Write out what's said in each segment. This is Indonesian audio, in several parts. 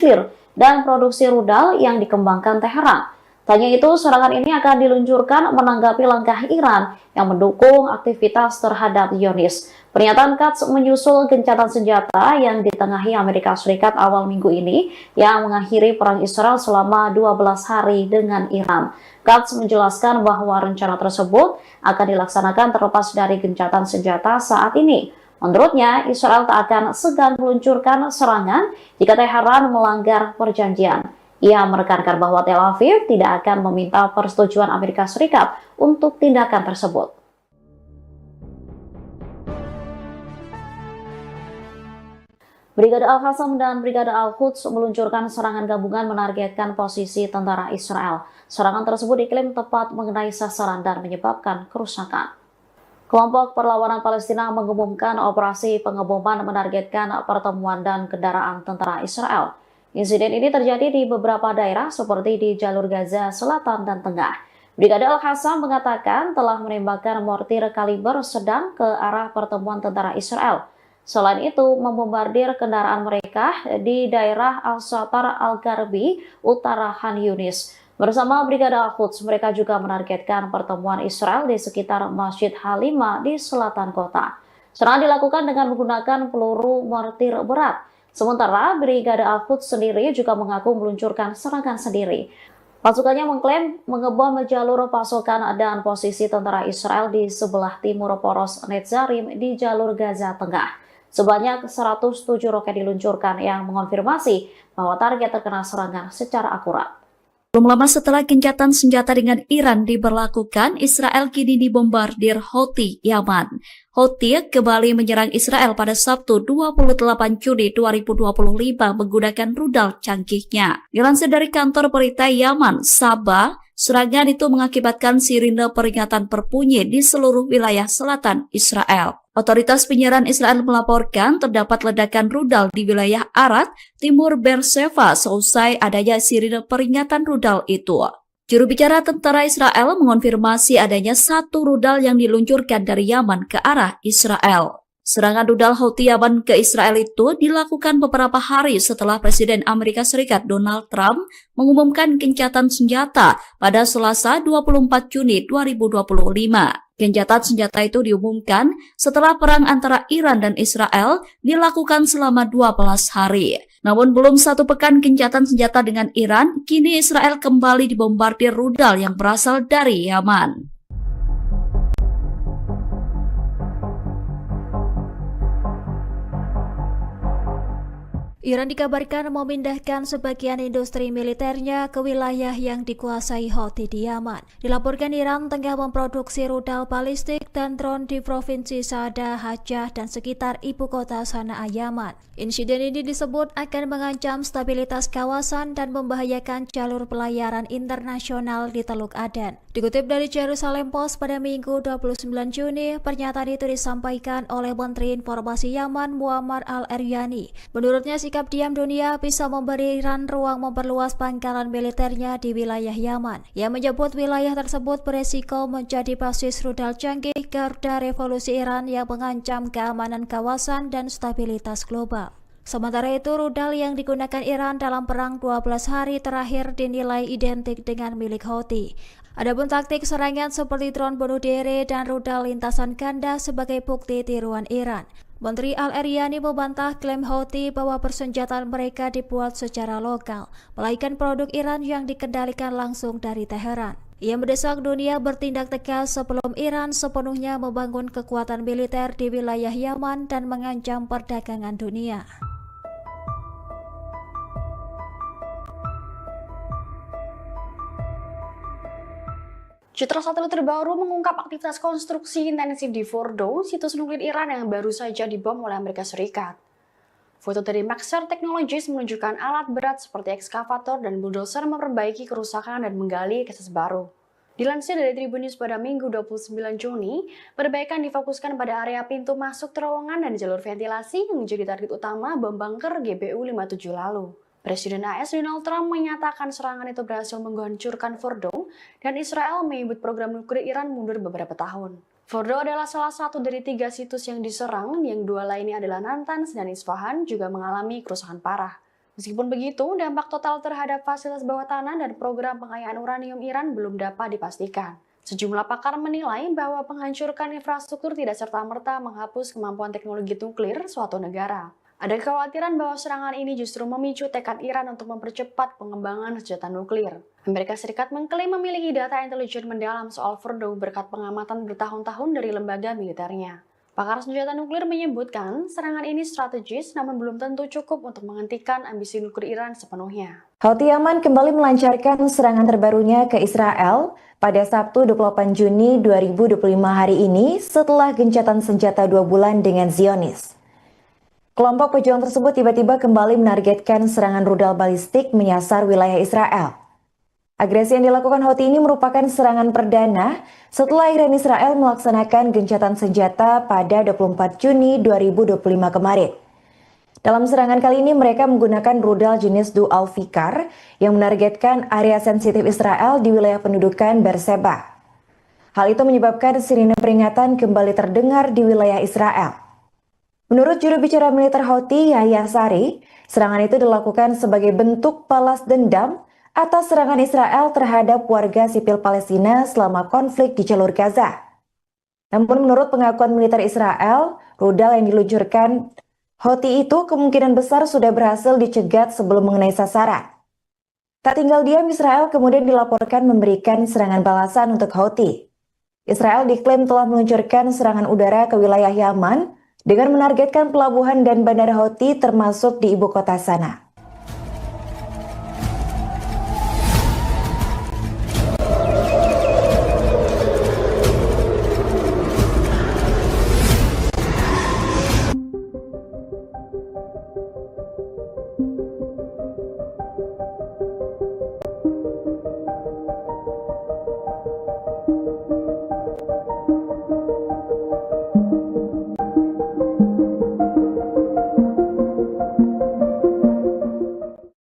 nuklir dan produksi rudal yang dikembangkan Teheran. Tanya itu, serangan ini akan diluncurkan menanggapi langkah Iran yang mendukung aktivitas terhadap Zionis. Pernyataan Katz menyusul gencatan senjata yang ditengahi Amerika Serikat awal minggu ini yang mengakhiri perang Israel selama 12 hari dengan Iran. Katz menjelaskan bahwa rencana tersebut akan dilaksanakan terlepas dari gencatan senjata saat ini. Menurutnya, Israel tak akan segan meluncurkan serangan jika Teheran melanggar perjanjian. Ia menekankan bahwa Tel Aviv tidak akan meminta persetujuan Amerika Serikat untuk tindakan tersebut. Brigade Al-Qassam dan Brigade Al-Quds meluncurkan serangan gabungan menargetkan posisi tentara Israel. Serangan tersebut diklaim tepat mengenai sasaran dan menyebabkan kerusakan. Kelompok Perlawanan Palestina mengumumkan operasi pengeboman menargetkan pertemuan dan kendaraan tentara Israel. Insiden ini terjadi di beberapa daerah seperti di jalur Gaza Selatan dan Tengah. Brigade Al-Qassam mengatakan telah menembakkan mortir kaliber sedang ke arah pertemuan tentara Israel. Selain itu, membombardir kendaraan mereka di daerah Al-Shatar Al-Gharbi, utara Khan Yunis. Bersama Brigade Al-Quds, mereka juga menargetkan pertemuan Israel di sekitar Masjid Halimah di selatan kota. Serangan dilakukan dengan menggunakan peluru mortir berat. Sementara Brigade Al-Quds sendiri juga mengaku meluncurkan serangan sendiri. Pasukannya mengklaim mengebom jalur pasokan dan posisi tentara Israel di sebelah timur poros Netzarim di jalur Gaza Tengah. Sebanyak 107 roket diluncurkan yang mengonfirmasi bahwa target terkena serangan secara akurat. Belum lama setelah gencatan senjata dengan Iran diberlakukan, Israel kini dibombardir Houthi Yaman. Houthi kembali menyerang Israel pada Sabtu 28 Juni 2025 menggunakan rudal canggihnya. Dilansir dari kantor berita Yaman, Sabah, serangan itu mengakibatkan sirine peringatan berbunyi di seluruh wilayah selatan Israel. Otoritas penyiaran Israel melaporkan terdapat ledakan rudal di wilayah Arad, timur Beersheba seusai adanya sirine peringatan rudal itu. Juru bicara tentara Israel mengonfirmasi adanya satu rudal yang diluncurkan dari Yaman ke arah Israel. Serangan rudal Houthi Yaman ke Israel itu dilakukan beberapa hari setelah Presiden Amerika Serikat Donald Trump mengumumkan gencatan senjata pada Selasa 24 Juni 2025. Gencatan senjata itu diumumkan setelah perang antara Iran dan Israel dilakukan selama 12 hari. Namun belum satu pekan gencatan senjata dengan Iran, kini Israel kembali dibombardir rudal yang berasal dari Yaman. Iran dikabarkan memindahkan sebagian industri militernya ke wilayah yang dikuasai Houthi di Yaman. Dilaporkan Iran tengah memproduksi rudal balistik dan drone di provinsi Saada, Hajjah, dan sekitar ibu kota Sanaa, Yaman. Insiden ini disebut akan mengancam stabilitas kawasan dan membahayakan jalur pelayaran internasional di Teluk Aden. Dikutip dari Jerusalem Post pada Minggu 29 Juni, pernyataan itu disampaikan oleh Menteri Informasi Yaman Muammar Al-Eryani. Menurutnya, sikap diam dunia bisa memberi Iran ruang memperluas pangkalan militernya di wilayah Yaman. Ia menyebut wilayah tersebut beresiko menjadi basis rudal canggih garda revolusi Iran yang mengancam keamanan kawasan dan stabilitas global. Sementara itu, rudal yang digunakan Iran dalam perang 12 hari terakhir dinilai identik dengan milik Houthi. Adapun taktik serangan seperti drone bunuh diri dan rudal lintasan ganda sebagai bukti tiruan Iran. Menteri Al-Eryani membantah klaim Houthi bahwa persenjataan mereka dibuat secara lokal, melainkan produk Iran yang dikendalikan langsung dari Teheran. Ia mendesak dunia bertindak tegas sebelum Iran sepenuhnya membangun kekuatan militer di wilayah Yaman dan mengancam perdagangan dunia. Citra satelit terbaru mengungkap aktivitas konstruksi intensif di Fordo, situs nuklir Iran yang baru saja dibom oleh Amerika Serikat. Foto dari Maxar Technologies menunjukkan alat berat seperti ekskavator dan bulldozer memperbaiki kerusakan dan menggali akses baru. Dilansir dari Tribun News pada Minggu 29 Juni, perbaikan difokuskan pada area pintu masuk terowongan dan jalur ventilasi yang menjadi target utama bom bunker GBU-57 lalu. Presiden AS Donald Trump menyatakan serangan itu berhasil menghancurkan Fordo dan Israel menyebut program nuklir Iran mundur beberapa tahun. Fordo adalah salah satu dari 3 situs yang diserang, yang 2 lainnya adalah Natanz dan Isfahan juga mengalami kerusakan parah. Meskipun begitu, dampak total terhadap fasilitas bawah tanah dan program pengayaan uranium Iran belum dapat dipastikan. Sejumlah pakar menilai bahwa menghancurkan infrastruktur tidak serta-merta menghapus kemampuan teknologi nuklir suatu negara. Ada kekhawatiran bahwa serangan ini justru memicu tekad Iran untuk mempercepat pengembangan senjata nuklir. Amerika Serikat mengklaim memiliki data intelijen mendalam soal Fordow berkat pengamatan bertahun-tahun dari lembaga militernya. Pakar senjata nuklir menyebutkan serangan ini strategis namun belum tentu cukup untuk menghentikan ambisi nuklir Iran sepenuhnya. Houthi Yaman kembali melancarkan serangan terbarunya ke Israel pada Sabtu 28 Juni 2025 hari ini setelah gencatan senjata 2 bulan dengan Zionis. Kelompok pejuang tersebut tiba-tiba kembali menargetkan serangan rudal balistik menyasar wilayah Israel. Agresi yang dilakukan Houthi ini merupakan serangan perdana setelah Iran Israel melaksanakan gencatan senjata pada 24 Juni 2025 kemarin. Dalam serangan kali ini mereka menggunakan rudal jenis Dual Fikar yang menargetkan area sensitif Israel di wilayah pendudukan Beersheba. Hal itu menyebabkan sirine peringatan kembali terdengar di wilayah Israel. Menurut juru bicara militer Houthi Yahya Sari, serangan itu dilakukan sebagai bentuk balas dendam atas serangan Israel terhadap warga sipil Palestina selama konflik di jalur Gaza. Namun menurut pengakuan militer Israel, rudal yang diluncurkan Houthi itu kemungkinan besar sudah berhasil dicegat sebelum mengenai sasaran. Tak tinggal diam, Israel kemudian dilaporkan memberikan serangan balasan untuk Houthi. Israel diklaim telah meluncurkan serangan udara ke wilayah Yaman dengan menargetkan pelabuhan dan bandara Houthi termasuk di ibu kota sana.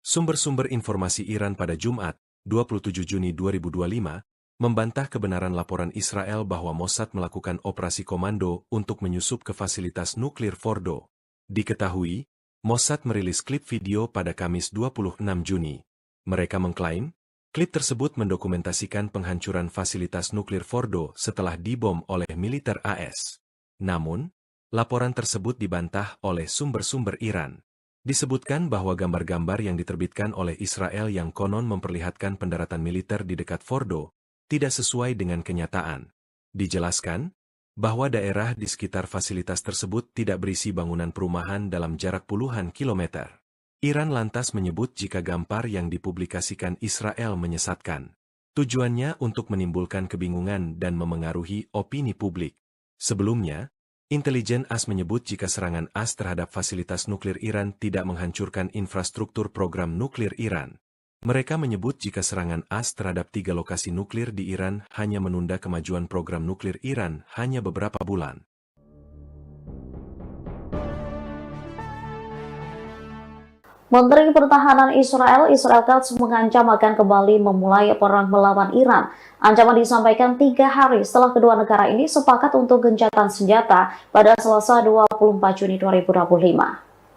Sumber-sumber informasi Iran pada Jumat, 27 Juni 2025, membantah kebenaran laporan Israel bahwa Mossad melakukan operasi komando untuk menyusup ke fasilitas nuklir Fordow. Diketahui, Mossad merilis klip video pada Kamis 26 Juni. Mereka mengklaim, klip tersebut mendokumentasikan penghancuran fasilitas nuklir Fordow setelah dibom oleh militer AS. Namun, laporan tersebut dibantah oleh sumber-sumber Iran. Disebutkan bahwa gambar-gambar yang diterbitkan oleh Israel yang konon memperlihatkan pendaratan militer di dekat Fordow tidak sesuai dengan kenyataan. Dijelaskan bahwa daerah di sekitar fasilitas tersebut tidak berisi bangunan perumahan dalam jarak puluhan kilometer. Iran lantas menyebut jika gambar yang dipublikasikan Israel menyesatkan. Tujuannya untuk menimbulkan kebingungan dan memengaruhi opini publik. Sebelumnya, intelijen AS menyebut jika serangan AS terhadap fasilitas nuklir Iran tidak menghancurkan infrastruktur program nuklir Iran. Mereka menyebut jika serangan AS terhadap 3 lokasi nuklir di Iran hanya menunda kemajuan program nuklir Iran hanya beberapa bulan. Menteri Pertahanan Israel Katz mengancam akan kembali memulai perang melawan Iran. Ancaman disampaikan 3 hari setelah kedua negara ini sepakat untuk gencatan senjata pada Selasa 24 Juni 2025.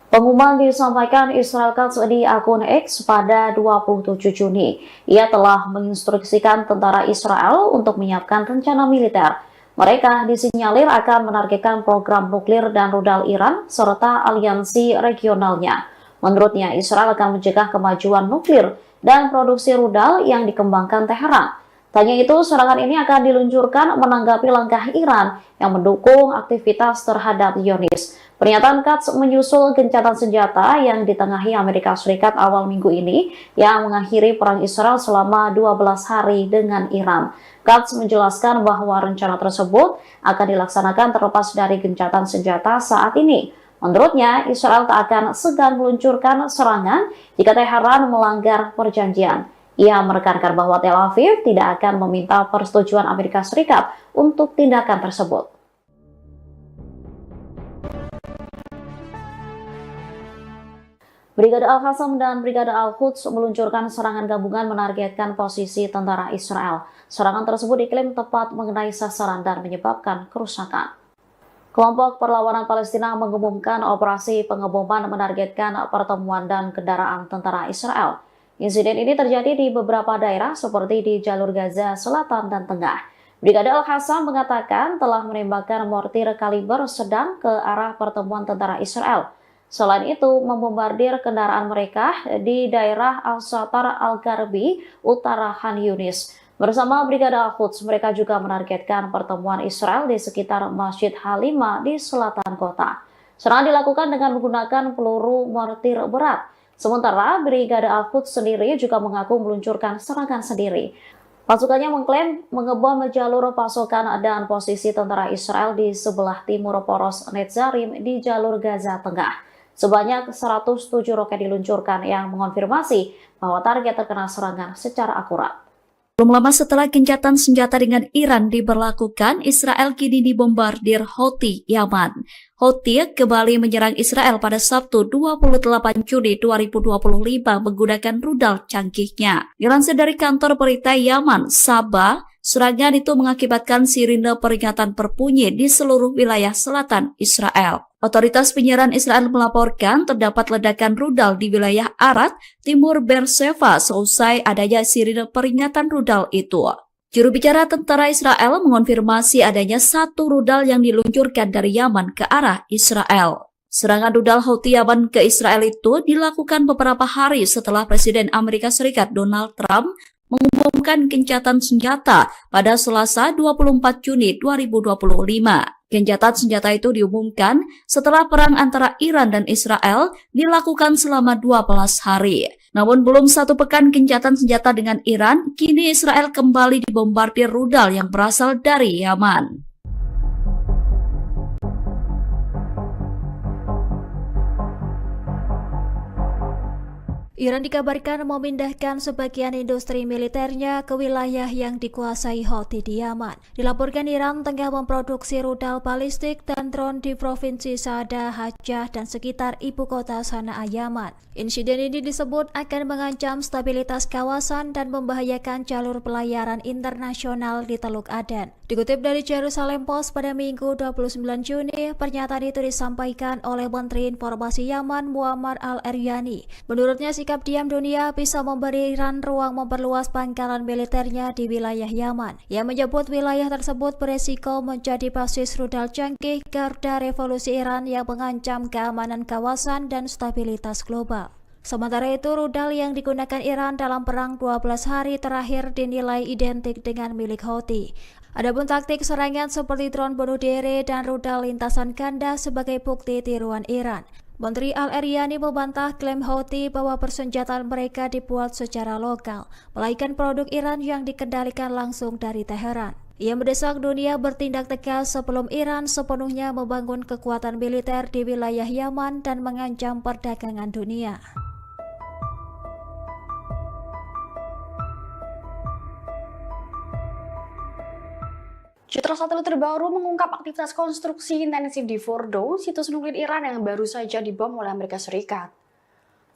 Pengumuman disampaikan Israel Katz di akun X pada 27 Juni. Ia telah menginstruksikan tentara Israel untuk menyiapkan rencana militer. Mereka disinyalir akan menargetkan program nuklir dan rudal Iran serta aliansi regionalnya. Menurutnya, Israel akan mencegah kemajuan nuklir dan produksi rudal yang dikembangkan Teheran. Tanya itu, serangan ini akan diluncurkan menanggapi langkah Iran yang mendukung aktivitas terhadap Zionis. Pernyataan Katz menyusul gencatan senjata yang ditengahi Amerika Serikat awal minggu ini yang mengakhiri perang Israel selama 12 hari dengan Iran. Katz menjelaskan bahwa rencana tersebut akan dilaksanakan terlepas dari gencatan senjata saat ini. Menurutnya, Israel tak akan segan meluncurkan serangan jika Teheran melanggar perjanjian. Ia menekankan bahwa Tel Aviv tidak akan meminta persetujuan Amerika Serikat untuk tindakan tersebut. Brigade Al-Qassam dan Brigade Al-Quds meluncurkan serangan gabungan menargetkan posisi tentara Israel. Serangan tersebut diklaim tepat mengenai sasaran dan menyebabkan kerusakan. Kelompok Perlawanan Palestina mengumumkan operasi pengeboman menargetkan pertemuan dan kendaraan tentara Israel. Insiden ini terjadi di beberapa daerah seperti di jalur Gaza Selatan dan Tengah. Brigade Al-Qassam mengatakan telah menembakkan mortir kaliber sedang ke arah pertemuan tentara Israel. Selain itu, membombardir kendaraan mereka di daerah Al-Satar Al-Garbi, utara Khan Yunis. Bersama Brigade Al-Quds, mereka juga menargetkan pertemuan Israel di sekitar Masjid Halimah di selatan kota. Serangan dilakukan dengan menggunakan peluru mortir berat. Sementara Brigade Al-Quds sendiri juga mengaku meluncurkan serangan sendiri. Pasukannya mengklaim mengebom jalur pasokan dan posisi tentara Israel di sebelah timur poros Netzarim di jalur Gaza Tengah. Sebanyak 107 roket diluncurkan yang mengonfirmasi bahwa target terkena serangan secara akurat. Belum lama setelah gencatan senjata dengan Iran diberlakukan, Israel kini dibombardir Houthi Yaman. Houthi kembali menyerang Israel pada Sabtu 28 Juni 2025 menggunakan rudal canggihnya. Dilansir dari kantor berita Yaman, Sabah, serangan itu mengakibatkan sirine peringatan berbunyi di seluruh wilayah selatan Israel. Otoritas penyiaran Israel melaporkan terdapat ledakan rudal di wilayah Arad, timur Beersheba seusai adanya sirine peringatan rudal itu. Juru bicara tentara Israel mengonfirmasi adanya satu rudal yang diluncurkan dari Yaman ke arah Israel. Serangan rudal Houthi Yaman ke Israel itu dilakukan beberapa hari setelah Presiden Amerika Serikat Donald Trump mengumumkan gencatan senjata pada Selasa 24 Juni 2025. Gencatan senjata itu diumumkan setelah perang antara Iran dan Israel dilakukan selama 12 hari. Namun belum satu pekan gencatan senjata dengan Iran, kini Israel kembali dibombardir rudal yang berasal dari Yaman. Iran dikabarkan memindahkan sebagian industri militernya ke wilayah yang dikuasai Houthi di Yaman. Dilaporkan Iran tengah memproduksi rudal balistik dan drone di provinsi Saada, Hajjah, dan sekitar ibu kota Sanaa, Yaman. Insiden ini disebut akan mengancam stabilitas kawasan dan membahayakan jalur pelayaran internasional di Teluk Aden. Dikutip dari Jerusalem Post pada Minggu 29 Juni, pernyataan itu disampaikan oleh Menteri Informasi Yaman Muammar al-Eryani. Menurutnya, sikap diam dunia bisa memberi Iran ruang memperluas pangkalan militernya di wilayah Yaman. Ia menyebut wilayah tersebut beresiko menjadi basis rudal canggih garda revolusi Iran yang mengancam keamanan kawasan dan stabilitas global. Sementara itu, rudal yang digunakan Iran dalam perang 12 hari terakhir dinilai identik dengan milik Houthi. Adapun taktik serangan seperti drone bunuh diri dan rudal lintasan ganda sebagai bukti tiruan Iran. Menteri Al-Eryani membantah klaim Houthi bahwa persenjataan mereka dibuat secara lokal, melainkan produk Iran yang dikendalikan langsung dari Teheran. Ia mendesak dunia bertindak tegas sebelum Iran sepenuhnya membangun kekuatan militer di wilayah Yaman dan mengancam perdagangan dunia. Citra satelit terbaru mengungkap aktivitas konstruksi intensif di Fordo, situs nuklir Iran yang baru saja dibom oleh Amerika Serikat.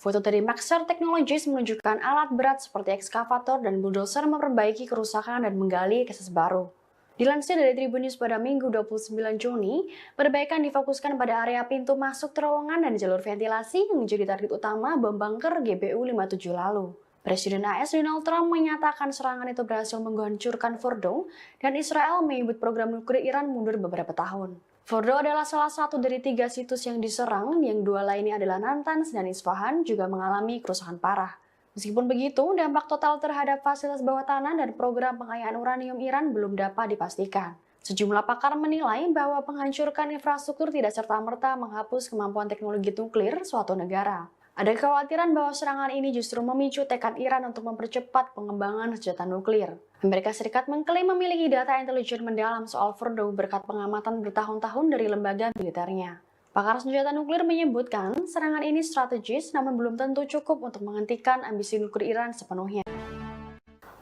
Foto dari Maxar Technologies menunjukkan alat berat seperti ekskavator dan bulldozer memperbaiki kerusakan dan menggali akses baru. Dilansir dari Tribun News pada Minggu 29 Juni, perbaikan difokuskan pada area pintu masuk terowongan dan jalur ventilasi yang menjadi target utama bom bunker GBU-57 lalu. Presiden AS Donald Trump menyatakan serangan itu berhasil menghancurkan Fordo dan Israel menyebut program nuklir Iran mundur beberapa tahun. Fordo adalah salah satu dari 3 situs yang diserang, yang 2 lainnya adalah Natanz dan Isfahan juga mengalami kerusakan parah. Meskipun begitu, dampak total terhadap fasilitas bawah tanah dan program pengayaan uranium Iran belum dapat dipastikan. Sejumlah pakar menilai bahwa penghancuran infrastruktur tidak serta-merta menghapus kemampuan teknologi nuklir suatu negara. Ada kekhawatiran bahwa serangan ini justru memicu tekad Iran untuk mempercepat pengembangan senjata nuklir. Amerika Serikat mengklaim memiliki data intelijen mendalam soal Fordo berkat pengamatan bertahun-tahun dari lembaga militernya. Pakar senjata nuklir menyebutkan serangan ini strategis namun belum tentu cukup untuk menghentikan ambisi nuklir Iran sepenuhnya.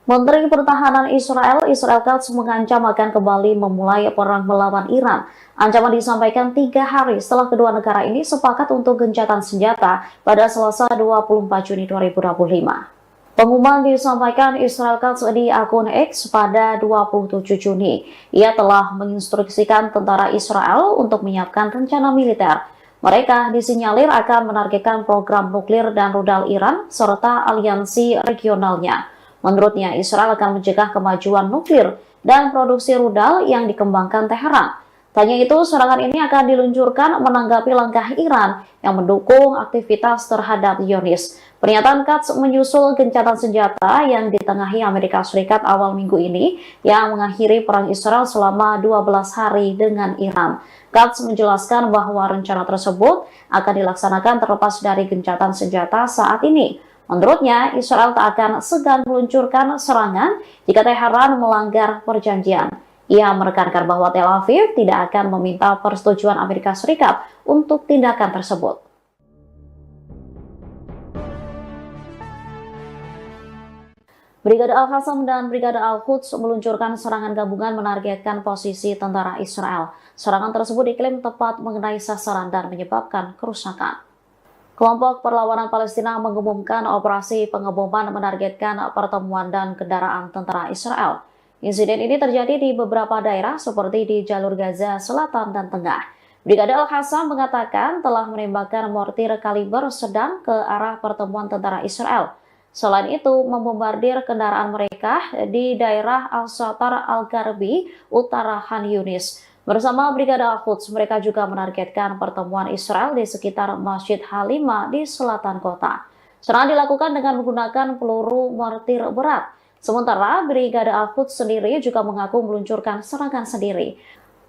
Menteri Pertahanan Israel Katz mengancam akan kembali memulai perang melawan Iran. Ancaman disampaikan 3 hari setelah kedua negara ini sepakat untuk gencatan senjata pada Selasa 24 Juni 2025. Pengumuman disampaikan Israel Katz di akun X pada 27 Juni. Ia telah menginstruksikan tentara Israel untuk menyiapkan rencana militer. Mereka disinyalir akan menargetkan program nuklir dan rudal Iran serta aliansi regionalnya. Menurutnya, Israel akan mencegah kemajuan nuklir dan produksi rudal yang dikembangkan Teheran. Tanya itu, serangan ini akan diluncurkan menanggapi langkah Iran yang mendukung aktivitas terhadap Zionis. Pernyataan Katz menyusul gencatan senjata yang ditengahi Amerika Serikat awal minggu ini yang mengakhiri perang Israel selama 12 hari dengan Iran. Katz menjelaskan bahwa rencana tersebut akan dilaksanakan terlepas dari gencatan senjata saat ini. Menurutnya, Israel tak akan segan meluncurkan serangan jika Teheran melanggar perjanjian. Ia menekankan bahwa Tel Aviv tidak akan meminta persetujuan Amerika Serikat untuk tindakan tersebut. Brigade Al-Qassam dan Brigade Al-Quds meluncurkan serangan gabungan menargetkan posisi tentara Israel. Serangan tersebut diklaim tepat mengenai sasaran dan menyebabkan kerusakan. Kelompok Perlawanan Palestina mengumumkan operasi pengeboman menargetkan pertemuan dan kendaraan tentara Israel. Insiden ini terjadi di beberapa daerah seperti di jalur Gaza Selatan dan Tengah. Brigade Al-Qassam mengatakan telah menembakkan mortir kaliber sedang ke arah pertemuan tentara Israel. Selain itu, membombardir kendaraan mereka di daerah Al-Shatar Al-Gharbi, utara Khan Yunis. Bersama Brigade Al-Quds, mereka juga menargetkan pertemuan Israel di sekitar Masjid Halima di selatan kota. Serangan dilakukan dengan menggunakan peluru mortir berat. Sementara Brigade Al-Quds sendiri juga mengaku meluncurkan serangan sendiri.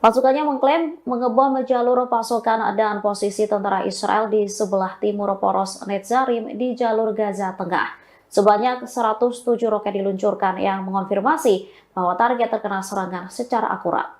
Pasukannya mengklaim mengebom jalur pasokan dan posisi tentara Israel di sebelah timur poros Netzarim di jalur Gaza Tengah. Sebanyak 107 roket diluncurkan yang mengonfirmasi bahwa target terkena serangan secara akurat.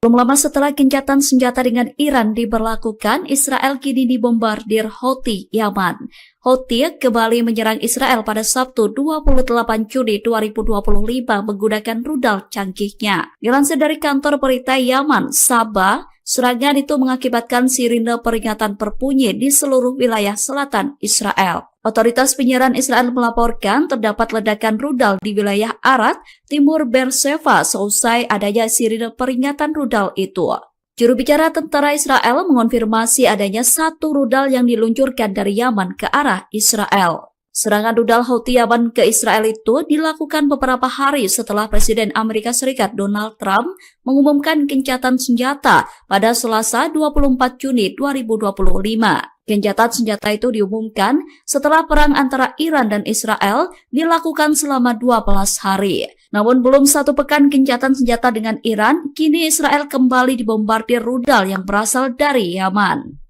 Belum lama setelah gencatan senjata dengan Iran diberlakukan, Israel kini dibombardir Houthi Yaman. Houthi kembali menyerang Israel pada Sabtu 28 Juni 2025 menggunakan rudal canggihnya. Dilansir dari kantor berita Yaman, Sabah, serangan itu mengakibatkan sirine peringatan berbunyi di seluruh wilayah selatan Israel. Otoritas penyerang Israel melaporkan terdapat ledakan rudal di wilayah Arad, timur Beersheba seusai adanya sirine peringatan rudal itu. Juru bicara tentara Israel mengonfirmasi adanya satu rudal yang diluncurkan dari Yaman ke arah Israel. Serangan rudal Houthi Yaman ke Israel itu dilakukan beberapa hari setelah Presiden Amerika Serikat Donald Trump mengumumkan gencatan senjata pada Selasa 24 Juni 2025. Gencatan senjata itu diumumkan setelah perang antara Iran dan Israel dilakukan selama 12 hari. Namun belum satu pekan gencatan senjata dengan Iran, kini Israel kembali dibombardir rudal yang berasal dari Yaman.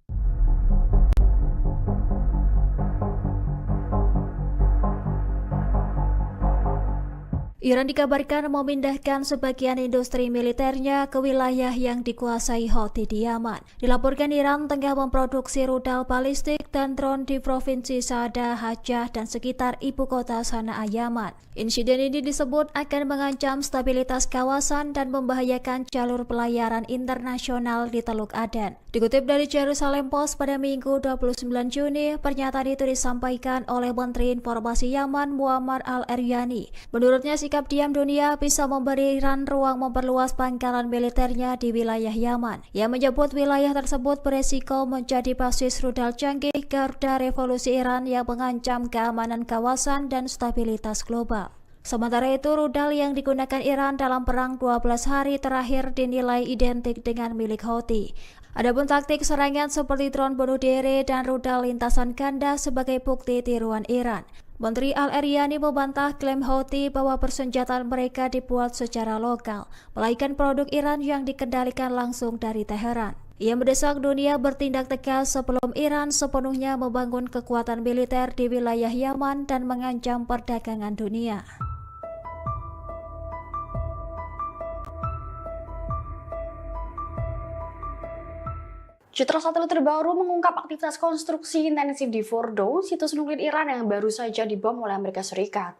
Iran dikabarkan memindahkan sebagian industri militernya ke wilayah yang dikuasai Houthi di Yaman. Dilaporkan Iran tengah memproduksi rudal balistik dan drone di provinsi Saada, Hajjah, dan sekitar ibu kota Sanaa, Yaman. Insiden ini disebut akan mengancam stabilitas kawasan dan membahayakan jalur pelayaran internasional di Teluk Aden. Dikutip dari Jerusalem Post pada Minggu 29 Juni, pernyataan itu disampaikan oleh Menteri Informasi Yaman Muammar al-Eryani. Menurutnya, sikap diam dunia bisa memberi Iran ruang memperluas pangkalan militernya di wilayah Yaman. Ia menyebut wilayah tersebut beresiko menjadi basis rudal canggih garda revolusi Iran yang mengancam keamanan kawasan dan stabilitas global. Sementara itu, rudal yang digunakan Iran dalam perang 12 hari terakhir dinilai identik dengan milik Houthi. Adapun taktik serangan seperti drone bunuh diri dan rudal lintasan ganda sebagai bukti tiruan Iran. Menteri Al-Eryani membantah klaim Houthi bahwa persenjataan mereka dibuat secara lokal, melainkan produk Iran yang dikendalikan langsung dari Teheran. Ia mendesak dunia bertindak tegas sebelum Iran sepenuhnya membangun kekuatan militer di wilayah Yaman dan mengancam perdagangan dunia. Citra satelit terbaru mengungkap aktivitas konstruksi intensif di Fordo, situs nuklir Iran yang baru saja dibom oleh Amerika Serikat.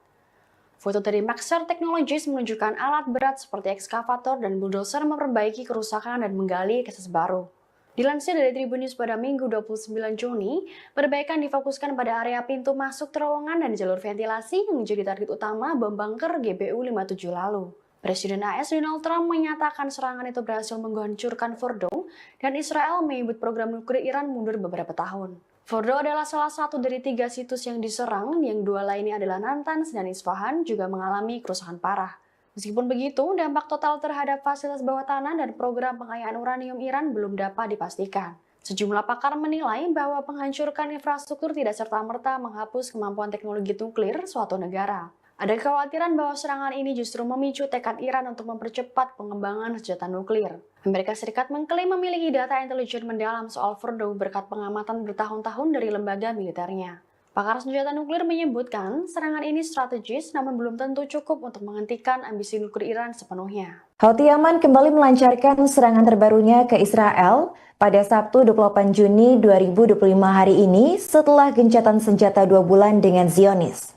Foto dari Maxar Technologies menunjukkan alat berat seperti ekskavator dan bulldozer memperbaiki kerusakan dan menggali akses baru. Dilansir dari Tribun News pada Minggu 29 Juni, perbaikan difokuskan pada area pintu masuk terowongan dan jalur ventilasi yang menjadi target utama bom bunker GBU 57 lalu. Presiden AS Donald Trump menyatakan serangan itu berhasil menghancurkan Fordo dan Israel menyebut program nuklir Iran mundur beberapa tahun. Fordo adalah salah satu dari 3 situs yang diserang, yang 2 lainnya adalah Natanz dan Isfahan juga mengalami kerusakan parah. Meskipun begitu, dampak total terhadap fasilitas bawah tanah dan program pengayaan uranium Iran belum dapat dipastikan. Sejumlah pakar menilai bahwa penghancuran infrastruktur tidak serta-merta menghapus kemampuan teknologi nuklir suatu negara. Ada kekhawatiran bahwa serangan ini justru memicu tekad Iran untuk mempercepat pengembangan senjata nuklir. Amerika Serikat mengklaim memiliki data intelijen mendalam soal Fordo berkat pengamatan bertahun-tahun dari lembaga militernya. Pakar senjata nuklir menyebutkan serangan ini strategis namun belum tentu cukup untuk menghentikan ambisi nuklir Iran sepenuhnya. Houthi Yaman kembali melancarkan serangan terbarunya ke Israel pada Sabtu 28 Juni 2025 hari ini setelah gencatan senjata 2 bulan dengan Zionis.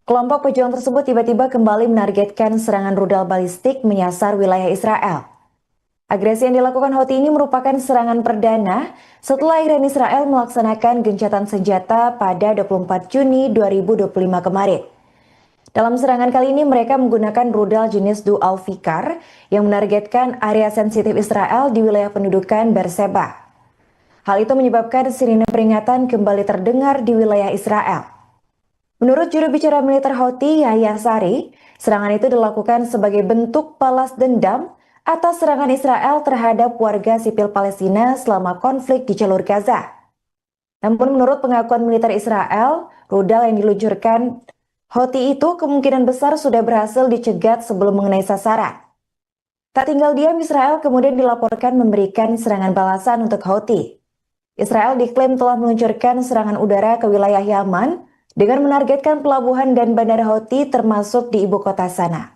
Kelompok pejuang tersebut tiba-tiba kembali menargetkan serangan rudal balistik menyasar wilayah Israel. Agresi yang dilakukan Houthi ini merupakan serangan perdana setelah Iran Israel melaksanakan gencatan senjata pada 24 Juni 2025 kemarin. Dalam serangan kali ini mereka menggunakan rudal jenis Dual Fikar yang menargetkan area sensitif Israel di wilayah pendudukan Beersheba. Hal itu menyebabkan sirine peringatan kembali terdengar di wilayah Israel. Menurut juru bicara militer Houthi Yahya Sari, serangan itu dilakukan sebagai bentuk balas dendam atas serangan Israel terhadap warga sipil Palestina selama konflik di jalur Gaza. Namun menurut pengakuan militer Israel, rudal yang diluncurkan Houthi itu kemungkinan besar sudah berhasil dicegat sebelum mengenai sasaran. Tak tinggal diam, Israel kemudian dilaporkan memberikan serangan balasan untuk Houthi. Israel diklaim telah meluncurkan serangan udara ke wilayah Yaman dengan menargetkan pelabuhan dan bandara Houthi termasuk di ibu kota sana.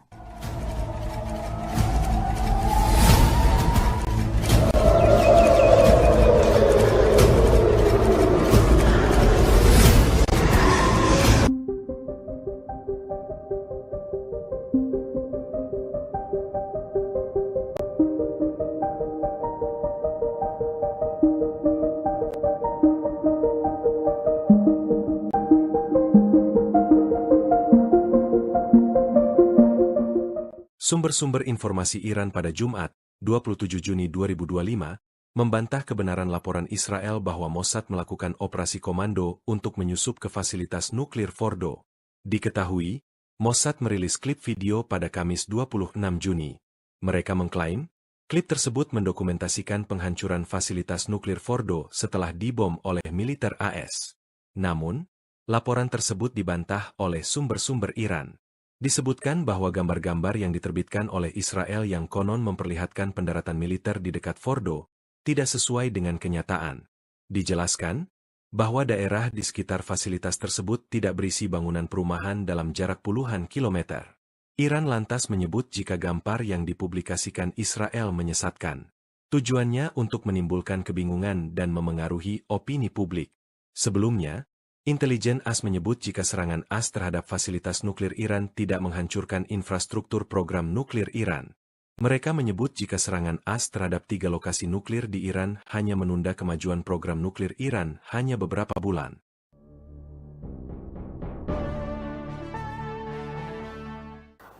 Sumber-sumber informasi Iran pada Jumat, 27 Juni 2025, membantah kebenaran laporan Israel bahwa Mossad melakukan operasi komando untuk menyusup ke fasilitas nuklir Fordo. Diketahui, Mossad merilis klip video pada Kamis 26 Juni. Mereka mengklaim, klip tersebut mendokumentasikan penghancuran fasilitas nuklir Fordo setelah dibom oleh militer AS. Namun, laporan tersebut dibantah oleh sumber-sumber Iran. Disebutkan bahwa gambar-gambar yang diterbitkan oleh Israel yang konon memperlihatkan pendaratan militer di dekat Fordo tidak sesuai dengan kenyataan. Dijelaskan bahwa daerah di sekitar fasilitas tersebut tidak berisi bangunan perumahan dalam jarak puluhan kilometer. Iran lantas menyebut jika gambar yang dipublikasikan Israel menyesatkan. Tujuannya untuk menimbulkan kebingungan dan memengaruhi opini publik. Sebelumnya, intelijen AS menyebut jika serangan AS terhadap fasilitas nuklir Iran tidak menghancurkan infrastruktur program nuklir Iran. Mereka menyebut jika serangan AS terhadap 3 lokasi nuklir di Iran hanya menunda kemajuan program nuklir Iran hanya beberapa bulan.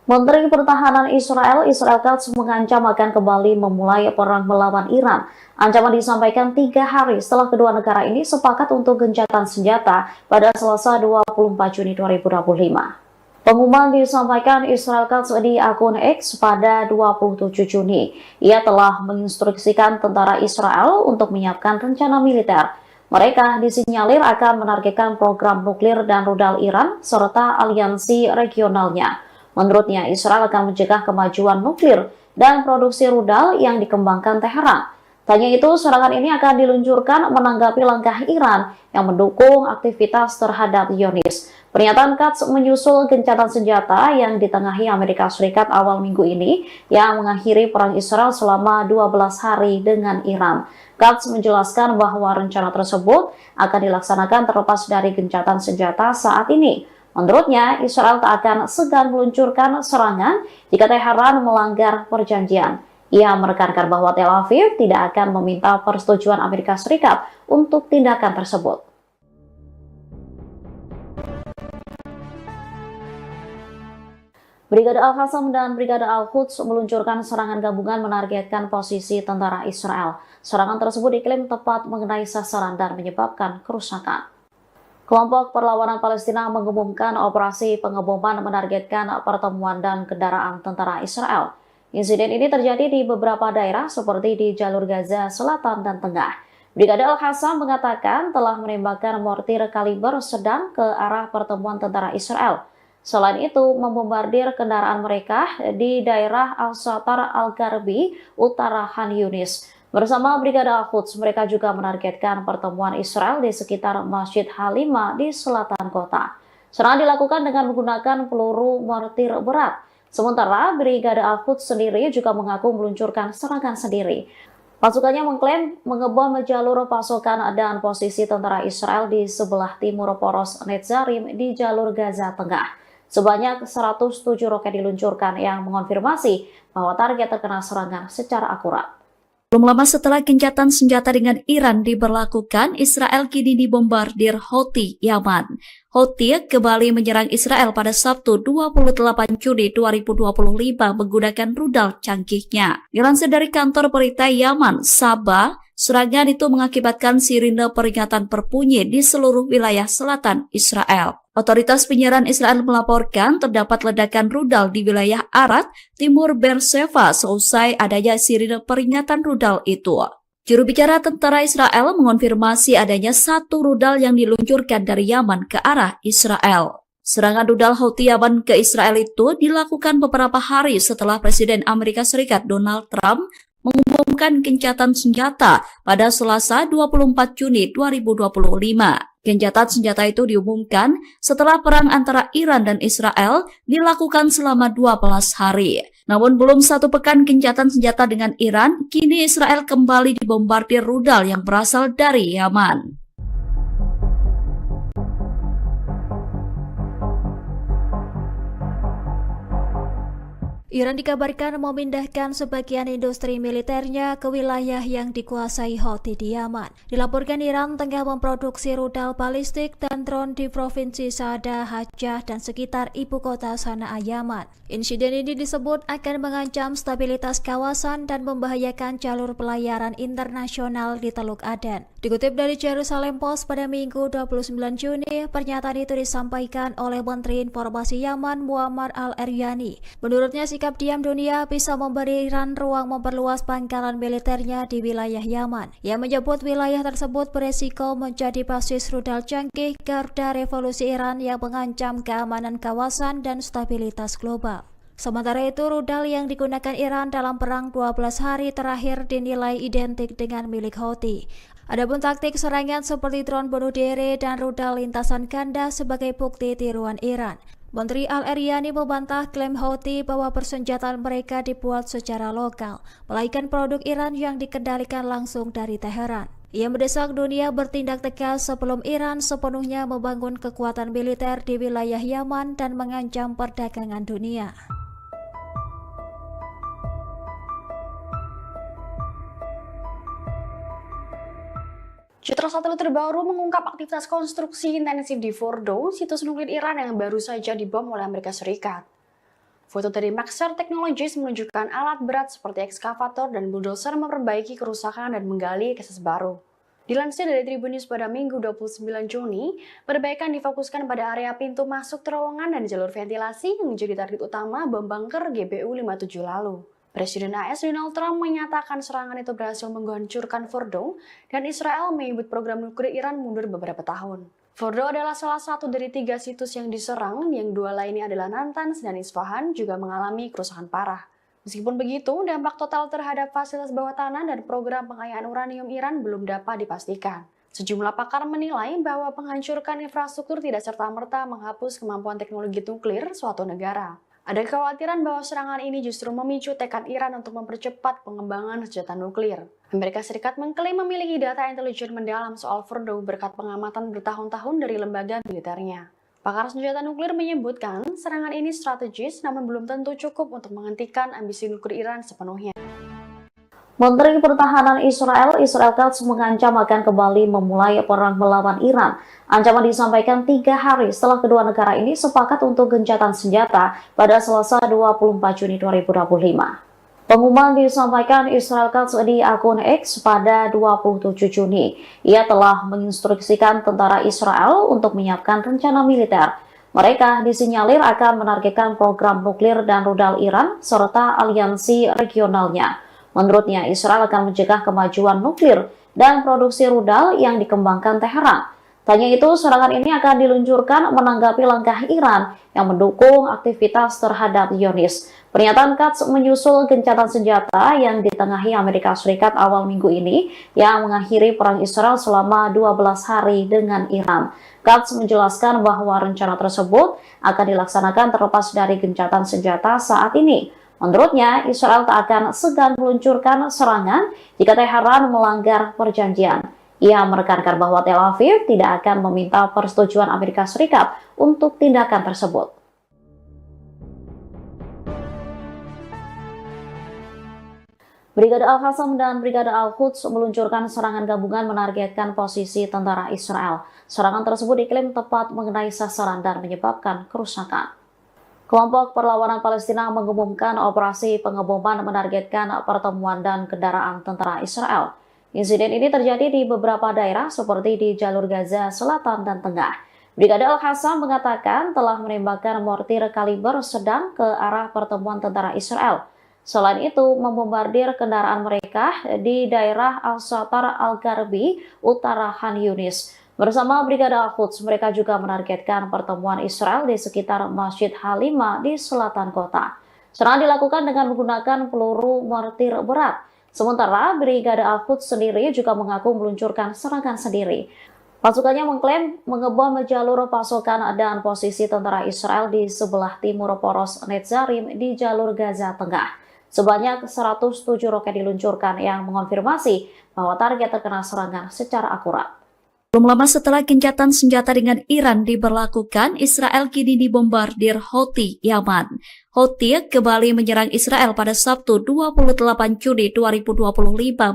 Menteri Pertahanan Israel Katz mengancam akan kembali memulai perang melawan Iran. Ancaman disampaikan 3 hari setelah kedua negara ini sepakat untuk gencatan senjata pada Selasa 24 Juni 2025. Pengumuman disampaikan Israel Katz di akun X pada 27 Juni. Ia telah menginstruksikan tentara Israel untuk menyiapkan rencana militer. Mereka disinyalir akan menargetkan program nuklir dan rudal Iran serta aliansi regionalnya. Menurutnya, Israel akan mencegah kemajuan nuklir dan produksi rudal yang dikembangkan Teheran. Tanya itu, serangan ini akan diluncurkan menanggapi langkah Iran yang mendukung aktivitas terhadap Zionis. Pernyataan Katz menyusul gencatan senjata yang ditengahi Amerika Serikat awal minggu ini yang mengakhiri perang Israel selama 12 hari dengan Iran. Katz menjelaskan bahwa rencana tersebut akan dilaksanakan terlepas dari gencatan senjata saat ini. Menurutnya, Israel tak akan segan meluncurkan serangan jika Teheran melanggar perjanjian. Ia menekankan bahwa Tel Aviv tidak akan meminta persetujuan Amerika Serikat untuk tindakan tersebut. Brigade Al-Qassam dan Brigade Al-Quds meluncurkan serangan gabungan menargetkan posisi tentara Israel. Serangan tersebut diklaim tepat mengenai sasaran dan menyebabkan kerusakan. Kelompok Perlawanan Palestina mengumumkan operasi pengeboman menargetkan pertemuan dan kendaraan tentara Israel. Insiden ini terjadi di beberapa daerah seperti di jalur Gaza Selatan dan Tengah. Brigade Al-Qassam mengatakan telah menembakkan mortir kaliber sedang ke arah pertemuan tentara Israel. Selain itu, membombardir kendaraan mereka di daerah Al-Satar Al-Garbi, utara Khan Yunis. Bersama Brigade Al-Quds, mereka juga menargetkan pertemuan Israel di sekitar Masjid Halima di selatan kota. Serangan dilakukan dengan menggunakan peluru mortir berat. Sementara Brigade Al-Quds sendiri juga mengaku meluncurkan serangan sendiri. Pasukannya mengklaim mengebom jalur pasokan dan posisi tentara Israel di sebelah timur poros Netzarim di jalur Gaza Tengah. Sebanyak 107 roket diluncurkan yang mengonfirmasi bahwa target terkena serangan secara akurat. Belum lama setelah gencatan senjata dengan Iran diberlakukan, Israel kini dibombardir Houthi Yaman. Houthi kembali menyerang Israel pada Sabtu 28 Juni 2025 menggunakan rudal canggihnya. Dilansir dari kantor berita Yaman, Sabah, serangan itu mengakibatkan sirine peringatan berbunyi di seluruh wilayah selatan Israel. Otoritas penyiaran Israel melaporkan terdapat ledakan rudal di wilayah Arad, timur Beersheba seusai adanya sirine peringatan rudal itu. Juru bicara tentara Israel mengonfirmasi adanya satu rudal yang diluncurkan dari Yaman ke arah Israel. Serangan rudal Houthi Yaman ke Israel itu dilakukan beberapa hari setelah Presiden Amerika Serikat Donald Trump mengumumkan gencatan senjata pada Selasa 24 Juni 2025. Gencatan senjata itu diumumkan setelah perang antara Iran dan Israel dilakukan selama 12 hari. Namun belum satu pekan gencatan senjata dengan Iran, kini Israel kembali dibombardir rudal yang berasal dari Yaman. Iran dikabarkan memindahkan sebagian industri militernya ke wilayah yang dikuasai Houthi di Yaman. Dilaporkan Iran tengah memproduksi rudal balistik dan drone di provinsi Saada, Hajjah, dan sekitar ibu kota Sanaa, Yaman. Insiden ini disebut akan mengancam stabilitas kawasan dan membahayakan jalur pelayaran internasional di Teluk Aden. Dikutip dari Jerusalem Post pada Minggu 29 Juni, pernyataan itu disampaikan oleh Menteri Informasi Yaman Muammar Al-Eryani. Menurutnya, sikap diam dunia bisa memberi Iran ruang memperluas pangkalan militernya di wilayah Yaman. Ia menyebut wilayah tersebut beresiko menjadi basis rudal canggih garda revolusi Iran yang mengancam keamanan kawasan dan stabilitas global. Sementara itu, rudal yang digunakan Iran dalam perang 12 hari terakhir dinilai identik dengan milik Houthi. Adapun taktik serangan seperti drone bunuh diri dan rudal lintasan ganda sebagai bukti tiruan Iran. Menteri Al-Eryani membantah klaim Houthi bahwa persenjataan mereka dibuat secara lokal, melainkan produk Iran yang dikendalikan langsung dari Teheran. Ia mendesak dunia bertindak tegas sebelum Iran sepenuhnya membangun kekuatan militer di wilayah Yaman dan mengancam perdagangan dunia. Citra satelit terbaru mengungkap aktivitas konstruksi intensif di Fordo, situs nuklir Iran yang baru saja dibom oleh Amerika Serikat. Foto dari Maxar Technologies menunjukkan alat berat seperti ekskavator dan bulldozer memperbaiki kerusakan dan menggali akses baru. Dilansir dari Tribun News pada Minggu 29 Juni, perbaikan difokuskan pada area pintu masuk terowongan dan jalur ventilasi yang menjadi target utama bom bunker GBU-57 lalu. Presiden AS Donald Trump menyatakan serangan itu berhasil menghancurkan Fordo dan Israel menyebut program nuklir Iran mundur beberapa tahun. Fordo adalah salah satu dari 3 situs yang diserang, yang 2 lainnya adalah Natanz dan Isfahan juga mengalami kerusakan parah. Meskipun begitu, dampak total terhadap fasilitas bawah tanah dan program pengayaan uranium Iran belum dapat dipastikan. Sejumlah pakar menilai bahwa penghancurkan infrastruktur tidak serta-merta menghapus kemampuan teknologi nuklir suatu negara. Ada kekhawatiran bahwa serangan ini justru memicu tekad Iran untuk mempercepat pengembangan senjata nuklir. Amerika Serikat mengklaim memiliki data intelijen mendalam soal Fordo berkat pengamatan bertahun-tahun dari lembaga militernya. Pakar senjata nuklir menyebutkan serangan ini strategis namun belum tentu cukup untuk menghentikan ambisi nuklir Iran sepenuhnya. Menteri Pertahanan Israel Katz mengancam akan kembali memulai perang melawan Iran. Ancaman disampaikan 3 hari setelah kedua negara ini sepakat untuk gencatan senjata pada Selasa 24 Juni 2025. Pengumuman disampaikan Israel Katz di akun X pada 27 Juni. Ia telah menginstruksikan tentara Israel untuk menyiapkan rencana militer. Mereka disinyalir akan menargetkan program nuklir dan rudal Iran serta aliansi regionalnya. Menurutnya, Israel akan mencegah kemajuan nuklir dan produksi rudal yang dikembangkan Teheran. Tanya itu, serangan ini akan diluncurkan menanggapi langkah Iran yang mendukung aktivitas terhadap Zionis. Pernyataan Katz menyusul gencatan senjata yang ditengahi Amerika Serikat awal minggu ini yang mengakhiri perang Israel selama 12 hari dengan Iran. Katz menjelaskan bahwa rencana tersebut akan dilaksanakan terlepas dari gencatan senjata saat ini. Menurutnya, Israel tak akan segan meluncurkan serangan jika Teheran melanggar perjanjian. Ia menekankan bahwa Tel Aviv tidak akan meminta persetujuan Amerika Serikat untuk tindakan tersebut. Brigade Al-Qassam dan Brigade Al-Quds meluncurkan serangan gabungan menargetkan posisi tentara Israel. Serangan tersebut diklaim tepat mengenai sasaran dan menyebabkan kerusakan. Kelompok Perlawanan Palestina mengumumkan operasi pengeboman menargetkan pertemuan dan kendaraan tentara Israel. Insiden ini terjadi di beberapa daerah seperti di jalur Gaza Selatan dan Tengah. Brigade Al-Qassam mengatakan telah menembakkan mortir kaliber sedang ke arah pertemuan tentara Israel. Selain itu, membombardir kendaraan mereka di daerah Al-Satar Al-Garbi, utara Khan Yunis. Bersama Brigade Al-Quds, mereka juga menargetkan pertemuan Israel di sekitar Masjid Halimah di selatan kota. Serangan dilakukan dengan menggunakan peluru mortir berat. Sementara Brigade Al-Quds sendiri juga mengaku meluncurkan serangan sendiri. Pasukannya mengklaim mengebom jalur pasokan dan posisi tentara Israel di sebelah timur poros Netzarim di jalur Gaza Tengah. Sebanyak 107 roket diluncurkan yang mengonfirmasi bahwa target terkena serangan secara akurat. Belum lama setelah gencatan senjata dengan Iran diberlakukan, Israel kini dibombardir Houthi Yaman. Houthi kembali menyerang Israel pada Sabtu 28 Juni 2025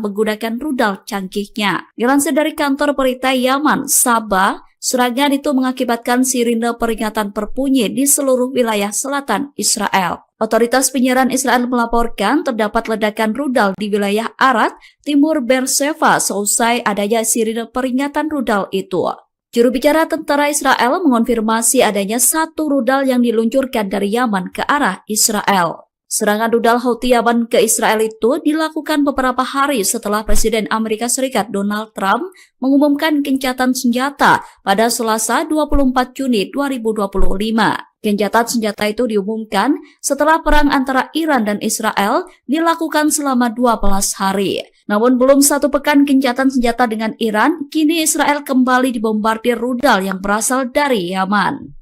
menggunakan rudal canggihnya. Dilansir dari kantor berita Yaman, Sabah, serangan itu mengakibatkan sirine peringatan berbunyi di seluruh wilayah selatan Israel. Otoritas penyiaran Israel melaporkan terdapat ledakan rudal di wilayah Arad, timur Beersheba seusai adanya sirine peringatan rudal itu. Juru bicara tentara Israel mengonfirmasi adanya satu rudal yang diluncurkan dari Yaman ke arah Israel. Serangan rudal Houthi Yaman ke Israel itu dilakukan beberapa hari setelah Presiden Amerika Serikat Donald Trump mengumumkan gencatan senjata pada Selasa 24 Juni 2025. Gencatan senjata itu diumumkan setelah perang antara Iran dan Israel dilakukan selama 12 hari. Namun belum satu pekan gencatan senjata dengan Iran, kini Israel kembali dibombardir rudal yang berasal dari Yaman.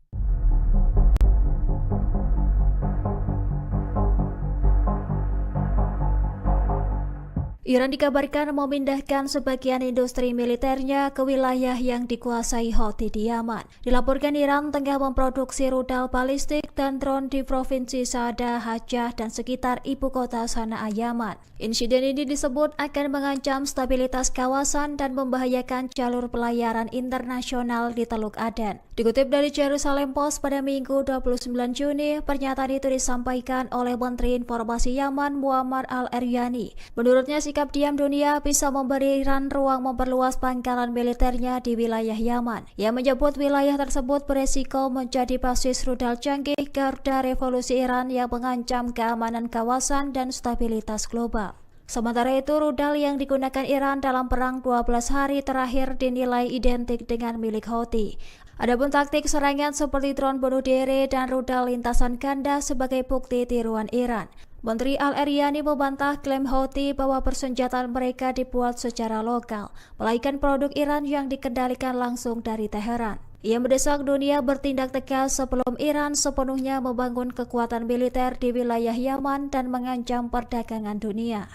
Iran dikabarkan memindahkan sebagian industri militernya ke wilayah yang dikuasai Houthi di Yaman. Dilaporkan Iran tengah memproduksi rudal balistik dan drone di provinsi Saada, Hajjah, dan sekitar ibu kota Sanaa, Yaman. Insiden ini disebut akan mengancam stabilitas kawasan dan membahayakan jalur pelayaran internasional di Teluk Aden. Dikutip dari Jerusalem Post pada Minggu 29 Juni, pernyataan itu disampaikan oleh Menteri Informasi Yaman Muammar al-Eryani. Menurutnya, sikap diam dunia bisa memberi Iran ruang memperluas pangkalan militernya di wilayah Yaman. Ia menyebut wilayah tersebut beresiko menjadi basis rudal canggih garda revolusi Iran yang mengancam keamanan kawasan dan stabilitas global. Sementara itu, rudal yang digunakan Iran dalam perang 12 hari terakhir dinilai identik dengan milik Houthi. Adapun taktik serangan seperti drone bunuh diri dan rudal lintasan ganda sebagai bukti tiruan Iran. Menteri Al-Eryani membantah klaim Houthi bahwa persenjataan mereka dibuat secara lokal, melainkan produk Iran yang dikendalikan langsung dari Teheran. Ia mendesak dunia bertindak tegas sebelum Iran sepenuhnya membangun kekuatan militer di wilayah Yaman dan mengancam perdagangan dunia.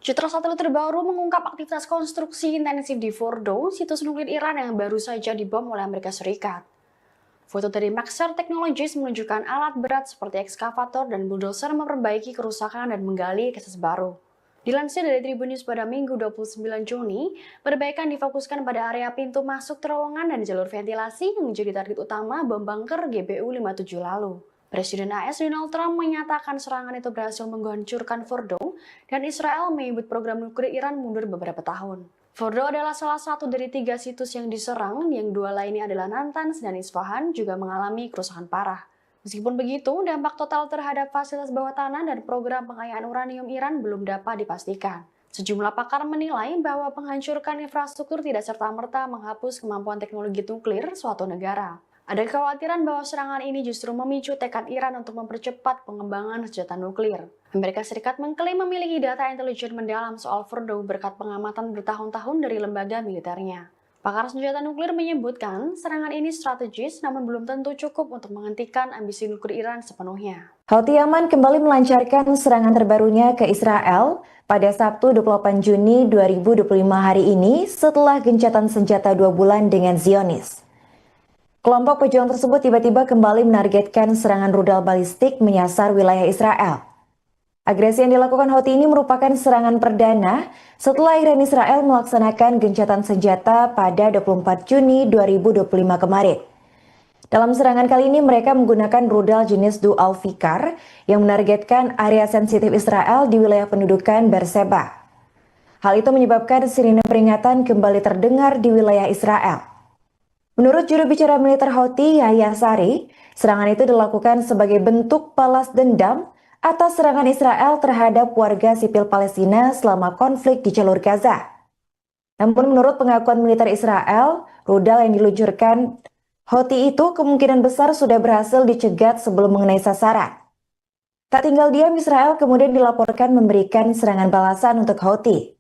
Citra satelit terbaru mengungkap aktivitas konstruksi intensif di Fordo, situs nuklir Iran yang baru saja dibom oleh Amerika Serikat. Foto dari Maxar Technologies menunjukkan alat berat seperti ekskavator dan bulldozer memperbaiki kerusakan dan menggali akses baru. Dilansir dari Tribun News pada Minggu 29 Juni, perbaikan difokuskan pada area pintu masuk terowongan dan jalur ventilasi yang menjadi target utama bom bunker GBU 57 lalu. Presiden AS Donald Trump menyatakan serangan itu berhasil menghancurkan Fordo dan Israel menyebut program nuklir Iran mundur beberapa tahun. Fordo adalah salah satu dari 3 situs yang diserang, yang 2 lainnya adalah Natanz dan Isfahan juga mengalami kerusakan parah. Meskipun begitu, dampak total terhadap fasilitas bawah tanah dan program pengayaan uranium Iran belum dapat dipastikan. Sejumlah pakar menilai bahwa penghancuran infrastruktur tidak serta-merta menghapus kemampuan teknologi nuklir suatu negara. Ada kekhawatiran bahwa serangan ini justru memicu tekad Iran untuk mempercepat pengembangan senjata nuklir. Amerika Serikat mengklaim memiliki data intelijen mendalam soal Fordo berkat pengamatan bertahun-tahun dari lembaga militernya. Pakar senjata nuklir menyebutkan serangan ini strategis namun belum tentu cukup untuk menghentikan ambisi nuklir Iran sepenuhnya. Houthi Yaman kembali melancarkan serangan terbarunya ke Israel pada Sabtu 28 Juni 2025 hari ini setelah gencatan senjata 2 bulan dengan Zionis. Kelompok pejuang tersebut tiba-tiba kembali menargetkan serangan rudal balistik menyasar wilayah Israel. Agresi yang dilakukan Houthi ini merupakan serangan perdana setelah Iran Israel melaksanakan gencatan senjata pada 24 Juni 2025 kemarin. Dalam serangan kali ini mereka menggunakan rudal jenis Dual Fikar yang menargetkan area sensitif Israel di wilayah pendudukan Beersheba. Hal itu menyebabkan sirine peringatan kembali terdengar di wilayah Israel. Menurut juru bicara militer Houthi, Yahya Sari, serangan itu dilakukan sebagai bentuk balas dendam atas serangan Israel terhadap warga sipil Palestina selama konflik di jalur Gaza. Namun menurut pengakuan militer Israel, rudal yang diluncurkan Houthi itu kemungkinan besar sudah berhasil dicegat sebelum mengenai sasaran. Tak tinggal diam, Israel kemudian dilaporkan memberikan serangan balasan untuk Houthi.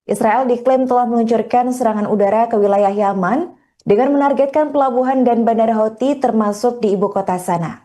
Israel diklaim telah meluncurkan serangan udara ke wilayah Yaman dengan menargetkan pelabuhan dan bandara Houthi termasuk di ibu kota sana.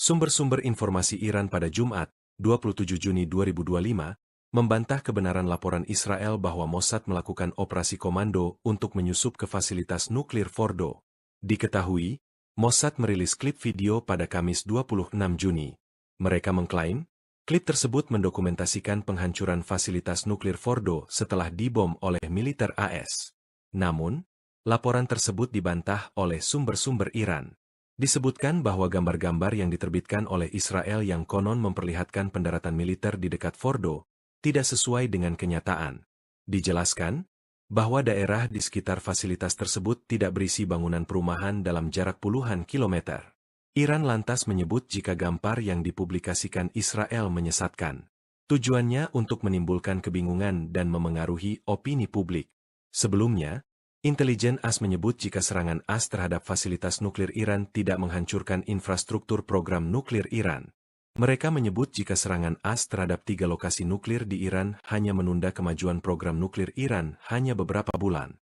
Sumber-sumber informasi Iran pada Jumat, 27 Juni 2025, membantah kebenaran laporan Israel bahwa Mossad melakukan operasi komando untuk menyusup ke fasilitas nuklir Fordo. Diketahui, Mossad merilis klip video pada Kamis 26 Juni. Mereka mengklaim, klip tersebut mendokumentasikan penghancuran fasilitas nuklir Fordo setelah dibom oleh militer AS. Namun, laporan tersebut dibantah oleh sumber-sumber Iran. Disebutkan bahwa gambar-gambar yang diterbitkan oleh Israel yang konon memperlihatkan pendaratan militer di dekat Fordo tidak sesuai dengan kenyataan. Dijelaskan bahwa daerah di sekitar fasilitas tersebut tidak berisi bangunan perumahan dalam jarak puluhan kilometer. Iran lantas menyebut jika gambar yang dipublikasikan Israel menyesatkan. Tujuannya untuk menimbulkan kebingungan dan memengaruhi opini publik. Sebelumnya, intelijen AS menyebut jika serangan AS terhadap fasilitas nuklir Iran tidak menghancurkan infrastruktur program nuklir Iran. Mereka menyebut jika serangan AS terhadap 3 lokasi nuklir di Iran hanya menunda kemajuan program nuklir Iran hanya beberapa bulan.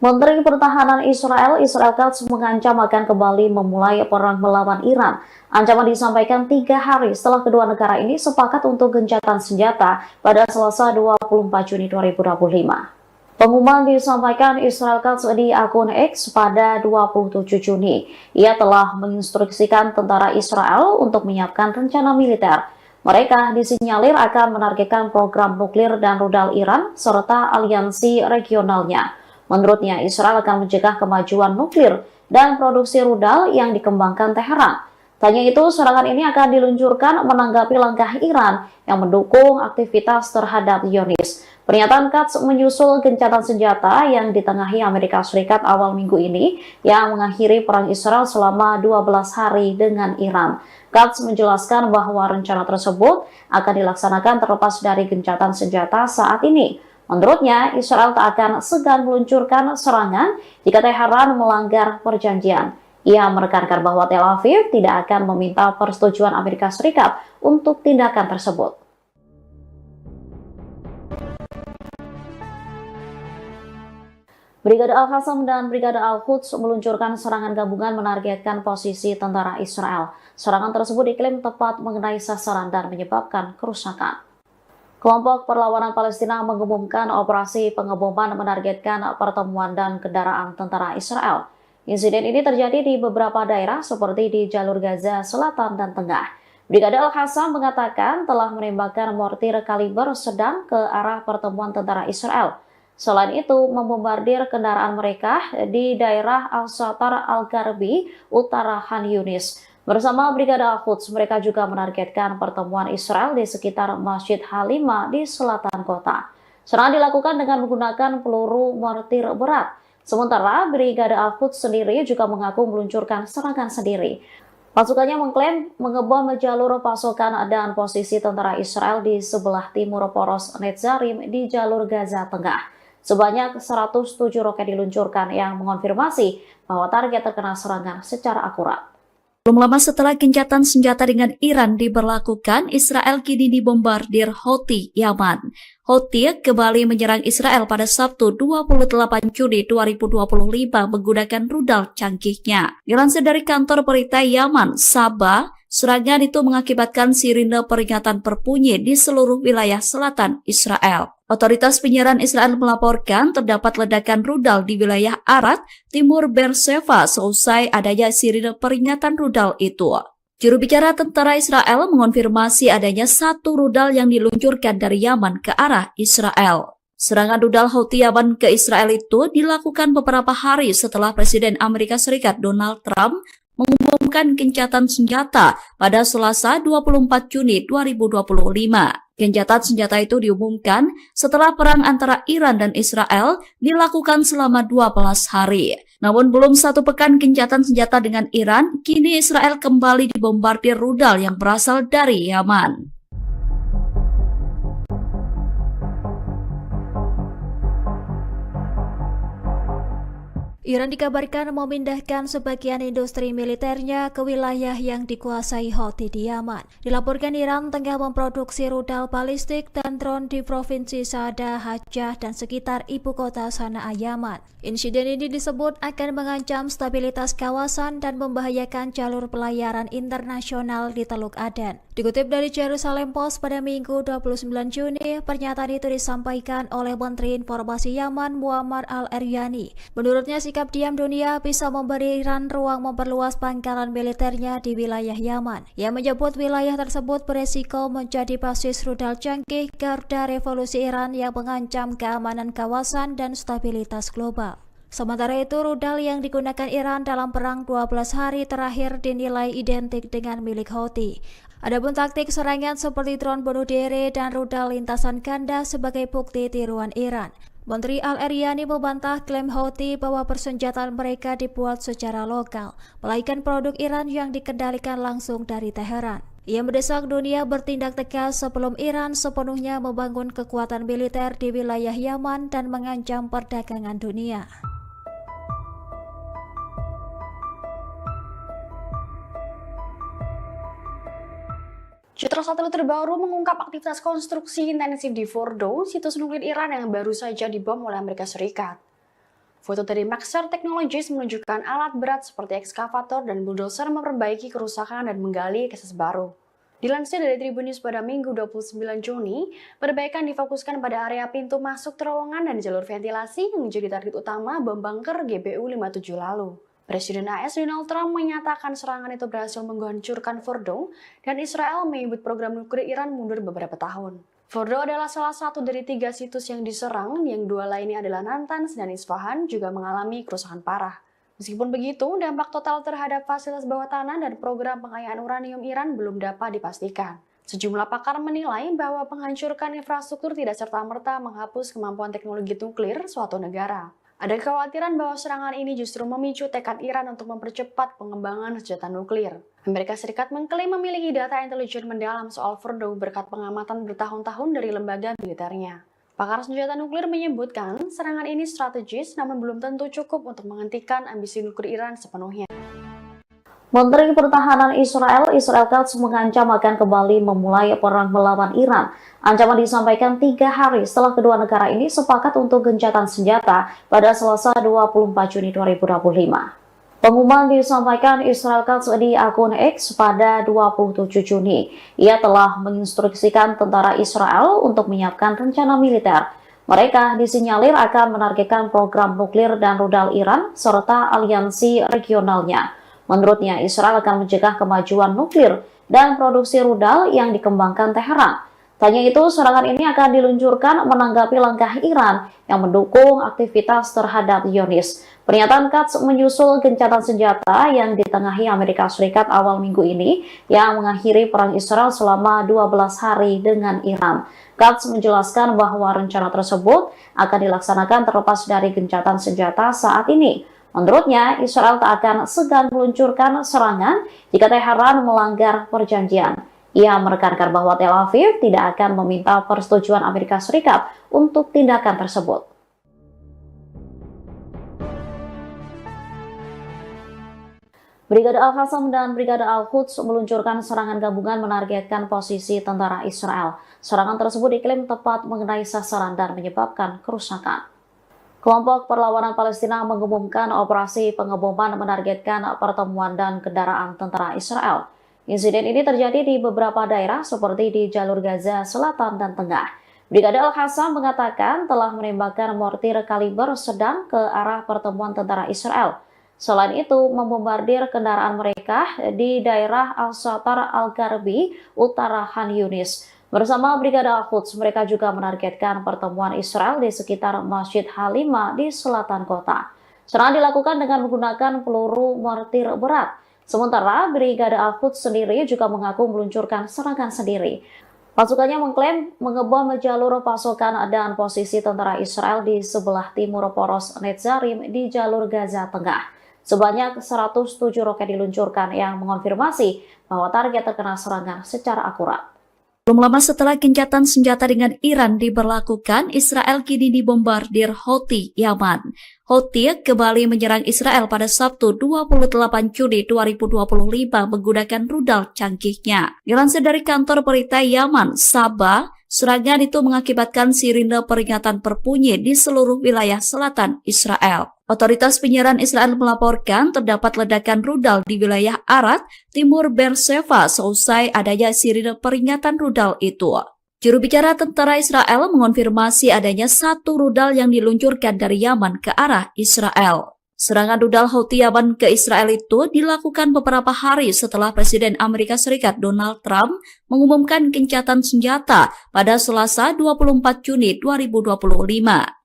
Menteri Pertahanan Israel Katz mengancam akan kembali memulai perang melawan Iran. Ancaman disampaikan 3 hari setelah kedua negara ini sepakat untuk gencatan senjata pada Selasa 24 Juni 2025. Pengumuman disampaikan Israel Katz di akun X pada 27 Juni. Ia telah menginstruksikan tentara Israel untuk menyiapkan rencana militer. Mereka disinyalir akan menargetkan program nuklir dan rudal Iran serta aliansi regionalnya. Menurutnya, Israel akan mencegah kemajuan nuklir dan produksi rudal yang dikembangkan Teheran. Tanya itu, serangan ini akan diluncurkan menanggapi langkah Iran yang mendukung aktivitas terhadap Zionis. Pernyataan Katz menyusul gencatan senjata yang ditengahi Amerika Serikat awal minggu ini yang mengakhiri perang Israel selama 12 hari dengan Iran. Katz menjelaskan bahwa rencana tersebut akan dilaksanakan terlepas dari gencatan senjata saat ini. Menurutnya, Israel tak akan segan meluncurkan serangan jika Teheran melanggar perjanjian. Ia menekankan bahwa Tel Aviv tidak akan meminta persetujuan Amerika Serikat untuk tindakan tersebut. Brigade Al-Qassam dan Brigade Al-Quds meluncurkan serangan gabungan menargetkan posisi tentara Israel. Serangan tersebut diklaim tepat mengenai sasaran dan menyebabkan kerusakan. Kelompok Perlawanan Palestina mengumumkan operasi pengeboman menargetkan pertemuan dan kendaraan tentara Israel. Insiden ini terjadi di beberapa daerah seperti di jalur Gaza Selatan dan Tengah. Brigade Al-Qassam mengatakan telah menembakkan mortir kaliber sedang ke arah pertemuan tentara Israel. Selain itu, membombardir kendaraan mereka di daerah Al-Satar Al-Garbi, utara Khan Yunis. Bersama Brigade Al-Quds, mereka juga menargetkan pertemuan Israel di sekitar Masjid Halima di selatan kota. Serangan dilakukan dengan menggunakan peluru mortir berat. Sementara Brigade Al-Quds sendiri juga mengaku meluncurkan serangan sendiri. Pasukannya mengklaim mengebom jalur pasokan dan posisi tentara Israel di sebelah timur poros Netzarim di jalur Gaza Tengah. Sebanyak 107 roket diluncurkan yang mengonfirmasi bahwa target terkena serangan secara akurat. Belum lama setelah gencatan senjata dengan Iran diberlakukan, Israel kini dibombardir Houthi Yaman. Houthi kembali menyerang Israel pada Sabtu 28 Juni 2025 menggunakan rudal canggihnya. Dilansir dari kantor berita Yaman, Sabah, serangan itu mengakibatkan sirine peringatan berbunyi di seluruh wilayah selatan Israel. Otoritas penyiaran Israel melaporkan terdapat ledakan rudal di wilayah Arad, timur Beersheba seusai adanya sirine peringatan rudal itu. Juru bicara tentara Israel mengonfirmasi adanya satu rudal yang diluncurkan dari Yaman ke arah Israel. Serangan rudal Houthi Yaman ke Israel itu dilakukan beberapa hari setelah Presiden Amerika Serikat Donald Trump mengumumkan gencatan senjata pada Selasa 24 Juni 2025. Gencatan senjata itu diumumkan setelah perang antara Iran dan Israel dilakukan selama 12 hari. Namun belum satu pekan gencatan senjata dengan Iran, kini Israel kembali dibombardir rudal yang berasal dari Yaman. Iran dikabarkan memindahkan sebagian industri militernya ke wilayah yang dikuasai Houthi di Yaman. Dilaporkan Iran tengah memproduksi rudal balistik dan drone di provinsi Saada, Hajjah, dan sekitar ibu kota Sanaa, Yaman. Insiden ini disebut akan mengancam stabilitas kawasan dan membahayakan jalur pelayaran internasional di Teluk Aden. Dikutip dari Jerusalem Post pada Minggu 29 Juni, pernyataan itu disampaikan oleh Menteri Informasi Yaman Muammar al-Eryani. Menurutnya, sikap diam dunia bisa memberi Iran ruang memperluas pangkalan militernya di wilayah Yaman. Ia menyebut wilayah tersebut beresiko menjadi basis rudal canggih garda revolusi Iran yang mengancam keamanan kawasan dan stabilitas global. Sementara itu, rudal yang digunakan Iran dalam perang 12 hari terakhir dinilai identik dengan milik Houthi. Adapun taktik serangan seperti drone bunuh diri dan rudal lintasan ganda sebagai bukti tiruan Iran. Menteri Al-Eryani membantah klaim Houthi bahwa persenjataan mereka dibuat secara lokal, melainkan produk Iran yang dikendalikan langsung dari Teheran. Ia mendesak dunia bertindak tegas sebelum Iran sepenuhnya membangun kekuatan militer di wilayah Yaman dan mengancam perdagangan dunia. Citra satelit terbaru mengungkap aktivitas konstruksi intensif di Fordo, situs nuklir Iran yang baru saja dibom oleh Amerika Serikat. Foto dari Maxar Technologies menunjukkan alat berat seperti ekskavator dan bulldozer memperbaiki kerusakan dan menggali akses baru. Dilansir dari Tribun News pada Minggu 29 Juni, perbaikan difokuskan pada area pintu masuk terowongan dan jalur ventilasi yang menjadi target utama bom bunker GBU-57 lalu. Presiden AS Donald Trump menyatakan serangan itu berhasil menghancurkan Fordo dan Israel menyebut program nuklir Iran mundur beberapa tahun. Fordo adalah salah satu dari 3 situs yang diserang, yang 2 lainnya adalah Natanz dan Isfahan juga mengalami kerusakan parah. Meskipun begitu, dampak total terhadap fasilitas bawah tanah dan program pengayaan uranium Iran belum dapat dipastikan. Sejumlah pakar menilai bahwa menghancurkan infrastruktur tidak serta-merta menghapus kemampuan teknologi nuklir suatu negara. Ada kekhawatiran bahwa serangan ini justru memicu tekad Iran untuk mempercepat pengembangan senjata nuklir. Amerika Serikat mengklaim memiliki data intelijen mendalam soal Fordo berkat pengamatan bertahun-tahun dari lembaga militernya. Pakar senjata nuklir menyebutkan serangan ini strategis namun belum tentu cukup untuk menghentikan ambisi nuklir Iran sepenuhnya. Menteri Pertahanan Israel Katz mengancam akan kembali memulai perang melawan Iran. Ancaman disampaikan 3 hari setelah kedua negara ini sepakat untuk gencatan senjata pada Selasa 24 Juni 2025. Pengumuman disampaikan Israel Katz di akun X pada 27 Juni. Ia telah menginstruksikan tentara Israel untuk menyiapkan rencana militer. Mereka disinyalir akan menargetkan program nuklir dan rudal Iran serta aliansi regionalnya. Menurutnya, Israel akan mencegah kemajuan nuklir dan produksi rudal yang dikembangkan Teheran. Tanya itu, serangan ini akan diluncurkan menanggapi langkah Iran yang mendukung aktivitas terhadap Zionis. Pernyataan Katz menyusul gencatan senjata yang ditengahi Amerika Serikat awal minggu ini yang mengakhiri perang Israel selama 12 hari dengan Iran. Katz menjelaskan bahwa rencana tersebut akan dilaksanakan terlepas dari gencatan senjata saat ini. Menurutnya, Israel tak akan segan meluncurkan serangan jika Teheran melanggar perjanjian. Ia menekankan bahwa Tel Aviv tidak akan meminta persetujuan Amerika Serikat untuk tindakan tersebut. Brigade Al-Qassam dan Brigade Al-Quds meluncurkan serangan gabungan menargetkan posisi tentara Israel. Serangan tersebut diklaim tepat mengenai sasaran dan menyebabkan kerusakan. Kelompok Perlawanan Palestina mengumumkan operasi pengeboman menargetkan pertemuan dan kendaraan tentara Israel. Insiden ini terjadi di beberapa daerah seperti di jalur Gaza Selatan dan Tengah. Brigade Al-Qassam mengatakan telah menembakkan mortir kaliber sedang ke arah pertemuan tentara Israel. Selain itu, membombardir kendaraan mereka di daerah Al-Shatar Al-Gharbi, utara Khan Yunis. Bersama Brigade Al-Quds, mereka juga menargetkan pertemuan Israel di sekitar Masjid Halimah di selatan kota. Serangan dilakukan dengan menggunakan peluru mortir berat. Sementara Brigade Al-Quds sendiri juga mengaku meluncurkan serangan sendiri. Pasukannya mengklaim mengebom jalur pasokan dan posisi tentara Israel di sebelah timur poros Netzarim di jalur Gaza Tengah. Sebanyak 107 roket diluncurkan yang mengonfirmasi bahwa target terkena serangan secara akurat. Belum lama setelah gencatan senjata dengan Iran diberlakukan, Israel kini dibombardir Houthi Yaman. Houthi kembali menyerang Israel pada Sabtu 28 Juni 2025 menggunakan rudal canggihnya. Dilansir dari kantor berita Yaman, Sabah, serangan itu mengakibatkan sirine peringatan berbunyi di seluruh wilayah selatan Israel. Otoritas penyiaran Israel melaporkan terdapat ledakan rudal di wilayah Arad, timur Beersheba seusai adanya sirine peringatan rudal itu. Juru bicara tentara Israel mengonfirmasi adanya satu rudal yang diluncurkan dari Yaman ke arah Israel. Serangan rudal Houthi Yaman ke Israel itu dilakukan beberapa hari setelah Presiden Amerika Serikat Donald Trump mengumumkan gencatan senjata pada Selasa 24 Juni 2025.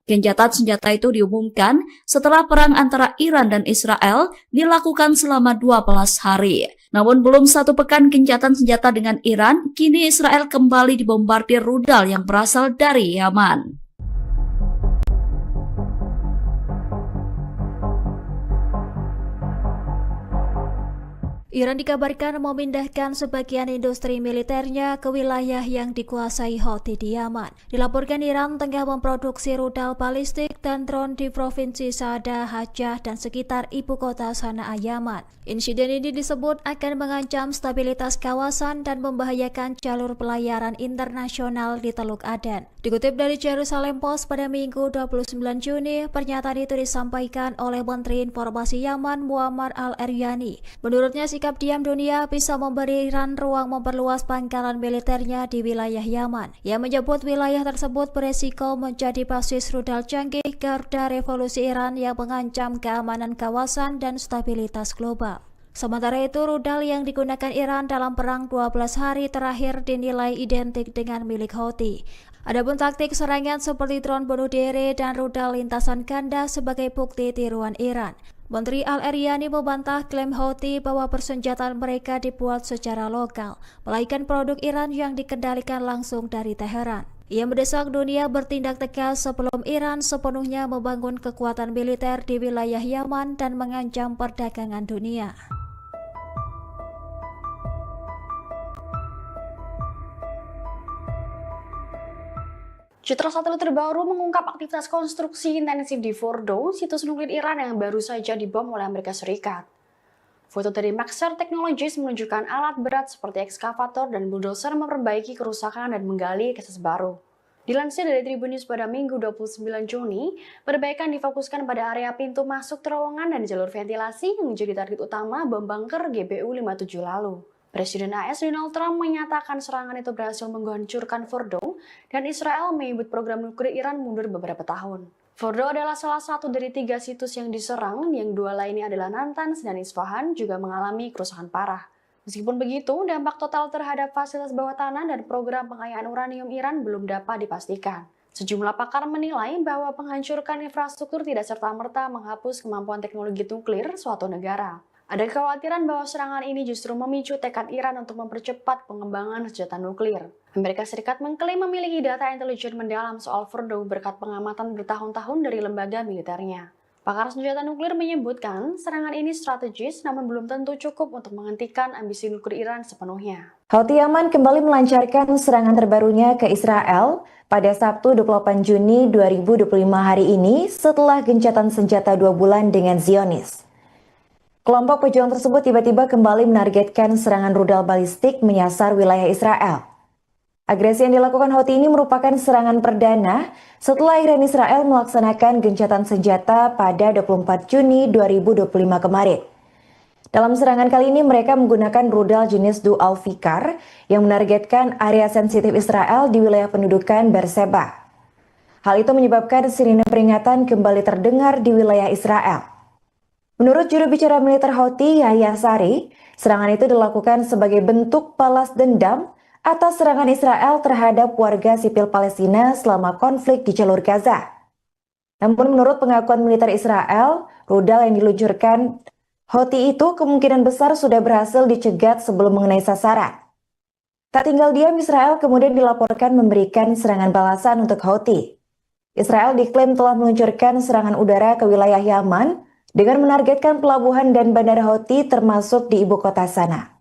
Gencatan senjata itu diumumkan setelah perang antara Iran dan Israel dilakukan selama 12 hari. Namun belum satu pekan gencatan senjata dengan Iran, kini Israel kembali dibombardir rudal yang berasal dari Yaman. Iran dikabarkan memindahkan sebagian industri militernya ke wilayah yang dikuasai Houthi di Yaman. Dilaporkan Iran tengah memproduksi rudal balistik dan drone di provinsi Saada, Hajjah, dan sekitar ibu kota Sanaa, Yaman. Insiden ini disebut akan mengancam stabilitas kawasan dan membahayakan jalur pelayaran internasional di Teluk Aden. Dikutip dari Jerusalem Post pada Minggu 29 Juni, pernyataan itu disampaikan oleh Menteri Informasi Yaman Muammar al-Eryani. Menurutnya, sikap diam dunia bisa memberi Iran ruang memperluas pangkalan militernya di wilayah Yaman. Ia menyebut wilayah tersebut beresiko menjadi basis rudal canggih garda revolusi Iran yang mengancam keamanan kawasan dan stabilitas global. Sementara itu, rudal yang digunakan Iran dalam perang 12 hari terakhir dinilai identik dengan milik Houthi. Adapun taktik serangan seperti drone bunuh diri dan rudal lintasan ganda sebagai bukti tiruan Iran. Menteri Al-Eryani membantah klaim Houthi bahwa persenjataan mereka dibuat secara lokal, melainkan produk Iran yang dikendalikan langsung dari Teheran. Ia mendesak dunia bertindak tegas sebelum Iran sepenuhnya membangun kekuatan militer di wilayah Yaman dan mengancam perdagangan dunia. Citra satelit terbaru mengungkap aktivitas konstruksi intensif di Fordo, situs nuklir Iran yang baru saja dibom oleh Amerika Serikat. Foto dari Maxar Technologies menunjukkan alat berat seperti ekskavator dan bulldozer memperbaiki kerusakan dan menggali akses baru. Dilansir dari Tribun News pada Minggu 29 Juni, perbaikan difokuskan pada area pintu masuk terowongan dan jalur ventilasi yang menjadi target utama bom bunker GBU-57 lalu. Presiden AS Donald Trump menyatakan serangan itu berhasil menghancurkan Fordo dan Israel menyebut program nuklir Iran mundur beberapa tahun. Fordo adalah salah satu dari 3 situs yang diserang, yang 2 lainnya adalah Natanz dan Isfahan juga mengalami kerusakan parah. Meskipun begitu, dampak total terhadap fasilitas bawah tanah dan program pengayaan uranium Iran belum dapat dipastikan. Sejumlah pakar menilai bahwa penghancuran infrastruktur tidak serta-merta menghapus kemampuan teknologi nuklir suatu negara. Ada kekhawatiran bahwa serangan ini justru memicu tekad Iran untuk mempercepat pengembangan senjata nuklir. Amerika Serikat mengklaim memiliki data intelijen mendalam soal Fordo berkat pengamatan bertahun-tahun dari lembaga militernya. Pakar senjata nuklir menyebutkan serangan ini strategis namun belum tentu cukup untuk menghentikan ambisi nuklir Iran sepenuhnya. Houthi Yaman kembali melancarkan serangan terbarunya ke Israel pada Sabtu 28 Juni 2025 hari ini setelah gencatan senjata 2 bulan dengan Zionis. Kelompok pejuang tersebut tiba-tiba kembali menargetkan serangan rudal balistik menyasar wilayah Israel. Agresi yang dilakukan Houthi ini merupakan serangan perdana setelah Iran Israel melaksanakan gencatan senjata pada 24 Juni 2025 kemarin. Dalam serangan kali ini mereka menggunakan rudal jenis Dual Fikar yang menargetkan area sensitif Israel di wilayah pendudukan Beersheba. Hal itu menyebabkan sirine peringatan kembali terdengar di wilayah Israel. Menurut juru bicara militer Houthi, Yahya Sari, serangan itu dilakukan sebagai bentuk balas dendam atas serangan Israel terhadap warga sipil Palestina selama konflik di jalur Gaza. Namun menurut pengakuan militer Israel, rudal yang diluncurkan Houthi itu kemungkinan besar sudah berhasil dicegat sebelum mengenai sasaran. Tak tinggal diam, Israel kemudian dilaporkan memberikan serangan balasan untuk Houthi. Israel diklaim telah meluncurkan serangan udara ke wilayah Yaman dengan menargetkan pelabuhan dan bandara Houthi termasuk di ibu kota sana.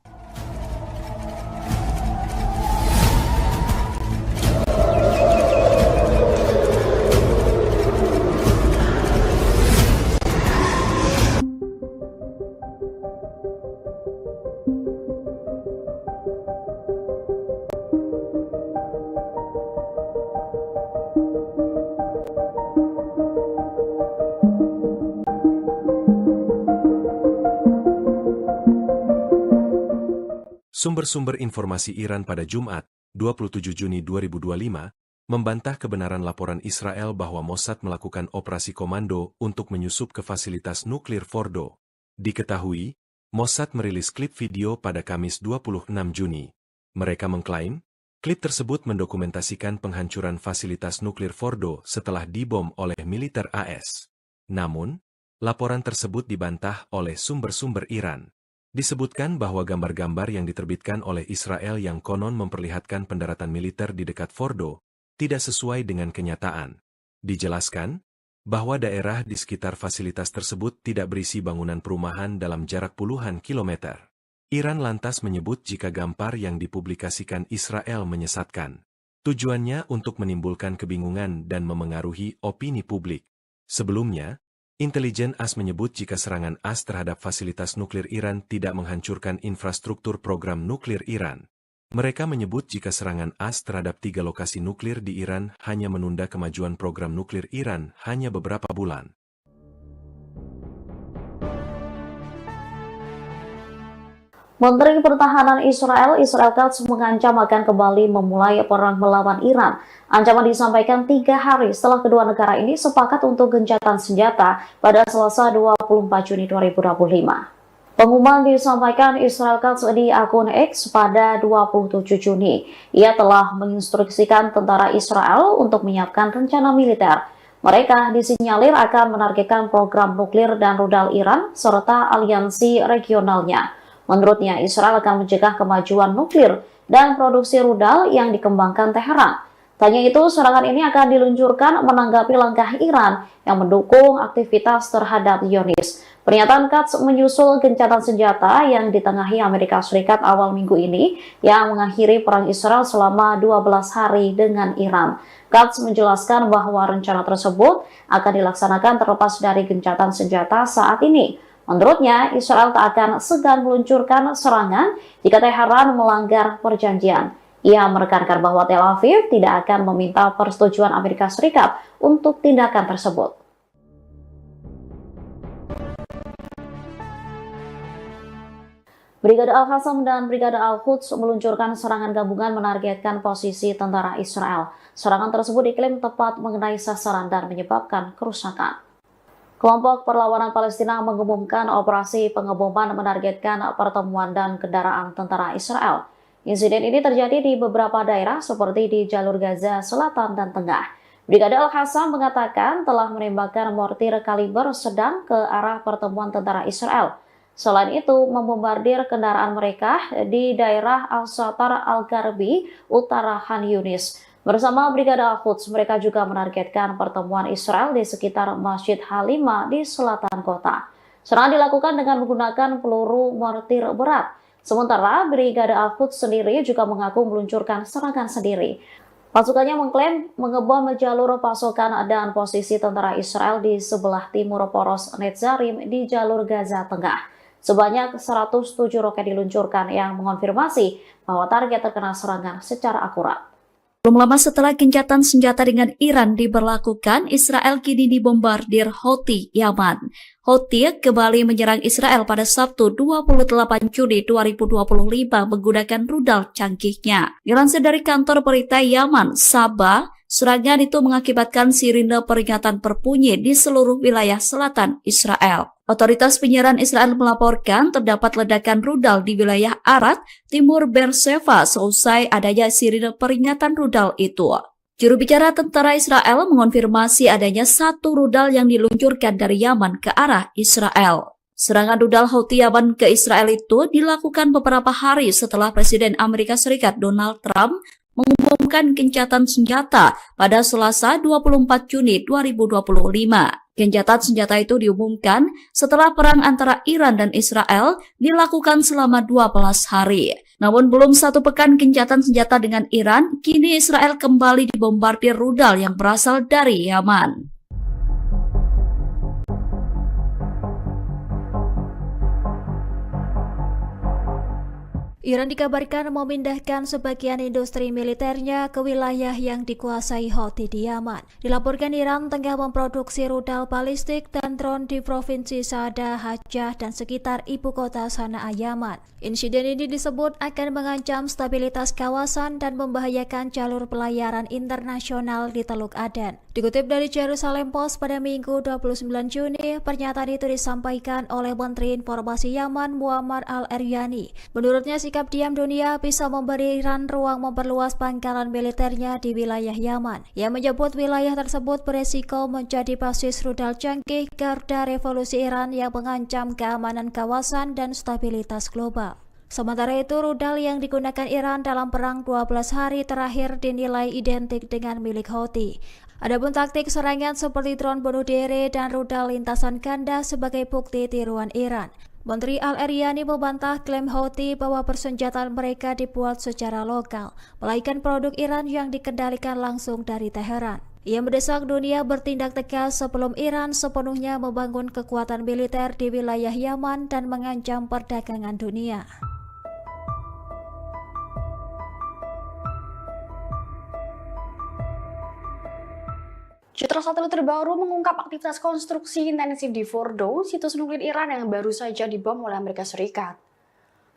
Sumber-sumber informasi Iran pada Jumat, 27 Juni 2025, membantah kebenaran laporan Israel bahwa Mossad melakukan operasi komando untuk menyusup ke fasilitas nuklir Fordo. Diketahui, Mossad merilis klip video pada Kamis 26 Juni. Mereka mengklaim, klip tersebut mendokumentasikan penghancuran fasilitas nuklir Fordo setelah dibom oleh militer AS. Namun, laporan tersebut dibantah oleh sumber-sumber Iran. Disebutkan bahwa gambar-gambar yang diterbitkan oleh Israel yang konon memperlihatkan pendaratan militer di dekat Fordo tidak sesuai dengan kenyataan. Dijelaskan bahwa daerah di sekitar fasilitas tersebut tidak berisi bangunan perumahan dalam jarak puluhan kilometer. Iran lantas menyebut jika gambar yang dipublikasikan Israel menyesatkan. Tujuannya untuk menimbulkan kebingungan dan memengaruhi opini publik. Sebelumnya, intelijen AS menyebut jika serangan AS terhadap fasilitas nuklir Iran tidak menghancurkan infrastruktur program nuklir Iran. Mereka menyebut jika serangan AS terhadap 3 lokasi nuklir di Iran hanya menunda kemajuan program nuklir Iran hanya beberapa bulan. Menteri Pertahanan Israel Katz mengancam akan kembali memulai perang melawan Iran. Ancaman disampaikan 3 hari setelah kedua negara ini sepakat untuk gencatan senjata pada Selasa 24 Juni 2025. Pengumuman disampaikan Israel Katz di akun X pada 27 Juni. Ia telah menginstruksikan tentara Israel untuk menyiapkan rencana militer. Mereka disinyalir akan menargetkan program nuklir dan rudal Iran serta aliansi regionalnya. Menurutnya, Israel akan mencegah kemajuan nuklir dan produksi rudal yang dikembangkan Teheran. Tanya itu, serangan ini akan diluncurkan menanggapi langkah Iran yang mendukung aktivitas terhadap Zionis. Pernyataan Katz menyusul gencatan senjata yang ditengahi Amerika Serikat awal minggu ini yang mengakhiri perang Israel selama 12 hari dengan Iran. Katz menjelaskan bahwa rencana tersebut akan dilaksanakan terlepas dari gencatan senjata saat ini. Menurutnya, Israel tak akan segan meluncurkan serangan jika Teheran melanggar perjanjian. Ia menekankan bahwa Tel Aviv tidak akan meminta persetujuan Amerika Serikat untuk tindakan tersebut. Brigade Al-Qassam dan Brigade Al-Quds meluncurkan serangan gabungan menargetkan posisi tentara Israel. Serangan tersebut diklaim tepat mengenai sasaran dan menyebabkan kerusakan. Kelompok perlawanan Palestina mengumumkan operasi pengeboman menargetkan pertemuan dan kendaraan tentara Israel. Insiden ini terjadi di beberapa daerah seperti di jalur Gaza Selatan dan Tengah. Brigade Al-Qassam mengatakan telah menembakkan mortir kaliber sedang ke arah pertemuan tentara Israel. Selain itu, membombardir kendaraan mereka di daerah Al-Satar Al-Garbi, utara Khan Yunis. Bersama Brigade Al-Quds, mereka juga menargetkan pertemuan Israel di sekitar Masjid Halima di selatan kota. Serangan dilakukan dengan menggunakan peluru mortir berat. Sementara Brigade Al-Quds sendiri juga mengaku meluncurkan serangan sendiri. Pasukannya mengklaim mengebom jalur pasokan dan posisi tentara Israel di sebelah timur poros Netzarim di jalur Gaza Tengah. Sebanyak 107 roket diluncurkan yang mengonfirmasi bahwa target terkena serangan secara akurat. Belum lama setelah gencatan senjata dengan Iran diberlakukan, Israel kini dibombardir Houthi Yaman. Houthi kembali menyerang Israel pada Sabtu 28 Juni 2025 menggunakan rudal canggihnya. Dilansir dari kantor berita Yaman, Sabah, serangan itu mengakibatkan sirine peringatan berbunyi di seluruh wilayah selatan Israel. Otoritas penyiaran Israel melaporkan terdapat ledakan rudal di wilayah Arad, timur Beersheba seusai adanya sirine peringatan rudal itu. Juru bicara tentara Israel mengonfirmasi adanya satu rudal yang diluncurkan dari Yaman ke arah Israel. Serangan rudal Houthi Yaman ke Israel itu dilakukan beberapa hari setelah Presiden Amerika Serikat Donald Trump mengumumkan gencatan senjata pada Selasa 24 Juni 2025. Gencatan senjata itu diumumkan setelah perang antara Iran dan Israel dilakukan selama 12 hari. Namun belum satu pekan gencatan senjata dengan Iran, kini Israel kembali dibombardir rudal yang berasal dari Yaman. Iran dikabarkan memindahkan sebagian industri militernya ke wilayah yang dikuasai Houthi di Yaman. Dilaporkan Iran tengah memproduksi rudal balistik dan drone di Provinsi Saada, Hajjah, dan sekitar ibu kota Sanaa, Yaman. Insiden ini disebut akan mengancam stabilitas kawasan dan membahayakan jalur pelayaran internasional di Teluk Aden. Dikutip dari Jerusalem Post pada Minggu 29 Juni, pernyataan itu disampaikan oleh Menteri Informasi Yaman Muammar al-Eryani. Menurutnya, sikap diam dunia bisa memberi Iran ruang memperluas pangkalan militernya di wilayah Yaman. Ia menyebut wilayah tersebut beresiko menjadi basis rudal canggih garda revolusi Iran yang mengancam keamanan kawasan dan stabilitas global. Sementara itu, rudal yang digunakan Iran dalam perang 12 hari terakhir dinilai identik dengan milik Houthi. Adapun taktik serangan seperti drone bunuh diri dan rudal lintasan ganda sebagai bukti tiruan Iran. Menteri Al-Eryani membantah klaim Houthi bahwa persenjataan mereka dibuat secara lokal, melainkan produk Iran yang dikendalikan langsung dari Teheran. Ia mendesak dunia bertindak tegas sebelum Iran sepenuhnya membangun kekuatan militer di wilayah Yaman dan mengancam perdagangan dunia. Citra satelit terbaru mengungkap aktivitas konstruksi intensif di Fordo, situs nuklir Iran yang baru saja dibom oleh Amerika Serikat.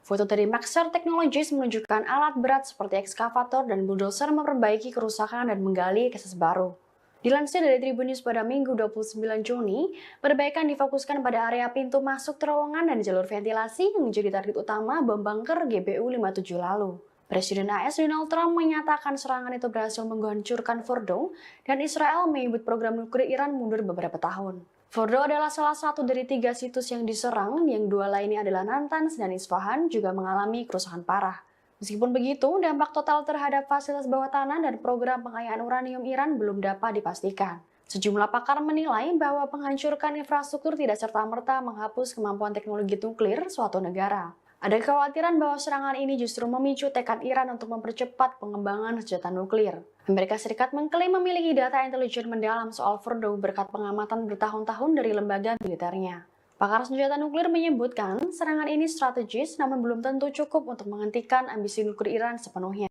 Foto dari Maxar Technologies menunjukkan alat berat seperti ekskavator dan bulldozer memperbaiki kerusakan dan menggali akses baru. Dilansir dari Tribun News pada Minggu 29 Juni, perbaikan difokuskan pada area pintu masuk terowongan dan jalur ventilasi yang menjadi target utama bom bunker GBU-57 lalu. Presiden AS Donald Trump menyatakan serangan itu berhasil menghancurkan Fordo dan Israel menyebut program nuklir Iran mundur beberapa tahun. Fordo adalah salah satu dari 3 situs yang diserang, yang 2 lainnya adalah Natanz dan Isfahan juga mengalami kerusakan parah. Meskipun begitu, dampak total terhadap fasilitas bawah tanah dan program pengayaan uranium Iran belum dapat dipastikan. Sejumlah pakar menilai bahwa menghancurkan infrastruktur tidak serta-merta menghapus kemampuan teknologi nuklir suatu negara. Ada kekhawatiran bahwa serangan ini justru memicu tekad Iran untuk mempercepat pengembangan senjata nuklir. Amerika Serikat mengklaim memiliki data intelijen mendalam soal Fordow berkat pengamatan bertahun-tahun dari lembaga militernya. Pakar senjata nuklir menyebutkan serangan ini strategis namun belum tentu cukup untuk menghentikan ambisi nuklir Iran sepenuhnya.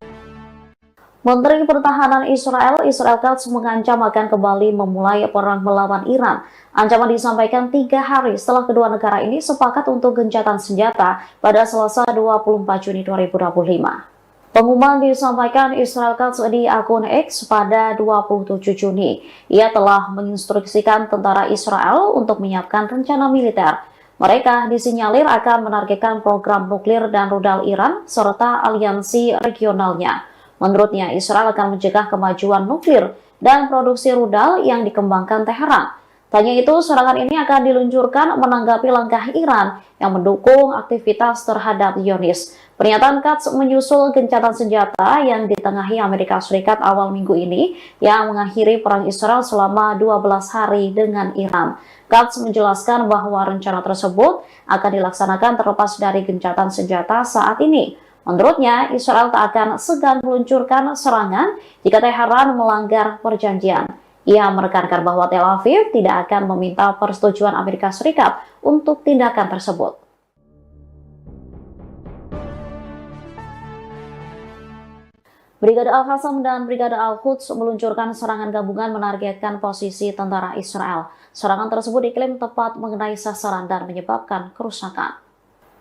Menteri Pertahanan Israel Katz mengancam akan kembali memulai perang melawan Iran. Ancaman disampaikan 3 hari setelah kedua negara ini sepakat untuk gencatan senjata pada Selasa 24 Juni 2025. Pengumuman disampaikan Israel Katz di akun X pada 27 Juni. Ia telah menginstruksikan tentara Israel untuk menyiapkan rencana militer. Mereka disinyalir akan menargetkan program nuklir dan rudal Iran serta aliansi regionalnya. Menurutnya, Israel akan mencegah kemajuan nuklir dan produksi rudal yang dikembangkan Teheran. Tanya itu, serangan ini akan diluncurkan menanggapi langkah Iran yang mendukung aktivitas terhadap Zionis. Pernyataan Katz menyusul gencatan senjata yang ditengahi Amerika Serikat awal minggu ini yang mengakhiri perang Israel selama 12 hari dengan Iran. Katz menjelaskan bahwa rencana tersebut akan dilaksanakan terlepas dari gencatan senjata saat ini. Menurutnya, Israel tak akan segan meluncurkan serangan jika Teheran melanggar perjanjian. Ia menekankan bahwa Tel Aviv tidak akan meminta persetujuan Amerika Serikat untuk tindakan tersebut. Brigade Al-Qassam dan Brigade Al-Quds meluncurkan serangan gabungan menargetkan posisi tentara Israel. Serangan tersebut diklaim tepat mengenai sasaran dan menyebabkan kerusakan.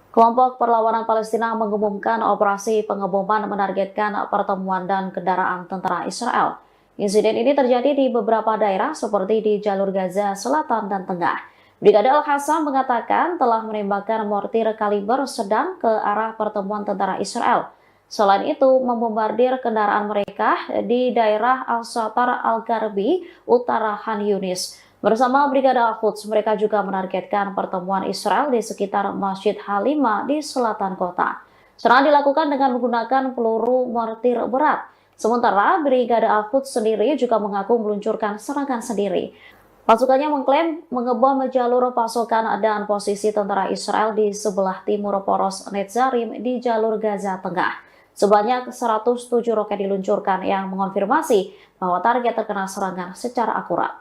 Kelompok perlawanan Palestina mengumumkan operasi pengeboman menargetkan pertemuan dan kendaraan tentara Israel. Insiden ini terjadi di beberapa daerah seperti di jalur Gaza Selatan dan Tengah. Brigade Al-Qassam mengatakan telah menembakkan mortir kaliber sedang ke arah pertemuan tentara Israel. Selain itu, membombardir kendaraan mereka di daerah Al-Satar Al-Garbi, utara Khan Yunis. Bersama Brigade Al-Quds, mereka juga menargetkan pertemuan Israel di sekitar Masjid Halimah di selatan kota. Serangan dilakukan dengan menggunakan peluru mortir berat. Sementara Brigade Al-Quds sendiri juga mengaku meluncurkan serangan sendiri. Pasukannya mengklaim mengebom jalur pasokan dan posisi tentara Israel di sebelah timur poros Netzarim di jalur Gaza Tengah. Sebanyak 107 roket diluncurkan yang mengonfirmasi bahwa target terkena serangan secara akurat.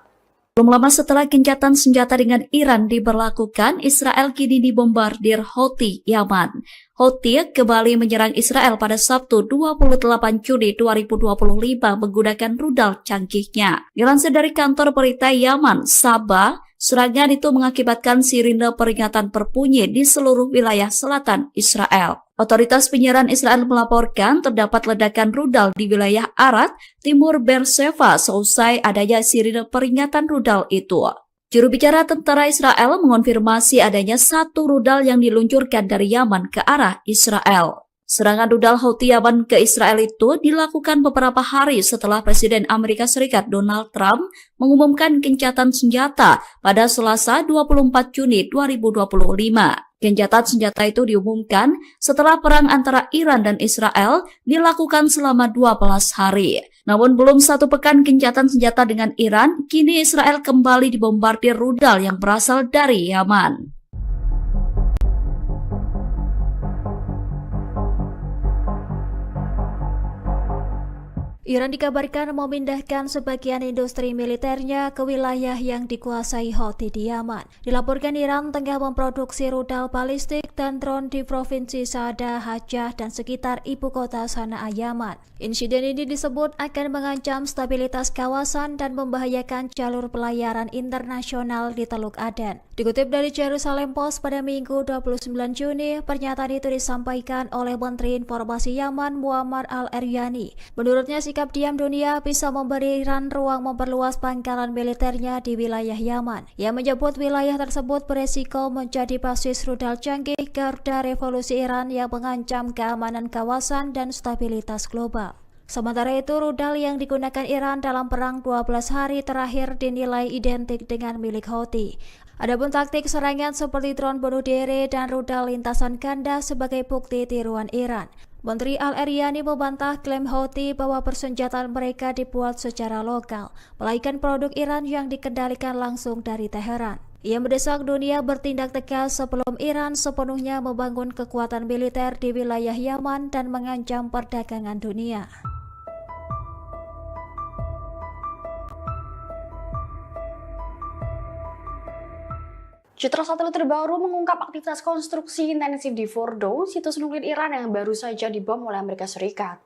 Belum lama setelah gencatan senjata dengan Iran diberlakukan, Israel kini dibombardir Houthi Yaman. Houthi kembali menyerang Israel pada Sabtu 28 Juni 2025 menggunakan rudal canggihnya. Dilansir dari kantor berita Yaman, Sabah, serangan itu mengakibatkan sirine peringatan berbunyi di seluruh wilayah selatan Israel. Otoritas penyiaran Israel melaporkan terdapat ledakan rudal di wilayah Arad, timur Beersheba seusai adanya sirine peringatan rudal itu. Juru bicara tentara Israel mengonfirmasi adanya satu rudal yang diluncurkan dari Yaman ke arah Israel. Serangan rudal Houthi Yaman ke Israel itu dilakukan beberapa hari setelah Presiden Amerika Serikat Donald Trump mengumumkan gencatan senjata pada Selasa 24 Juni 2025. Gencatan senjata itu diumumkan setelah perang antara Iran dan Israel dilakukan selama 12 hari. Namun belum satu pekan gencatan senjata dengan Iran, kini Israel kembali dibombardir rudal yang berasal dari Yaman. Iran dikabarkan memindahkan sebagian industri militernya ke wilayah yang dikuasai Houthi di Yaman. Dilaporkan Iran tengah memproduksi rudal balistik dan drone di provinsi Saada, Hajjah, dan sekitar ibu kota Sanaa, Yaman. Insiden ini disebut akan mengancam stabilitas kawasan dan membahayakan jalur pelayaran internasional di Teluk Aden. Dikutip dari Jerusalem Post pada Minggu 29 Juni, pernyataan itu disampaikan oleh Menteri Informasi Yaman Muammar al-Eryani. Menurutnya, sikap diam dunia bisa memberi Iran ruang memperluas pangkalan militernya di wilayah Yaman. Ia menyebut wilayah tersebut beresiko menjadi basis rudal canggih garda revolusi Iran yang mengancam keamanan kawasan dan stabilitas global. Sementara itu, rudal yang digunakan Iran dalam perang 12 hari terakhir dinilai identik dengan milik Houthi. Adapun taktik serangan seperti drone bunuh diri dan rudal lintasan ganda sebagai bukti tiruan Iran. Menteri Al-Eryani membantah klaim Houthi bahwa persenjataan mereka dibuat secara lokal, melainkan produk Iran yang dikendalikan langsung dari Teheran. Ia mendesak dunia bertindak tegas sebelum Iran sepenuhnya membangun kekuatan militer di wilayah Yaman dan mengancam perdagangan dunia. Citra satelit terbaru mengungkap aktivitas konstruksi intensif di Fordo, situs nuklir Iran yang baru saja dibom oleh Amerika Serikat.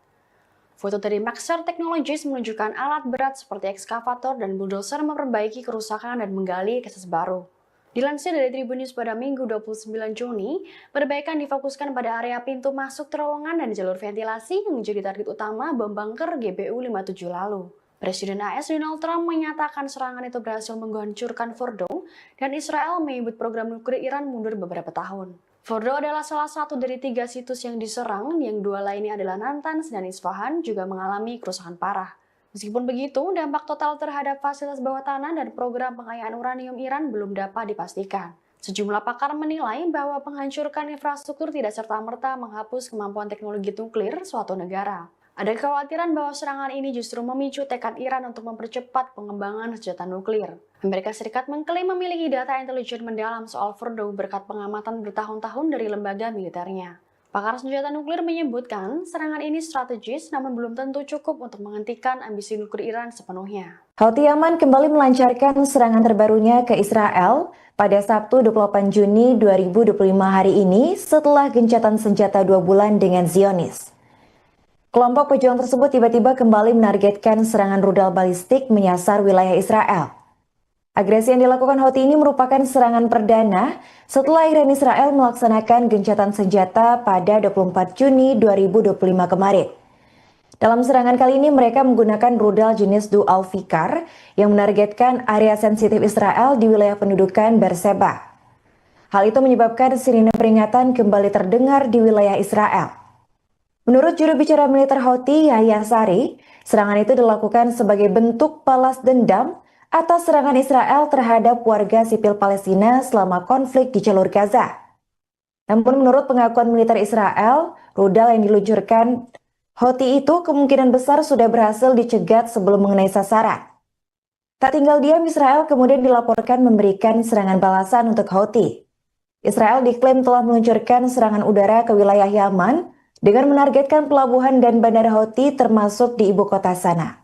Foto dari Maxar Technologies menunjukkan alat berat seperti ekskavator dan bulldozer memperbaiki kerusakan dan menggali akses baru. Dilansir dari Tribun News pada Minggu 29 Juni, perbaikan difokuskan pada area pintu masuk terowongan dan jalur ventilasi yang menjadi target utama bom bunker GBU-57 lalu. Presiden AS Donald Trump menyatakan serangan itu berhasil menghancurkan Fordo dan Israel menyebut program nuklir Iran mundur beberapa tahun. Fordo adalah salah satu dari 3 situs yang diserang, yang 2 lainnya adalah Natanz dan Isfahan juga mengalami kerusakan parah. Meskipun begitu, dampak total terhadap fasilitas bawah tanah dan program pengayaan uranium Iran belum dapat dipastikan. Sejumlah pakar menilai bahwa penghancuran infrastruktur tidak serta-merta menghapus kemampuan teknologi nuklir suatu negara. Ada kekhawatiran bahwa serangan ini justru memicu tekad Iran untuk mempercepat pengembangan senjata nuklir. Amerika Serikat mengklaim memiliki data intelijen mendalam soal Fordo berkat pengamatan bertahun-tahun dari lembaga militernya. Pakar senjata nuklir menyebutkan serangan ini strategis namun belum tentu cukup untuk menghentikan ambisi nuklir Iran sepenuhnya. Houthi Yaman kembali melancarkan serangan terbarunya ke Israel pada Sabtu 28 Juni 2025 hari ini setelah gencatan senjata 2 bulan dengan Zionis. Kelompok pejuang tersebut tiba-tiba kembali menargetkan serangan rudal balistik menyasar wilayah Israel. Agresi yang dilakukan Houthi ini merupakan serangan perdana setelah Iran Israel melaksanakan gencatan senjata pada 24 Juni 2025 kemarin. Dalam serangan kali ini mereka menggunakan rudal jenis Dual Fikar yang menargetkan area sensitif Israel di wilayah pendudukan Beersheba. Hal itu menyebabkan sirine peringatan kembali terdengar di wilayah Israel. Menurut juru bicara militer Houthi, Yahya Sari, serangan itu dilakukan sebagai bentuk balas dendam atas serangan Israel terhadap warga sipil Palestina selama konflik di jalur Gaza. Namun menurut pengakuan militer Israel, rudal yang diluncurkan Houthi itu kemungkinan besar sudah berhasil dicegat sebelum mengenai sasaran. Tak tinggal diam, Israel kemudian dilaporkan memberikan serangan balasan untuk Houthi. Israel diklaim telah meluncurkan serangan udara ke wilayah Yaman dengan menargetkan pelabuhan dan bandara Houthi termasuk di ibu kota sana.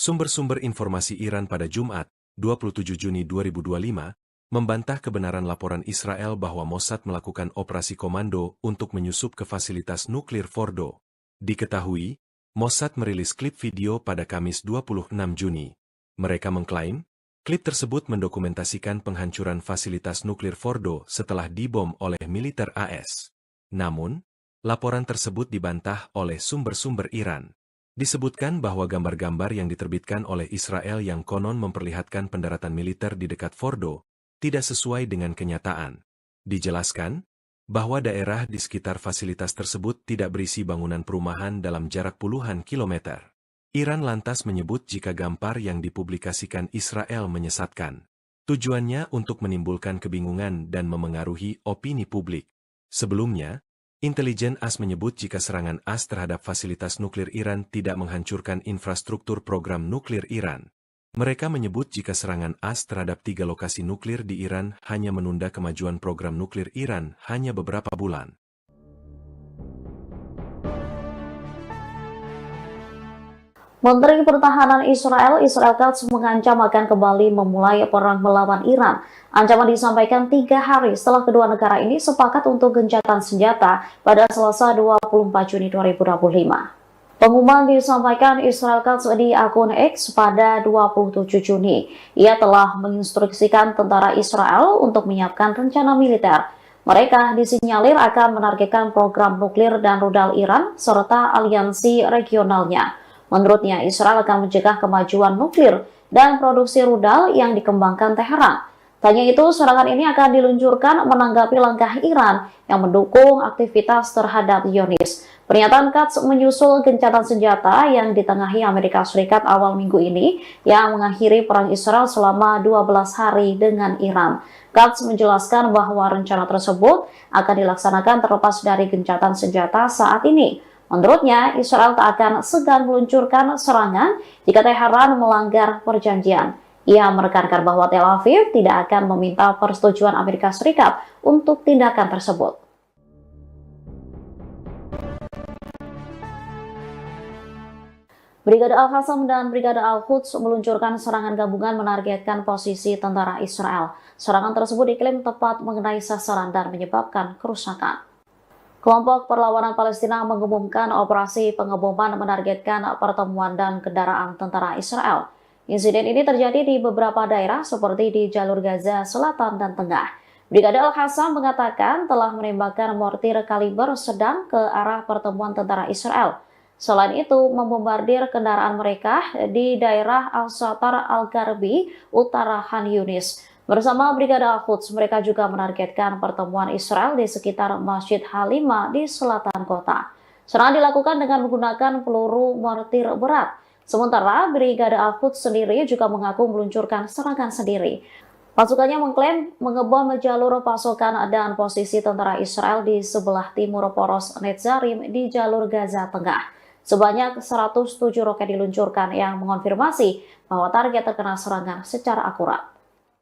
Sumber-sumber informasi Iran pada Jumat, 27 Juni 2025, membantah kebenaran laporan Israel bahwa Mossad melakukan operasi komando untuk menyusup ke fasilitas nuklir Fordo. Diketahui, Mossad merilis klip video pada Kamis 26 Juni. Mereka mengklaim, klip tersebut mendokumentasikan penghancuran fasilitas nuklir Fordo setelah dibom oleh militer AS. Namun, laporan tersebut dibantah oleh sumber-sumber Iran. Disebutkan bahwa gambar-gambar yang diterbitkan oleh Israel yang konon memperlihatkan pendaratan militer di dekat Fordo tidak sesuai dengan kenyataan. Dijelaskan bahwa daerah di sekitar fasilitas tersebut tidak berisi bangunan perumahan dalam jarak puluhan kilometer. Iran lantas menyebut jika gambar yang dipublikasikan Israel menyesatkan. Tujuannya untuk menimbulkan kebingungan dan memengaruhi opini publik. Sebelumnya, intelijen AS menyebut jika serangan AS terhadap fasilitas nuklir Iran tidak menghancurkan infrastruktur program nuklir Iran. Mereka menyebut jika serangan AS terhadap 3 lokasi nuklir di Iran hanya menunda kemajuan program nuklir Iran hanya beberapa bulan. Menteri Pertahanan Israel Katz mengancam akan kembali memulai perang melawan Iran. Ancaman disampaikan 3 hari setelah kedua negara ini sepakat untuk gencatan senjata pada Selasa 24 Juni 2025. Pengumuman disampaikan Israel Katz di akun X pada 27 Juni. Ia telah menginstruksikan tentara Israel untuk menyiapkan rencana militer Mereka disinyalir akan menargetkan program nuklir dan rudal Iran serta aliansi regionalnya. Menurutnya, Israel akan mencegah kemajuan nuklir dan produksi rudal yang dikembangkan Teheran. Tanya itu, serangan ini akan diluncurkan menanggapi langkah Iran yang mendukung aktivitas terhadap Zionis. Pernyataan Katz menyusul gencatan senjata yang ditengahi Amerika Serikat awal minggu ini yang mengakhiri perang Israel selama 12 hari dengan Iran. Katz menjelaskan bahwa rencana tersebut akan dilaksanakan terlepas dari gencatan senjata saat ini. Menurutnya, Israel tak akan segan meluncurkan serangan jika Teheran melanggar perjanjian. Ia menekankan bahwa Tel Aviv tidak akan meminta persetujuan Amerika Serikat untuk tindakan tersebut. Brigade Al-Qassam dan Brigade Al-Quds meluncurkan serangan gabungan menargetkan posisi tentara Israel. Serangan tersebut diklaim tepat mengenai sasaran dan menyebabkan kerusakan. Kelompok Perlawanan Palestina mengumumkan operasi pengeboman menargetkan pertemuan dan kendaraan tentara Israel. Insiden ini terjadi di beberapa daerah seperti di jalur Gaza Selatan dan Tengah. Brigade Al-Qassam mengatakan telah menembakkan mortir kaliber sedang ke arah pertemuan tentara Israel. Selain itu, membombardir kendaraan mereka di daerah Al-Satar Al-Garbi, utara Khan Yunis. Bersama Brigade Al-Quds, mereka juga menargetkan pertemuan Israel di sekitar Masjid Halimah di selatan kota. Serangan dilakukan dengan menggunakan peluru mortir berat. Sementara Brigade Al-Quds sendiri juga mengaku meluncurkan serangan sendiri. Pasukannya mengklaim mengebom jalur pasokan dan posisi tentara Israel di sebelah timur poros Netzarim di jalur Gaza Tengah. Sebanyak 107 roket diluncurkan yang mengonfirmasi bahwa target terkena serangan secara akurat.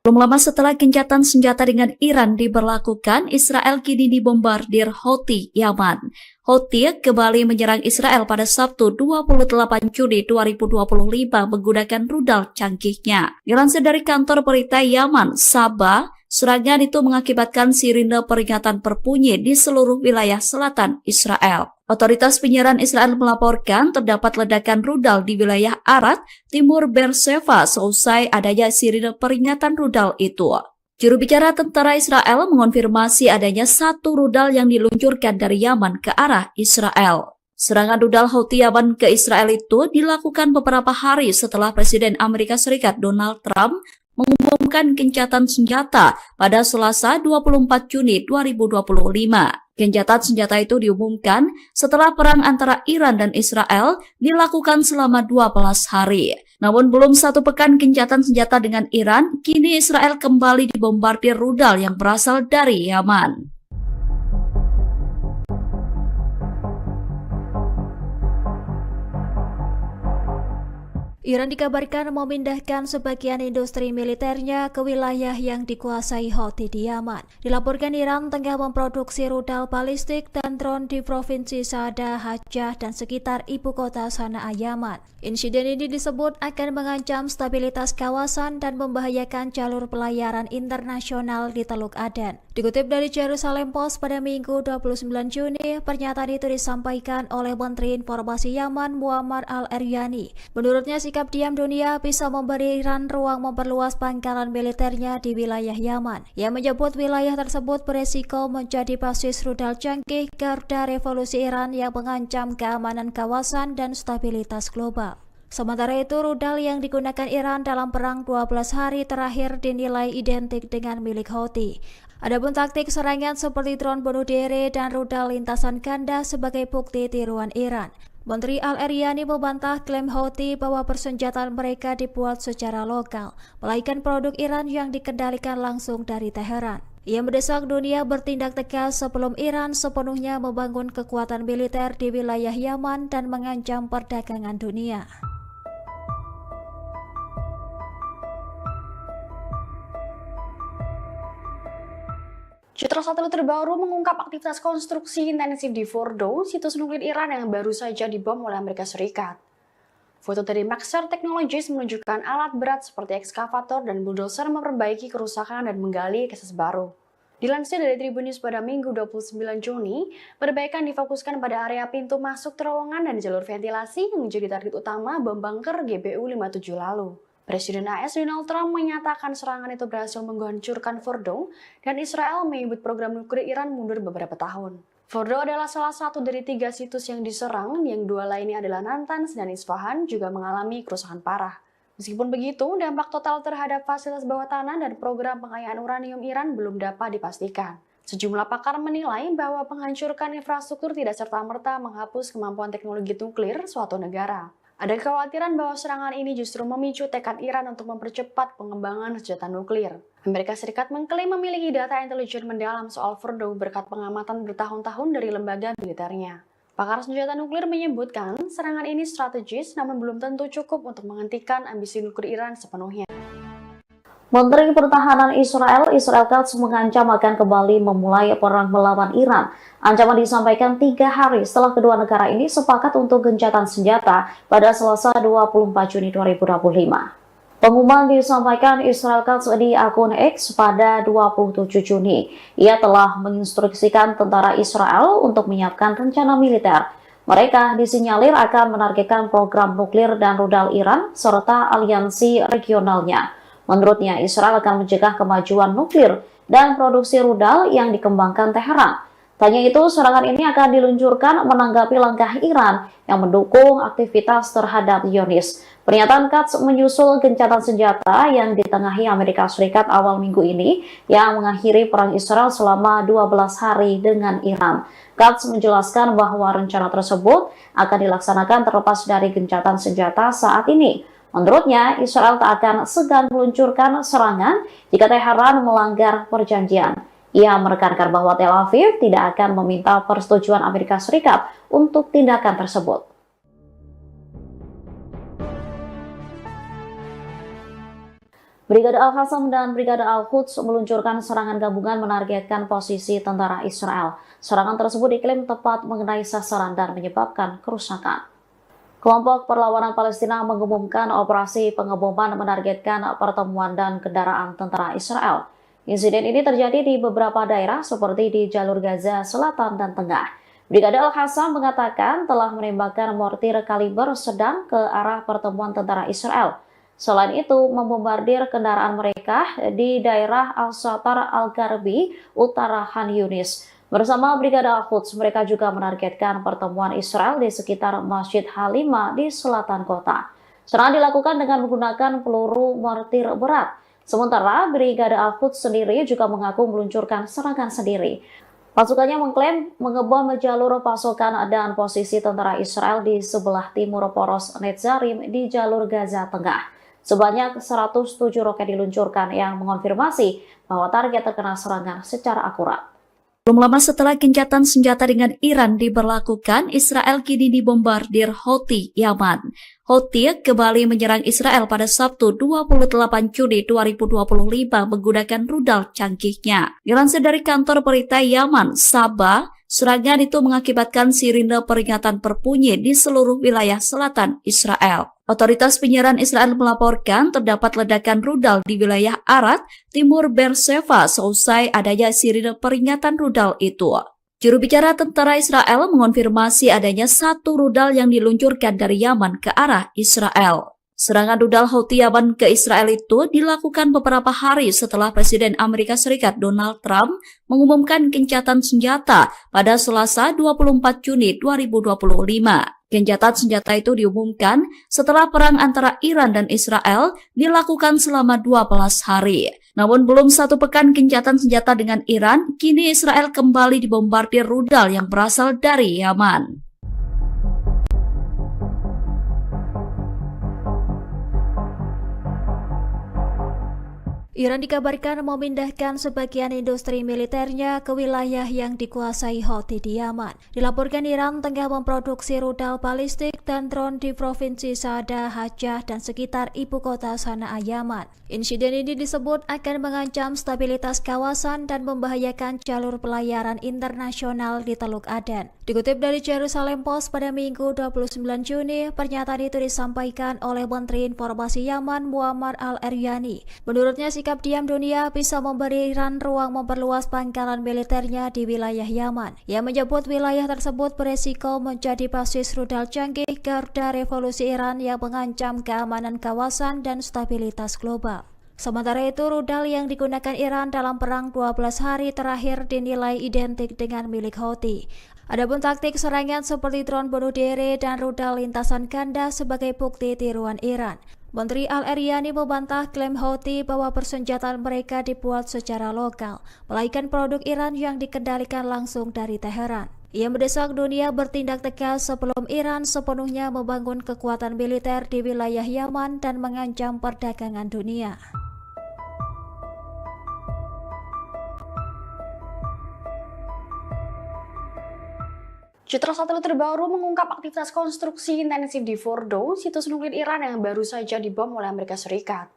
Belum lama setelah gencatan senjata dengan Iran diberlakukan, Israel kini dibombardir Houthi Yaman. Houthi kembali menyerang Israel pada Sabtu 28 Juni 2025 menggunakan rudal canggihnya. Dilansir dari kantor berita Yaman, Sabah, serangan itu mengakibatkan sirine peringatan berbunyi di seluruh wilayah selatan Israel. Otoritas penyiaran Israel melaporkan terdapat ledakan rudal di wilayah Arad, timur Beersheba seusai adanya sirine peringatan rudal itu. Juru bicara tentara Israel mengonfirmasi adanya satu rudal yang diluncurkan dari Yaman ke arah Israel. Serangan rudal Houthi Yaman ke Israel itu dilakukan beberapa hari setelah Presiden Amerika Serikat Donald Trump mengumumkan gencatan senjata pada Selasa 24 Juni 2025. Gencatan senjata itu diumumkan setelah perang antara Iran dan Israel dilakukan selama 12 hari. Namun belum satu pekan gencatan senjata dengan Iran, kini Israel kembali dibombardir rudal yang berasal dari Yaman. Iran dikabarkan memindahkan sebagian industri militernya ke wilayah yang dikuasai Houthi di Yaman. Dilaporkan Iran tengah memproduksi rudal balistik dan drone di provinsi Saada, Hajjah, dan sekitar ibu kota Sanaa, Yaman. Insiden ini disebut akan mengancam stabilitas kawasan dan membahayakan jalur pelayaran internasional di Teluk Aden. Dikutip dari Jerusalem Post pada Minggu 29 Juni, pernyataan itu disampaikan oleh Menteri Informasi Yaman Muammar al-Eryani. Menurutnya, sikap diam dunia bisa memberi Iran ruang memperluas pangkalan militernya di wilayah Yaman. Ia menyebut wilayah tersebut beresiko menjadi basis rudal canggih garda revolusi Iran yang mengancam keamanan kawasan dan stabilitas global. Sementara itu, rudal yang digunakan Iran dalam perang 12 hari terakhir dinilai identik dengan milik Houthi. Adapun taktik serangan seperti drone bunuh diri dan rudal lintasan ganda sebagai bukti tiruan Iran. Menteri Al-Eryani membantah klaim Houthi bahwa persenjataan mereka dibuat secara lokal, melainkan produk Iran yang dikendalikan langsung dari Teheran. Ia mendesak dunia bertindak tegas sebelum Iran sepenuhnya membangun kekuatan militer di wilayah Yaman dan mengancam perdagangan dunia. Citra satelit terbaru mengungkap aktivitas konstruksi intensif di Fordo, situs nuklir Iran yang baru saja dibom oleh Amerika Serikat. Foto dari Maxar Technologies menunjukkan alat berat seperti ekskavator dan bulldozer memperbaiki kerusakan dan menggali akses baru. Dilansir dari Tribun News pada Minggu 29 Juni, perbaikan difokuskan pada area pintu masuk terowongan dan jalur ventilasi yang menjadi target utama bom bunker GBU-57 lalu. Presiden AS Donald Trump menyatakan serangan itu berhasil menghancurkan Fordow dan Israel menyebut program nuklir Iran mundur beberapa tahun. Fordow adalah salah satu dari 3 situs yang diserang, yang 2 lainnya adalah Natanz dan Isfahan juga mengalami kerusakan parah. Meskipun begitu, dampak total terhadap fasilitas bawah tanah dan program pengayaan uranium Iran belum dapat dipastikan. Sejumlah pakar menilai bahwa penghancurkan infrastruktur tidak serta-merta menghapus kemampuan teknologi nuklir suatu negara. Ada kekhawatiran bahwa serangan ini justru memicu tekad Iran untuk mempercepat pengembangan senjata nuklir. Amerika Serikat mengklaim memiliki data intelijen mendalam soal Fordow berkat pengamatan bertahun-tahun dari lembaga militernya. Pakar senjata nuklir menyebutkan serangan ini strategis namun belum tentu cukup untuk menghentikan ambisi nuklir Iran sepenuhnya. Menteri Pertahanan Israel Katz mengancam akan kembali memulai perang melawan Iran. Ancaman disampaikan 3 hari setelah kedua negara ini sepakat untuk gencatan senjata pada Selasa 24 Juni 2025. Pengumuman disampaikan Israel Katz di akun X pada 27 Juni. Ia telah menginstruksikan tentara Israel untuk menyiapkan rencana militer. Mereka disinyalir akan menargetkan program nuklir dan rudal Iran serta aliansi regionalnya. Menurutnya, Israel akan mencegah kemajuan nuklir dan produksi rudal yang dikembangkan Teheran. Tanya itu, serangan ini akan diluncurkan menanggapi langkah Iran yang mendukung aktivitas terhadap Zionis. Pernyataan Katz menyusul gencatan senjata yang ditengahi Amerika Serikat awal minggu ini yang mengakhiri perang Israel selama 12 hari dengan Iran. Katz menjelaskan bahwa rencana tersebut akan dilaksanakan terlepas dari gencatan senjata saat ini. Menurutnya, Israel tak akan segan meluncurkan serangan jika Teheran melanggar perjanjian. Ia menekankan bahwa Tel Aviv tidak akan meminta persetujuan Amerika Serikat untuk tindakan tersebut. Brigade Al-Qassam dan Brigade Al-Quds meluncurkan serangan gabungan menargetkan posisi tentara Israel. Serangan tersebut diklaim tepat mengenai sasaran dan menyebabkan kerusakan. Kelompok Perlawanan Palestina mengumumkan operasi pengeboman menargetkan pertemuan dan kendaraan tentara Israel. Insiden ini terjadi di beberapa daerah seperti di jalur Gaza Selatan dan Tengah. Brigade Al-Qassam mengatakan telah menembakkan mortir kaliber sedang ke arah pertemuan tentara Israel. Selain itu, membombardir kendaraan mereka di daerah Al-Satar Al-Garbi, utara Khan Yunis. Bersama Brigade Al-Quds, mereka juga menargetkan pertemuan Israel di sekitar Masjid Halima di selatan kota. Serangan dilakukan dengan menggunakan peluru mortir berat. Sementara Brigade Al-Quds sendiri juga mengaku meluncurkan serangan sendiri. Pasukannya mengklaim mengebom jalur pasokan dan posisi tentara Israel di sebelah timur poros Netzarim di jalur Gaza Tengah. Sebanyak 107 roket diluncurkan yang mengonfirmasi bahwa target terkena serangan secara akurat. Belum lama setelah gencatan senjata dengan Iran diberlakukan, Israel kini dibombardir Houthi Yaman. Houthi kembali menyerang Israel pada Sabtu 28 Juni 2025 menggunakan rudal canggihnya. Dilansir dari kantor berita Yaman, Sabah, serangan itu mengakibatkan sirine peringatan berbunyi di seluruh wilayah selatan Israel. Otoritas penyiaran Israel melaporkan terdapat ledakan rudal di wilayah Arad, timur Beersheba seusai adanya sirine peringatan rudal itu. Juru bicara tentara Israel mengonfirmasi adanya 1 rudal yang diluncurkan dari Yaman ke arah Israel. Serangan rudal Houthi Yaman ke Israel itu dilakukan beberapa hari setelah Presiden Amerika Serikat Donald Trump mengumumkan gencatan senjata pada Selasa 24 Juni 2025. Gencatan senjata itu diumumkan setelah perang antara Iran dan Israel dilakukan selama 12 hari. Namun belum 1 pekan gencatan senjata dengan Iran, kini Israel kembali dibombardir rudal yang berasal dari Yaman. Iran dikabarkan memindahkan sebagian industri militernya ke wilayah yang dikuasai Houthi di Yaman. Dilaporkan Iran tengah memproduksi rudal balistik dan drone di provinsi Saada, Hajjah, dan sekitar ibu kota Sanaa, Yaman. Insiden ini disebut akan mengancam stabilitas kawasan dan membahayakan jalur pelayaran internasional di Teluk Aden. Dikutip dari Jerusalem Post pada Minggu 29 Juni, pernyataan itu disampaikan oleh Menteri Informasi Yaman Muammar Al-Eryani. Menurutnya, sikap diam dunia bisa memberi Iran ruang memperluas pangkalan militernya di wilayah Yaman. Ia menyebut wilayah tersebut beresiko menjadi basis rudal canggih garda revolusi Iran yang mengancam keamanan kawasan dan stabilitas global. Sementara itu, rudal yang digunakan Iran dalam perang 12 hari terakhir dinilai identik dengan milik Houthi. Adapun taktik serangan seperti drone bunuh diri dan rudal lintasan ganda sebagai bukti tiruan Iran. Menteri Al-Eryani membantah klaim Houthi bahwa persenjataan mereka dibuat secara lokal, melainkan produk Iran yang dikendalikan langsung dari Teheran. Ia mendesak dunia bertindak tegas sebelum Iran sepenuhnya membangun kekuatan militer di wilayah Yaman dan mengancam perdagangan dunia. Citra satelit terbaru mengungkap aktivitas konstruksi intensif di Fordo, situs nuklir Iran yang baru saja dibom oleh Amerika Serikat.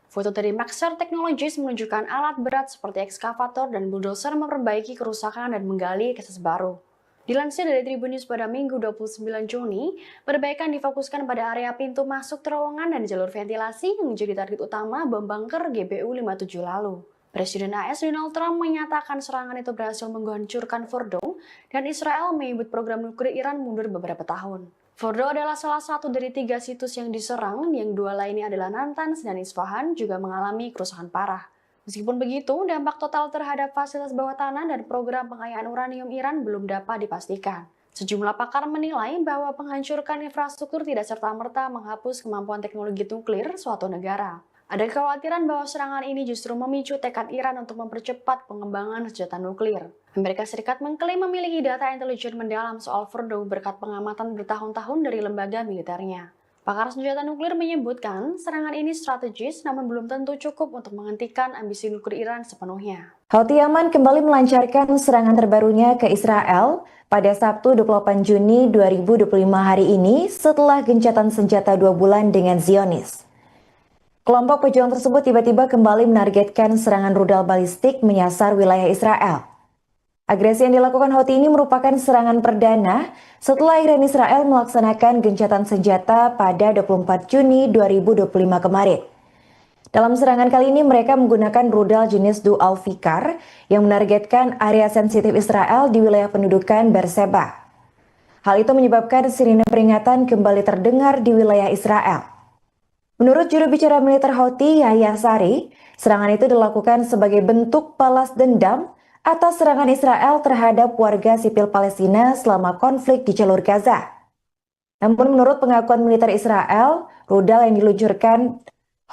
Foto dari Maxar Technologies menunjukkan alat berat seperti ekskavator dan bulldozer memperbaiki kerusakan dan menggali akses baru. Dilansir dari Tribun News pada Minggu 29 Juni, perbaikan difokuskan pada area pintu masuk terowongan dan jalur ventilasi yang menjadi target utama bom bunker GBU-57 lalu. Presiden AS Donald Trump menyatakan serangan itu berhasil menghancurkan Fordo dan Israel menyebut program nuklir Iran mundur beberapa tahun. Fordo adalah salah satu dari 3 situs yang diserang, yang 2 lainnya adalah Natanz dan Isfahan juga mengalami kerusakan parah. Meskipun begitu, dampak total terhadap fasilitas bawah tanah dan program pengayaan uranium Iran belum dapat dipastikan. Sejumlah pakar menilai bahwa menghancurkan infrastruktur tidak serta-merta menghapus kemampuan teknologi nuklir suatu negara. Ada kekhawatiran bahwa serangan ini justru memicu tekad Iran untuk mempercepat pengembangan senjata nuklir. Amerika Serikat mengklaim memiliki data intelijen mendalam soal Fordo berkat pengamatan bertahun-tahun dari lembaga militernya. Pakar senjata nuklir menyebutkan serangan ini strategis namun belum tentu cukup untuk menghentikan ambisi nuklir Iran sepenuhnya. Houthi Yaman kembali melancarkan serangan terbarunya ke Israel pada Sabtu 28 Juni 2025 hari ini setelah gencatan senjata 2 bulan dengan Zionis. Kelompok pejuang tersebut tiba-tiba kembali menargetkan serangan rudal balistik menyasar wilayah Israel. Agresi yang dilakukan Houthi ini merupakan serangan perdana setelah Iran Israel melaksanakan gencatan senjata pada 24 Juni 2025 kemarin. Dalam serangan kali ini mereka menggunakan rudal jenis Dual Fikar yang menargetkan area sensitif Israel di wilayah pendudukan Beersheba. Hal itu menyebabkan sirine peringatan kembali terdengar di wilayah Israel. Menurut juru bicara militer Houthi, Yahya Sari, serangan itu dilakukan sebagai bentuk balas dendam atas serangan Israel terhadap warga sipil Palestina selama konflik di jalur Gaza. Namun menurut pengakuan militer Israel, rudal yang diluncurkan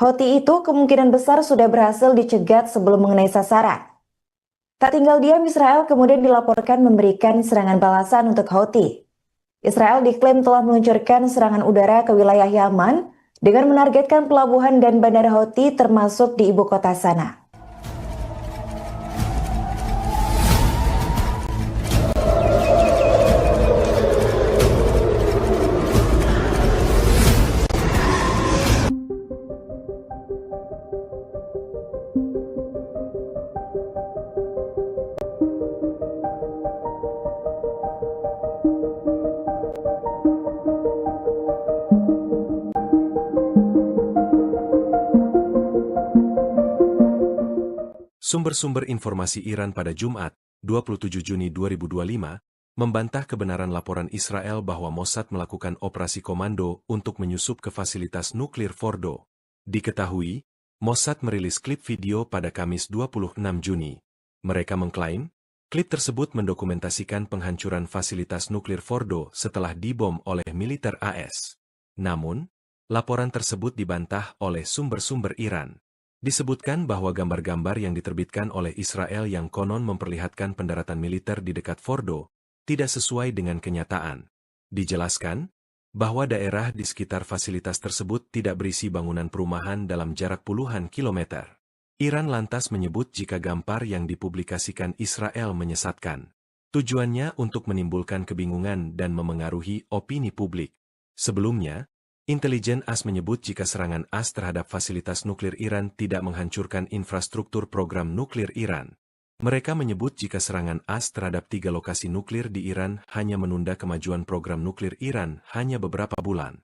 Houthi itu kemungkinan besar sudah berhasil dicegat sebelum mengenai sasaran. Tak tinggal diam, Israel kemudian dilaporkan memberikan serangan balasan untuk Houthi. Israel diklaim telah meluncurkan serangan udara ke wilayah Yaman dengan menargetkan pelabuhan dan bandara Houthi termasuk di ibu kota sana. Sumber-sumber informasi Iran pada Jumat, 27 Juni 2025, membantah kebenaran laporan Israel bahwa Mossad melakukan operasi komando untuk menyusup ke fasilitas nuklir Fordo. Diketahui, Mossad merilis klip video pada Kamis 26 Juni. Mereka mengklaim, klip tersebut mendokumentasikan penghancuran fasilitas nuklir Fordo setelah dibom oleh militer AS. Namun, laporan tersebut dibantah oleh sumber-sumber Iran. Disebutkan bahwa gambar-gambar yang diterbitkan oleh Israel yang konon memperlihatkan pendaratan militer di dekat Fordo tidak sesuai dengan kenyataan. Dijelaskan bahwa daerah di sekitar fasilitas tersebut tidak berisi bangunan perumahan dalam jarak puluhan kilometer. Iran lantas menyebut jika gambar yang dipublikasikan Israel menyesatkan. Tujuannya untuk menimbulkan kebingungan dan memengaruhi opini publik. Sebelumnya, intelijen AS menyebut jika serangan AS terhadap fasilitas nuklir Iran tidak menghancurkan infrastruktur program nuklir Iran. Mereka menyebut jika serangan AS terhadap 3 lokasi nuklir di Iran hanya menunda kemajuan program nuklir Iran hanya beberapa bulan.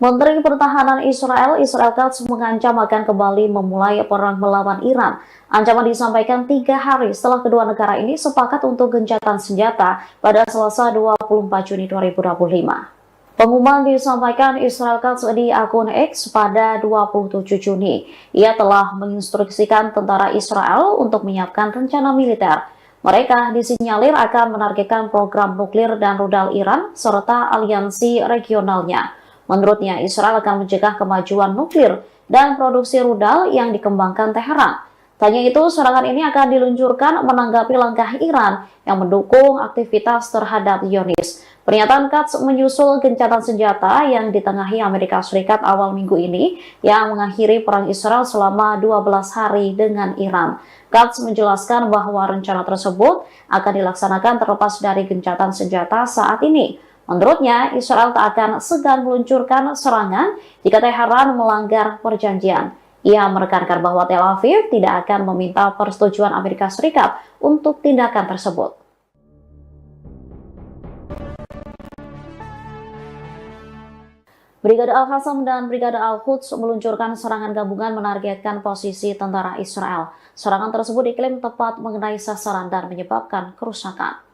Menteri Pertahanan Israel Katz mengancam akan kembali memulai perang melawan Iran. Ancaman disampaikan 3 hari setelah kedua negara ini sepakat untuk gencatan senjata pada Selasa 24 Juni 2025. Pengumuman disampaikan Israel Katz di akun X pada 27 Juni. Ia telah menginstruksikan tentara Israel untuk menyiapkan rencana militer. Mereka disinyalir akan menargetkan program nuklir dan rudal Iran serta aliansi regionalnya. Menurutnya, Israel akan mencegah kemajuan nuklir dan produksi rudal yang dikembangkan Teheran. Tanya itu, serangan ini akan diluncurkan menanggapi langkah Iran yang mendukung aktivitas terhadap Zionis. Pernyataan Katz menyusul gencatan senjata yang ditengahi Amerika Serikat awal minggu ini yang mengakhiri perang Israel selama 12 hari dengan Iran. Katz menjelaskan bahwa rencana tersebut akan dilaksanakan terlepas dari gencatan senjata saat ini. Menurutnya, Israel tak akan segan meluncurkan serangan jika Teheran melanggar perjanjian. Ia menekankan bahwa Tel Aviv tidak akan meminta persetujuan Amerika Serikat untuk tindakan tersebut. Brigade Al-Qassam dan Brigade Al-Quds meluncurkan serangan gabungan menargetkan posisi tentara Israel. Serangan tersebut diklaim tepat mengenai sasaran dan menyebabkan kerusakan.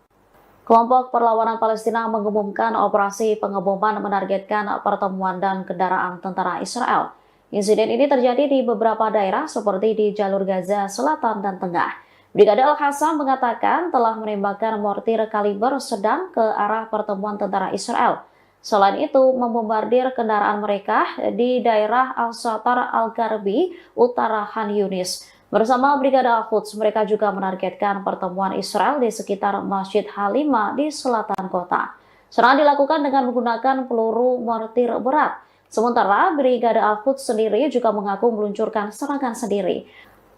Kelompok Perlawanan Palestina mengumumkan operasi pengeboman menargetkan pertemuan dan kendaraan tentara Israel. Insiden ini terjadi di beberapa daerah seperti di jalur Gaza Selatan dan Tengah. Brigade Al-Qassam mengatakan telah menembakkan mortir kaliber sedang ke arah pertemuan tentara Israel. Selain itu, membombardir kendaraan mereka di daerah Al-Satar Al-Garbi, utara Khan Yunis. Bersama Brigade Al-Quds, mereka juga menargetkan pertemuan Israel di sekitar Masjid Halimah di selatan kota. Serangan dilakukan dengan menggunakan peluru mortir berat. Sementara Brigade Al-Quds sendiri juga mengaku meluncurkan serangan sendiri.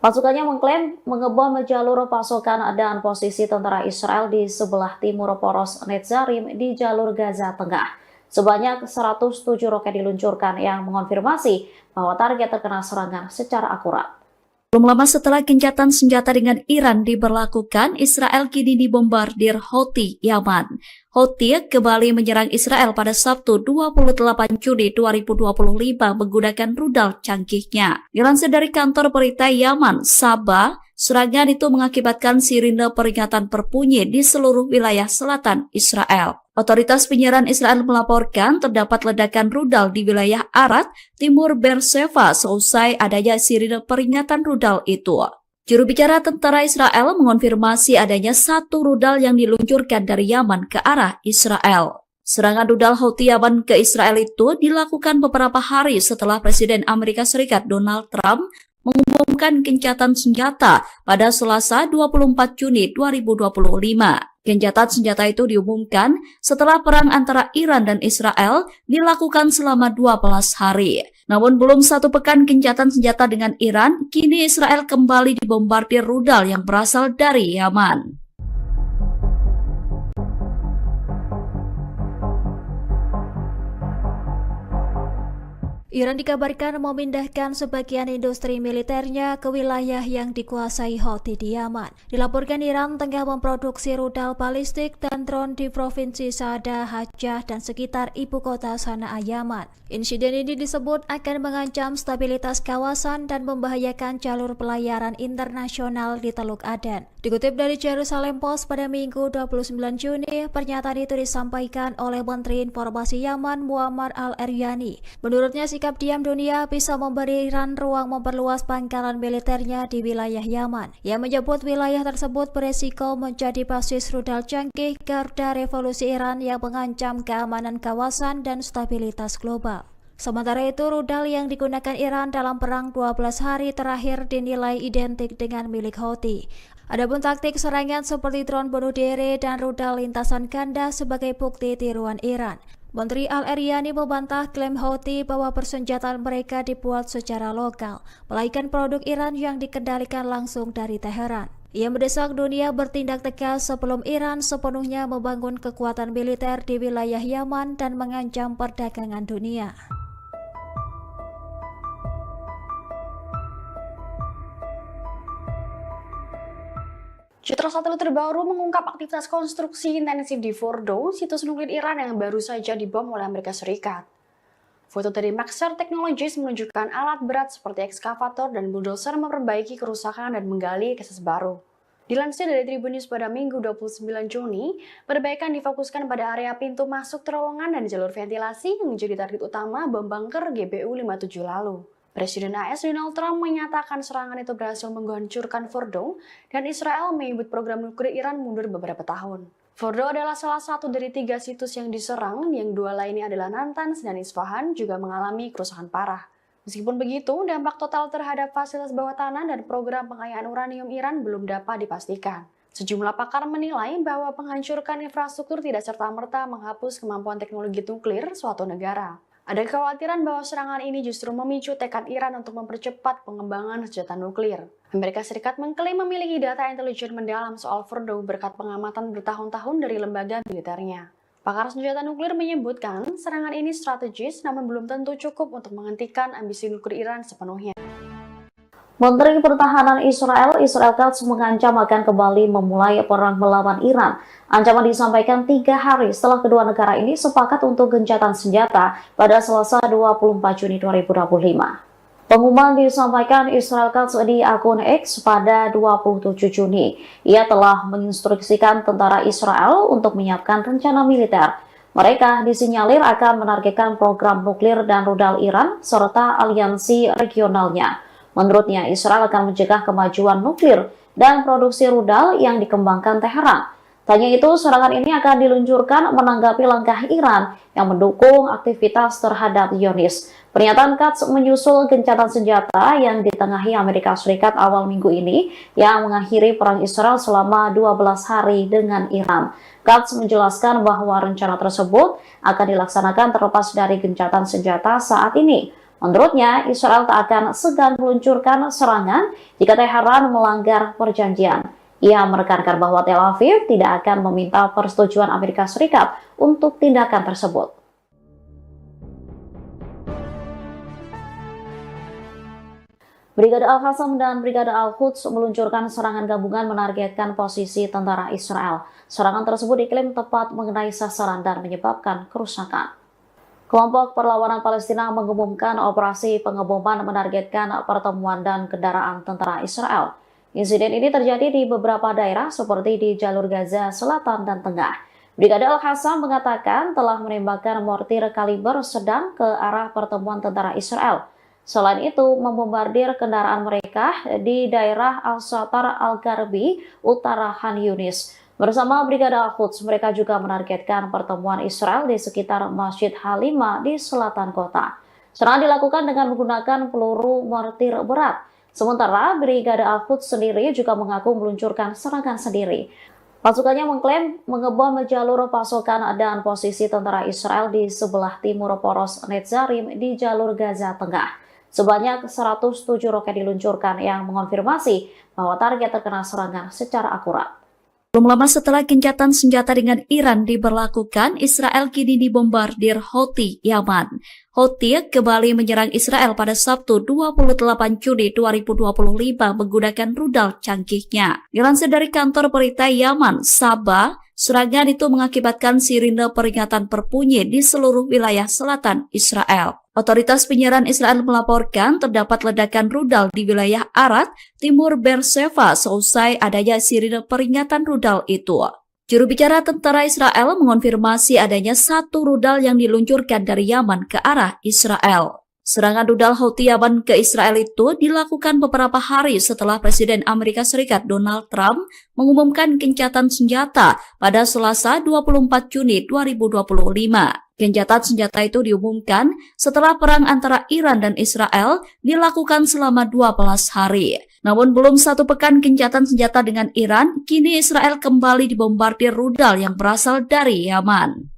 Pasukannya mengklaim mengebom jalur pasokan dan posisi tentara Israel di sebelah timur poros Netzarim di jalur Gaza Tengah. Sebanyak 107 roket diluncurkan yang mengonfirmasi bahwa target terkena serangan secara akurat. Belum lama setelah gencatan senjata dengan Iran diberlakukan, Israel kini dibombardir Houthi Yaman. Houthi kembali menyerang Israel pada Sabtu 28 Juni 2025 menggunakan rudal canggihnya. Dilansir dari kantor berita Yaman, Sabah, serangan itu mengakibatkan sirine peringatan berbunyi di seluruh wilayah selatan Israel. Otoritas penyiaran Israel melaporkan terdapat ledakan rudal di wilayah Arad, timur Beersheba seusai adanya sirine peringatan rudal itu. Juru bicara tentara Israel mengonfirmasi adanya satu rudal yang diluncurkan dari Yaman ke arah Israel. Serangan rudal Houthi Yaman ke Israel itu dilakukan beberapa hari setelah Presiden Amerika Serikat Donald Trump mengumumkan gencatan senjata pada Selasa 24 Juni 2025. Gencatan senjata itu diumumkan setelah perang antara Iran dan Israel dilakukan selama 12 hari. Namun belum satu pekan gencatan senjata dengan Iran, kini Israel kembali dibombardir rudal yang berasal dari Yaman. Iran dikabarkan memindahkan sebagian industri militernya ke wilayah yang dikuasai Houthi di Yaman. Dilaporkan Iran tengah memproduksi rudal balistik dan drone di provinsi Saada, Hajjah, dan sekitar ibu kota Sanaa, Yaman. Insiden ini disebut akan mengancam stabilitas kawasan dan membahayakan jalur pelayaran internasional di Teluk Aden. Dikutip dari Jerusalem Post pada Minggu 29 Juni, pernyataan itu disampaikan oleh Menteri Informasi Yaman Muammar al-Eryani. Menurutnya, sikap diam dunia bisa memberi Iran ruang memperluas pangkalan militernya di wilayah Yaman. Ia menyebut wilayah tersebut beresiko menjadi basis rudal canggih garda revolusi Iran yang mengancam keamanan kawasan dan stabilitas global. Sementara itu, rudal yang digunakan Iran dalam perang 12 hari terakhir dinilai identik dengan milik Houthi. Adapun taktik serangan seperti drone bunuh diri dan rudal lintasan ganda sebagai bukti tiruan Iran. Menteri Al-Eryani membantah klaim Houthi bahwa persenjataan mereka dibuat secara lokal, melainkan produk Iran yang dikendalikan langsung dari Teheran. Ia mendesak dunia bertindak tegas sebelum Iran sepenuhnya membangun kekuatan militer di wilayah Yaman dan mengancam perdagangan dunia. Citra satelit terbaru mengungkap aktivitas konstruksi intensif di Fordo, situs nuklir Iran yang baru saja dibom oleh Amerika Serikat. Foto dari Maxar Technologies menunjukkan alat berat seperti ekskavator dan bulldozer memperbaiki kerusakan dan menggali akses baru. Dilansir dari Tribun News pada Minggu 29 Juni, perbaikan difokuskan pada area pintu masuk terowongan dan jalur ventilasi yang menjadi target utama bom bunker GBU 57 lalu. Presiden AS Donald Trump menyatakan serangan itu berhasil menghancurkan Fordo dan Israel menyebut program nuklir Iran mundur beberapa tahun. Fordo adalah salah satu dari 3 situs yang diserang, yang 2 lainnya adalah Natanz dan Isfahan juga mengalami kerusakan parah. Meskipun begitu, dampak total terhadap fasilitas bawah tanah dan program pengayaan uranium Iran belum dapat dipastikan. Sejumlah pakar menilai bahwa menghancurkan infrastruktur tidak serta-merta menghapus kemampuan teknologi nuklir suatu negara. Ada kekhawatiran bahwa serangan ini justru memicu tekad Iran untuk mempercepat pengembangan senjata nuklir. Amerika Serikat mengklaim memiliki data intelijen mendalam soal Fordo berkat pengamatan bertahun-tahun dari lembaga militernya. Pakar senjata nuklir menyebutkan serangan ini strategis namun belum tentu cukup untuk menghentikan ambisi nuklir Iran sepenuhnya. Menteri Pertahanan Israel Katz mengancam akan kembali memulai perang melawan Iran. Ancaman disampaikan 3 hari setelah kedua negara ini sepakat untuk gencatan senjata pada Selasa 24 Juni 2025. Pengumuman disampaikan Israel Katz di akun X pada 27 Juni. Ia telah menginstruksikan tentara Israel untuk menyiapkan rencana militer. Mereka disinyalir akan menargetkan program nuklir dan rudal Iran serta aliansi regionalnya. Menurutnya, Israel akan mencegah kemajuan nuklir dan produksi rudal yang dikembangkan Teheran. Tanya itu, serangan ini akan diluncurkan menanggapi langkah Iran yang mendukung aktivitas terhadap Zionis. Pernyataan Katz menyusul gencatan senjata yang ditengahi Amerika Serikat awal minggu ini yang mengakhiri perang Israel selama 12 hari dengan Iran. Katz menjelaskan bahwa rencana tersebut akan dilaksanakan terlepas dari gencatan senjata saat ini. Menurutnya, Israel tak akan segan meluncurkan serangan jika Teheran melanggar perjanjian. Ia menekankan bahwa Tel Aviv tidak akan meminta persetujuan Amerika Serikat untuk tindakan tersebut. Brigade Al-Qassam dan Brigade Al-Quds meluncurkan serangan gabungan menargetkan posisi tentara Israel. Serangan tersebut diklaim tepat mengenai sasaran dan menyebabkan kerusakan. Kelompok Perlawanan Palestina mengumumkan operasi pengeboman menargetkan pertemuan dan kendaraan tentara Israel. Insiden ini terjadi di beberapa daerah seperti di jalur Gaza Selatan dan Tengah. Brigade Al-Qassam mengatakan telah menembakkan mortir kaliber sedang ke arah pertemuan tentara Israel. Selain itu, membombardir kendaraan mereka di daerah Al-Shatar Al-Gharbi, utara Khan Yunis. Bersama Brigade Al-Quds, mereka juga menargetkan pertemuan Israel di sekitar Masjid Halimah di selatan kota. Serangan dilakukan dengan menggunakan peluru mortir berat. Sementara Brigade Al-Quds sendiri juga mengaku meluncurkan serangan sendiri. Pasukannya mengklaim mengebom jalur pasokan dan posisi tentara Israel di sebelah timur poros Netzarim di jalur Gaza Tengah. Sebanyak 107 roket diluncurkan yang mengonfirmasi bahwa target terkena serangan secara akurat. Belum lama setelah gencatan senjata dengan Iran diberlakukan, Israel kini dibombardir Houthi Yaman. Houthi kembali menyerang Israel pada Sabtu 28 Juni 2025 menggunakan rudal canggihnya. Dilansir dari kantor berita Yaman, Sabah, serangan itu mengakibatkan sirine peringatan berbunyi di seluruh wilayah selatan Israel. Otoritas penyiaran Israel melaporkan terdapat ledakan rudal di wilayah Arad, timur Beersheba seusai adanya sirine peringatan rudal itu. Juru bicara tentara Israel mengonfirmasi adanya satu rudal yang diluncurkan dari Yaman ke arah Israel. Serangan rudal Houthi Yaman ke Israel itu dilakukan beberapa hari setelah Presiden Amerika Serikat Donald Trump mengumumkan gencatan senjata pada Selasa 24 Juni 2025. Gencatan senjata itu diumumkan setelah perang antara Iran dan Israel dilakukan selama 12 hari. Namun belum satu pekan gencatan senjata dengan Iran, kini Israel kembali dibombardir rudal yang berasal dari Yaman.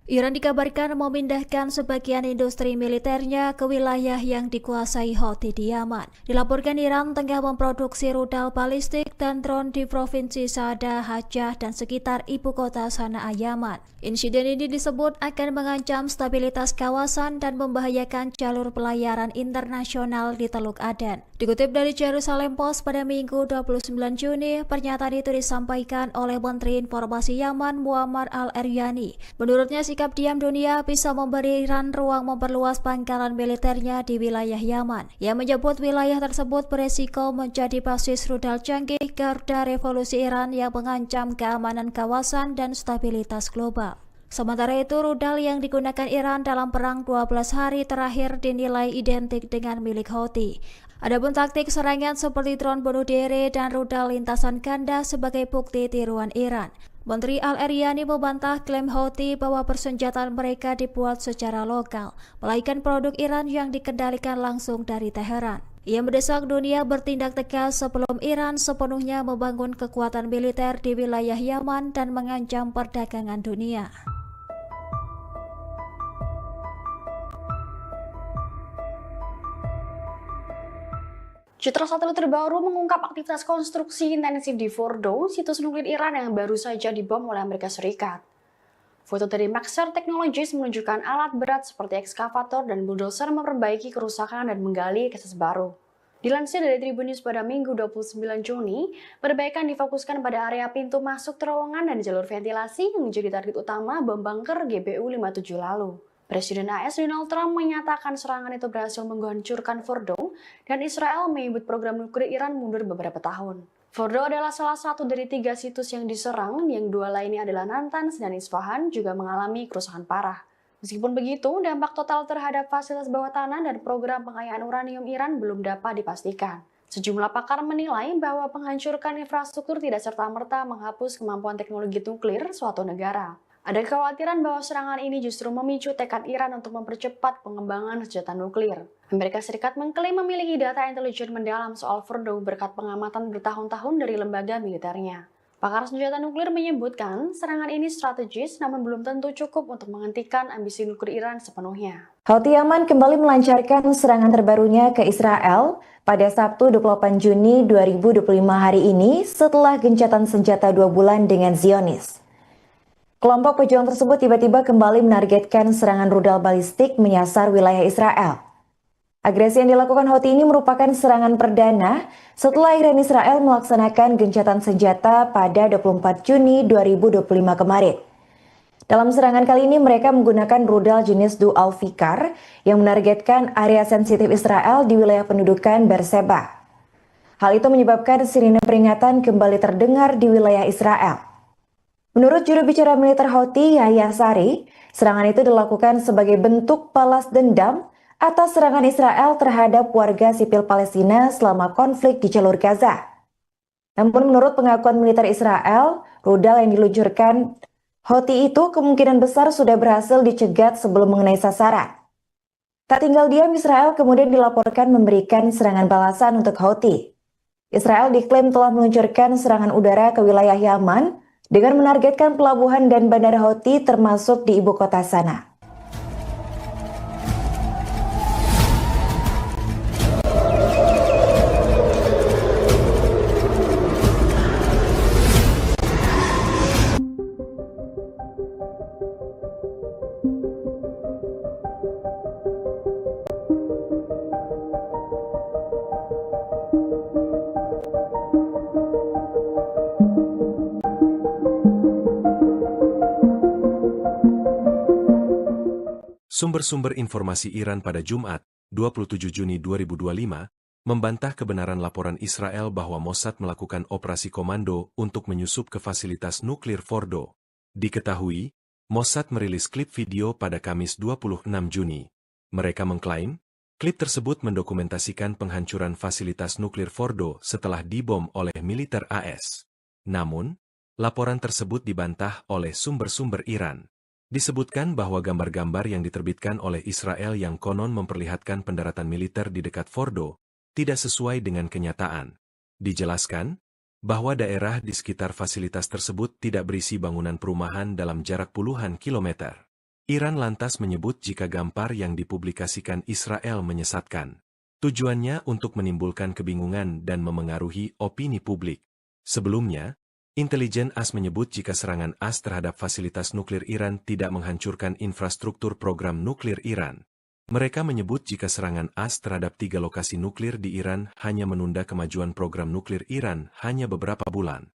Iran dikabarkan memindahkan sebagian industri militernya ke wilayah yang dikuasai Houthi di Yaman. Dilaporkan Iran tengah memproduksi rudal balistik dan drone di provinsi Saada, Hajjah, dan sekitar ibu kota Sanaa, Yaman. Insiden ini disebut akan mengancam stabilitas kawasan dan membahayakan jalur pelayaran internasional di Teluk Aden. Dikutip dari Jerusalem Post pada Minggu 29 Juni, pernyataan itu disampaikan oleh Menteri Informasi Yaman Muammar al-Eryani. Menurutnya, sikap diam dunia bisa memberi Iran ruang memperluas pangkalan militernya di wilayah Yaman. Ia menyebut wilayah tersebut beresiko menjadi basis rudal canggih garda revolusi Iran yang mengancam keamanan kawasan dan stabilitas global. Sementara itu, rudal yang digunakan Iran dalam perang 12 hari terakhir dinilai identik dengan milik Houthi. Adapun taktik serangan seperti drone bunuh diri dan rudal lintasan ganda sebagai bukti tiruan Iran. Menteri Al-Eryani membantah klaim Houthi bahwa persenjataan mereka dibuat secara lokal, melainkan produk Iran yang dikendalikan langsung dari Teheran. Ia mendesak dunia bertindak tegas sebelum Iran sepenuhnya membangun kekuatan militer di wilayah Yaman dan mengancam perdagangan dunia. Citra satelit terbaru mengungkap aktivitas konstruksi intensif di Fordo, situs nuklir Iran yang baru saja dibom oleh Amerika Serikat. Foto dari Maxar Technologies menunjukkan alat berat seperti ekskavator dan bulldozer memperbaiki kerusakan dan menggali akses baru. Dilansir dari Tribun News pada Minggu 29 Juni, perbaikan difokuskan pada area pintu masuk terowongan dan jalur ventilasi yang menjadi target utama bom bunker GBU-57 lalu. Presiden AS Donald Trump menyatakan serangan itu berhasil menghancurkan Fordo dan Israel menyebut program nuklir Iran mundur beberapa tahun. Fordo adalah salah satu dari 3 situs yang diserang, yang 2 lainnya adalah Natanz dan Isfahan juga mengalami kerusakan parah. Meskipun begitu, dampak total terhadap fasilitas bawah tanah dan program pengayaan uranium Iran belum dapat dipastikan. Sejumlah pakar menilai bahwa penghancuran infrastruktur tidak serta-merta menghapus kemampuan teknologi nuklir suatu negara. Ada kekhawatiran bahwa serangan ini justru memicu tekad Iran untuk mempercepat pengembangan senjata nuklir. Amerika Serikat mengklaim memiliki data intelijen mendalam soal Fordo berkat pengamatan bertahun-tahun dari lembaga militernya. Pakar senjata nuklir menyebutkan serangan ini strategis namun belum tentu cukup untuk menghentikan ambisi nuklir Iran sepenuhnya. Houthi Yaman kembali melancarkan serangan terbarunya ke Israel pada Sabtu 28 Juni 2025 hari ini setelah gencatan senjata 2 bulan dengan Zionis. Kelompok pejuang tersebut tiba-tiba kembali menargetkan serangan rudal balistik menyasar wilayah Israel. Agresi yang dilakukan Houthi ini merupakan serangan perdana setelah Iran Israel melaksanakan gencatan senjata pada 24 Juni 2025 kemarin. Dalam serangan kali ini mereka menggunakan rudal jenis Dual Fikar yang menargetkan area sensitif Israel di wilayah pendudukan Beersheba. Hal itu menyebabkan sirine peringatan kembali terdengar di wilayah Israel. Menurut juru bicara militer Houthi, Yahya Sari, serangan itu dilakukan sebagai bentuk balas dendam atas serangan Israel terhadap warga sipil Palestina selama konflik di jalur Gaza. Namun menurut pengakuan militer Israel, rudal yang diluncurkan Houthi itu kemungkinan besar sudah berhasil dicegat sebelum mengenai sasaran. Tak tinggal diam, Israel kemudian dilaporkan memberikan serangan balasan untuk Houthi. Israel diklaim telah meluncurkan serangan udara ke wilayah Yaman dengan menargetkan pelabuhan dan bandara Houthi termasuk di ibu kota Sanaa. Sumber-sumber informasi Iran pada Jumat, 27 Juni 2025, membantah kebenaran laporan Israel bahwa Mossad melakukan operasi komando untuk menyusup ke fasilitas nuklir Fordo. Diketahui, Mossad merilis klip video pada Kamis 26 Juni. Mereka mengklaim, klip tersebut mendokumentasikan penghancuran fasilitas nuklir Fordo setelah dibom oleh militer AS. Namun, laporan tersebut dibantah oleh sumber-sumber Iran. Disebutkan bahwa gambar-gambar yang diterbitkan oleh Israel yang konon memperlihatkan pendaratan militer di dekat Fordo tidak sesuai dengan kenyataan. Dijelaskan bahwa daerah di sekitar fasilitas tersebut tidak berisi bangunan perumahan dalam jarak puluhan kilometer. Iran lantas menyebut jika gambar yang dipublikasikan Israel menyesatkan. Tujuannya untuk menimbulkan kebingungan dan memengaruhi opini publik. Sebelumnya, intelijen AS menyebut jika serangan AS terhadap fasilitas nuklir Iran tidak menghancurkan infrastruktur program nuklir Iran. Mereka menyebut jika serangan AS terhadap 3 lokasi nuklir di Iran hanya menunda kemajuan program nuklir Iran hanya beberapa bulan.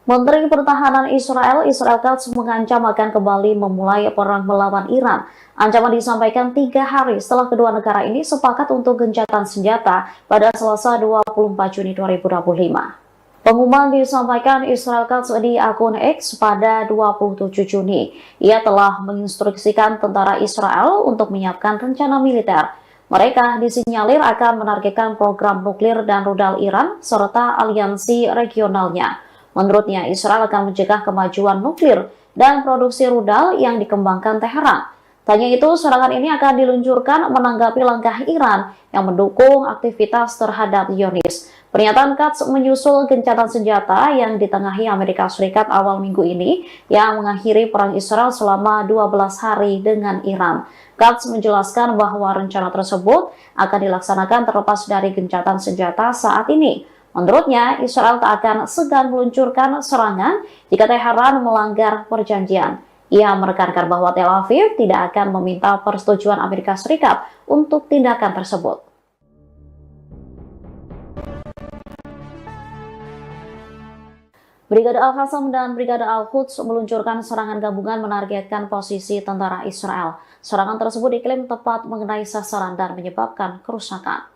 Menteri Pertahanan Israel Katz mengancam akan kembali memulai perang melawan Iran. Ancaman disampaikan 3 hari setelah kedua negara ini sepakat untuk gencatan senjata pada Selasa 24 Juni 2025. Pengumuman disampaikan Israel Katz di akun X pada 27 Juni. Ia telah menginstruksikan tentara Israel untuk menyiapkan rencana militer. Mereka disinyalir akan menargetkan program nuklir dan rudal Iran serta aliansi regionalnya. Menurutnya, Israel akan mencegah kemajuan nuklir dan produksi rudal yang dikembangkan Teheran. Tanya itu, serangan ini akan diluncurkan menanggapi langkah Iran yang mendukung aktivitas terhadap Zionis. Pernyataan Katz menyusul gencatan senjata yang ditengahi Amerika Serikat awal minggu ini yang mengakhiri perang Israel selama 12 hari dengan Iran. Katz menjelaskan bahwa rencana tersebut akan dilaksanakan terlepas dari gencatan senjata saat ini. Menurutnya, Israel tak akan segan meluncurkan serangan jika Teheran melanggar perjanjian. Ia menekankan bahwa Tel Aviv tidak akan meminta persetujuan Amerika Serikat untuk tindakan tersebut. Brigade Al-Qassam dan Brigade Al-Quds meluncurkan serangan gabungan menargetkan posisi tentara Israel. Serangan tersebut diklaim tepat mengenai sasaran dan menyebabkan kerusakan.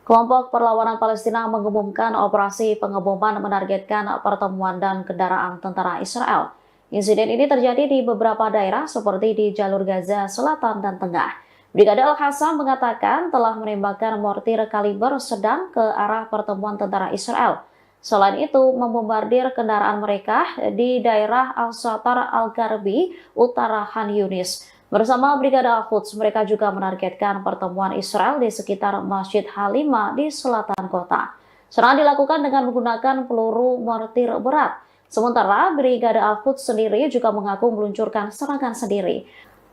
Kelompok Perlawanan Palestina mengumumkan operasi pengeboman menargetkan pertemuan dan kendaraan tentara Israel. Insiden ini terjadi di beberapa daerah seperti di jalur Gaza Selatan dan Tengah. Brigade Al-Qassam mengatakan telah menembakkan mortir kaliber sedang ke arah pertemuan tentara Israel. Selain itu, membombardir kendaraan mereka di daerah Al-Shatar Al-Garbi, utara Khan Yunis. Bersama Brigade Al-Quds, mereka juga menargetkan pertemuan Israel di sekitar Masjid Halima di selatan kota. Serangan dilakukan dengan menggunakan peluru mortir berat. Sementara Brigade Al-Quds sendiri juga mengaku meluncurkan serangan sendiri.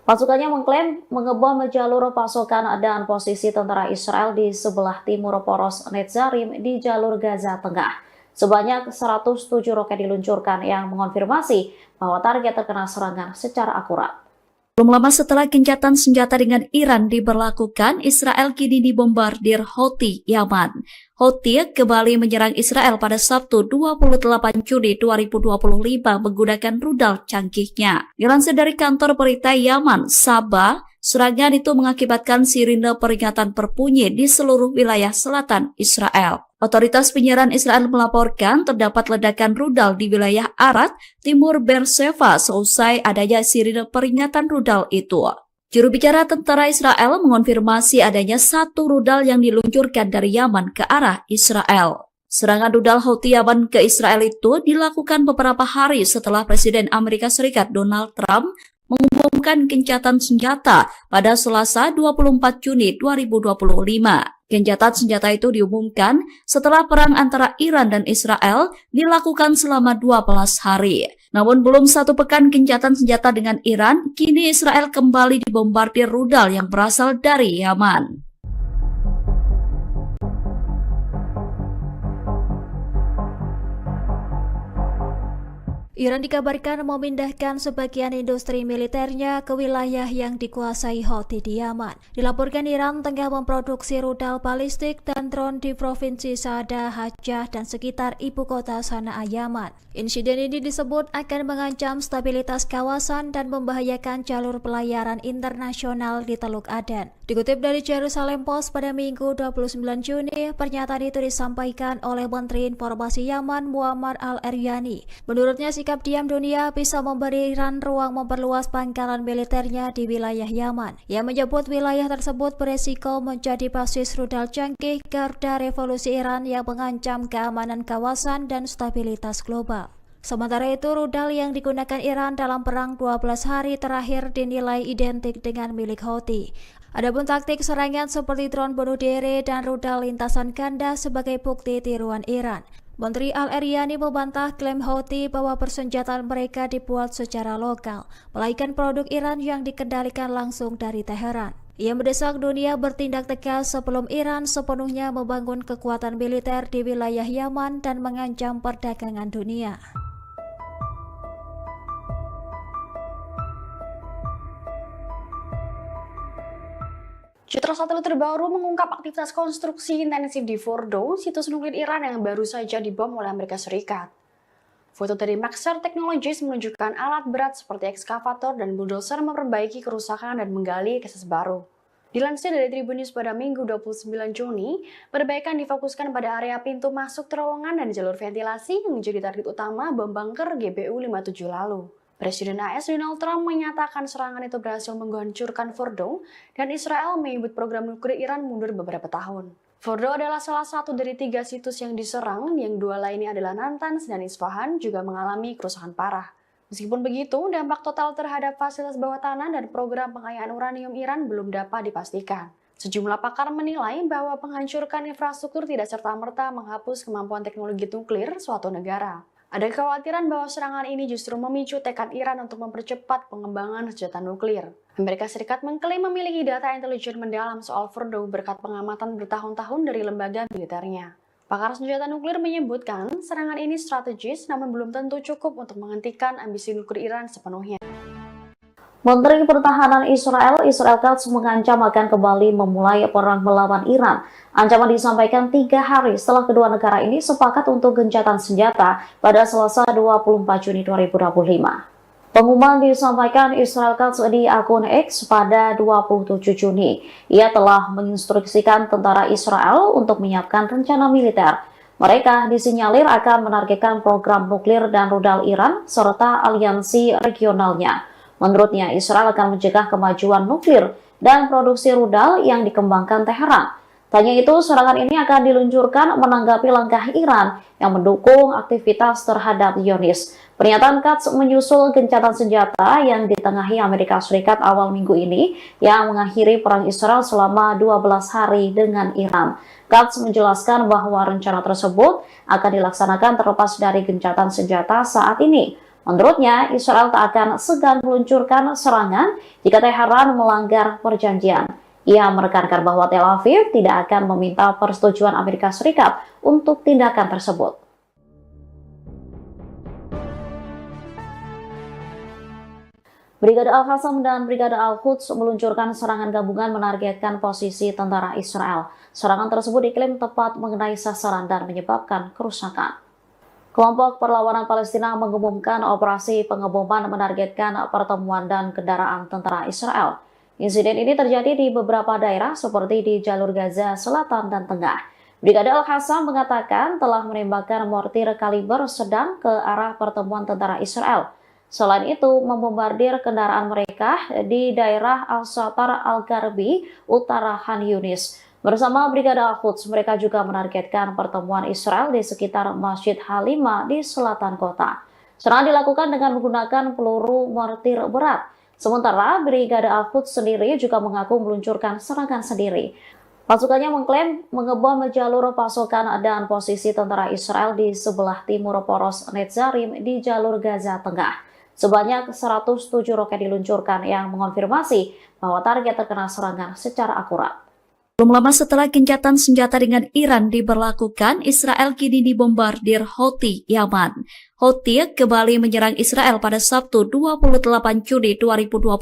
Pasukannya mengklaim mengebom jalur pasokan dan posisi tentara Israel di sebelah timur poros Netzarim di jalur Gaza Tengah. Sebanyak 107 roket diluncurkan yang mengonfirmasi bahwa target terkena serangan secara akurat. Belum lama setelah gencatan senjata dengan Iran diberlakukan, Israel kini dibombardir Houthi Yaman. Houthi kembali menyerang Israel pada Sabtu 28 Juni 2025 menggunakan rudal canggihnya. Dilansir dari kantor berita Yaman, Sabah, serangan itu mengakibatkan sirine peringatan berbunyi di seluruh wilayah selatan Israel. Otoritas penyiaran Israel melaporkan terdapat ledakan rudal di wilayah Arad, timur Beersheba seusai adanya sirine peringatan rudal itu. Juru bicara tentara Israel mengonfirmasi adanya satu rudal yang diluncurkan dari Yaman ke arah Israel. Serangan rudal Houthi Yaman ke Israel itu dilakukan beberapa hari setelah Presiden Amerika Serikat Donald Trump mengumumkan gencatan senjata pada Selasa 24 Juni 2025. Gencatan senjata itu diumumkan setelah perang antara Iran dan Israel dilakukan selama 12 hari. Namun belum satu pekan gencatan senjata dengan Iran, kini Israel kembali dibombardir rudal yang berasal dari Yaman. Iran dikabarkan memindahkan sebagian industri militernya ke wilayah yang dikuasai Houthi di Yaman. Dilaporkan Iran tengah memproduksi rudal balistik dan drone di provinsi Saada, Hajjah, dan sekitar ibu kota Sanaa, Yaman. Insiden ini disebut akan mengancam stabilitas kawasan dan membahayakan jalur pelayaran internasional di Teluk Aden. Dikutip dari Jerusalem Post pada Minggu 29 Juni, pernyataan itu disampaikan oleh Menteri Informasi Yaman Muammar Al-Eryani. Menurutnya, sikap diam dunia bisa memberi Iran ruang memperluas pangkalan militernya di wilayah Yaman. Ia menyebut wilayah tersebut beresiko menjadi basis rudal canggih garda revolusi Iran yang mengancam keamanan kawasan dan stabilitas global. Sementara itu, rudal yang digunakan Iran dalam perang 12 hari terakhir dinilai identik dengan milik Houthi. Adapun taktik serangan seperti drone bunuh diri dan rudal lintasan ganda sebagai bukti tiruan Iran. Menteri Al-Eryani membantah klaim Houthi bahwa persenjataan mereka dibuat secara lokal, melainkan produk Iran yang dikendalikan langsung dari Teheran. Ia mendesak dunia bertindak tegas sebelum Iran sepenuhnya membangun kekuatan militer di wilayah Yaman dan mengancam perdagangan dunia. Citra satelit terbaru mengungkap aktivitas konstruksi intensif di Fordo, situs nuklir Iran yang baru saja dibom oleh Amerika Serikat. Foto dari Maxar Technologies menunjukkan alat berat seperti ekskavator dan bulldozer memperbaiki kerusakan dan menggali akses baru. Dilansir dari Tribun News pada Minggu 29 Juni, perbaikan difokuskan pada area pintu masuk terowongan dan jalur ventilasi yang menjadi target utama bom bunker GBU-57 lalu. Presiden AS Donald Trump menyatakan serangan itu berhasil menghancurkan Fordo dan Israel menyebut program nuklir Iran mundur beberapa tahun. Fordo adalah salah satu dari 3 situs yang diserang, yang 2 lainnya adalah Natanz dan Isfahan juga mengalami kerusakan parah. Meskipun begitu, dampak total terhadap fasilitas bawah tanah dan program pengayaan uranium Iran belum dapat dipastikan. Sejumlah pakar menilai bahwa penghancurkan infrastruktur tidak serta-merta menghapus kemampuan teknologi nuklir suatu negara. Ada kekhawatiran bahwa serangan ini justru memicu tekad Iran untuk mempercepat pengembangan senjata nuklir. Amerika Serikat mengklaim memiliki data intelijen mendalam soal Fordo berkat pengamatan bertahun-tahun dari lembaga militernya. Pakar senjata nuklir menyebutkan serangan ini strategis namun belum tentu cukup untuk menghentikan ambisi nuklir Iran sepenuhnya. Menteri Pertahanan Israel Katz mengancam akan kembali memulai perang melawan Iran. Ancaman disampaikan 3 hari setelah kedua negara ini sepakat untuk gencatan senjata pada Selasa 24 Juni 2025. Pengumuman disampaikan Israel Katz di akun X pada 27 Juni. Ia telah menginstruksikan tentara Israel untuk menyiapkan rencana militer. Mereka disinyalir akan menargetkan program nuklir dan rudal Iran serta aliansi regionalnya. Menurutnya, Israel akan mencegah kemajuan nuklir dan produksi rudal yang dikembangkan Teheran. Tanya itu, serangan ini akan diluncurkan menanggapi langkah Iran yang mendukung aktivitas terhadap Zionis. Pernyataan Katz menyusul gencatan senjata yang ditengahi Amerika Serikat awal minggu ini yang mengakhiri perang Israel selama 12 hari dengan Iran. Katz menjelaskan bahwa rencana tersebut akan dilaksanakan terlepas dari gencatan senjata saat ini. Menurutnya, Israel tak akan segan meluncurkan serangan jika Teheran melanggar perjanjian. Ia menekankan bahwa Tel Aviv tidak akan meminta persetujuan Amerika Serikat untuk tindakan tersebut. Brigade Al-Qassam dan Brigade Al-Quds meluncurkan serangan gabungan menargetkan posisi tentara Israel. Serangan tersebut diklaim tepat mengenai sasaran dan menyebabkan kerusakan. Kelompok Perlawanan Palestina mengumumkan operasi pengeboman menargetkan pertemuan dan kendaraan tentara Israel. Insiden ini terjadi di beberapa daerah seperti di jalur Gaza Selatan dan Tengah. Brigade Al-Qassam mengatakan telah menembakkan mortir kaliber sedang ke arah pertemuan tentara Israel. Selain itu, membombardir kendaraan mereka di daerah Al-Satar Al-Garbi, utara Khan Yunis. Bersama Brigade Al-Quds, mereka juga menargetkan pertemuan Israel di sekitar Masjid Halima di selatan kota. Serangan dilakukan dengan menggunakan peluru mortir berat. Sementara Brigade Al-Quds sendiri juga mengaku meluncurkan serangan sendiri. Pasukannya mengklaim mengebom jalur pasokan dan posisi tentara Israel di sebelah timur poros Netzarim di jalur Gaza Tengah. Sebanyak 107 roket diluncurkan yang mengonfirmasi bahwa target terkena serangan secara akurat. Belum lama setelah gencatan senjata dengan Iran diberlakukan, Israel kini dibombardir Houthi Yaman. Houthi kembali menyerang Israel pada Sabtu 28 Juni 2025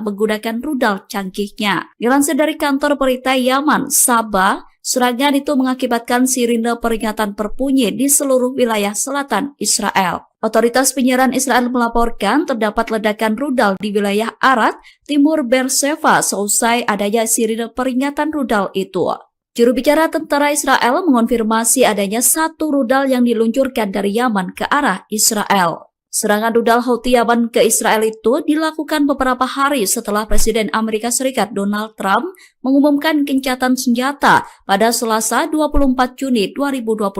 menggunakan rudal canggihnya. Dilansir dari kantor berita Yaman, Saba, serangan itu mengakibatkan sirine peringatan berbunyi di seluruh wilayah selatan Israel. Otoritas penyiaran Israel melaporkan terdapat ledakan rudal di wilayah Arad, timur Beersheba seusai adanya sirine peringatan rudal itu. Juru bicara tentara Israel mengonfirmasi adanya 1 rudal yang diluncurkan dari Yaman ke arah Israel. Serangan rudal Houthi Yaman ke Israel itu dilakukan beberapa hari setelah Presiden Amerika Serikat Donald Trump mengumumkan gencatan senjata pada Selasa 24 Juni 2025.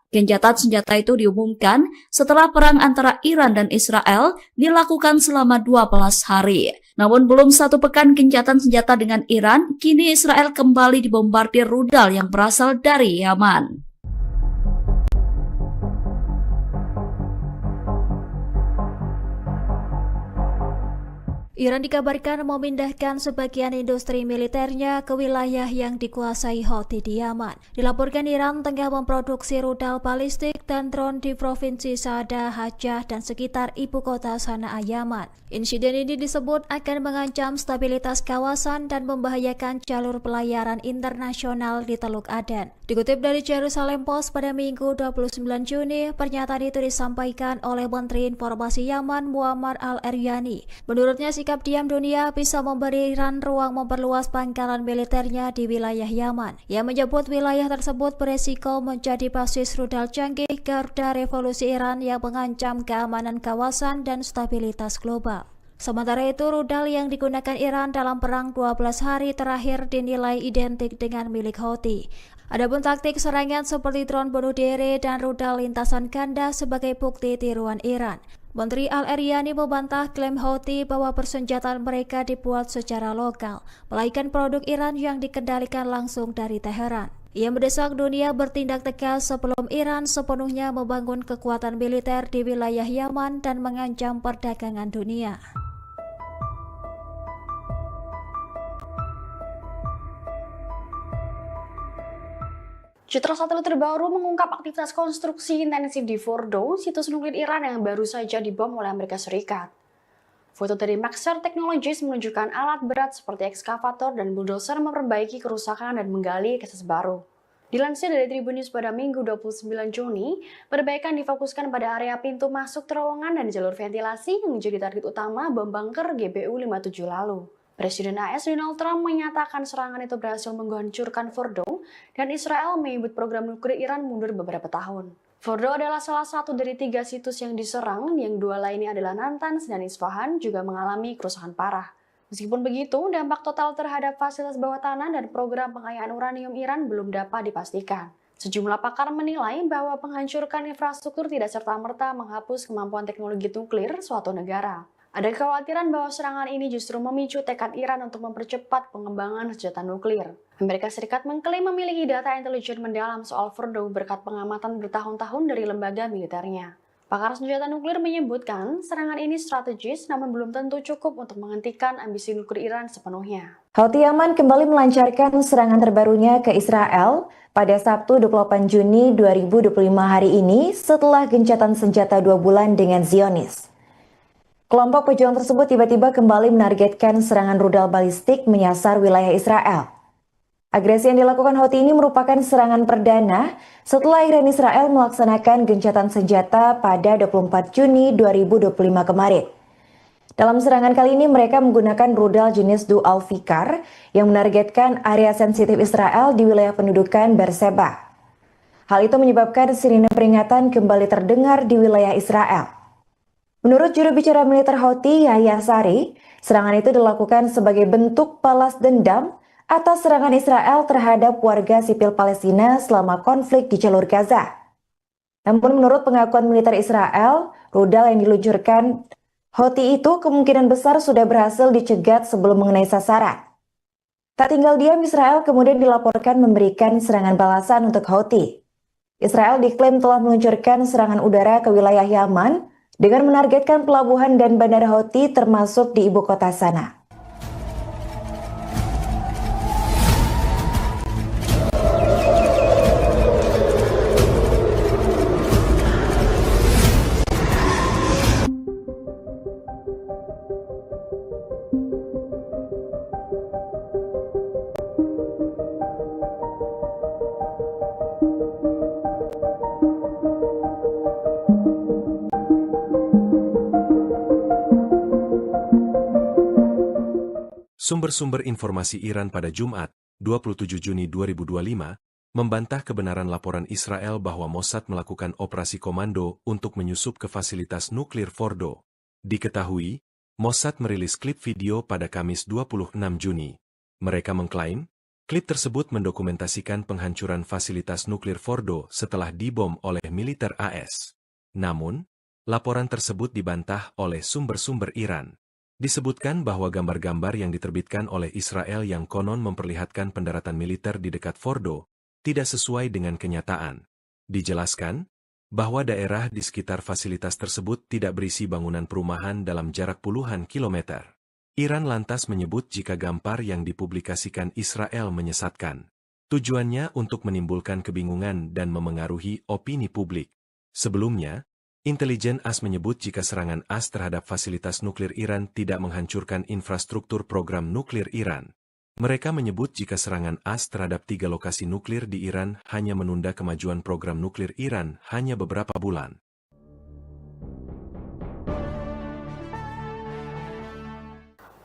Gencatan senjata itu diumumkan setelah perang antara Iran dan Israel dilakukan selama 12 hari. Namun belum 1 pekan gencatan senjata dengan Iran, kini Israel kembali dibombardir rudal yang berasal dari Yaman. Iran dikabarkan memindahkan sebagian industri militernya ke wilayah yang dikuasai Houthi di Yaman. Dilaporkan Iran tengah memproduksi rudal balistik dan drone di provinsi Saada, Hajjah, dan sekitar ibu kota Sanaa, Yaman. Insiden ini disebut akan mengancam stabilitas kawasan dan membahayakan jalur pelayaran internasional di Teluk Aden. Dikutip dari Jerusalem Post pada Minggu 29 Juni, pernyataan itu disampaikan oleh Menteri Informasi Yaman Muammar al-Eryani. Menurutnya, sikap diam dunia bisa memberi Iran ruang memperluas pangkalan militernya di wilayah Yaman. Ia menyebut wilayah tersebut beresiko menjadi basis rudal canggih garda revolusi Iran yang mengancam keamanan kawasan dan stabilitas global. Sementara itu, rudal yang digunakan Iran dalam perang 12 hari terakhir dinilai identik dengan milik Houthi. Adapun taktik serangan seperti drone bunuh diri dan rudal lintasan ganda sebagai bukti tiruan Iran. Menteri Al-Eryani membantah klaim Houthi bahwa persenjataan mereka dibuat secara lokal, melainkan produk Iran yang dikendalikan langsung dari Teheran. Ia mendesak dunia bertindak tegas sebelum Iran sepenuhnya membangun kekuatan militer di wilayah Yaman dan mengancam perdagangan dunia. Citra satelit terbaru mengungkap aktivitas konstruksi intensif di Fordo, situs nuklir Iran yang baru saja dibom oleh Amerika Serikat. Foto dari Maxar Technologies menunjukkan alat berat seperti ekskavator dan bulldozer memperbaiki kerusakan dan menggali akses baru. Dilansir dari Tribun News pada Minggu 29 Juni, perbaikan difokuskan pada area pintu masuk terowongan dan jalur ventilasi yang menjadi target utama bom bunker GBU-57 lalu. Presiden AS Donald Trump menyatakan serangan itu berhasil menghancurkan Fordo dan Israel menyebut program nuklir Iran mundur beberapa tahun. Fordo adalah salah satu dari 3 situs yang diserang, yang 2 lainnya adalah Natanz dan Isfahan juga mengalami kerusakan parah. Meskipun begitu, dampak total terhadap fasilitas bawah tanah dan program pengayaan uranium Iran belum dapat dipastikan. Sejumlah pakar menilai bahwa penghancurkan infrastruktur tidak serta-merta menghapus kemampuan teknologi nuklir suatu negara. Ada kekhawatiran bahwa serangan ini justru memicu tekad Iran untuk mempercepat pengembangan senjata nuklir. Amerika Serikat mengklaim memiliki data intelijen mendalam soal Fordo berkat pengamatan bertahun-tahun dari lembaga militernya. Pakar senjata nuklir menyebutkan serangan ini strategis namun belum tentu cukup untuk menghentikan ambisi nuklir Iran sepenuhnya. Houthi Yaman kembali melancarkan serangan terbarunya ke Israel pada Sabtu 28 Juni 2025 hari ini setelah gencatan senjata 2 bulan dengan Zionis. Kelompok pejuang tersebut tiba-tiba kembali menargetkan serangan rudal balistik menyasar wilayah Israel. Agresi yang dilakukan Houthi ini merupakan serangan perdana setelah Iran Israel melaksanakan gencatan senjata pada 24 Juni 2025 kemarin. Dalam serangan kali ini mereka menggunakan rudal jenis Dual Fikar yang menargetkan area sensitif Israel di wilayah pendudukan Beersheba. Hal itu menyebabkan sirine peringatan kembali terdengar di wilayah Israel. Menurut juru bicara militer Houthi, Yahya Sari, serangan itu dilakukan sebagai bentuk balas dendam atas serangan Israel terhadap warga sipil Palestina selama konflik di jalur Gaza. Namun menurut pengakuan militer Israel, rudal yang diluncurkan Houthi itu kemungkinan besar sudah berhasil dicegat sebelum mengenai sasaran. Tak tinggal diam, Israel kemudian dilaporkan memberikan serangan balasan untuk Houthi. Israel diklaim telah meluncurkan serangan udara ke wilayah Yaman dengan menargetkan pelabuhan dan bandara Houthi termasuk di ibu kota Sanaa. Sumber-sumber informasi Iran pada Jumat, 27 Juni 2025, membantah kebenaran laporan Israel bahwa Mossad melakukan operasi komando untuk menyusup ke fasilitas nuklir Fordo. Diketahui, Mossad merilis klip video pada Kamis 26 Juni. Mereka mengklaim, klip tersebut mendokumentasikan penghancuran fasilitas nuklir Fordo setelah dibom oleh militer AS. Namun, laporan tersebut dibantah oleh sumber-sumber Iran. Disebutkan bahwa gambar-gambar yang diterbitkan oleh Israel yang konon memperlihatkan pendaratan militer di dekat Fordo tidak sesuai dengan kenyataan. Dijelaskan bahwa daerah di sekitar fasilitas tersebut tidak berisi bangunan perumahan dalam jarak puluhan kilometer. Iran lantas menyebut jika gambar yang dipublikasikan Israel menyesatkan. Tujuannya untuk menimbulkan kebingungan dan memengaruhi opini publik. Sebelumnya, intelijen AS menyebut jika serangan AS terhadap fasilitas nuklir Iran tidak menghancurkan infrastruktur program nuklir Iran. Mereka menyebut jika serangan AS terhadap 3 lokasi nuklir di Iran hanya menunda kemajuan program nuklir Iran hanya beberapa bulan.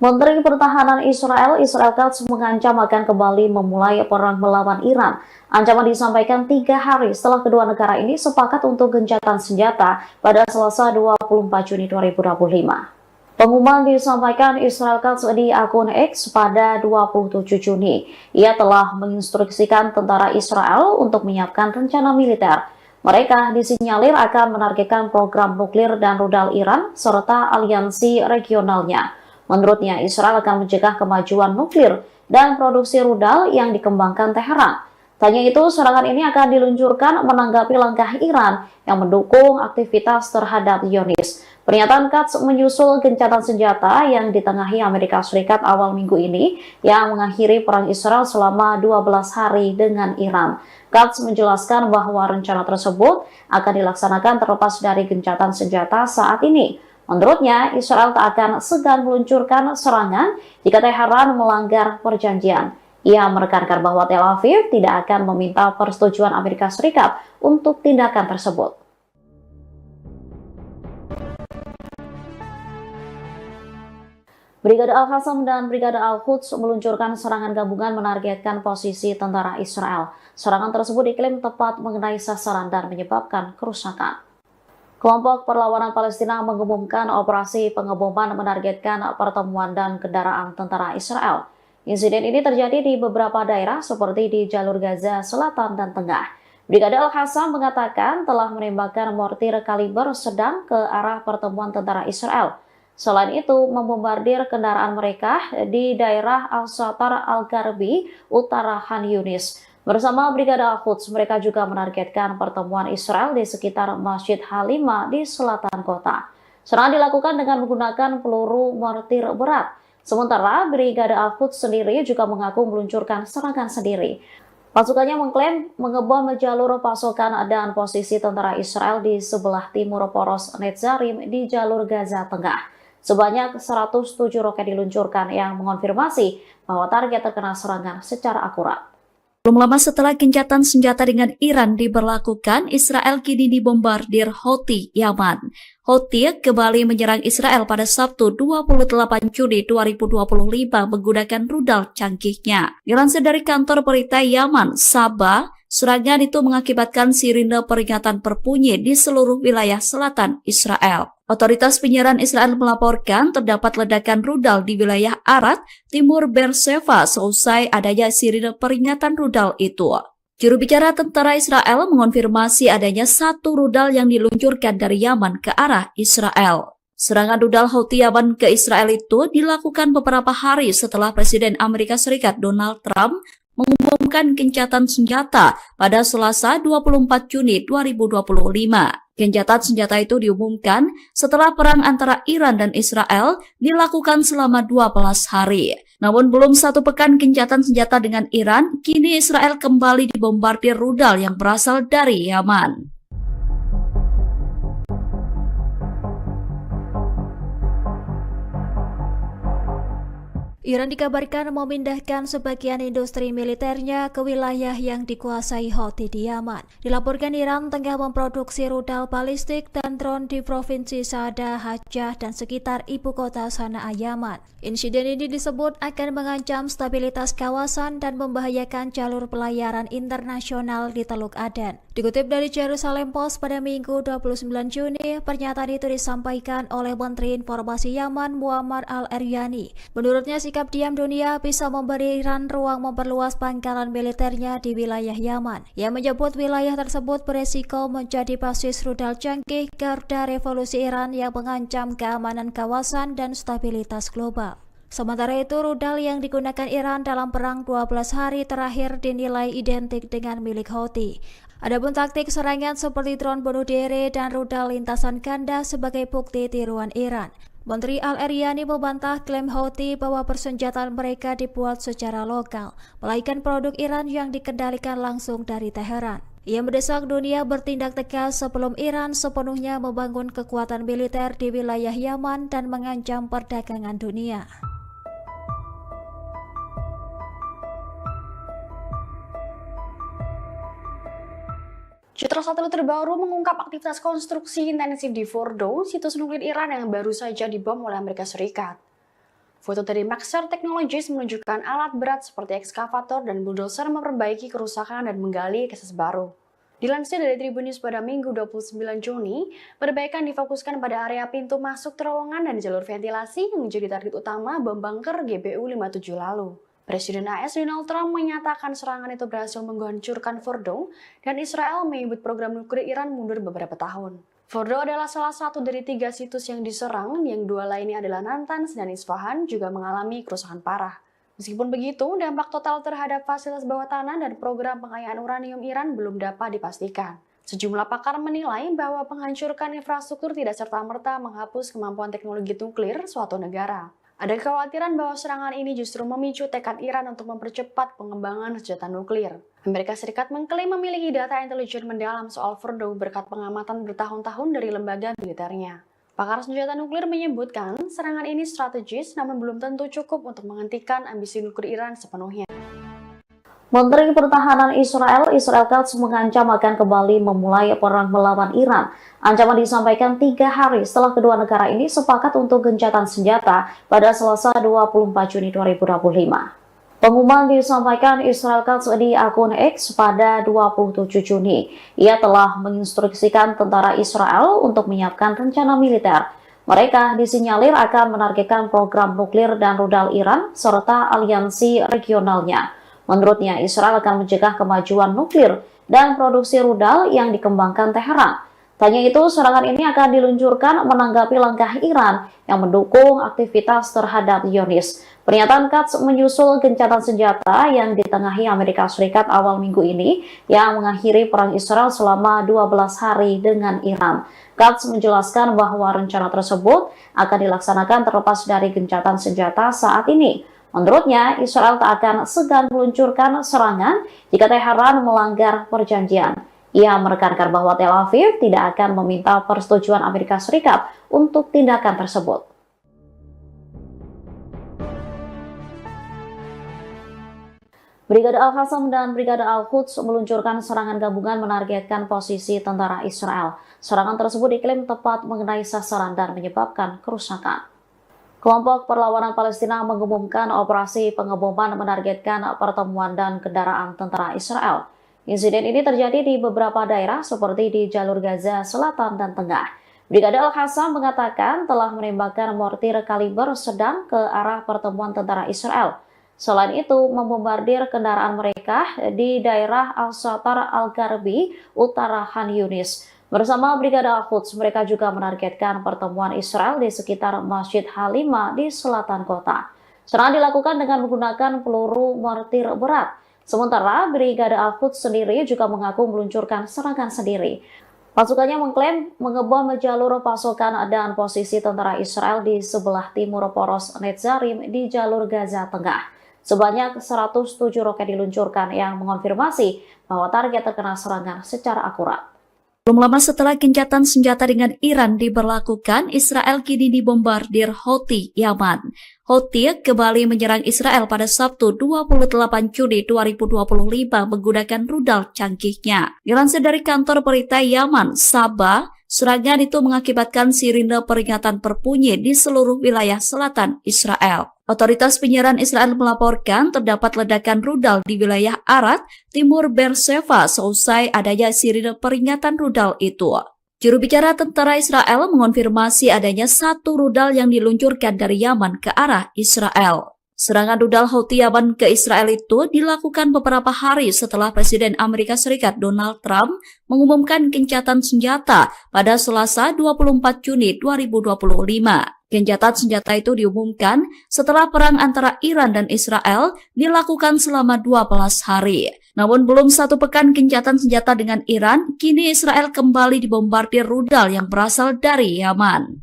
Menteri Pertahanan Israel Katz mengancam akan kembali memulai perang melawan Iran. Ancaman disampaikan 3 hari setelah kedua negara ini sepakat untuk gencatan senjata pada Selasa 24 Juni 2025. Pengumuman disampaikan Israel Katz di akun X pada 27 Juni. Ia telah menginstruksikan tentara Israel untuk menyiapkan rencana militer. Mereka disinyalir akan menargetkan program nuklir dan rudal Iran serta aliansi regionalnya. Menurutnya, Israel akan mencegah kemajuan nuklir dan produksi rudal yang dikembangkan Teheran. Tanya itu, serangan ini akan diluncurkan menanggapi langkah Iran yang mendukung aktivitas terhadap Zionis. Pernyataan Katz menyusul gencatan senjata yang ditengahi Amerika Serikat awal minggu ini yang mengakhiri perang Israel selama 12 hari dengan Iran. Katz menjelaskan bahwa rencana tersebut akan dilaksanakan terlepas dari gencatan senjata saat ini. Menurutnya, Israel tak akan segan meluncurkan serangan jika Teheran melanggar perjanjian. Ia menekankan bahwa Tel Aviv tidak akan meminta persetujuan Amerika Serikat untuk tindakan tersebut. Brigade Al-Qassam dan Brigade Al-Quds meluncurkan serangan gabungan menargetkan posisi tentara Israel. Serangan tersebut diklaim tepat mengenai sasaran dan menyebabkan kerusakan. Kelompok Perlawanan Palestina mengumumkan operasi pengeboman menargetkan pertemuan dan kendaraan tentara Israel. Insiden ini terjadi di beberapa daerah seperti di jalur Gaza Selatan dan Tengah. Brigade Al-Qassam mengatakan telah menembakkan mortir kaliber sedang ke arah pertemuan tentara Israel. Selain itu, membombardir kendaraan mereka di daerah Al-Satar Al-Garbi, utara Khan Yunis. Bersama Brigade Al-Quds, mereka juga menargetkan pertemuan Israel di sekitar Masjid Halimah di selatan kota. Serangan dilakukan dengan menggunakan peluru mortir berat. Sementara Brigade Al-Quds sendiri juga mengaku meluncurkan serangan sendiri. Pasukannya mengklaim mengebom jalur pasokan dan posisi tentara Israel di sebelah timur poros Netzarim di jalur Gaza Tengah. Sebanyak 107 roket diluncurkan yang mengonfirmasi bahwa target terkena serangan secara akurat. Belum lama setelah gencatan senjata dengan Iran diberlakukan, Israel kini dibombardir Houthi Yaman. Houthi kembali menyerang Israel pada Sabtu 28 Juni 2025 menggunakan rudal canggihnya. Dilansir dari kantor berita Yaman, Sabah, serangan itu mengakibatkan sirine peringatan berbunyi di seluruh wilayah selatan Israel. Otoritas penyiaran Israel melaporkan terdapat ledakan rudal di wilayah Arad, timur Beersheba seusai adanya sirine peringatan rudal itu. Juru bicara tentara Israel mengonfirmasi adanya satu rudal yang diluncurkan dari Yaman ke arah Israel. Serangan rudal Houthi Yaman ke Israel itu dilakukan beberapa hari setelah Presiden Amerika Serikat Donald Trump mengumumkan gencatan senjata pada Selasa 24 Juni 2025. Gencatan senjata itu diumumkan setelah perang antara Iran dan Israel dilakukan selama 12 hari. Namun belum satu pekan gencatan senjata dengan Iran, kini Israel kembali dibombardir rudal yang berasal dari Yaman. Iran dikabarkan memindahkan sebagian industri militernya ke wilayah yang dikuasai Houthi di Yaman. Dilaporkan Iran tengah memproduksi rudal balistik dan drone di provinsi Saada, Hajjah, dan sekitar ibu kota Sanaa, Yaman. Insiden ini disebut akan mengancam stabilitas kawasan dan membahayakan jalur pelayaran internasional di Teluk Aden. Dikutip dari Jerusalem Post pada Minggu 29 Juni, pernyataan itu disampaikan oleh Menteri Informasi Yaman Muammar Al-Eryani. Menurutnya, sikap diam dunia bisa memberi Iran ruang memperluas pangkalan militernya di wilayah Yaman. Ia menyebut wilayah tersebut beresiko menjadi basis rudal canggih garda revolusi Iran yang mengancam keamanan kawasan dan stabilitas global. Sementara itu, rudal yang digunakan Iran dalam perang 12 hari terakhir dinilai identik dengan milik Houthi. Adapun taktik serangan seperti drone bunuh diri dan rudal lintasan ganda sebagai bukti tiruan Iran. Menteri Al-Eryani membantah klaim Houthi bahwa persenjataan mereka dibuat secara lokal, melainkan produk Iran yang dikendalikan langsung dari Teheran. Ia mendesak dunia bertindak tegas sebelum Iran sepenuhnya membangun kekuatan militer di wilayah Yaman dan mengancam perdagangan dunia. Citra satelit terbaru mengungkap aktivitas konstruksi intensif di Fordo, situs nuklir Iran yang baru saja dibom oleh Amerika Serikat. Foto dari Maxar Technologies menunjukkan alat berat seperti ekskavator dan bulldozer memperbaiki kerusakan dan menggali akses baru. Dilansir dari Tribun News pada Minggu 29 Juni, perbaikan difokuskan pada area pintu masuk terowongan dan jalur ventilasi yang menjadi target utama bom bunker GBU-57 lalu. Presiden AS Donald Trump menyatakan serangan itu berhasil menghancurkan Fordo dan Israel menyebut program nuklir Iran mundur beberapa tahun. Fordo adalah salah satu dari 3 situs yang diserang, yang 2 lainnya adalah Natanz dan Isfahan juga mengalami kerusakan parah. Meskipun begitu, dampak total terhadap fasilitas bawah tanah dan program pengayaan uranium Iran belum dapat dipastikan. Sejumlah pakar menilai bahwa menghancurkan infrastruktur tidak serta-merta menghapus kemampuan teknologi nuklir suatu negara. Ada kekhawatiran bahwa serangan ini justru memicu tekad Iran untuk mempercepat pengembangan senjata nuklir. Amerika Serikat mengklaim memiliki data intelijen mendalam soal Fordo berkat pengamatan bertahun-tahun dari lembaga militernya. Pakar senjata nuklir menyebutkan serangan ini strategis namun belum tentu cukup untuk menghentikan ambisi nuklir Iran sepenuhnya. Menteri Pertahanan Israel Katz mengancam akan kembali memulai perang melawan Iran. Ancaman disampaikan 3 hari setelah kedua negara ini sepakat untuk gencatan senjata pada Selasa 24 Juni 2025. Pengumuman disampaikan Israel Katz di akun X pada 27 Juni. Ia telah menginstruksikan tentara Israel untuk menyiapkan rencana militer. Mereka disinyalir akan menargetkan program nuklir dan rudal Iran serta aliansi regionalnya. Menurutnya, Israel akan mencegah kemajuan nuklir dan produksi rudal yang dikembangkan Teheran. Tanya itu, serangan ini akan diluncurkan menanggapi langkah Iran yang mendukung aktivitas terhadap Zionis. Pernyataan Katz menyusul gencatan senjata yang ditengahi Amerika Serikat awal minggu ini yang mengakhiri perang Israel selama 12 hari dengan Iran. Katz menjelaskan bahwa rencana tersebut akan dilaksanakan terlepas dari gencatan senjata saat ini. Menurutnya, Israel tak akan segan meluncurkan serangan jika Teheran melanggar perjanjian. Ia menekankan bahwa Tel Aviv tidak akan meminta persetujuan Amerika Serikat untuk tindakan tersebut. Brigade Al-Qassam dan Brigade Al-Quds meluncurkan serangan gabungan menargetkan posisi tentara Israel. Serangan tersebut diklaim tepat mengenai sasaran dan menyebabkan kerusakan. Kelompok Perlawanan Palestina mengumumkan operasi pengeboman menargetkan pertemuan dan kendaraan tentara Israel. Insiden ini terjadi di beberapa daerah seperti di jalur Gaza Selatan dan Tengah. Brigade Al-Qassam mengatakan telah menembakkan mortir kaliber sedang ke arah pertemuan tentara Israel. Selain itu, membombardir kendaraan mereka di daerah Al-Shatar Al-Garbi, utara Khan Yunis. Bersama Brigade Al-Quds, mereka juga menargetkan pertemuan Israel di sekitar Masjid Halima di selatan kota. Serangan dilakukan dengan menggunakan peluru mortir berat. Sementara Brigade Al-Quds sendiri juga mengaku meluncurkan serangan sendiri. Pasukannya mengklaim mengebom jalur pasokan dan posisi tentara Israel di sebelah timur poros Netzarim di jalur Gaza Tengah. Sebanyak 107 roket diluncurkan yang mengonfirmasi bahwa target terkena serangan secara akurat. Belum lama setelah gencatan senjata dengan Iran diberlakukan, Israel kini dibombardir Houthi Yaman. Houthi kembali menyerang Israel pada Sabtu 28 Juni 2025 menggunakan rudal canggihnya. Dilansir dari kantor berita Yaman, Sabah, serangan itu mengakibatkan sirine peringatan berbunyi di seluruh wilayah selatan Israel. Otoritas penyiaran Israel melaporkan terdapat ledakan rudal di wilayah Arad, timur Beersheva seusai adanya sirine peringatan rudal itu. Juru bicara tentara Israel mengonfirmasi adanya 1 rudal yang diluncurkan dari Yaman ke arah Israel. Serangan rudal Houthi Yaman ke Israel itu dilakukan beberapa hari setelah Presiden Amerika Serikat Donald Trump mengumumkan gencatan senjata pada Selasa 24 Juni 2025. Gencatan senjata itu diumumkan setelah perang antara Iran dan Israel dilakukan selama 12 hari. Namun belum 1 pekan gencatan senjata dengan Iran, kini Israel kembali dibombardir rudal yang berasal dari Yaman.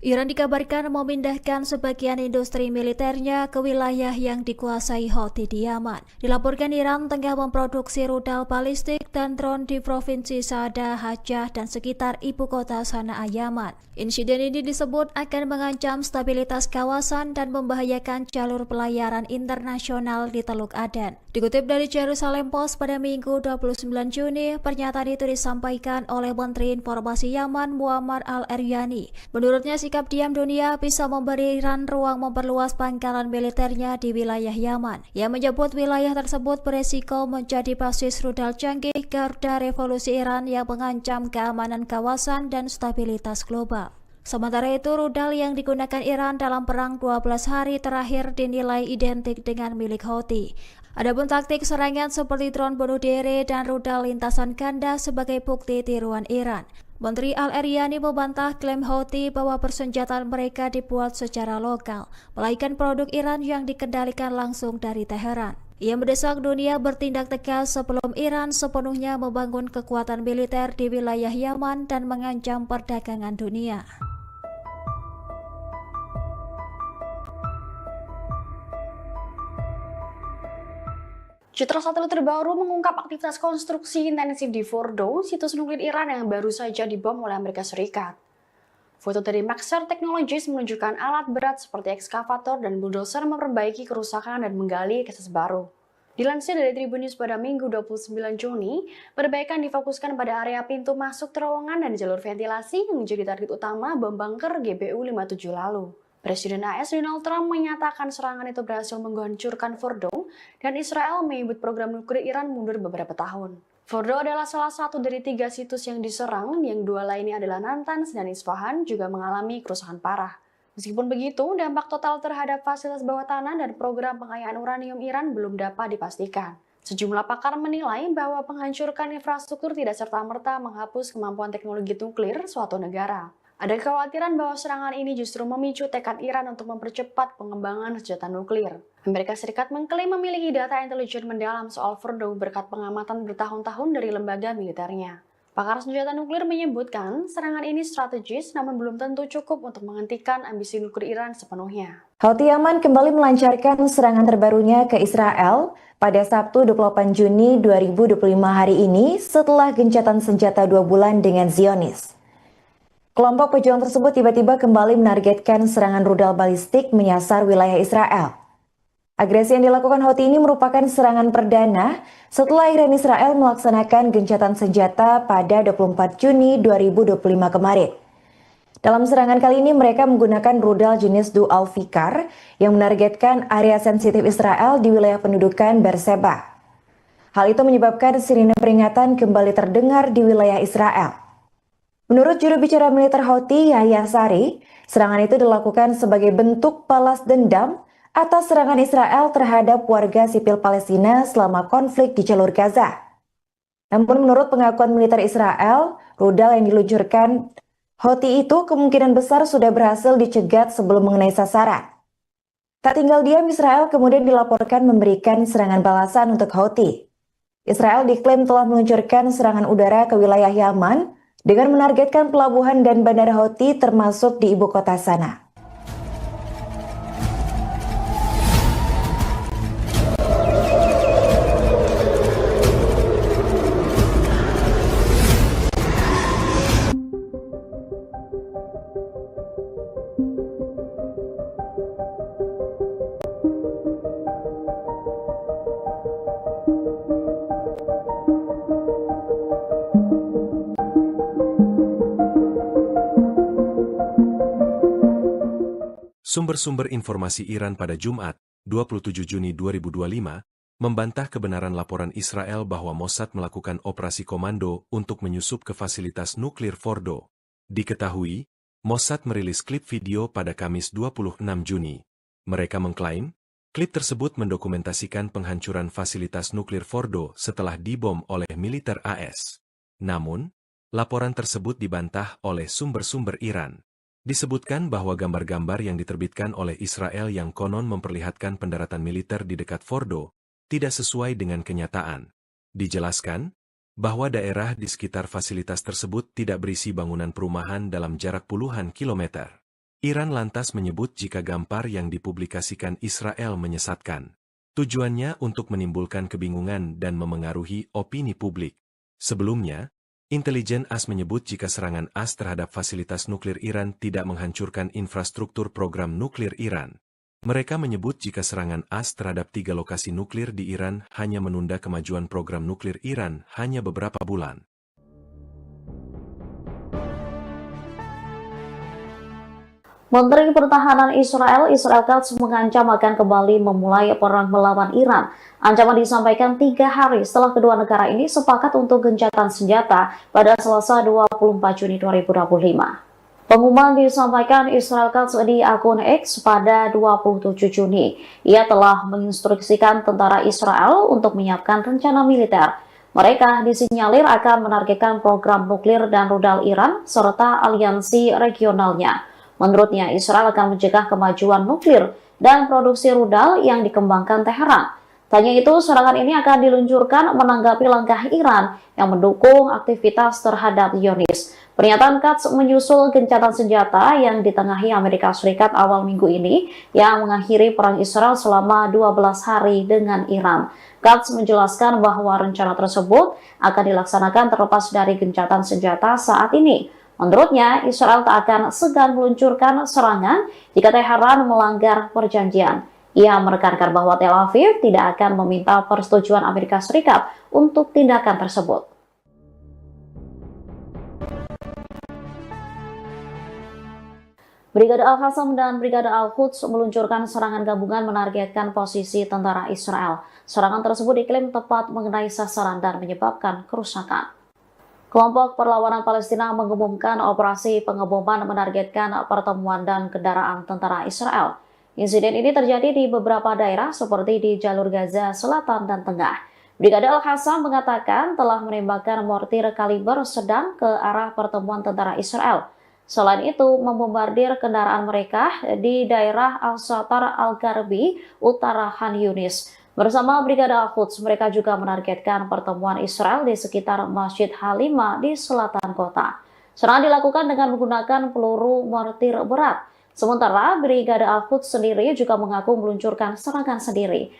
Iran dikabarkan memindahkan sebagian industri militernya ke wilayah yang dikuasai Houthi di Yaman. Dilaporkan Iran tengah memproduksi rudal balistik dan drone di provinsi Saada, Hajjah, dan sekitar ibu kota Sanaa, Yaman. Insiden ini disebut akan mengancam stabilitas kawasan dan membahayakan jalur pelayaran internasional di Teluk Aden. Dikutip dari Jerusalem Post pada Minggu 29 Juni, pernyataan itu disampaikan oleh Menteri Informasi Yaman Muammar al-Eryani. Menurutnya, sikap diam dunia bisa memberi Iran ruang memperluas pangkalan militernya di wilayah Yaman. Ia menyebut wilayah tersebut beresiko menjadi basis rudal canggih Garda Revolusi Iran yang mengancam keamanan kawasan dan stabilitas global. Sementara itu, rudal yang digunakan Iran dalam perang 12 hari terakhir dinilai identik dengan milik Houthi. Adapun taktik serangan seperti drone bunuh diri dan rudal lintasan ganda sebagai bukti tiruan Iran. Menteri Al-Eryani membantah klaim Houthi bahwa persenjataan mereka dibuat secara lokal, melainkan produk Iran yang dikendalikan langsung dari Teheran. Ia mendesak dunia bertindak tegas sebelum Iran sepenuhnya membangun kekuatan militer di wilayah Yaman dan mengancam perdagangan dunia. Citra satelit terbaru mengungkap aktivitas konstruksi intensif di Fordo, situs nuklir Iran yang baru saja dibom oleh Amerika Serikat. Foto dari Maxar Technologies menunjukkan alat berat seperti ekskavator dan bulldozer memperbaiki kerusakan dan menggali akses baru. Dilansir dari Tribun News pada Minggu 29 Juni, perbaikan difokuskan pada area pintu masuk terowongan dan jalur ventilasi yang menjadi target utama bom bunker GBU-57 lalu. Presiden AS Donald Trump menyatakan serangan itu berhasil menghancurkan Fordo dan Israel menyebut program nuklir Iran mundur beberapa tahun. Fordo adalah salah satu dari 3 situs yang diserang, yang 2 lainnya adalah Natanz dan Isfahan juga mengalami kerusakan parah. Meskipun begitu, dampak total terhadap fasilitas bawah tanah dan program pengayaan uranium Iran belum dapat dipastikan. Sejumlah pakar menilai bahwa penghancuran infrastruktur tidak serta-merta menghapus kemampuan teknologi nuklir suatu negara. Ada kekhawatiran bahwa serangan ini justru memicu tekad Iran untuk mempercepat pengembangan senjata nuklir. Amerika Serikat mengklaim memiliki data intelijen mendalam soal Fordo berkat pengamatan bertahun-tahun dari lembaga militernya. Pakar senjata nuklir menyebutkan serangan ini strategis namun belum tentu cukup untuk menghentikan ambisi nuklir Iran sepenuhnya. Houthi Yaman kembali melancarkan serangan terbarunya ke Israel pada Sabtu 28 Juni 2025 hari ini setelah gencatan senjata 2 bulan dengan Zionis. Kelompok pejuang tersebut tiba-tiba kembali menargetkan serangan rudal balistik menyasar wilayah Israel. Agresi yang dilakukan Houthi ini merupakan serangan perdana setelah Iran Israel melaksanakan gencatan senjata pada 24 Juni 2025 kemarin. Dalam serangan kali ini mereka menggunakan rudal jenis Dual Fikar yang menargetkan area sensitif Israel di wilayah pendudukan Beersheba. Hal itu menyebabkan sirine peringatan kembali terdengar di wilayah Israel. Menurut juru bicara militer Houthi, Yahya Sari, serangan itu dilakukan sebagai bentuk balas dendam atas serangan Israel terhadap warga sipil Palestina selama konflik di jalur Gaza. Namun menurut pengakuan militer Israel, rudal yang diluncurkan Houthi itu kemungkinan besar sudah berhasil dicegat sebelum mengenai sasaran. Tak tinggal diam, Israel kemudian dilaporkan memberikan serangan balasan untuk Houthi. Israel diklaim telah meluncurkan serangan udara ke wilayah Yaman dengan menargetkan pelabuhan dan bandara Houthi termasuk di ibu kota Sanaa. Sumber-sumber informasi Iran pada Jumat, 27 Juni 2025, membantah kebenaran laporan Israel bahwa Mossad melakukan operasi komando untuk menyusup ke fasilitas nuklir Fordo. Diketahui, Mossad merilis klip video pada Kamis 26 Juni. Mereka mengklaim, klip tersebut mendokumentasikan penghancuran fasilitas nuklir Fordo setelah dibom oleh militer AS. Namun, laporan tersebut dibantah oleh sumber-sumber Iran. Disebutkan bahwa gambar-gambar yang diterbitkan oleh Israel yang konon memperlihatkan pendaratan militer di dekat Fordo tidak sesuai dengan kenyataan. Dijelaskan bahwa daerah di sekitar fasilitas tersebut tidak berisi bangunan perumahan dalam jarak puluhan kilometer. Iran lantas menyebut jika gambar yang dipublikasikan Israel menyesatkan. Tujuannya untuk menimbulkan kebingungan dan memengaruhi opini publik. Sebelumnya, intelijen AS menyebut jika serangan AS terhadap fasilitas nuklir Iran tidak menghancurkan infrastruktur program nuklir Iran. Mereka menyebut jika serangan AS terhadap 3 lokasi nuklir di Iran hanya menunda kemajuan program nuklir Iran hanya beberapa bulan. Menteri Pertahanan Israel Katz mengancam akan kembali memulai perang melawan Iran. Ancaman disampaikan 3 hari setelah kedua negara ini sepakat untuk gencatan senjata pada Selasa 24 Juni 2025. Pengumuman disampaikan Israel Katz di akun X pada 27 Juni. Ia telah menginstruksikan tentara Israel untuk menyiapkan rencana militer. Mereka disinyalir akan menargetkan program nuklir dan rudal Iran serta aliansi regionalnya. Menurutnya, Israel akan mencegah kemajuan nuklir dan produksi rudal yang dikembangkan Teheran. Tanya itu, serangan ini akan diluncurkan menanggapi langkah Iran yang mendukung aktivitas terhadap Zionis. Pernyataan Katz menyusul gencatan senjata yang ditengahi Amerika Serikat awal minggu ini yang mengakhiri perang Israel selama 12 hari dengan Iran. Katz menjelaskan bahwa rencana tersebut akan dilaksanakan terlepas dari gencatan senjata saat ini. Menurutnya, Israel tak akan segan meluncurkan serangan jika Teheran melanggar perjanjian. Ia menekankan bahwa Tel Aviv tidak akan meminta persetujuan Amerika Serikat untuk tindakan tersebut. Brigade Al-Qassam dan Brigade Al-Quds meluncurkan serangan gabungan menargetkan posisi tentara Israel. Serangan tersebut diklaim tepat mengenai sasaran dan menyebabkan kerusakan. Kelompok Perlawanan Palestina mengumumkan operasi pengeboman menargetkan pertemuan dan kendaraan tentara Israel. Insiden ini terjadi di beberapa daerah seperti di jalur Gaza Selatan dan Tengah. Brigade Al-Qassam mengatakan telah menembakkan mortir kaliber sedang ke arah pertemuan tentara Israel. Selain itu, membombardir kendaraan mereka di daerah Al-Satar Al-Garbi, utara Khan Yunis. Bersama Brigade Al-Quds, mereka juga menargetkan pertemuan Israel di sekitar Masjid Halimah di selatan kota. Serangan dilakukan dengan menggunakan peluru mortir berat. Sementara Brigade Al-Quds sendiri juga mengaku meluncurkan serangan sendiri.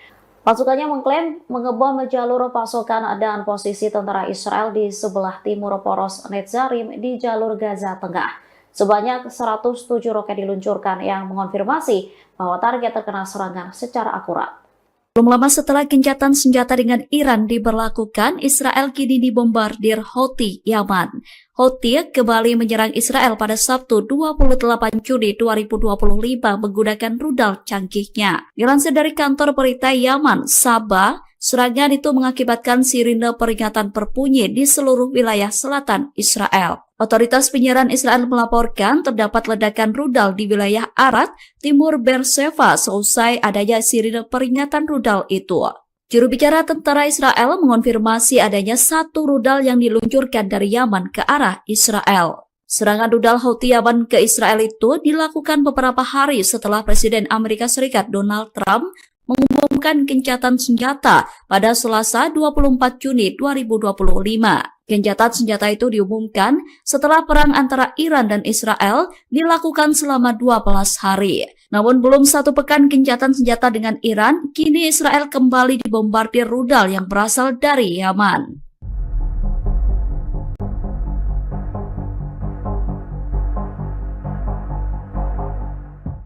Pasukannya mengklaim mengebom jalur pasokan dan posisi tentara Israel di sebelah timur poros Netzarim di jalur Gaza Tengah. Sebanyak 107 roket diluncurkan yang mengonfirmasi bahwa target terkena serangan secara akurat. Belum lama setelah gencatan senjata dengan Iran diberlakukan, Israel kini dibombardir Houthi Yaman. Houthi kembali menyerang Israel pada Sabtu 28 Juni 2025 menggunakan rudal canggihnya. Dilansir dari kantor berita Yaman, Sabah, serangan itu mengakibatkan sirine peringatan berbunyi di seluruh wilayah selatan Israel. Otoritas penyiaran Israel melaporkan terdapat ledakan rudal di wilayah Arad, timur Beersheba seusai adanya sirine peringatan rudal itu. Juru bicara tentara Israel mengonfirmasi adanya satu rudal yang diluncurkan dari Yaman ke arah Israel. Serangan rudal Houthi Yaman ke Israel itu dilakukan beberapa hari setelah Presiden Amerika Serikat Donald Trump mengumumkan gencatan senjata pada Selasa 24 Juni 2025. Gencatan senjata itu diumumkan setelah perang antara Iran dan Israel dilakukan selama 12 hari. Namun belum satu pekan gencatan senjata dengan Iran, kini Israel kembali dibombardir rudal yang berasal dari Yaman.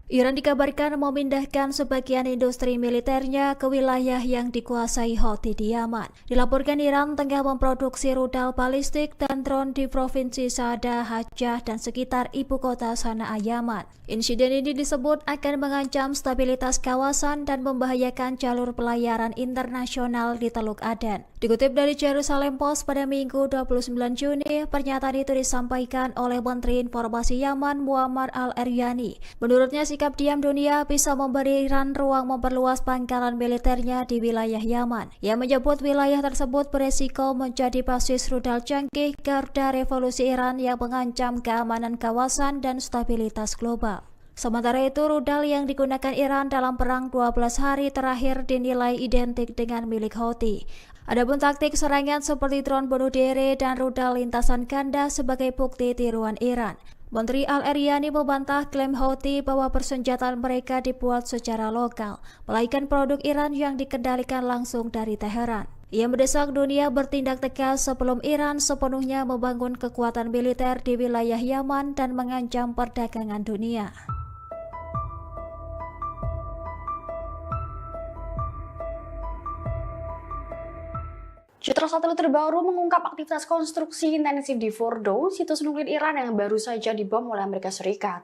Iran dikabarkan memindahkan sebagian industri militernya ke wilayah yang dikuasai Houthi di Yaman. Dilaporkan Iran tengah memproduksi rudal balistik dan drone di Provinsi Saada, Hajjah, dan sekitar ibu kota Sanaa, Yaman. Insiden ini disebut akan mengancam stabilitas kawasan dan membahayakan jalur pelayaran internasional di Teluk Aden. Dikutip dari Jerusalem Post pada Minggu 29 Juni, pernyataan itu disampaikan oleh Menteri Informasi Yaman Muammar al-Eryani. Menurutnya, sikap diam dunia bisa memberi Iran ruang memperluas pangkalan militernya di wilayah Yaman. Ia menyebut wilayah tersebut beresiko menjadi basis rudal canggih garda revolusi Iran yang mengancam keamanan kawasan dan stabilitas global. Sementara itu, rudal yang digunakan Iran dalam perang 12 hari terakhir dinilai identik dengan milik Houthi. Adapun taktik serangan seperti drone bunuh diri dan rudal lintasan ganda sebagai bukti tiruan Iran. Menteri Al-Eryani membantah klaim Houthi bahwa persenjataan mereka dibuat secara lokal, melainkan produk Iran yang dikendalikan langsung dari Teheran. Ia mendesak dunia bertindak tegas sebelum Iran sepenuhnya membangun kekuatan militer di wilayah Yaman dan mengancam perdagangan dunia. Citra satelit terbaru mengungkap aktivitas konstruksi intensif di Fordo, situs nuklir Iran yang baru saja dibom oleh Amerika Serikat.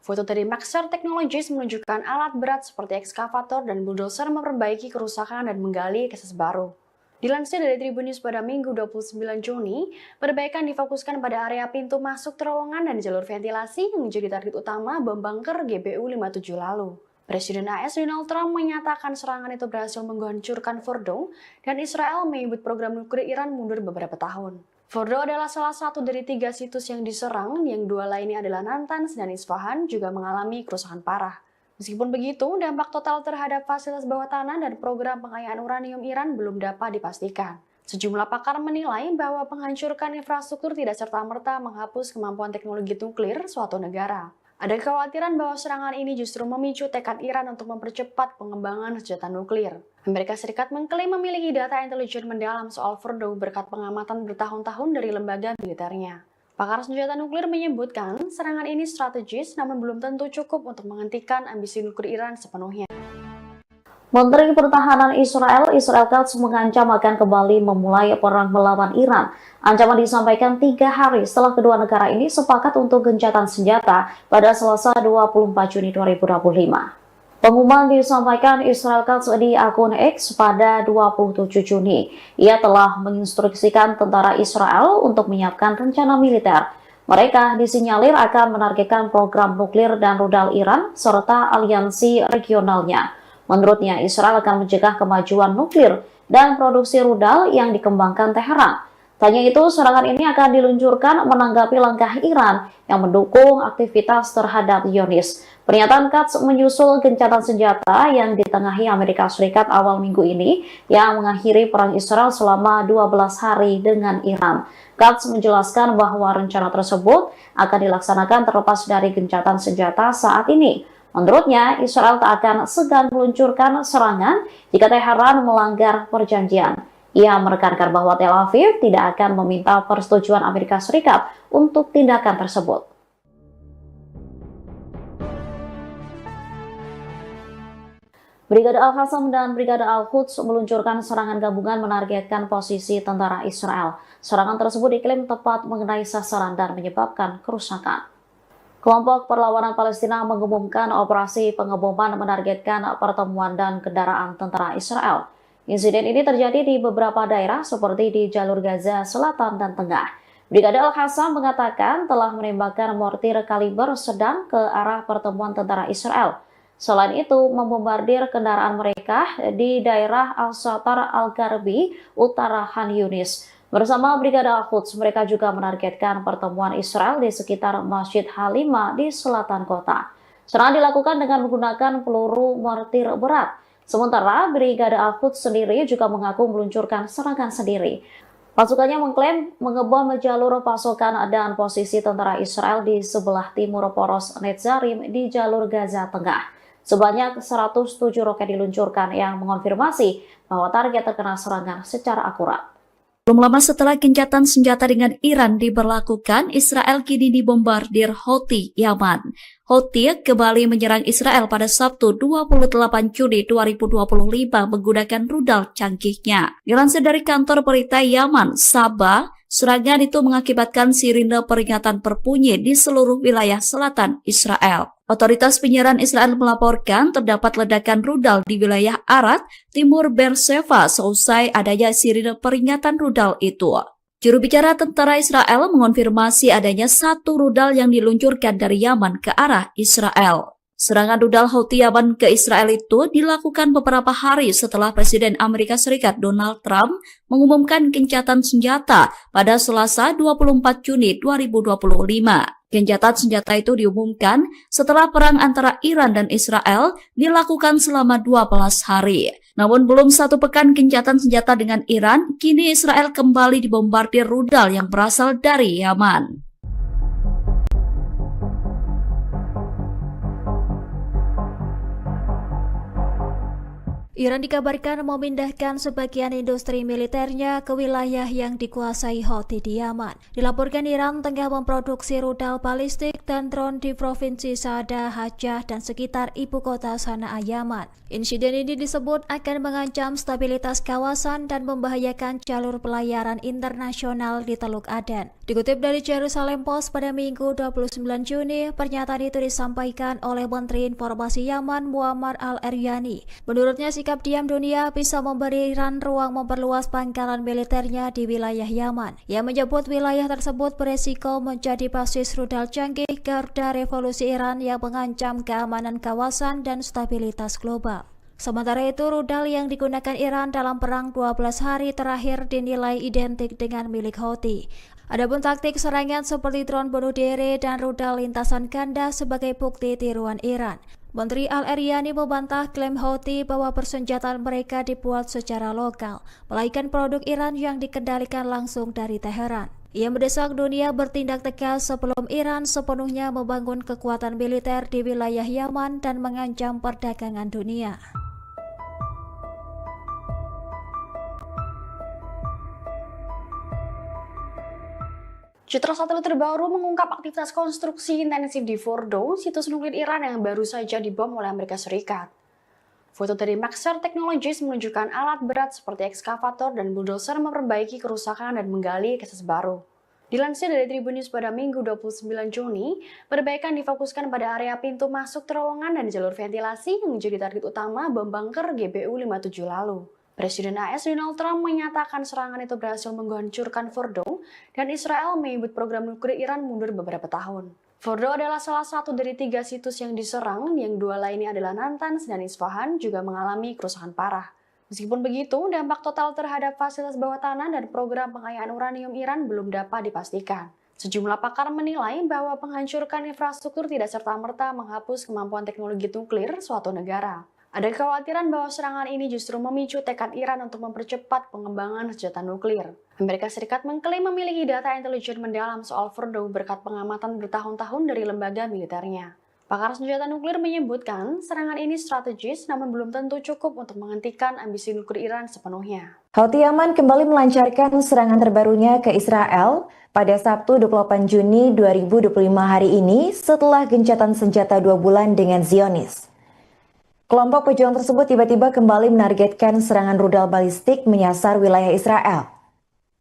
Foto dari Maxar Technologies menunjukkan alat berat seperti ekskavator dan bulldozer memperbaiki kerusakan dan menggali akses baru. Dilansir dari Tribun News pada Minggu 29 Juni, perbaikan difokuskan pada area pintu masuk terowongan dan jalur ventilasi yang menjadi target utama bom bunker GBU-57 lalu. Presiden AS Donald Trump menyatakan serangan itu berhasil menghancurkan Fordo dan Israel menyebut program nuklir Iran mundur beberapa tahun. Fordo adalah salah satu dari 3 situs yang diserang, yang 2 lainnya adalah Natanz dan Isfahan juga mengalami kerusakan parah. Meskipun begitu, dampak total terhadap fasilitas bawah tanah dan program pengayaan uranium Iran belum dapat dipastikan. Sejumlah pakar menilai bahwa penghancuran infrastruktur tidak serta-merta menghapus kemampuan teknologi nuklir suatu negara. Ada kekhawatiran bahwa serangan ini justru memicu tekad Iran untuk mempercepat pengembangan senjata nuklir. Amerika Serikat mengklaim memiliki data intelijen mendalam soal Fordo berkat pengamatan bertahun-tahun dari lembaga militernya. Pakar senjata nuklir menyebutkan serangan ini strategis namun belum tentu cukup untuk menghentikan ambisi nuklir Iran sepenuhnya. Menteri Pertahanan Israel Katz mengancam akan kembali memulai perang melawan Iran. Ancaman disampaikan 3 hari setelah kedua negara ini sepakat untuk gencatan senjata pada Selasa 24 Juni 2025. Pengumuman disampaikan Israel Katz di akun X pada 27 Juni. Ia telah menginstruksikan tentara Israel untuk menyiapkan rencana militer. Mereka disinyalir akan menargetkan program nuklir dan rudal Iran serta aliansi regionalnya. Menurutnya, Israel akan mencegah kemajuan nuklir dan produksi rudal yang dikembangkan Teheran. Tanya itu, serangan ini akan diluncurkan menanggapi langkah Iran yang mendukung aktivitas terhadap Zionis. Pernyataan Katz menyusul gencatan senjata yang ditengahi Amerika Serikat awal minggu ini yang mengakhiri perang Israel selama 12 hari dengan Iran. Katz menjelaskan bahwa rencana tersebut akan dilaksanakan terlepas dari gencatan senjata saat ini. Menurutnya, Israel tak akan segan meluncurkan serangan jika Teheran melanggar perjanjian. Ia menekankan bahwa Tel Aviv tidak akan meminta persetujuan Amerika Serikat untuk tindakan tersebut. Brigade Al-Qassam dan Brigade Al-Quds meluncurkan serangan gabungan menargetkan posisi tentara Israel. Serangan tersebut diklaim tepat mengenai sasaran dan menyebabkan kerusakan. Kelompok Perlawanan Palestina mengumumkan operasi pengeboman menargetkan pertemuan dan kendaraan tentara Israel. Insiden ini terjadi di beberapa daerah seperti di jalur Gaza Selatan dan Tengah. Brigade Al-Qassam mengatakan telah menembakkan mortir kaliber sedang ke arah pertemuan tentara Israel. Selain itu, membombardir kendaraan mereka di daerah Al-Shatar Al-Gharbi, utara Khan Yunis. Bersama Brigade Al-Quds, mereka juga menargetkan pertemuan Israel di sekitar Masjid Halima di selatan kota. Serangan dilakukan dengan menggunakan peluru mortir berat. Sementara Brigade Al-Quds sendiri juga mengaku meluncurkan serangan sendiri. Pasukannya mengklaim mengebom jalur pasokan dan posisi tentara Israel di sebelah timur poros Netzarim di jalur Gaza Tengah. Sebanyak 107 roket diluncurkan yang mengonfirmasi bahwa target terkena serangan secara akurat. Belum lama setelah gencatan senjata dengan Iran diberlakukan, Israel kini dibombardir Houthi Yaman. Houthi kembali menyerang Israel pada Sabtu 28 Juni 2025 menggunakan rudal canggihnya. Dilansir dari kantor berita Yaman, Sabah, serangan itu mengakibatkan sirine peringatan berbunyi di seluruh wilayah selatan Israel. Otoritas penyiaran Israel melaporkan terdapat ledakan rudal di wilayah Arad, timur Beersheba seusai adanya sirine peringatan rudal itu. Juru bicara tentara Israel mengonfirmasi adanya 1 rudal yang diluncurkan dari Yaman ke arah Israel. Serangan rudal Houthi Yaman ke Israel itu dilakukan beberapa hari setelah Presiden Amerika Serikat Donald Trump mengumumkan gencatan senjata pada Selasa 24 Juni 2025. Gencatan senjata itu diumumkan setelah perang antara Iran dan Israel dilakukan selama 12 hari. Namun belum 1 pekan gencatan senjata dengan Iran, kini Israel kembali dibombardir rudal yang berasal dari Yaman. Iran dikabarkan memindahkan sebagian industri militernya ke wilayah yang dikuasai Houthi di Yaman. Dilaporkan Iran tengah memproduksi rudal balistik dan drone di Provinsi Saada, Hajjah, dan sekitar ibu kota Sanaa, Yaman. Insiden ini disebut akan mengancam stabilitas kawasan dan membahayakan jalur pelayaran internasional di Teluk Aden. Dikutip dari Jerusalem Post pada Minggu 29 Juni, pernyataan itu disampaikan oleh Menteri Informasi Yaman Muammar al-Eryani. Menurutnya, sikap diam dunia bisa memberi Iran ruang memperluas pangkalan militernya di wilayah Yaman. Ia menyebut wilayah tersebut beresiko menjadi basis rudal canggih garda revolusi Iran yang mengancam keamanan kawasan dan stabilitas global. Sementara itu, rudal yang digunakan Iran dalam perang 12 hari terakhir dinilai identik dengan milik Houthi. Adapun taktik serangan seperti drone bunuh diri dan rudal lintasan ganda sebagai bukti tiruan Iran. Menteri Al-Eryani membantah klaim Houthi bahwa persenjataan mereka dibuat secara lokal, melainkan produk Iran yang dikendalikan langsung dari Teheran. Ia mendesak dunia bertindak tegas sebelum Iran sepenuhnya membangun kekuatan militer di wilayah Yaman dan mengancam perdagangan dunia. Citra satelit terbaru mengungkap aktivitas konstruksi intensif di Fordo, situs nuklir Iran yang baru saja dibom oleh Amerika Serikat. Foto dari Maxar Technologies menunjukkan alat berat seperti ekskavator dan bulldozer memperbaiki kerusakan dan menggali akses baru. Dilansir dari Tribun News pada Minggu 29 Juni, perbaikan difokuskan pada area pintu masuk terowongan dan jalur ventilasi yang menjadi target utama bom bunker GBU-57 lalu. Presiden AS Donald Trump menyatakan serangan itu berhasil menghancurkan Fordo dan Israel menyebut program nuklir Iran mundur beberapa tahun. Fordo adalah salah satu dari 3 situs yang diserang, yang 2 lainnya adalah Natanz dan Isfahan juga mengalami kerusakan parah. Meskipun begitu, dampak total terhadap fasilitas bawah tanah dan program pengayaan uranium Iran belum dapat dipastikan. Sejumlah pakar menilai bahwa penghancuran infrastruktur tidak serta-merta menghapus kemampuan teknologi nuklir suatu negara. Ada kekhawatiran bahwa serangan ini justru memicu tekad Iran untuk mempercepat pengembangan senjata nuklir. Amerika Serikat mengklaim memiliki data intelijen mendalam soal Fordo berkat pengamatan bertahun-tahun dari lembaga militernya. Pakar senjata nuklir menyebutkan serangan ini strategis namun belum tentu cukup untuk menghentikan ambisi nuklir Iran sepenuhnya. Houthi Yaman kembali melancarkan serangan terbarunya ke Israel pada Sabtu 28 Juni 2025 hari ini setelah gencatan senjata 2 bulan dengan Zionis. Kelompok pejuang tersebut tiba-tiba kembali menargetkan serangan rudal balistik menyasar wilayah Israel.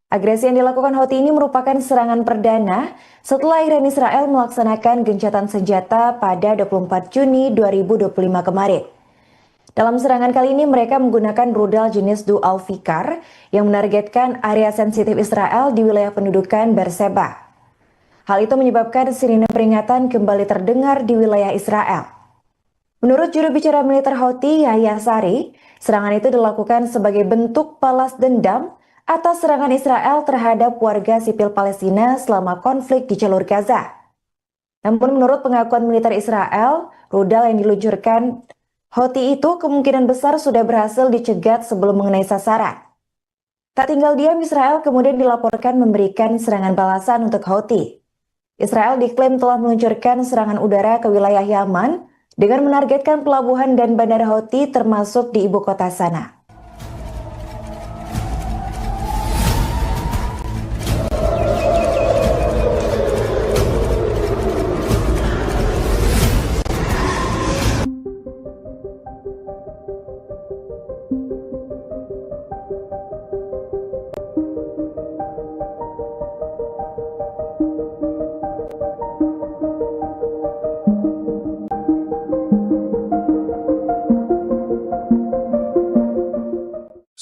Agresi yang dilakukan Houthi ini merupakan serangan perdana setelah Iran Israel melaksanakan gencatan senjata pada 24 Juni 2025 kemarin. Dalam serangan kali ini mereka menggunakan rudal jenis Dual Fikar yang menargetkan area sensitif Israel di wilayah pendudukan Beersheba. Hal itu menyebabkan sirine peringatan kembali terdengar di wilayah Israel. Menurut juru bicara militer Houthi Yahya Sari, serangan itu dilakukan sebagai bentuk balas dendam atas serangan Israel terhadap warga sipil Palestina selama konflik di jalur Gaza. Namun menurut pengakuan militer Israel, rudal yang diluncurkan Houthi itu kemungkinan besar sudah berhasil dicegat sebelum mengenai sasaran. Tak tinggal diam, Israel kemudian dilaporkan memberikan serangan balasan untuk Houthi. Israel diklaim telah meluncurkan serangan udara ke wilayah Yaman dengan menargetkan pelabuhan dan bandara Houthi termasuk di ibu kota Sanaa.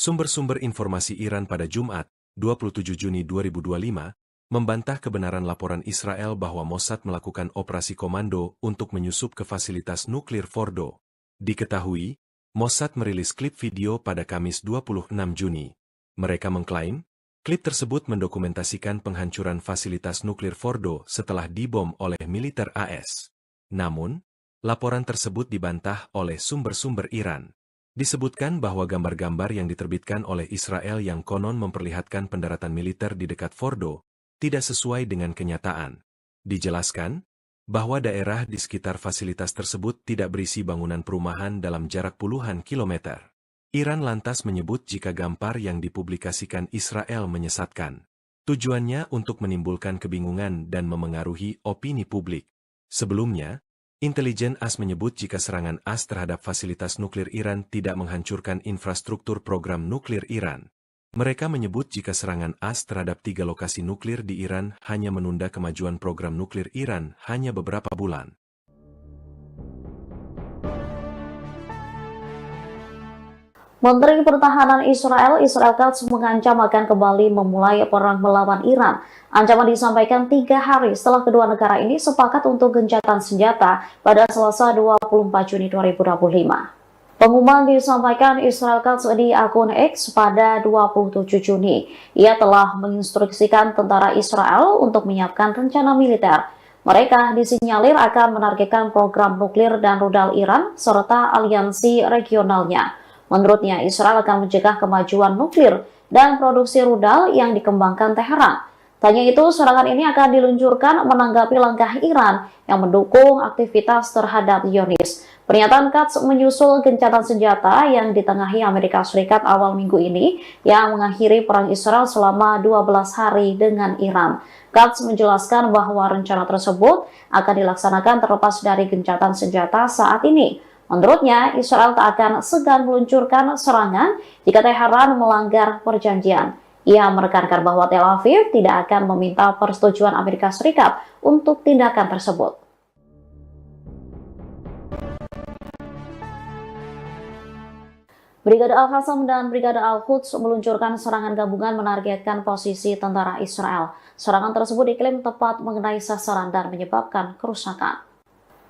Sumber-sumber informasi Iran pada Jumat, 27 Juni 2025, membantah kebenaran laporan Israel bahwa Mossad melakukan operasi komando untuk menyusup ke fasilitas nuklir Fordo. Diketahui, Mossad merilis klip video pada Kamis 26 Juni. Mereka mengklaim, klip tersebut mendokumentasikan penghancuran fasilitas nuklir Fordo setelah dibom oleh militer AS. Namun, laporan tersebut dibantah oleh sumber-sumber Iran. Disebutkan bahwa gambar-gambar yang diterbitkan oleh Israel yang konon memperlihatkan pendaratan militer di dekat Fordo tidak sesuai dengan kenyataan. Dijelaskan bahwa daerah di sekitar fasilitas tersebut tidak berisi bangunan perumahan dalam jarak puluhan kilometer. Iran lantas menyebut jika gambar yang dipublikasikan Israel menyesatkan. Tujuannya untuk menimbulkan kebingungan dan memengaruhi opini publik. Sebelumnya, intelijen AS menyebut jika serangan AS terhadap fasilitas nuklir Iran tidak menghancurkan infrastruktur program nuklir Iran. Mereka menyebut jika serangan AS terhadap 3 lokasi nuklir di Iran hanya menunda kemajuan program nuklir Iran hanya beberapa bulan. Menteri Pertahanan Israel Katz mengancam akan kembali memulai perang melawan Iran. Ancaman disampaikan 3 hari setelah kedua negara ini sepakat untuk gencatan senjata pada Selasa 24 Juni 2025. Pengumuman disampaikan Israel Katz di akun X pada 27 Juni. Ia telah menginstruksikan tentara Israel untuk menyiapkan rencana militer. Mereka disinyalir akan menargetkan program nuklir dan rudal Iran serta aliansi regionalnya. Menurutnya, Israel akan mencegah kemajuan nuklir dan produksi rudal yang dikembangkan Teheran. Tanya itu, serangan ini akan diluncurkan menanggapi langkah Iran yang mendukung aktivitas terhadap Zionis. Pernyataan Katz menyusul gencatan senjata yang ditengahi Amerika Serikat awal minggu ini yang mengakhiri perang Israel selama 12 hari dengan Iran. Katz menjelaskan bahwa rencana tersebut akan dilaksanakan terlepas dari gencatan senjata saat ini. Menurutnya, Israel tak akan segan meluncurkan serangan jika Teheran melanggar perjanjian. Ia menekankan bahwa Tel Aviv tidak akan meminta persetujuan Amerika Serikat untuk tindakan tersebut. Brigade Al-Qassam dan Brigade Al-Quds meluncurkan serangan gabungan menargetkan posisi tentara Israel. Serangan tersebut diklaim tepat mengenai sasaran dan menyebabkan kerusakan.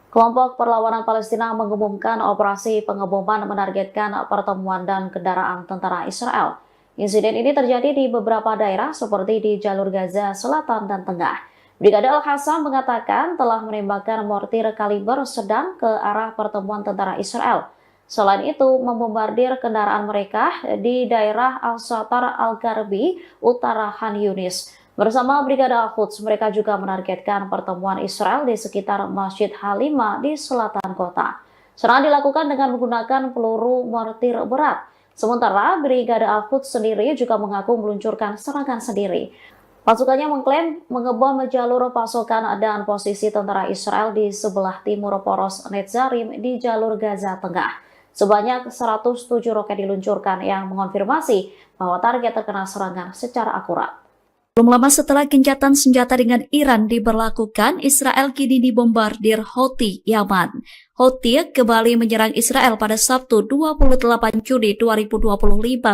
Kelompok Perlawanan Palestina mengumumkan operasi pengeboman menargetkan pertemuan dan kendaraan tentara Israel. Insiden ini terjadi di beberapa daerah seperti di jalur Gaza Selatan dan Tengah. Brigade Al-Qassam mengatakan telah menembakkan mortir kaliber sedang ke arah pertemuan tentara Israel. Selain itu, membombardir kendaraan mereka di daerah Al-Satar Al-Garbi, utara Khan Yunis. Bersama Brigade Al-Quds, mereka juga menargetkan pertemuan Israel di sekitar Masjid Halima di selatan kota. Serangan dilakukan dengan menggunakan peluru mortir berat. Sementara Brigade Al-Quds sendiri juga mengaku meluncurkan serangan sendiri. Pasukannya mengklaim mengebom jalur pasokan dan posisi tentara Israel di sebelah timur poros Netzarim di jalur Gaza Tengah. Sebanyak 107 roket diluncurkan yang mengonfirmasi bahwa target terkena serangan secara akurat. Belum lama setelah gencatan senjata dengan Iran diberlakukan, Israel kini dibombardir Houthi Yaman. Houthi kembali menyerang Israel pada Sabtu 28 Juni 2025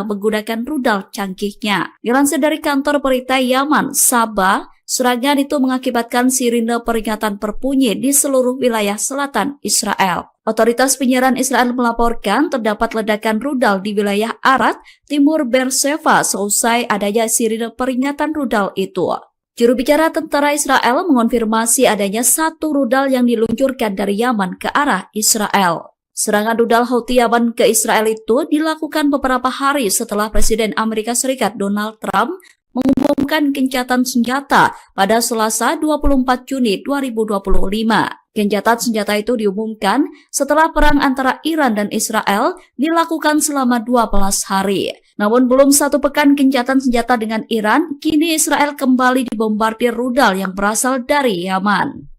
menggunakan rudal canggihnya. Dilansir dari kantor berita Yaman, Sabah, serangan itu mengakibatkan sirine peringatan berbunyi di seluruh wilayah selatan Israel. Otoritas penyiaran Israel melaporkan terdapat ledakan rudal di wilayah Arad, timur Beersheba seusai adanya sirine peringatan rudal itu. Juru bicara tentara Israel mengonfirmasi adanya 1 rudal yang diluncurkan dari Yaman ke arah Israel. Serangan rudal Houthi Yaman ke Israel itu dilakukan beberapa hari setelah Presiden Amerika Serikat Donald Trump mengumumkan gencatan senjata pada Selasa 24 Juni 2025. Gencatan senjata itu diumumkan setelah perang antara Iran dan Israel dilakukan selama 12 hari. Namun belum 1 pekan gencatan senjata dengan Iran, kini Israel kembali dibombardir rudal yang berasal dari Yaman.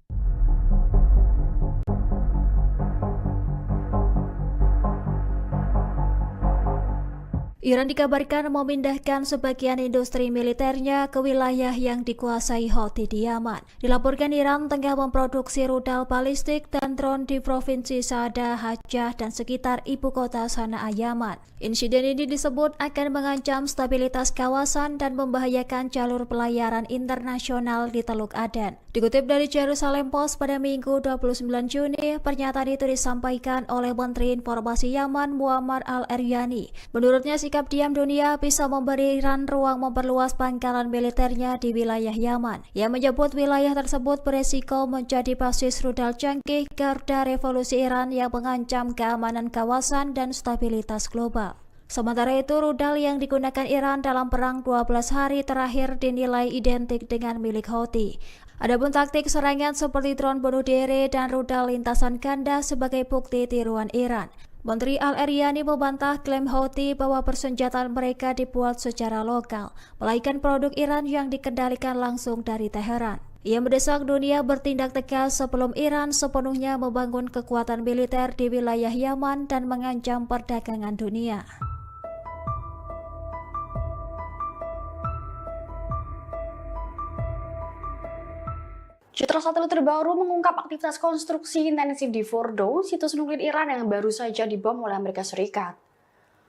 Iran dikabarkan memindahkan sebagian industri militernya ke wilayah yang dikuasai Houthi di Yaman. Dilaporkan Iran tengah memproduksi rudal balistik dan drone di Provinsi Saada, Hajjah, dan sekitar ibu kota Sanaa, Yaman. Insiden ini disebut akan mengancam stabilitas kawasan dan membahayakan jalur pelayaran internasional di Teluk Aden. Dikutip dari Jerusalem Post pada Minggu 29 Juni, pernyataan itu disampaikan oleh Menteri Informasi Yaman Muammar Al-Eryani. Menurutnya, sikap diam dunia bisa memberi Iran ruang memperluas pangkalan militernya di wilayah Yaman. Ia menyebut wilayah tersebut beresiko menjadi basis rudal canggih garda revolusi Iran yang mengancam keamanan kawasan dan stabilitas global. Sementara itu, rudal yang digunakan Iran dalam perang 12 hari terakhir dinilai identik dengan milik Houthi. Adapun taktik serangan seperti drone bunuh diri dan rudal lintasan ganda sebagai bukti tiruan Iran. Menteri Al-Eryani membantah klaim Houthi bahwa persenjataan mereka dibuat secara lokal, melainkan produk Iran yang dikendalikan langsung dari Teheran. Ia mendesak dunia bertindak tegas sebelum Iran sepenuhnya membangun kekuatan militer di wilayah Yaman dan mengancam perdagangan dunia. Citra satelit terbaru mengungkap aktivitas konstruksi intensif di Fordo, situs nuklir Iran yang baru saja dibom oleh Amerika Serikat.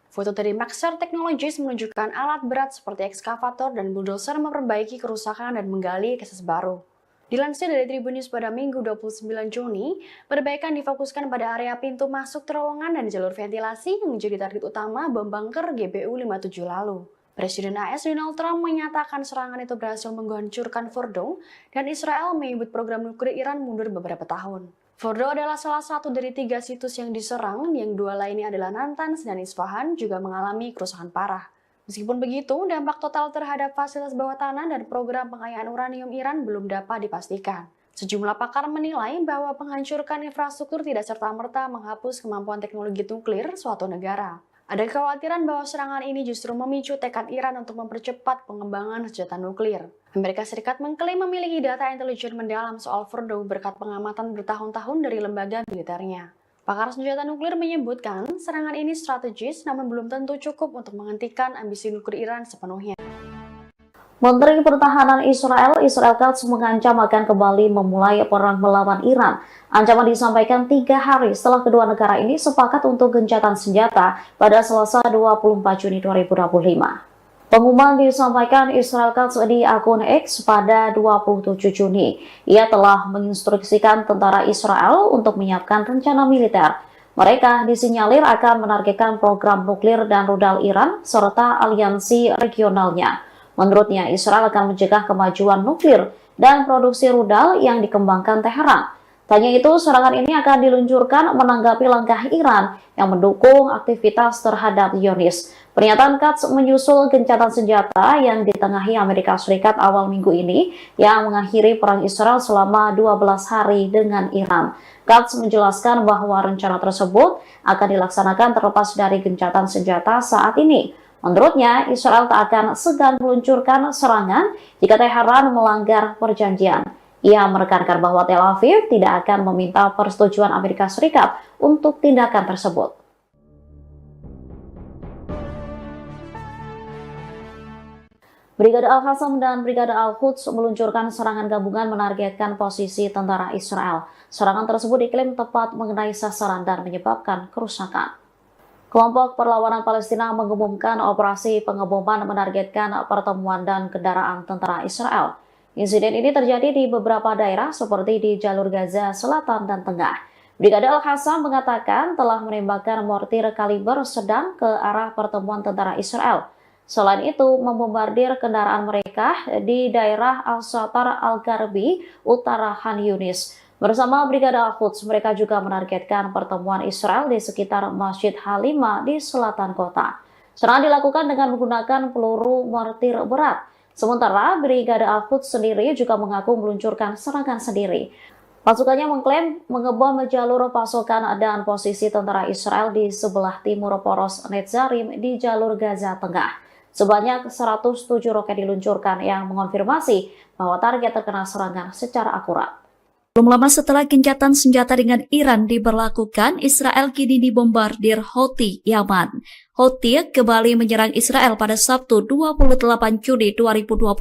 Foto dari Maxar Technologies menunjukkan alat berat seperti ekskavator dan bulldozer memperbaiki kerusakan dan menggali akses baru. Dilansir dari Tribun News pada Minggu 29 Juni, perbaikan difokuskan pada area pintu masuk terowongan dan jalur ventilasi yang menjadi target utama bom bunker GBU-57 lalu. Presiden AS Donald Trump menyatakan serangan itu berhasil menghancurkan Fordo dan Israel menyebut program nuklir Iran mundur beberapa tahun. Fordo adalah salah satu dari 3 situs yang diserang, yang 2 lainnya adalah Natanz dan Isfahan juga mengalami kerusakan parah. Meskipun begitu, dampak total terhadap fasilitas bawah tanah dan program pengayaan uranium Iran belum dapat dipastikan. Sejumlah pakar menilai bahwa penghancurkan infrastruktur tidak serta-merta menghapus kemampuan teknologi nuklir suatu negara. Ada kekhawatiran bahwa serangan ini justru memicu tekad Iran untuk mempercepat pengembangan senjata nuklir. Amerika Serikat mengklaim memiliki data intelijen mendalam soal Fordo berkat pengamatan bertahun-tahun dari lembaga militernya. Pakar senjata nuklir menyebutkan serangan ini strategis namun belum tentu cukup untuk menghentikan ambisi nuklir Iran sepenuhnya. Menteri Pertahanan Israel Katz mengancam akan kembali memulai perang melawan Iran. Ancaman disampaikan 3 hari setelah kedua negara ini sepakat untuk gencatan senjata pada Selasa 24 Juni 2025. Pengumuman disampaikan Israel Katz di akun X pada 27 Juni. Ia telah menginstruksikan tentara Israel untuk menyiapkan rencana militer. Mereka disinyalir akan menargetkan program nuklir dan rudal Iran serta aliansi regionalnya. Menurutnya, Israel akan mencegah kemajuan nuklir dan produksi rudal yang dikembangkan Teheran. Tanya itu, serangan ini akan diluncurkan menanggapi langkah Iran yang mendukung aktivitas terhadap Zionis. Pernyataan Katz menyusul gencatan senjata yang ditengahi Amerika Serikat awal minggu ini yang mengakhiri perang Israel selama 12 hari dengan Iran. Katz menjelaskan bahwa rencana tersebut akan dilaksanakan terlepas dari gencatan senjata saat ini. Menurutnya, Israel tak akan segan meluncurkan serangan jika Teheran melanggar perjanjian. Ia menekankan bahwa Tel Aviv tidak akan meminta persetujuan Amerika Serikat untuk tindakan tersebut. Brigade Al-Qassam dan Brigade Al-Quds meluncurkan serangan gabungan menargetkan posisi tentara Israel. Serangan tersebut diklaim tepat mengenai sasaran dan menyebabkan kerusakan. Kelompok Perlawanan Palestina mengumumkan operasi pengeboman menargetkan pertemuan dan kendaraan tentara Israel. Insiden ini terjadi di beberapa daerah seperti di jalur Gaza Selatan dan Tengah. Brigade Al-Qassam mengatakan telah menembakkan mortir kaliber sedang ke arah pertemuan tentara Israel. Selain itu, membombardir kendaraan mereka di daerah Al-Satar Al-Garbi, utara Khan Yunis. Bersama Brigade Al-Quds, mereka juga menargetkan pertemuan Israel di sekitar Masjid Halima di selatan kota. Serangan dilakukan dengan menggunakan peluru mortir berat. Sementara Brigade Al-Quds sendiri juga mengaku meluncurkan serangan sendiri. Pasukannya mengklaim mengebom jalur pasokan dan posisi tentara Israel di sebelah timur poros Netzarim di jalur Gaza Tengah. Sebanyak 107 roket diluncurkan yang mengonfirmasi bahwa target terkena serangan secara akurat. Belum lama setelah gencatan senjata dengan Iran diberlakukan, Israel kini dibombardir Houthi Yaman. Houthi kembali menyerang Israel pada Sabtu 28 Juni 2025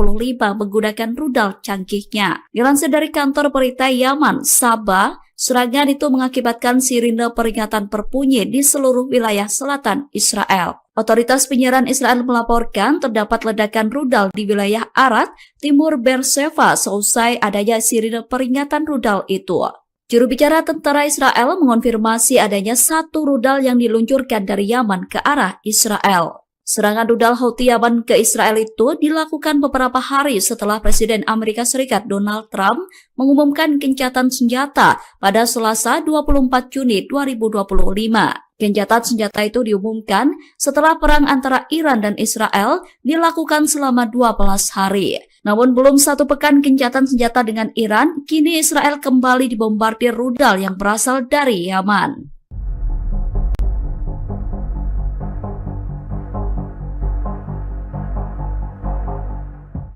menggunakan rudal canggihnya. Dilansir dari kantor berita Yaman, Sabah, serangan itu mengakibatkan sirine peringatan berbunyi di seluruh wilayah selatan Israel. Otoritas penyiaran Israel melaporkan terdapat ledakan rudal di wilayah Arad, timur Beersheva seusai adanya sirine peringatan rudal itu. Juru bicara tentara Israel mengonfirmasi adanya 1 rudal yang diluncurkan dari Yaman ke arah Israel. Serangan rudal Houthi Yaman ke Israel itu dilakukan beberapa hari setelah Presiden Amerika Serikat Donald Trump mengumumkan gencatan senjata pada Selasa 24 Juni 2025. Gencatan senjata itu diumumkan setelah perang antara Iran dan Israel dilakukan selama 12 hari. Namun belum 1 pekan gencatan senjata dengan Iran, kini Israel kembali dibombardir rudal yang berasal dari Yaman.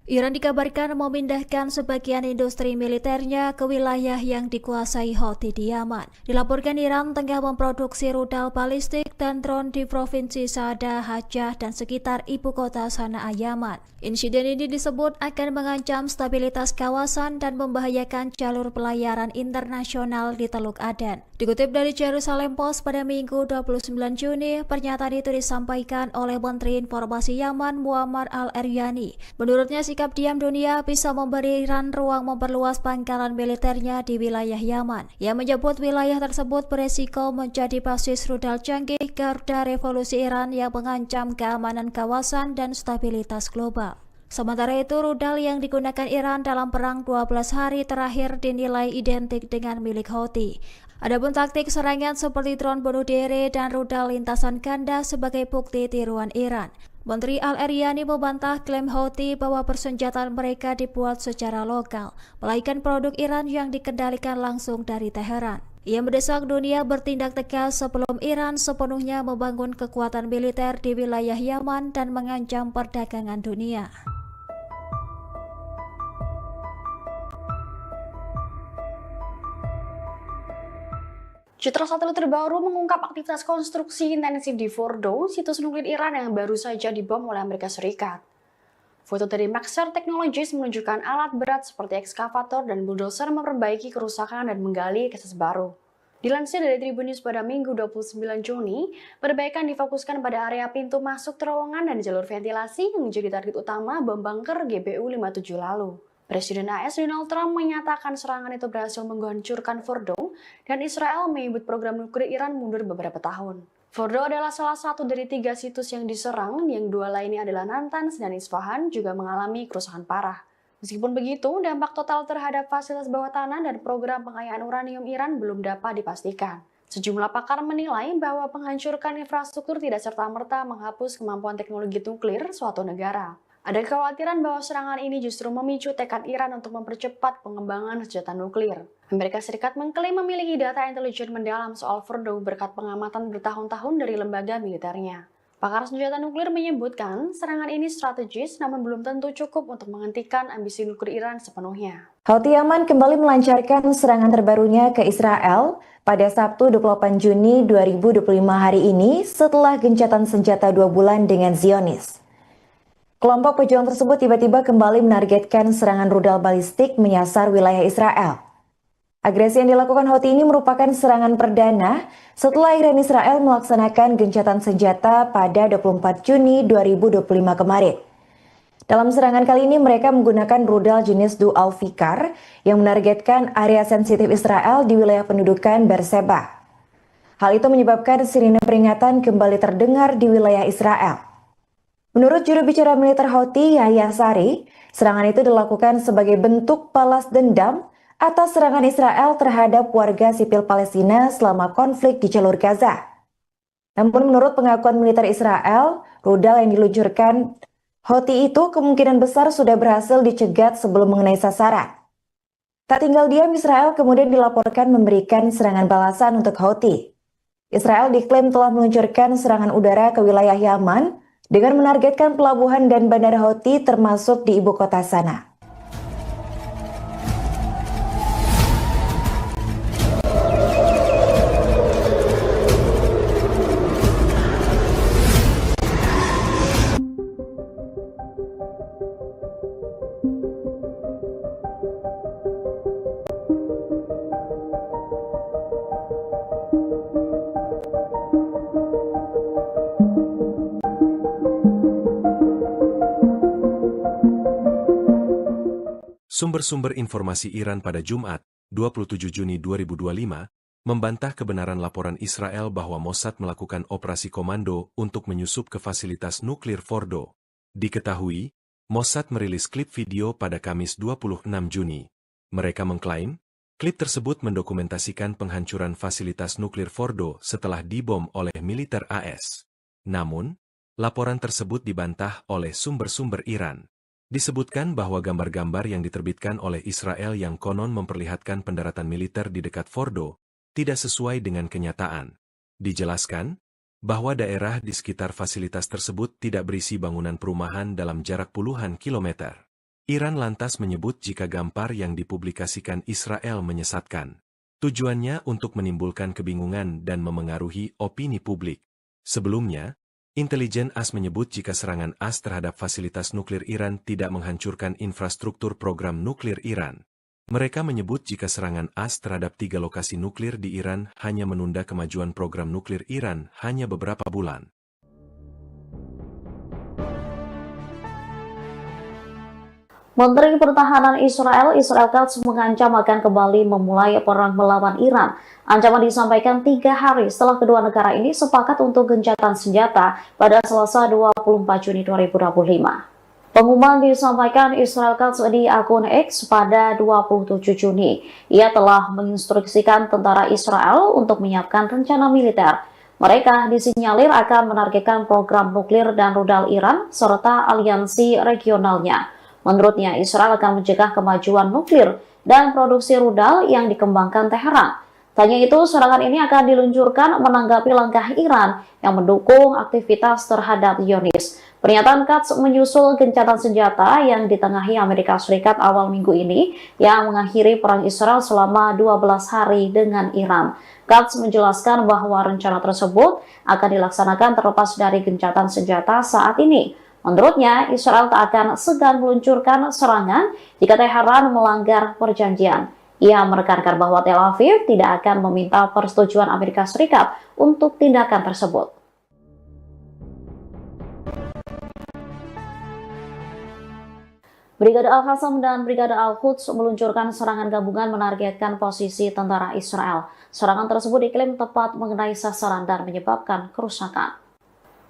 Iran dikabarkan memindahkan sebagian industri militernya ke wilayah yang dikuasai Houthi di Yaman. Dilaporkan Iran tengah memproduksi rudal balistik dan drone di provinsi Saada, Hajjah, dan sekitar ibu kota Sanaa, Yaman. Insiden ini disebut akan mengancam stabilitas kawasan dan membahayakan jalur pelayaran internasional di Teluk Aden. Dikutip dari Jerusalem Post pada Minggu 29 Juni, pernyataan itu disampaikan oleh Menteri Informasi Yaman Muammar al-Eryani. Menurutnya, sikap diam dunia bisa memberi Iran ruang memperluas pangkalan militernya di wilayah Yaman. Ia menyebut wilayah tersebut beresiko menjadi basis rudal canggih garda revolusi Iran yang mengancam keamanan kawasan dan stabilitas global. Sementara itu, rudal yang digunakan Iran dalam perang 12 hari terakhir dinilai identik dengan milik Houthi. Adapun taktik serangan seperti drone bunuh diri dan rudal lintasan ganda sebagai bukti tiruan Iran. Menteri Al-Eryani membantah klaim Houthi bahwa persenjataan mereka dibuat secara lokal, melainkan produk Iran yang dikendalikan langsung dari Teheran. Ia mendesak dunia bertindak tegas sebelum Iran sepenuhnya membangun kekuatan militer di wilayah Yaman dan mengancam perdagangan dunia. Citra satelit terbaru mengungkap aktivitas konstruksi intensif di Fordo, situs nuklir Iran yang baru saja dibom oleh Amerika Serikat. Foto dari Maxar Technologies menunjukkan alat berat seperti ekskavator dan bulldozer memperbaiki kerusakan dan menggali akses baru. Dilansir dari Tribun News pada Minggu 29 Juni, perbaikan difokuskan pada area pintu masuk terowongan dan jalur ventilasi yang menjadi target utama bom bunker GBU-57 lalu. Presiden AS Donald Trump menyatakan serangan itu berhasil menghancurkan Fordo dan Israel menyebut program nuklir Iran mundur beberapa tahun. Fordo adalah salah satu dari 3 situs yang diserang, yang 2 lainnya adalah Natanz dan Isfahan juga mengalami kerusakan parah. Meskipun begitu, dampak total terhadap fasilitas bawah tanah dan program pengayaan uranium Iran belum dapat dipastikan. Sejumlah pakar menilai bahwa penghancurkan infrastruktur tidak serta-merta menghapus kemampuan teknologi nuklir suatu negara. Ada kekhawatiran bahwa serangan ini justru memicu tekad Iran untuk mempercepat pengembangan senjata nuklir. Amerika Serikat mengklaim memiliki data intelijen mendalam soal Fordo berkat pengamatan bertahun-tahun dari lembaga militernya. Pakar senjata nuklir menyebutkan serangan ini strategis namun belum tentu cukup untuk menghentikan ambisi nuklir Iran sepenuhnya. Houthi Yaman kembali melancarkan serangan terbarunya ke Israel pada Sabtu 28 Juni 2025 hari ini setelah gencatan senjata 2 bulan dengan Zionis. Kelompok pejuang tersebut tiba-tiba kembali menargetkan serangan rudal balistik menyasar wilayah Israel. Agresi yang dilakukan Houthi ini merupakan serangan perdana setelah Iran Israel melaksanakan gencatan senjata pada 24 Juni 2025 kemarin. Dalam serangan kali ini mereka menggunakan rudal jenis Dual Fikar yang menargetkan area sensitif Israel di wilayah pendudukan Beerseba. Hal itu menyebabkan sirine peringatan kembali terdengar di wilayah Israel. Menurut juru bicara militer Houthi, Yahya Sari, serangan itu dilakukan sebagai bentuk balas dendam atas serangan Israel terhadap warga sipil Palestina selama konflik di jalur Gaza. Namun menurut pengakuan militer Israel, rudal yang diluncurkan Houthi itu kemungkinan besar sudah berhasil dicegat sebelum mengenai sasaran. Tak tinggal diam, Israel kemudian dilaporkan memberikan serangan balasan untuk Houthi. Israel diklaim telah meluncurkan serangan udara ke wilayah Yaman dengan menargetkan pelabuhan dan bandara Houthi termasuk di ibu kota Sanaa. Sumber-sumber informasi Iran pada Jumat, 27 Juni 2025, membantah kebenaran laporan Israel bahwa Mossad melakukan operasi komando untuk menyusup ke fasilitas nuklir Fordo. Diketahui, Mossad merilis klip video pada Kamis 26 Juni. Mereka mengklaim, klip tersebut mendokumentasikan penghancuran fasilitas nuklir Fordo setelah dibom oleh militer AS. Namun, laporan tersebut dibantah oleh sumber-sumber Iran. Disebutkan bahwa gambar-gambar yang diterbitkan oleh Israel yang konon memperlihatkan pendaratan militer di dekat Fordo tidak sesuai dengan kenyataan. Dijelaskan bahwa daerah di sekitar fasilitas tersebut tidak berisi bangunan perumahan dalam jarak puluhan kilometer. Iran lantas menyebut jika gambar yang dipublikasikan Israel menyesatkan. Tujuannya untuk menimbulkan kebingungan dan memengaruhi opini publik. Sebelumnya, intelijen AS menyebut jika serangan AS terhadap fasilitas nuklir Iran tidak menghancurkan infrastruktur program nuklir Iran. Mereka menyebut jika serangan AS terhadap 3 lokasi nuklir di Iran hanya menunda kemajuan program nuklir Iran hanya beberapa bulan. Menteri Pertahanan Israel Katz mengancam akan kembali memulai perang melawan Iran. Ancaman disampaikan 3 hari setelah kedua negara ini sepakat untuk gencatan senjata pada Selasa 24 Juni 2025. Pengumuman disampaikan Israel Katz di akun X pada 27 Juni. Ia telah menginstruksikan tentara Israel untuk menyiapkan rencana militer. Mereka disinyalir akan menargetkan program nuklir dan rudal Iran serta aliansi regionalnya. Menurutnya, Israel akan mencegah kemajuan nuklir dan produksi rudal yang dikembangkan Teheran. Tanya itu, serangan ini akan diluncurkan menanggapi langkah Iran yang mendukung aktivitas terhadap Zionis. Pernyataan Katz menyusul gencatan senjata yang ditengahi Amerika Serikat awal minggu ini yang mengakhiri perang Israel selama 12 hari dengan Iran. Katz menjelaskan bahwa rencana tersebut akan dilaksanakan terlepas dari gencatan senjata saat ini. Menurutnya, Israel tak akan segan meluncurkan serangan jika Teheran melanggar perjanjian. Ia menekankan bahwa Tel Aviv tidak akan meminta persetujuan Amerika Serikat untuk tindakan tersebut. Brigade Al-Qassam dan Brigade Al-Quds meluncurkan serangan gabungan menargetkan posisi tentara Israel. Serangan tersebut diklaim tepat mengenai sasaran dan menyebabkan kerusakan.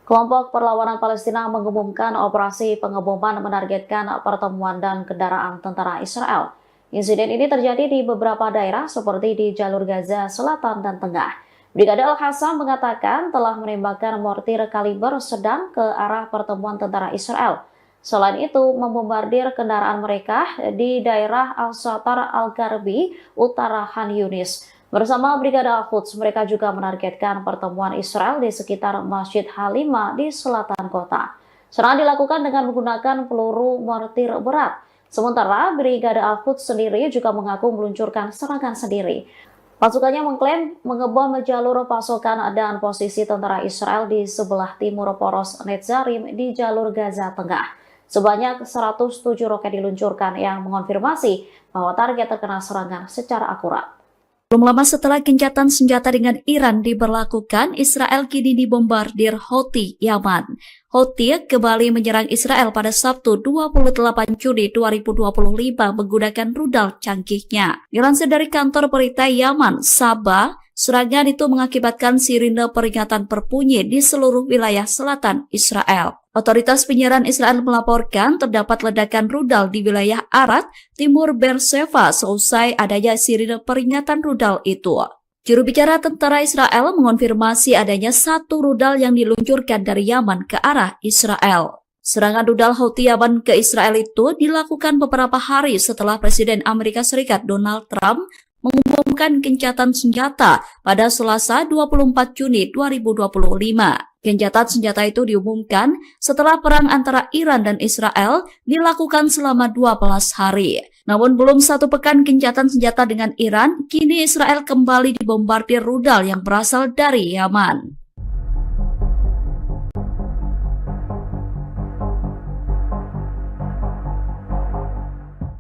Kelompok Perlawanan Palestina mengumumkan operasi pengeboman menargetkan pertemuan dan kendaraan tentara Israel. Insiden ini terjadi di beberapa daerah seperti di jalur Gaza Selatan dan Tengah. Brigade Al-Qassam mengatakan telah menembakkan mortir kaliber sedang ke arah pertemuan tentara Israel. Selain itu, membombardir kendaraan mereka di daerah Al-Satar Al-Garbi, utara Khan Yunis. Bersama Brigade Al-Quds, mereka juga menargetkan pertemuan Israel di sekitar Masjid Halimah di selatan kota. Serangan dilakukan dengan menggunakan peluru mortir berat. Sementara Brigade Al-Quds sendiri juga mengaku meluncurkan serangan sendiri. Pasukannya mengklaim mengebom jalur pasokan dan posisi tentara Israel di sebelah timur poros Netzarim di jalur Gaza Tengah. Sebanyak 107 roket diluncurkan yang mengonfirmasi bahwa target terkena serangan secara akurat. Belum lama setelah gencatan senjata dengan Iran diberlakukan, Israel kini dibombardir Houthi, Yaman. Houthi kembali menyerang Israel pada Sabtu 28 Juni 2025 menggunakan rudal canggihnya. Dilansir dari kantor berita Yaman, Sabah, serangan itu mengakibatkan sirine peringatan berbunyi di seluruh wilayah selatan Israel. Otoritas penyiaran Israel melaporkan terdapat ledakan rudal di wilayah Arad, timur Beersheba seusai adanya sirine peringatan rudal itu. Juru bicara tentara Israel mengonfirmasi adanya satu rudal yang diluncurkan dari Yaman ke arah Israel. Serangan rudal Houthi Yaman ke Israel itu dilakukan beberapa hari setelah Presiden Amerika Serikat Donald Trump mengumumkan gencatan senjata pada Selasa 24 Juni 2025. Gencatan senjata itu diumumkan setelah perang antara Iran dan Israel dilakukan selama 12 hari. Namun belum satu pekan gencatan senjata dengan Iran, kini Israel kembali dibombardir rudal yang berasal dari Yaman.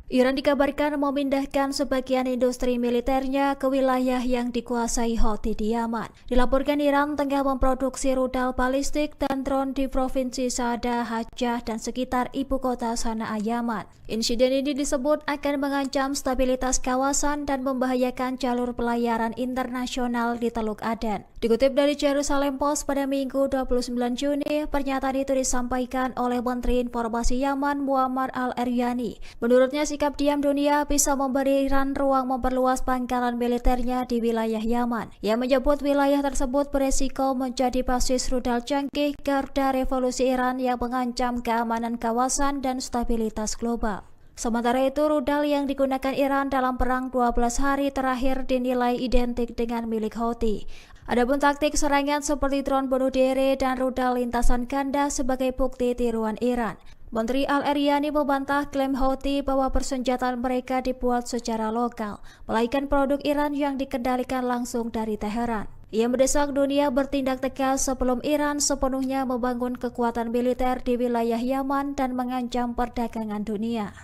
Iran dikabarkan memindahkan sebagian industri militernya ke wilayah yang dikuasai Houthi di Yaman. Dilaporkan Iran tengah memproduksi rudal balistik dan drone di provinsi Saada, Hajjah, dan sekitar ibu kota Sanaa, Yaman. Insiden ini disebut akan mengancam stabilitas kawasan dan membahayakan jalur pelayaran internasional di Teluk Aden. Dikutip dari Jerusalem Post pada Minggu 29 Juni, pernyataan itu disampaikan oleh Menteri Informasi Yaman Muammar Al-Eryani. Menurutnya, sikap diam dunia bisa memberi Iran ruang memperluas pangkalan militernya di wilayah Yaman. Ia menyebut wilayah tersebut beresiko menjadi basis rudal canggih garda revolusi Iran yang mengancam keamanan kawasan dan stabilitas global. Sementara itu, rudal yang digunakan Iran dalam perang 12 hari terakhir dinilai identik dengan milik Houthi. Adapun taktik serangan seperti drone bunuh diri dan rudal lintasan ganda sebagai bukti tiruan Iran. Menteri Al-Eryani membantah klaim Houthi bahwa persenjataan mereka dibuat secara lokal, melainkan produk Iran yang dikendalikan langsung dari Teheran. Ia mendesak dunia bertindak tegas sebelum Iran sepenuhnya membangun kekuatan militer di wilayah Yaman dan mengancam perdagangan dunia.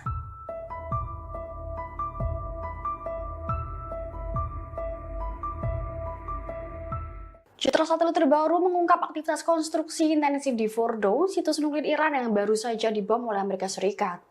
Citra satelit terbaru mengungkap aktivitas konstruksi intensif di Fordo, situs nuklir Iran yang baru saja dibom oleh Amerika Serikat.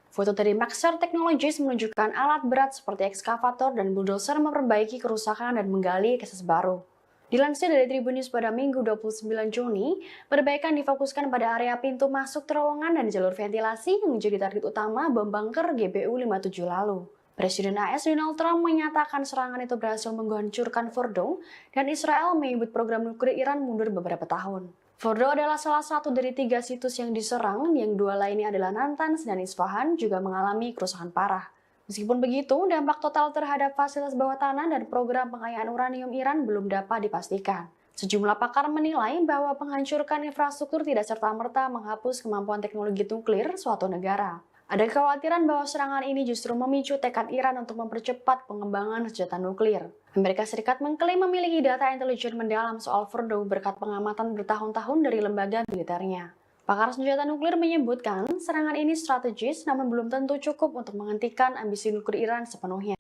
Foto dari Maxar Technologies menunjukkan alat berat seperti ekskavator dan bulldozer memperbaiki kerusakan dan menggali akses baru. Dilansir dari Tribun News pada Minggu 29 Juni, perbaikan difokuskan pada area pintu masuk terowongan dan jalur ventilasi yang menjadi target utama bom bunker GBU-57 lalu. Presiden AS Donald Trump menyatakan serangan itu berhasil menghancurkan Fordo dan Israel menyebut program nuklir Iran mundur beberapa tahun. Fordo adalah salah satu dari 3 situs yang diserang, yang 2 lainnya adalah Natanz dan Isfahan juga mengalami kerusakan parah. Meskipun begitu, dampak total terhadap fasilitas bawah tanah dan program pengayaan uranium Iran belum dapat dipastikan. Sejumlah pakar menilai bahwa penghancuran infrastruktur tidak serta-merta menghapus kemampuan teknologi nuklir suatu negara. Ada kekhawatiran bahwa serangan ini justru memicu tekad Iran untuk mempercepat pengembangan senjata nuklir. Amerika Serikat mengklaim memiliki data intelijen mendalam soal Fordo berkat pengamatan bertahun-tahun dari lembaga militernya. Pakar senjata nuklir menyebutkan serangan ini strategis namun belum tentu cukup untuk menghentikan ambisi nuklir Iran sepenuhnya.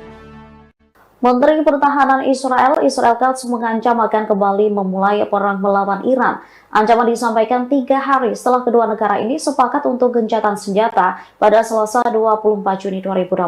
Menteri Pertahanan Israel Katz mengancam akan kembali memulai perang melawan Iran. Ancaman disampaikan 3 hari setelah kedua negara ini sepakat untuk gencatan senjata pada Selasa 24 Juni 2025.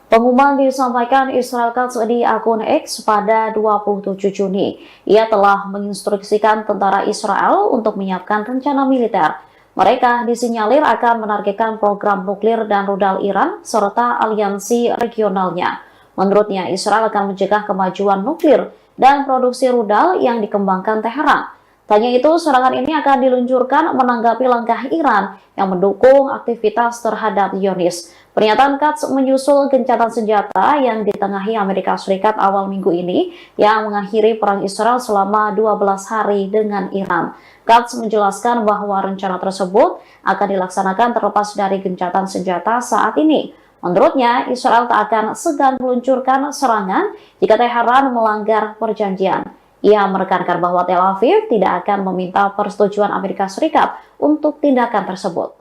Pengumuman disampaikan Israel Katz di akun X pada 27 Juni. Ia telah menginstruksikan tentara Israel untuk menyiapkan rencana militer. Mereka disinyalir akan menargetkan program nuklir dan rudal Iran serta aliansi regionalnya. Menurutnya, Israel akan mencegah kemajuan nuklir dan produksi rudal yang dikembangkan Teheran. Tanya itu, serangan ini akan diluncurkan menanggapi langkah Iran yang mendukung aktivitas terhadap Zionis. Pernyataan Katz menyusul gencatan senjata yang ditengahi Amerika Serikat awal minggu ini yang mengakhiri perang Israel selama 12 hari dengan Iran. Katz menjelaskan bahwa rencana tersebut akan dilaksanakan terlepas dari gencatan senjata saat ini. Menurutnya, Israel tak akan segan meluncurkan serangan jika Teheran melanggar perjanjian. Ia menekankan bahwa Tel Aviv tidak akan meminta persetujuan Amerika Serikat untuk tindakan tersebut.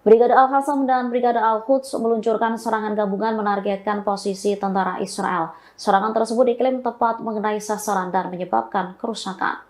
Brigade Al-Qassam dan Brigade Al-Quds meluncurkan serangan gabungan menargetkan posisi tentara Israel. Serangan tersebut diklaim tepat mengenai sasaran dan menyebabkan kerusakan.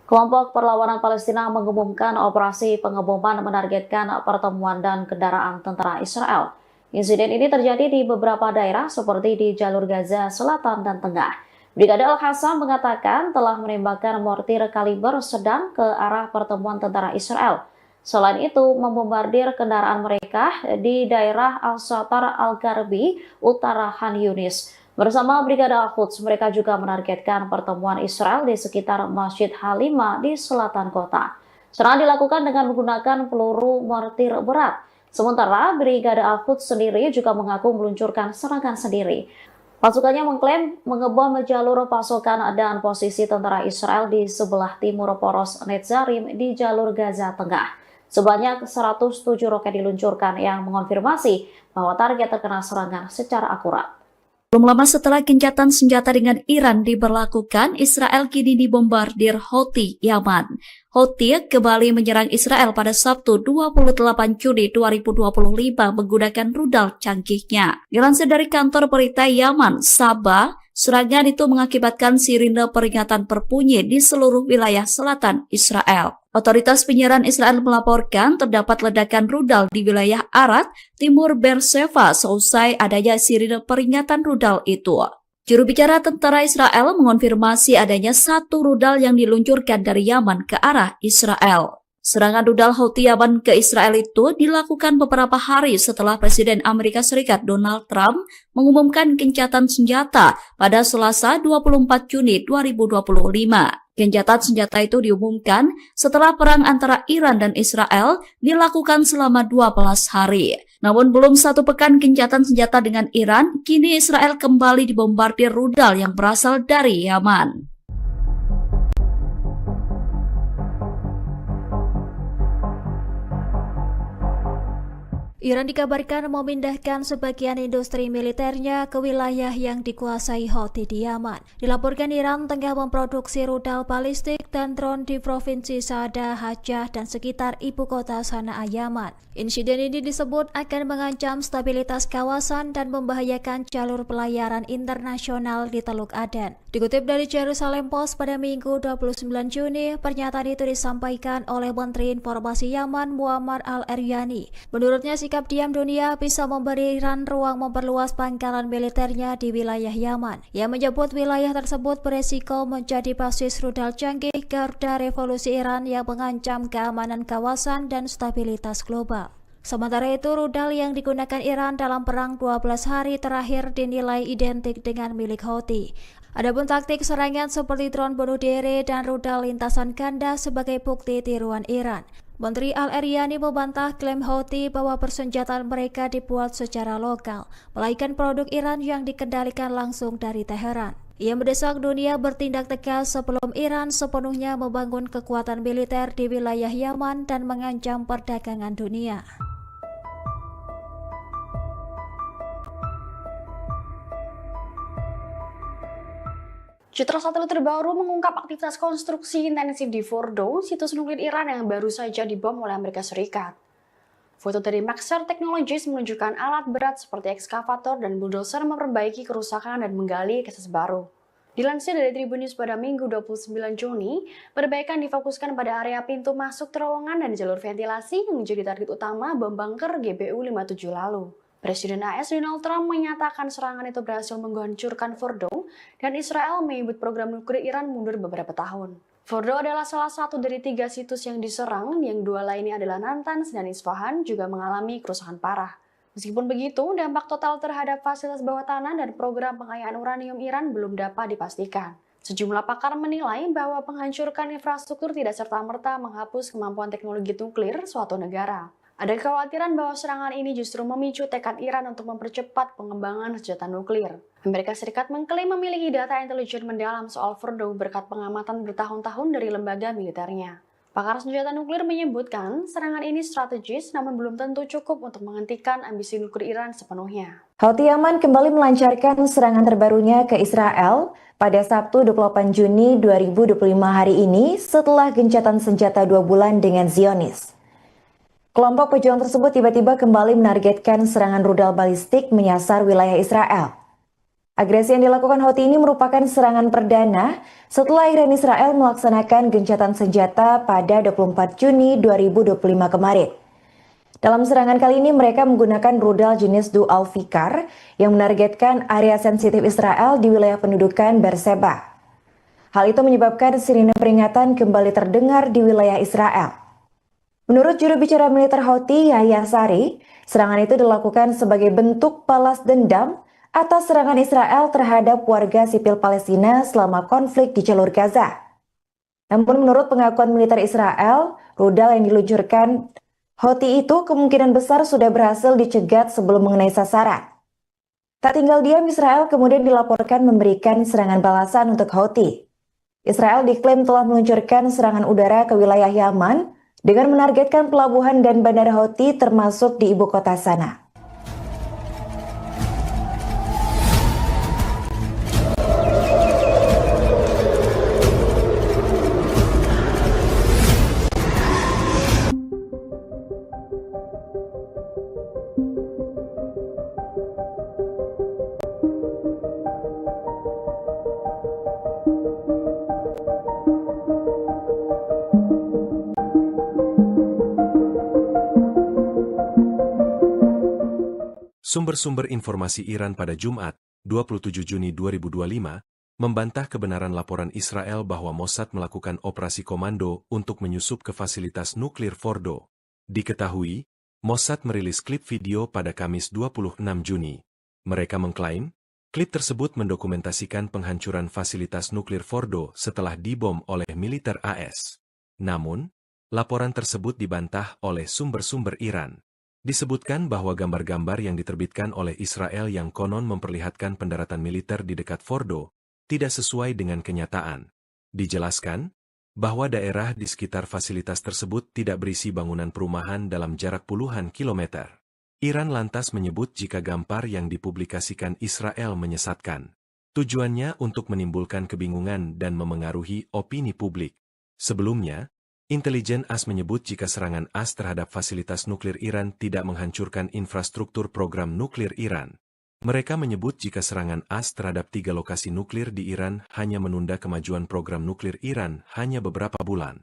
Kelompok Perlawanan Palestina mengumumkan operasi pengeboman menargetkan pertemuan dan kendaraan tentara Israel. Insiden ini terjadi di beberapa daerah seperti di jalur Gaza Selatan dan Tengah. Brigade Al-Qassam mengatakan telah menembakkan mortir kaliber sedang ke arah pertemuan tentara Israel. Selain itu, membombardir kendaraan mereka di daerah Al-Shatar Al-Gharbi, utara Khan Yunis. Bersama Brigade Al-Quds, mereka juga menargetkan pertemuan Israel di sekitar Masjid Halima di selatan kota. Serangan dilakukan dengan menggunakan peluru mortir berat. Sementara Brigade Al-Quds sendiri juga mengaku meluncurkan serangan sendiri. Pasukannya mengklaim mengebom jalur pasokan dan posisi tentara Israel di sebelah timur poros Netzarim di jalur Gaza Tengah. Sebanyak 107 roket diluncurkan yang mengonfirmasi bahwa target terkena serangan secara akurat. Belum lama setelah gencatan senjata dengan Iran diberlakukan, Israel kini dibombardir Houthi Yaman. Houthi kembali menyerang Israel pada Sabtu 28 Juni 2025 menggunakan rudal canggihnya. Dilansir dari kantor berita Yaman, Sabah, serangan itu mengakibatkan sirine peringatan berbunyi di seluruh wilayah selatan Israel. Otoritas penyiaran Israel melaporkan terdapat ledakan rudal di wilayah Arad, timur Beersheva, seusai adanya sirine peringatan rudal itu. Juru bicara tentara Israel mengonfirmasi adanya 1 rudal yang diluncurkan dari Yaman ke arah Israel. Serangan rudal Houthi Yaman ke Israel itu dilakukan beberapa hari setelah Presiden Amerika Serikat Donald Trump mengumumkan gencatan senjata pada Selasa 24 Juni 2025. Gencatan senjata itu diumumkan setelah perang antara Iran dan Israel dilakukan selama 12 hari. Namun belum 1 pekan gencatan senjata dengan Iran, kini Israel kembali dibombardir rudal yang berasal dari Yaman. Iran dikabarkan memindahkan sebagian industri militernya ke wilayah yang dikuasai Houthi di Yaman. Dilaporkan Iran tengah memproduksi rudal balistik dan drone di provinsi Saada, Hajjah, dan sekitar ibu kota Sanaa, Yaman. Insiden ini disebut akan mengancam stabilitas kawasan dan membahayakan jalur pelayaran internasional di Teluk Aden. Dikutip dari Jerusalem Post pada Minggu 29 Juni, pernyataan itu disampaikan oleh Menteri Informasi Yaman Muammar al-Eryani. Menurutnya, sikap diam dunia bisa memberi Iran ruang memperluas pangkalan militernya di wilayah Yaman. Ia menyebut wilayah tersebut beresiko menjadi basis rudal canggih garda revolusi Iran yang mengancam keamanan kawasan dan stabilitas global. Sementara itu, rudal yang digunakan Iran dalam perang 12 hari terakhir dinilai identik dengan milik Houthi. Adapun taktik serangan seperti drone bunuh diri dan rudal lintasan ganda sebagai bukti tiruan Iran. Menteri Al-Eryani membantah klaim Houthi bahwa persenjataan mereka dibuat secara lokal, melainkan produk Iran yang dikendalikan langsung dari Teheran. Ia mendesak dunia bertindak tegas sebelum Iran sepenuhnya membangun kekuatan militer di wilayah Yaman dan mengancam perdagangan dunia. Citra satelit terbaru mengungkap aktivitas konstruksi intensif di Fordo, situs nuklir Iran yang baru saja dibom oleh Amerika Serikat. Foto dari Maxar Technologies menunjukkan alat berat seperti ekskavator dan bulldozer memperbaiki kerusakan dan menggali akses baru. Dilansir dari Tribun News pada Minggu 29 Juni, perbaikan difokuskan pada area pintu masuk terowongan dan jalur ventilasi yang menjadi target utama bom bunker GBU-57 lalu. Presiden AS Donald Trump menyatakan serangan itu berhasil menghancurkan Fordo dan Israel menyebut program nuklir Iran mundur beberapa tahun. Fordo adalah salah satu dari 3 situs yang diserang, yang 2 lainnya adalah Natanz dan Isfahan juga mengalami kerusakan parah. Meskipun begitu, dampak total terhadap fasilitas bawah tanah dan program pengayaan uranium Iran belum dapat dipastikan. Sejumlah pakar menilai bahwa penghancuran infrastruktur tidak serta-merta menghapus kemampuan teknologi nuklir suatu negara. Ada kekhawatiran bahwa serangan ini justru memicu tekad Iran untuk mempercepat pengembangan senjata nuklir. Amerika Serikat mengklaim memiliki data intelijen mendalam soal Fordo berkat pengamatan bertahun-tahun dari lembaga militernya. Pakar senjata nuklir menyebutkan serangan ini strategis namun belum tentu cukup untuk menghentikan ambisi nuklir Iran sepenuhnya. Houthi Yaman kembali melancarkan serangan terbarunya ke Israel pada Sabtu 28 Juni 2025 hari ini setelah gencatan senjata 2 bulan dengan Zionis. Kelompok pejuang tersebut tiba-tiba kembali menargetkan serangan rudal balistik menyasar wilayah Israel. Agresi yang dilakukan Houthi ini merupakan serangan perdana setelah Iran Israel melaksanakan gencatan senjata pada 24 Juni 2025 kemarin. Dalam serangan kali ini mereka menggunakan rudal jenis Dual Fikar yang menargetkan area sensitif Israel di wilayah pendudukan Beersheba. Hal itu menyebabkan sirine peringatan kembali terdengar di wilayah Israel. Menurut juru bicara militer Houthi, Yahya Sari, serangan itu dilakukan sebagai bentuk balas dendam atas serangan Israel terhadap warga sipil Palestina selama konflik di jalur Gaza. Namun menurut pengakuan militer Israel, rudal yang diluncurkan Houthi itu kemungkinan besar sudah berhasil dicegat sebelum mengenai sasaran. Tak tinggal diam, Israel kemudian dilaporkan memberikan serangan balasan untuk Houthi. Israel diklaim telah meluncurkan serangan udara ke wilayah Yaman dengan menargetkan pelabuhan dan bandara Houthi termasuk di ibu kota Sanaa. Sumber-sumber informasi Iran pada Jumat, 27 Juni 2025, membantah kebenaran laporan Israel bahwa Mossad melakukan operasi komando untuk menyusup ke fasilitas nuklir Fordo. Diketahui, Mossad merilis klip video pada Kamis 26 Juni. Mereka mengklaim, klip tersebut mendokumentasikan penghancuran fasilitas nuklir Fordo setelah dibom oleh militer AS. Namun, laporan tersebut dibantah oleh sumber-sumber Iran. Disebutkan bahwa gambar-gambar yang diterbitkan oleh Israel yang konon memperlihatkan pendaratan militer di dekat Fordo tidak sesuai dengan kenyataan. Dijelaskan bahwa daerah di sekitar fasilitas tersebut tidak berisi bangunan perumahan dalam jarak puluhan kilometer. Iran lantas menyebut jika gambar yang dipublikasikan Israel menyesatkan. Tujuannya untuk menimbulkan kebingungan dan memengaruhi opini publik. Sebelumnya, intelijen AS menyebut jika serangan AS terhadap fasilitas nuklir Iran tidak menghancurkan infrastruktur program nuklir Iran. Mereka menyebut jika serangan AS terhadap 3 lokasi nuklir di Iran hanya menunda kemajuan program nuklir Iran hanya beberapa bulan.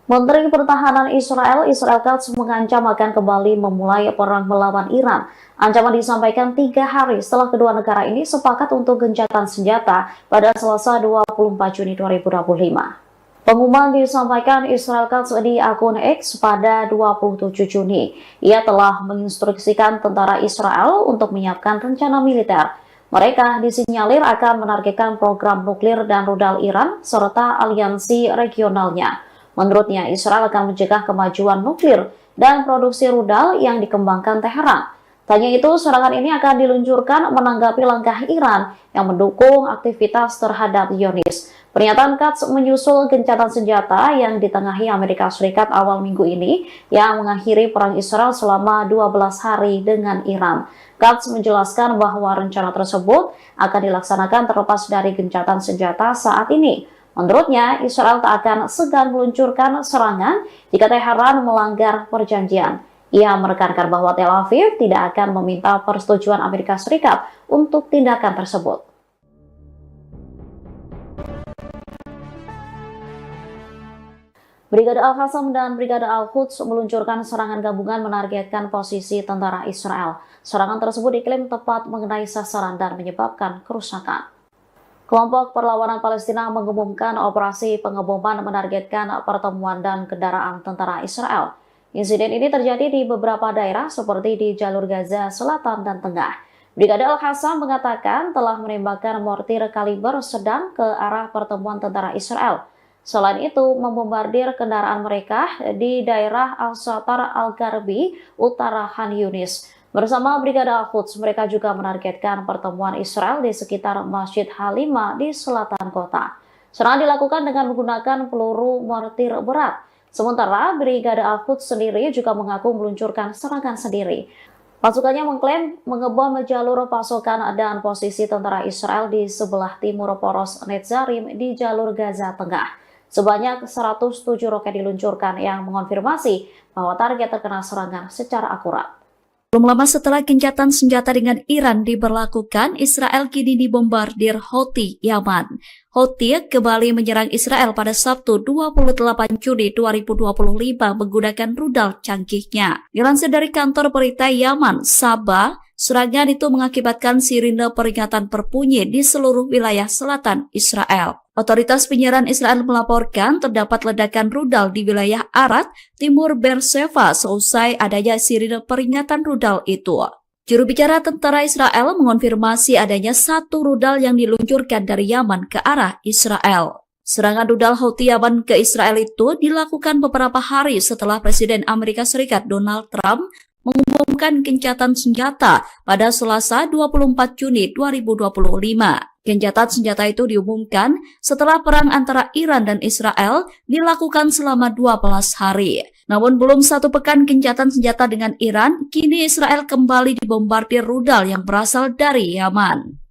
Menteri Pertahanan Israel Katz mengancam akan kembali memulai perang melawan Iran. Ancaman disampaikan 3 hari setelah kedua negara ini sepakat untuk gencatan senjata pada Selasa 24 Juni 2025. Pengumuman disampaikan Israel Katz di akun X pada 27 Juni. Ia telah menginstruksikan tentara Israel untuk menyiapkan rencana militer. Mereka disinyalir akan menargetkan program nuklir dan rudal Iran serta aliansi regionalnya. Menurutnya, Israel akan mencegah kemajuan nuklir dan produksi rudal yang dikembangkan Teheran. Tanya itu, serangan ini akan diluncurkan menanggapi langkah Iran yang mendukung aktivitas terhadap Zionis. Pernyataan Katz menyusul gencatan senjata yang ditengahi Amerika Serikat awal minggu ini yang mengakhiri perang Israel selama 12 hari dengan Iran. Katz menjelaskan bahwa rencana tersebut akan dilaksanakan terlepas dari gencatan senjata saat ini. Menurutnya, Israel tak akan segan meluncurkan serangan jika Teheran melanggar perjanjian. Ia menekankan bahwa Tel Aviv tidak akan meminta persetujuan Amerika Serikat untuk tindakan tersebut. Brigade Al-Qassam dan Brigade Al-Quds meluncurkan serangan gabungan menargetkan posisi tentara Israel. Serangan tersebut diklaim tepat mengenai sasaran dan menyebabkan kerusakan. Kelompok Perlawanan Palestina mengumumkan operasi pengeboman menargetkan pertemuan dan kendaraan tentara Israel. Insiden ini terjadi di beberapa daerah seperti di jalur Gaza Selatan dan Tengah. Brigade Al-Qassam mengatakan telah menembakkan mortir kaliber sedang ke arah pertemuan tentara Israel. Selain itu, membombardir kendaraan mereka di daerah Al-Satar Al-Garbi, utara Khan Yunis. Bersama Brigade Al-Quds, mereka juga menargetkan pertemuan Israel di sekitar Masjid Halimah di selatan kota. Serangan dilakukan dengan menggunakan peluru mortir berat. Sementara Brigade Al-Quds sendiri juga mengaku meluncurkan serangan sendiri. Pasukannya mengklaim mengebom jalur pasokan dan posisi tentara Israel di sebelah timur poros Netzarim di jalur Gaza Tengah. Sebanyak 107 roket diluncurkan yang mengonfirmasi bahwa target terkena serangan secara akurat. Belum lama setelah gencatan senjata dengan Iran diberlakukan, Israel kini dibombardir Houthi Yaman. Houthi kembali menyerang Israel pada Sabtu 28 Juni 2025 menggunakan rudal canggihnya. Dilansir dari kantor berita Yaman, Sabah, serangan itu mengakibatkan sirine peringatan berbunyi di seluruh wilayah selatan Israel. Otoritas penyiaran Israel melaporkan terdapat ledakan rudal di wilayah Arad, timur Beersheba seusai adanya sirine peringatan rudal itu. Juru bicara tentara Israel mengonfirmasi adanya satu rudal yang diluncurkan dari Yaman ke arah Israel. Serangan rudal Houthi Yaman ke Israel itu dilakukan beberapa hari setelah Presiden Amerika Serikat Donald Trump mengumumkan gencatan senjata pada Selasa 24 Juni 2025. Gencatan senjata itu diumumkan setelah perang antara Iran dan Israel dilakukan selama 12 hari. Namun belum satu pekan gencatan senjata dengan Iran, kini Israel kembali dibombardir rudal yang berasal dari Yaman.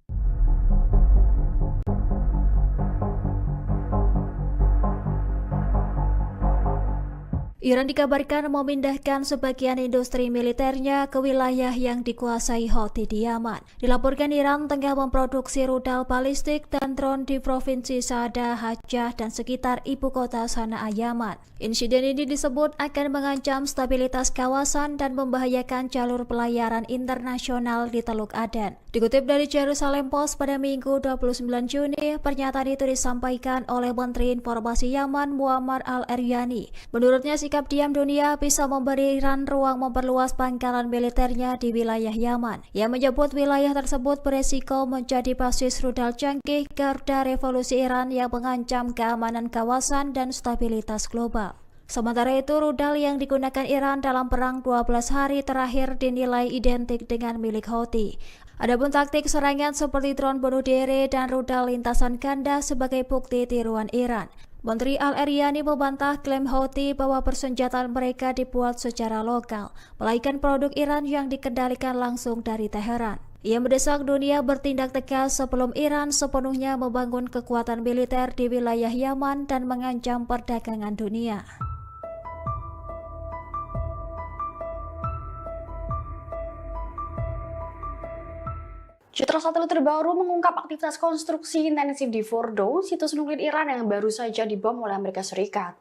Iran dikabarkan memindahkan sebagian industri militernya ke wilayah yang dikuasai Houthi di Yaman. Dilaporkan Iran tengah memproduksi rudal balistik dan drone di Provinsi Saada, Hajjah, dan sekitar ibu kota Sanaa, Yaman. Insiden ini disebut akan mengancam stabilitas kawasan dan membahayakan jalur pelayaran internasional di Teluk Aden. Dikutip dari Jerusalem Post pada Minggu 29 Juni, pernyataan itu disampaikan oleh Menteri Informasi Yaman Muammar al-Eryani. Menurutnya, sikap diam dunia bisa memberi Iran ruang memperluas pangkalan militernya di wilayah Yaman. Ia menyebut wilayah tersebut beresiko menjadi basis rudal canggih garda revolusi Iran yang mengancam keamanan kawasan dan stabilitas global. Sementara itu, rudal yang digunakan Iran dalam perang 12 hari terakhir dinilai identik dengan milik Houthi. Adapun taktik serangan seperti drone bunuh diri dan rudal lintasan ganda sebagai bukti tiruan Iran. Menteri Al-Eryani membantah klaim Houthi bahwa persenjataan mereka dibuat secara lokal, melainkan produk Iran yang dikendalikan langsung dari Teheran. Ia mendesak dunia bertindak tegas sebelum Iran sepenuhnya membangun kekuatan militer di wilayah Yaman dan mengancam perdagangan dunia. Citra satelit terbaru mengungkap aktivitas konstruksi intensif di Fordo, situs nuklir Iran yang baru saja dibom oleh Amerika Serikat.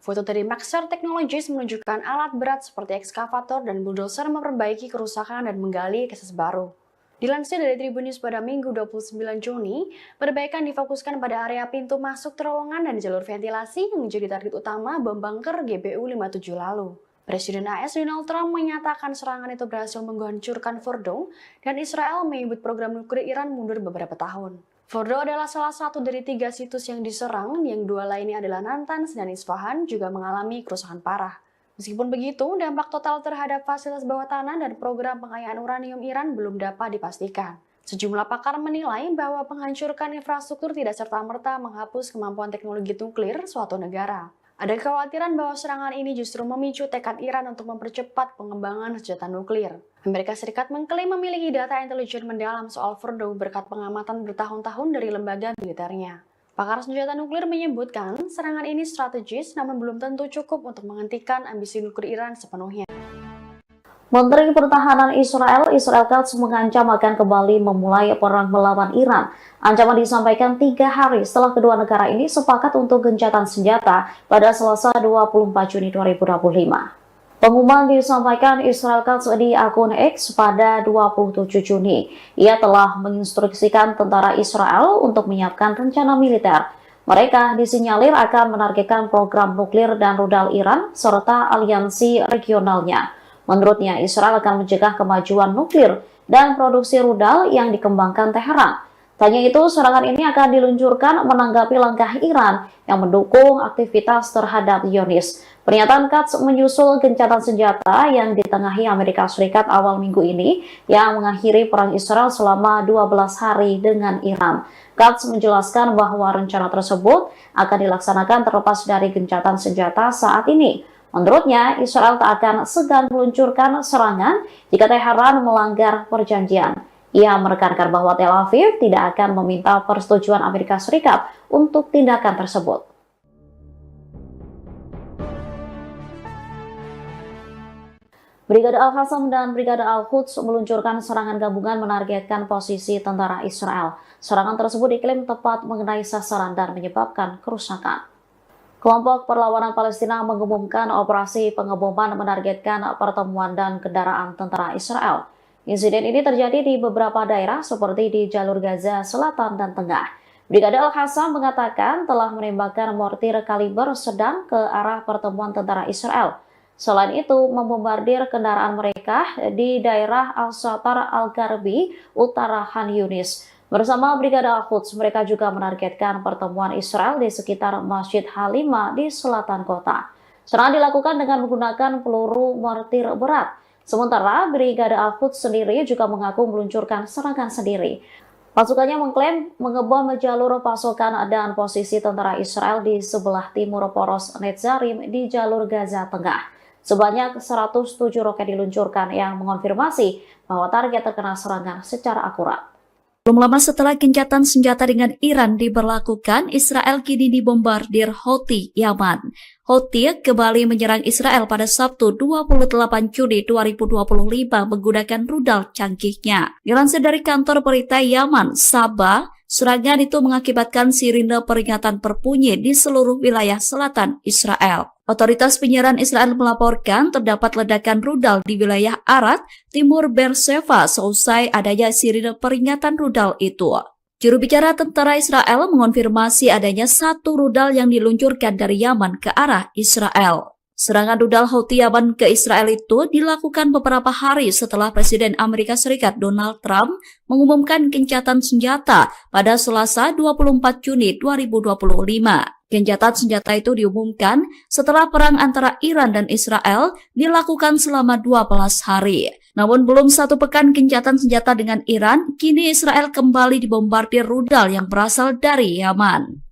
Foto dari Maxar Technologies menunjukkan alat berat seperti ekskavator dan bulldozer memperbaiki kerusakan dan menggali akses baru. Dilansir dari Tribun News pada Minggu 29 Juni, perbaikan difokuskan pada area pintu masuk terowongan dan jalur ventilasi yang menjadi target utama bom bunker GBU-57 lalu. Presiden AS Donald Trump menyatakan serangan itu berhasil menghancurkan Fordo dan Israel menyebut program nuklir Iran mundur beberapa tahun. Fordo adalah salah satu dari 3 situs yang diserang, yang 2 lainnya adalah Natanz dan Isfahan juga mengalami kerusakan parah. Meskipun begitu, dampak total terhadap fasilitas bawah tanah dan program pengayaan uranium Iran belum dapat dipastikan. Sejumlah pakar menilai bahwa penghancuran infrastruktur tidak serta-merta menghapus kemampuan teknologi nuklir suatu negara. Ada kekhawatiran bahwa serangan ini justru memicu tekad Iran untuk mempercepat pengembangan senjata nuklir. Amerika Serikat mengklaim memiliki data intelijen mendalam soal Fordo berkat pengamatan bertahun-tahun dari lembaga militernya. Pakar senjata nuklir menyebutkan serangan ini strategis namun belum tentu cukup untuk menghentikan ambisi nuklir Iran sepenuhnya. Menteri Pertahanan Israel Katz mengancam akan kembali memulai perang melawan Iran. Ancaman disampaikan 3 hari setelah kedua negara ini sepakat untuk gencatan senjata pada Selasa 24 Juni 2025. Pengumuman disampaikan Israel Katz di akun X pada 27 Juni. Ia telah menginstruksikan tentara Israel untuk menyiapkan rencana militer. Mereka disinyalir akan menargetkan program nuklir dan rudal Iran serta aliansi regionalnya. Menurutnya, Israel akan mencegah kemajuan nuklir dan produksi rudal yang dikembangkan Teheran. Tanya itu, serangan ini akan diluncurkan menanggapi langkah Iran yang mendukung aktivitas terhadap Zionis. Pernyataan Katz menyusul gencatan senjata yang ditengahi Amerika Serikat awal minggu ini yang mengakhiri perang Israel selama 12 hari dengan Iran. Katz menjelaskan bahwa rencana tersebut akan dilaksanakan terlepas dari gencatan senjata saat ini. Menurutnya, Israel tak akan segan meluncurkan serangan jika Teheran melanggar perjanjian. Ia menekankan bahwa Tel Aviv tidak akan meminta persetujuan Amerika Serikat untuk tindakan tersebut. Brigade Al-Qassam dan Brigade Al-Quds meluncurkan serangan gabungan menargetkan posisi tentara Israel. Serangan tersebut diklaim tepat mengenai sasaran dan menyebabkan kerusakan. Kelompok Perlawanan Palestina mengumumkan operasi pengeboman menargetkan pertemuan dan kendaraan tentara Israel. Insiden ini terjadi di beberapa daerah seperti di jalur Gaza Selatan dan Tengah. Brigade Al-Qassam mengatakan telah menembakkan mortir kaliber sedang ke arah pertemuan tentara Israel. Selain itu, membombardir kendaraan mereka di daerah Al-Shatar Al-Garbi, utara Khan Yunis. Bersama Brigade Al-Quds, mereka juga menargetkan pertemuan Israel di sekitar Masjid Halima di selatan kota. Serangan dilakukan dengan menggunakan peluru mortir berat. Sementara Brigade Al-Quds sendiri juga mengaku meluncurkan serangan sendiri. Pasukannya mengklaim mengebom jalur pasokan dan posisi tentara Israel di sebelah timur poros Netzarim di jalur Gaza Tengah. Sebanyak 107 roket diluncurkan yang mengonfirmasi bahwa target terkena serangan secara akurat. Belum lama setelah gencatan senjata dengan Iran diberlakukan, Israel kini dibombardir Houthi Yaman. Houthi kembali menyerang Israel pada Sabtu 28 Juni 2025 menggunakan rudal canggihnya. Dilansir dari kantor berita Yaman, Sabah, serangan itu mengakibatkan sirine peringatan berbunyi di seluruh wilayah selatan Israel. Otoritas penyiaran Israel melaporkan terdapat ledakan rudal di wilayah Arad, timur Beersheva seusai adanya sirine peringatan rudal itu. Juru bicara tentara Israel mengonfirmasi adanya 1 rudal yang diluncurkan dari Yaman ke arah Israel. Serangan rudal Houthi Yaman ke Israel itu dilakukan beberapa hari setelah Presiden Amerika Serikat Donald Trump mengumumkan gencatan senjata pada Selasa 24 Juni 2025. Gencatan senjata itu diumumkan setelah perang antara Iran dan Israel dilakukan selama 12 hari. Namun belum 1 pekan gencatan senjata dengan Iran, kini Israel kembali dibombardir rudal yang berasal dari Yaman.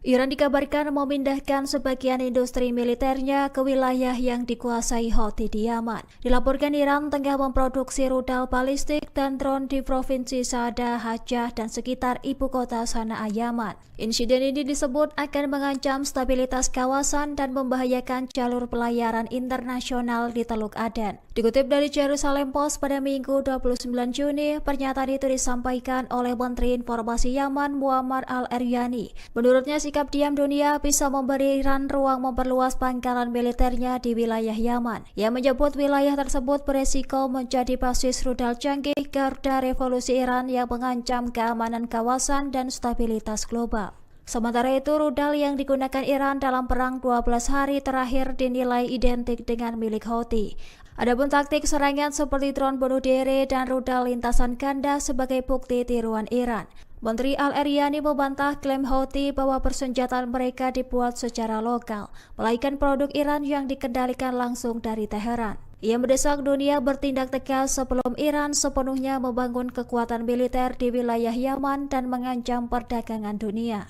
Iran dikabarkan memindahkan sebagian industri militernya ke wilayah yang dikuasai Houthi di Yaman. Dilaporkan Iran tengah memproduksi rudal balistik dan drone di Provinsi Saada, Hajjah, dan sekitar ibu kota Sanaa, Yaman. Insiden ini disebut akan mengancam stabilitas kawasan dan membahayakan jalur pelayaran internasional di Teluk Aden. Dikutip dari Jerusalem Post pada Minggu 29 Juni, pernyataan itu disampaikan oleh Menteri Informasi Yaman Muammar al-Eryani. Menurutnya, sikap diam dunia bisa memberi Iran ruang memperluas pangkalan militernya di wilayah Yaman. Ia menyebut wilayah tersebut beresiko menjadi basis rudal canggih garda revolusi Iran yang mengancam keamanan kawasan dan stabilitas global. Sementara itu, rudal yang digunakan Iran dalam perang 12 hari terakhir dinilai identik dengan milik Houthi. Adapun taktik serangan seperti drone bunuh diri dan rudal lintasan ganda sebagai bukti tiruan Iran. Menteri Al-Eryani membantah klaim Houthi bahwa persenjataan mereka dibuat secara lokal, melainkan produk Iran yang dikendalikan langsung dari Teheran. Ia mendesak dunia bertindak tegas sebelum Iran sepenuhnya membangun kekuatan militer di wilayah Yaman dan mengancam perdagangan dunia.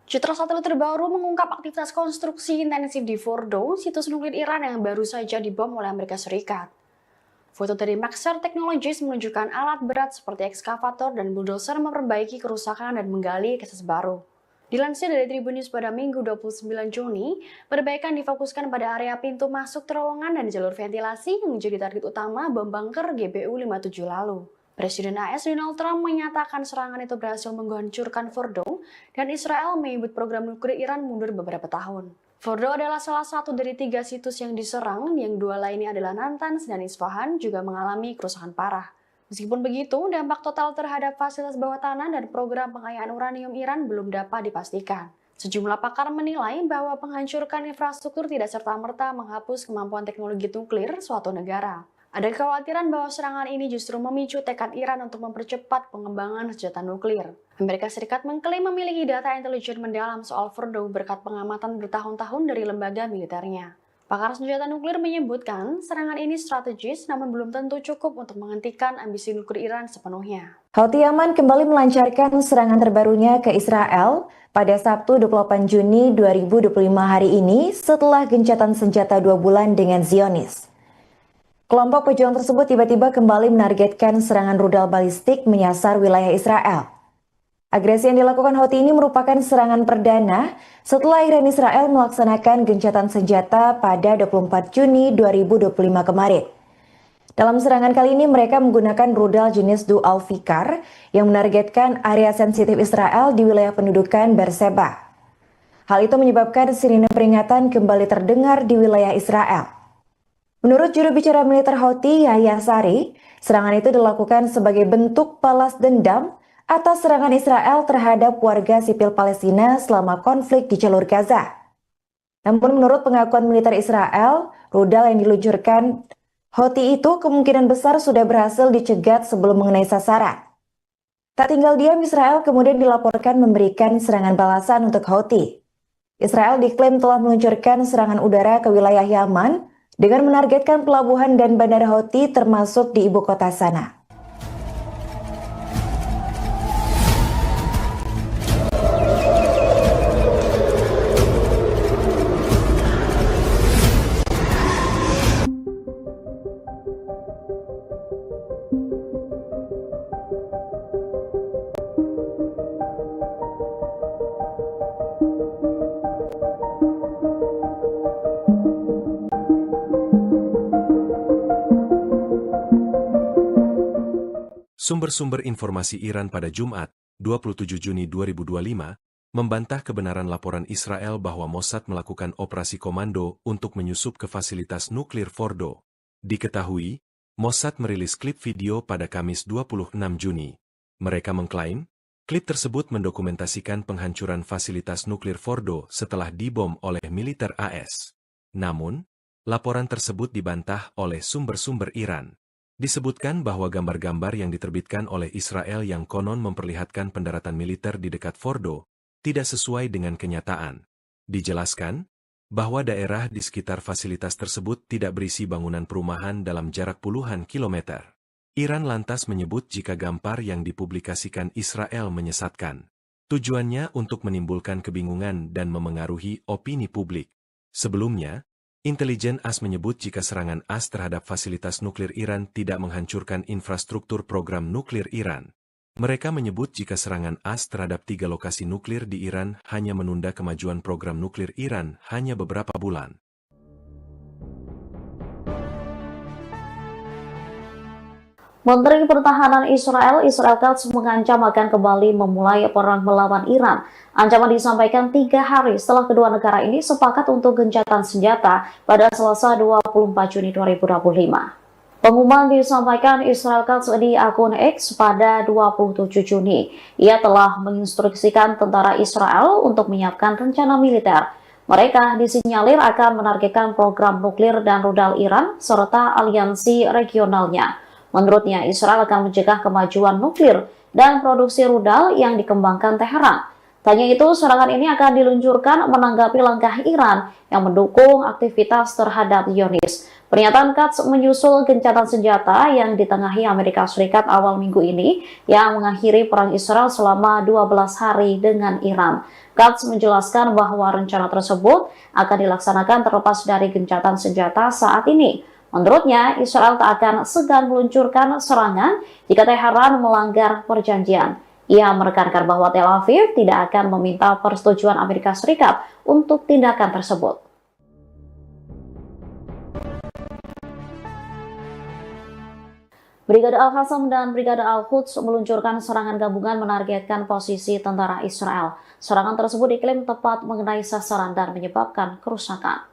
Citra satelit terbaru mengungkap aktivitas konstruksi intensif di Fordo, situs nuklir Iran yang baru saja dibom oleh Amerika Serikat. Foto dari Maxar Technologies menunjukkan alat berat seperti ekskavator dan bulldozer memperbaiki kerusakan dan menggali akses baru. Dilansir dari Tribun News pada Minggu 29 Juni, perbaikan difokuskan pada area pintu masuk terowongan dan jalur ventilasi yang menjadi target utama bom bunker GBU-57 lalu. Presiden AS Donald Trump menyatakan serangan itu berhasil menghancurkan Fordo dan Israel menyebut program nuklir Iran mundur beberapa tahun. Fordo adalah salah satu dari 3 situs yang diserang, yang 2 lainnya adalah Natanz dan Isfahan juga mengalami kerusakan parah. Meskipun begitu, dampak total terhadap fasilitas bawah tanah dan program pengayaan uranium Iran belum dapat dipastikan. Sejumlah pakar menilai bahwa penghancuran infrastruktur tidak serta-merta menghapus kemampuan teknologi nuklir suatu negara. Ada kekhawatiran bahwa serangan ini justru memicu tekad Iran untuk mempercepat pengembangan senjata nuklir. Amerika Serikat mengklaim memiliki data intelijen mendalam soal Fordo berkat pengamatan bertahun-tahun dari lembaga militernya. Pakar senjata nuklir menyebutkan serangan ini strategis namun belum tentu cukup untuk menghentikan ambisi nuklir Iran sepenuhnya. Houthi Yaman kembali melancarkan serangan terbarunya ke Israel pada Sabtu 28 Juni 2025 hari ini setelah gencatan senjata 2 bulan dengan Zionis. Kelompok pejuang tersebut tiba-tiba kembali menargetkan serangan rudal balistik menyasar wilayah Israel. Agresi yang dilakukan Houthi ini merupakan serangan perdana setelah Iran Israel melaksanakan gencatan senjata pada 24 Juni 2025 kemarin. Dalam serangan kali ini mereka menggunakan rudal jenis Dual Fikar yang menargetkan area sensitif Israel di wilayah pendudukan Beersheba. Hal itu menyebabkan sirine peringatan kembali terdengar di wilayah Israel. Menurut juru bicara militer Houthi, Yahya Sari, serangan itu dilakukan sebagai bentuk balas dendam atas serangan Israel terhadap warga sipil Palestina selama konflik di jalur Gaza. Namun menurut pengakuan militer Israel, rudal yang diluncurkan Houthi itu kemungkinan besar sudah berhasil dicegat sebelum mengenai sasaran. Tak tinggal diam, Israel kemudian dilaporkan memberikan serangan balasan untuk Houthi. Israel diklaim telah meluncurkan serangan udara ke wilayah Yaman dengan menargetkan pelabuhan dan bandara Houthi termasuk di ibu kota Sanaa. Sumber-sumber informasi Iran pada Jumat, 27 Juni 2025, membantah kebenaran laporan Israel bahwa Mossad melakukan operasi komando untuk menyusup ke fasilitas nuklir Fordo. Diketahui, Mossad merilis klip video pada Kamis 26 Juni. Mereka mengklaim, klip tersebut mendokumentasikan penghancuran fasilitas nuklir Fordo setelah dibom oleh militer AS. Namun, laporan tersebut dibantah oleh sumber-sumber Iran. Disebutkan bahwa gambar-gambar yang diterbitkan oleh Israel yang konon memperlihatkan pendaratan militer di dekat Fordo tidak sesuai dengan kenyataan. Dijelaskan bahwa daerah di sekitar fasilitas tersebut tidak berisi bangunan perumahan dalam jarak puluhan kilometer. Iran lantas menyebut jika gambar yang dipublikasikan Israel menyesatkan. Tujuannya untuk menimbulkan kebingungan dan memengaruhi opini publik. Sebelumnya, intelijen AS menyebut jika serangan AS terhadap fasilitas nuklir Iran tidak menghancurkan infrastruktur program nuklir Iran. Mereka menyebut jika serangan AS terhadap 3 lokasi nuklir di Iran hanya menunda kemajuan program nuklir Iran hanya beberapa bulan. Menteri Pertahanan Israel Katz mengancam akan kembali memulai perang melawan Iran. Ancaman disampaikan 3 hari setelah kedua negara ini sepakat untuk gencatan senjata pada Selasa 24 Juni 2025. Pengumuman disampaikan Israel Katz di akun X pada 27 Juni. Ia telah menginstruksikan tentara Israel untuk menyiapkan rencana militer. Mereka disinyalir akan menargetkan program nuklir dan rudal Iran serta aliansi regionalnya. Menurutnya, Israel akan mencegah kemajuan nuklir dan produksi rudal yang dikembangkan Teheran. Tanya itu, serangan ini akan diluncurkan menanggapi langkah Iran yang mendukung aktivitas terhadap Zionis. Pernyataan Katz menyusul gencatan senjata yang ditengahi Amerika Serikat awal minggu ini yang mengakhiri perang Israel selama 12 hari dengan Iran. Katz menjelaskan bahwa rencana tersebut akan dilaksanakan terlepas dari gencatan senjata saat ini. Menurutnya, Israel tak akan segan meluncurkan serangan jika Teheran melanggar perjanjian. Ia menekankan bahwa Tel Aviv tidak akan meminta persetujuan Amerika Serikat untuk tindakan tersebut. Brigade Al-Qassam dan Brigade Al-Quds meluncurkan serangan gabungan menargetkan posisi tentara Israel. Serangan tersebut diklaim tepat mengenai sasaran dan menyebabkan kerusakan.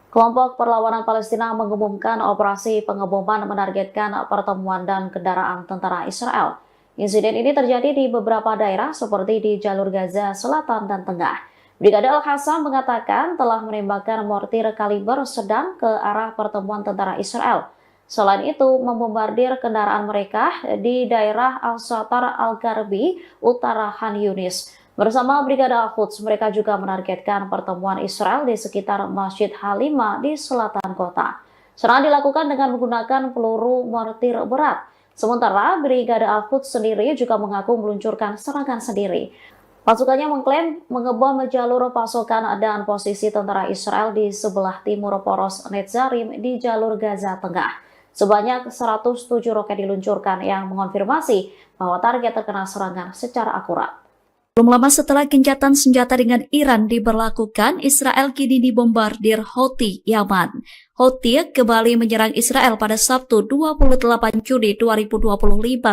Kelompok Perlawanan Palestina mengumumkan operasi pengeboman menargetkan pertemuan dan kendaraan tentara Israel. Insiden ini terjadi di beberapa daerah seperti di jalur Gaza Selatan dan Tengah. Brigade Al-Qassam mengatakan telah menembakkan mortir kaliber sedang ke arah pertemuan tentara Israel. Selain itu, membombardir kendaraan mereka di daerah Al-Satar Al-Garbi, utara Khan Yunis. Bersama Brigade Al-Quds, mereka juga menargetkan pertemuan Israel di sekitar Masjid Halimah di selatan kota. Serangan dilakukan dengan menggunakan peluru mortir berat. Sementara Brigade Al-Quds sendiri juga mengaku meluncurkan serangan sendiri. Pasukannya mengklaim mengebom jalur pasokan dan posisi tentara Israel di sebelah timur poros Netzarim di jalur Gaza Tengah. Sebanyak 107 roket diluncurkan yang mengonfirmasi bahwa target terkena serangan secara akurat. Belum lama setelah gencatan senjata dengan Iran diberlakukan, Israel kini dibombardir Houthi Yaman. Houthi kembali menyerang Israel pada Sabtu 28 Juni 2025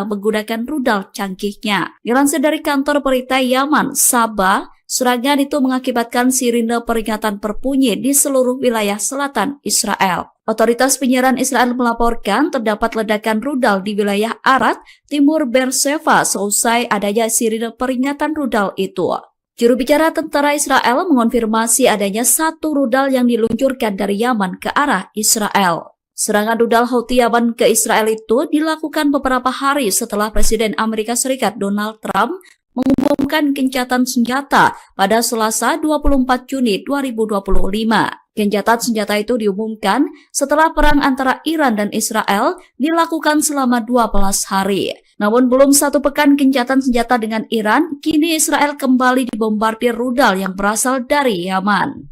menggunakan rudal canggihnya. Dilansir dari kantor berita Yaman, Sabah, serangan itu mengakibatkan sirine peringatan berbunyi di seluruh wilayah selatan Israel. Otoritas penyiaran Israel melaporkan terdapat ledakan rudal di wilayah Arad, timur Beersheba seusai adanya sirine peringatan rudal itu. Juru bicara tentara Israel mengonfirmasi adanya satu rudal yang diluncurkan dari Yaman ke arah Israel. Serangan rudal Houthi Yaman ke Israel itu dilakukan beberapa hari setelah Presiden Amerika Serikat Donald Trump mengumumkan gencatan senjata pada Selasa 24 Juni 2025. Gencatan senjata itu diumumkan setelah perang antara Iran dan Israel dilakukan selama 12 hari. Namun belum satu pekan gencatan senjata dengan Iran, kini Israel kembali dibombardir rudal yang berasal dari Yaman.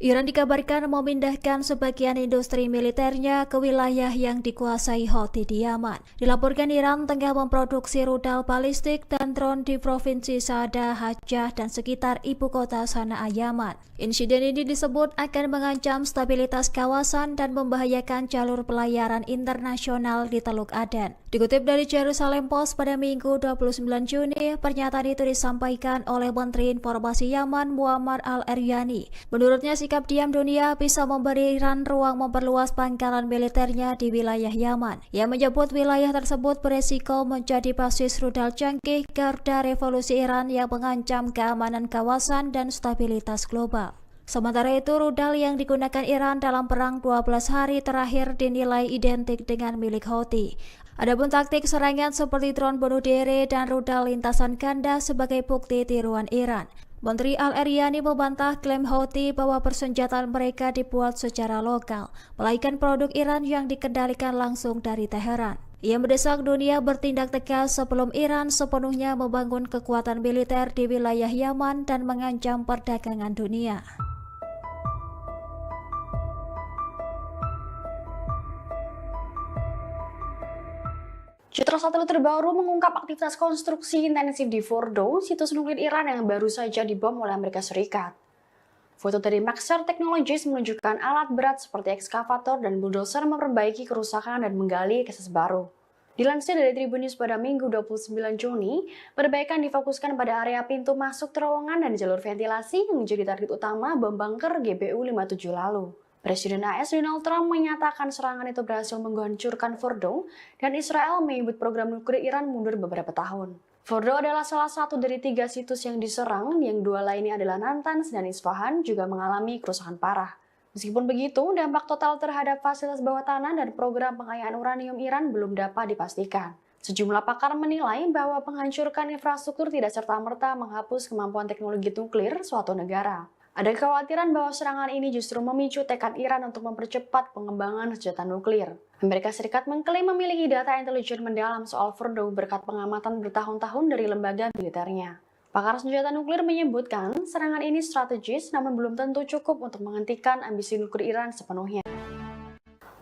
Iran dikabarkan memindahkan sebagian industri militernya ke wilayah yang dikuasai Houthi di Yaman. Dilaporkan Iran tengah memproduksi rudal balistik dan drone di provinsi Saada, Hajjah, dan sekitar ibu kota Sanaa, Yaman. Insiden ini disebut akan mengancam stabilitas kawasan dan membahayakan jalur pelayaran internasional di Teluk Aden. Dikutip dari Jerusalem Post pada Minggu 29 Juni, pernyataan itu disampaikan oleh Menteri Informasi Yaman Muammar Al-Eryani. Menurutnya, sikap diam dunia bisa memberi Iran ruang memperluas pangkalan militernya di wilayah Yaman. Ia menyebut wilayah tersebut beresiko menjadi basis rudal canggih garda revolusi Iran yang mengancam keamanan kawasan dan stabilitas global. Sementara itu, rudal yang digunakan Iran dalam perang 12 hari terakhir dinilai identik dengan milik Houthi. Adapun taktik serangan seperti drone bunuh diri dan rudal lintasan ganda sebagai bukti tiruan Iran. Menteri Al-Eryani membantah klaim Houthi bahwa persenjataan mereka dibuat secara lokal, melainkan produk Iran yang dikendalikan langsung dari Teheran. Ia mendesak dunia bertindak tegas sebelum Iran sepenuhnya membangun kekuatan militer di wilayah Yaman dan mengancam perdagangan dunia. Citra satelit terbaru mengungkap aktivitas konstruksi intensif di Fordo, situs nuklir Iran yang baru saja dibom oleh Amerika Serikat. Foto dari Maxar Technologies menunjukkan alat berat seperti ekskavator dan bulldozer memperbaiki kerusakan dan menggali akses baru. Dilansir dari Tribun News pada Minggu 29 Juni, perbaikan difokuskan pada area pintu masuk terowongan dan jalur ventilasi yang menjadi target utama bom bunker GBU-57 lalu. Presiden AS Donald Trump menyatakan serangan itu berhasil menghancurkan Fordo dan Israel menyebut program nuklir Iran mundur beberapa tahun. Fordo adalah salah satu dari 3 situs yang diserang, yang 2 lainnya adalah Natanz dan Isfahan juga mengalami kerusakan parah. Meskipun begitu, dampak total terhadap fasilitas bawah tanah dan program pengayaan uranium Iran belum dapat dipastikan. Sejumlah pakar menilai bahwa menghancurkan infrastruktur tidak serta-merta menghapus kemampuan teknologi nuklir suatu negara. Ada kekhawatiran bahwa serangan ini justru memicu tekad Iran untuk mempercepat pengembangan senjata nuklir. Amerika Serikat mengklaim memiliki data intelijen mendalam soal Fordo berkat pengamatan bertahun-tahun dari lembaga militernya. Pakar senjata nuklir menyebutkan serangan ini strategis namun belum tentu cukup untuk menghentikan ambisi nuklir Iran sepenuhnya.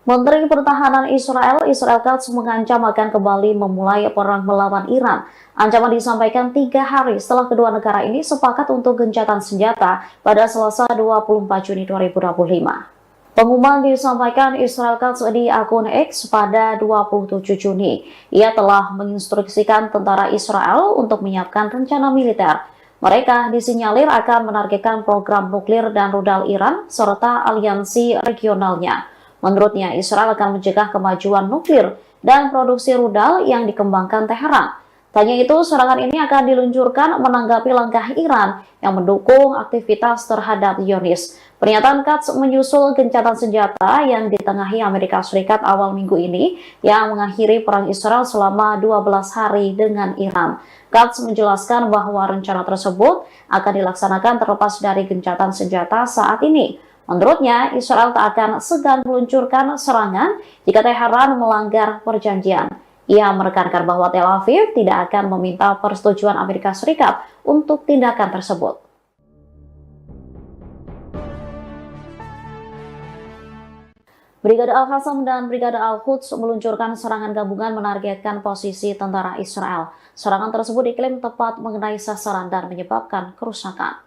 Menteri Pertahanan Israel Katz mengancam akan kembali memulai perang melawan Iran. Ancaman disampaikan 3 hari setelah kedua negara ini sepakat untuk gencatan senjata pada Selasa 24 Juni 2025. Pengumuman disampaikan Israel Katz di akun X pada 27 Juni. Ia telah menginstruksikan tentara Israel untuk menyiapkan rencana militer. Mereka disinyalir akan menargetkan program nuklir dan rudal Iran serta aliansi regionalnya. Menurutnya, Israel akan mencegah kemajuan nuklir dan produksi rudal yang dikembangkan Teheran. Tanya itu, serangan ini akan diluncurkan menanggapi langkah Iran yang mendukung aktivitas terhadap Zionis. Pernyataan Katz menyusul gencatan senjata yang ditengahi Amerika Serikat awal minggu ini yang mengakhiri perang Israel selama 12 hari dengan Iran. Katz menjelaskan bahwa rencana tersebut akan dilaksanakan terlepas dari gencatan senjata saat ini. Menurutnya, Israel tak akan segan meluncurkan serangan jika Teheran melanggar perjanjian. Ia menekankan bahwa Tel Aviv tidak akan meminta persetujuan Amerika Serikat untuk tindakan tersebut. Brigade Al-Qassam dan Brigade Al-Quds meluncurkan serangan gabungan menargetkan posisi tentara Israel. Serangan tersebut diklaim tepat mengenai sasaran dan menyebabkan kerusakan.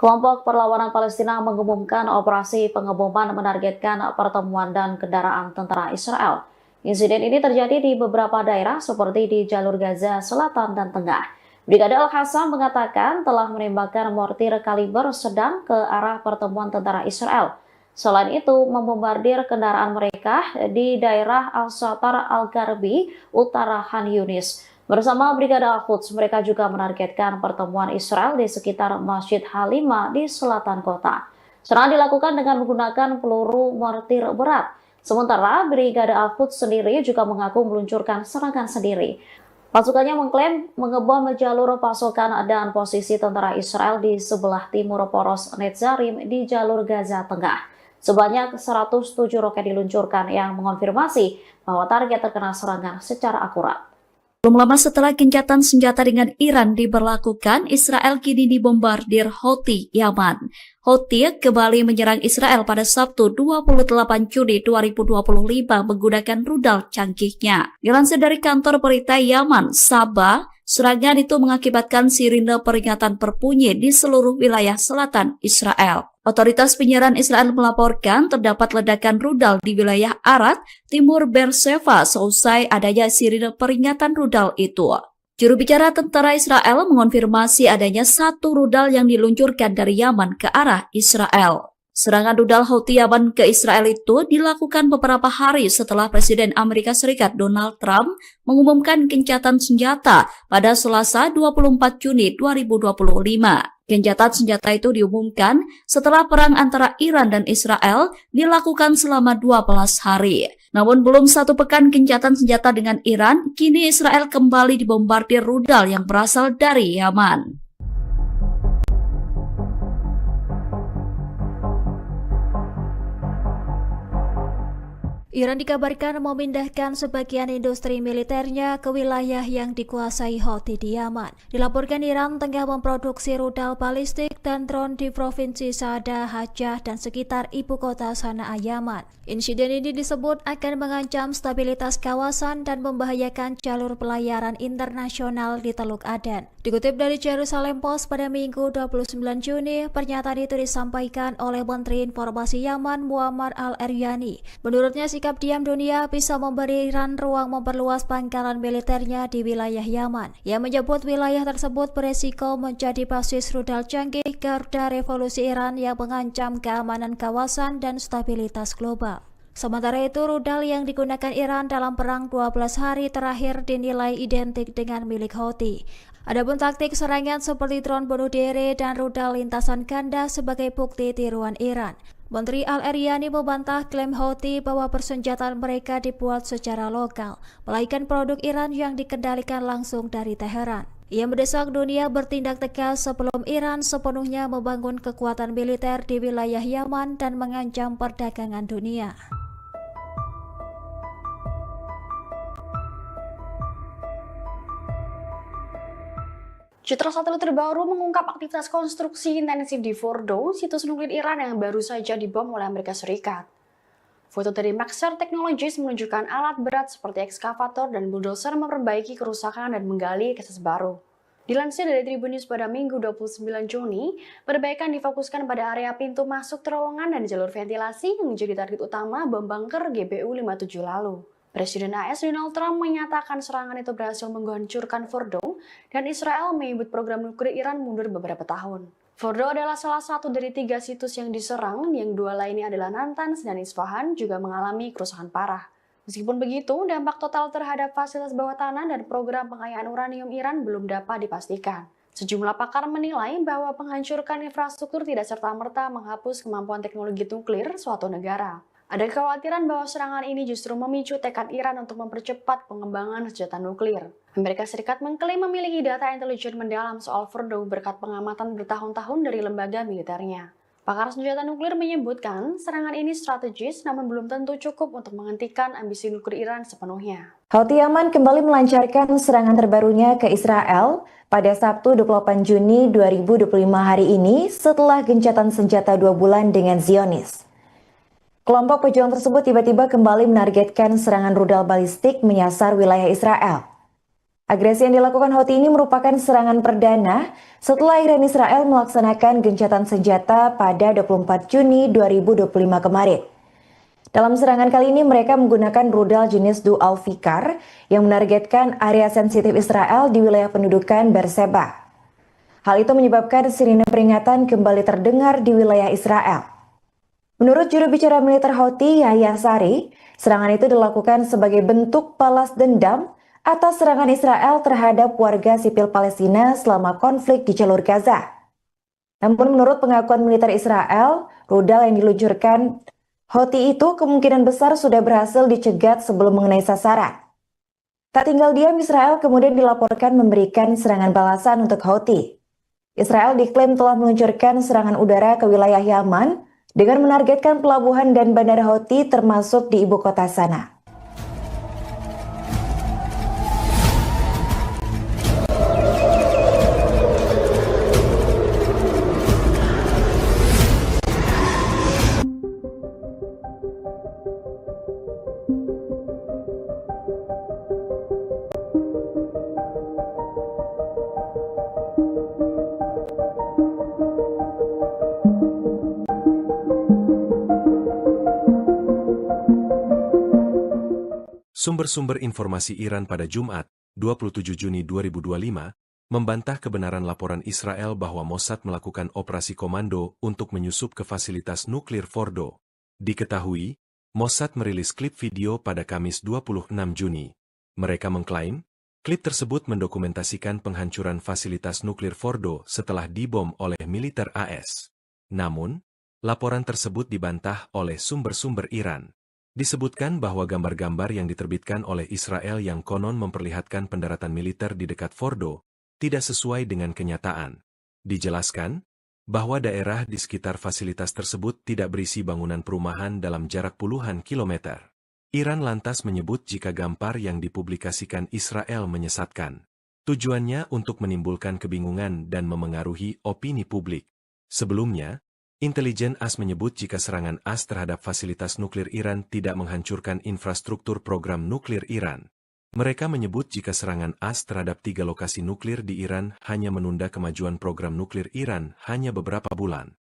Kelompok Perlawanan Palestina mengumumkan operasi pengeboman menargetkan pertemuan dan kendaraan tentara Israel. Insiden ini terjadi di beberapa daerah seperti di jalur Gaza Selatan dan Tengah. Brigade Al-Qassam mengatakan telah menembakkan mortir kaliber sedang ke arah pertemuan tentara Israel. Selain itu, membombardir kendaraan mereka di daerah Al-Satar Al-Garbi, utara Khan Yunis. Bersama Brigade Al-Quds, mereka juga menargetkan pertemuan Israel di sekitar Masjid Halima di selatan kota. Serangan dilakukan dengan menggunakan peluru mortir berat. Sementara Brigade Al-Quds sendiri juga mengaku meluncurkan serangan sendiri. Pasukannya mengklaim mengebom jalur pasokan dan posisi tentara Israel di sebelah timur poros Netzarim di jalur Gaza Tengah. Sebanyak 107 roket diluncurkan yang mengonfirmasi bahwa target terkena serangan secara akurat. Belum lama setelah gencatan senjata dengan Iran diberlakukan, Israel kini dibombardir Houthi Yaman. Houthi kembali menyerang Israel pada Sabtu 28 Juni 2025 menggunakan rudal canggihnya. Dilansir dari kantor berita Yaman, Sabah, serangan itu mengakibatkan sirine peringatan berbunyi di seluruh wilayah selatan Israel. Otoritas penyiaran Israel melaporkan terdapat ledakan rudal di wilayah Arad, timur Beersheva seusai adanya sirine peringatan rudal itu. Juru bicara tentara Israel mengonfirmasi adanya 1 rudal yang diluncurkan dari Yaman ke arah Israel. Serangan rudal Houthi Yaman ke Israel itu dilakukan beberapa hari setelah Presiden Amerika Serikat Donald Trump mengumumkan gencatan senjata pada Selasa 24 Juni 2025. Gencatan senjata itu diumumkan setelah perang antara Iran dan Israel dilakukan selama 12 hari. Namun belum 1 pekan gencatan senjata dengan Iran, kini Israel kembali dibombardir rudal yang berasal dari Yaman. Iran dikabarkan memindahkan sebagian industri militernya ke wilayah yang dikuasai Houthi di Yaman. Dilaporkan Iran tengah memproduksi rudal balistik dan drone di provinsi Saada, Hajjah, dan sekitar ibu kota Sanaa, Yaman. Insiden ini disebut akan mengancam stabilitas kawasan dan membahayakan jalur pelayaran internasional di Teluk Aden. Dikutip dari Jerusalem Post pada Minggu 29 Juni, pernyataan itu disampaikan oleh Menteri Informasi Yaman Muammar al-Eryani. Menurutnya, sikap diam dunia bisa memberi Iran ruang memperluas pangkalan militernya di wilayah Yaman. Ia menyebut wilayah tersebut beresiko menjadi basis rudal canggih garda revolusi Iran yang mengancam keamanan kawasan dan stabilitas global. Sementara itu, rudal yang digunakan Iran dalam perang 12 hari terakhir dinilai identik dengan milik Houthi. Adapun taktik serangan seperti drone bunuh diri dan rudal lintasan ganda sebagai bukti tiruan Iran. Menteri Al-Eryani membantah klaim Houthi bahwa persenjataan mereka dibuat secara lokal, melainkan produk Iran yang dikendalikan langsung dari Teheran. Ia mendesak dunia bertindak tegas sebelum Iran sepenuhnya membangun kekuatan militer di wilayah Yaman dan mengancam perdagangan dunia. Citra satelit terbaru mengungkap aktivitas konstruksi intensif di Fordo, situs nuklir Iran yang baru saja dibom oleh Amerika Serikat. Foto dari Maxar Technologies menunjukkan alat berat seperti ekskavator dan bulldozer memperbaiki kerusakan dan menggali akses baru. Dilansir dari Tribun News pada Minggu 29 Juni, perbaikan difokuskan pada area pintu masuk terowongan dan jalur ventilasi yang menjadi target utama bom bunker GBU-57 lalu. Presiden AS Donald Trump menyatakan serangan itu berhasil menghancurkan Fordo dan Israel menyebut program nuklir Iran mundur beberapa tahun. Fordo adalah salah satu dari 3 situs yang diserang, yang 2 lainnya adalah Natanz dan Isfahan juga mengalami kerusakan parah. Meskipun begitu, dampak total terhadap fasilitas bawah tanah dan program pengayaan uranium Iran belum dapat dipastikan. Sejumlah pakar menilai bahwa menghancurkan infrastruktur tidak serta-merta menghapus kemampuan teknologi nuklir suatu negara. Ada kekhawatiran bahwa serangan ini justru memicu tekad Iran untuk mempercepat pengembangan senjata nuklir. Amerika Serikat mengklaim memiliki data intelijen mendalam soal Fordo berkat pengamatan bertahun-tahun dari lembaga militernya. Pakar senjata nuklir menyebutkan serangan ini strategis namun belum tentu cukup untuk menghentikan ambisi nuklir Iran sepenuhnya. Houthi Yaman kembali melancarkan serangan terbarunya ke Israel pada Sabtu 28 Juni 2025 hari ini setelah gencatan senjata 2 bulan dengan Zionis. Kelompok pejuang tersebut tiba-tiba kembali menargetkan serangan rudal balistik menyasar wilayah Israel. Agresi yang dilakukan Houthi ini merupakan serangan perdana setelah Iran Israel melaksanakan gencatan senjata pada 24 Juni 2025 kemarin. Dalam serangan kali ini mereka menggunakan rudal jenis Dual Fikar yang menargetkan area sensitif Israel di wilayah pendudukan Beerseba. Hal itu menyebabkan sirine peringatan kembali terdengar di wilayah Israel. Menurut juru bicara militer Houthi, Yahya Sari, serangan itu dilakukan sebagai bentuk balas dendam atas serangan Israel terhadap warga sipil Palestina selama konflik di jalur Gaza. Namun menurut pengakuan militer Israel, rudal yang diluncurkan Houthi itu kemungkinan besar sudah berhasil dicegat sebelum mengenai sasaran. Tak tinggal diam, Israel kemudian dilaporkan memberikan serangan balasan untuk Houthi. Israel diklaim telah meluncurkan serangan udara ke wilayah Yaman dengan menargetkan pelabuhan dan bandara Houthi termasuk di ibu kota Sanaa. Sumber-sumber informasi Iran pada Jumat, 27 Juni 2025, membantah kebenaran laporan Israel bahwa Mossad melakukan operasi komando untuk menyusup ke fasilitas nuklir Fordo. Diketahui, Mossad merilis klip video pada Kamis 26 Juni. Mereka mengklaim, klip tersebut mendokumentasikan penghancuran fasilitas nuklir Fordo setelah dibom oleh militer AS. Namun, laporan tersebut dibantah oleh sumber-sumber Iran. Disebutkan bahwa gambar-gambar yang diterbitkan oleh Israel yang konon memperlihatkan pendaratan militer di dekat Fordo tidak sesuai dengan kenyataan. Dijelaskan bahwa daerah di sekitar fasilitas tersebut tidak berisi bangunan perumahan dalam jarak puluhan kilometer. Iran lantas menyebut jika gambar yang dipublikasikan Israel menyesatkan. Tujuannya untuk menimbulkan kebingungan dan memengaruhi opini publik. Sebelumnya, intelijen AS menyebut jika serangan AS terhadap fasilitas nuklir Iran tidak menghancurkan infrastruktur program nuklir Iran. Mereka menyebut jika serangan AS terhadap 3 lokasi nuklir di Iran hanya menunda kemajuan program nuklir Iran hanya beberapa bulan.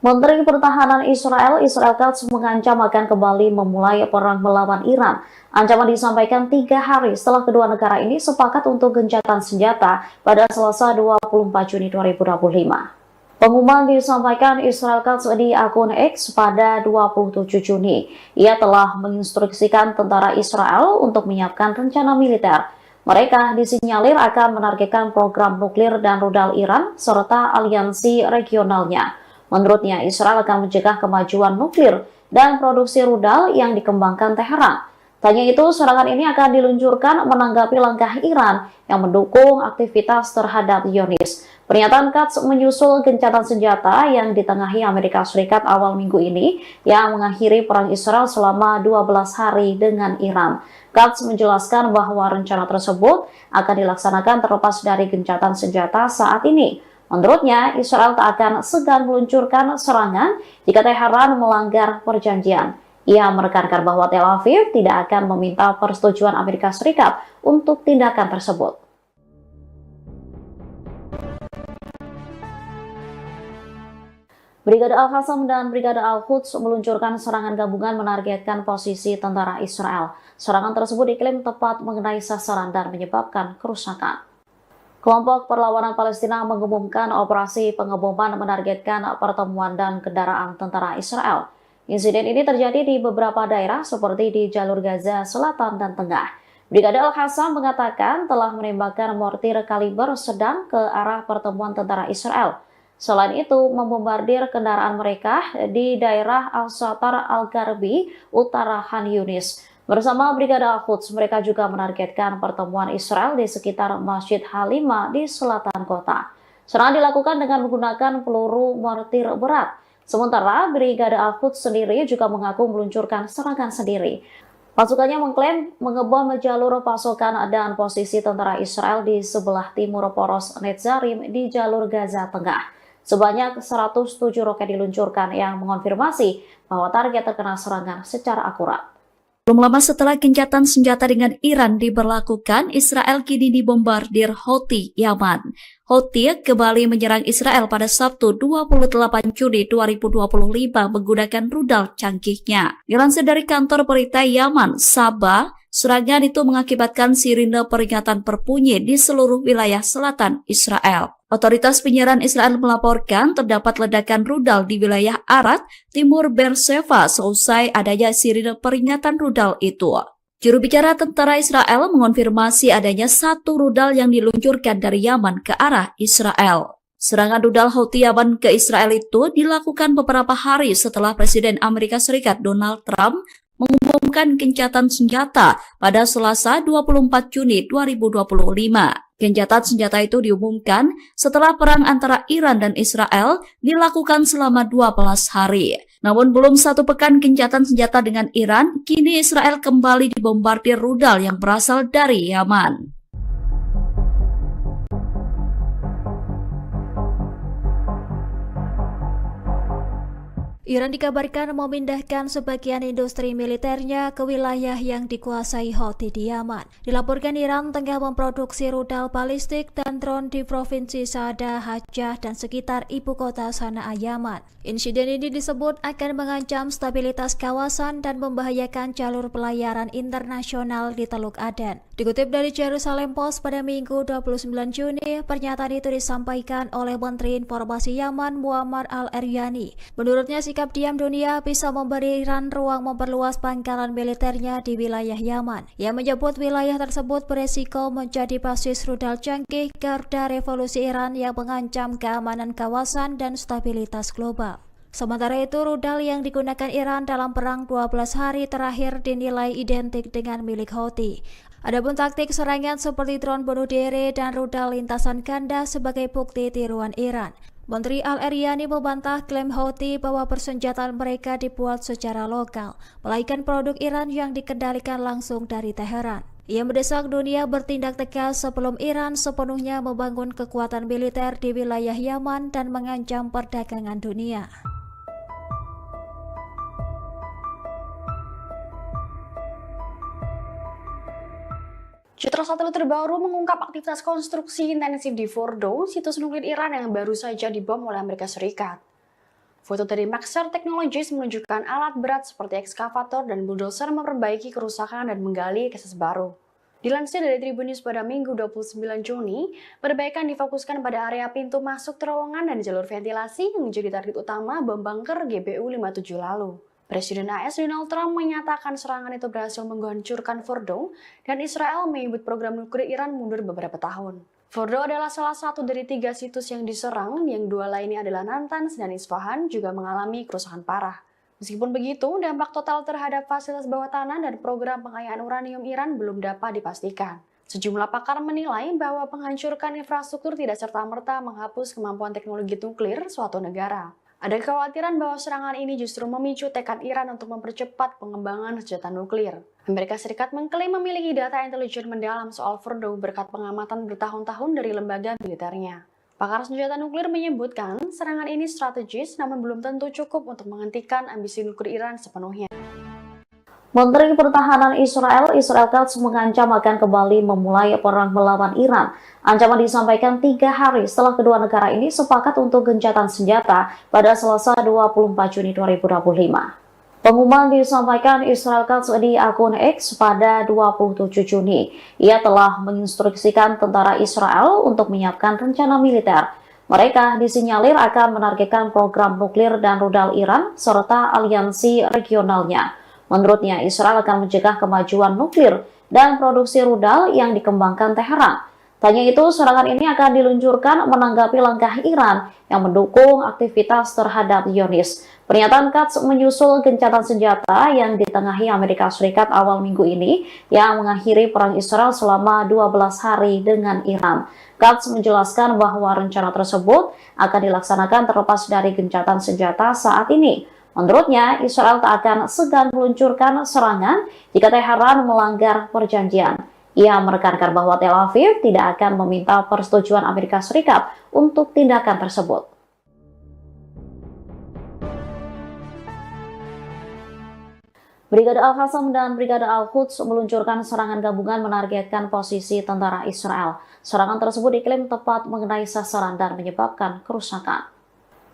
Menteri Pertahanan Israel Katz mengancam akan kembali memulai perang melawan Iran. Ancaman disampaikan 3 hari setelah kedua negara ini sepakat untuk gencatan senjata pada Selasa 24 Juni 2025. Pengumuman disampaikan Israel Katz di akun X pada 27 Juni. Ia telah menginstruksikan tentara Israel untuk menyiapkan rencana militer. Mereka disinyalir akan menargetkan program nuklir dan rudal Iran serta aliansi regionalnya. Menurutnya, Israel akan mencegah kemajuan nuklir dan produksi rudal yang dikembangkan Teheran. Tanya itu, serangan ini akan diluncurkan menanggapi langkah Iran yang mendukung aktivitas terhadap Zionis. Pernyataan Katz menyusul gencatan senjata yang ditengahi Amerika Serikat awal minggu ini yang mengakhiri perang Israel selama 12 hari dengan Iran. Katz menjelaskan bahwa rencana tersebut akan dilaksanakan terlepas dari gencatan senjata saat ini. Menurutnya, Israel tak akan segan meluncurkan serangan jika Teheran melanggar perjanjian. Ia menekankan bahwa Tel Aviv tidak akan meminta persetujuan Amerika Serikat untuk tindakan tersebut. Brigade Al-Qassam dan Brigade Al-Quds meluncurkan serangan gabungan menargetkan posisi tentara Israel. Serangan tersebut diklaim tepat mengenai sasaran dan menyebabkan kerusakan. Kelompok Perlawanan Palestina mengumumkan operasi pengeboman menargetkan pertemuan dan kendaraan tentara Israel. Insiden ini terjadi di beberapa daerah seperti di jalur Gaza Selatan dan Tengah. Brigade Al-Qassam mengatakan telah menembakkan mortir kaliber sedang ke arah pertemuan tentara Israel. Selain itu, membombardir kendaraan mereka di daerah Al-Satar Al-Garbi, utara Khan Yunis. Bersama Brigade Al-Quds, mereka juga menargetkan pertemuan Israel di sekitar Masjid Halimah di selatan kota. Serangan dilakukan dengan menggunakan peluru mortir berat. Sementara Brigade Al-Quds sendiri juga mengaku meluncurkan serangan sendiri. Pasukannya mengklaim mengebom jalur pasokan dan posisi tentara Israel di sebelah timur poros Netzarim di jalur Gaza Tengah. Sebanyak 107 roket diluncurkan yang mengonfirmasi bahwa target terkena serangan secara akurat. Belum lama setelah gencatan senjata dengan Iran diberlakukan, Israel kini dibombardir Houthi Yaman. Houthi kembali menyerang Israel pada Sabtu 28 Juni 2025 menggunakan rudal canggihnya. Dilansir dari kantor berita Yaman, Sabah, serangan itu mengakibatkan sirine peringatan berbunyi di seluruh wilayah selatan Israel. Otoritas penyiaran Israel melaporkan terdapat ledakan rudal di wilayah Arad, timur Beersheba seusai adanya sirine peringatan rudal itu. Juru bicara tentara Israel mengonfirmasi adanya satu rudal yang diluncurkan dari Yaman ke arah Israel. Serangan rudal Houthi Yaman ke Israel itu dilakukan beberapa hari setelah Presiden Amerika Serikat Donald Trump mengumumkan gencatan senjata pada Selasa 24 Juni 2025. Gencatan senjata itu diumumkan setelah perang antara Iran dan Israel dilakukan selama 12 hari. Namun belum satu pekan gencatan senjata dengan Iran, kini Israel kembali dibombardir rudal yang berasal dari Yaman. Iran dikabarkan memindahkan sebagian industri militernya ke wilayah yang dikuasai Houthi di Yaman. Dilaporkan Iran tengah memproduksi rudal balistik dan drone di provinsi Saada, Hajjah, dan sekitar ibu kota Sanaa, Yaman. Insiden ini disebut akan mengancam stabilitas kawasan dan membahayakan jalur pelayaran internasional di Teluk Aden. Dikutip dari Jerusalem Post pada Minggu 29 Juni, pernyataan itu disampaikan oleh Menteri Informasi Yaman Muammar Al-Eryani. Menurutnya, sikap diam dunia bisa memberi Iran ruang memperluas pangkalan militernya di wilayah Yaman. Ia menyebut wilayah tersebut beresiko menjadi basis rudal canggih garda revolusi Iran yang mengancam keamanan kawasan dan stabilitas global. Sementara itu, rudal yang digunakan Iran dalam perang 12 hari terakhir dinilai identik dengan milik Houthi. Adapun taktik serangan seperti drone bunuh diri dan rudal lintasan ganda sebagai bukti tiruan Iran. Menteri Al-Eryani membantah klaim Houthi bahwa persenjataan mereka dibuat secara lokal, melainkan produk Iran yang dikendalikan langsung dari Teheran. Ia mendesak dunia bertindak tegas sebelum Iran sepenuhnya membangun kekuatan militer di wilayah Yaman dan mengancam perdagangan dunia. Citra satelit terbaru mengungkap aktivitas konstruksi intensif di Fordo, situs nuklir Iran yang baru saja dibom oleh Amerika Serikat. Foto dari Maxar Technologies menunjukkan alat berat seperti ekskavator dan bulldozer memperbaiki kerusakan dan menggali akses baru. Dilansir dari Tribun News pada Minggu 29 Juni, perbaikan difokuskan pada area pintu masuk terowongan dan jalur ventilasi yang menjadi target utama bom bunker GBU-57 lalu. Presiden AS Donald Trump menyatakan serangan itu berhasil menghancurkan Fordo dan Israel menyebut program nuklir Iran mundur beberapa tahun. Fordo adalah salah satu dari 3 situs yang diserang, yang 2 lainnya adalah Natanz dan Isfahan juga mengalami kerusakan parah. Meskipun begitu, dampak total terhadap fasilitas bawah tanah dan program pengayaan uranium Iran belum dapat dipastikan. Sejumlah pakar menilai bahwa menghancurkan infrastruktur tidak serta-merta menghapus kemampuan teknologi nuklir suatu negara. Ada kekhawatiran bahwa serangan ini justru memicu tekad Iran untuk mempercepat pengembangan senjata nuklir. Amerika Serikat mengklaim memiliki data intelijen mendalam soal Fordo berkat pengamatan bertahun-tahun dari lembaga militernya. Pakar senjata nuklir menyebutkan serangan ini strategis namun belum tentu cukup untuk menghentikan ambisi nuklir Iran sepenuhnya. Menteri Pertahanan Israel Katz mengancam akan kembali memulai perang melawan Iran. Ancaman disampaikan 3 hari setelah kedua negara ini sepakat untuk gencatan senjata pada Selasa 24 Juni 2025. Pengumuman disampaikan Israel Katz di akun X pada 27 Juni. Ia telah menginstruksikan tentara Israel untuk menyiapkan rencana militer. Mereka disinyalir akan menargetkan program nuklir dan rudal Iran serta aliansi regionalnya. Menurutnya, Israel akan mencegah kemajuan nuklir dan produksi rudal yang dikembangkan Teheran. Tanya itu, serangan ini akan diluncurkan menanggapi langkah Iran yang mendukung aktivitas terhadap Zionis. Pernyataan Katz menyusul gencatan senjata yang ditengahi Amerika Serikat awal minggu ini yang mengakhiri perang Israel selama 12 hari dengan Iran. Katz menjelaskan bahwa rencana tersebut akan dilaksanakan terlepas dari gencatan senjata saat ini. Menurutnya, Israel tak akan segan meluncurkan serangan jika Teheran melanggar perjanjian. Ia menekankan bahwa Tel Aviv tidak akan meminta persetujuan Amerika Serikat untuk tindakan tersebut. Brigade Al-Qassam dan Brigade Al-Quds meluncurkan serangan gabungan menargetkan posisi tentara Israel. Serangan tersebut diklaim tepat mengenai sasaran dan menyebabkan kerusakan.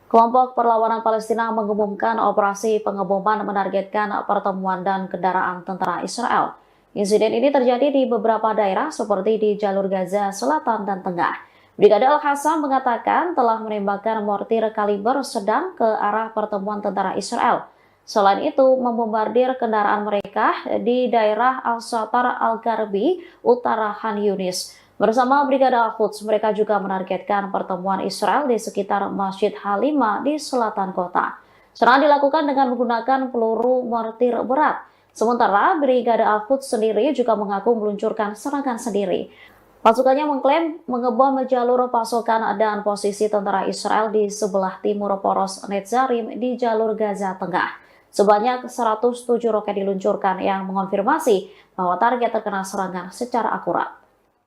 Kelompok Perlawanan Palestina mengumumkan operasi pengeboman menargetkan pertemuan dan kendaraan tentara Israel. Insiden ini terjadi di beberapa daerah seperti di jalur Gaza Selatan dan Tengah. Brigade Al-Qassam mengatakan telah menembakkan mortir kaliber sedang ke arah pertemuan tentara Israel. Selain itu, membombardir kendaraan mereka di daerah Al-Shatar Al-Gharbi, utara Khan Yunis. Bersama Brigade Al-Quds, mereka juga menargetkan pertemuan Israel di sekitar Masjid Halimah di selatan kota. Serangan dilakukan dengan menggunakan peluru mortir berat. Sementara Brigade Al-Quds sendiri juga mengaku meluncurkan serangan sendiri. Pasukannya mengklaim mengebom jalur pasokan dan posisi tentara Israel di sebelah timur poros Netzarim di jalur Gaza Tengah. Sebanyak 107 roket diluncurkan yang mengonfirmasi bahwa target terkena serangan secara akurat.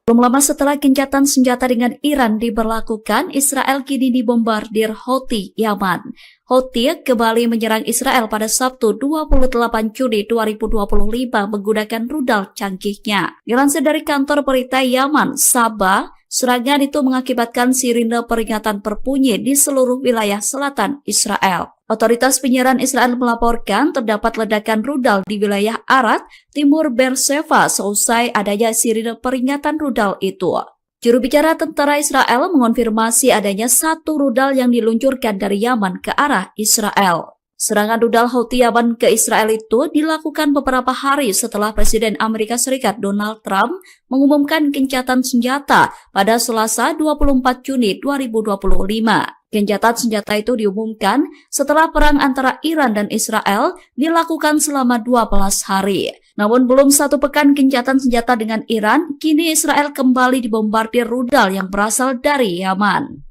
Belum lama setelah gencatan senjata dengan Iran diberlakukan, Israel kini dibombardir Houthi Yaman. Houthi kembali menyerang Israel pada Sabtu 28 Juni 2025 menggunakan rudal canggihnya. Dilansir dari kantor berita Yaman, Sabah, serangan itu mengakibatkan sirine peringatan berbunyi di seluruh wilayah selatan Israel. Otoritas penyiaran Israel melaporkan terdapat ledakan rudal di wilayah Arad, timur Beersheva seusai adanya sirine peringatan rudal itu. Juru bicara tentara Israel mengonfirmasi adanya 1 rudal yang diluncurkan dari Yaman ke arah Israel. Serangan rudal Houthi Yaman ke Israel itu dilakukan beberapa hari setelah Presiden Amerika Serikat Donald Trump mengumumkan gencatan senjata pada Selasa 24 Juni 2025. Gencatan senjata itu diumumkan setelah perang antara Iran dan Israel dilakukan selama 12 hari. Namun belum 1 pekan gencatan senjata dengan Iran, kini Israel kembali dibombardir rudal yang berasal dari Yaman.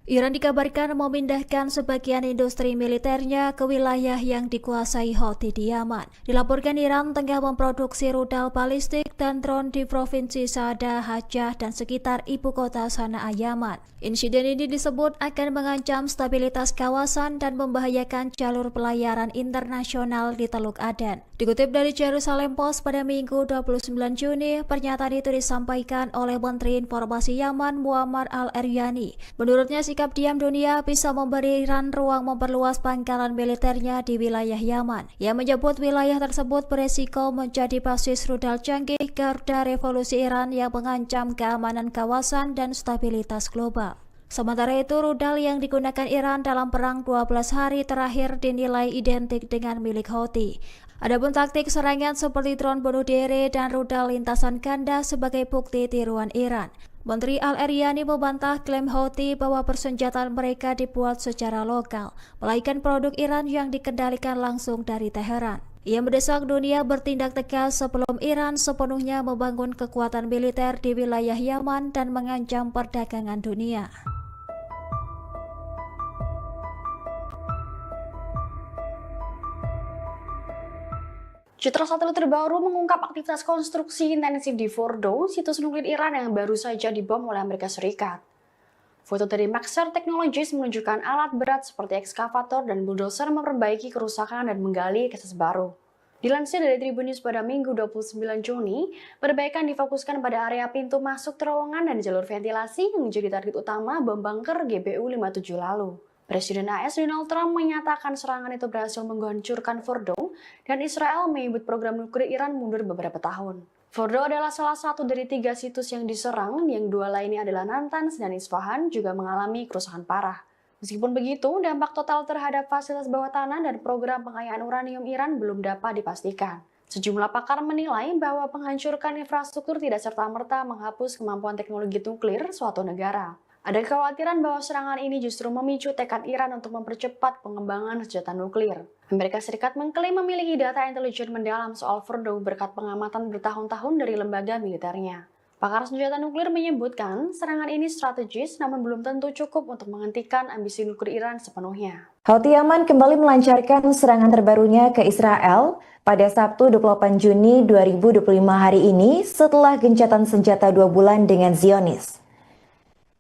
Iran dikabarkan memindahkan sebagian industri militernya ke wilayah yang dikuasai Houthi di Yaman. Dilaporkan Iran tengah memproduksi rudal balistik dan drone di provinsi Saada, Hajjah, dan sekitar ibu kota Sanaa, Yaman. Insiden ini disebut akan mengancam stabilitas kawasan dan membahayakan jalur pelayaran internasional di Teluk Aden. Dikutip dari Jerusalem Post pada Minggu 29 Juni, pernyataan itu disampaikan oleh Menteri Informasi Yaman Muammar al-Eryani. Menurutnya, sikap diam dunia bisa memberi Iran ruang memperluas pangkalan militernya di wilayah Yaman. Ia menyebut wilayah tersebut beresiko menjadi basis rudal canggih garda revolusi Iran yang mengancam keamanan kawasan dan stabilitas global. Sementara itu, rudal yang digunakan Iran dalam perang 12 hari terakhir dinilai identik dengan milik Houthi. Adapun taktik serangan seperti drone bunuh diri dan rudal lintasan ganda sebagai bukti tiruan Iran. Menteri Al-Eryani membantah klaim Houthi bahwa persenjataan mereka dibuat secara lokal, melainkan produk Iran yang dikendalikan langsung dari Teheran. Ia mendesak dunia bertindak tegas sebelum Iran sepenuhnya membangun kekuatan militer di wilayah Yaman dan mengancam perdagangan dunia. Citra satelit terbaru mengungkap aktivitas konstruksi intensif di Fordo, situs nuklir Iran yang baru saja dibom oleh Amerika Serikat. Foto dari Maxar Technologies menunjukkan alat berat seperti ekskavator dan bulldozer memperbaiki kerusakan dan menggali akses baru. Dilansir dari Tribun News pada Minggu 29 Juni, perbaikan difokuskan pada area pintu masuk terowongan dan jalur ventilasi yang menjadi target utama bom bunker GBU-57 lalu. Presiden AS Donald Trump menyatakan serangan itu berhasil menghancurkan Fordo dan Israel menyebut program nuklir Iran mundur beberapa tahun. Fordo adalah salah satu dari 3 situs yang diserang, yang 2 lainnya adalah Natanz dan Isfahan juga mengalami kerusakan parah. Meskipun begitu, dampak total terhadap fasilitas bawah tanah dan program pengayaan uranium Iran belum dapat dipastikan. Sejumlah pakar menilai bahwa penghancuran infrastruktur tidak serta-merta menghapus kemampuan teknologi nuklir suatu negara. Ada kekhawatiran bahwa serangan ini justru memicu tekad Iran untuk mempercepat pengembangan senjata nuklir. Amerika Serikat mengklaim memiliki data intelijen mendalam soal Fordo berkat pengamatan bertahun-tahun dari lembaga militernya. Pakar senjata nuklir menyebutkan serangan ini strategis namun belum tentu cukup untuk menghentikan ambisi nuklir Iran sepenuhnya. Houthi Yaman kembali melancarkan serangan terbarunya ke Israel pada Sabtu 28 Juni 2025 hari ini setelah gencatan senjata 2 bulan dengan Zionis.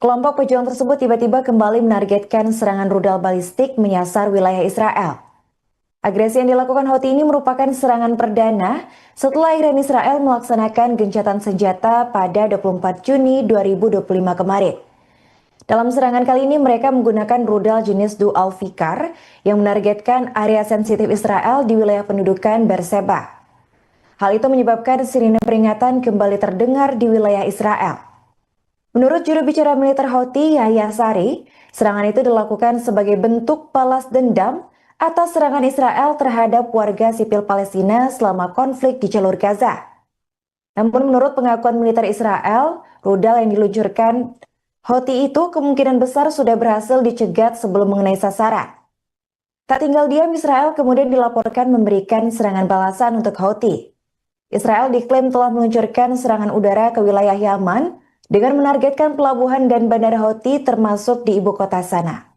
Kelompok pejuang tersebut tiba-tiba kembali menargetkan serangan rudal balistik menyasar wilayah Israel. Agresi yang dilakukan Houthi ini merupakan serangan perdana setelah Iran Israel melaksanakan gencatan senjata pada 24 Juni 2025 kemarin. Dalam serangan kali ini mereka menggunakan rudal jenis Dual Fikar yang menargetkan area sensitif Israel di wilayah pendudukan Beersheba. Hal itu menyebabkan sirine peringatan kembali terdengar di wilayah Israel. Menurut juru bicara militer Houthi, Yahya Sari, serangan itu dilakukan sebagai bentuk balas dendam atas serangan Israel terhadap warga sipil Palestina selama konflik di jalur Gaza. Namun menurut pengakuan militer Israel, rudal yang diluncurkan Houthi itu kemungkinan besar sudah berhasil dicegat sebelum mengenai sasaran. Tak tinggal diam, Israel kemudian dilaporkan memberikan serangan balasan untuk Houthi. Israel diklaim telah meluncurkan serangan udara ke wilayah Yaman dengan menargetkan pelabuhan dan bandara Houthi termasuk di ibu kota Sanaa.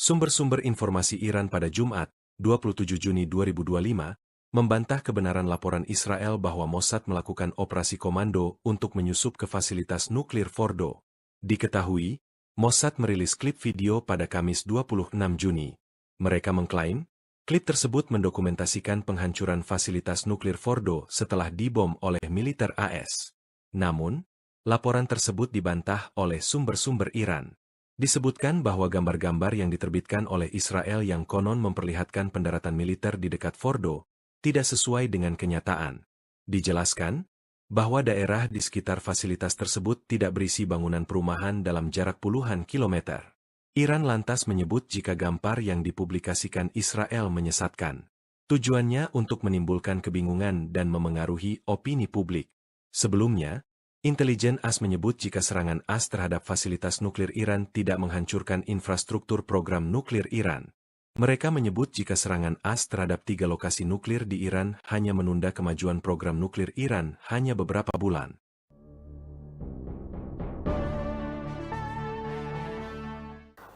Sumber-sumber informasi Iran pada Jumat, 27 Juni 2025, membantah kebenaran laporan Israel bahwa Mossad melakukan operasi komando untuk menyusup ke fasilitas nuklir Fordo. Diketahui, Mossad merilis klip video pada Kamis 26 Juni. Mereka mengklaim, klip tersebut mendokumentasikan penghancuran fasilitas nuklir Fordo setelah dibom oleh militer AS. Namun, laporan tersebut dibantah oleh sumber-sumber Iran. Disebutkan bahwa gambar-gambar yang diterbitkan oleh Israel yang konon memperlihatkan pendaratan militer di dekat Fordo tidak sesuai dengan kenyataan. Dijelaskan bahwa daerah di sekitar fasilitas tersebut tidak berisi bangunan perumahan dalam jarak puluhan kilometer. Iran lantas menyebut jika gambar yang dipublikasikan Israel menyesatkan. Tujuannya untuk menimbulkan kebingungan dan memengaruhi opini publik. Sebelumnya, intelijen AS menyebut jika serangan AS terhadap fasilitas nuklir Iran tidak menghancurkan infrastruktur program nuklir Iran. Mereka menyebut jika serangan AS terhadap 3 lokasi nuklir di Iran hanya menunda kemajuan program nuklir Iran hanya beberapa bulan.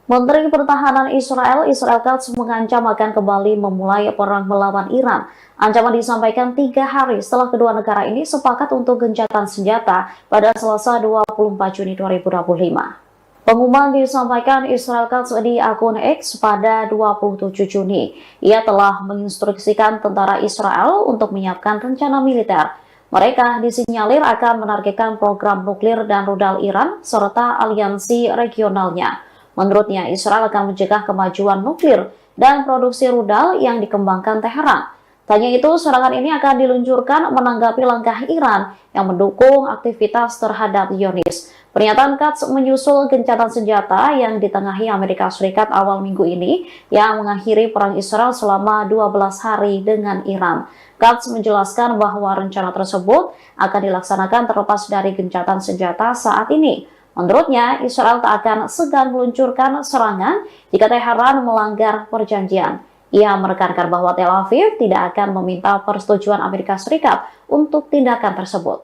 Menteri Pertahanan Israel Katz mengancam akan kembali memulai perang melawan Iran. Ancaman disampaikan 3 hari setelah kedua negara ini sepakat untuk gencatan senjata pada Selasa 24 Juni 2025. Pengumuman disampaikan Israel Katz di akun X pada 27 Juni. Ia telah menginstruksikan tentara Israel untuk menyiapkan rencana militer. Mereka disinyalir akan menargetkan program nuklir dan rudal Iran serta aliansi regionalnya. Menurutnya, Israel akan mencegah kemajuan nuklir dan produksi rudal yang dikembangkan Teheran. Tanya itu, serangan ini akan diluncurkan menanggapi langkah Iran yang mendukung aktivitas terhadap Zionis. Pernyataan Katz menyusul gencatan senjata yang ditengahi Amerika Serikat awal minggu ini yang mengakhiri perang Israel selama 12 hari dengan Iran. Katz menjelaskan bahwa rencana tersebut akan dilaksanakan terlepas dari gencatan senjata saat ini. Menurutnya, Israel tak akan segan meluncurkan serangan jika Teheran melanggar perjanjian. Ia menekankan bahwa Tel Aviv tidak akan meminta persetujuan Amerika Serikat untuk tindakan tersebut.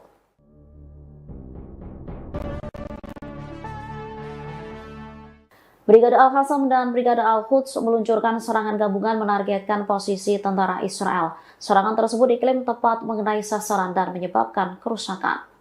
Brigade Al-Qassam dan Brigade Al-Quds meluncurkan serangan gabungan menargetkan posisi tentara Israel. Serangan tersebut diklaim tepat mengenai sasaran dan menyebabkan kerusakan.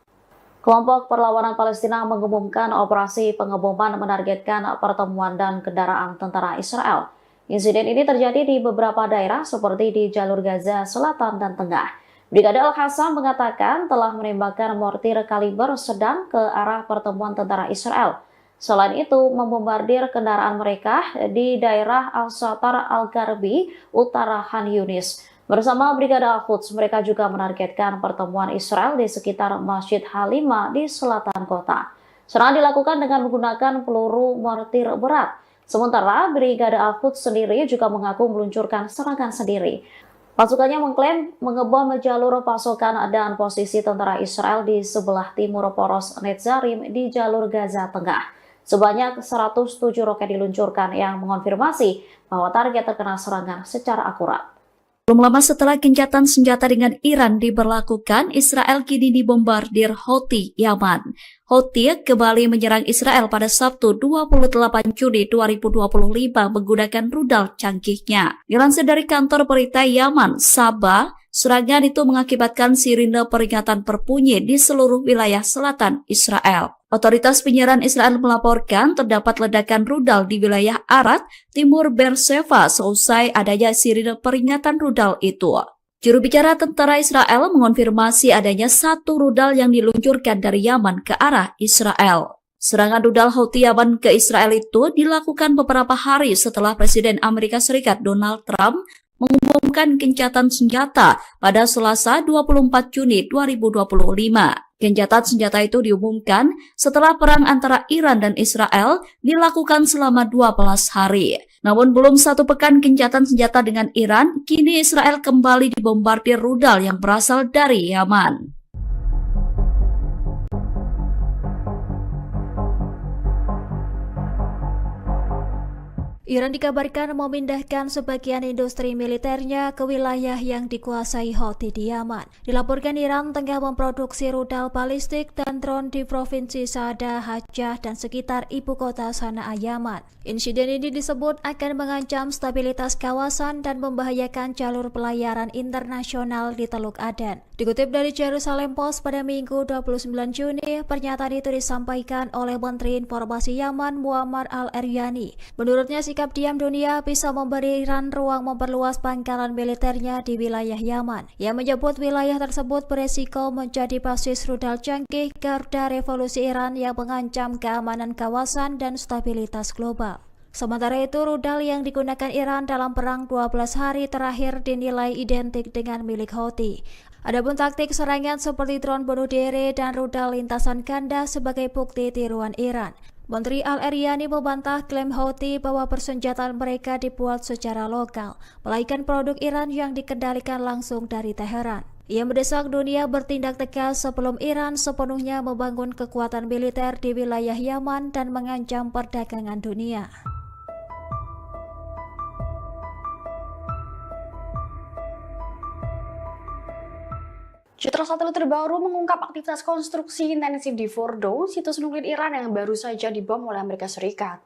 Kelompok Perlawanan Palestina mengumumkan operasi pengeboman menargetkan pertemuan dan kendaraan tentara Israel. Insiden ini terjadi di beberapa daerah seperti di jalur Gaza Selatan dan Tengah. Brigade Al-Qassam mengatakan telah menembakkan mortir kaliber sedang ke arah pertemuan tentara Israel. Selain itu, membombardir kendaraan mereka di daerah Al-Satar Al-Garbi, utara Khan Yunis. Bersama Brigade Al-Quds, mereka juga menargetkan pertemuan Israel di sekitar Masjid Halima di selatan kota. Serangan dilakukan dengan menggunakan peluru mortir berat. Sementara Brigade Al-Quds sendiri juga mengaku meluncurkan serangan sendiri. Pasukannya mengklaim mengebom jalur pasokan dan posisi tentara Israel di sebelah timur poros Netzarim di jalur Gaza Tengah. Sebanyak 107 roket diluncurkan yang mengonfirmasi bahwa target terkena serangan secara akurat. Belum lama setelah gencatan senjata dengan Iran diberlakukan, Israel kini dibombardir Houthi Yaman. Houthi kembali menyerang Israel pada Sabtu 28 Juni 2025 menggunakan rudal canggihnya. Dilansir dari kantor berita Yaman, Sabah, serangan itu mengakibatkan sirine peringatan berbunyi di seluruh wilayah selatan Israel. Otoritas penyiaran Israel melaporkan terdapat ledakan rudal di wilayah Arad, timur Beersheba seusai adanya sirine peringatan rudal itu. Juru bicara tentara Israel mengonfirmasi adanya satu rudal yang diluncurkan dari Yaman ke arah Israel. Serangan rudal Houthi Yaman ke Israel itu dilakukan beberapa hari setelah Presiden Amerika Serikat Donald Trump mengumumkan gencatan senjata pada Selasa 24 Juni 2025. Gencatan senjata itu diumumkan setelah perang antara Iran dan Israel dilakukan selama 12 hari. Namun belum satu pekan gencatan senjata dengan Iran, kini Israel kembali dibombardir rudal yang berasal dari Yaman. Iran dikabarkan memindahkan sebagian industri militernya ke wilayah yang dikuasai Houthi di Yaman. Dilaporkan Iran tengah memproduksi rudal balistik dan drone di Provinsi Saada, Hajjah, dan sekitar ibu kota Sanaa, Yaman. Insiden ini disebut akan mengancam stabilitas kawasan dan membahayakan jalur pelayaran internasional di Teluk Aden. Dikutip dari Jerusalem Post pada Minggu 29 Juni, pernyataan itu disampaikan oleh Menteri Informasi Yaman Muammar Al-Eryani. Menurutnya, sikap diam dunia bisa memberi Iran ruang memperluas pangkalan militernya di wilayah Yaman. Ia menyebut wilayah tersebut beresiko menjadi basis rudal canggih garda revolusi Iran yang mengancam keamanan kawasan dan stabilitas global. Sementara itu, rudal yang digunakan Iran dalam perang 12 hari terakhir dinilai identik dengan milik Houthi. Adapun taktik serangan seperti drone bunuh diri dan rudal lintasan ganda sebagai bukti tiruan Iran. Menteri Al-Eryani membantah klaim Houthi bahwa persenjataan mereka dibuat secara lokal, melainkan produk Iran yang dikendalikan langsung dari Teheran. Ia mendesak dunia bertindak tegas sebelum Iran sepenuhnya membangun kekuatan militer di wilayah Yaman dan mengancam perdagangan dunia. Citra satelit terbaru mengungkap aktivitas konstruksi intensif di Fordo, situs nuklir Iran yang baru saja dibom oleh Amerika Serikat.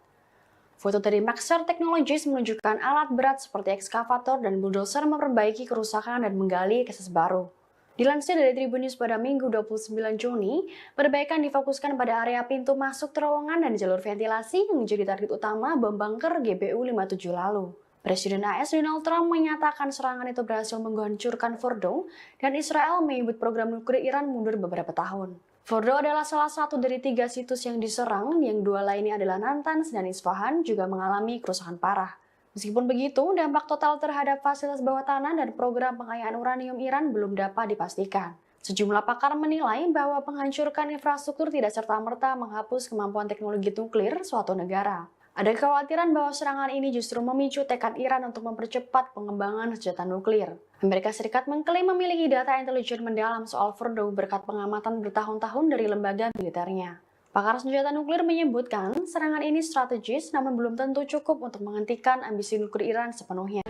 Foto dari Maxar Technologies menunjukkan alat berat seperti ekskavator dan bulldozer memperbaiki kerusakan dan menggali akses baru. Dilansir dari Tribun News pada Minggu 29 Juni, perbaikan difokuskan pada area pintu masuk terowongan dan jalur ventilasi yang menjadi target utama bom bunker GBU-57 lalu. Presiden AS Donald Trump menyatakan serangan itu berhasil menghancurkan Fordo dan Israel menyebut program nuklir Iran mundur beberapa tahun. Fordo adalah salah satu dari 3 situs yang diserang, yang 2 lainnya adalah Natanz dan Isfahan juga mengalami kerusakan parah. Meskipun begitu, dampak total terhadap fasilitas bawah tanah dan program pengayaan uranium Iran belum dapat dipastikan. Sejumlah pakar menilai bahwa penghancuran infrastruktur tidak serta-merta menghapus kemampuan teknologi nuklir suatu negara. Ada kekhawatiran bahwa serangan ini justru memicu tekad Iran untuk mempercepat pengembangan senjata nuklir. Amerika Serikat mengklaim memiliki data intelijen mendalam soal Fordo berkat pengamatan bertahun-tahun dari lembaga militernya. Pakar senjata nuklir menyebutkan serangan ini strategis namun belum tentu cukup untuk menghentikan ambisi nuklir Iran sepenuhnya.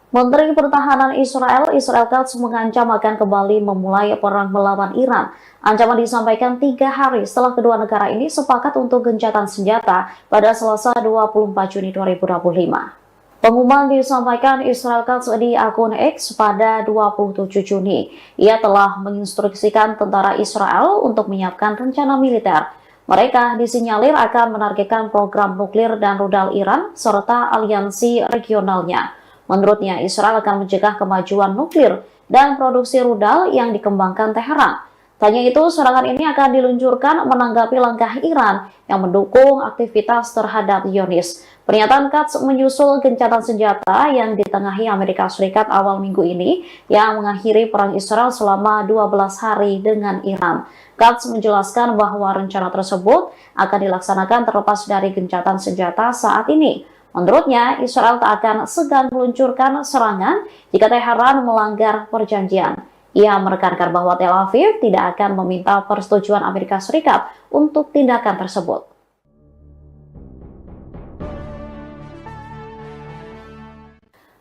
Menteri Pertahanan Israel Katz mengancam akan kembali memulai perang melawan Iran. Ancaman disampaikan 3 hari setelah kedua negara ini sepakat untuk gencatan senjata pada Selasa 24 Juni 2025. Pengumuman disampaikan Israel Katz di akun X pada 27 Juni. Ia telah menginstruksikan tentara Israel untuk menyiapkan rencana militer. Mereka disinyalir akan menargetkan program nuklir dan rudal Iran serta aliansi regionalnya. Menurutnya, Israel akan mencegah kemajuan nuklir dan produksi rudal yang dikembangkan Teheran. Tanya itu, serangan ini akan diluncurkan menanggapi langkah Iran yang mendukung aktivitas terhadap Zionis. Pernyataan Katz menyusul gencatan senjata yang ditengahi Amerika Serikat awal minggu ini yang mengakhiri perang Israel selama 12 hari dengan Iran. Katz menjelaskan bahwa rencana tersebut akan dilaksanakan terlepas dari gencatan senjata saat ini. Menurutnya, Israel tak akan segan meluncurkan serangan jika Teheran melanggar perjanjian. Ia menekankan bahwa Tel Aviv tidak akan meminta persetujuan Amerika Serikat untuk tindakan tersebut.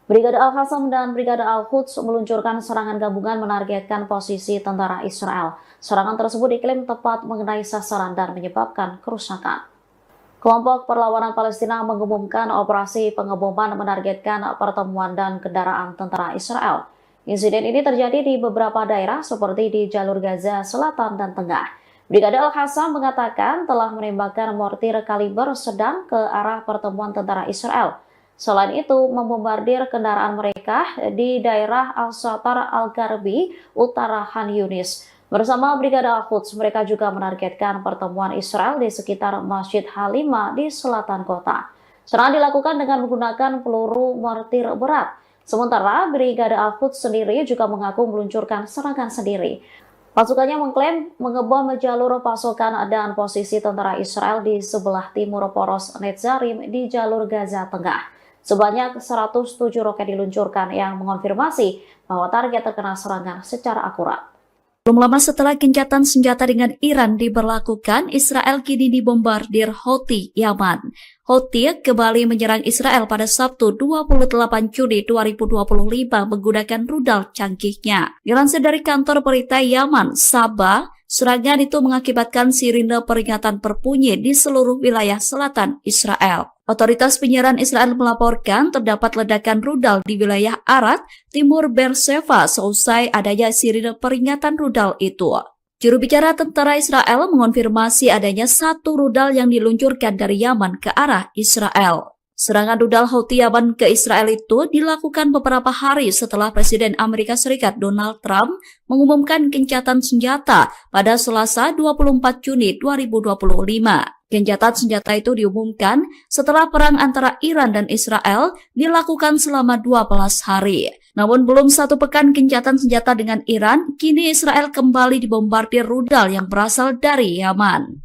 Brigade Al-Qassam dan Brigade Al-Quds meluncurkan serangan gabungan menargetkan posisi tentara Israel. Serangan tersebut diklaim tepat mengenai sasaran dan menyebabkan kerusakan. Kelompok Perlawanan Palestina mengumumkan operasi pengeboman menargetkan pertemuan dan kendaraan tentara Israel. Insiden ini terjadi di beberapa daerah seperti di jalur Gaza Selatan dan Tengah. Brigade Al-Qassam mengatakan telah menembakkan mortir kaliber sedang ke arah pertemuan tentara Israel. Selain itu, membombardir kendaraan mereka di daerah Al-Satar Al-Garbi, utara Khan Yunis. Bersama Brigade Al-Quds, mereka juga menargetkan pertemuan Israel di sekitar Masjid Halimah di selatan kota. Serangan dilakukan dengan menggunakan peluru mortir berat. Sementara Brigade Al-Quds sendiri juga mengaku meluncurkan serangan sendiri. Pasukannya mengklaim mengebom jalur pasokan dan posisi tentara Israel di sebelah timur poros Netzarim di jalur Gaza Tengah. Sebanyak 107 roket diluncurkan yang mengonfirmasi bahwa target terkena serangan secara akurat. Belum lama setelah gencatan senjata dengan Iran diberlakukan, Israel kini dibombardir Houthi Yaman. Houthi kembali menyerang Israel pada Sabtu 28 Juni 2025 menggunakan rudal canggihnya. Dilansir dari kantor berita Yaman, Sabah, serangan itu mengakibatkan sirine peringatan berbunyi di seluruh wilayah selatan Israel. Otoritas penyiaran Israel melaporkan terdapat ledakan rudal di wilayah Arad, timur Beersheva seusai adanya sirine peringatan rudal itu. Juru bicara tentara Israel mengonfirmasi adanya 1 rudal yang diluncurkan dari Yaman ke arah Israel. Serangan rudal Houthi Yaman ke Israel itu dilakukan beberapa hari setelah Presiden Amerika Serikat Donald Trump mengumumkan gencatan senjata pada Selasa 24 Juni 2025. Gencatan senjata itu diumumkan setelah perang antara Iran dan Israel dilakukan selama 12 hari. Namun belum 1 pekan gencatan senjata dengan Iran, kini Israel kembali dibombardir rudal yang berasal dari Yaman.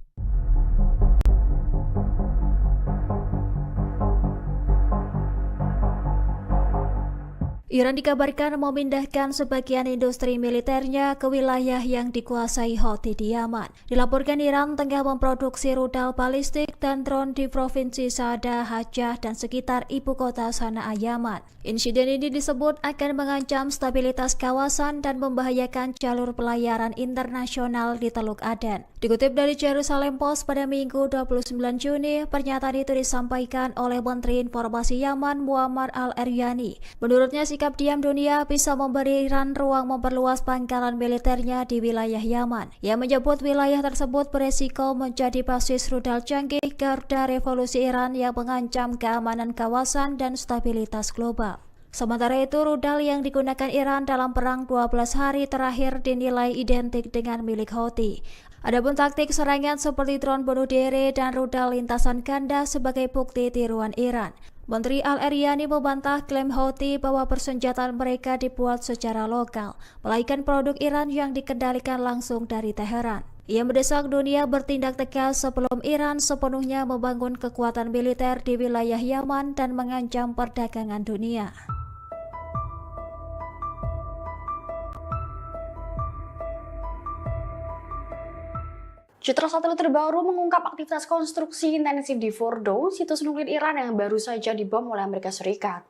Iran dikabarkan memindahkan sebagian industri militernya ke wilayah yang dikuasai Houthi di Yaman. Dilaporkan Iran tengah memproduksi rudal balistik dan drone di provinsi Saada, Hajjah, dan sekitar ibu kota Sanaa, Yaman. Insiden ini disebut akan mengancam stabilitas kawasan dan membahayakan jalur pelayaran internasional di Teluk Aden. Dikutip dari Jerusalem Post pada Minggu 29 Juni, pernyataan itu disampaikan oleh Menteri Informasi Yaman Muammar al-Eryani. Menurutnya, sikap diam dunia bisa memberi Iran ruang memperluas pangkalan militernya di wilayah Yaman. Ia menyebut wilayah tersebut beresiko menjadi basis rudal canggih garda revolusi Iran yang mengancam keamanan kawasan dan stabilitas global. Sementara itu, rudal yang digunakan Iran dalam perang 12 hari terakhir dinilai identik dengan milik Houthi. Adapun taktik serangan seperti drone bunuh diri dan rudal lintasan ganda sebagai bukti tiruan Iran. Menteri Al-Eryani membantah klaim Houthi bahwa persenjataan mereka dibuat secara lokal, melainkan produk Iran yang dikendalikan langsung dari Teheran. Ia mendesak dunia bertindak tegas sebelum Iran sepenuhnya membangun kekuatan militer di wilayah Yaman dan mengancam perdagangan dunia. Citra satelit terbaru mengungkap aktivitas konstruksi intensif di Fordo, situs nuklir Iran yang baru saja dibom oleh Amerika Serikat.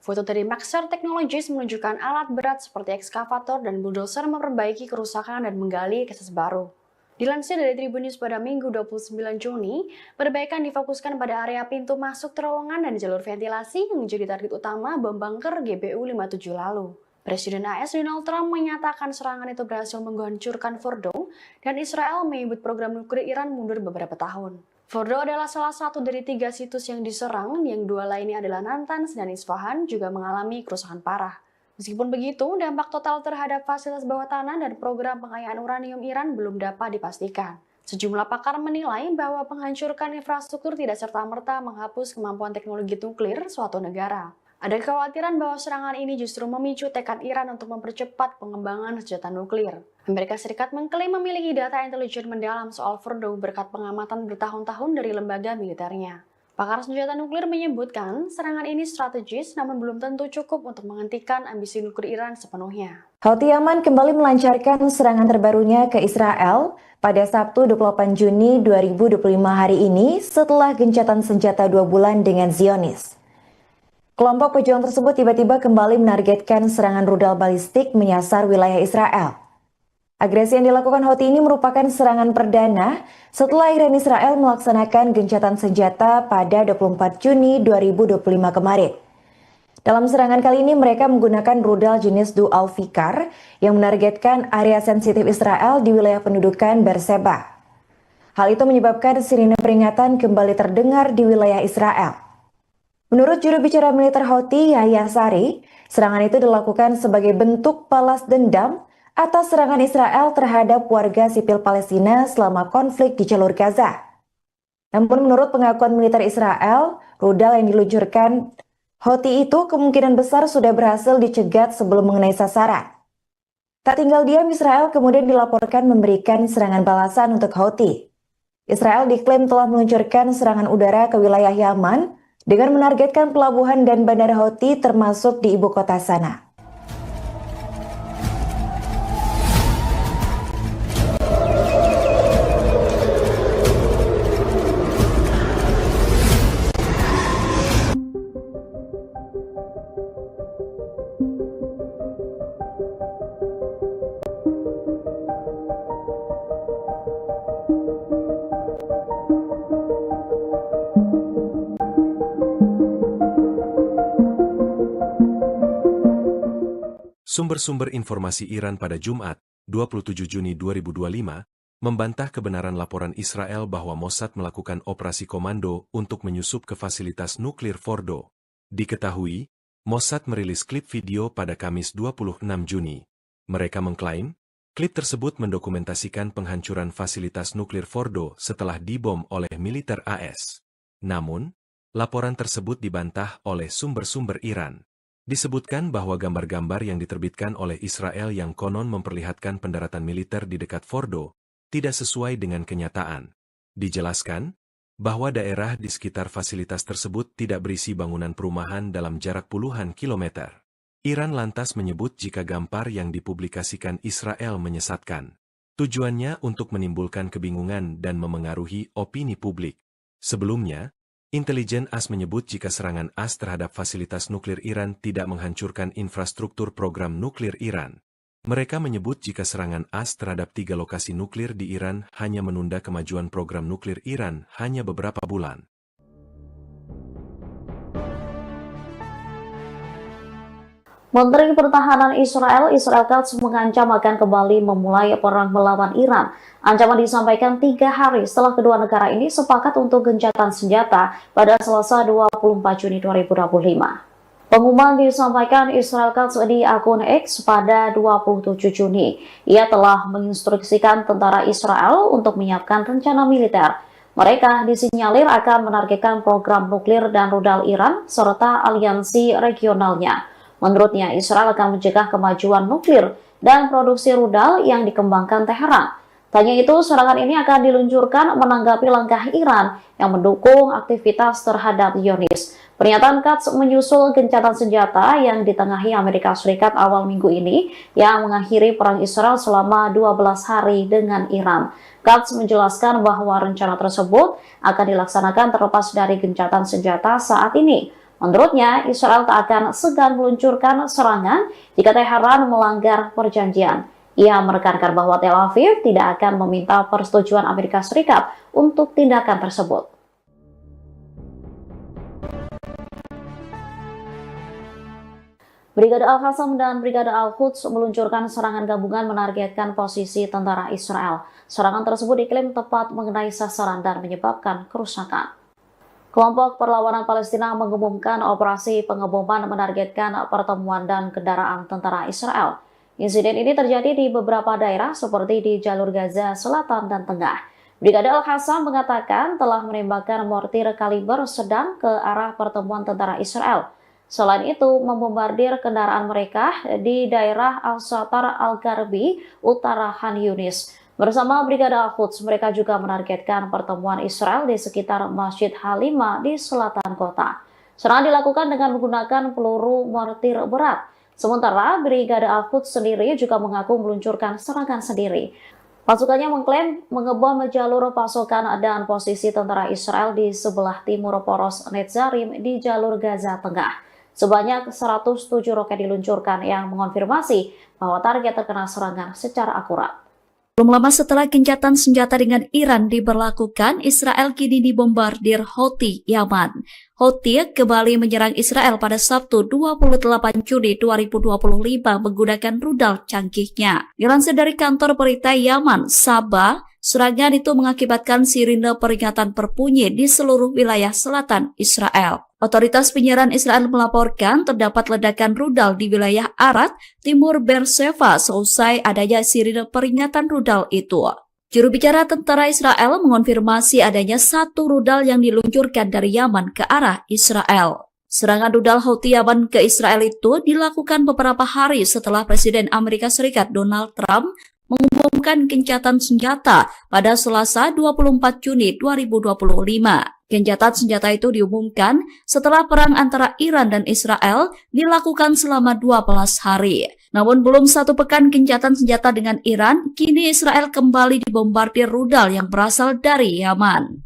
Foto dari Maxar Technologies menunjukkan alat berat seperti ekskavator dan bulldozer memperbaiki kerusakan dan menggali akses baru. Dilansir dari Tribun News pada Minggu 29 Juni, perbaikan difokuskan pada area pintu masuk terowongan dan jalur ventilasi yang menjadi target utama bom bunker GBU-57 lalu. Presiden AS Donald Trump menyatakan serangan itu berhasil menghancurkan Fordo dan Israel menyebut program nuklir Iran mundur beberapa tahun. Fordo adalah salah satu dari 3 situs yang diserang, yang 2 lainnya adalah Natanz dan Isfahan juga mengalami kerusakan parah. Meskipun begitu, dampak total terhadap fasilitas bawah tanah dan program pengayaan uranium Iran belum dapat dipastikan. Sejumlah pakar menilai bahwa menghancurkan infrastruktur tidak serta-merta menghapus kemampuan teknologi nuklir suatu negara. Ada kekhawatiran bahwa serangan ini justru memicu tekad Iran untuk mempercepat pengembangan senjata nuklir. Amerika Serikat mengklaim memiliki data intelijen mendalam soal Fordo berkat pengamatan bertahun-tahun dari lembaga militernya. Pakar senjata nuklir menyebutkan serangan ini strategis namun belum tentu cukup untuk menghentikan ambisi nuklir Iran sepenuhnya. Houthi Yaman kembali melancarkan serangan terbarunya ke Israel pada Sabtu 28 Juni 2025 hari ini setelah gencatan senjata 2 bulan dengan Zionis. Kelompok pejuang tersebut tiba-tiba kembali menargetkan serangan rudal balistik menyasar wilayah Israel. Agresi yang dilakukan Houthi ini merupakan serangan perdana setelah Iran Israel melaksanakan gencatan senjata pada 24 Juni 2025 kemarin. Dalam serangan kali ini mereka menggunakan rudal jenis Dual Fikar yang menargetkan area sensitif Israel di wilayah pendudukan Beersheba. Hal itu menyebabkan sirine peringatan kembali terdengar di wilayah Israel. Menurut juru bicara militer Houthi, Yahya Sari, serangan itu dilakukan sebagai bentuk balas dendam atas serangan Israel terhadap warga sipil Palestina selama konflik di jalur Gaza. Namun menurut pengakuan militer Israel, rudal yang diluncurkan Houthi itu kemungkinan besar sudah berhasil dicegat sebelum mengenai sasaran. Tak tinggal diam, Israel kemudian dilaporkan memberikan serangan balasan untuk Houthi. Israel diklaim telah meluncurkan serangan udara ke wilayah Yaman dengan menargetkan pelabuhan dan bandara Houthi termasuk di ibu kota Sanaa. Sumber-sumber informasi Iran pada Jumat, 27 Juni 2025, membantah kebenaran laporan Israel bahwa Mossad melakukan operasi komando untuk menyusup ke fasilitas nuklir Fordo. Diketahui, Mossad merilis klip video pada Kamis 26 Juni. Mereka mengklaim, klip tersebut mendokumentasikan penghancuran fasilitas nuklir Fordo setelah dibom oleh militer AS. Namun, laporan tersebut dibantah oleh sumber-sumber Iran. Disebutkan bahwa gambar-gambar yang diterbitkan oleh Israel yang konon memperlihatkan pendaratan militer di dekat Fordo tidak sesuai dengan kenyataan. Dijelaskan bahwa daerah di sekitar fasilitas tersebut tidak berisi bangunan perumahan dalam jarak puluhan kilometer. Iran lantas menyebut jika gambar yang dipublikasikan Israel menyesatkan. Tujuannya untuk menimbulkan kebingungan dan memengaruhi opini publik. Sebelumnya, intelijen AS menyebut jika serangan AS terhadap fasilitas nuklir Iran tidak menghancurkan infrastruktur program nuklir Iran. Mereka menyebut jika serangan AS terhadap 3 lokasi nuklir di Iran hanya menunda kemajuan program nuklir Iran hanya beberapa bulan. Menteri Pertahanan Israel Katz mengancam akan kembali memulai perang melawan Iran. Ancaman disampaikan 3 hari setelah kedua negara ini sepakat untuk gencatan senjata pada Selasa 24 Juni 2025. Pengumuman disampaikan Israel Katz di akun X pada 27 Juni. Ia telah menginstruksikan tentara Israel untuk menyiapkan rencana militer. Mereka disinyalir akan menargetkan program nuklir dan rudal Iran serta aliansi regionalnya. Menurutnya, Israel akan mencegah kemajuan nuklir dan produksi rudal yang dikembangkan Teheran. Tanya itu, serangan ini akan diluncurkan menanggapi langkah Iran yang mendukung aktivitas terhadap Zionis. Pernyataan Katz menyusul gencatan senjata yang ditengahi Amerika Serikat awal minggu ini yang mengakhiri perang Israel selama 12 hari dengan Iran. Katz menjelaskan bahwa rencana tersebut akan dilaksanakan terlepas dari gencatan senjata saat ini. Menurutnya, Israel tak akan segan meluncurkan serangan jika Teheran melanggar perjanjian. Ia menekankan bahwa Tel Aviv tidak akan meminta persetujuan Amerika Serikat untuk tindakan tersebut. Brigade Al-Qassam dan Brigade Al-Quds meluncurkan serangan gabungan menargetkan posisi tentara Israel. Serangan tersebut diklaim tepat mengenai sasaran dan menyebabkan kerusakan. Kelompok Perlawanan Palestina mengumumkan operasi pengeboman menargetkan pertemuan dan kendaraan tentara Israel. Insiden ini terjadi di beberapa daerah seperti di jalur Gaza Selatan dan Tengah. Brigade Al-Qassam mengatakan telah menembakkan mortir kaliber sedang ke arah pertemuan tentara Israel. Selain itu, membombardir kendaraan mereka di daerah Al-Shatar Al-Gharbi, utara Khan Yunis. Bersama Brigade Al-Quds, mereka juga menargetkan pertemuan Israel di sekitar Masjid Halimah di selatan kota. Serangan dilakukan dengan menggunakan peluru mortir berat. Sementara Brigade Al-Quds sendiri juga mengaku meluncurkan serangan sendiri. Pasukannya mengklaim mengebom jalur pasokan dan posisi tentara Israel di sebelah timur poros Netzarim di jalur Gaza Tengah. Sebanyak 107 roket diluncurkan yang mengonfirmasi bahwa target terkena serangan secara akurat. Belum lama setelah gencatan senjata dengan Iran diberlakukan, Israel kini dibombardir Houthi Yaman. Houthi kembali menyerang Israel pada Sabtu 28 Juni 2025 menggunakan rudal canggihnya. Dilansir dari kantor berita Yaman, Sabah, serangan itu mengakibatkan sirine peringatan berbunyi di seluruh wilayah selatan Israel. Otoritas penyiaran Israel melaporkan terdapat ledakan rudal di wilayah Arad, timur Beersheba seusai adanya sirine peringatan rudal itu. Juru bicara tentara Israel mengonfirmasi adanya satu rudal yang diluncurkan dari Yaman ke arah Israel. Serangan rudal Houthi Yaman ke Israel itu dilakukan beberapa hari setelah Presiden Amerika Serikat Donald Trump mengumumkan gencatan senjata pada Selasa 24 Juni 2025. Gencatan senjata itu diumumkan setelah perang antara Iran dan Israel dilakukan selama 12 hari. Namun belum satu pekan gencatan senjata dengan Iran, kini Israel kembali dibombardir rudal yang berasal dari Yaman.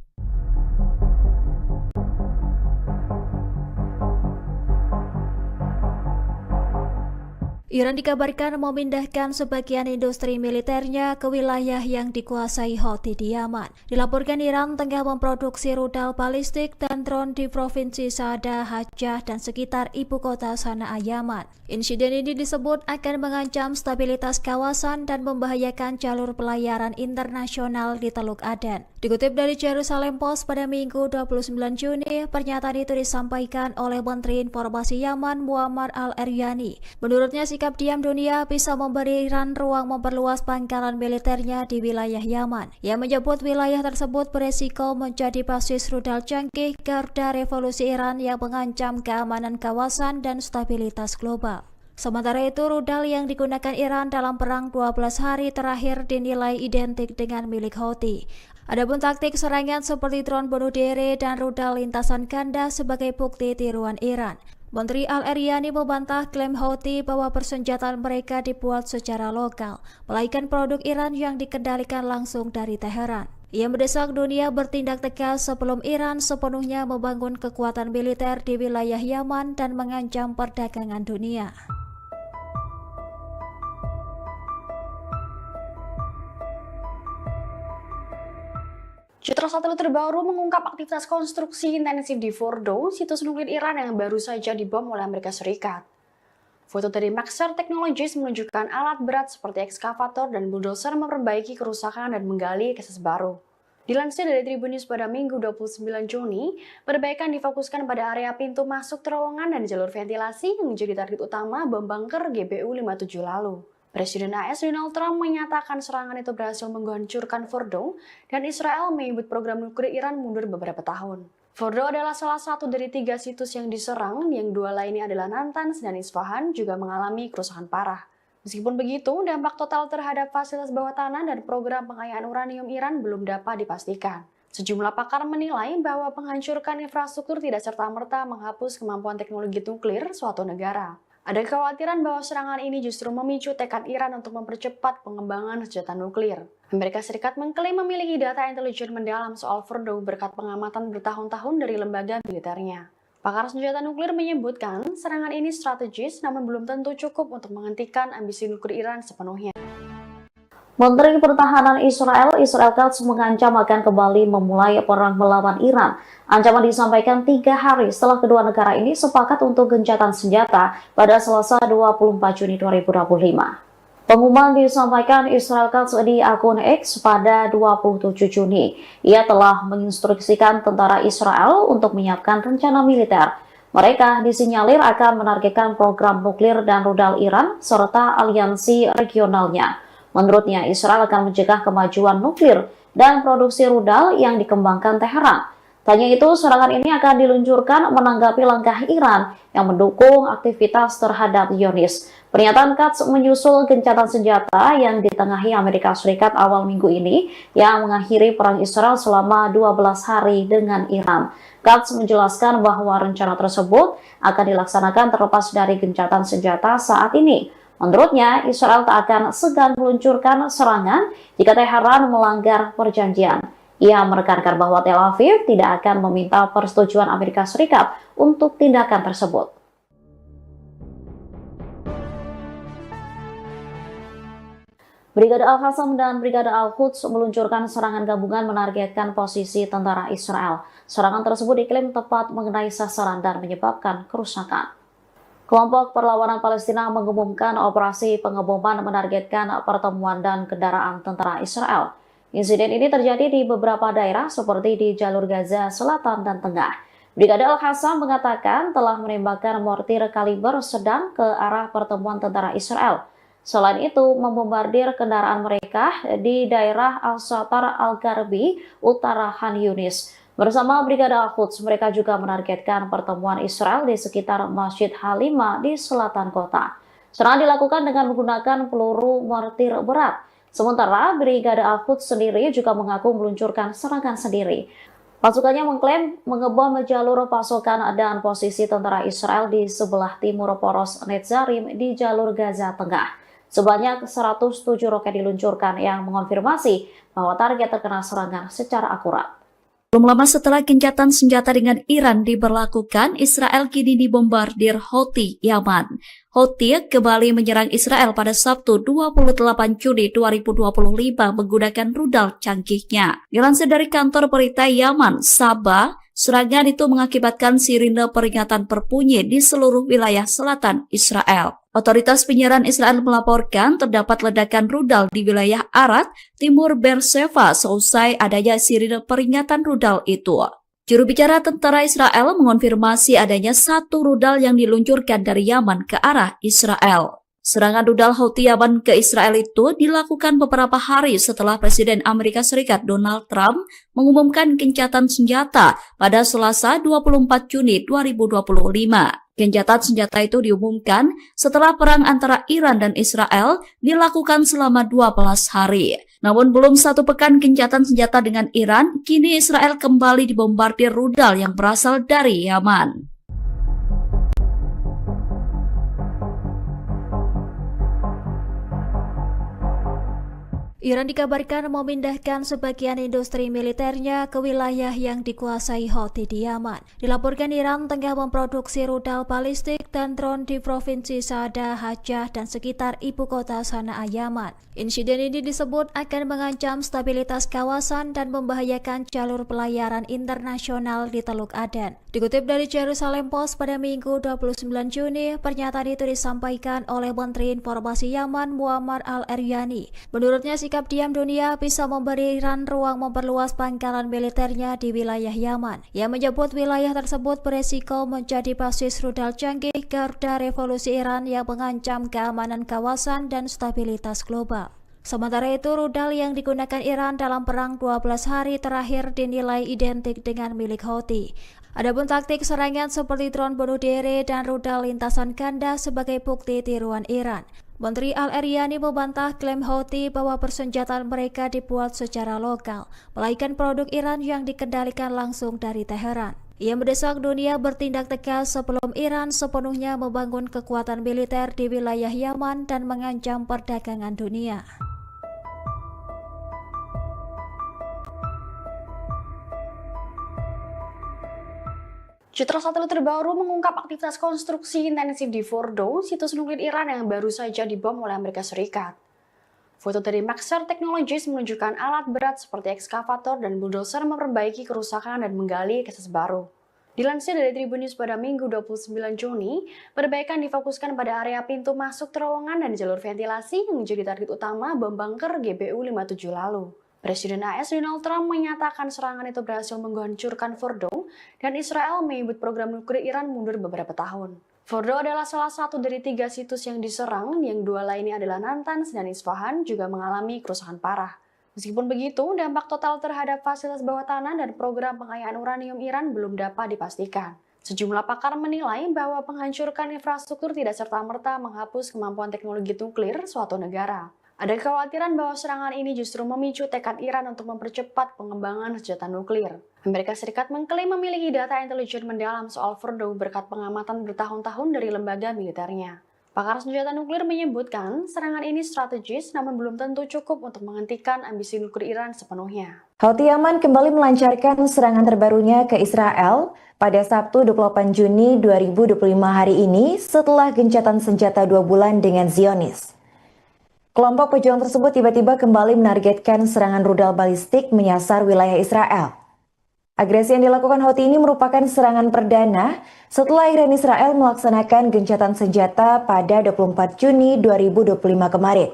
Iran dikabarkan memindahkan sebagian industri militernya ke wilayah yang dikuasai Houthi di Yaman. Dilaporkan Iran tengah memproduksi rudal balistik dan drone di provinsi Saada, Hajjah, dan sekitar ibu kota Sanaa, Yaman. Insiden ini disebut akan mengancam stabilitas kawasan dan membahayakan jalur pelayaran internasional di Teluk Aden. Dikutip dari Jerusalem Post pada Minggu 29 Juni, pernyataan itu disampaikan oleh Menteri Informasi Yaman Muammar al-Eryani. Menurutnya, sikap diam dunia bisa memberi Iran ruang memperluas pangkalan militernya di wilayah Yaman. Ia menyebut wilayah tersebut beresiko menjadi basis rudal canggih garda revolusi Iran yang mengancam keamanan kawasan dan stabilitas global. Sementara itu, rudal yang digunakan Iran dalam perang 12 hari terakhir dinilai identik dengan milik Houthi. Adapun taktik serangan seperti drone bunuh diri dan rudal lintasan ganda sebagai bukti tiruan Iran. Menteri Al-Eryani membantah klaim Houthi bahwa persenjataan mereka dibuat secara lokal, melainkan produk Iran yang dikendalikan langsung dari Teheran. Ia mendesak dunia bertindak tegas sebelum Iran sepenuhnya membangun kekuatan militer di wilayah Yaman dan mengancam perdagangan dunia. Citra satelit terbaru mengungkap aktivitas konstruksi intensif di Fordo, situs nuklir Iran yang baru saja dibom oleh Amerika Serikat. Foto dari Maxar Technologies menunjukkan alat berat seperti ekskavator dan bulldozer memperbaiki kerusakan dan menggali akses baru. Dilansir dari Tribun News pada Minggu 29 Juni, perbaikan difokuskan pada area pintu masuk terowongan dan jalur ventilasi yang menjadi target utama bom bunker GBU-57 lalu. Presiden AS Donald Trump menyatakan serangan itu berhasil menghancurkan Fordo dan Israel menyebut program nuklir Iran mundur beberapa tahun. Fordo adalah salah satu dari 3 situs yang diserang, yang 2 lainnya adalah Natanz dan Isfahan juga mengalami kerusakan parah. Meskipun begitu, dampak total terhadap fasilitas bawah tanah dan program pengayaan uranium Iran belum dapat dipastikan. Sejumlah pakar menilai bahwa menghancurkan infrastruktur tidak serta-merta menghapus kemampuan teknologi nuklir suatu negara. Ada kekhawatiran bahwa serangan ini justru memicu tekad Iran untuk mempercepat pengembangan senjata nuklir. Amerika Serikat mengklaim memiliki data intelijen mendalam soal Fordo berkat pengamatan bertahun-tahun dari lembaga militernya. Pakar senjata nuklir menyebutkan serangan ini strategis namun belum tentu cukup untuk menghentikan ambisi nuklir Iran sepenuhnya. Menteri Pertahanan Israel Katz mengancam akan kembali memulai perang melawan Iran. Ancaman disampaikan 3 hari setelah kedua negara ini sepakat untuk gencatan senjata pada Selasa 24 Juni 2025. Pengumuman disampaikan Israel Katz di akun X pada 27 Juni. Ia telah menginstruksikan tentara Israel untuk menyiapkan rencana militer. Mereka disinyalir akan menargetkan program nuklir dan rudal Iran serta aliansi regionalnya. Menurutnya, Israel akan mencegah kemajuan nuklir dan produksi rudal yang dikembangkan Teheran. Tanya itu, serangan ini akan diluncurkan menanggapi langkah Iran yang mendukung aktivitas terhadap Zionis. Pernyataan Katz menyusul gencatan senjata yang ditengahi Amerika Serikat awal minggu ini yang mengakhiri perang Israel selama 12 hari dengan Iran. Katz menjelaskan bahwa rencana tersebut akan dilaksanakan terlepas dari gencatan senjata saat ini. Menurutnya, Israel tak akan segan meluncurkan serangan jika Teheran melanggar perjanjian. Ia menekankan bahwa Tel Aviv tidak akan meminta persetujuan Amerika Serikat untuk tindakan tersebut. Brigade Al-Qassam dan Brigade Al-Quds meluncurkan serangan gabungan menargetkan posisi tentara Israel. Serangan tersebut diklaim tepat mengenai sasaran dan menyebabkan kerusakan. Kelompok Perlawanan Palestina mengumumkan operasi pengeboman menargetkan pertemuan dan kendaraan tentara Israel. Insiden ini terjadi di beberapa daerah seperti di jalur Gaza Selatan dan Tengah. Brigade Al-Qassam mengatakan telah menembakkan mortir kaliber sedang ke arah pertemuan tentara Israel. Selain itu, membombardir kendaraan mereka di daerah Al-Shatar Al-Garbi, utara Khan Yunis. Bersama Brigade Al-Quds, mereka juga menargetkan pertemuan Israel di sekitar Masjid Halima di selatan kota. Serangan dilakukan dengan menggunakan peluru mortir berat. Sementara Brigade Al-Quds sendiri juga mengaku meluncurkan serangan sendiri. Pasukannya mengklaim mengebom jalur pasokan dan posisi tentara Israel di sebelah timur poros Netzarim di jalur Gaza Tengah. Sebanyak 107 roket diluncurkan yang mengonfirmasi bahwa target terkena serangan secara akurat. Belum lama setelah gencatan senjata dengan Iran diberlakukan, Israel kini dibombardir Houthi Yaman. Houthi kembali menyerang Israel pada Sabtu 28 Juni 2025 menggunakan rudal canggihnya. Dilansir dari kantor berita Yaman, Sabah, serangan itu mengakibatkan sirine peringatan berbunyi di seluruh wilayah selatan Israel. Otoritas penyiaran Israel melaporkan terdapat ledakan rudal di wilayah Arad, timur Beersheva seusai adanya sirine peringatan rudal itu. Juru bicara tentara Israel mengonfirmasi adanya 1 rudal yang diluncurkan dari Yaman ke arah Israel. Serangan rudal Houthi Yaman ke Israel itu dilakukan beberapa hari setelah Presiden Amerika Serikat Donald Trump mengumumkan gencatan senjata pada Selasa 24 Juni 2025. Gencatan senjata itu diumumkan setelah perang antara Iran dan Israel dilakukan selama 12 hari. Namun belum 1 pekan gencatan senjata dengan Iran, kini Israel kembali dibombardir rudal yang berasal dari Yaman. Iran dikabarkan memindahkan sebagian industri militernya ke wilayah yang dikuasai Houthi di Yaman. Dilaporkan Iran tengah memproduksi rudal balistik dan drone di provinsi Saada, Hajjah, dan sekitar ibu kota Sanaa, Yaman. Insiden ini disebut akan mengancam stabilitas kawasan dan membahayakan jalur pelayaran internasional di Teluk Aden. Dikutip dari Jerusalem Post pada Minggu 29 Juni, pernyataan itu disampaikan oleh Menteri Informasi Yaman Muammar al-Eryani. Menurutnya, sikap diam dunia bisa memberi Iran ruang memperluas pangkalan militernya di wilayah Yaman. Ia menyebut wilayah tersebut beresiko menjadi basis rudal canggih garda revolusi Iran yang mengancam keamanan kawasan dan stabilitas global. Sementara itu, rudal yang digunakan Iran dalam perang 12 hari terakhir dinilai identik dengan milik Houthi. Adapun taktik serangan seperti drone bunuh diri dan rudal lintasan ganda sebagai bukti tiruan Iran. Menteri Al-Eryani membantah klaim Houthi bahwa persenjataan mereka dibuat secara lokal, melainkan produk Iran yang dikendalikan langsung dari Teheran. Ia mendesak dunia bertindak tegas sebelum Iran sepenuhnya membangun kekuatan militer di wilayah Yaman dan mengancam perdagangan dunia. Citra satelit terbaru mengungkap aktivitas konstruksi intensif di Fordo, situs nuklir Iran yang baru saja dibom oleh Amerika Serikat. Foto dari Maxar Technologies menunjukkan alat berat seperti ekskavator dan bulldozer memperbaiki kerusakan dan menggali akses baru. Dilansir dari Tribun News pada Minggu 29 Juni, perbaikan difokuskan pada area pintu masuk terowongan dan jalur ventilasi yang menjadi target utama bom bunker GBU-57 lalu. Presiden AS Donald Trump menyatakan serangan itu berhasil menghancurkan Fordo dan Israel menyebut program nuklir Iran mundur beberapa tahun. Fordo adalah salah satu dari 3 situs yang diserang, yang 2 lainnya adalah Natanz dan Isfahan juga mengalami kerusakan parah. Meskipun begitu, dampak total terhadap fasilitas bawah tanah dan program pengayaan uranium Iran belum dapat dipastikan. Sejumlah pakar menilai bahwa menghancurkan infrastruktur tidak serta-merta menghapus kemampuan teknologi nuklir suatu negara. Ada kekhawatiran bahwa serangan ini justru memicu tekad Iran untuk mempercepat pengembangan senjata nuklir. Amerika Serikat mengklaim memiliki data intelijen mendalam soal Fordo berkat pengamatan bertahun-tahun dari lembaga militernya. Pakar senjata nuklir menyebutkan serangan ini strategis namun belum tentu cukup untuk menghentikan ambisi nuklir Iran sepenuhnya. Houthi Yaman kembali melancarkan serangan terbarunya ke Israel pada Sabtu 28 Juni 2025 hari ini setelah gencatan senjata 2 bulan dengan Zionis. Kelompok pejuang tersebut tiba-tiba kembali menargetkan serangan rudal balistik menyasar wilayah Israel. Agresi yang dilakukan Houthi ini merupakan serangan perdana setelah Iran Israel melaksanakan gencatan senjata pada 24 Juni 2025 kemarin.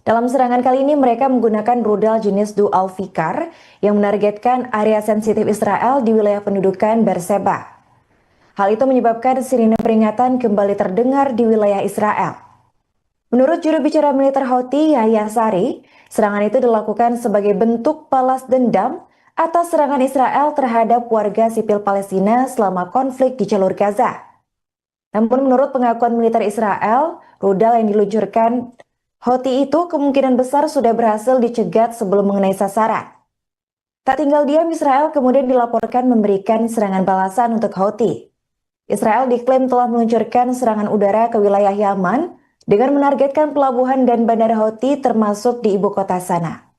Dalam serangan kali ini mereka menggunakan rudal jenis Dual Fikar yang menargetkan area sensitif Israel di wilayah pendudukan Beersheba. Hal itu menyebabkan sirine peringatan kembali terdengar di wilayah Israel. Menurut juru bicara militer Houthi, Yahya Sari, serangan itu dilakukan sebagai bentuk balas dendam atas serangan Israel terhadap warga sipil Palestina selama konflik di jalur Gaza. Namun menurut pengakuan militer Israel, rudal yang diluncurkan Houthi itu kemungkinan besar sudah berhasil dicegat sebelum mengenai sasaran. Tak tinggal diam, Israel kemudian dilaporkan memberikan serangan balasan untuk Houthi. Israel diklaim telah meluncurkan serangan udara ke wilayah Yaman dengan menargetkan pelabuhan dan bandara Houthi termasuk di ibu kota Sanaa.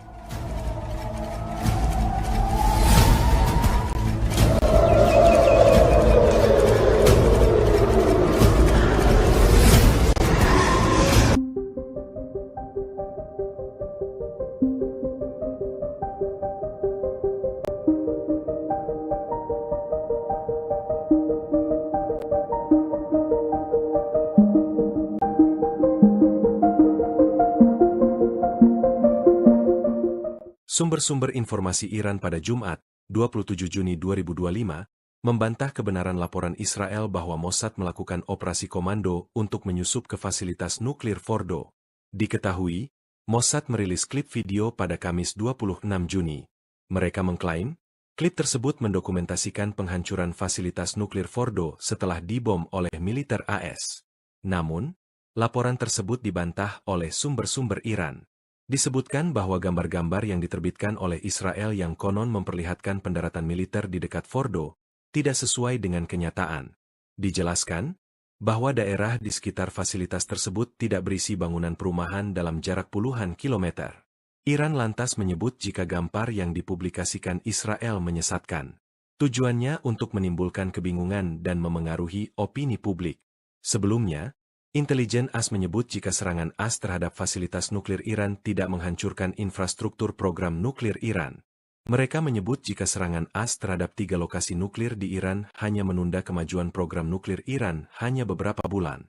Sumber-sumber informasi Iran pada Jumat, 27 Juni 2025, membantah kebenaran laporan Israel bahwa Mossad melakukan operasi komando untuk menyusup ke fasilitas nuklir Fordo. Diketahui, Mossad merilis klip video pada Kamis 26 Juni. Mereka mengklaim, klip tersebut mendokumentasikan penghancuran fasilitas nuklir Fordo setelah dibom oleh militer AS. Namun, laporan tersebut dibantah oleh sumber-sumber Iran. Disebutkan bahwa gambar-gambar yang diterbitkan oleh Israel yang konon memperlihatkan pendaratan militer di dekat Fordo tidak sesuai dengan kenyataan. Dijelaskan bahwa daerah di sekitar fasilitas tersebut tidak berisi bangunan perumahan dalam jarak puluhan kilometer. Iran lantas menyebut jika gambar yang dipublikasikan Israel menyesatkan. Tujuannya untuk menimbulkan kebingungan dan memengaruhi opini publik. Sebelumnya, intelijen AS menyebut jika serangan AS terhadap fasilitas nuklir Iran tidak menghancurkan infrastruktur program nuklir Iran. Mereka menyebut jika serangan AS terhadap 3 lokasi nuklir di Iran hanya menunda kemajuan program nuklir Iran hanya beberapa bulan.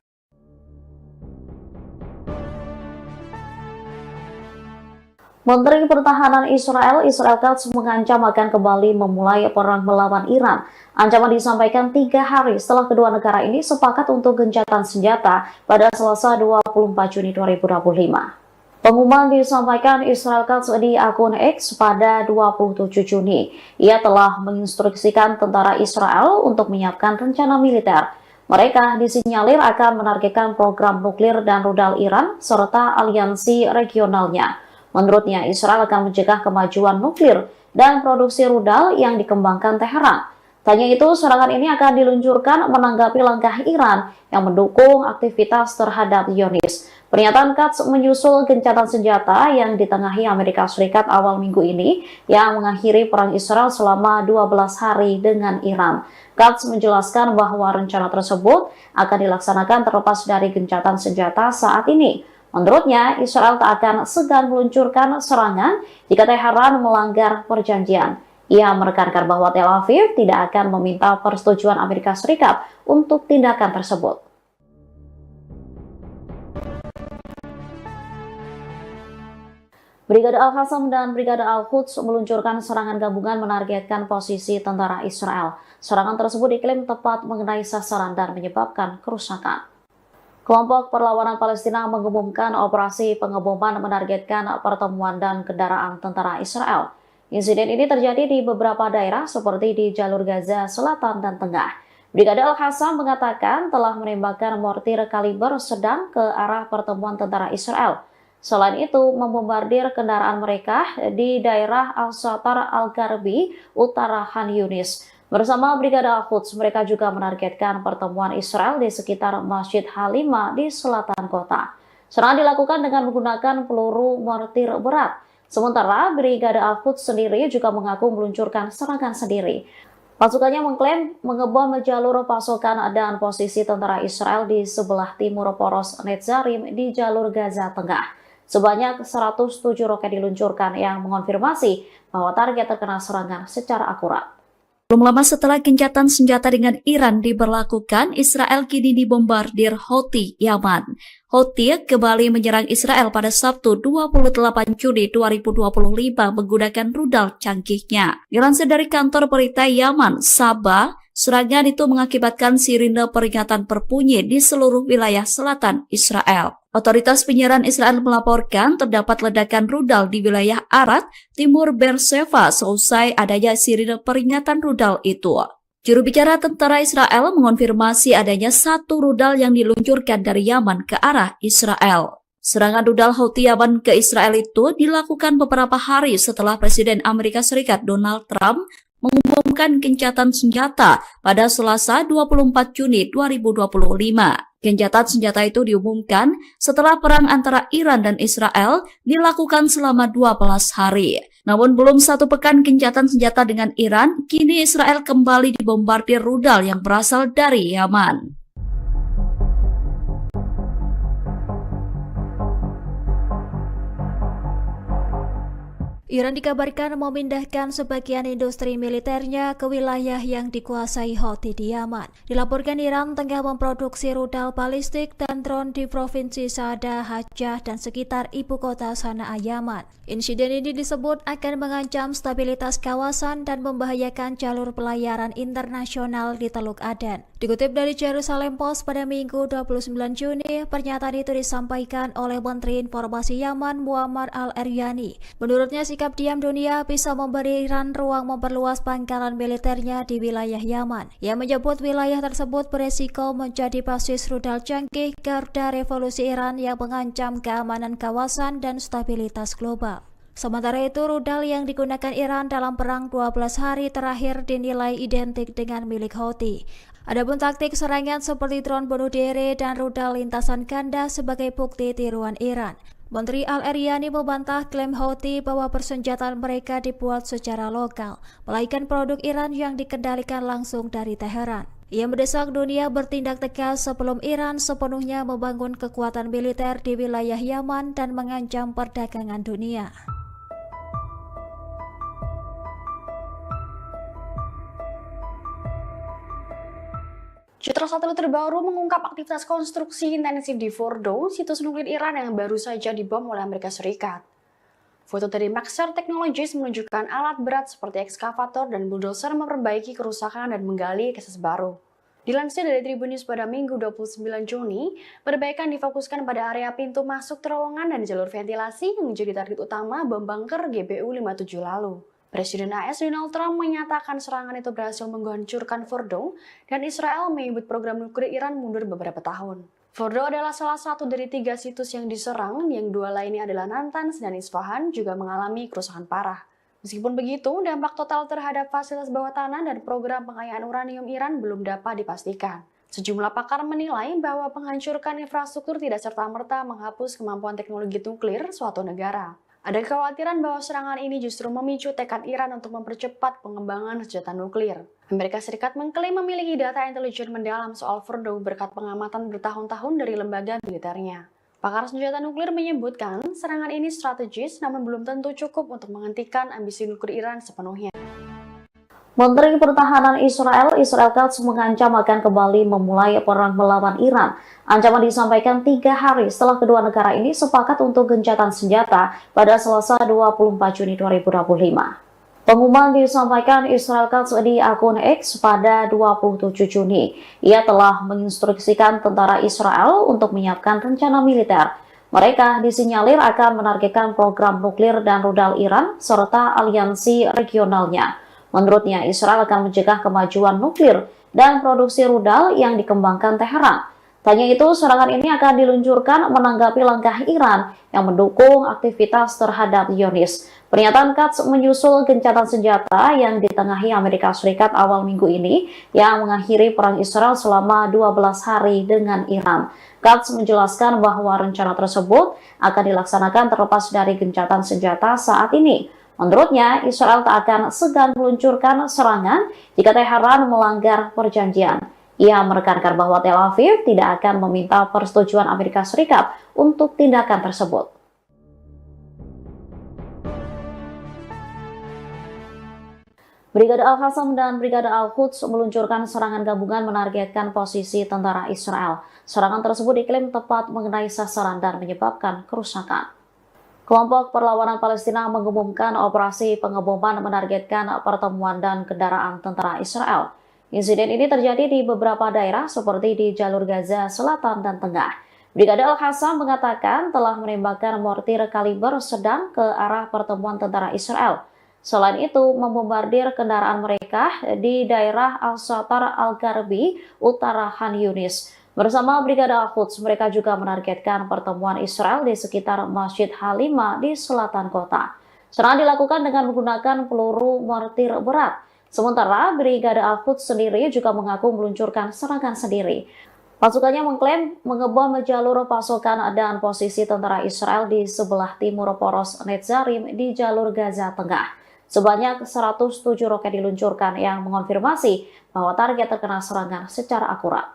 Menteri Pertahanan Israel Katz mengancam akan kembali memulai perang melawan Iran. Ancaman disampaikan 3 hari setelah kedua negara ini sepakat untuk gencatan senjata pada Selasa 24 Juni 2025. Pengumuman disampaikan Israel Katz di akun X pada 27 Juni. Ia telah menginstruksikan tentara Israel untuk menyiapkan rencana militer. Mereka disinyalir akan menargetkan program nuklir dan rudal Iran serta aliansi regionalnya. Menurutnya, Israel akan mencegah kemajuan nuklir dan produksi rudal yang dikembangkan Teheran. Tanya itu, serangan ini akan diluncurkan menanggapi langkah Iran yang mendukung aktivitas terhadap Zionis. Pernyataan Katz menyusul gencatan senjata yang ditengahi Amerika Serikat awal minggu ini yang mengakhiri perang Israel selama 12 hari dengan Iran. Katz menjelaskan bahwa rencana tersebut akan dilaksanakan terlepas dari gencatan senjata saat ini. Menurutnya, Israel tak akan segan meluncurkan serangan jika Teheran melanggar perjanjian. Ia menekankan bahwa Tel Aviv tidak akan meminta persetujuan Amerika Serikat untuk tindakan tersebut. Brigade Al-Qassam dan Brigade Al-Quds meluncurkan serangan gabungan menargetkan posisi tentara Israel. Serangan tersebut diklaim tepat mengenai sasaran dan menyebabkan kerusakan. Kelompok Perlawanan Palestina mengumumkan operasi pengeboman menargetkan pertemuan dan kendaraan tentara Israel. Insiden ini terjadi di beberapa daerah seperti di jalur Gaza Selatan dan Tengah. Brigade Al-Qassam mengatakan telah menembakkan mortir kaliber sedang ke arah pertemuan tentara Israel. Selain itu, membombardir kendaraan mereka di daerah Al-Satar Al-Garbi, utara Khan Yunis. Bersama Brigade Al-Quds, mereka juga menargetkan pertemuan Israel di sekitar Masjid Halima di selatan kota. Serangan dilakukan dengan menggunakan peluru mortir berat. Sementara Brigade Al-Quds sendiri juga mengaku meluncurkan serangan sendiri. Pasukannya mengklaim mengebom jalur pasokan dan posisi tentara Israel di sebelah timur poros Netzarim di jalur Gaza Tengah. Sebanyak 107 roket diluncurkan yang mengonfirmasi bahwa target terkena serangan secara akurat. Belum lama setelah gencatan senjata dengan Iran diberlakukan, Israel kini dibombardir Houthi Yaman. Houthi kembali menyerang Israel pada Sabtu 28 Juni 2025 menggunakan rudal canggihnya. Dilansir dari kantor berita Yaman, Sabah, serangan itu mengakibatkan sirine peringatan berbunyi di seluruh wilayah selatan Israel. Otoritas penyiaran Israel melaporkan terdapat ledakan rudal di wilayah Arad, timur Beersheba seusai adanya sirine peringatan rudal itu. Juru bicara tentara Israel mengonfirmasi adanya satu rudal yang diluncurkan dari Yaman ke arah Israel. Serangan rudal Houthi Yaman ke Israel itu dilakukan beberapa hari setelah Presiden Amerika Serikat Donald Trump mengumumkan gencatan senjata pada Selasa 24 Juni 2025. Gencatan senjata itu diumumkan setelah perang antara Iran dan Israel dilakukan selama 12 hari. Namun belum satu pekan gencatan senjata dengan Iran, kini Israel kembali dibombardir rudal yang berasal dari Yaman. Iran dikabarkan memindahkan sebagian industri militernya ke wilayah yang dikuasai Houthi di Yaman. Dilaporkan Iran tengah memproduksi rudal balistik dan drone di provinsi Saada, Hajjah, dan sekitar ibu kota Sanaa, Yaman. Insiden ini disebut akan mengancam stabilitas kawasan dan membahayakan jalur pelayaran internasional di Teluk Aden. Dikutip dari Jerusalem Post pada Minggu 29 Juni, pernyataan itu disampaikan oleh Menteri Informasi Yaman Muammar Al-Eryani. Menurutnya, sikap diam dunia bisa memberi Iran ruang memperluas pangkalan militernya di wilayah Yaman. Ia menyebut wilayah tersebut beresiko menjadi basis rudal canggih garda revolusi Iran yang mengancam keamanan kawasan dan stabilitas global. Sementara itu, rudal yang digunakan Iran dalam perang 12 hari terakhir dinilai identik dengan milik Houthi. Adapun taktik serangan seperti drone bunuh diri dan rudal lintasan ganda sebagai bukti tiruan Iran. Menteri Al-Eryani membantah klaim Houthi bahwa persenjataan mereka dibuat secara lokal, melainkan produk Iran yang dikendalikan langsung dari Teheran. Ia mendesak dunia bertindak tegas sebelum Iran sepenuhnya membangun kekuatan militer di wilayah Yaman dan mengancam perdagangan dunia. Citra satelit terbaru mengungkap aktivitas konstruksi intensif di Fordo, situs nuklir Iran yang baru saja dibom oleh Amerika Serikat. Foto dari Maxar Technologies menunjukkan alat berat seperti ekskavator dan bulldozer memperbaiki kerusakan dan menggali akses baru. Dilansir dari Tribun News pada Minggu 29 Juni, perbaikan difokuskan pada area pintu masuk terowongan dan jalur ventilasi yang menjadi target utama bom bunker GBU-57 lalu. Presiden AS Donald Trump menyatakan serangan itu berhasil menghancurkan Fordo dan Israel menyebut program nuklir Iran mundur beberapa tahun. Fordo adalah salah satu dari 3 situs yang diserang, yang 2 lainnya adalah Natanz dan Isfahan juga mengalami kerusakan parah. Meskipun begitu, dampak total terhadap fasilitas bawah tanah dan program pengayaan uranium Iran belum dapat dipastikan. Sejumlah pakar menilai bahwa penghancuran infrastruktur tidak serta-merta menghapus kemampuan teknologi nuklir suatu negara. Ada kekhawatiran bahwa serangan ini justru memicu tekad Iran untuk mempercepat pengembangan senjata nuklir. Amerika Serikat mengklaim memiliki data intelijen mendalam soal Fordo berkat pengamatan bertahun-tahun dari lembaga militernya. Pakar senjata nuklir menyebutkan serangan ini strategis namun belum tentu cukup untuk menghentikan ambisi nuklir Iran sepenuhnya. Menteri Pertahanan Israel Katz mengancam akan kembali memulai perang melawan Iran. Ancaman disampaikan 3 hari setelah kedua negara ini sepakat untuk gencatan senjata pada Selasa 24 Juni 2025. Pengumuman disampaikan Israel Katz di akun X pada 27 Juni. Ia telah menginstruksikan tentara Israel untuk menyiapkan rencana militer. Mereka disinyalir akan menargetkan program nuklir dan rudal Iran serta aliansi regionalnya. Menurutnya, Israel akan mencegah kemajuan nuklir dan produksi rudal yang dikembangkan Teheran. Tanya itu, serangan ini akan diluncurkan menanggapi langkah Iran yang mendukung aktivitas terhadap Zionis. Pernyataan Katz menyusul gencatan senjata yang ditengahi Amerika Serikat awal minggu ini yang mengakhiri perang Israel selama 12 hari dengan Iran. Katz menjelaskan bahwa rencana tersebut akan dilaksanakan terlepas dari gencatan senjata saat ini. Menurutnya, Israel tak akan segan meluncurkan serangan jika Teheran melanggar perjanjian. Ia menekankan bahwa Tel Aviv tidak akan meminta persetujuan Amerika Serikat untuk tindakan tersebut. Brigade Al-Qassam dan Brigade Al-Quds meluncurkan serangan gabungan menargetkan posisi tentara Israel. Serangan tersebut diklaim tepat mengenai sasaran dan menyebabkan kerusakan. Kelompok Perlawanan Palestina mengumumkan operasi pengeboman menargetkan pertemuan dan kendaraan tentara Israel. Insiden ini terjadi di beberapa daerah seperti di jalur Gaza Selatan dan Tengah. Brigade Al-Qassam mengatakan telah menembakkan mortir kaliber sedang ke arah pertemuan tentara Israel. Selain itu, membombardir kendaraan mereka di daerah Al-Shatar Al-Gharbi, utara Khan Yunis. Bersama Brigade Al-Quds, mereka juga menargetkan pertemuan Israel di sekitar Masjid Halimah di selatan kota. Serangan dilakukan dengan menggunakan peluru mortir berat. Sementara Brigade Al-Quds sendiri juga mengaku meluncurkan serangan sendiri. Pasukannya mengklaim mengebom jalur pasokan dan posisi tentara Israel di sebelah timur poros Netzarim di jalur Gaza Tengah. Sebanyak 107 roket diluncurkan yang mengonfirmasi bahwa target terkena serangan secara akurat.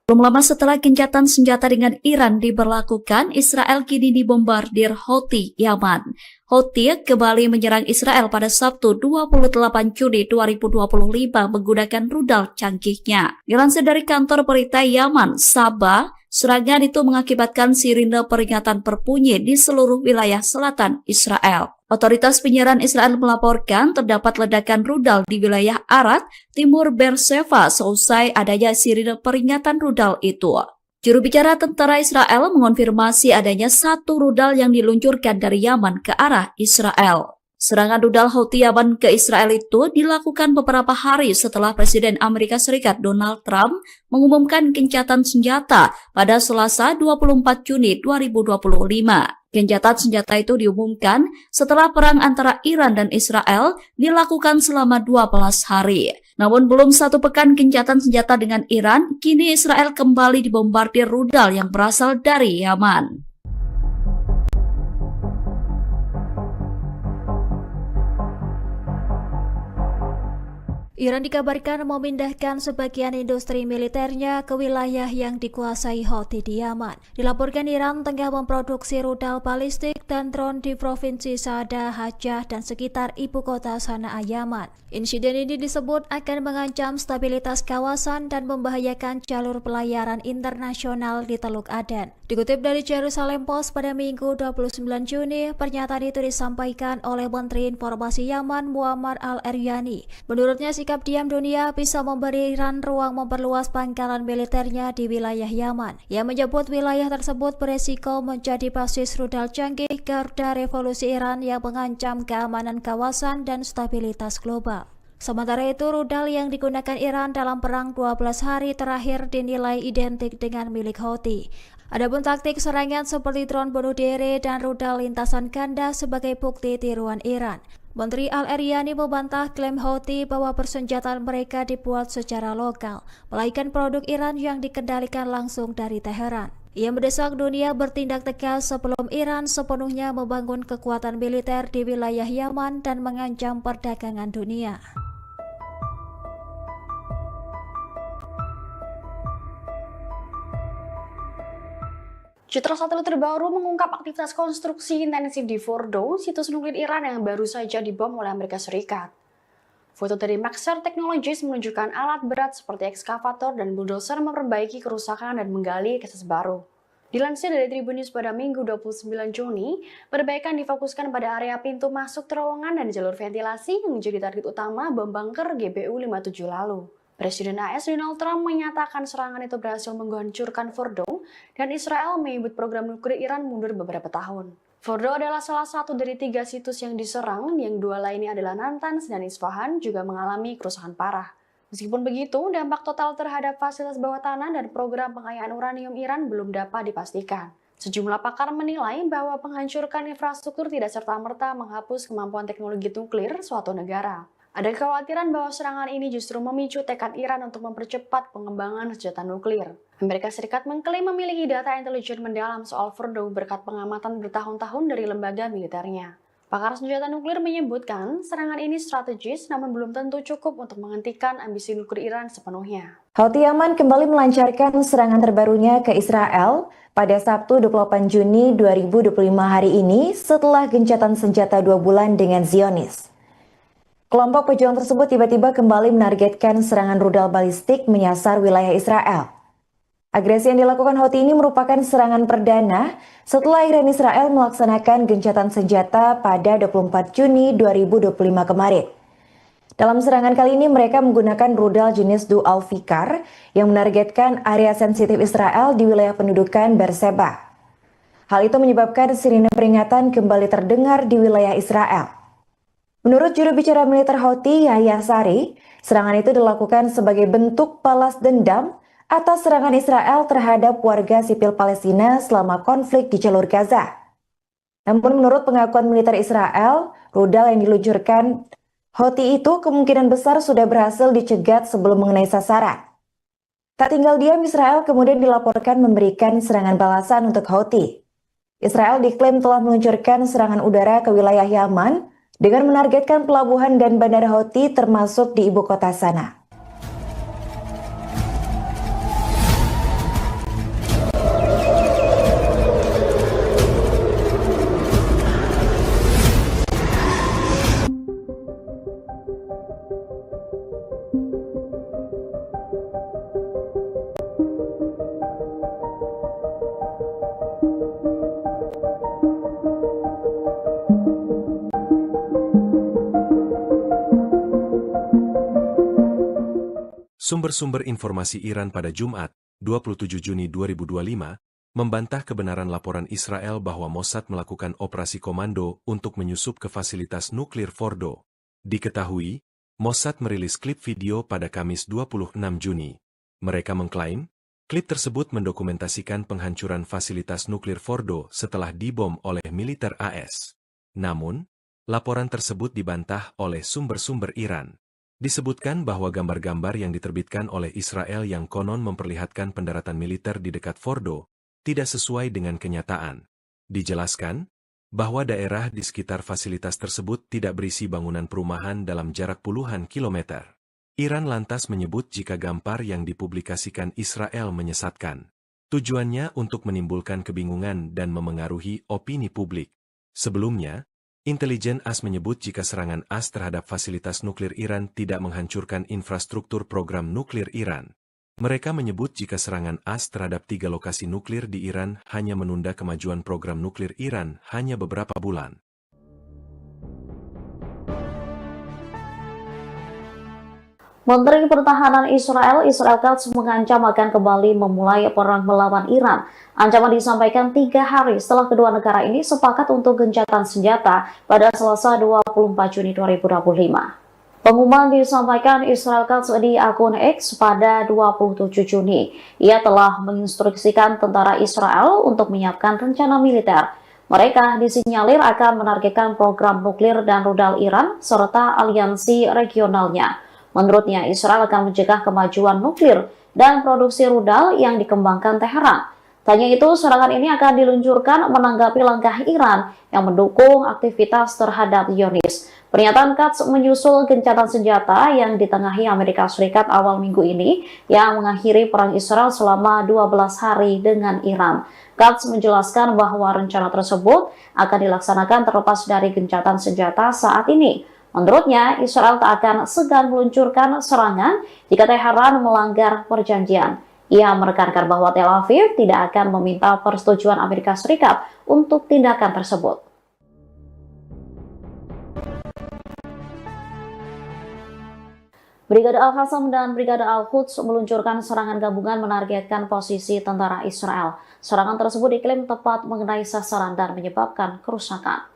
Belum lama setelah gencatan senjata dengan Iran diberlakukan, Israel kini dibombardir Houthi Yaman. Houthi kembali menyerang Israel pada Sabtu 28 Juni 2025 menggunakan rudal canggihnya. Dilansir dari kantor berita Yaman, Sabah, serangan itu mengakibatkan sirine peringatan berbunyi di seluruh wilayah selatan Israel. Otoritas penyiaran Israel melaporkan terdapat ledakan rudal di wilayah Arad, timur Beersheva seusai adanya sirine peringatan rudal itu. Juru bicara tentara Israel mengonfirmasi adanya satu rudal yang diluncurkan dari Yaman ke arah Israel. Serangan rudal Houthi Yaman ke Israel itu dilakukan beberapa hari setelah Presiden Amerika Serikat Donald Trump mengumumkan gencatan senjata pada Selasa 24 Juni 2025. Gencatan senjata itu diumumkan setelah perang antara Iran dan Israel dilakukan selama 12 hari. Namun belum satu pekan gencatan senjata dengan Iran, kini Israel kembali dibombardir rudal yang berasal dari Yaman. Iran dikabarkan memindahkan sebagian industri militernya ke wilayah yang dikuasai Houthi di Yaman. Dilaporkan Iran tengah memproduksi rudal balistik dan drone di Provinsi Saada, Hajjah, dan sekitar ibu kota Sanaa, Yaman. Insiden ini disebut akan mengancam stabilitas kawasan dan membahayakan jalur pelayaran internasional di Teluk Aden. Dikutip dari Jerusalem Post pada Minggu 29 Juni, pernyataan itu disampaikan oleh Menteri Informasi Yaman Muammar al-Eryani. Menurutnya, sikap diam dunia bisa memberi Iran ruang memperluas pangkalan militernya di wilayah Yaman. Ia menyebut wilayah tersebut beresiko menjadi basis rudal canggih garda revolusi Iran yang mengancam keamanan kawasan dan stabilitas global. Sementara itu, rudal yang digunakan Iran dalam perang 12 hari terakhir dinilai identik dengan milik Houthi. Adapun taktik serangan seperti drone bunuh diri dan rudal lintasan ganda sebagai bukti tiruan Iran. Menteri Al-Eryani membantah klaim Houthi bahwa persenjataan mereka dibuat secara lokal, melainkan produk Iran yang dikendalikan langsung dari Teheran. Ia mendesak dunia bertindak tegas sebelum Iran sepenuhnya membangun kekuatan militer di wilayah Yaman dan mengancam perdagangan dunia. Citra satelit terbaru mengungkap aktivitas konstruksi intensif di Fordo, situs nuklir Iran yang baru saja dibom oleh Amerika Serikat. Foto dari Maxar Technologies menunjukkan alat berat seperti ekskavator dan bulldozer memperbaiki kerusakan dan menggali akses baru. Dilansir dari Tribun News pada Minggu 29 Juni, perbaikan difokuskan pada area pintu masuk terowongan dan jalur ventilasi yang menjadi target utama bom bunker GBU-57 lalu. Presiden AS Donald Trump menyatakan serangan itu berhasil menghancurkan Fordo dan Israel menyebut program nuklir Iran mundur beberapa tahun. Fordo adalah salah satu dari 3 situs yang diserang, yang 2 lainnya adalah Natanz dan Isfahan juga mengalami kerusakan parah. Meskipun begitu, dampak total terhadap fasilitas bawah tanah dan program pengayaan uranium Iran belum dapat dipastikan. Sejumlah pakar menilai bahwa penghancuran infrastruktur tidak serta-merta menghapus kemampuan teknologi nuklir suatu negara. Ada kekhawatiran bahwa serangan ini justru memicu tekad Iran untuk mempercepat pengembangan senjata nuklir. Amerika Serikat mengklaim memiliki data intelijen mendalam soal Fordo berkat pengamatan bertahun-tahun dari lembaga militernya. Pakar senjata nuklir menyebutkan serangan ini strategis namun belum tentu cukup untuk menghentikan ambisi nuklir Iran sepenuhnya. Houthi Yaman kembali melancarkan serangan terbarunya ke Israel pada Sabtu 28 Juni 2025 hari ini setelah gencatan senjata 2 bulan dengan Zionis. Kelompok pejuang tersebut tiba-tiba kembali menargetkan serangan rudal balistik menyasar wilayah Israel. Agresi yang dilakukan Houthi ini merupakan serangan perdana setelah Iran Israel melaksanakan gencatan senjata pada 24 Juni 2025 kemarin. Dalam serangan kali ini mereka menggunakan rudal jenis Dual Fikar yang menargetkan area sensitif Israel di wilayah pendudukan Beersheba. Hal itu menyebabkan sirine peringatan kembali terdengar di wilayah Israel. Menurut juru bicara militer Houthi Yahya Sari, serangan itu dilakukan sebagai bentuk balas dendam atas serangan Israel terhadap warga sipil Palestina selama konflik di jalur Gaza. Namun menurut pengakuan militer Israel, rudal yang diluncurkan Houthi itu kemungkinan besar sudah berhasil dicegat sebelum mengenai sasaran. Tak tinggal diam, Israel kemudian dilaporkan memberikan serangan balasan untuk Houthi. Israel diklaim telah meluncurkan serangan udara ke wilayah Yaman dengan menargetkan pelabuhan dan bandara Houthi termasuk di ibu kota Sanaa. Sumber-sumber informasi Iran pada Jumat, 27 Juni 2025, membantah kebenaran laporan Israel bahwa Mossad melakukan operasi komando untuk menyusup ke fasilitas nuklir Fordo. Diketahui, Mossad merilis klip video pada Kamis 26 Juni. Mereka mengklaim, klip tersebut mendokumentasikan penghancuran fasilitas nuklir Fordo setelah dibom oleh militer AS. Namun, laporan tersebut dibantah oleh sumber-sumber Iran. Disebutkan bahwa gambar-gambar yang diterbitkan oleh Israel yang konon memperlihatkan pendaratan militer di dekat Fordo tidak sesuai dengan kenyataan. Dijelaskan bahwa daerah di sekitar fasilitas tersebut tidak berisi bangunan perumahan dalam jarak puluhan kilometer. Iran lantas menyebut jika gambar yang dipublikasikan Israel menyesatkan. Tujuannya untuk menimbulkan kebingungan dan memengaruhi opini publik. Sebelumnya, intelijen AS menyebut jika serangan AS terhadap fasilitas nuklir Iran tidak menghancurkan infrastruktur program nuklir Iran. Mereka menyebut jika serangan AS terhadap 3 lokasi nuklir di Iran hanya menunda kemajuan program nuklir Iran hanya beberapa bulan. Menteri Pertahanan Israel Katz mengancam akan kembali memulai perang melawan Iran. Ancaman disampaikan 3 hari setelah kedua negara ini sepakat untuk gencatan senjata pada Selasa 24 Juni 2025. Pengumuman disampaikan Israel Katz di akun X pada 27 Juni. Ia telah menginstruksikan tentara Israel untuk menyiapkan rencana militer. Mereka disinyalir akan menargetkan program nuklir dan rudal Iran serta aliansi regionalnya. Menurutnya, Israel akan mencegah kemajuan nuklir dan produksi rudal yang dikembangkan Teheran. Tanya itu, serangan ini akan diluncurkan menanggapi langkah Iran yang mendukung aktivitas terhadap Zionis. Pernyataan Katz menyusul gencatan senjata yang ditengahi Amerika Serikat awal minggu ini yang mengakhiri perang Israel selama 12 hari dengan Iran. Katz menjelaskan bahwa rencana tersebut akan dilaksanakan terlepas dari gencatan senjata saat ini. Menurutnya, Israel tak akan segan meluncurkan serangan jika Teheran melanggar perjanjian. Ia menekankan bahwa Tel Aviv tidak akan meminta persetujuan Amerika Serikat untuk tindakan tersebut. Brigade Al-Qassam dan Brigade Al-Quds meluncurkan serangan gabungan menargetkan posisi tentara Israel. Serangan tersebut diklaim tepat mengenai sasaran dan menyebabkan kerusakan.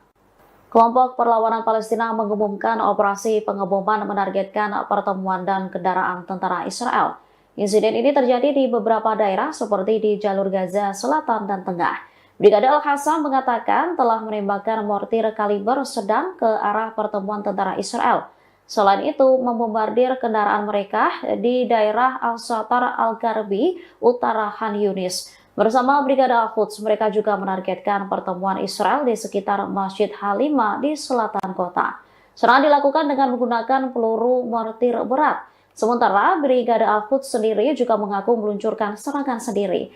Kelompok Perlawanan Palestina mengumumkan operasi pengeboman menargetkan pertemuan dan kendaraan tentara Israel. Insiden ini terjadi di beberapa daerah seperti di jalur Gaza Selatan dan Tengah. Brigade Al-Qassam mengatakan telah menembakkan mortir kaliber sedang ke arah pertemuan tentara Israel. Selain itu, membombardir kendaraan mereka di daerah Al-Shatar Al-Garbi, utara Khan Yunis. Bersama Brigade Al-Quds, mereka juga menargetkan pertemuan Israel di sekitar Masjid Halima di selatan kota. Serangan dilakukan dengan menggunakan peluru mortir berat. Sementara Brigade Al-Quds sendiri juga mengaku meluncurkan serangan sendiri.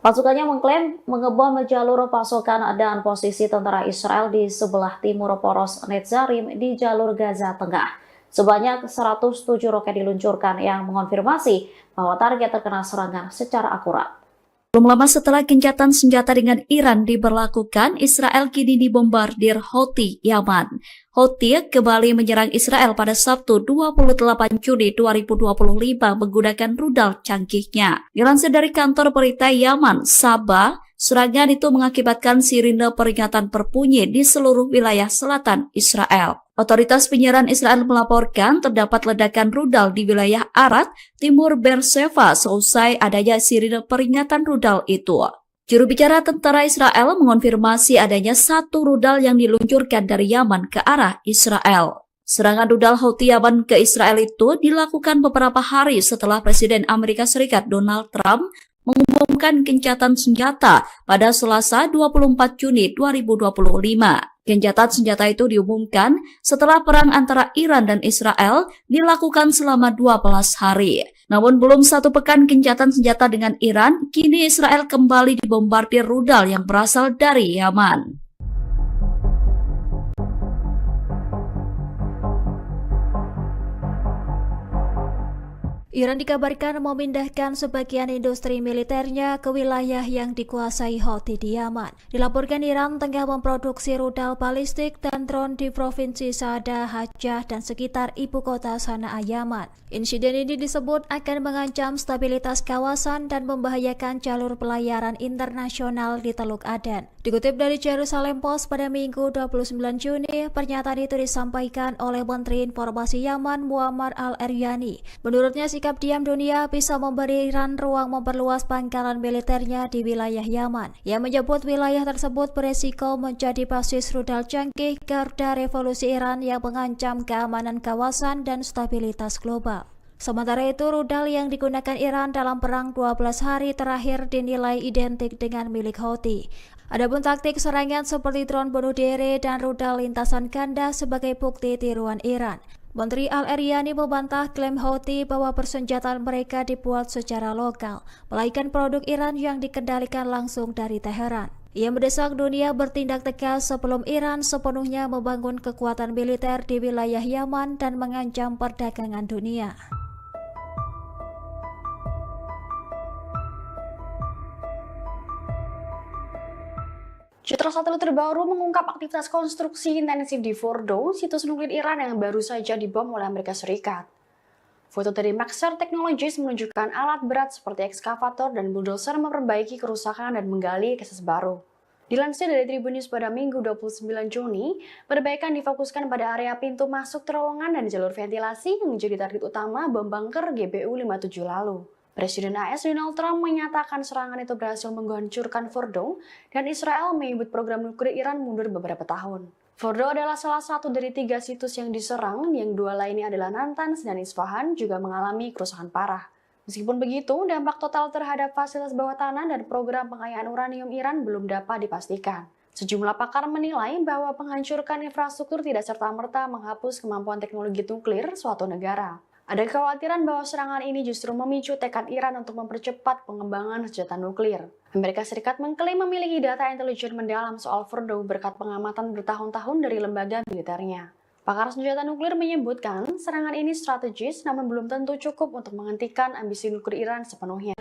Pasukannya mengklaim mengebom jalur pasokan dan posisi tentara Israel di sebelah timur poros Netzarim di jalur Gaza Tengah. Sebanyak 107 roket diluncurkan yang mengonfirmasi bahwa target terkena serangan secara akurat. Belum lama setelah gencatan senjata dengan Iran diberlakukan, Israel kini dibombardir Houthi Yaman. Houthi kembali menyerang Israel pada Sabtu 28 Juni 2025 menggunakan rudal canggihnya. Dilansir dari kantor berita Yaman, Sabah, serangan itu mengakibatkan sirine peringatan berbunyi di seluruh wilayah selatan Israel. Otoritas penyiaran Israel melaporkan terdapat ledakan rudal di wilayah Arad, timur Beersheba seusai adanya sirine peringatan rudal itu. Juru bicara tentara Israel mengonfirmasi adanya satu rudal yang diluncurkan dari Yaman ke arah Israel. Serangan rudal Houthi Yaman ke Israel itu dilakukan beberapa hari setelah Presiden Amerika Serikat Donald Trump mengumumkan gencatan senjata pada Selasa 24 Juni 2025. Gencatan senjata itu diumumkan setelah perang antara Iran dan Israel dilakukan selama 12 hari. Namun belum satu pekan gencatan senjata dengan Iran, kini Israel kembali dibombardir rudal yang berasal dari Yaman. Iran dikabarkan memindahkan sebagian industri militernya ke wilayah yang dikuasai Houthi di Yaman. Dilaporkan Iran tengah memproduksi rudal balistik dan drone di Provinsi Saada, Hajjah, dan sekitar ibu kota Sanaa, Yaman. Insiden ini disebut akan mengancam stabilitas kawasan dan membahayakan jalur pelayaran internasional di Teluk Aden. Dikutip dari Jerusalem Post pada Minggu 29 Juni, pernyataan itu disampaikan oleh Menteri Informasi Yaman Muammar al-Eryani. Menurutnya, sikap diam dunia bisa memberi Iran ruang memperluas pangkalan militernya di wilayah Yaman. Ia menyebut wilayah tersebut beresiko menjadi basis rudal canggih garda revolusi Iran yang mengancam keamanan kawasan dan stabilitas global. Sementara itu, rudal yang digunakan Iran dalam perang 12 hari terakhir dinilai identik dengan milik Houthi. Adapun taktik serangan seperti drone bunuh diri dan rudal lintasan ganda sebagai bukti tiruan Iran. Menteri Al-Eryani membantah klaim Houthi bahwa persenjataan mereka dibuat secara lokal, melainkan produk Iran yang dikendalikan langsung dari Teheran. Ia mendesak dunia bertindak tegas sebelum Iran sepenuhnya membangun kekuatan militer di wilayah Yaman dan mengancam perdagangan dunia. Citra satelit terbaru mengungkap aktivitas konstruksi intensif di Fordo, situs nuklir Iran yang baru saja dibom oleh Amerika Serikat. Foto dari Maxar Technologies menunjukkan alat berat seperti ekskavator dan bulldozer memperbaiki kerusakan dan menggali akses baru. Dilansir dari Tribun News pada Minggu 29 Juni, perbaikan difokuskan pada area pintu masuk terowongan dan jalur ventilasi yang menjadi target utama bom bunker GBU-57 lalu. Presiden AS Donald Trump menyatakan serangan itu berhasil menghancurkan Fordo dan Israel menyebut program nuklir Iran mundur beberapa tahun. Fordo adalah salah satu dari 3 situs yang diserang, yang 2 lainnya adalah Natanz dan Isfahan juga mengalami kerusakan parah. Meskipun begitu, dampak total terhadap fasilitas bawah tanah dan program pengayaan uranium Iran belum dapat dipastikan. Sejumlah pakar menilai bahwa penghancurkan infrastruktur tidak serta-merta menghapus kemampuan teknologi nuklir suatu negara. Ada kekhawatiran bahwa serangan ini justru memicu tekad Iran untuk mempercepat pengembangan senjata nuklir. Amerika Serikat mengklaim memiliki data intelijen mendalam soal Fordo berkat pengamatan bertahun-tahun dari lembaga militernya. Pakar senjata nuklir menyebutkan serangan ini strategis namun belum tentu cukup untuk menghentikan ambisi nuklir Iran sepenuhnya.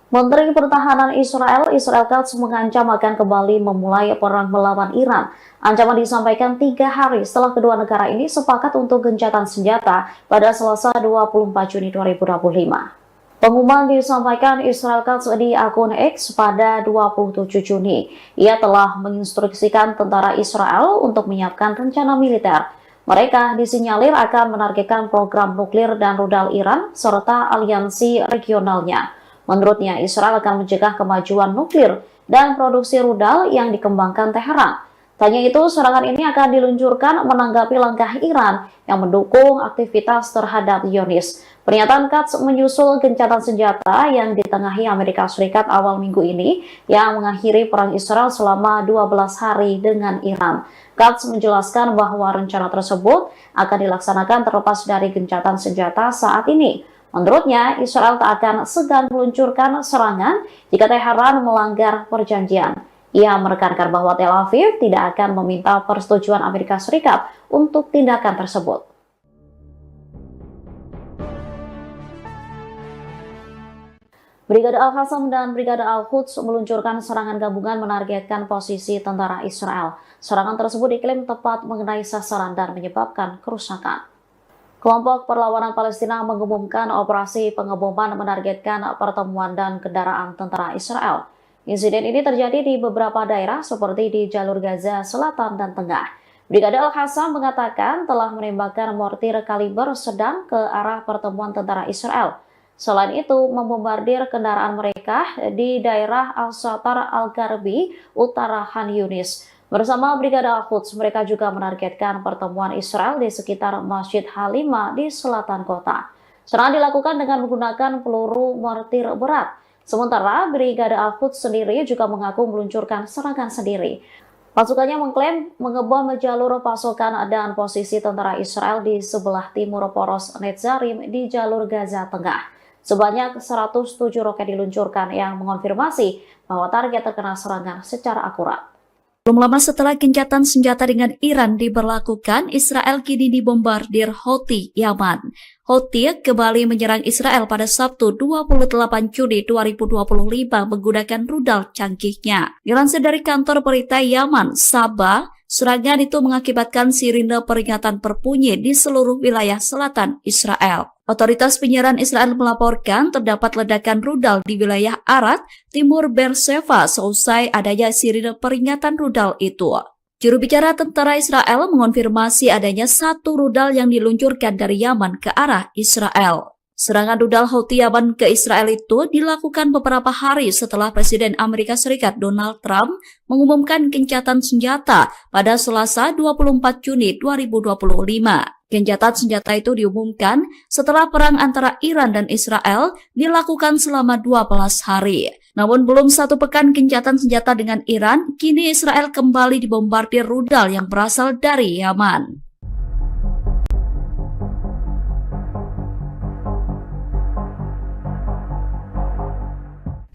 Menteri Pertahanan Israel Katz mengancam akan kembali memulai perang melawan Iran. Ancaman disampaikan 3 hari setelah kedua negara ini sepakat untuk gencatan senjata pada Selasa 24 Juni 2025. Pengumuman disampaikan Israel Katz di akun X pada 27 Juni. Ia telah menginstruksikan tentara Israel untuk menyiapkan rencana militer. Mereka disinyalir akan menargetkan program nuklir dan rudal Iran serta aliansi regionalnya. Menurutnya, Israel akan mencegah kemajuan nuklir dan produksi rudal yang dikembangkan Teheran. Tanya itu, serangan ini akan diluncurkan menanggapi langkah Iran yang mendukung aktivitas terhadap Zionis. Pernyataan Katz menyusul gencatan senjata yang ditengahi Amerika Serikat awal minggu ini yang mengakhiri perang Israel selama 12 hari dengan Iran. Katz menjelaskan bahwa rencana tersebut akan dilaksanakan terlepas dari gencatan senjata saat ini. Menurutnya, Israel tak akan segan meluncurkan serangan jika Teheran melanggar perjanjian. Ia menekankan bahwa Tel Aviv tidak akan meminta persetujuan Amerika Serikat untuk tindakan tersebut. Brigade Al-Qassam dan Brigade Al-Quds meluncurkan serangan gabungan menargetkan posisi tentara Israel. Serangan tersebut diklaim tepat mengenai sasaran dan menyebabkan kerusakan. Kelompok Perlawanan Palestina mengumumkan operasi pengeboman menargetkan pertemuan dan kendaraan tentara Israel. Insiden ini terjadi di beberapa daerah seperti di jalur Gaza Selatan dan Tengah. Brigade Al-Qassam mengatakan telah menembakkan mortir kaliber sedang ke arah pertemuan tentara Israel. Selain itu, membombardir kendaraan mereka di daerah Al-Satar Al-Garbi, utara Khan Yunis. Bersama Brigade Al-Quds, mereka juga menargetkan pertemuan Israel di sekitar Masjid Halima di selatan kota. Serangan dilakukan dengan menggunakan peluru mortir berat. Sementara Brigade Al-Quds sendiri juga mengaku meluncurkan serangan sendiri. Pasukannya mengklaim mengebom jalur pasokan dan posisi tentara Israel di sebelah timur poros Netzarim di jalur Gaza Tengah. Sebanyak 107 roket diluncurkan yang mengonfirmasi bahwa target terkena serangan secara akurat. Belum lama setelah gencatan senjata dengan Iran diberlakukan, Israel kini dibombardir Houthi Yaman. Houthi kembali menyerang Israel pada Sabtu 28 Juni 2025 menggunakan rudal canggihnya. Dilansir dari kantor berita Yaman, Saba, serangan itu mengakibatkan sirine peringatan berbunyi di seluruh wilayah selatan Israel. Otoritas penyiaran Israel melaporkan terdapat ledakan rudal di wilayah Arad, timur Beersheva seusai adanya sirine peringatan rudal itu. Juru bicara tentara Israel mengonfirmasi adanya 1 rudal yang diluncurkan dari Yaman ke arah Israel. Serangan rudal Houthi Yaman ke Israel itu dilakukan beberapa hari setelah Presiden Amerika Serikat Donald Trump mengumumkan gencatan senjata pada Selasa 24 Juni 2025. Gencatan senjata itu diumumkan setelah perang antara Iran dan Israel dilakukan selama 12 hari. Namun belum 1 pekan gencatan senjata dengan Iran, kini Israel kembali dibombardir rudal yang berasal dari Yaman.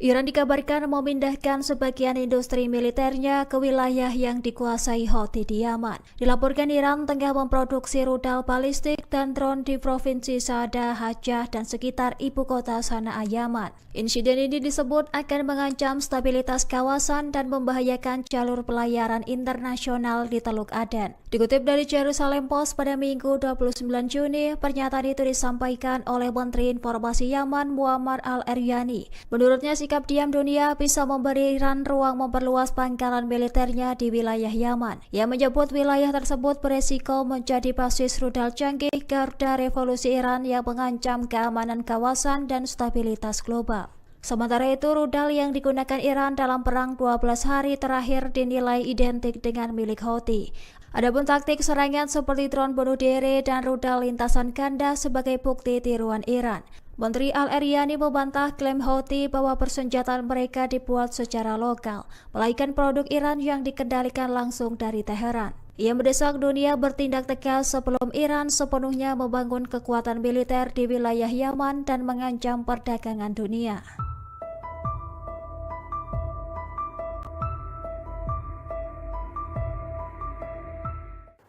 Iran dikabarkan memindahkan sebagian industri militernya ke wilayah yang dikuasai Houthi di Yaman. Dilaporkan Iran tengah memproduksi rudal balistik dan drone di provinsi Saada, Hajjah, dan sekitar ibu kota Sanaa, Yaman. Insiden ini disebut akan mengancam stabilitas kawasan dan membahayakan jalur pelayaran internasional di Teluk Aden. Dikutip dari Jerusalem Post pada Minggu 29 Juni, pernyataan itu disampaikan oleh Menteri Informasi Yaman Muammar al-Eryani. Menurutnya, sikap diam dunia bisa memberi Iran ruang memperluas pangkalan militernya di wilayah Yaman. Ia menyebut wilayah tersebut beresiko menjadi basis rudal canggih garda revolusi Iran yang mengancam keamanan kawasan dan stabilitas global. Sementara itu, rudal yang digunakan Iran dalam perang 12 hari terakhir dinilai identik dengan milik Houthi. Adapun taktik serangan seperti drone bunuh diri dan rudal lintasan ganda sebagai bukti tiruan Iran. Menteri Al-Eryani membantah klaim Houthi bahwa persenjataan mereka dibuat secara lokal, melainkan produk Iran yang dikendalikan langsung dari Teheran. Ia mendesak dunia bertindak tegas sebelum Iran sepenuhnya membangun kekuatan militer di wilayah Yaman dan mengancam perdagangan dunia.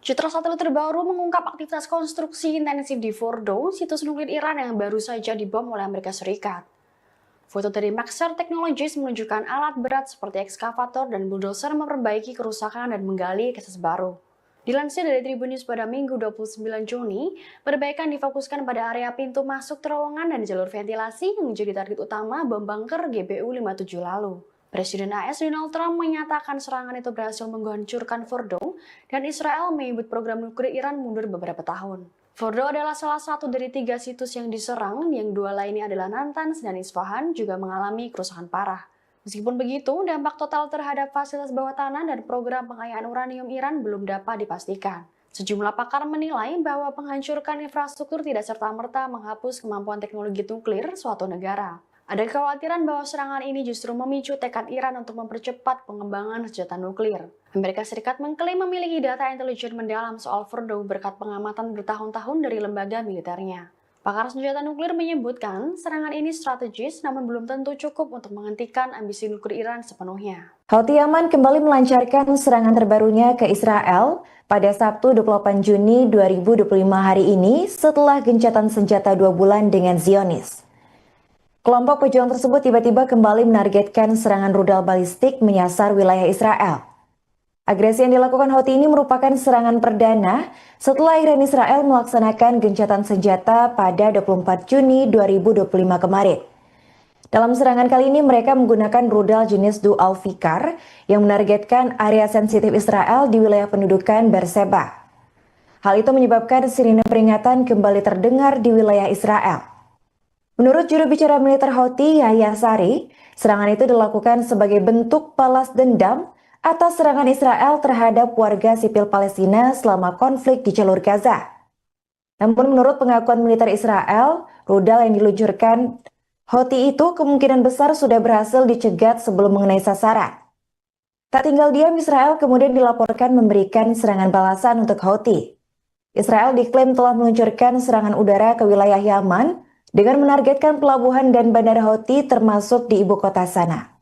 Citra satelit terbaru mengungkap aktivitas konstruksi intensif di Fordo, situs nuklir Iran yang baru saja dibom oleh Amerika Serikat. Foto dari Maxar Technologies menunjukkan alat berat seperti ekskavator dan bulldozer memperbaiki kerusakan dan menggali akses baru. Dilansir dari Tribun News pada Minggu 29 Juni, perbaikan difokuskan pada area pintu masuk terowongan dan jalur ventilasi yang menjadi target utama bom bunker GBU-57 lalu. Presiden AS Donald Trump menyatakan serangan itu berhasil menghancurkan Fordo dan Israel menyebut program nuklir Iran mundur beberapa tahun. Fordo adalah salah satu dari 3 situs yang diserang, yang 2 lainnya adalah Natanz dan Isfahan juga mengalami kerusakan parah. Meskipun begitu, dampak total terhadap fasilitas bawah tanah dan program pengayaan uranium Iran belum dapat dipastikan. Sejumlah pakar menilai bahwa penghancurkan infrastruktur tidak serta-merta menghapus kemampuan teknologi nuklir suatu negara. Ada kekhawatiran bahwa serangan ini justru memicu tekad Iran untuk mempercepat pengembangan senjata nuklir. Amerika Serikat mengklaim memiliki data intelijen mendalam soal Fordo berkat pengamatan bertahun-tahun dari lembaga militernya. Pakar senjata nuklir menyebutkan serangan ini strategis namun belum tentu cukup untuk menghentikan ambisi nuklir Iran sepenuhnya. Houthi Yaman kembali melancarkan serangan terbarunya ke Israel pada Sabtu 28 Juni 2025 hari ini setelah gencatan senjata 2 bulan dengan Zionis. Kelompok pejuang tersebut tiba-tiba kembali menargetkan serangan rudal balistik menyasar wilayah Israel. Agresi yang dilakukan Houthi ini merupakan serangan perdana setelah Iran Israel melaksanakan gencatan senjata pada 24 Juni 2025 kemarin. Dalam serangan kali ini mereka menggunakan rudal jenis Dual Fikar yang menargetkan area sensitif Israel di wilayah pendudukan Beerseba. Hal itu menyebabkan sirine peringatan kembali terdengar di wilayah Israel. Menurut juru bicara militer Houthi, Yahya Sari, serangan itu dilakukan sebagai bentuk balas dendam atas serangan Israel terhadap warga sipil Palestina selama konflik di jalur Gaza. Namun menurut pengakuan militer Israel, rudal yang diluncurkan Houthi itu kemungkinan besar sudah berhasil dicegat sebelum mengenai sasaran. Tak tinggal diam, Israel kemudian dilaporkan memberikan serangan balasan untuk Houthi. Israel diklaim telah meluncurkan serangan udara ke wilayah Yaman dengan menargetkan pelabuhan dan bandara Houthi termasuk di ibu kota Sanaa.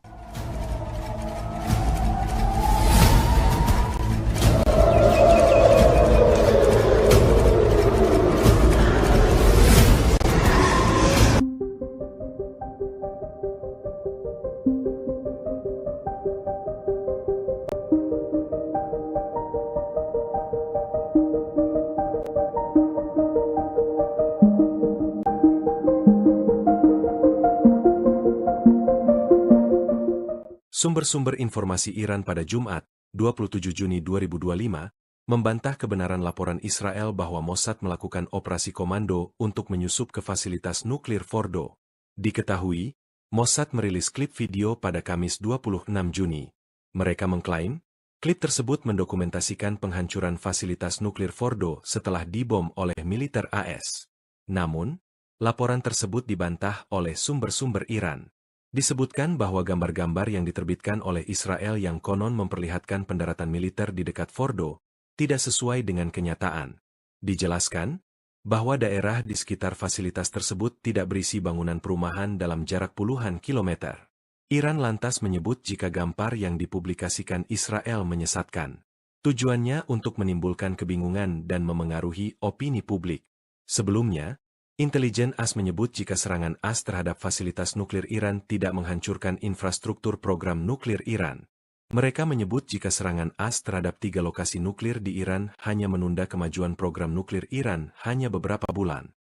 Sumber-sumber informasi Iran pada Jumat, 27 Juni 2025, membantah kebenaran laporan Israel bahwa Mossad melakukan operasi komando untuk menyusup ke fasilitas nuklir Fordo. Diketahui, Mossad merilis klip video pada Kamis 26 Juni. Mereka mengklaim, klip tersebut mendokumentasikan penghancuran fasilitas nuklir Fordo setelah dibom oleh militer AS. Namun, laporan tersebut dibantah oleh sumber-sumber Iran. Disebutkan bahwa gambar-gambar yang diterbitkan oleh Israel yang konon memperlihatkan pendaratan militer di dekat Fordo tidak sesuai dengan kenyataan. Dijelaskan bahwa daerah di sekitar fasilitas tersebut tidak berisi bangunan perumahan dalam jarak puluhan kilometer. Iran lantas menyebut jika gambar yang dipublikasikan Israel menyesatkan. Tujuannya untuk menimbulkan kebingungan dan memengaruhi opini publik. Sebelumnya, intelijen AS menyebut jika serangan AS terhadap fasilitas nuklir Iran tidak menghancurkan infrastruktur program nuklir Iran. Mereka menyebut jika serangan AS terhadap 3 lokasi nuklir di Iran hanya menunda kemajuan program nuklir Iran hanya beberapa bulan.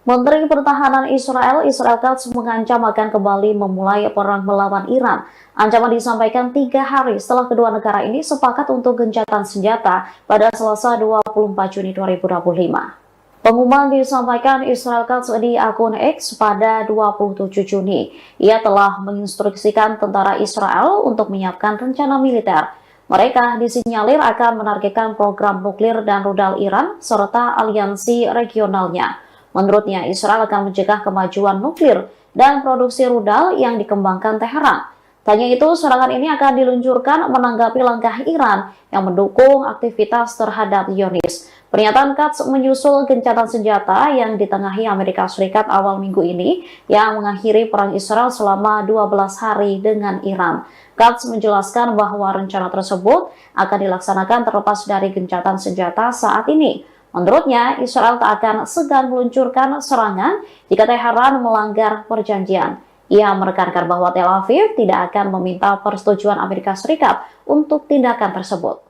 Menteri Pertahanan Israel Katz mengancam akan kembali memulai perang melawan Iran. Ancaman disampaikan 3 hari setelah kedua negara ini sepakat untuk gencatan senjata pada Selasa 24 Juni 2025. Pengumuman disampaikan Israel Katz di akun X pada 27 Juni. Ia telah menginstruksikan tentara Israel untuk menyiapkan rencana militer. Mereka disinyalir akan menargetkan program nuklir dan rudal Iran serta aliansi regionalnya. Menurutnya, Israel akan mencegah kemajuan nuklir dan produksi rudal yang dikembangkan Teheran. Tanya itu, serangan ini akan diluncurkan menanggapi langkah Iran yang mendukung aktivitas terhadap Zionis. Pernyataan Katz menyusul gencatan senjata yang ditengahi Amerika Serikat awal minggu ini yang mengakhiri perang Israel selama 12 hari dengan Iran. Katz menjelaskan bahwa rencana tersebut akan dilaksanakan terlepas dari gencatan senjata saat ini. Menurutnya, Israel tak akan segan meluncurkan serangan jika Teheran melanggar perjanjian. Ia menekankan bahwa Tel Aviv tidak akan meminta persetujuan Amerika Serikat untuk tindakan tersebut.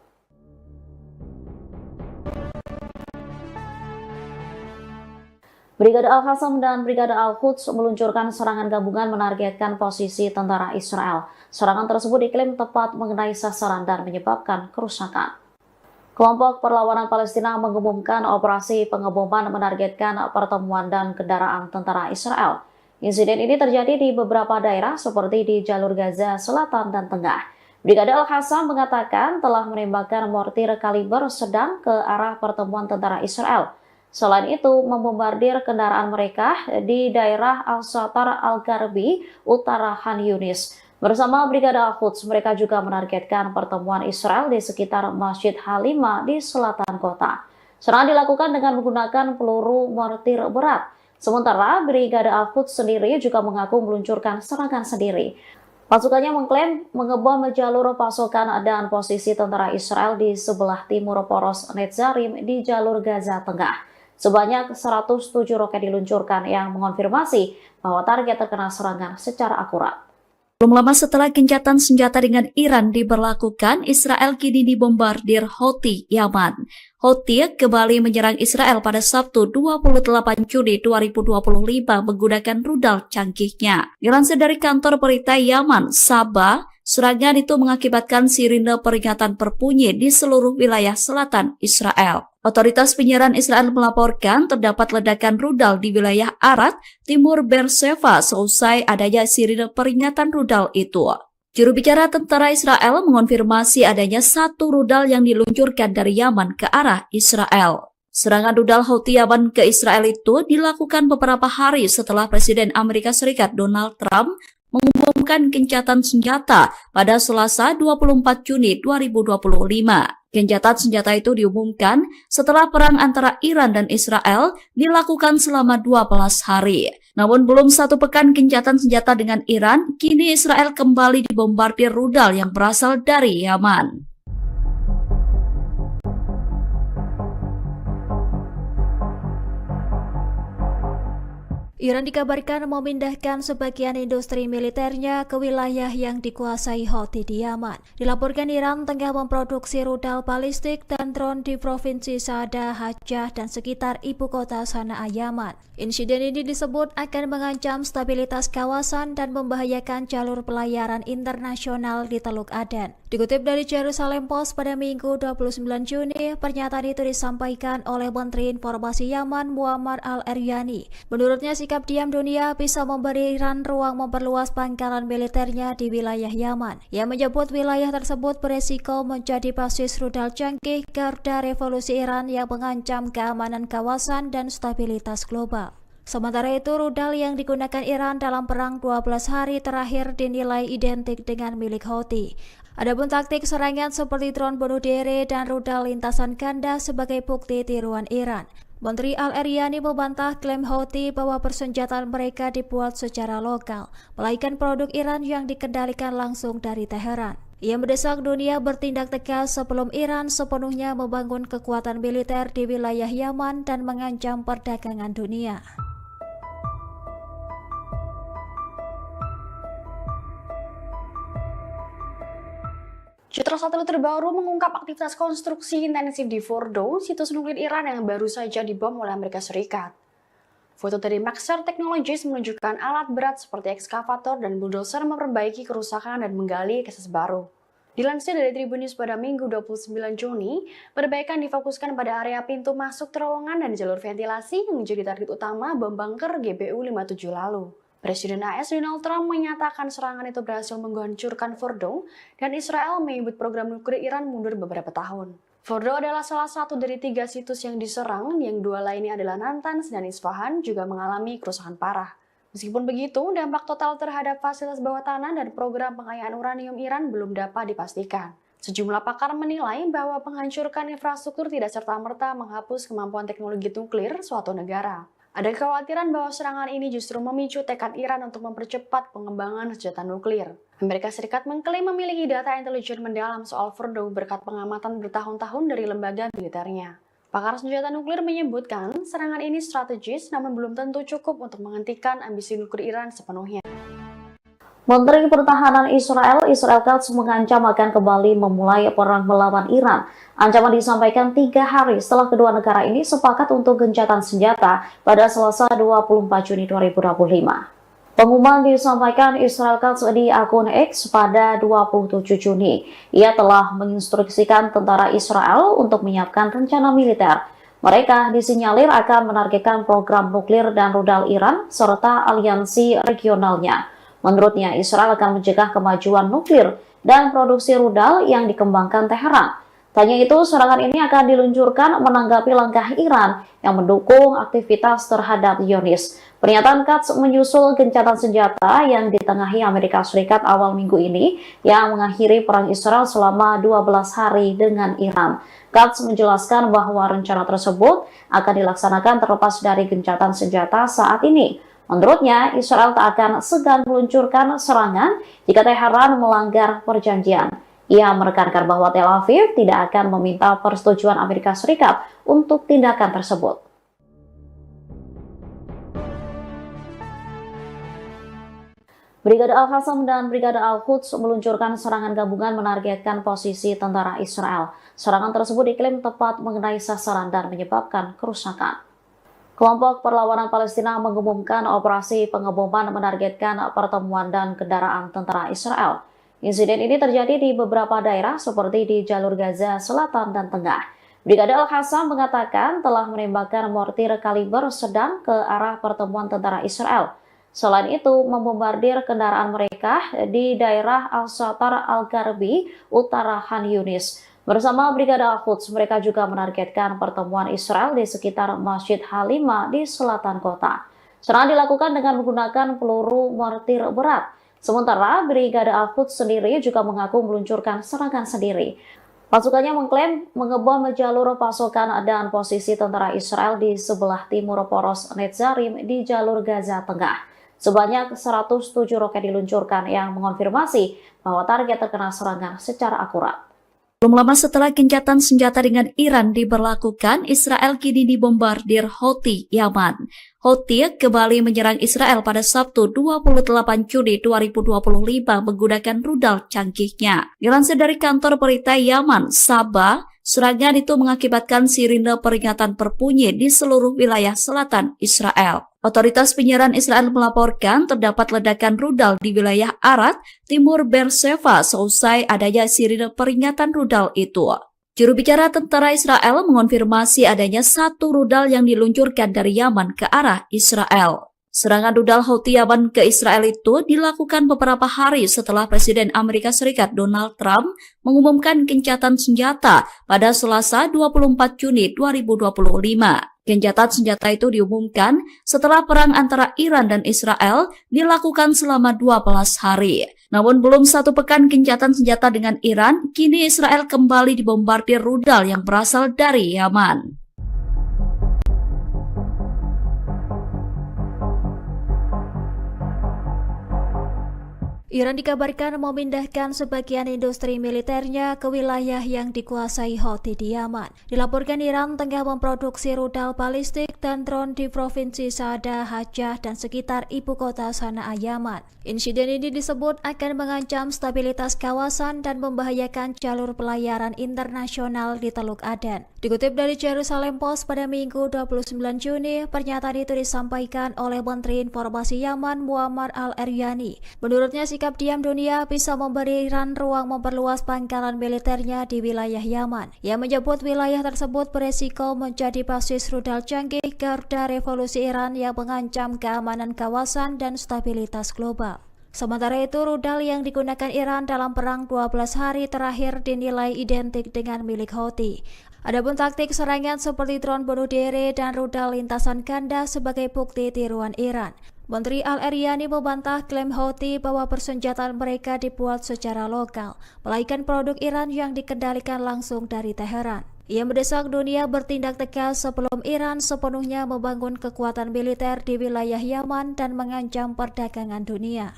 Brigade Al-Qassam dan Brigade Al-Quds meluncurkan serangan gabungan menargetkan posisi tentara Israel. Serangan tersebut diklaim tepat mengenai sasaran dan menyebabkan kerusakan. Kelompok Perlawanan Palestina mengumumkan operasi pengeboman menargetkan pertemuan dan kendaraan tentara Israel. Insiden ini terjadi di beberapa daerah seperti di jalur Gaza Selatan dan Tengah. Brigade Al-Qassam mengatakan telah menembakkan mortir kaliber sedang ke arah pertemuan tentara Israel. Selain itu, membombardir kendaraan mereka di daerah Al-Satar Al-Garbi, utara Khan Yunis. Bersama Brigade Al-Quds, mereka juga menargetkan pertemuan Israel di sekitar Masjid Halimah di selatan kota. Serangan dilakukan dengan menggunakan peluru mortir berat. Sementara Brigade Al-Quds sendiri juga mengaku meluncurkan serangan sendiri. Pasukannya mengklaim mengebom jalur pasokan dan posisi tentara Israel di sebelah timur poros Netzarim di jalur Gaza Tengah. Sebanyak 107 roket diluncurkan yang mengonfirmasi bahwa target terkena serangan secara akurat. Belum lama setelah gencatan senjata dengan Iran diberlakukan, Israel kini dibombardir Houthi Yaman. Houthi kembali menyerang Israel pada Sabtu 28 Juni 2025 menggunakan rudal canggihnya. Dilansir dari kantor berita Yaman, Sabah, serangan itu mengakibatkan sirine peringatan berbunyi di seluruh wilayah selatan Israel. Otoritas penyiaran Israel melaporkan terdapat ledakan rudal di wilayah Arad, timur Beersheba seusai adanya sirine peringatan rudal itu. Juru bicara tentara Israel mengonfirmasi adanya satu rudal yang diluncurkan dari Yaman ke arah Israel. Serangan rudal Houthi Yaman ke Israel itu dilakukan beberapa hari setelah Presiden Amerika Serikat Donald Trump mengumumkan gencatan senjata pada Selasa 24 Juni 2025. Gencatan senjata itu diumumkan setelah perang antara Iran dan Israel dilakukan selama 12 hari. Namun belum satu pekan gencatan senjata dengan Iran, kini Israel kembali dibombardir rudal yang berasal dari Yaman. Iran dikabarkan memindahkan sebagian industri militernya ke wilayah yang dikuasai Houthi di Yaman. Dilaporkan Iran tengah memproduksi rudal balistik dan drone di provinsi Saada, Hajjah, dan sekitar ibu kota Sanaa, Yaman. Insiden ini disebut akan mengancam stabilitas kawasan dan membahayakan jalur pelayaran internasional di Teluk Aden. Dikutip dari Jerusalem Post pada Minggu 29 Juni, pernyataan itu disampaikan oleh Menteri Informasi Yaman Muammar Al-Eryani. Menurutnya, sikap diam dunia bisa memberi Iran ruang memperluas pangkalan militernya di wilayah Yaman. Ia menyebut wilayah tersebut beresiko menjadi basis rudal canggih garda revolusi Iran yang mengancam keamanan kawasan dan stabilitas global. Sementara itu, rudal yang digunakan Iran dalam perang 12 hari terakhir dinilai identik dengan milik Houthi. Adapun taktik serangan seperti drone bunuh diri dan rudal lintasan ganda sebagai bukti tiruan Iran. Menteri Al-Eryani membantah klaim Houthi bahwa persenjataan mereka dibuat secara lokal, melainkan produk Iran yang dikendalikan langsung dari Teheran. Ia mendesak dunia bertindak tegas sebelum Iran sepenuhnya membangun kekuatan militer di wilayah Yaman dan mengancam perdagangan dunia. Citra satelit terbaru mengungkap aktivitas konstruksi intensif di Fordo, situs nuklir Iran yang baru saja dibom oleh Amerika Serikat. Foto dari Maxar Technologies menunjukkan alat berat seperti ekskavator dan bulldozer memperbaiki kerusakan dan menggali akses baru. Dilansir dari Tribun News pada Minggu 29 Juni, perbaikan difokuskan pada area pintu masuk terowongan dan jalur ventilasi yang menjadi target utama bom bunker GBU-57 lalu. Presiden AS Donald Trump menyatakan serangan itu berhasil menghancurkan Fordo dan Israel menyebut program nuklir Iran mundur beberapa tahun. Fordo adalah salah satu dari 3 situs yang diserang, yang 2 lainnya adalah Natanz dan Isfahan juga mengalami kerusakan parah. Meskipun begitu, dampak total terhadap fasilitas bawah tanah dan program pengayaan uranium Iran belum dapat dipastikan. Sejumlah pakar menilai bahwa menghancurkan infrastruktur tidak serta-merta menghapus kemampuan teknologi nuklir suatu negara. Ada kekhawatiran bahwa serangan ini justru memicu tekad Iran untuk mempercepat pengembangan senjata nuklir. Amerika Serikat mengklaim memiliki data intelijen mendalam soal Fordo berkat pengamatan bertahun-tahun dari lembaga militernya. Pakar senjata nuklir menyebutkan serangan ini strategis namun belum tentu cukup untuk menghentikan ambisi nuklir Iran sepenuhnya. Menteri Pertahanan Israel Katz mengancam akan kembali memulai perang melawan Iran. Ancaman disampaikan 3 hari setelah kedua negara ini sepakat untuk gencatan senjata pada Selasa 24 Juni 2025. Pengumuman disampaikan Israel Katz di akun X pada 27 Juni. Ia telah menginstruksikan tentara Israel untuk menyiapkan rencana militer. Mereka disinyalir akan menargetkan program nuklir dan rudal Iran serta aliansi regionalnya. Menurutnya, Israel akan mencegah kemajuan nuklir dan produksi rudal yang dikembangkan Teheran. Tanya itu, serangan ini akan diluncurkan menanggapi langkah Iran yang mendukung aktivitas terhadap Zionis. Pernyataan Katz menyusul gencatan senjata yang ditengahi Amerika Serikat awal minggu ini yang mengakhiri perang Israel selama 12 hari dengan Iran. Katz menjelaskan bahwa rencana tersebut akan dilaksanakan terlepas dari gencatan senjata saat ini. Menurutnya, Israel tak akan segan meluncurkan serangan jika Teheran melanggar perjanjian. Ia menekankan bahwa Tel Aviv tidak akan meminta persetujuan Amerika Serikat untuk tindakan tersebut. Brigade Al-Qassam dan Brigade Al-Quds meluncurkan serangan gabungan menargetkan posisi tentara Israel. Serangan tersebut diklaim tepat mengenai sasaran dan menyebabkan kerusakan. Kelompok Perlawanan Palestina mengumumkan operasi pengeboman menargetkan pertemuan dan kendaraan tentara Israel. Insiden ini terjadi di beberapa daerah seperti di jalur Gaza Selatan dan Tengah. Brigade Al-Qassam mengatakan telah menembakkan mortir kaliber sedang ke arah pertemuan tentara Israel. Selain itu, membombardir kendaraan mereka di daerah Al-Shatar Al-Garbi, utara Khan Yunis. Bersama Brigade Al-Quds, mereka juga menargetkan pertemuan Israel di sekitar Masjid Halimah di selatan kota. Serangan dilakukan dengan menggunakan peluru mortir berat. Sementara Brigade Al-Quds sendiri juga mengaku meluncurkan serangan sendiri. Pasukannya mengklaim mengebom jalur pasokan dan posisi tentara Israel di sebelah timur poros Netzarim di jalur Gaza Tengah. Sebanyak 107 roket diluncurkan yang mengonfirmasi bahwa target terkena serangan secara akurat. Belum lama setelah gencatan senjata dengan Iran diberlakukan, Israel kini dibombardir Houthi Yaman. Houthi kembali menyerang Israel pada Sabtu 28 Juni 2025 menggunakan rudal canggihnya. Dilansir dari kantor berita Yaman, Sabah, serangan itu mengakibatkan sirine peringatan berbunyi di seluruh wilayah selatan Israel. Otoritas penyiaran Israel melaporkan terdapat ledakan rudal di wilayah Arad, timur Beersheva seusai adanya sirine peringatan rudal itu. Juru bicara tentara Israel mengonfirmasi adanya 1 rudal yang diluncurkan dari Yaman ke arah Israel. Serangan rudal Houthi Yaman ke Israel itu dilakukan beberapa hari setelah Presiden Amerika Serikat Donald Trump mengumumkan gencatan senjata pada Selasa 24 Juni 2025. Gencatan senjata itu diumumkan setelah perang antara Iran dan Israel dilakukan selama 12 hari. Namun belum 1 pekan gencatan senjata dengan Iran, kini Israel kembali dibombardir rudal yang berasal dari Yaman. Iran dikabarkan memindahkan sebagian industri militernya ke wilayah yang dikuasai Houthi di Yaman. Dilaporkan Iran tengah memproduksi rudal balistik dan drone di provinsi Saada, Hajjah, dan sekitar ibu kota Sanaa, Yaman. Insiden ini disebut akan mengancam stabilitas kawasan dan membahayakan jalur pelayaran internasional di Teluk Aden. Dikutip dari Jerusalem Post pada Minggu 29 Juni, pernyataan itu disampaikan oleh Menteri Informasi Yaman Muammar al-Eryani. Menurutnya, sikap diam dunia bisa memberi Iran ruang memperluas pangkalan militernya di wilayah Yaman. Ia menyebut wilayah tersebut beresiko menjadi basis rudal canggih garda revolusi Iran yang mengancam keamanan kawasan dan stabilitas global. Sementara itu, rudal yang digunakan Iran dalam perang 12 hari terakhir dinilai identik dengan milik Houthi. Adapun taktik serangan seperti drone bunuh diri dan rudal lintasan ganda sebagai bukti tiruan Iran. Menteri al-Eryani membantah klaim Houthi bahwa persenjataan mereka dibuat secara lokal, melainkan produk Iran yang dikendalikan langsung dari Teheran. Ia mendesak dunia bertindak tegas sebelum Iran sepenuhnya membangun kekuatan militer di wilayah Yaman dan mengancam perdagangan dunia.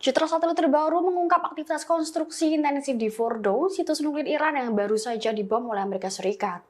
Citra satelit terbaru mengungkap aktivitas konstruksi intensif di Fordo, situs nuklir Iran yang baru saja dibom oleh Amerika Serikat.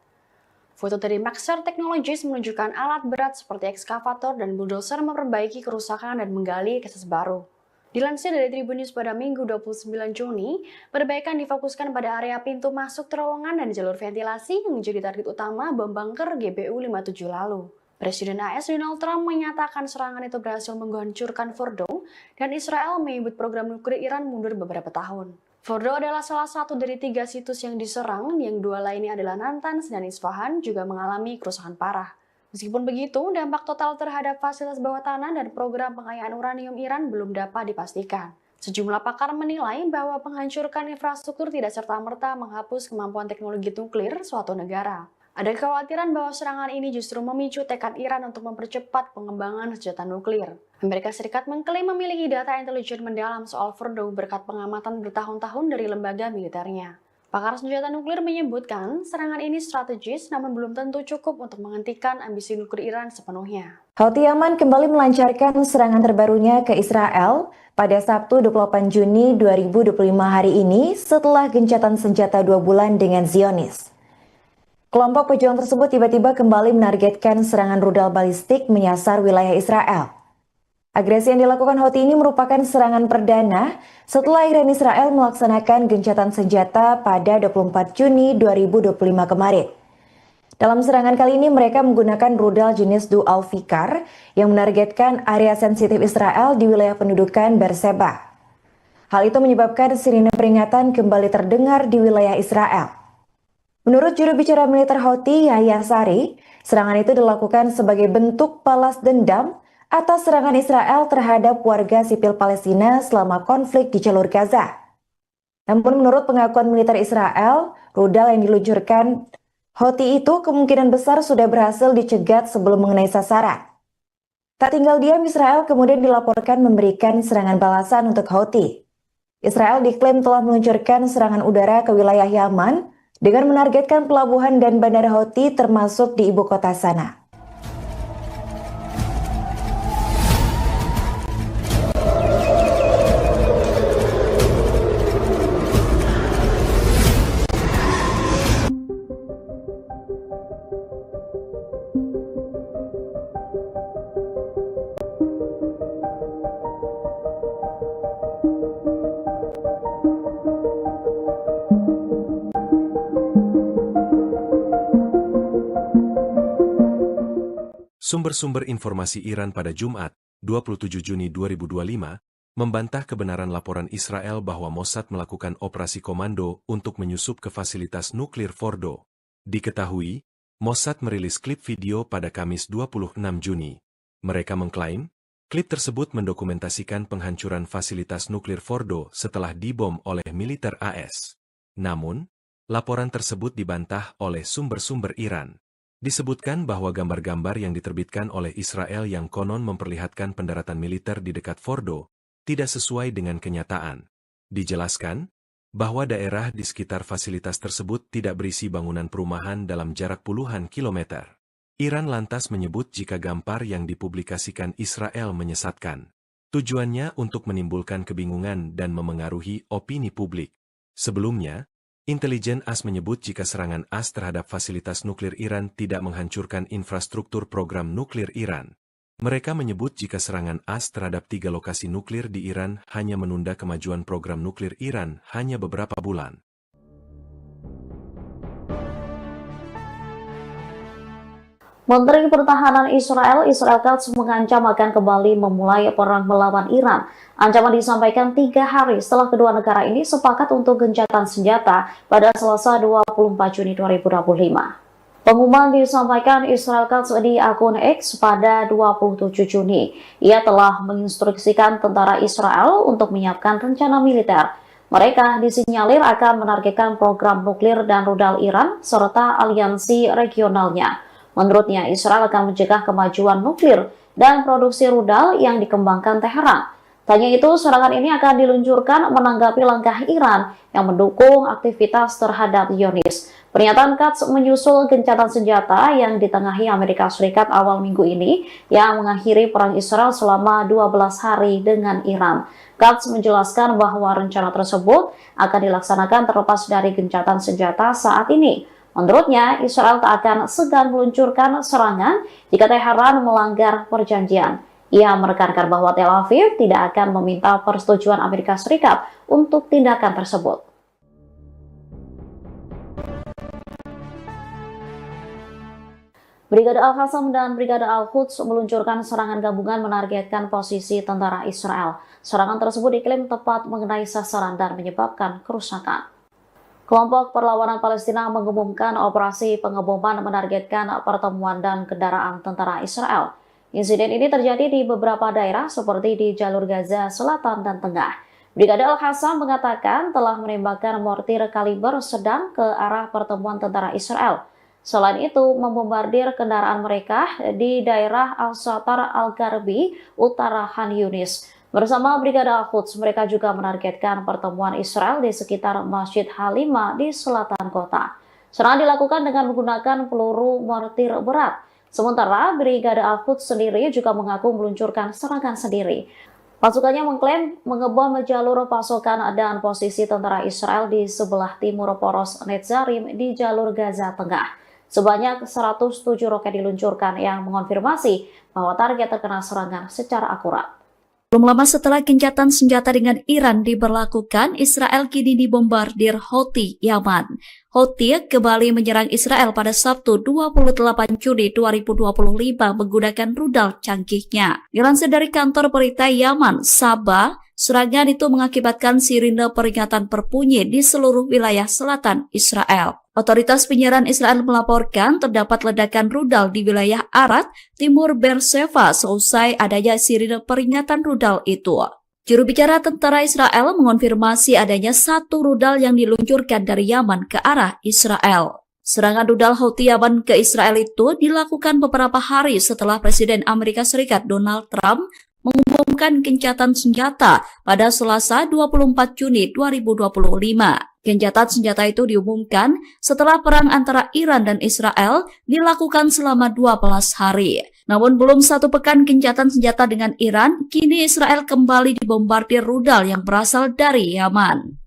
Foto dari Maxar Technologies menunjukkan alat berat seperti ekskavator dan bulldozer memperbaiki kerusakan dan menggali akses baru. Dilansir dari Tribun News pada Minggu 29 Juni, perbaikan difokuskan pada area pintu masuk terowongan dan jalur ventilasi yang menjadi target utama bom bunker GBU-57 lalu. Presiden AS Donald Trump menyatakan serangan itu berhasil menghancurkan Fordo dan Israel menyebut program nuklir Iran mundur beberapa tahun. Fordo adalah salah satu dari 3 situs yang diserang, yang 2 lainnya adalah Natanz dan Isfahan juga mengalami kerusakan parah. Meskipun begitu, dampak total terhadap fasilitas bawah tanah dan program pengayaan uranium Iran belum dapat dipastikan. Sejumlah pakar menilai bahwa penghancuran infrastruktur tidak serta-merta menghapus kemampuan teknologi nuklir suatu negara. Ada kekhawatiran bahwa serangan ini justru memicu tekad Iran untuk mempercepat pengembangan senjata nuklir. Amerika Serikat mengklaim memiliki data intelijen mendalam soal Fordo berkat pengamatan bertahun-tahun dari lembaga militernya. Pakar senjata nuklir menyebutkan serangan ini strategis namun belum tentu cukup untuk menghentikan ambisi nuklir Iran sepenuhnya. Houthi Yaman kembali melancarkan serangan terbarunya ke Israel pada Sabtu 28 Juni 2025 hari ini setelah gencatan senjata 2 bulan dengan Zionis. Kelompok pejuang tersebut tiba-tiba kembali menargetkan serangan rudal balistik menyasar wilayah Israel. Agresi yang dilakukan Houthi ini merupakan serangan perdana setelah Iran Israel melaksanakan gencatan senjata pada 24 Juni 2025 kemarin. Dalam serangan kali ini mereka menggunakan rudal jenis Dual Fikar yang menargetkan area sensitif Israel di wilayah pendudukan Beersheba. Hal itu menyebabkan sirine peringatan kembali terdengar di wilayah Israel. Menurut juru bicara militer Houthi, Yahya Sari, serangan itu dilakukan sebagai bentuk balas dendam atas serangan Israel terhadap warga sipil Palestina selama konflik di jalur Gaza. Namun menurut pengakuan militer Israel, rudal yang diluncurkan Houthi itu kemungkinan besar sudah berhasil dicegat sebelum mengenai sasaran. Tak tinggal diam, Israel kemudian dilaporkan memberikan serangan balasan untuk Houthi. Israel diklaim telah meluncurkan serangan udara ke wilayah Yaman dengan menargetkan pelabuhan dan bandara Houthi termasuk di ibu kota Sanaa. Sumber-sumber informasi Iran pada Jumat, 27 Juni 2025, membantah kebenaran laporan Israel bahwa Mossad melakukan operasi komando untuk menyusup ke fasilitas nuklir Fordo. Diketahui, Mossad merilis klip video pada Kamis 26 Juni. Mereka mengklaim, klip tersebut mendokumentasikan penghancuran fasilitas nuklir Fordo setelah dibom oleh militer AS. Namun, laporan tersebut dibantah oleh sumber-sumber Iran. Disebutkan bahwa gambar-gambar yang diterbitkan oleh Israel yang konon memperlihatkan pendaratan militer di dekat Fordo tidak sesuai dengan kenyataan. Dijelaskan bahwa daerah di sekitar fasilitas tersebut tidak berisi bangunan perumahan dalam jarak puluhan kilometer. Iran lantas menyebut jika gambar yang dipublikasikan Israel menyesatkan. Tujuannya untuk menimbulkan kebingungan dan memengaruhi opini publik. Sebelumnya, intelijen AS menyebut jika serangan AS terhadap fasilitas nuklir Iran tidak menghancurkan infrastruktur program nuklir Iran. Mereka menyebut jika serangan AS terhadap 3 lokasi nuklir di Iran hanya menunda kemajuan program nuklir Iran hanya beberapa bulan. Menteri Pertahanan Israel Katz mengancam akan kembali memulai perang melawan Iran. Ancaman disampaikan 3 hari setelah kedua negara ini sepakat untuk gencatan senjata pada Selasa 24 Juni 2025. Pengumuman disampaikan Israel Katz di akun X pada 27 Juni. Ia telah menginstruksikan tentara Israel untuk menyiapkan rencana militer. Mereka disinyalir akan menargetkan program nuklir dan rudal Iran serta aliansi regionalnya. Menurutnya, Israel akan mencegah kemajuan nuklir dan produksi rudal yang dikembangkan Teheran. Tanya itu, serangan ini akan diluncurkan menanggapi langkah Iran yang mendukung aktivitas terhadap Zionis. Pernyataan Katz menyusul gencatan senjata yang ditengahi Amerika Serikat awal minggu ini yang mengakhiri perang Israel selama 12 hari dengan Iran. Katz menjelaskan bahwa rencana tersebut akan dilaksanakan terlepas dari gencatan senjata saat ini. Menurutnya, Israel tak akan segan meluncurkan serangan jika Teheran melanggar perjanjian. Ia menekankan bahwa Tel Aviv tidak akan meminta persetujuan Amerika Serikat untuk tindakan tersebut. Brigade Al-Qassam dan Brigade Al-Quds meluncurkan serangan gabungan menargetkan posisi tentara Israel. Serangan tersebut diklaim tepat mengenai sasaran dan menyebabkan kerusakan. Kelompok Perlawanan Palestina mengumumkan operasi pengeboman menargetkan pertemuan dan kendaraan tentara Israel. Insiden ini terjadi di beberapa daerah seperti di jalur Gaza Selatan dan Tengah. Brigade Al-Qassam mengatakan telah menembakkan mortir kaliber sedang ke arah pertemuan tentara Israel. Selain itu, membombardir kendaraan mereka di daerah Al-Satar Al-Garbi, utara Khan Yunis. Bersama Brigade Al-Quds, mereka juga menargetkan pertemuan Israel di sekitar Masjid Halimah di selatan kota. Serangan dilakukan dengan menggunakan peluru mortir berat. Sementara Brigade Al-Quds sendiri juga mengaku meluncurkan serangan sendiri. Pasukannya mengklaim mengebom jalur pasokan dan posisi tentara Israel di sebelah timur poros Netzarim di jalur Gaza Tengah. Sebanyak 107 roket diluncurkan yang mengonfirmasi bahwa target terkena serangan secara akurat. Belum lama setelah gencatan senjata dengan Iran diberlakukan, Israel kini dibombardir Houthi Yaman. Houthi kembali menyerang Israel pada Sabtu 28 Juni 2025 menggunakan rudal canggihnya. Dilansir dari kantor berita Yaman, Sabah, serangan itu mengakibatkan sirine peringatan berbunyi di seluruh wilayah selatan Israel. Otoritas penyiaran Israel melaporkan terdapat ledakan rudal di wilayah Arad, timur Beersheba seusai adanya sirine peringatan rudal itu. Juru bicara tentara Israel mengonfirmasi adanya satu rudal yang diluncurkan dari Yaman ke arah Israel. Serangan rudal Houthi Yaman ke Israel itu dilakukan beberapa hari setelah Presiden Amerika Serikat Donald Trump mengumumkan gencatan senjata pada Selasa 24 Juni 2025. Gencatan senjata itu diumumkan setelah perang antara Iran dan Israel dilakukan selama 12 hari. Namun belum satu pekan gencatan senjata dengan Iran, kini Israel kembali dibombardir rudal yang berasal dari Yaman.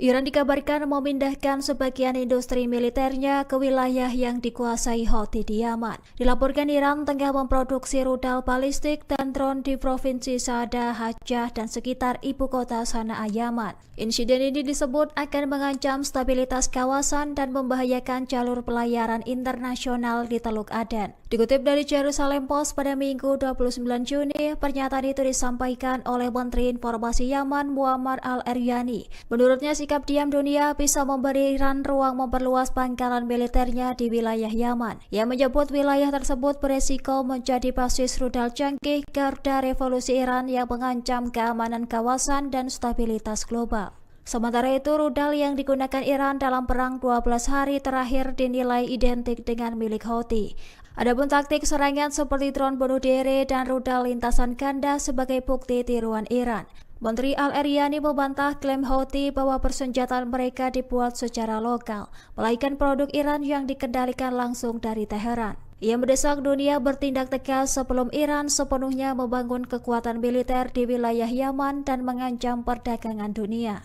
Iran dikabarkan memindahkan sebagian industri militernya ke wilayah yang dikuasai Houthi di Yaman. Dilaporkan Iran tengah memproduksi rudal balistik dan drone di Provinsi Saada, Hajjah, dan sekitar ibu kota Sanaa, Yaman. Insiden ini disebut akan mengancam stabilitas kawasan dan membahayakan jalur pelayaran internasional di Teluk Aden. Dikutip dari Jerusalem Post pada Minggu 29 Juni, pernyataan itu disampaikan oleh Menteri Informasi Yaman Muammar al-Eryani. Menurutnya, sikap diam dunia bisa memberi Iran ruang memperluas pangkalan militernya di wilayah Yaman. Ia menyebut wilayah tersebut beresiko menjadi basis rudal canggih garda revolusi Iran yang mengancam keamanan kawasan dan stabilitas global. Sementara itu, rudal yang digunakan Iran dalam perang 12 hari terakhir dinilai identik dengan milik Houthi. Adapun taktik serangan seperti drone bunuh diri dan rudal lintasan ganda sebagai bukti tiruan Iran. Menteri Al-Eryani membantah klaim Houthi bahwa persenjataan mereka dibuat secara lokal, melainkan produk Iran yang dikendalikan langsung dari Teheran. Ia mendesak dunia bertindak tegas sebelum Iran sepenuhnya membangun kekuatan militer di wilayah Yaman dan mengancam perdagangan dunia.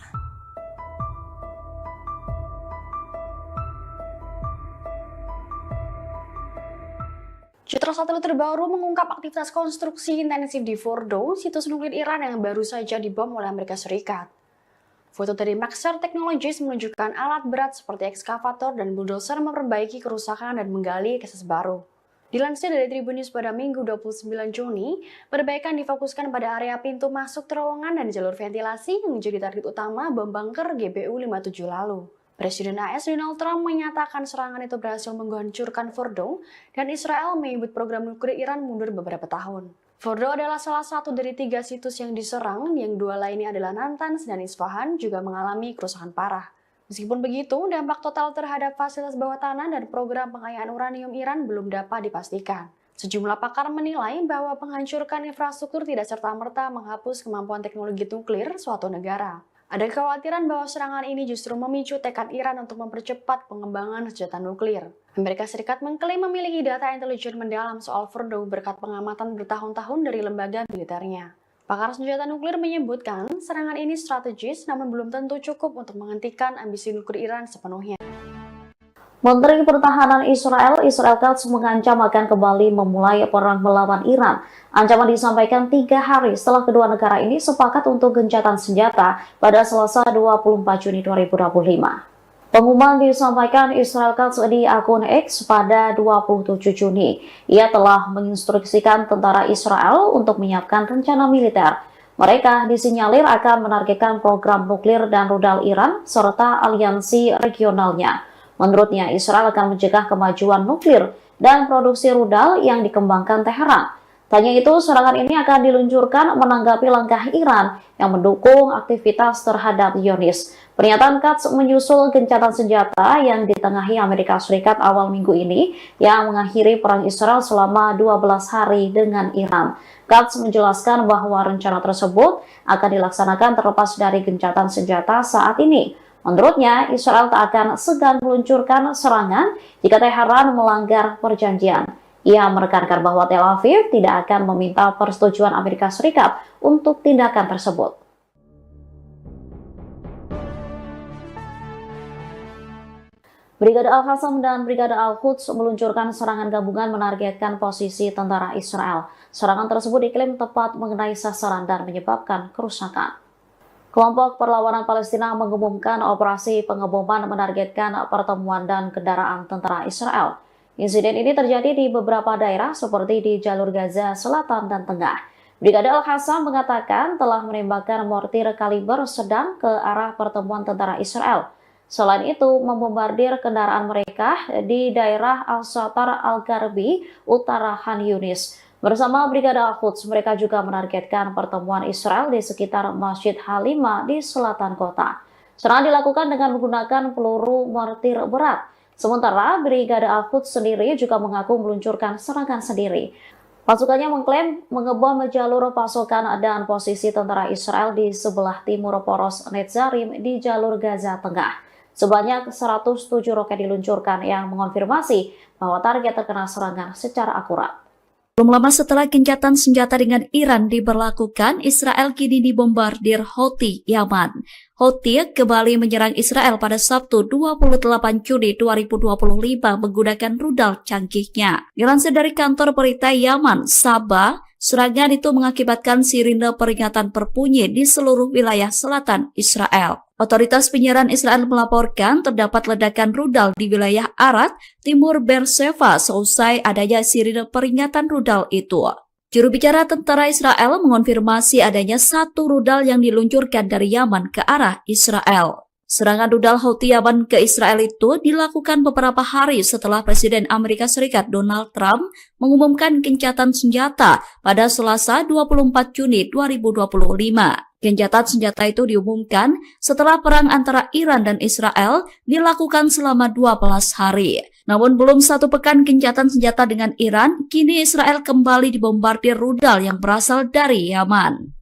Citra satelit terbaru mengungkap aktivitas konstruksi intensif di Fordo, situs nuklir Iran yang baru saja dibom oleh Amerika Serikat. Foto dari Maxar Technologies menunjukkan alat berat seperti ekskavator dan bulldozer memperbaiki kerusakan dan menggali akses baru. Dilansir dari Tribun News pada Minggu 29 Juni, perbaikan difokuskan pada area pintu masuk terowongan dan jalur ventilasi yang menjadi target utama bom bunker GBU-57 lalu. Presiden AS Donald Trump menyatakan serangan itu berhasil menghancurkan Fordo dan Israel menyebut program nuklir Iran mundur beberapa tahun. Fordo adalah salah satu dari 3 situs yang diserang, yang 2 lainnya adalah Natanz dan Isfahan juga mengalami kerusakan parah. Meskipun begitu, dampak total terhadap fasilitas bawah tanah dan program pengayaan uranium Iran belum dapat dipastikan. Sejumlah pakar menilai bahwa penghancuran infrastruktur tidak serta-merta menghapus kemampuan teknologi nuklir suatu negara. Ada kekhawatiran bahwa serangan ini justru memicu tekad Iran untuk mempercepat pengembangan senjata nuklir. Amerika Serikat mengklaim memiliki data intelijen mendalam soal Fordo berkat pengamatan bertahun-tahun dari lembaga militernya. Pakar senjata nuklir menyebutkan serangan ini strategis namun belum tentu cukup untuk menghentikan ambisi nuklir Iran sepenuhnya. Menteri Pertahanan Israel Katz mengancam akan kembali memulai perang melawan Iran. Ancaman disampaikan 3 hari setelah kedua negara ini sepakat untuk gencatan senjata pada Selasa 24 Juni 2025. Pengumuman disampaikan Israel Katz di akun X pada 27 Juni. Ia telah menginstruksikan tentara Israel untuk menyiapkan rencana militer. Mereka disinyalir akan menargetkan program nuklir dan rudal Iran serta aliansi regionalnya. Menurutnya, Israel akan mencegah kemajuan nuklir dan produksi rudal yang dikembangkan Teheran. Tanya itu, serangan ini akan diluncurkan menanggapi langkah Iran yang mendukung aktivitas terhadap Zionis. Pernyataan Katz menyusul gencatan senjata yang ditengahi Amerika Serikat awal minggu ini yang mengakhiri perang Israel selama 12 hari dengan Iran. Katz menjelaskan bahwa rencana tersebut akan dilaksanakan terlepas dari gencatan senjata saat ini. Menurutnya, Israel tak akan segan meluncurkan serangan jika Teheran melanggar perjanjian. Ia menekankan bahwa Tel Aviv tidak akan meminta persetujuan Amerika Serikat untuk tindakan tersebut. Brigade Al-Qassam dan Brigade Al-Quds meluncurkan serangan gabungan menargetkan posisi tentara Israel. Serangan tersebut diklaim tepat mengenai sasaran dan menyebabkan kerusakan. Kelompok Perlawanan Palestina mengumumkan operasi pengeboman menargetkan pertemuan dan kendaraan tentara Israel. Insiden ini terjadi di beberapa daerah seperti di jalur Gaza Selatan dan Tengah. Brigade Al-Qassam mengatakan telah menembakkan mortir kaliber sedang ke arah pertemuan tentara Israel. Selain itu, membombardir kendaraan mereka di daerah Al-Shatar Al-Garbi, utara Khan Yunis. Bersama Brigade Al-Quds, mereka juga menargetkan pertemuan Israel di sekitar Masjid Halima di selatan kota. Serangan dilakukan dengan menggunakan peluru mortir berat. Sementara Brigade Al-Quds sendiri juga mengaku meluncurkan serangan sendiri. Pasukannya mengklaim mengebom jalur pasokan dan posisi tentara Israel di sebelah timur poros Netzarim di jalur Gaza Tengah. Sebanyak 107 roket diluncurkan yang mengonfirmasi bahwa target terkena serangan secara akurat. Belum lama setelah gencatan senjata dengan Iran diberlakukan, Israel kini dibombardir Houthi Yaman. Houthi kembali menyerang Israel pada Sabtu 28 Juni 2025 menggunakan rudal canggihnya. Dilansir dari kantor berita Yaman, Sabah, serangan itu mengakibatkan sirine peringatan berbunyi di seluruh wilayah selatan Israel. Otoritas penyiaran Israel melaporkan terdapat ledakan rudal di wilayah Arad, timur Beersheva seusai adanya sirine peringatan rudal itu. Juru bicara tentara Israel mengonfirmasi adanya 1 rudal yang diluncurkan dari Yaman ke arah Israel. Serangan rudal Houthi Yaman ke Israel itu dilakukan beberapa hari setelah Presiden Amerika Serikat Donald Trump mengumumkan gencatan senjata pada Selasa 24 Juni 2025. Gencatan senjata itu diumumkan setelah perang antara Iran dan Israel dilakukan selama 12 hari. Namun belum 1 pekan gencatan senjata dengan Iran, kini Israel kembali dibombardir rudal yang berasal dari Yaman.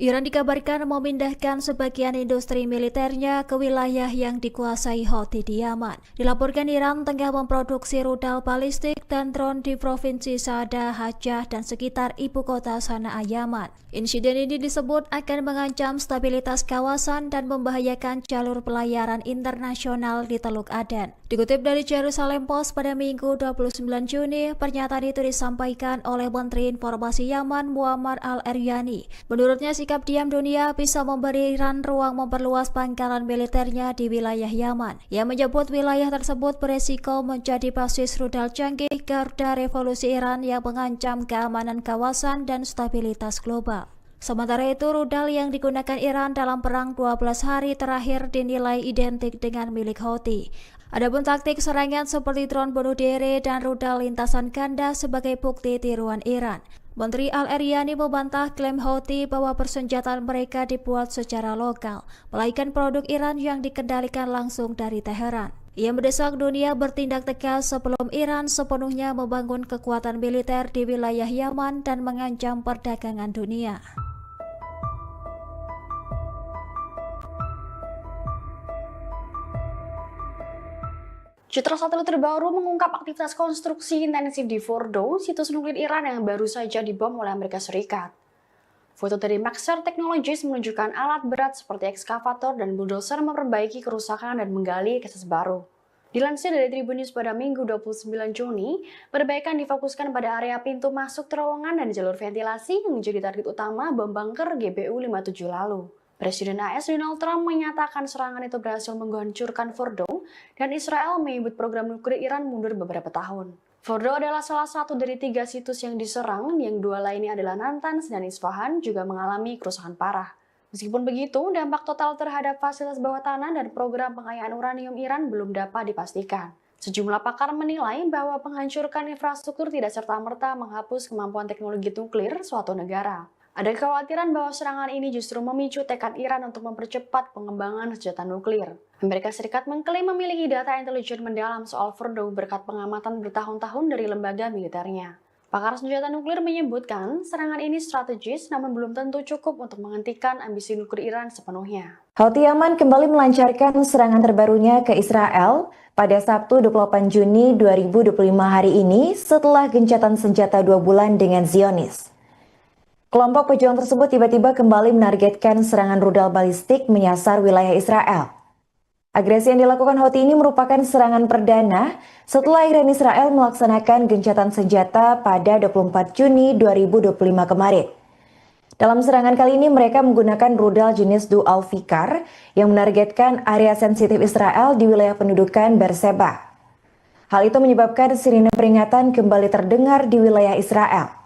Iran dikabarkan memindahkan sebagian industri militernya ke wilayah yang dikuasai Houthi di Yaman. Dilaporkan Iran tengah memproduksi rudal balistik dan drone di Provinsi Saada, Hajjah, dan sekitar ibu kota Sanaa, Yaman. Insiden ini disebut akan mengancam stabilitas kawasan dan membahayakan jalur pelayaran internasional di Teluk Aden. Dikutip dari Jerusalem Post pada Minggu 29 Juni, pernyataan itu disampaikan oleh Menteri Informasi Yaman Muammar al-Eryani. Menurutnya, sikap diam dunia bisa memberi Iran ruang memperluas pangkalan militernya di wilayah Yaman. Ia menyebut wilayah tersebut beresiko menjadi basis rudal canggih garda revolusi Iran yang mengancam keamanan kawasan dan stabilitas global. Sementara itu, rudal yang digunakan Iran dalam perang 12 hari terakhir dinilai identik dengan milik Houthi. Adapun taktik serangan seperti drone bunuh diri dan rudal lintasan ganda sebagai bukti tiruan Iran. Menteri Al-Eryani membantah klaim Houthi bahwa persenjataan mereka dibuat secara lokal, melainkan produk Iran yang dikendalikan langsung dari Teheran. Ia mendesak dunia bertindak tegas sebelum Iran sepenuhnya membangun kekuatan militer di wilayah Yaman dan mengancam perdagangan dunia. Citra satelit terbaru mengungkap aktivitas konstruksi intensif di Fordo, situs nuklir Iran yang baru saja dibom oleh Amerika Serikat. Foto dari Maxar Technologies menunjukkan alat berat seperti ekskavator dan bulldozer memperbaiki kerusakan dan menggali akses baru. Dilansir dari Tribun News pada Minggu 29 Juni, perbaikan difokuskan pada area pintu masuk terowongan dan jalur ventilasi yang menjadi target utama bom bunker GBU-57 lalu. Presiden AS Donald Trump menyatakan serangan itu berhasil menghancurkan Fordo dan Israel menyebut program nuklir Iran mundur beberapa tahun. Fordo adalah salah satu dari 3 situs yang diserang, yang 2 lainnya adalah Natanz dan Isfahan juga mengalami kerusakan parah. Meskipun begitu, dampak total terhadap fasilitas bawah tanah dan program pengayaan uranium Iran belum dapat dipastikan. Sejumlah pakar menilai bahwa penghancuran infrastruktur tidak serta-merta menghapus kemampuan teknologi nuklir suatu negara. Ada kekhawatiran bahwa serangan ini justru memicu tekad Iran untuk mempercepat pengembangan senjata nuklir. Amerika Serikat mengklaim memiliki data intelijen mendalam soal Fordo berkat pengamatan bertahun-tahun dari lembaga militernya. Pakar senjata nuklir menyebutkan serangan ini strategis namun belum tentu cukup untuk menghentikan ambisi nuklir Iran sepenuhnya. Houthi Yaman kembali melancarkan serangan terbarunya ke Israel pada Sabtu 28 Juni 2025 hari ini setelah gencatan senjata 2 bulan dengan Zionis. Kelompok pejuang tersebut tiba-tiba kembali menargetkan serangan rudal balistik menyasar wilayah Israel. Agresi yang dilakukan Houthi ini merupakan serangan perdana setelah Iran Israel melaksanakan gencatan senjata pada 24 Juni 2025 kemarin. Dalam serangan kali ini mereka menggunakan rudal jenis Dual Fikar yang menargetkan area sensitif Israel di wilayah pendudukan Beersheba. Hal itu menyebabkan sirine peringatan kembali terdengar di wilayah Israel.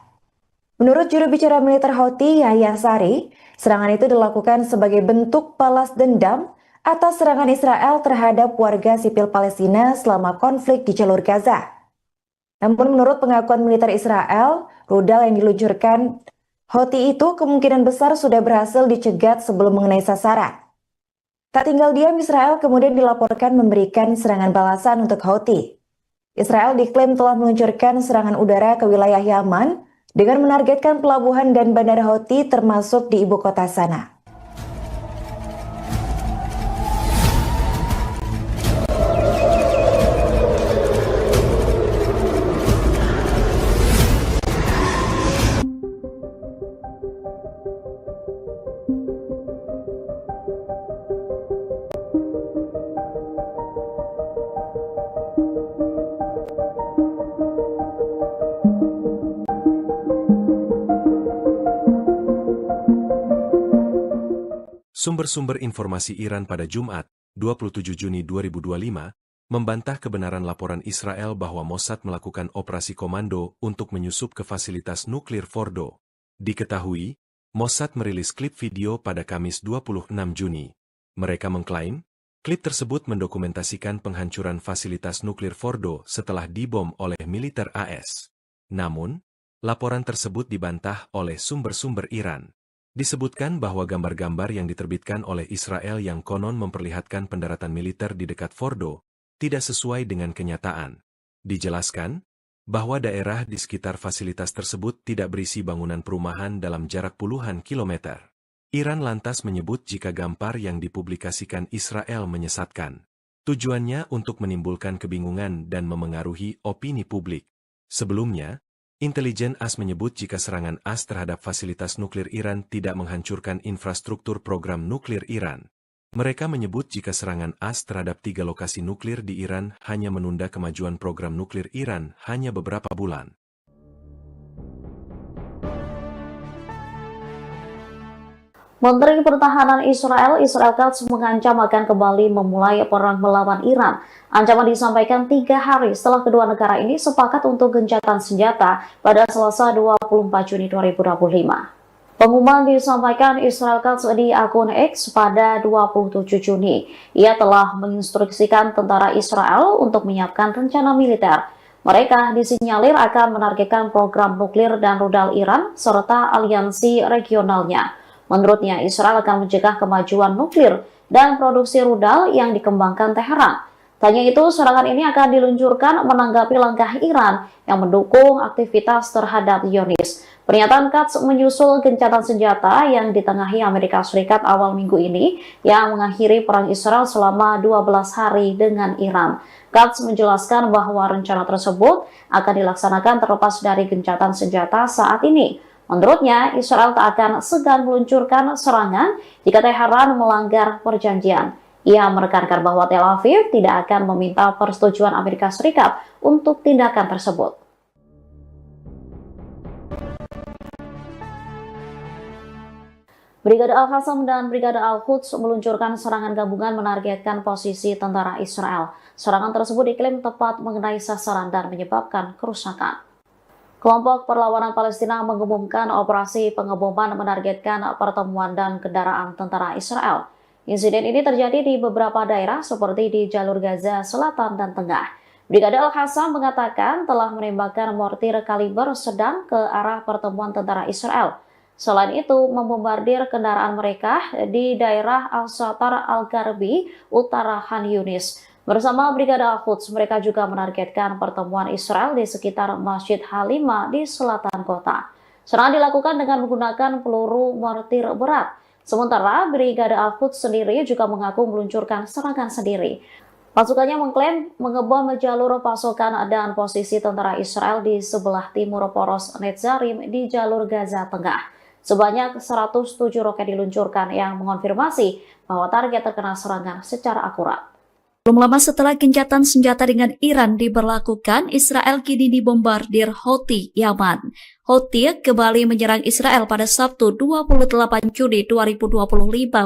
Menurut juru bicara militer Houthi, Yahya Sari, serangan itu dilakukan sebagai bentuk balas dendam atas serangan Israel terhadap warga sipil Palestina selama konflik di jalur Gaza. Namun menurut pengakuan militer Israel, rudal yang diluncurkan Houthi itu kemungkinan besar sudah berhasil dicegat sebelum mengenai sasaran. Tak tinggal diam, Israel kemudian dilaporkan memberikan serangan balasan untuk Houthi. Israel diklaim telah meluncurkan serangan udara ke wilayah Yaman dengan menargetkan pelabuhan dan bandara Houthi termasuk di ibu kota Sanaa. Sumber-sumber informasi Iran pada Jumat, 27 Juni 2025, membantah kebenaran laporan Israel bahwa Mossad melakukan operasi komando untuk menyusup ke fasilitas nuklir Fordo. Diketahui, Mossad merilis klip video pada Kamis 26 Juni. Mereka mengklaim, klip tersebut mendokumentasikan penghancuran fasilitas nuklir Fordo setelah dibom oleh militer AS. Namun, laporan tersebut dibantah oleh sumber-sumber Iran. Disebutkan bahwa gambar-gambar yang diterbitkan oleh Israel yang konon memperlihatkan pendaratan militer di dekat Fordo tidak sesuai dengan kenyataan. Dijelaskan bahwa daerah di sekitar fasilitas tersebut tidak berisi bangunan perumahan dalam jarak puluhan kilometer. Iran lantas menyebut jika gambar yang dipublikasikan Israel menyesatkan. Tujuannya untuk menimbulkan kebingungan dan memengaruhi opini publik. Sebelumnya, intelijen AS menyebut jika serangan AS terhadap fasilitas nuklir Iran tidak menghancurkan infrastruktur program nuklir Iran. Mereka menyebut jika serangan AS terhadap 3 lokasi nuklir di Iran hanya menunda kemajuan program nuklir Iran hanya beberapa bulan. Menteri Pertahanan Israel Katz mengancam akan kembali memulai perang melawan Iran. Ancaman disampaikan 3 hari setelah kedua negara ini sepakat untuk gencatan senjata pada Selasa 24 Juni 2025. Pengumuman disampaikan Israel Katz di akun X pada 27 Juni. Ia telah menginstruksikan tentara Israel untuk menyiapkan rencana militer. Mereka disinyalir akan menargetkan program nuklir dan rudal Iran serta aliansi regionalnya. Menurutnya, Israel akan mencegah kemajuan nuklir dan produksi rudal yang dikembangkan Teheran. Tanya itu, serangan ini akan diluncurkan menanggapi langkah Iran yang mendukung aktivitas terhadap Zionis. Pernyataan Katz menyusul gencatan senjata yang ditengahi Amerika Serikat awal minggu ini yang mengakhiri perang Israel selama 12 hari dengan Iran. Katz menjelaskan bahwa rencana tersebut akan dilaksanakan terlepas dari gencatan senjata saat ini. Menurutnya, Israel tak akan segan meluncurkan serangan jika Teheran melanggar perjanjian. Ia menekankan bahwa Tel Aviv tidak akan meminta persetujuan Amerika Serikat untuk tindakan tersebut. Brigade Al-Qassam dan Brigade Al-Quds meluncurkan serangan gabungan menargetkan posisi tentara Israel. Serangan tersebut diklaim tepat mengenai sasaran dan menyebabkan kerusakan. Kelompok Perlawanan Palestina mengumumkan operasi pengeboman menargetkan pertemuan dan kendaraan tentara Israel. Insiden ini terjadi di beberapa daerah seperti di jalur Gaza Selatan dan Tengah. Brigade Al-Qassam mengatakan telah menembakkan mortir kaliber sedang ke arah pertemuan tentara Israel. Selain itu, membombardir kendaraan mereka di daerah Al-Shatar Al-Garbi, utara Khan Yunis. Bersama Brigade Al-Quds, mereka juga menargetkan pertemuan Israel di sekitar Masjid Halima di selatan kota. Serangan dilakukan dengan menggunakan peluru mortir berat. Sementara Brigade Al-Quds sendiri juga mengaku meluncurkan serangan sendiri. Pasukannya mengklaim mengebom jalur pasokan dan posisi tentara Israel di sebelah timur poros Netzarim di jalur Gaza Tengah. Sebanyak 107 roket diluncurkan yang mengonfirmasi bahwa target terkena serangan secara akurat. Belum lama setelah gencatan senjata dengan Iran diberlakukan, Israel kini dibombardir Houthi Yaman. Houthi kembali menyerang Israel pada Sabtu 28 Juni 2025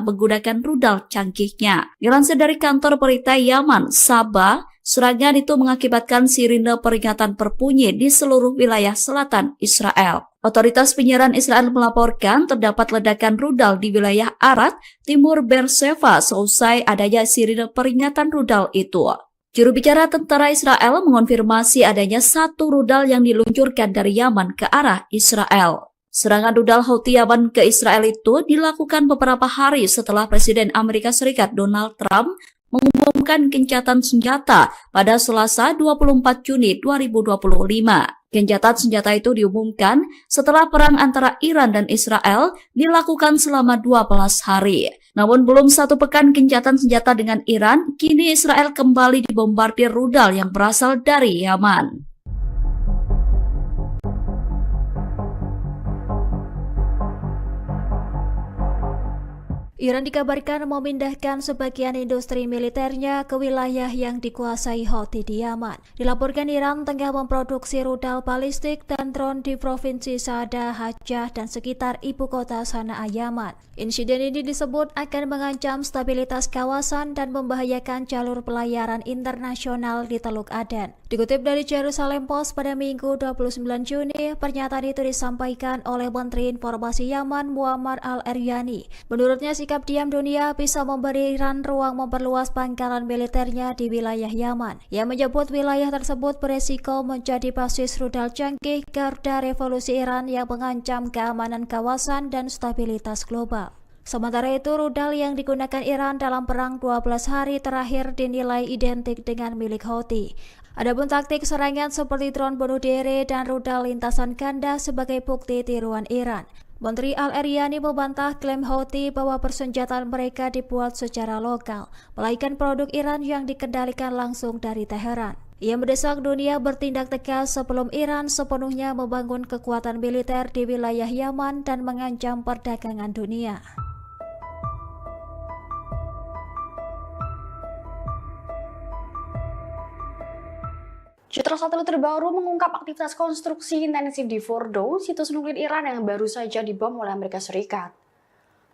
menggunakan rudal canggihnya. Dilansir dari kantor berita Yaman, Sabah, serangan itu mengakibatkan sirine peringatan berbunyi di seluruh wilayah selatan Israel. Otoritas penyiaran Israel melaporkan terdapat ledakan rudal di wilayah Arad, timur Beersheba seusai adanya sirine peringatan rudal itu. Juru bicara tentara Israel mengonfirmasi adanya satu rudal yang diluncurkan dari Yaman ke arah Israel. Serangan rudal Houthi Yaman ke Israel itu dilakukan beberapa hari setelah Presiden Amerika Serikat Donald Trump mengumumkan gencatan senjata pada Selasa 24 Juni 2025. Gencatan senjata itu diumumkan setelah perang antara Iran dan Israel dilakukan selama 12 hari. Namun belum satu pekan gencatan senjata dengan Iran, kini Israel kembali dibombardir rudal yang berasal dari Yaman. Iran dikabarkan memindahkan sebagian industri militernya ke wilayah yang dikuasai Houthi di Yaman. Dilaporkan Iran tengah memproduksi rudal balistik dan drone di Provinsi Saada, Hajjah, dan sekitar ibu kota Sanaa, Yaman. Insiden ini disebut akan mengancam stabilitas kawasan dan membahayakan jalur pelayaran internasional di Teluk Aden. Dikutip dari Jerusalem Post pada Minggu 29 Juni, pernyataan itu disampaikan oleh Menteri Informasi Yaman Muammar al-Eryani. Menurutnya, sikap diam dunia bisa memberi Iran ruang memperluas pangkalan militernya di wilayah Yaman. Ia menyebut wilayah tersebut beresiko menjadi basis rudal canggih garda revolusi Iran yang mengancam keamanan kawasan dan stabilitas global. Sementara itu, rudal yang digunakan Iran dalam perang 12 hari terakhir dinilai identik dengan milik Houthi. Adapun taktik serangan seperti drone bunuh diri dan rudal lintasan ganda sebagai bukti tiruan Iran. Menteri Al-Eryani membantah klaim Houthi bahwa persenjataan mereka dibuat secara lokal, melainkan produk Iran yang dikendalikan langsung dari Teheran. Ia mendesak dunia bertindak tegas sebelum Iran sepenuhnya membangun kekuatan militer di wilayah Yaman dan mengancam perdagangan dunia. Citra satelit terbaru mengungkap aktivitas konstruksi intensif di Fordo, situs nuklir Iran yang baru saja dibom oleh Amerika Serikat.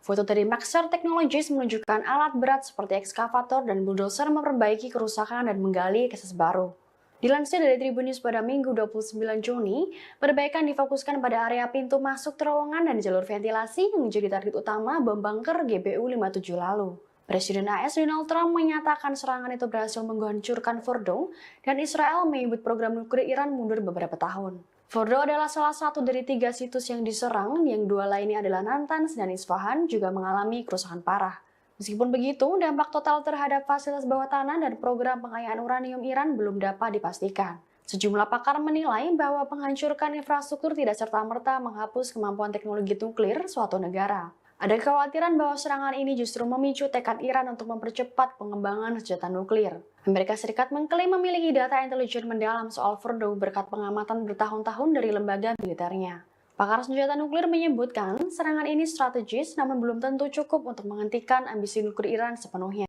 Foto dari Maxar Technologies menunjukkan alat berat seperti ekskavator dan bulldozer memperbaiki kerusakan dan menggali akses baru. Dilansir dari Tribun News pada Minggu 29 Juni, perbaikan difokuskan pada area pintu masuk terowongan dan jalur ventilasi yang menjadi target utama bom bunker GBU-57 lalu. Presiden AS Donald Trump menyatakan serangan itu berhasil menghancurkan Fordo dan Israel menyebut program nuklir Iran mundur beberapa tahun. Fordo adalah salah satu dari 3 situs yang diserang, yang 2 lainnya adalah Natanz dan Isfahan juga mengalami kerusakan parah. Meskipun begitu, dampak total terhadap fasilitas bawah tanah dan program pengayaan uranium Iran belum dapat dipastikan. Sejumlah pakar menilai bahwa penghancurkan infrastruktur tidak serta-merta menghapus kemampuan teknologi nuklir suatu negara. Ada kekhawatiran bahwa serangan ini justru memicu tekad Iran untuk mempercepat pengembangan senjata nuklir. Amerika Serikat mengklaim memiliki data intelijen mendalam soal Fordo berkat pengamatan bertahun-tahun dari lembaga militernya. Pakar senjata nuklir menyebutkan serangan ini strategis namun belum tentu cukup untuk menghentikan ambisi nuklir Iran sepenuhnya.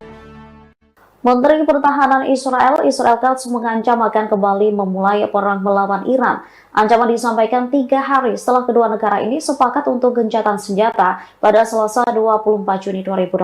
Menteri Pertahanan Israel Katz mengancam akan kembali memulai perang melawan Iran. Ancaman disampaikan 3 hari setelah kedua negara ini sepakat untuk gencatan senjata pada Selasa 24 Juni 2025.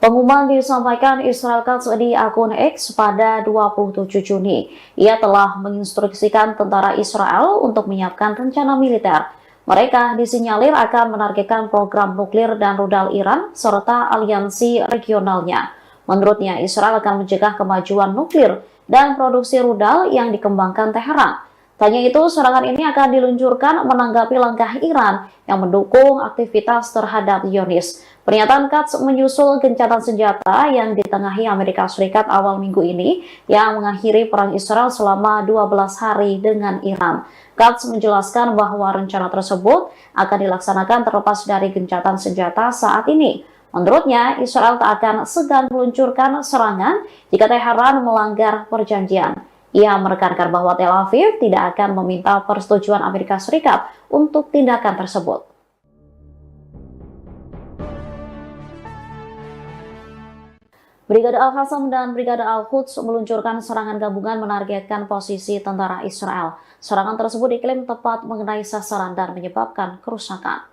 Pengumuman disampaikan Israel Katz di akun X pada 27 Juni. Ia telah menginstruksikan tentara Israel untuk menyiapkan rencana militer. Mereka disinyalir akan menargetkan program nuklir dan rudal Iran serta aliansi regionalnya. Menurutnya, Israel akan mencegah kemajuan nuklir dan produksi rudal yang dikembangkan Teheran. Tanya itu, serangan ini akan diluncurkan menanggapi langkah Iran yang mendukung aktivitas terhadap Zionis. Pernyataan Katz menyusul gencatan senjata yang ditengahi Amerika Serikat awal minggu ini yang mengakhiri perang Israel selama 12 hari dengan Iran. Katz menjelaskan bahwa rencana tersebut akan dilaksanakan terlepas dari gencatan senjata saat ini. Menurutnya, Israel tak akan segan meluncurkan serangan jika Teheran melanggar perjanjian. Ia menekankan bahwa Tel Aviv tidak akan meminta persetujuan Amerika Serikat untuk tindakan tersebut. Brigade Al-Qassam dan Brigade Al-Quds meluncurkan serangan gabungan menargetkan posisi tentara Israel. Serangan tersebut diklaim tepat mengenai sasaran dan menyebabkan kerusakan.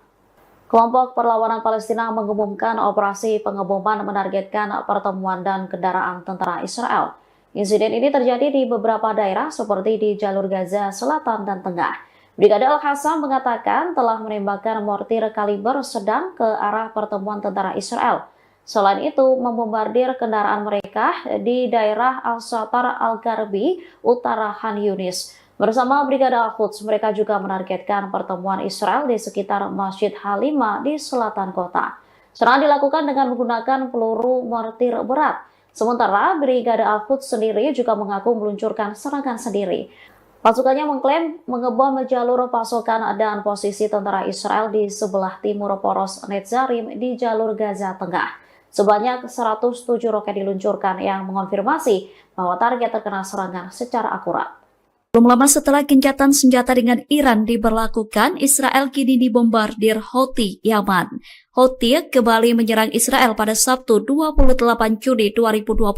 Kelompok Perlawanan Palestina mengumumkan operasi pengeboman menargetkan pertemuan dan kendaraan tentara Israel. Insiden ini terjadi di beberapa daerah seperti di jalur Gaza Selatan dan Tengah. Brigade Al-Qassam mengatakan telah menembakkan mortir kaliber sedang ke arah pertemuan tentara Israel. Selain itu, membombardir kendaraan mereka di daerah Al-Satar Al-Garbi, utara Khan Yunis. Bersama Brigade Al-Quds, mereka juga menargetkan pertemuan Israel di sekitar Masjid Halima di selatan kota. Serangan dilakukan dengan menggunakan peluru mortir berat. Sementara Brigade Al-Quds sendiri juga mengaku meluncurkan serangan sendiri. Pasukannya mengklaim mengebom jalur pasokan dan posisi tentara Israel di sebelah timur poros Netzarim di jalur Gaza Tengah. Sebanyak 107 roket diluncurkan yang mengonfirmasi bahwa target terkena serangan secara akurat. Belum lama setelah gencatan senjata dengan Iran diberlakukan, Israel kini dibombardir Houthi Yaman. Houthi kembali menyerang Israel pada Sabtu 28 Juni 2025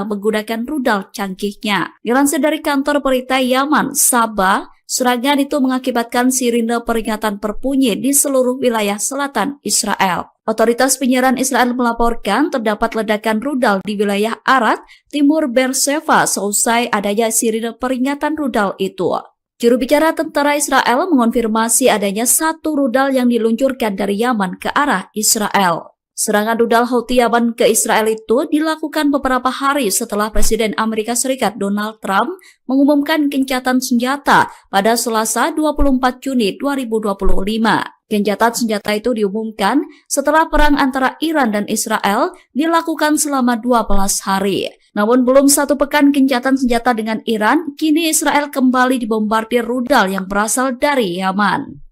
menggunakan rudal canggihnya. Dilansir dari kantor berita Yaman, Sabah, serangan itu mengakibatkan sirine peringatan berbunyi di seluruh wilayah selatan Israel. Otoritas penyiaran Israel melaporkan terdapat ledakan rudal di wilayah Arad, timur Beersheva seusai adanya sirine peringatan rudal itu. Juru bicara tentara Israel mengonfirmasi adanya 1 rudal yang diluncurkan dari Yaman ke arah Israel. Serangan rudal Houthi Yaman ke Israel itu dilakukan beberapa hari setelah Presiden Amerika Serikat Donald Trump mengumumkan gencatan senjata pada Selasa 24 Juni 2025. Gencatan senjata itu diumumkan setelah perang antara Iran dan Israel dilakukan selama 12 hari. Namun belum 1 pekan gencatan senjata dengan Iran, kini Israel kembali dibombardir rudal yang berasal dari Yaman.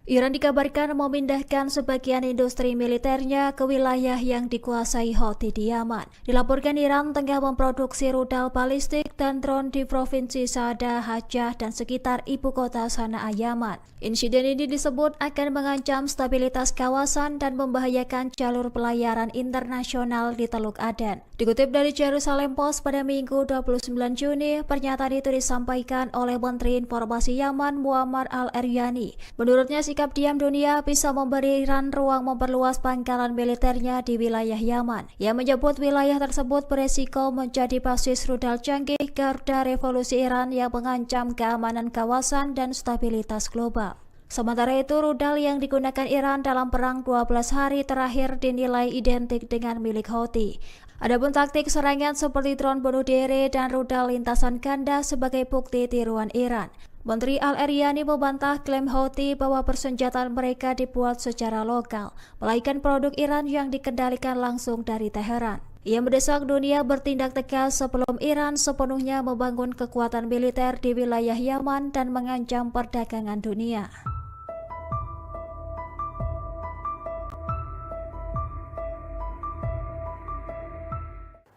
Iran dikabarkan memindahkan sebagian industri militernya ke wilayah yang dikuasai Houthi di Yaman. Dilaporkan Iran tengah memproduksi rudal balistik dan drone di provinsi Saada, Hajjah, dan sekitar ibu kota Sanaa, Yaman. Insiden ini disebut akan mengancam stabilitas kawasan dan membahayakan jalur pelayaran internasional di Teluk Aden. Dikutip dari Jerusalem Post pada Minggu 29 Juni, pernyataan itu disampaikan oleh Menteri Informasi Yaman Muammar al-Eryani. Menurutnya, sikap diam dunia bisa memberi Iran ruang memperluas pangkalan militernya di wilayah Yaman. Ia menyebut wilayah tersebut beresiko menjadi basis rudal canggih garda revolusi Iran yang mengancam keamanan kawasan dan stabilitas global. Sementara itu, rudal yang digunakan Iran dalam perang 12 hari terakhir dinilai identik dengan milik Houthi. Adapun taktik serangan seperti drone bunuh diri dan rudal lintasan ganda sebagai bukti tiruan Iran. Menteri Al-Eryani membantah klaim Houthi bahwa persenjataan mereka dibuat secara lokal, melainkan produk Iran yang dikendalikan langsung dari Teheran. Ia mendesak dunia bertindak tegas sebelum Iran sepenuhnya membangun kekuatan militer di wilayah Yaman dan mengancam perdagangan dunia.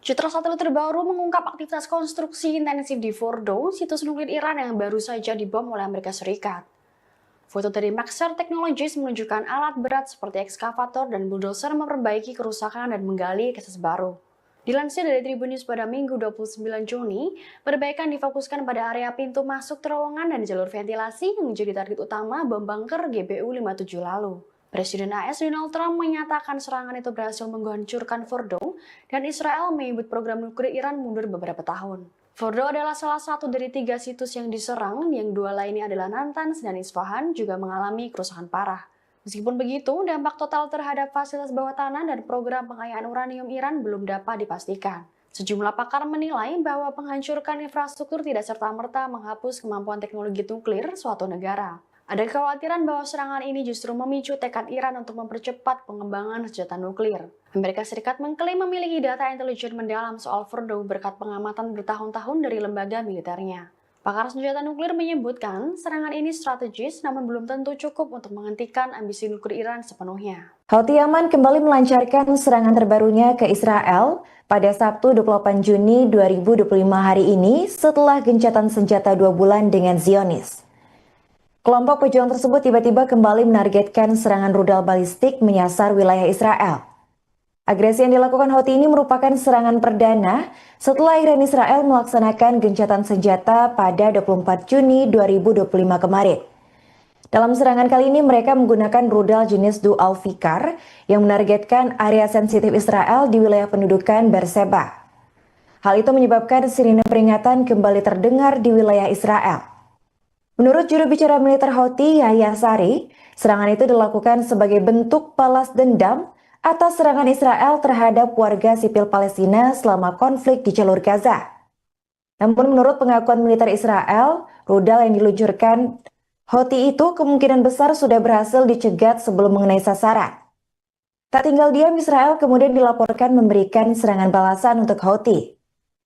Citra satelit terbaru mengungkap aktivitas konstruksi intensif di Fordo, situs nuklir Iran yang baru saja dibom oleh Amerika Serikat. Foto dari Maxar Technologies menunjukkan alat berat seperti ekskavator dan bulldozer memperbaiki kerusakan dan menggali akses baru. Dilansir dari Tribun News pada Minggu 29 Juni, perbaikan difokuskan pada area pintu masuk terowongan dan jalur ventilasi yang menjadi target utama bom bunker GBU-57 lalu. Presiden AS Donald Trump menyatakan serangan itu berhasil menghancurkan Fordo dan Israel menyebut program nuklir Iran mundur beberapa tahun. Fordo adalah salah satu dari 3 situs yang diserang, yang 2 lainnya adalah Natanz dan Isfahan juga mengalami kerusakan parah. Meskipun begitu, dampak total terhadap fasilitas bawah tanah dan program pengayaan uranium Iran belum dapat dipastikan. Sejumlah pakar menilai bahwa menghancurkan infrastruktur tidak serta-merta menghapus kemampuan teknologi nuklir suatu negara. Ada kekhawatiran bahwa serangan ini justru memicu tekad Iran untuk mempercepat pengembangan senjata nuklir. Amerika Serikat mengklaim memiliki data intelijen mendalam soal Fordo berkat pengamatan bertahun-tahun dari lembaga militernya. Pakar senjata nuklir menyebutkan serangan ini strategis namun belum tentu cukup untuk menghentikan ambisi nuklir Iran sepenuhnya. Houthi Yaman kembali melancarkan serangan terbarunya ke Israel pada Sabtu 28 Juni 2025 hari ini setelah gencatan senjata 2 bulan dengan Zionis. Kelompok pejuang tersebut tiba-tiba kembali menargetkan serangan rudal balistik menyasar wilayah Israel. Agresi yang dilakukan Houthi ini merupakan serangan perdana setelah Iran Israel melaksanakan gencatan senjata pada 24 Juni 2025 kemarin. Dalam serangan kali ini mereka menggunakan rudal jenis Dual Fikar yang menargetkan area sensitif Israel di wilayah pendudukan Beerseba. Hal itu menyebabkan sirine peringatan kembali terdengar di wilayah Israel. Menurut juru bicara militer Houthi, Yahya Sari, serangan itu dilakukan sebagai bentuk balas dendam atas serangan Israel terhadap warga sipil Palestina selama konflik di jalur Gaza. Namun menurut pengakuan militer Israel, rudal yang diluncurkan Houthi itu kemungkinan besar sudah berhasil dicegat sebelum mengenai sasaran. Tak tinggal diam, Israel kemudian dilaporkan memberikan serangan balasan untuk Houthi.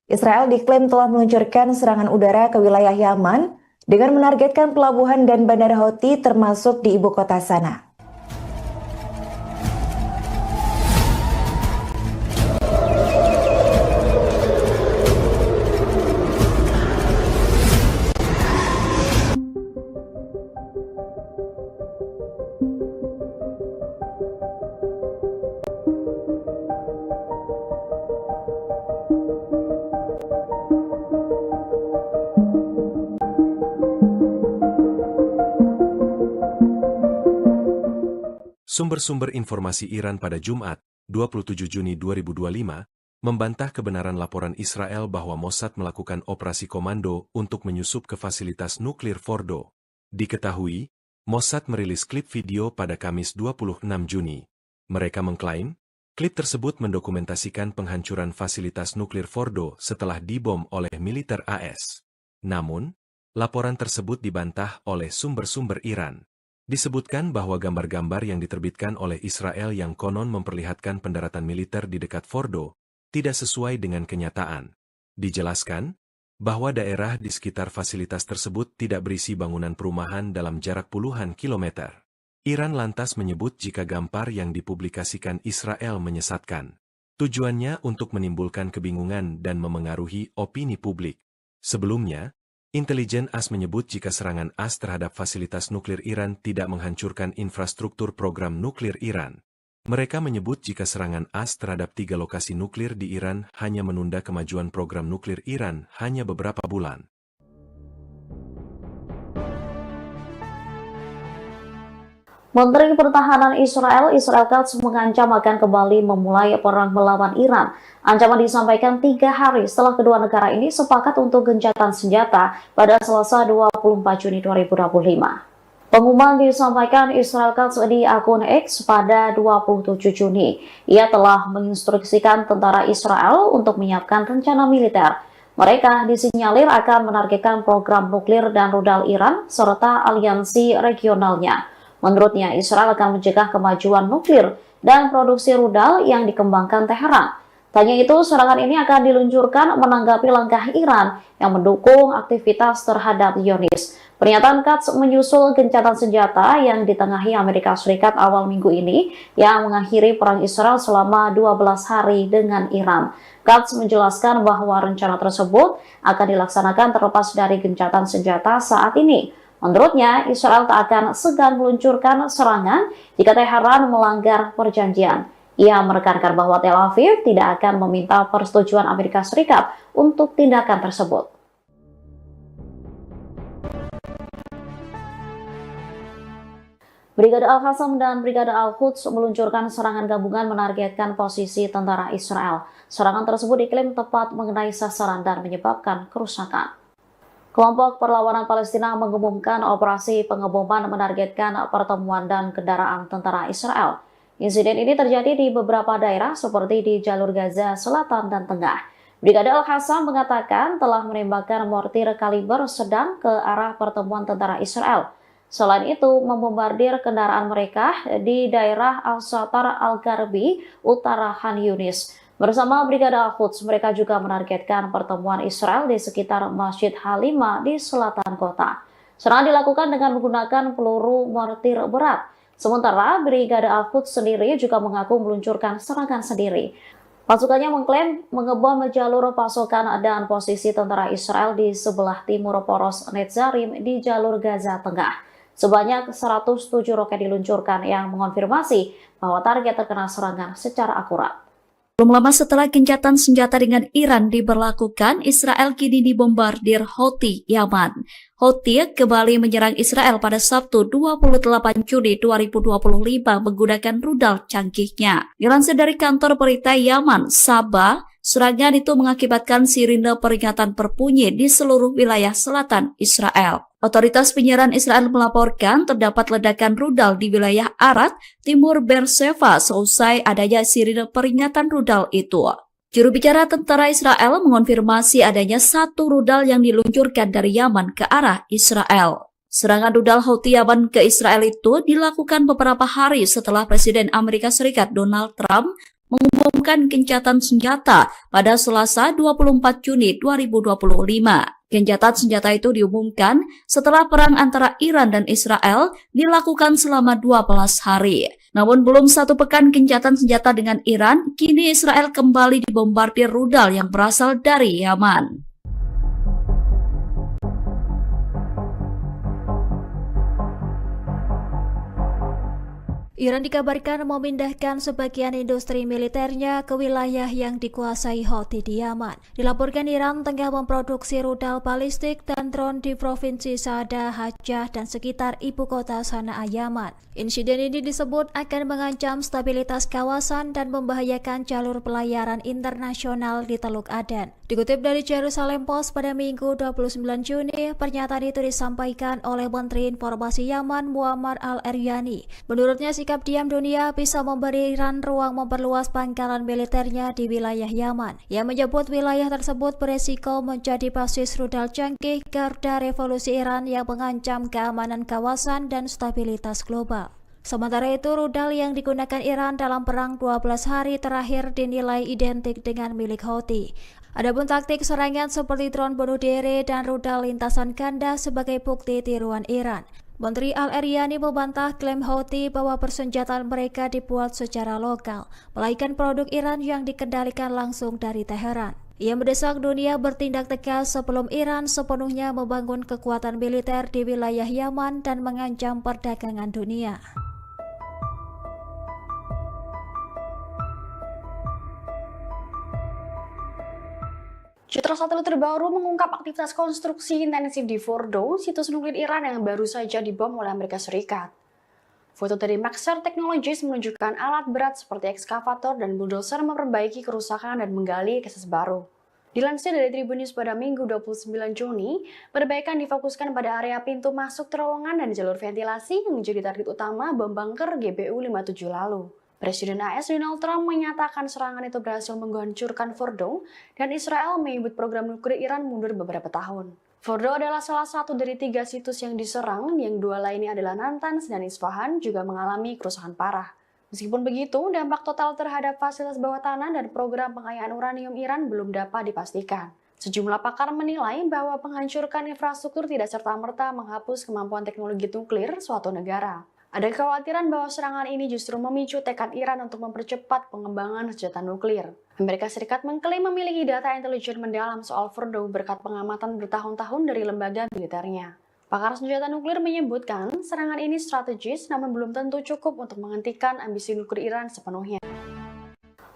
Israel diklaim telah meluncurkan serangan udara ke wilayah Yaman dengan menargetkan pelabuhan dan bandara Houthi termasuk di ibu kota Sanaa. Sumber-sumber informasi Iran pada Jumat, 27 Juni 2025, membantah kebenaran laporan Israel bahwa Mossad melakukan operasi komando untuk menyusup ke fasilitas nuklir Fordo. Diketahui, Mossad merilis klip video pada Kamis 26 Juni. Mereka mengklaim, klip tersebut mendokumentasikan penghancuran fasilitas nuklir Fordo setelah dibom oleh militer AS. Namun, laporan tersebut dibantah oleh sumber-sumber Iran. Disebutkan bahwa gambar-gambar yang diterbitkan oleh Israel yang konon memperlihatkan pendaratan militer di dekat Fordo tidak sesuai dengan kenyataan. Dijelaskan bahwa daerah di sekitar fasilitas tersebut tidak berisi bangunan perumahan dalam jarak puluhan kilometer. Iran lantas menyebut jika gambar yang dipublikasikan Israel menyesatkan. Tujuannya untuk menimbulkan kebingungan dan memengaruhi opini publik. Sebelumnya, intelijen AS menyebut jika serangan AS terhadap fasilitas nuklir Iran tidak menghancurkan infrastruktur program nuklir Iran. Mereka menyebut jika serangan AS terhadap 3 lokasi nuklir di Iran hanya menunda kemajuan program nuklir Iran hanya beberapa bulan. Menteri Pertahanan Israel Katz mengancam akan kembali memulai perang melawan Iran. Ancaman disampaikan 3 hari setelah kedua negara ini sepakat untuk gencatan senjata pada Selasa 24 Juni 2025. Pengumuman disampaikan Israel Katz di akun X pada 27 Juni. Ia telah menginstruksikan tentara Israel untuk menyiapkan rencana militer. Mereka disinyalir akan menargetkan program nuklir dan rudal Iran serta aliansi regionalnya. Menurutnya, Israel akan mencegah kemajuan nuklir dan produksi rudal yang dikembangkan Teheran. Tanya itu, serangan ini akan diluncurkan menanggapi langkah Iran yang mendukung aktivitas terhadap Zionis. Pernyataan Katz menyusul gencatan senjata yang ditengahi Amerika Serikat awal minggu ini yang mengakhiri perang Israel selama 12 hari dengan Iran. Katz menjelaskan bahwa rencana tersebut akan dilaksanakan terlepas dari gencatan senjata saat ini. Menurutnya, Israel tak akan segan meluncurkan serangan jika Teheran melanggar perjanjian. Ia menekankan bahwa Tel Aviv tidak akan meminta persetujuan Amerika Serikat untuk tindakan tersebut. Brigade Al-Qassam dan Brigade Al-Quds meluncurkan serangan gabungan menargetkan posisi tentara Israel. Serangan tersebut diklaim tepat mengenai sasaran dan menyebabkan kerusakan. Kelompok Perlawanan Palestina mengumumkan operasi pengeboman menargetkan pertemuan dan kendaraan tentara Israel. Insiden ini terjadi di beberapa daerah seperti di jalur Gaza Selatan dan Tengah. Brigade Al-Qassam mengatakan telah menembakkan mortir kaliber sedang ke arah pertemuan tentara Israel. Selain itu, membombardir kendaraan mereka di daerah Al-Satar Al-Garbi, utara Khan Yunis. Bersama Brigade Al-Quds, mereka juga menargetkan pertemuan Israel di sekitar Masjid Halimah di selatan kota. Serangan dilakukan dengan menggunakan peluru mortir berat. Sementara Brigade Al-Quds sendiri juga mengaku meluncurkan serangan sendiri. Pasukannya mengklaim mengebom jalur pasokan dan posisi tentara Israel di sebelah timur poros Netzarim di jalur Gaza Tengah. Sebanyak 107 roket diluncurkan yang mengonfirmasi bahwa target terkena serangan secara akurat. Belum lama setelah gencatan senjata dengan Iran diberlakukan, Israel kini dibombardir Houthi Yaman. Houthi kembali menyerang Israel pada Sabtu 28 Juni 2025 menggunakan rudal canggihnya. Dilansir dari kantor berita Yaman, Sabah, serangan itu mengakibatkan sirine peringatan berbunyi di seluruh wilayah selatan Israel. Otoritas penyiaran Israel melaporkan terdapat ledakan rudal di wilayah Arad, timur Beersheba seusai adanya sirine peringatan rudal itu. Juru bicara tentara Israel mengonfirmasi adanya satu rudal yang diluncurkan dari Yaman ke arah Israel. Serangan rudal Houthi Yaman ke Israel itu dilakukan beberapa hari setelah Presiden Amerika Serikat Donald Trump mengumumkan gencatan senjata pada Selasa 24 Juni 2025. Gencatan senjata itu diumumkan setelah perang antara Iran dan Israel dilakukan selama 12 hari. Namun belum satu pekan gencatan senjata dengan Iran, kini Israel kembali dibombardir rudal yang berasal dari Yaman. Iran dikabarkan memindahkan sebagian industri militernya ke wilayah yang dikuasai Houthi di Yaman. Dilaporkan Iran tengah memproduksi rudal balistik dan drone di provinsi Saada, Hajjah, dan sekitar ibu kota Sanaa, Yaman. Insiden ini disebut akan mengancam stabilitas kawasan dan membahayakan jalur pelayaran internasional di Teluk Aden. Dikutip dari Jerusalem Post pada Minggu 29 Juni, pernyataan itu disampaikan oleh Menteri Informasi Yaman Muammar Al-Eryani. Menurutnya, sikap diam dunia bisa memberi Iran ruang memperluas pangkalan militernya di wilayah Yaman. Ia menyebut wilayah tersebut beresiko menjadi basis rudal canggih garda revolusi Iran yang mengancam keamanan kawasan dan stabilitas global. Sementara itu, rudal yang digunakan Iran dalam perang 12 hari terakhir dinilai identik dengan milik Houthi. Adapun taktik serangan seperti drone bunuh diri dan rudal lintasan ganda sebagai bukti tiruan Iran. Menteri Al-Eryani membantah klaim Houthi bahwa persenjataan mereka dibuat secara lokal, melainkan produk Iran yang dikendalikan langsung dari Teheran. Ia mendesak dunia bertindak tegas sebelum Iran sepenuhnya membangun kekuatan militer di wilayah Yaman dan mengancam perdagangan dunia. Citra satelit terbaru mengungkap aktivitas konstruksi intensif di Fordo, situs nuklir Iran yang baru saja dibom oleh Amerika Serikat. Foto dari Maxar Technologies menunjukkan alat berat seperti ekskavator dan bulldozer memperbaiki kerusakan dan menggali akses baru. Dilansir dari Tribun News pada Minggu 29 Juni, perbaikan difokuskan pada area pintu masuk terowongan dan jalur ventilasi yang menjadi target utama bom bunker GBU-57 lalu. Presiden AS Donald Trump menyatakan serangan itu berhasil menghancurkan Fordo dan Israel menyebut program nuklir Iran mundur beberapa tahun. Fordo adalah salah satu dari 3 situs yang diserang, yang 2 lainnya adalah Natanz dan Isfahan juga mengalami kerusakan parah. Meskipun begitu, dampak total terhadap fasilitas bawah tanah dan program pengayaan uranium Iran belum dapat dipastikan. Sejumlah pakar menilai bahwa menghancurkan infrastruktur tidak serta-merta menghapus kemampuan teknologi nuklir suatu negara. Ada kekhawatiran bahwa serangan ini justru memicu tekad Iran untuk mempercepat pengembangan senjata nuklir. Amerika Serikat mengklaim memiliki data intelijen mendalam soal Fordo berkat pengamatan bertahun-tahun dari lembaga militernya. Pakar senjata nuklir menyebutkan serangan ini strategis namun belum tentu cukup untuk menghentikan ambisi nuklir Iran sepenuhnya.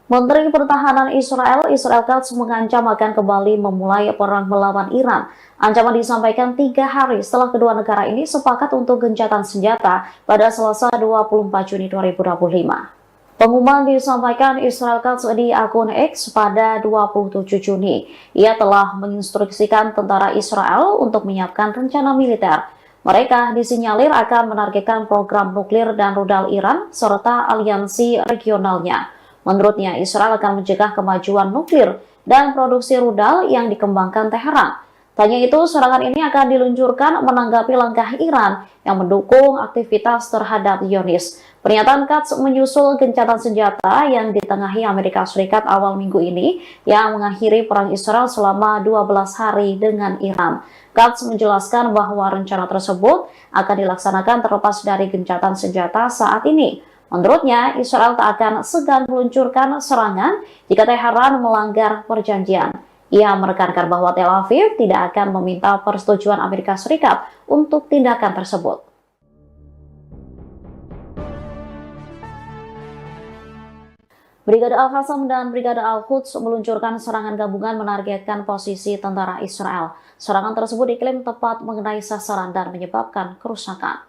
Menteri Pertahanan Israel Katz mengancam akan kembali memulai perang melawan Iran. Ancaman disampaikan 3 hari setelah kedua negara ini sepakat untuk gencatan senjata pada Selasa 24 Juni 2025. Pengumuman disampaikan Israel Katz di akun X pada 27 Juni. Ia telah menginstruksikan tentara Israel untuk menyiapkan rencana militer. Mereka disinyalir akan menargetkan program nuklir dan rudal Iran serta aliansi regionalnya. Menurutnya, Israel akan mencegah kemajuan nuklir dan produksi rudal yang dikembangkan Teheran. Tanya itu, serangan ini akan diluncurkan menanggapi langkah Iran yang mendukung aktivitas terhadap Zionis. Pernyataan Katz menyusul gencatan senjata yang ditengahi Amerika Serikat awal minggu ini yang mengakhiri perang Israel selama 12 hari dengan Iran. Katz menjelaskan bahwa rencana tersebut akan dilaksanakan terlepas dari gencatan senjata saat ini. Menurutnya, Israel tak akan segan meluncurkan serangan jika Teheran melanggar perjanjian. Ia menekankan bahwa Tel Aviv tidak akan meminta persetujuan Amerika Serikat untuk tindakan tersebut. Brigade Al-Qassam dan Brigade Al-Quds meluncurkan serangan gabungan menargetkan posisi tentara Israel. Serangan tersebut diklaim tepat mengenai sasaran dan menyebabkan kerusakan.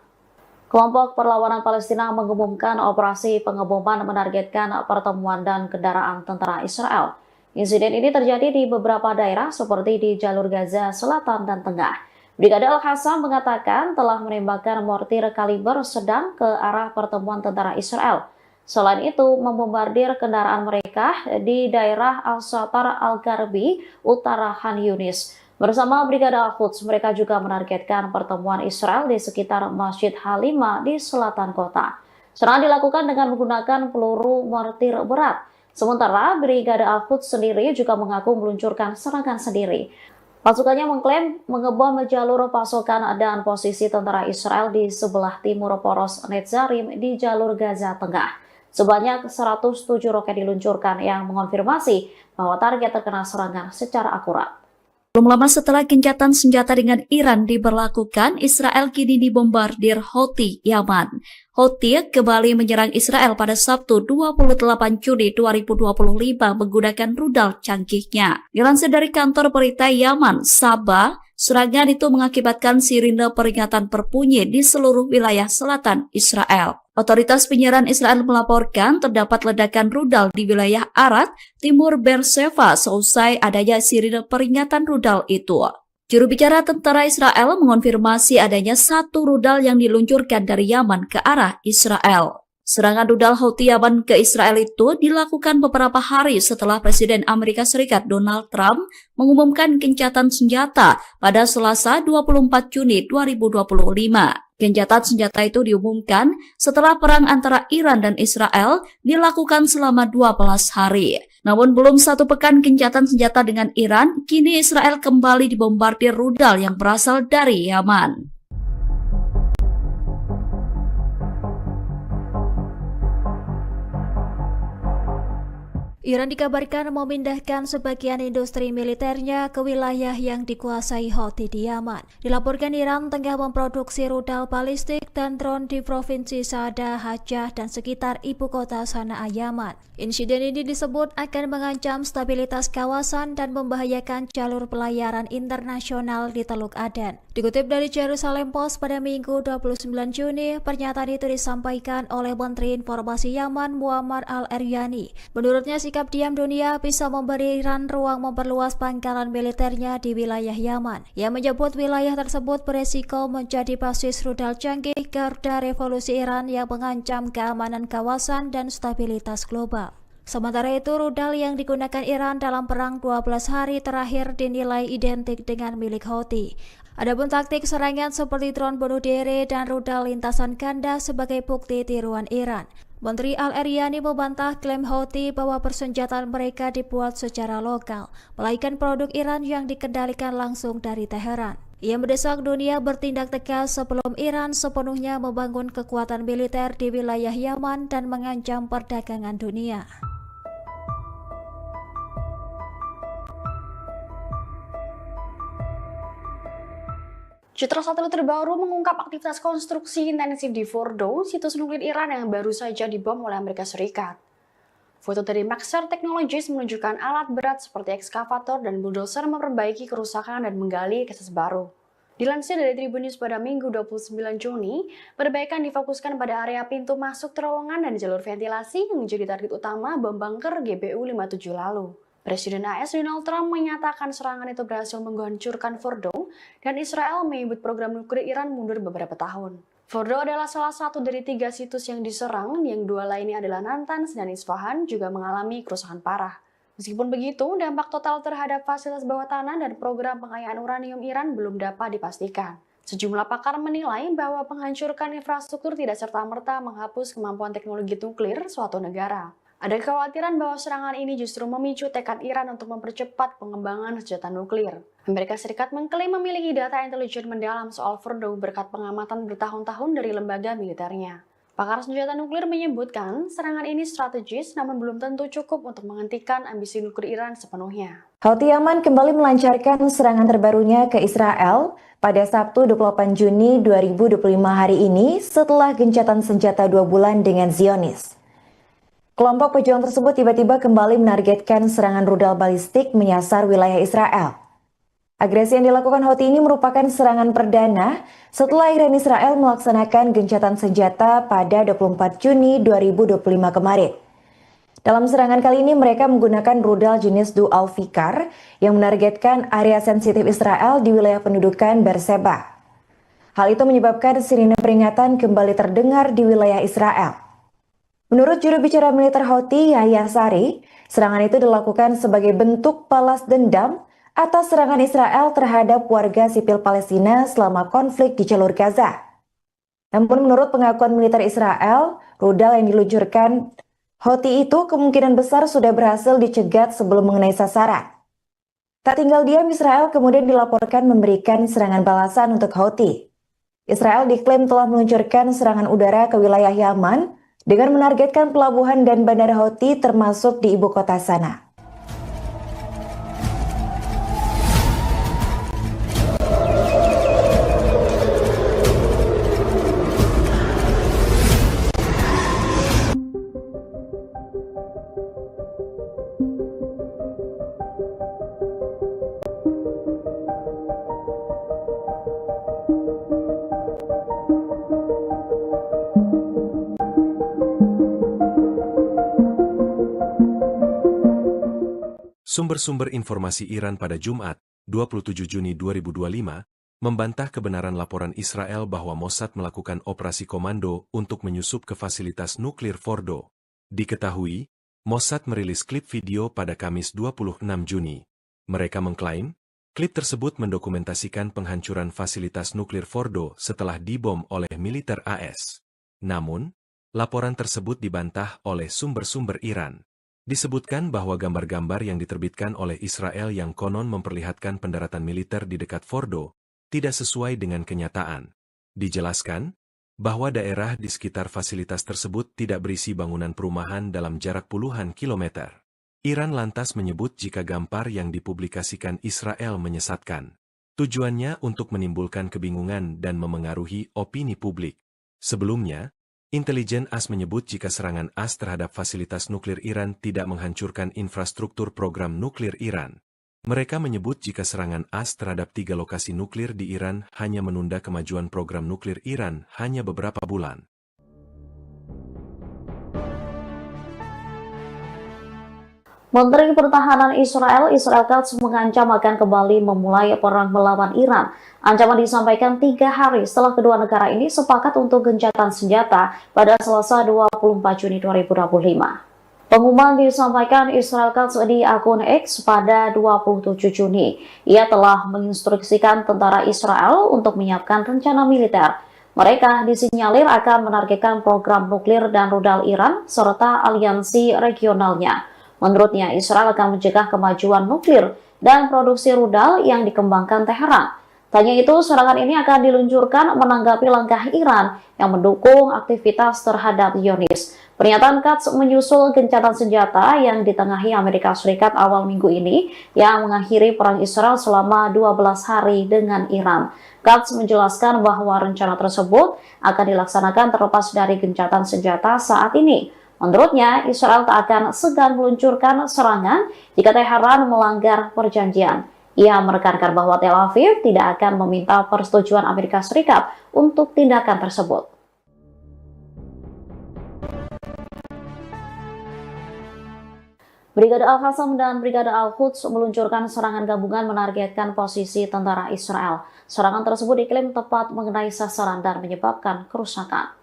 Kelompok Perlawanan Palestina mengumumkan operasi pengeboman menargetkan pertemuan dan kendaraan tentara Israel. Insiden ini terjadi di beberapa daerah seperti di jalur Gaza Selatan dan Tengah. Brigade Al-Qassam mengatakan telah menembakkan mortir kaliber sedang ke arah pertemuan tentara Israel. Selain itu, membombardir kendaraan mereka di daerah Al-Shatar Al-Gharbi, utara Khan Yunis. Bersama Brigade Al-Quds, mereka juga menargetkan pertemuan Israel di sekitar Masjid Halima di selatan kota. Serangan dilakukan dengan menggunakan peluru mortir berat. Sementara Brigade Al-Quds sendiri juga mengaku meluncurkan serangan sendiri. Pasukannya mengklaim mengebom jalur pasokan dan posisi tentara Israel di sebelah timur poros Netzarim di jalur Gaza Tengah. Sebanyak 107 roket diluncurkan yang mengonfirmasi bahwa target terkena serangan secara akurat. Belum lama setelah gencatan senjata dengan Iran diberlakukan, Israel kini dibombardir Houthi Yaman. Houthi kembali menyerang Israel pada Sabtu 28 Juni 2025 menggunakan rudal canggihnya. Dilansir dari kantor berita Yaman, Sabah, serangan itu mengakibatkan sirine peringatan berbunyi di seluruh wilayah selatan Israel. Otoritas penyiaran Israel melaporkan terdapat ledakan rudal di wilayah Arad, timur Beersheva seusai adanya sirine peringatan rudal itu. Juru bicara tentara Israel mengonfirmasi adanya 1 rudal yang diluncurkan dari Yaman ke arah Israel. Serangan rudal Houthi Yaman ke Israel itu dilakukan beberapa hari setelah Presiden Amerika Serikat Donald Trump mengumumkan gencatan senjata pada Selasa 24 Juni 2025. Gencatan senjata itu diumumkan setelah perang antara Iran dan Israel dilakukan selama 12 hari. Namun belum 1 pekan gencatan senjata dengan Iran, kini Israel kembali dibombardir rudal yang berasal dari Yaman. Iran dikabarkan memindahkan sebagian industri militernya ke wilayah yang dikuasai Houthi di Yaman. Dilaporkan Iran tengah memproduksi rudal balistik dan drone di provinsi Saada, Hajjah, dan sekitar ibu kota Sanaa, Yaman. Insiden ini disebut akan mengancam stabilitas kawasan dan membahayakan jalur pelayaran internasional di Teluk Aden. Dikutip dari Jerusalem Post pada Minggu 29 Juni, pernyataan itu disampaikan oleh Menteri Informasi Yaman Muammar al-Eryani. Menurutnya, sikap diam dunia bisa memberi Iran ruang memperluas pangkalan militernya di wilayah Yaman. Ia menyebut wilayah tersebut beresiko menjadi basis rudal canggih garda revolusi Iran yang mengancam keamanan kawasan dan stabilitas global. Sementara itu, rudal yang digunakan Iran dalam perang 12 hari terakhir dinilai identik dengan milik Houthi. Adapun taktik serangan seperti drone bunuh diri dan rudal lintasan ganda sebagai bukti tiruan Iran. Menteri Al-Eryani membantah klaim Houthi bahwa persenjataan mereka dibuat secara lokal, melainkan produk Iran yang dikendalikan langsung dari Teheran. Ia mendesak dunia bertindak tegas sebelum Iran sepenuhnya membangun kekuatan militer di wilayah Yaman dan mengancam perdagangan dunia. Citra satelit terbaru mengungkap aktivitas konstruksi intensif di Fordo, situs nuklir Iran yang baru saja dibom oleh Amerika Serikat. Foto dari Maxar Technologies menunjukkan alat berat seperti ekskavator dan bulldozer memperbaiki kerusakan dan menggali akses baru. Dilansir dari Tribun News pada Minggu 29 Juni, perbaikan difokuskan pada area pintu masuk terowongan dan jalur ventilasi yang menjadi target utama bom bunker GBU-57 lalu. Presiden AS Donald Trump menyatakan serangan itu berhasil menghancurkan Fordo dan Israel menyebut program nuklir Iran mundur beberapa tahun. Fordo adalah salah satu dari 3 situs yang diserang, yang 2 lainnya adalah Natanz dan Isfahan juga mengalami kerusakan parah. Meskipun begitu, dampak total terhadap fasilitas bawah tanah dan program pengayaan uranium Iran belum dapat dipastikan. Sejumlah pakar menilai bahwa menghancurkan infrastruktur tidak serta-merta menghapus kemampuan teknologi nuklir suatu negara. Ada kekhawatiran bahwa serangan ini justru memicu tekad Iran untuk mempercepat pengembangan senjata nuklir. Amerika Serikat mengklaim memiliki data intelijen mendalam soal Fordo berkat pengamatan bertahun-tahun dari lembaga militernya. Pakar senjata nuklir menyebutkan serangan ini strategis namun belum tentu cukup untuk menghentikan ambisi nuklir Iran sepenuhnya. Houthi Yaman kembali melancarkan serangan terbarunya ke Israel pada Sabtu 28 Juni 2025 hari ini setelah gencatan senjata 2 bulan dengan Zionis. Kelompok pejuang tersebut tiba-tiba kembali menargetkan serangan rudal balistik menyasar wilayah Israel. Agresi yang dilakukan Houthi ini merupakan serangan perdana setelah Iran Israel melaksanakan gencatan senjata pada 24 Juni 2025 kemarin. Dalam serangan kali ini mereka menggunakan rudal jenis Dual Fikar yang menargetkan area sensitif Israel di wilayah pendudukan Beersheba. Hal itu menyebabkan sirine peringatan kembali terdengar di wilayah Israel. Menurut juru bicara militer Houthi, Yahya Sari, serangan itu dilakukan sebagai bentuk balas dendam atas serangan Israel terhadap warga sipil Palestina selama konflik di jalur Gaza. Namun menurut pengakuan militer Israel, rudal yang diluncurkan Houthi itu kemungkinan besar sudah berhasil dicegat sebelum mengenai sasaran. Tak tinggal diam, Israel kemudian dilaporkan memberikan serangan balasan untuk Houthi. Israel diklaim telah meluncurkan serangan udara ke wilayah Yaman dengan menargetkan pelabuhan dan bandara Houthi termasuk di ibu kota Sanaa. Sumber-sumber informasi Iran pada Jumat, 27 Juni 2025, membantah kebenaran laporan Israel bahwa Mossad melakukan operasi komando untuk menyusup ke fasilitas nuklir Fordo. Diketahui, Mossad merilis klip video pada Kamis 26 Juni. Mereka mengklaim, klip tersebut mendokumentasikan penghancuran fasilitas nuklir Fordo setelah dibom oleh militer AS. Namun, laporan tersebut dibantah oleh sumber-sumber Iran. Disebutkan bahwa gambar-gambar yang diterbitkan oleh Israel yang konon memperlihatkan pendaratan militer di dekat Fordo tidak sesuai dengan kenyataan. Dijelaskan bahwa daerah di sekitar fasilitas tersebut tidak berisi bangunan perumahan dalam jarak puluhan kilometer. Iran lantas menyebut jika gambar yang dipublikasikan Israel menyesatkan. Tujuannya untuk menimbulkan kebingungan dan memengaruhi opini publik. Sebelumnya, intelijen AS menyebut jika serangan AS terhadap fasilitas nuklir Iran tidak menghancurkan infrastruktur program nuklir Iran. Mereka menyebut jika serangan AS terhadap 3 lokasi nuklir di Iran hanya menunda kemajuan program nuklir Iran hanya beberapa bulan. Menteri Pertahanan Israel Katz mengancam akan kembali memulai perang melawan Iran. Ancaman disampaikan 3 hari setelah kedua negara ini sepakat untuk gencatan senjata pada Selasa 24 Juni 2025. Pengumuman disampaikan Israel Katz di akun X pada 27 Juni. Ia telah menginstruksikan tentara Israel untuk menyiapkan rencana militer. Mereka disinyalir akan menargetkan program nuklir dan rudal Iran serta aliansi regionalnya. Menurutnya, Israel akan mencegah kemajuan nuklir dan produksi rudal yang dikembangkan Teheran. Tanya itu, serangan ini akan diluncurkan menanggapi langkah Iran yang mendukung aktivitas terhadap Zionis. Pernyataan Katz menyusul gencatan senjata yang ditengahi Amerika Serikat awal minggu ini yang mengakhiri perang Israel selama 12 hari dengan Iran. Katz menjelaskan bahwa rencana tersebut akan dilaksanakan terlepas dari gencatan senjata saat ini. Menurutnya, Israel tak akan segan meluncurkan serangan jika Teheran melanggar perjanjian. Ia menekankan bahwa Tel Aviv tidak akan meminta persetujuan Amerika Serikat untuk tindakan tersebut. Brigade Al-Qassam dan Brigade Al-Quds meluncurkan serangan gabungan menargetkan posisi tentara Israel. Serangan tersebut diklaim tepat mengenai sasaran dan menyebabkan kerusakan.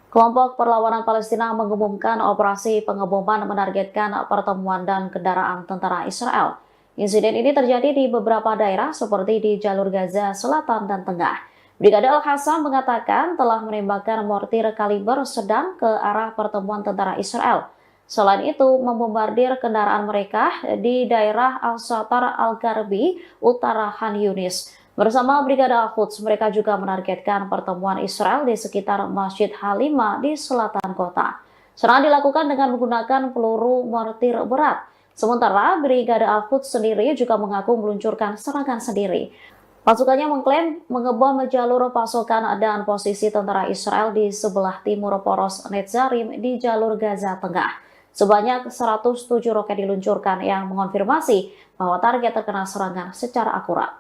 Kelompok Perlawanan Palestina mengumumkan operasi pengeboman menargetkan pertemuan dan kendaraan tentara Israel. Insiden ini terjadi di beberapa daerah seperti di jalur Gaza Selatan dan Tengah. Brigade Al-Qassam mengatakan telah menembakkan mortir kaliber sedang ke arah pertemuan tentara Israel. Selain itu, membombardir kendaraan mereka di daerah Al-Satar Al-Garbi, utara Khan Yunis. Bersama Brigade Al-Quds, mereka juga menargetkan pertemuan Israel di sekitar Masjid Halima di selatan kota. Serangan dilakukan dengan menggunakan peluru mortir berat. Sementara Brigade Al-Quds sendiri juga mengaku meluncurkan serangan sendiri. Pasukannya mengklaim mengebom jalur pasokan dan posisi tentara Israel di sebelah timur poros Netzarim di jalur Gaza Tengah. Sebanyak 107 roket diluncurkan yang mengonfirmasi bahwa target terkena serangan secara akurat.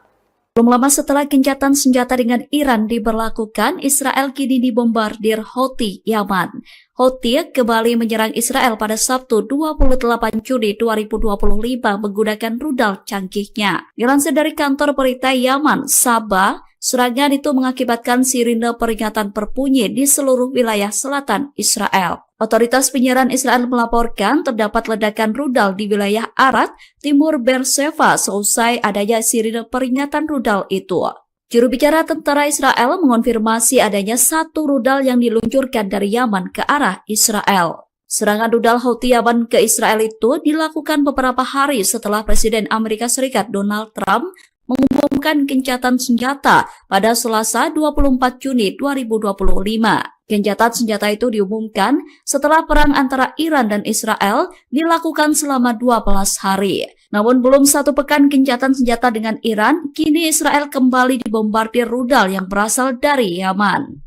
Belum lama setelah gencatan senjata dengan Iran diberlakukan, Israel kini dibombardir Houthi Yaman. Houthi kembali menyerang Israel pada Sabtu 28 Juni 2025 menggunakan rudal canggihnya. Dilansir dari kantor berita Yaman, Sabah, serangan itu mengakibatkan sirine peringatan berbunyi di seluruh wilayah selatan Israel. Otoritas penyiaran Israel melaporkan terdapat ledakan rudal di wilayah Arad, timur Beersheba seusai adanya sirine peringatan rudal itu. Juru bicara tentara Israel mengonfirmasi adanya satu rudal yang diluncurkan dari Yaman ke arah Israel. Serangan rudal Houthi Yaman ke Israel itu dilakukan beberapa hari setelah Presiden Amerika Serikat Donald Trump mengumumkan gencatan senjata pada Selasa 24 Juni 2025. Gencatan senjata itu diumumkan setelah perang antara Iran dan Israel dilakukan selama 12 hari. Namun belum satu pekan gencatan senjata dengan Iran, kini Israel kembali dibombardir rudal yang berasal dari Yaman.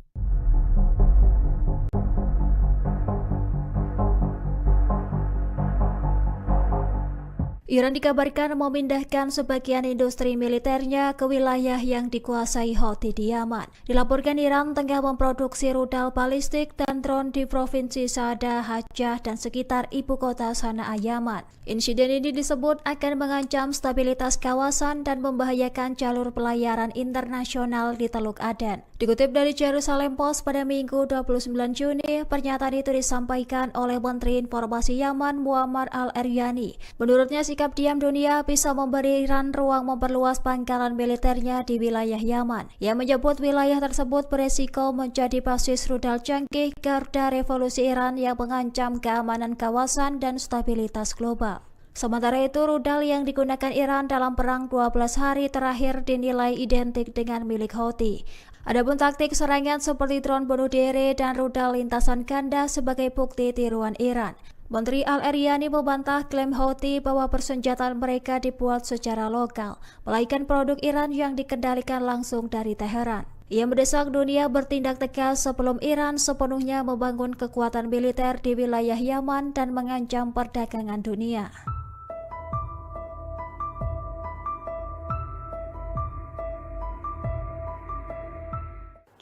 Iran dikabarkan memindahkan sebagian industri militernya ke wilayah yang dikuasai Houthi di Yaman. Dilaporkan Iran tengah memproduksi rudal balistik dan drone di Provinsi Saada, Hajjah, dan sekitar ibu kota Sanaa, Yaman. Insiden ini disebut akan mengancam stabilitas kawasan dan membahayakan jalur pelayaran internasional di Teluk Aden. Dikutip dari Jerusalem Post pada Minggu 29 Juni, pernyataan itu disampaikan oleh Menteri Informasi Yaman Muammar Al-Eryani. Menurutnya, sikap diam dunia bisa memberi Iran ruang memperluas pangkalan militernya di wilayah Yaman. Ia menyebut wilayah tersebut beresiko menjadi basis rudal canggih garda revolusi Iran yang mengancam keamanan kawasan dan stabilitas global. Sementara itu, rudal yang digunakan Iran dalam perang 12 hari terakhir dinilai identik dengan milik Houthi. Adapun taktik serangan seperti drone bunuh diri dan rudal lintasan ganda sebagai bukti tiruan Iran. Menteri Al-Eryani membantah klaim Houthi bahwa persenjataan mereka dibuat secara lokal, melainkan produk Iran yang dikendalikan langsung dari Teheran. Ia mendesak dunia bertindak tegas sebelum Iran sepenuhnya membangun kekuatan militer di wilayah Yaman dan mengancam perdagangan dunia.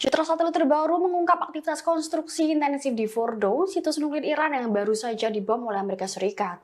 Citra satelit terbaru mengungkap aktivitas konstruksi intensif di Fordo, situs nuklir Iran yang baru saja dibom oleh Amerika Serikat.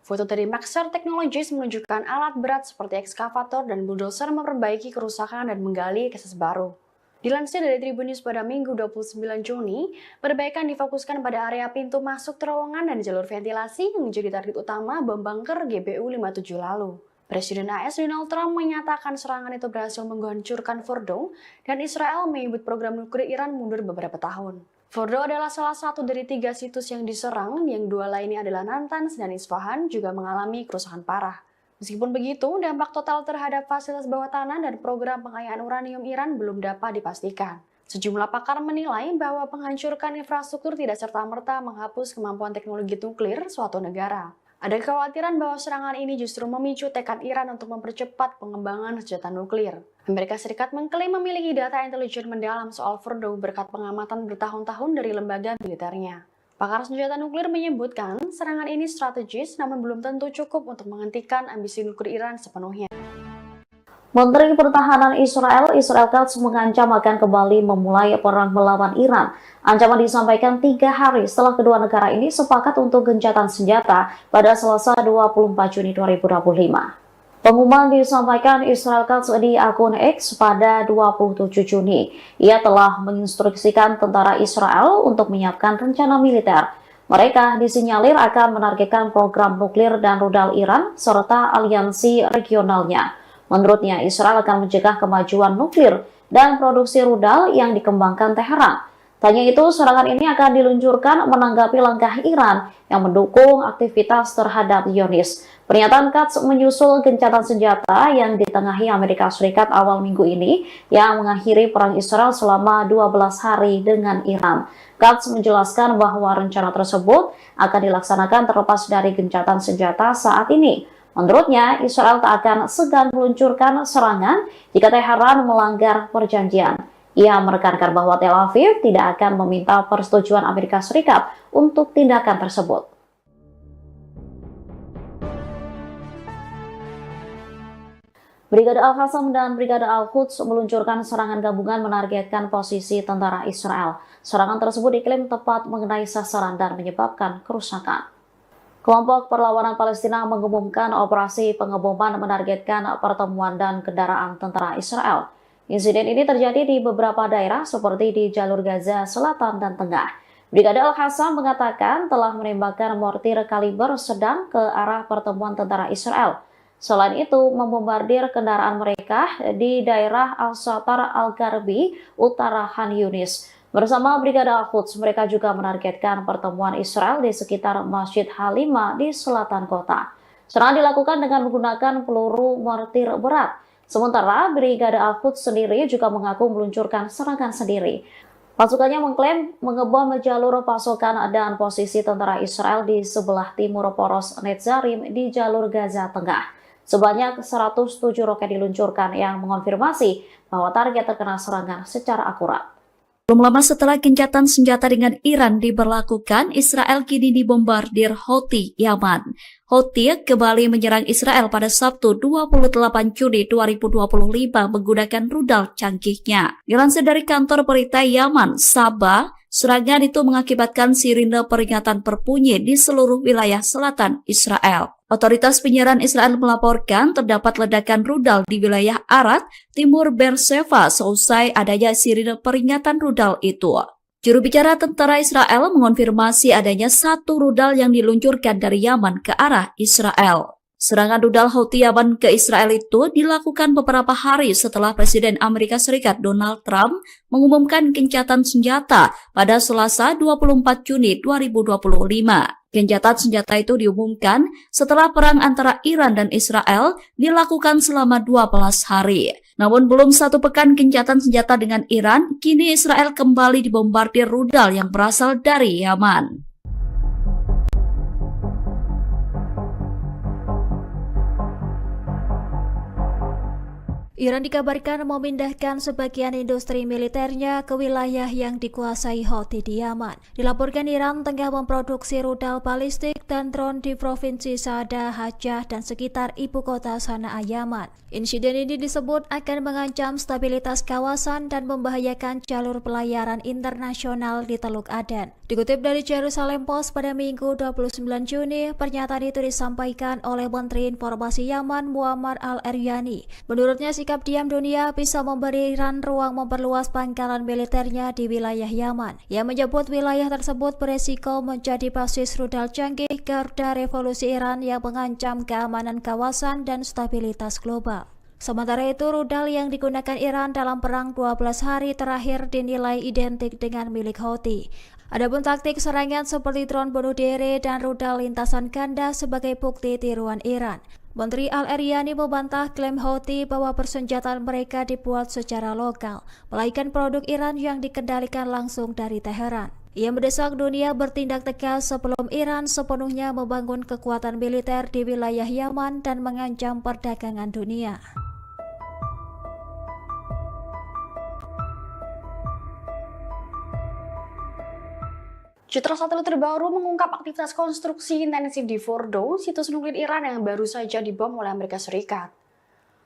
Foto dari Maxar Technologies menunjukkan alat berat seperti ekskavator dan bulldozer memperbaiki kerusakan dan menggali akses baru. Dilansir dari Tribun News pada Minggu 29 Juni, perbaikan difokuskan pada area pintu masuk terowongan dan jalur ventilasi yang menjadi target utama bom bunker GBU-57 lalu. Presiden AS Donald Trump menyatakan serangan itu berhasil menghancurkan Fordo dan Israel menyebut program nuklir Iran mundur beberapa tahun. Fordo adalah salah satu dari 3 situs yang diserang, yang 2 lainnya adalah Natanz dan Isfahan juga mengalami kerusakan parah. Meskipun begitu, dampak total terhadap fasilitas bawah tanah dan program pengayaan uranium Iran belum dapat dipastikan. Sejumlah pakar menilai bahwa penghancuran infrastruktur tidak serta-merta menghapus kemampuan teknologi nuklir suatu negara. Ada kekhawatiran bahwa serangan ini justru memicu tekad Iran untuk mempercepat pengembangan senjata nuklir. Amerika Serikat mengklaim memiliki data intelijen mendalam soal Fordo berkat pengamatan bertahun-tahun dari lembaga militernya. Pakar senjata nuklir menyebutkan serangan ini strategis namun belum tentu cukup untuk menghentikan ambisi nuklir Iran sepenuhnya. Menteri Pertahanan Israel Katz mengancam akan kembali memulai perang melawan Iran. Ancaman disampaikan 3 hari setelah kedua negara ini sepakat untuk gencatan senjata pada Selasa 24 Juni 2025. Pengumuman disampaikan Israel Katz di akun X pada 27 Juni. Ia telah menginstruksikan tentara Israel untuk menyiapkan rencana militer. Mereka disinyalir akan menargetkan program nuklir dan rudal Iran serta aliansi regionalnya. Menurutnya, Israel akan mencegah kemajuan nuklir dan produksi rudal yang dikembangkan Teheran. Tanya itu, serangan ini akan diluncurkan menanggapi langkah Iran yang mendukung aktivitas terhadap Zionis. Pernyataan Katz menyusul gencatan senjata yang ditengahi Amerika Serikat awal minggu ini yang mengakhiri perang Israel selama 12 hari dengan Iran. Katz menjelaskan bahwa rencana tersebut akan dilaksanakan terlepas dari gencatan senjata saat ini. Menurutnya, Israel tak akan segan meluncurkan serangan jika Teheran melanggar perjanjian. Ia menekankan bahwa Tel Aviv tidak akan meminta persetujuan Amerika Serikat untuk tindakan tersebut. Brigade Al-Qassam dan Brigade Al-Quds meluncurkan serangan gabungan menargetkan posisi tentara Israel. Serangan tersebut diklaim tepat mengenai sasaran dan menyebabkan kerusakan. Kelompok perlawanan Palestina mengumumkan operasi pengeboman menargetkan pertemuan dan kendaraan tentara Israel. Insiden ini terjadi di beberapa daerah seperti di jalur Gaza Selatan dan Tengah. Brigade Al-Qassam mengatakan telah menembakkan mortir kaliber sedang ke arah pertemuan tentara Israel. Selain itu, membombardir kendaraan mereka di daerah Al-Satar Al-Garbi, utara Khan Yunis. Bersama Brigade Al-Quds, mereka juga menargetkan pertemuan Israel di sekitar Masjid Halimah di selatan kota. Serangan dilakukan dengan menggunakan peluru mortir berat. Sementara Brigade Al-Quds sendiri juga mengaku meluncurkan serangan sendiri. Pasukannya mengklaim mengebom jalur pasokan dan posisi tentara Israel di sebelah timur poros Netzarim di jalur Gaza Tengah. Sebanyak 107 roket diluncurkan yang mengonfirmasi bahwa target terkena serangan secara akurat. Belum lama setelah gencatan senjata dengan Iran diberlakukan, Israel kini dibombardir Houthi Yaman. Houthi kembali menyerang Israel pada Sabtu 28 Juni 2025 menggunakan rudal canggihnya. Dilansir dari kantor berita Yaman, Sabah, serangan itu mengakibatkan sirine peringatan berbunyi di seluruh wilayah selatan Israel. Otoritas penyiaran Israel melaporkan terdapat ledakan rudal di wilayah Arad, timur Beersheva seusai adanya sirine peringatan rudal itu. Juru bicara tentara Israel mengonfirmasi adanya 1 rudal yang diluncurkan dari Yaman ke arah Israel. Serangan rudal Houthi Yaman ke Israel itu dilakukan beberapa hari setelah Presiden Amerika Serikat Donald Trump mengumumkan gencatan senjata pada Selasa 24 Juni 2025. Gencatan senjata itu diumumkan setelah perang antara Iran dan Israel dilakukan selama 12 hari. Namun belum 1 pekan gencatan senjata dengan Iran, kini Israel kembali dibombardir rudal yang berasal dari Yaman. Iran dikabarkan memindahkan sebagian industri militernya ke wilayah yang dikuasai Houthi di Yaman. Dilaporkan Iran tengah memproduksi rudal balistik dan drone di Provinsi Saada, Hajjah, dan sekitar ibu kota Sanaa, Yaman. Insiden ini disebut akan mengancam stabilitas kawasan dan membahayakan jalur pelayaran internasional di Teluk Aden. Dikutip dari Jerusalem Post pada Minggu 29 Juni, pernyataan itu disampaikan oleh Menteri Informasi Yaman Muammar al-Eryani. Menurutnya, sikap diam dunia bisa memberi Iran ruang memperluas pangkalan militernya di wilayah Yaman. Ia menyebut wilayah tersebut beresiko menjadi basis rudal canggih garda revolusi Iran yang mengancam keamanan kawasan dan stabilitas global. Sementara itu, rudal yang digunakan Iran dalam perang 12 hari terakhir dinilai identik dengan milik Houthi. Adapun taktik serangan seperti drone bunuh diri dan rudal lintasan ganda sebagai bukti tiruan Iran. Menteri Al-Eryani membantah klaim Houthi bahwa persenjataan mereka dibuat secara lokal, melainkan produk Iran yang dikendalikan langsung dari Teheran. Ia mendesak dunia bertindak tegas sebelum Iran sepenuhnya membangun kekuatan militer di wilayah Yaman dan mengancam perdagangan dunia. Citra satelit terbaru mengungkap aktivitas konstruksi intensif di Fordo, situs nuklir Iran yang baru saja dibom oleh Amerika Serikat.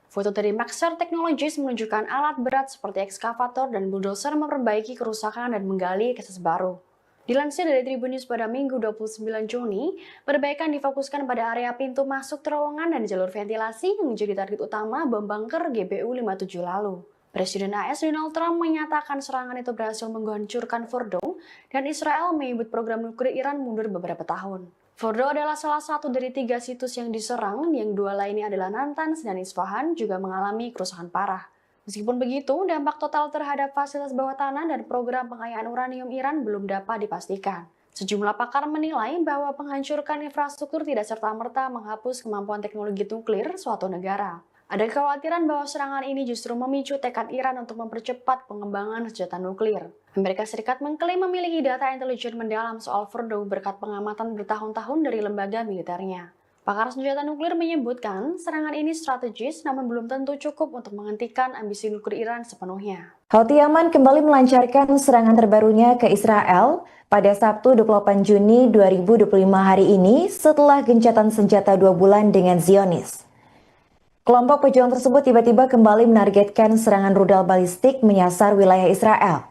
Foto dari Maxar Technologies menunjukkan alat berat seperti ekskavator dan bulldozer memperbaiki kerusakan dan menggali akses baru. Dilansir dari Tribun News pada Minggu 29 Juni, perbaikan difokuskan pada area pintu masuk terowongan dan jalur ventilasi yang menjadi target utama bom bunker GBU-57 lalu. Presiden AS Donald Trump menyatakan serangan itu berhasil menghancurkan Fordo dan Israel menyebut program nuklir Iran mundur beberapa tahun. Fordo adalah salah satu dari 3 situs yang diserang, yang 2 lainnya adalah Natanz dan Isfahan juga mengalami kerusakan parah. Meskipun begitu, dampak total terhadap fasilitas bawah tanah dan program pengayaan uranium Iran belum dapat dipastikan. Sejumlah pakar menilai bahwa penghancuran infrastruktur tidak serta-merta menghapus kemampuan teknologi nuklir suatu negara. Ada kekhawatiran bahwa serangan ini justru memicu tekad Iran untuk mempercepat pengembangan senjata nuklir. Amerika Serikat mengklaim memiliki data intelijen mendalam soal Fordo berkat pengamatan bertahun-tahun dari lembaga militernya. Pakar senjata nuklir menyebutkan serangan ini strategis namun belum tentu cukup untuk menghentikan ambisi nuklir Iran sepenuhnya. Houthi Yaman kembali melancarkan serangan terbarunya ke Israel pada Sabtu 28 Juni 2025 hari ini setelah gencatan senjata 2 bulan dengan Zionis. Kelompok pejuang tersebut tiba-tiba kembali menargetkan serangan rudal balistik menyasar wilayah Israel.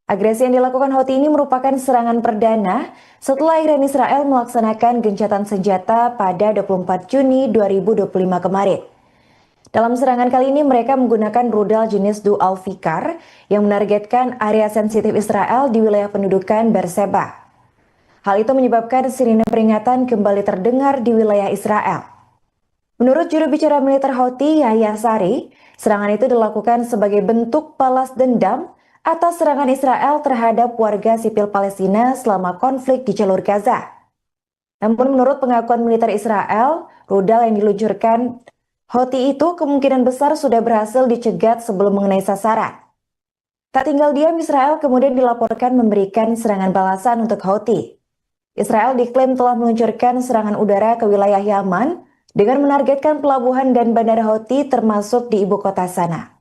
Agresi yang dilakukan Houthi ini merupakan serangan perdana setelah Iran Israel melaksanakan gencatan senjata pada 24 Juni 2025 kemarin. Dalam serangan kali ini mereka menggunakan rudal jenis Dual Fikar yang menargetkan area sensitif Israel di wilayah pendudukan Beersheba. Hal itu menyebabkan sirine peringatan kembali terdengar di wilayah Israel. Menurut juru bicara militer Houthi, Yahya Sari, serangan itu dilakukan sebagai bentuk balas dendam atas serangan Israel terhadap warga sipil Palestina selama konflik di jalur Gaza. Namun menurut pengakuan militer Israel, rudal yang diluncurkan Houthi itu kemungkinan besar sudah berhasil dicegat sebelum mengenai sasaran. Tak tinggal diam, Israel kemudian dilaporkan memberikan serangan balasan untuk Houthi. Israel diklaim telah meluncurkan serangan udara ke wilayah Yaman dengan menargetkan pelabuhan dan bandara Houthi termasuk di ibu kota Sanaa.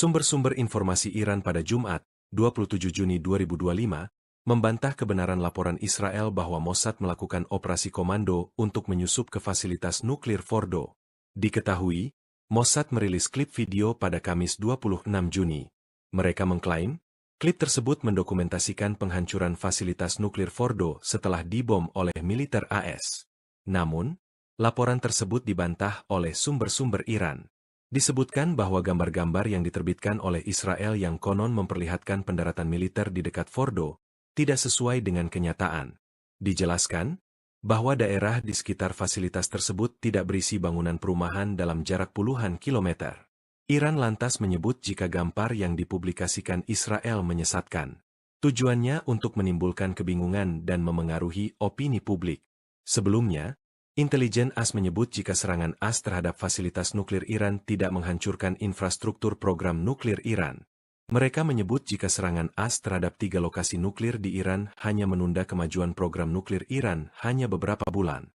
Sumber-sumber informasi Iran pada Jumat, 27 Juni 2025, membantah kebenaran laporan Israel bahwa Mossad melakukan operasi komando untuk menyusup ke fasilitas nuklir Fordo. Diketahui, Mossad merilis klip video pada Kamis 26 Juni. Mereka mengklaim, klip tersebut mendokumentasikan penghancuran fasilitas nuklir Fordo setelah dibom oleh militer AS. Namun, laporan tersebut dibantah oleh sumber-sumber Iran. Disebutkan bahwa gambar-gambar yang diterbitkan oleh Israel yang konon memperlihatkan pendaratan militer di dekat Fordo tidak sesuai dengan kenyataan. Dijelaskan bahwa daerah di sekitar fasilitas tersebut tidak berisi bangunan perumahan dalam jarak puluhan kilometer. Iran lantas menyebut jika gambar yang dipublikasikan Israel menyesatkan. Tujuannya untuk menimbulkan kebingungan dan memengaruhi opini publik. Sebelumnya, intelijen AS menyebut jika serangan AS terhadap fasilitas nuklir Iran tidak menghancurkan infrastruktur program nuklir Iran. Mereka menyebut jika serangan AS terhadap 3 lokasi nuklir di Iran hanya menunda kemajuan program nuklir Iran hanya beberapa bulan.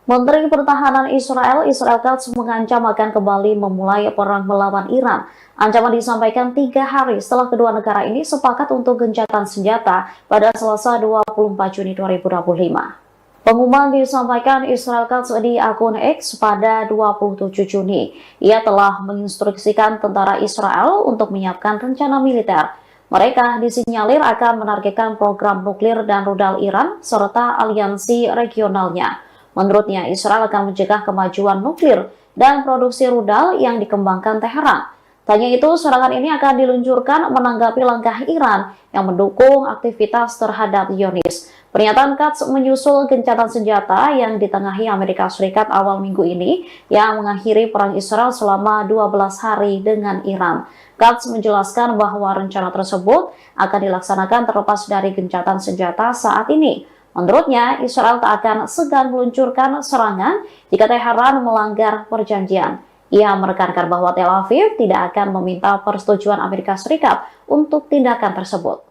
Menteri Pertahanan Israel Katz mengancam akan kembali memulai perang melawan Iran. Ancaman disampaikan 3 hari setelah kedua negara ini sepakat untuk gencatan senjata pada Selasa 24 Juni 2025. Pengumuman disampaikan Israel Katz di akun X pada 27 Juni. Ia telah menginstruksikan tentara Israel untuk menyiapkan rencana militer. Mereka disinyalir akan menargetkan program nuklir dan rudal Iran serta aliansi regionalnya. Menurutnya, Israel akan mencegah kemajuan nuklir dan produksi rudal yang dikembangkan Teheran. Tanya itu, serangan ini akan diluncurkan menanggapi langkah Iran yang mendukung aktivitas terhadap Zionis. Pernyataan Katz menyusul gencatan senjata yang ditengahi Amerika Serikat awal minggu ini yang mengakhiri perang Israel selama 12 hari dengan Iran. Katz menjelaskan bahwa rencana tersebut akan dilaksanakan terlepas dari gencatan senjata saat ini. Menurutnya, Israel tak akan segan meluncurkan serangan jika Teheran melanggar perjanjian. Ia menekankan bahwa Tel Aviv tidak akan meminta persetujuan Amerika Serikat untuk tindakan tersebut.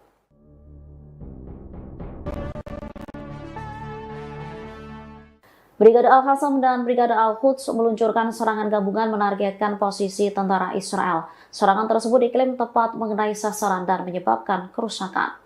Brigade Al-Qassam dan Brigade Al-Quds meluncurkan serangan gabungan menargetkan posisi tentara Israel. Serangan tersebut diklaim tepat mengenai sasaran dan menyebabkan kerusakan.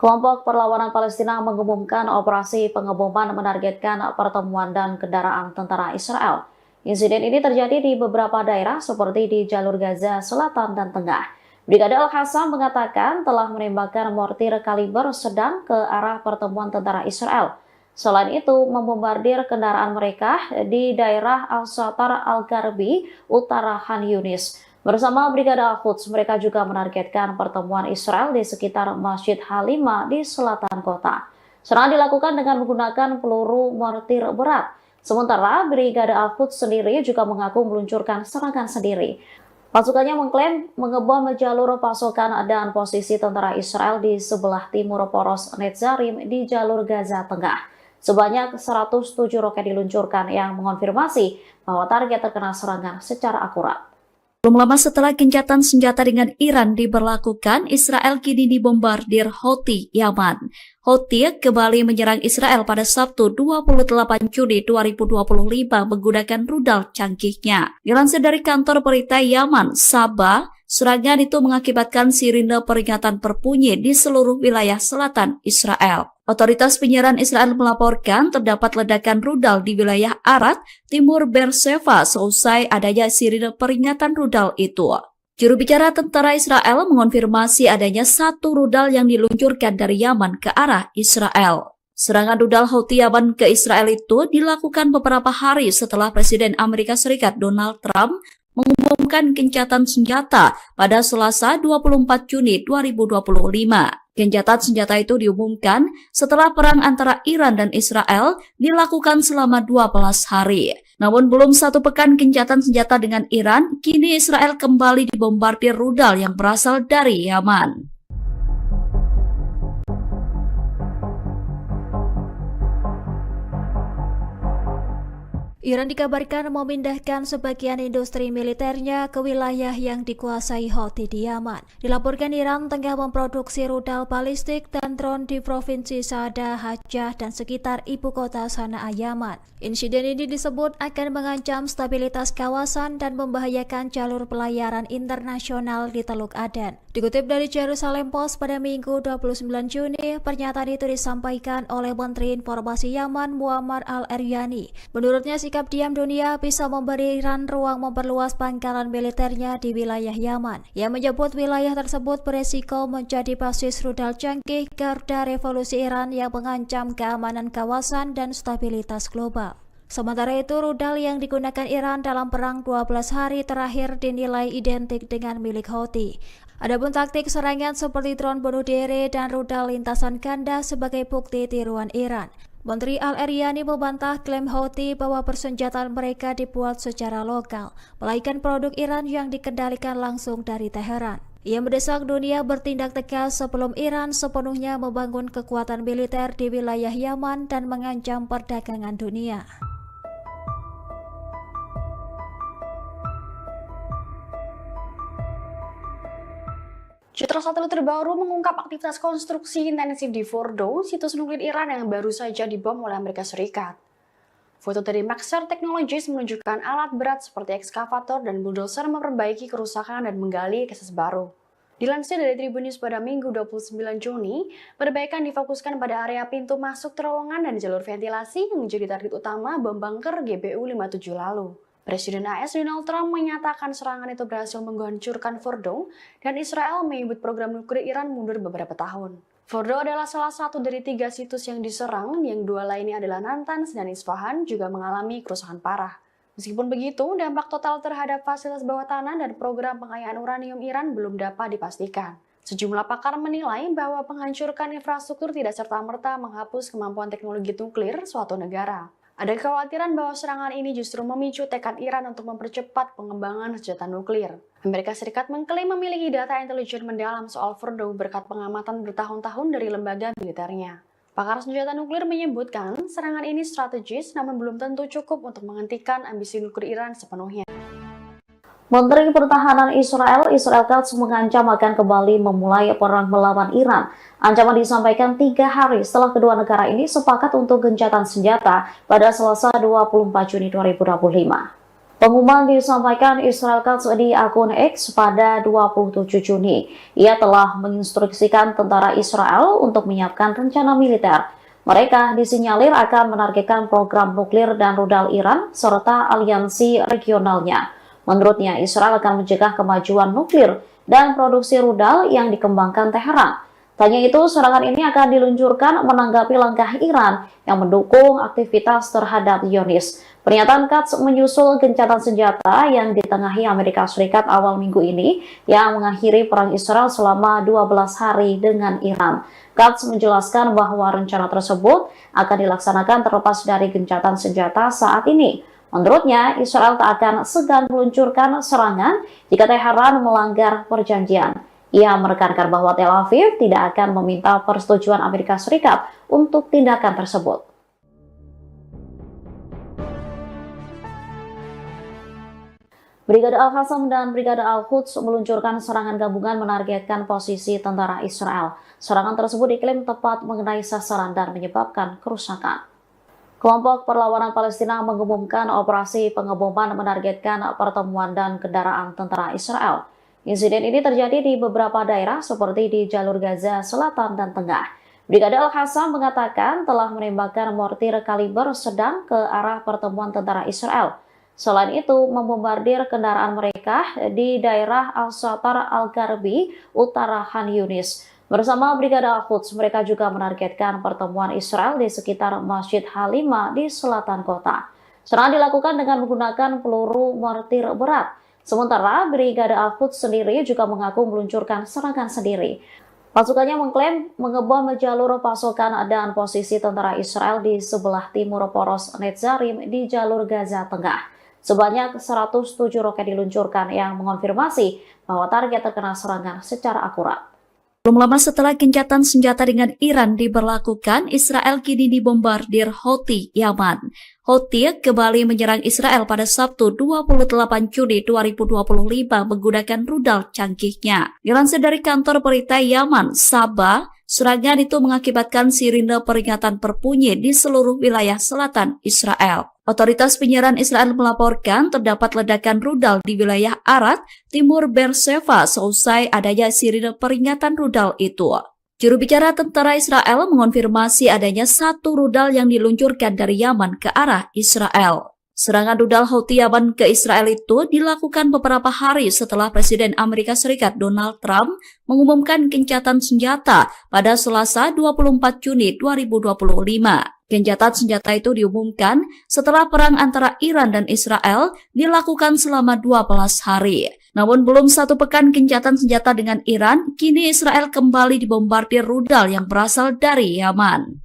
Kelompok Perlawanan Palestina mengumumkan operasi pengeboman menargetkan pertemuan dan kendaraan tentara Israel. Insiden ini terjadi di beberapa daerah seperti di jalur Gaza Selatan dan Tengah. Brigade Al-Qassam mengatakan telah menembakkan mortir kaliber sedang ke arah pertemuan tentara Israel. Selain itu, membombardir kendaraan mereka di daerah Al-Satar Al-Garbi, utara Khan Yunis. Bersama Brigade Al-Quds, mereka juga menargetkan pertemuan Israel di sekitar Masjid Halimah di selatan kota. Serangan dilakukan dengan menggunakan peluru mortir berat. Sementara Brigade Al-Quds sendiri juga mengaku meluncurkan serangan sendiri. Pasukannya mengklaim mengebom jalur pasokan dan posisi tentara Israel di sebelah timur poros Netzarim di jalur Gaza Tengah. Sebanyak 107 roket diluncurkan yang mengonfirmasi bahwa target terkena serangan secara akurat. Belum lama setelah gencatan senjata dengan Iran diberlakukan, Israel kini dibombardir Houthi Yaman. Houthi kembali menyerang Israel pada Sabtu 28 Juni 2025 menggunakan rudal canggihnya. Dilansir dari kantor berita Yaman, Sabah, serangan itu mengakibatkan sirine peringatan berbunyi di seluruh wilayah selatan Israel. Otoritas penyiaran Israel melaporkan terdapat ledakan rudal di wilayah Arad, timur Beersheba seusai adanya sirine peringatan rudal itu. Juru bicara tentara Israel mengonfirmasi adanya satu rudal yang diluncurkan dari Yaman ke arah Israel. Serangan rudal Houthi Yaman ke Israel itu dilakukan beberapa hari setelah Presiden Amerika Serikat Donald Trump mengumumkan gencatan senjata pada Selasa 24 Juni 2025. Gencatan senjata itu diumumkan setelah perang antara Iran dan Israel dilakukan selama 12 hari. Namun belum satu pekan gencatan senjata dengan Iran, kini Israel kembali dibombardir rudal yang berasal dari Yaman. Iran dikabarkan memindahkan sebagian industri militernya ke wilayah yang dikuasai Houthi di Yaman. Dilaporkan Iran tengah memproduksi rudal balistik dan drone di provinsi Saada, Hajjah, dan sekitar ibu kota Sanaa, Yaman. Insiden ini disebut akan mengancam stabilitas kawasan dan membahayakan jalur pelayaran internasional di Teluk Aden. Dikutip dari Jerusalem Post pada Minggu 29 Juni, pernyataan itu disampaikan oleh Menteri Informasi Yaman Muammar Al-Eryani. Menurutnya, sikap diam dunia bisa memberi Iran ruang memperluas pangkalan militernya di wilayah Yaman. Ia menyebut wilayah tersebut beresiko menjadi basis rudal canggih garda revolusi Iran yang mengancam keamanan kawasan dan stabilitas global. Sementara itu, rudal yang digunakan Iran dalam perang 12 hari terakhir dinilai identik dengan milik Houthi. Adapun taktik serangan seperti drone bunuh diri dan rudal lintasan ganda sebagai bukti tiruan Iran. Menteri Al-Eryani membantah klaim Houthi bahwa persenjataan mereka dibuat secara lokal, melainkan produk Iran yang dikendalikan langsung dari Teheran. Ia mendesak dunia bertindak tegas sebelum Iran sepenuhnya membangun kekuatan militer di wilayah Yaman dan mengancam perdagangan dunia. Citra satelit terbaru mengungkap aktivitas konstruksi intensif di Fordo, situs nuklir Iran yang baru saja dibom oleh Amerika Serikat. Foto dari Maxar Technologies menunjukkan alat berat seperti ekskavator dan bulldozer memperbaiki kerusakan dan menggali akses baru. Dilansir dari Tribun News pada Minggu 29 Juni, perbaikan difokuskan pada area pintu masuk terowongan dan jalur ventilasi yang menjadi target utama bom bunker GBU-57 lalu. Presiden AS Donald Trump menyatakan serangan itu berhasil menghancurkan Fordo dan Israel menyebut program nuklir Iran mundur beberapa tahun. Fordo adalah salah satu dari 3 situs yang diserang, yang 2 lainnya adalah Natanz dan Isfahan juga mengalami kerusakan parah. Meskipun begitu, dampak total terhadap fasilitas bawah tanah dan program pengayaan uranium Iran belum dapat dipastikan. Sejumlah pakar menilai bahwa penghancurkan infrastruktur tidak serta-merta menghapus kemampuan teknologi nuklir suatu negara. Ada kekhawatiran bahwa serangan ini justru memicu tekad Iran untuk mempercepat pengembangan senjata nuklir. Amerika Serikat mengklaim memiliki data intelijen mendalam soal Fordo berkat pengamatan bertahun-tahun dari lembaga militernya. Pakar senjata nuklir menyebutkan serangan ini strategis namun belum tentu cukup untuk menghentikan ambisi nuklir Iran sepenuhnya. Menteri Pertahanan Israel Katz mengancam akan kembali memulai perang melawan Iran. Ancaman disampaikan 3 hari setelah kedua negara ini sepakat untuk gencatan senjata pada Selasa 24 Juni 2025. Pengumuman disampaikan Israel Katz di akun X pada 27 Juni. Ia telah menginstruksikan tentara Israel untuk menyiapkan rencana militer. Mereka disinyalir akan menargetkan program nuklir dan rudal Iran serta aliansi regionalnya. Menurutnya, Israel akan mencegah kemajuan nuklir dan produksi rudal yang dikembangkan Teheran. Tanya itu, serangan ini akan diluncurkan menanggapi langkah Iran yang mendukung aktivitas terhadap Zionis. Pernyataan Katz menyusul gencatan senjata yang ditengahi Amerika Serikat awal minggu ini yang mengakhiri perang Israel selama 12 hari dengan Iran. Katz menjelaskan bahwa rencana tersebut akan dilaksanakan terlepas dari gencatan senjata saat ini. Menurutnya, Israel tak akan segan meluncurkan serangan jika Teheran melanggar perjanjian. Ia menekankan bahwa Tel Aviv tidak akan meminta persetujuan Amerika Serikat untuk tindakan tersebut. Brigade Al-Qassam dan Brigade Al-Quds meluncurkan serangan gabungan menargetkan posisi tentara Israel. Serangan tersebut diklaim tepat mengenai sasaran dan menyebabkan kerusakan. Kelompok Perlawanan Palestina mengumumkan operasi pengeboman menargetkan pertemuan dan kendaraan tentara Israel. Insiden ini terjadi di beberapa daerah seperti di jalur Gaza Selatan dan Tengah. Brigade Al-Qassam mengatakan telah menembakkan mortir kaliber sedang ke arah pertemuan tentara Israel. Selain itu, membombardir kendaraan mereka di daerah Al-Satar Al-Garbi, utara Khan Yunis. Bersama Brigade Al-Quds, mereka juga menargetkan pertemuan Israel di sekitar Masjid Halima di selatan kota. Serangan dilakukan dengan menggunakan peluru mortir berat. Sementara Brigade Al-Quds sendiri juga mengaku meluncurkan serangan sendiri. Pasukannya mengklaim mengebom jalur pasokan dan posisi tentara Israel di sebelah timur poros Netzarim di jalur Gaza Tengah. Sebanyak 107 roket diluncurkan yang mengonfirmasi bahwa target terkena serangan secara akurat. Belum lama setelah gencatan senjata dengan Iran diberlakukan, Israel kini dibombardir Houthi Yaman. Houthi kembali menyerang Israel pada Sabtu 28 Juni 2025 menggunakan rudal canggihnya. Dilansir dari kantor berita Yaman, Sabah, serangan itu mengakibatkan sirine peringatan berbunyi di seluruh wilayah selatan Israel. Otoritas penyiaran Israel melaporkan terdapat ledakan rudal di wilayah Arad, timur Beersheva seusai adanya sirine peringatan rudal itu. Juru bicara tentara Israel mengonfirmasi adanya 1 rudal yang diluncurkan dari Yaman ke arah Israel. Serangan rudal Houthi Yaman ke Israel itu dilakukan beberapa hari setelah Presiden Amerika Serikat Donald Trump mengumumkan gencatan senjata pada Selasa 24 Juni 2025. Gencatan senjata itu diumumkan setelah perang antara Iran dan Israel dilakukan selama 12 hari. Namun belum 1 pekan gencatan senjata dengan Iran, kini Israel kembali dibombardir rudal yang berasal dari Yaman.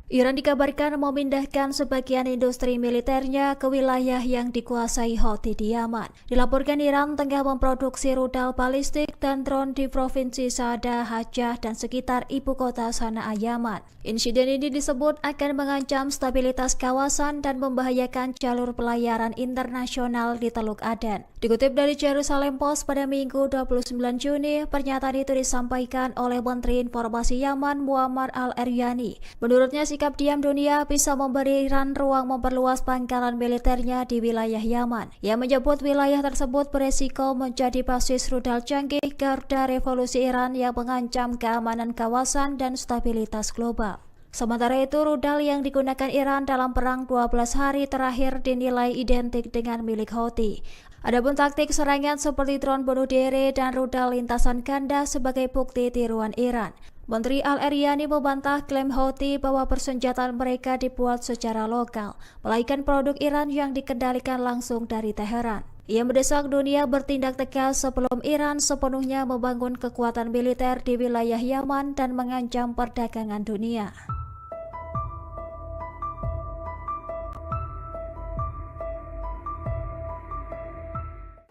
Iran dikabarkan memindahkan sebagian industri militernya ke wilayah yang dikuasai Houthi di Yaman. Dilaporkan Iran tengah memproduksi rudal balistik dan drone di provinsi Saada, Hajjah, dan sekitar ibu kota Sanaa, Yaman. Insiden ini disebut akan mengancam stabilitas kawasan dan membahayakan jalur pelayaran internasional di Teluk Aden. Dikutip dari Jerusalem Post pada Minggu 29 Juni, pernyataan itu disampaikan oleh Menteri Informasi Yaman Muammar al-Eryani. Menurutnya, sikap diam dunia bisa memberi Iran ruang memperluas pangkalan militernya di wilayah Yaman. Ia menyebut wilayah tersebut beresiko menjadi basis rudal canggih garda revolusi Iran yang mengancam keamanan kawasan dan stabilitas global. Sementara itu, rudal yang digunakan Iran dalam perang 12 hari terakhir dinilai identik dengan milik Houthi. Adapun taktik serangan seperti drone bunuh diri dan rudal lintasan ganda sebagai bukti tiruan Iran. Menteri Al-Eryani membantah klaim Houthi bahwa persenjataan mereka dibuat secara lokal, melainkan produk Iran yang dikendalikan langsung dari Teheran. Ia mendesak dunia bertindak tegas sebelum Iran sepenuhnya membangun kekuatan militer di wilayah Yaman dan mengancam perdagangan dunia.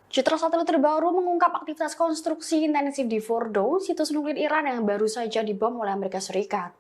Citra satelit terbaru mengungkap aktivitas konstruksi intensif di Fordo, situs nuklir Iran yang baru saja dibom oleh Amerika Serikat.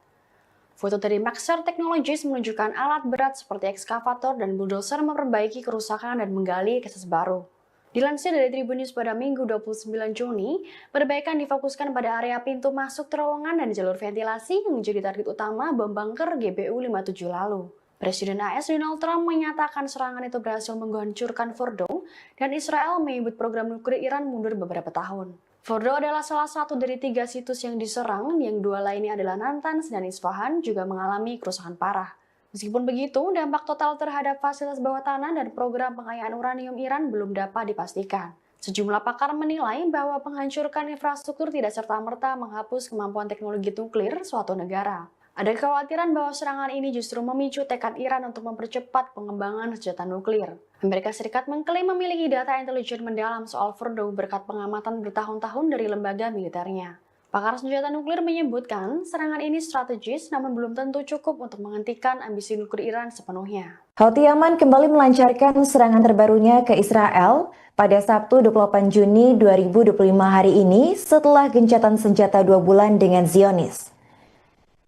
Foto dari Maxar Technologies menunjukkan alat berat seperti ekskavator dan bulldozer memperbaiki kerusakan dan menggali akses baru. Dilansir dari Tribun News pada Minggu 29 Juni, perbaikan difokuskan pada area pintu masuk terowongan dan jalur ventilasi yang menjadi target utama bom bunker GBU-57 lalu. Presiden AS Donald Trump menyatakan serangan itu berhasil menghancurkan Fordo dan Israel menyebut program nuklir Iran mundur beberapa tahun. Fordo adalah salah satu dari 3 situs yang diserang, yang 2 lainnya adalah Natanz dan Isfahan juga mengalami kerusakan parah. Meskipun begitu, dampak total terhadap fasilitas bawah tanah dan program pengayaan uranium Iran belum dapat dipastikan. Sejumlah pakar menilai bahwa menghancurkan infrastruktur tidak serta-merta menghapus kemampuan teknologi nuklir suatu negara. Ada kekhawatiran bahwa serangan ini justru memicu tekad Iran untuk mempercepat pengembangan senjata nuklir. Amerika Serikat mengklaim memiliki data intelijen mendalam soal Fordo berkat pengamatan bertahun-tahun dari lembaga militernya. Pakar senjata nuklir menyebutkan serangan ini strategis namun belum tentu cukup untuk menghentikan ambisi nuklir Iran sepenuhnya. Houthi Yaman kembali melancarkan serangan terbarunya ke Israel pada Sabtu 28 Juni 2025 hari ini setelah gencatan senjata 2 bulan dengan Zionis.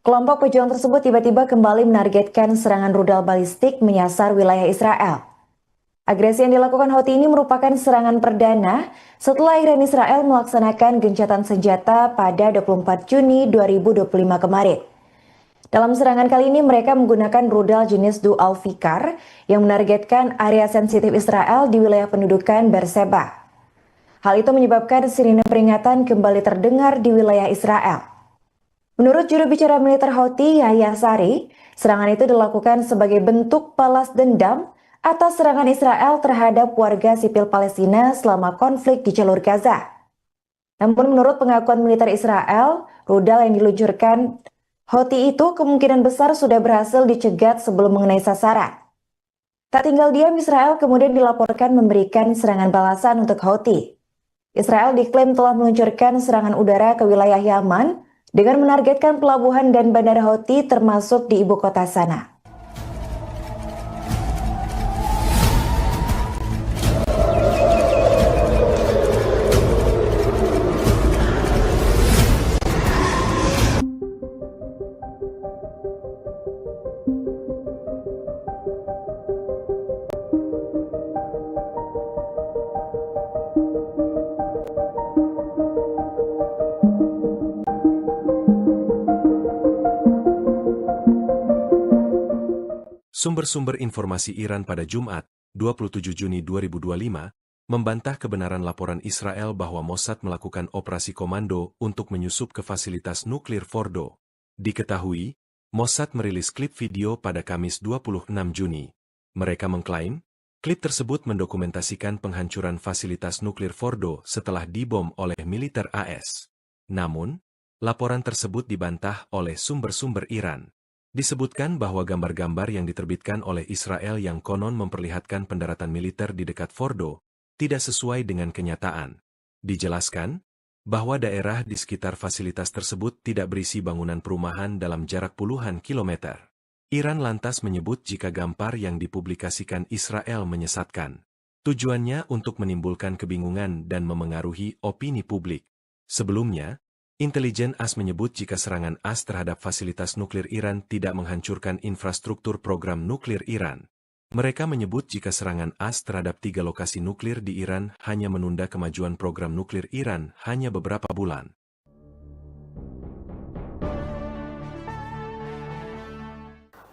Kelompok pejuang tersebut tiba-tiba kembali menargetkan serangan rudal balistik menyasar wilayah Israel. Agresi yang dilakukan Houthi ini merupakan serangan perdana setelah Iran Israel melaksanakan gencatan senjata pada 24 Juni 2025 kemarin. Dalam serangan kali ini mereka menggunakan rudal jenis Dual Fikar yang menargetkan area sensitif Israel di wilayah pendudukan Beersheba. Hal itu menyebabkan sirine peringatan kembali terdengar di wilayah Israel. Menurut juru bicara militer Houthi, Yahya Sari, serangan itu dilakukan sebagai bentuk balas dendam atas serangan Israel terhadap warga sipil Palestina selama konflik di jalur Gaza. Namun menurut pengakuan militer Israel, rudal yang diluncurkan Houthi itu kemungkinan besar sudah berhasil dicegat sebelum mengenai sasaran. Tak tinggal diam, Israel kemudian dilaporkan memberikan serangan balasan untuk Houthi. Israel diklaim telah meluncurkan serangan udara ke wilayah Yaman dengan menargetkan pelabuhan dan bandara Houthi termasuk di ibu kota Sanaa. Sumber-sumber informasi Iran pada Jumat, 27 Juni 2025, membantah kebenaran laporan Israel bahwa Mossad melakukan operasi komando untuk menyusup ke fasilitas nuklir Fordo. Diketahui, Mossad merilis klip video pada Kamis 26 Juni. Mereka mengklaim, klip tersebut mendokumentasikan penghancuran fasilitas nuklir Fordo setelah dibom oleh militer AS. Namun, laporan tersebut dibantah oleh sumber-sumber Iran. Disebutkan bahwa gambar-gambar yang diterbitkan oleh Israel yang konon memperlihatkan pendaratan militer di dekat Fordo tidak sesuai dengan kenyataan. Dijelaskan bahwa daerah di sekitar fasilitas tersebut tidak berisi bangunan perumahan dalam jarak puluhan kilometer. Iran lantas menyebut jika gambar yang dipublikasikan Israel menyesatkan. Tujuannya untuk menimbulkan kebingungan dan memengaruhi opini publik. Sebelumnya, intelijen AS menyebut jika serangan AS terhadap fasilitas nuklir Iran tidak menghancurkan infrastruktur program nuklir Iran. Mereka menyebut jika serangan AS terhadap 3 lokasi nuklir di Iran hanya menunda kemajuan program nuklir Iran hanya beberapa bulan.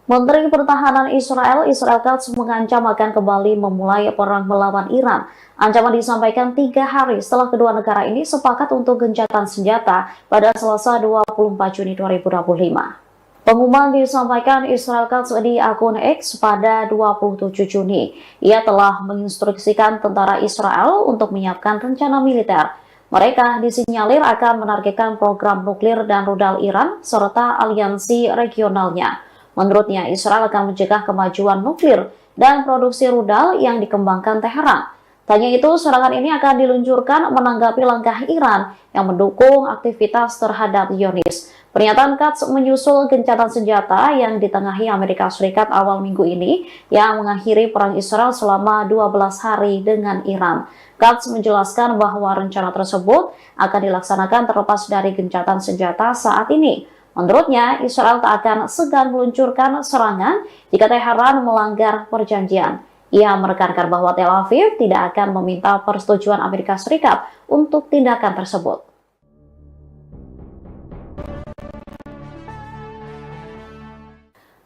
Menteri Pertahanan Israel Katz mengancam akan kembali memulai perang melawan Iran. Ancaman disampaikan 3 hari setelah kedua negara ini sepakat untuk gencatan senjata pada Selasa 24 Juni 2025. Pengumuman disampaikan Israel Katz di akun X pada 27 Juni. Ia telah menginstruksikan tentara Israel untuk menyiapkan rencana militer. Mereka disinyalir akan menargetkan program nuklir dan rudal Iran serta aliansi regionalnya. Menurutnya, Israel akan mencegah kemajuan nuklir dan produksi rudal yang dikembangkan Teheran. Tanya itu, serangan ini akan diluncurkan menanggapi langkah Iran yang mendukung aktivitas terhadap Zionis. Pernyataan Katz menyusul gencatan senjata yang ditengahi Amerika Serikat awal minggu ini yang mengakhiri perang Israel selama 12 hari dengan Iran. Katz menjelaskan bahwa rencana tersebut akan dilaksanakan terlepas dari gencatan senjata saat ini. Menurutnya, Israel tak akan segan meluncurkan serangan jika Teheran melanggar perjanjian. Ia menekankan bahwa Tel Aviv tidak akan meminta persetujuan Amerika Serikat untuk tindakan tersebut.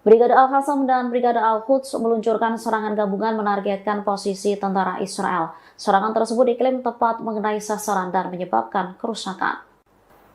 Brigade Al-Qassam dan Brigade Al-Quds meluncurkan serangan gabungan menargetkan posisi tentara Israel. Serangan tersebut diklaim tepat mengenai sasaran dan menyebabkan kerusakan.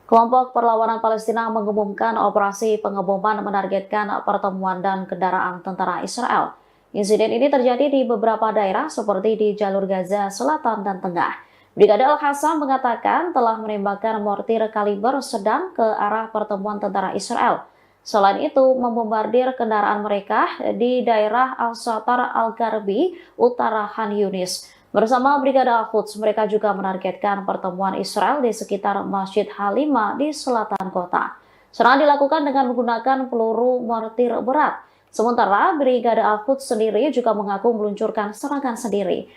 Kelompok Perlawanan Palestina mengumumkan operasi pengeboman menargetkan pertemuan dan kendaraan tentara Israel. Insiden ini terjadi di beberapa daerah seperti di jalur Gaza Selatan dan Tengah. Brigade Al-Qassam mengatakan telah menembakkan mortir kaliber sedang ke arah pertemuan tentara Israel. Selain itu, membombardir kendaraan mereka di daerah Al-Satar Al-Garbi, utara Khan Yunis. Bersama Brigade Al-Quds, mereka juga menargetkan pertemuan Israel di sekitar Masjid Halimah di selatan kota. Serangan dilakukan dengan menggunakan peluru mortir berat. Sementara Brigade Al-Quds sendiri juga mengaku meluncurkan serangan sendiri.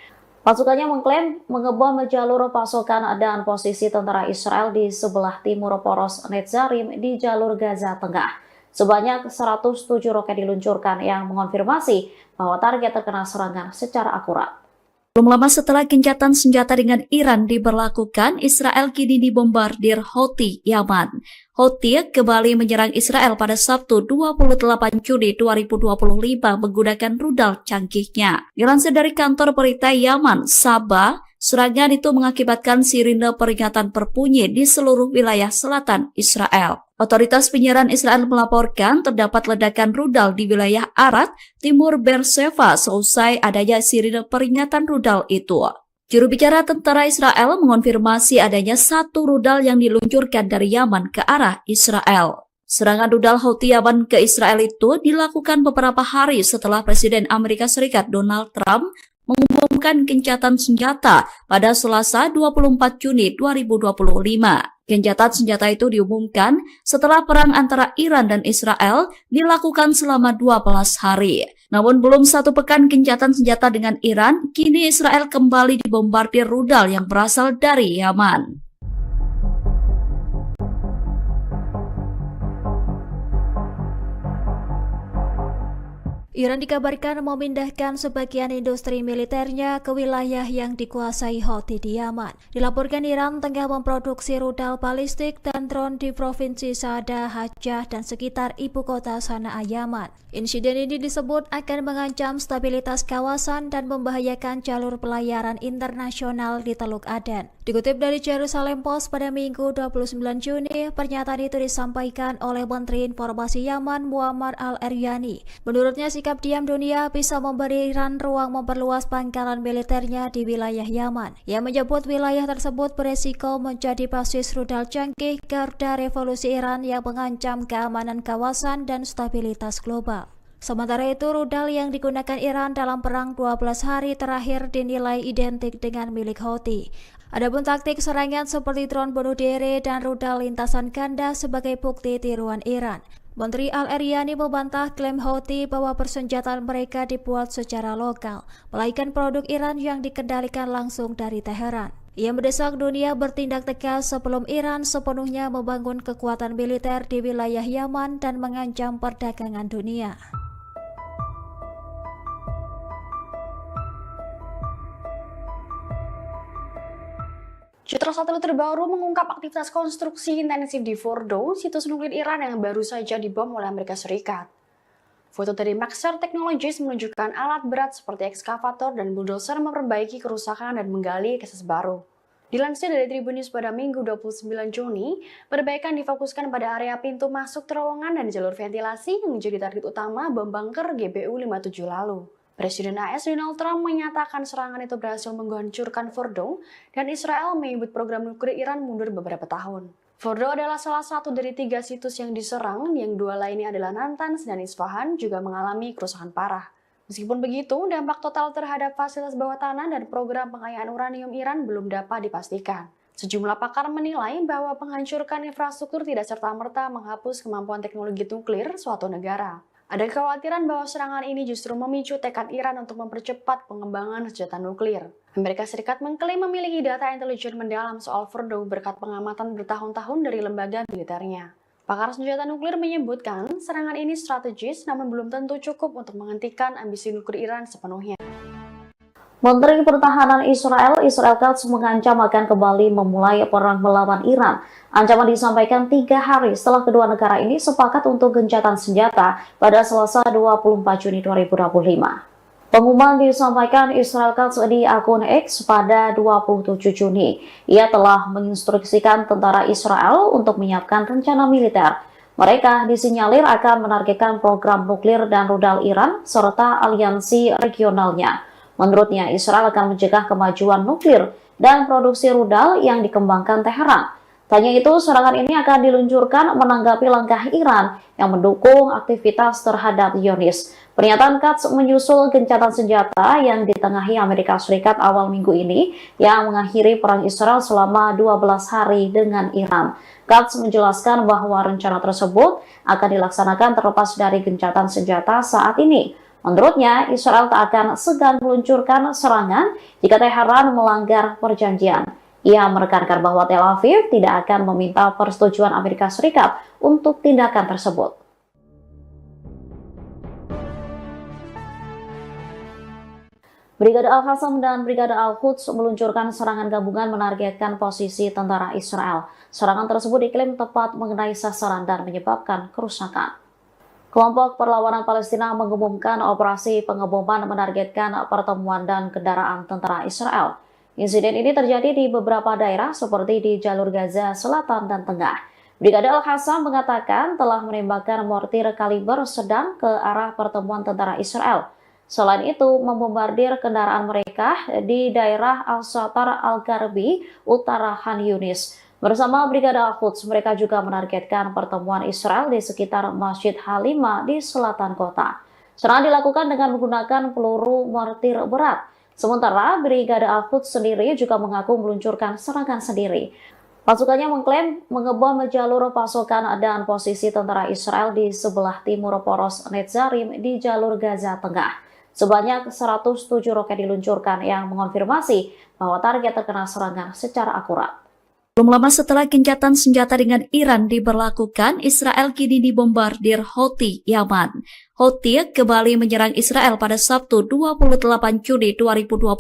Pasukannya mengklaim mengebom jalur pasokan dan posisi tentara Israel di sebelah timur poros Netzarim di jalur Gaza Tengah. Sebanyak 107 roket diluncurkan yang mengonfirmasi bahwa target terkena serangan secara akurat. Belum lama setelah gencatan senjata dengan Iran diberlakukan, Israel kini dibombardir Houthi Yaman. Houthi kembali menyerang Israel pada Sabtu 28 Juni 2025 menggunakan rudal canggihnya. Dilansir dari kantor berita Yaman, Sabah, serangan itu mengakibatkan sirine peringatan berbunyi di seluruh wilayah selatan Israel. Otoritas penyiaran Israel melaporkan terdapat ledakan rudal di wilayah Arad, timur Beersheba seusai adanya sirine peringatan rudal itu. Juru bicara tentara Israel mengonfirmasi adanya satu rudal yang diluncurkan dari Yaman ke arah Israel. Serangan rudal Houthi Yaman ke Israel itu dilakukan beberapa hari setelah Presiden Amerika Serikat Donald Trump mengumumkan gencatan senjata pada Selasa 24 Juni 2025. Gencatan senjata itu diumumkan setelah perang antara Iran dan Israel dilakukan selama 12 hari. Namun belum satu pekan gencatan senjata dengan Iran, kini Israel kembali dibombardir rudal yang berasal dari Yaman. Iran dikabarkan memindahkan sebagian industri militernya ke wilayah yang dikuasai Houthi di Yaman. Dilaporkan Iran tengah memproduksi rudal balistik dan drone di provinsi Saada, Hajjah, dan sekitar ibu kota Sanaa, Yaman. Insiden ini disebut akan mengancam stabilitas kawasan dan membahayakan jalur pelayaran internasional di Teluk Aden. Dikutip dari Jerusalem Post pada Minggu 29 Juni, pernyataan itu disampaikan oleh Menteri Informasi Yaman Muammar Al-Eryani. Menurutnya, sikap diam dunia bisa memberi Iran ruang memperluas pangkalan militernya di wilayah Yaman. Ia menyebut wilayah tersebut beresiko menjadi basis rudal canggih garda revolusi Iran yang mengancam keamanan kawasan dan stabilitas global. Sementara itu, rudal yang digunakan Iran dalam perang 12 hari terakhir dinilai identik dengan milik Houthi. Adapun taktik serangan seperti drone bunuh diri dan rudal lintasan ganda sebagai bukti tiruan Iran. Menteri Al-Eryani membantah klaim Houthi bahwa persenjataan mereka dibuat secara lokal, melainkan produk Iran yang dikendalikan langsung dari Teheran. Ia mendesak dunia bertindak tegas sebelum Iran sepenuhnya membangun kekuatan militer di wilayah Yaman dan mengancam perdagangan dunia. Citra satelit terbaru mengungkap aktivitas konstruksi intensif di Fordo, situs nuklir Iran yang baru saja dibom oleh Amerika Serikat. Foto dari Maxar Technologies menunjukkan alat berat seperti ekskavator dan bulldozer memperbaiki kerusakan dan menggali akses baru. Dilansir dari Tribun News pada Minggu 29 Juni, perbaikan difokuskan pada area pintu masuk terowongan dan jalur ventilasi yang menjadi target utama bom bunker GBU-57 lalu. Presiden AS Donald Trump menyatakan serangan itu berhasil menghancurkan Fordo dan Israel menyebut program nuklir Iran mundur beberapa tahun. Fordo adalah salah satu dari 3 situs yang diserang, yang 2 lainnya adalah Natanz dan Isfahan juga mengalami kerusakan parah. Meskipun begitu, dampak total terhadap fasilitas bawah tanah dan program pengayaan uranium Iran belum dapat dipastikan. Sejumlah pakar menilai bahwa menghancurkan infrastruktur tidak serta-merta menghapus kemampuan teknologi nuklir suatu negara. Ada kekhawatiran bahwa serangan ini justru memicu tekad Iran untuk mempercepat pengembangan senjata nuklir. Amerika Serikat mengklaim memiliki data intelijen mendalam soal Fordo berkat pengamatan bertahun-tahun dari lembaga militernya. Pakar senjata nuklir menyebutkan serangan ini strategis namun belum tentu cukup untuk menghentikan ambisi nuklir Iran sepenuhnya. Menteri Pertahanan Israel Katz mengancam akan kembali memulai perang melawan Iran. Ancaman disampaikan 3 hari setelah kedua negara ini sepakat untuk gencatan senjata pada Selasa 24 Juni 2025. Pengumuman disampaikan Israel Katz di akun X pada 27 Juni. Ia telah menginstruksikan tentara Israel untuk menyiapkan rencana militer. Mereka disinyalir akan menargetkan program nuklir dan rudal Iran serta aliansi regionalnya. Menurutnya, Israel akan mencegah kemajuan nuklir dan produksi rudal yang dikembangkan Teheran. Tanya itu, serangan ini akan diluncurkan menanggapi langkah Iran yang mendukung aktivitas terhadap Zionis. Pernyataan Katz menyusul gencatan senjata yang ditengahi Amerika Serikat awal minggu ini yang mengakhiri perang Israel selama 12 hari dengan Iran. Katz menjelaskan bahwa rencana tersebut akan dilaksanakan terlepas dari gencatan senjata saat ini. Menurutnya, Israel tak akan segan meluncurkan serangan jika Teheran melanggar perjanjian. Ia menekankan bahwa Tel Aviv tidak akan meminta persetujuan Amerika Serikat untuk tindakan tersebut. Brigade Al-Qassam dan Brigade Al-Quds meluncurkan serangan gabungan menargetkan posisi tentara Israel. Serangan tersebut diklaim tepat mengenai sasaran dan menyebabkan kerusakan. Kelompok Perlawanan Palestina mengumumkan operasi pengeboman menargetkan pertemuan dan kendaraan tentara Israel. Insiden ini terjadi di beberapa daerah seperti di jalur Gaza Selatan dan Tengah. Brigade Al-Qassam mengatakan telah menembakkan mortir kaliber sedang ke arah pertemuan tentara Israel. Selain itu, membombardir kendaraan mereka di daerah Al-Shatar Al-Gharbi, utara Khan Yunis. Bersama Brigade Al-Quds, mereka juga menargetkan pertemuan Israel di sekitar Masjid Halimah di selatan kota. Serangan dilakukan dengan menggunakan peluru mortir berat. Sementara Brigade Al-Quds sendiri juga mengaku meluncurkan serangan sendiri. Pasukannya mengklaim mengebom jalur pasokan dan posisi tentara Israel di sebelah timur poros Netzarim di jalur Gaza Tengah. Sebanyak 107 roket diluncurkan yang mengonfirmasi bahwa target terkena serangan secara akurat. Belum lama setelah gencatan senjata dengan Iran diberlakukan, Israel kini dibombardir Houthi Yaman. Houthi kembali menyerang Israel pada Sabtu 28 Juni 2025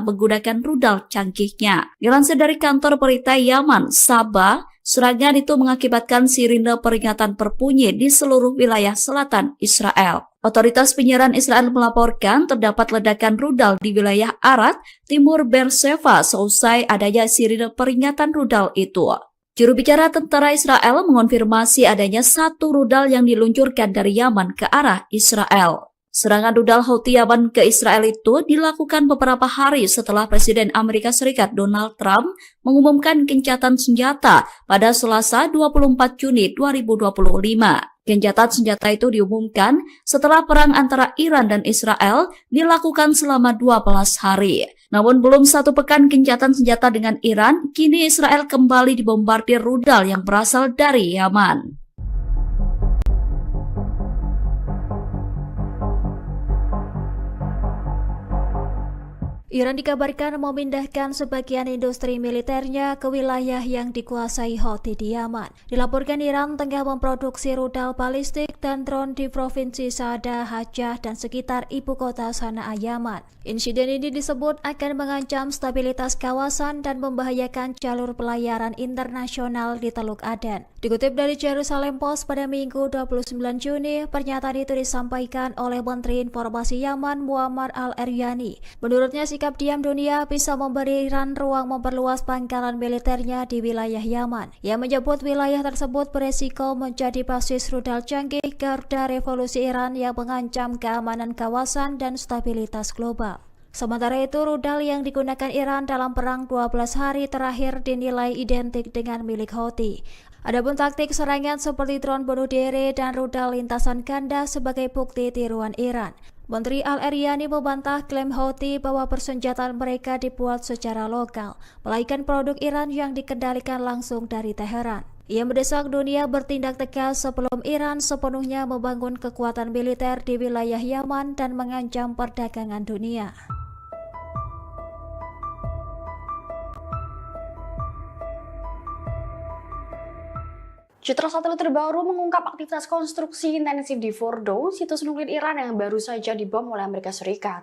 menggunakan rudal canggihnya. Dilansir dari kantor berita Yaman, Sabah, serangan itu mengakibatkan sirine peringatan berbunyi di seluruh wilayah selatan Israel. Otoritas penyiaran Israel melaporkan terdapat ledakan rudal di wilayah Arad, timur Beersheva seusai adanya sirine peringatan rudal itu. Juru bicara tentara Israel mengonfirmasi adanya satu rudal yang diluncurkan dari Yaman ke arah Israel. Serangan rudal Houthi Yaman ke Israel itu dilakukan beberapa hari setelah Presiden Amerika Serikat Donald Trump mengumumkan gencatan senjata pada Selasa 24 Juni 2025. Gencatan senjata itu diumumkan setelah perang antara Iran dan Israel dilakukan selama 12 hari. Namun belum satu pekan gencatan senjata dengan Iran, kini Israel kembali dibombardir rudal yang berasal dari Yaman. Iran dikabarkan memindahkan sebagian industri militernya ke wilayah yang dikuasai Houthi di Yaman. Dilaporkan Iran tengah memproduksi rudal balistik dan drone di provinsi Saada, Hajjah, dan sekitar ibu kota Sanaa, Yaman. Insiden ini disebut akan mengancam stabilitas kawasan dan membahayakan jalur pelayaran internasional di Teluk Aden. Dikutip dari Jerusalem Post pada Minggu 29 Juni, pernyataan itu disampaikan oleh Menteri Informasi Yaman Muammar al-Eryani. Menurutnya, sikap diam dunia bisa memberi Iran ruang memperluas pangkalan militernya di wilayah Yaman. Ia menyebut wilayah tersebut beresiko menjadi basis rudal canggih garda revolusi Iran yang mengancam keamanan kawasan dan stabilitas global. Sementara itu, rudal yang digunakan Iran dalam perang 12 hari terakhir dinilai identik dengan milik Houthi. Adapun taktik serangan seperti drone bunuh diri dan rudal lintasan ganda sebagai bukti tiruan Iran. Menteri Al-Eryani membantah klaim Houthi bahwa persenjataan mereka dibuat secara lokal, melainkan produk Iran yang dikendalikan langsung dari Teheran. Ia mendesak dunia bertindak tegas sebelum Iran sepenuhnya membangun kekuatan militer di wilayah Yaman dan mengancam perdagangan dunia. Citra satelit terbaru mengungkap aktivitas konstruksi intensif di Fordo, situs nuklir Iran yang baru saja dibom oleh Amerika Serikat.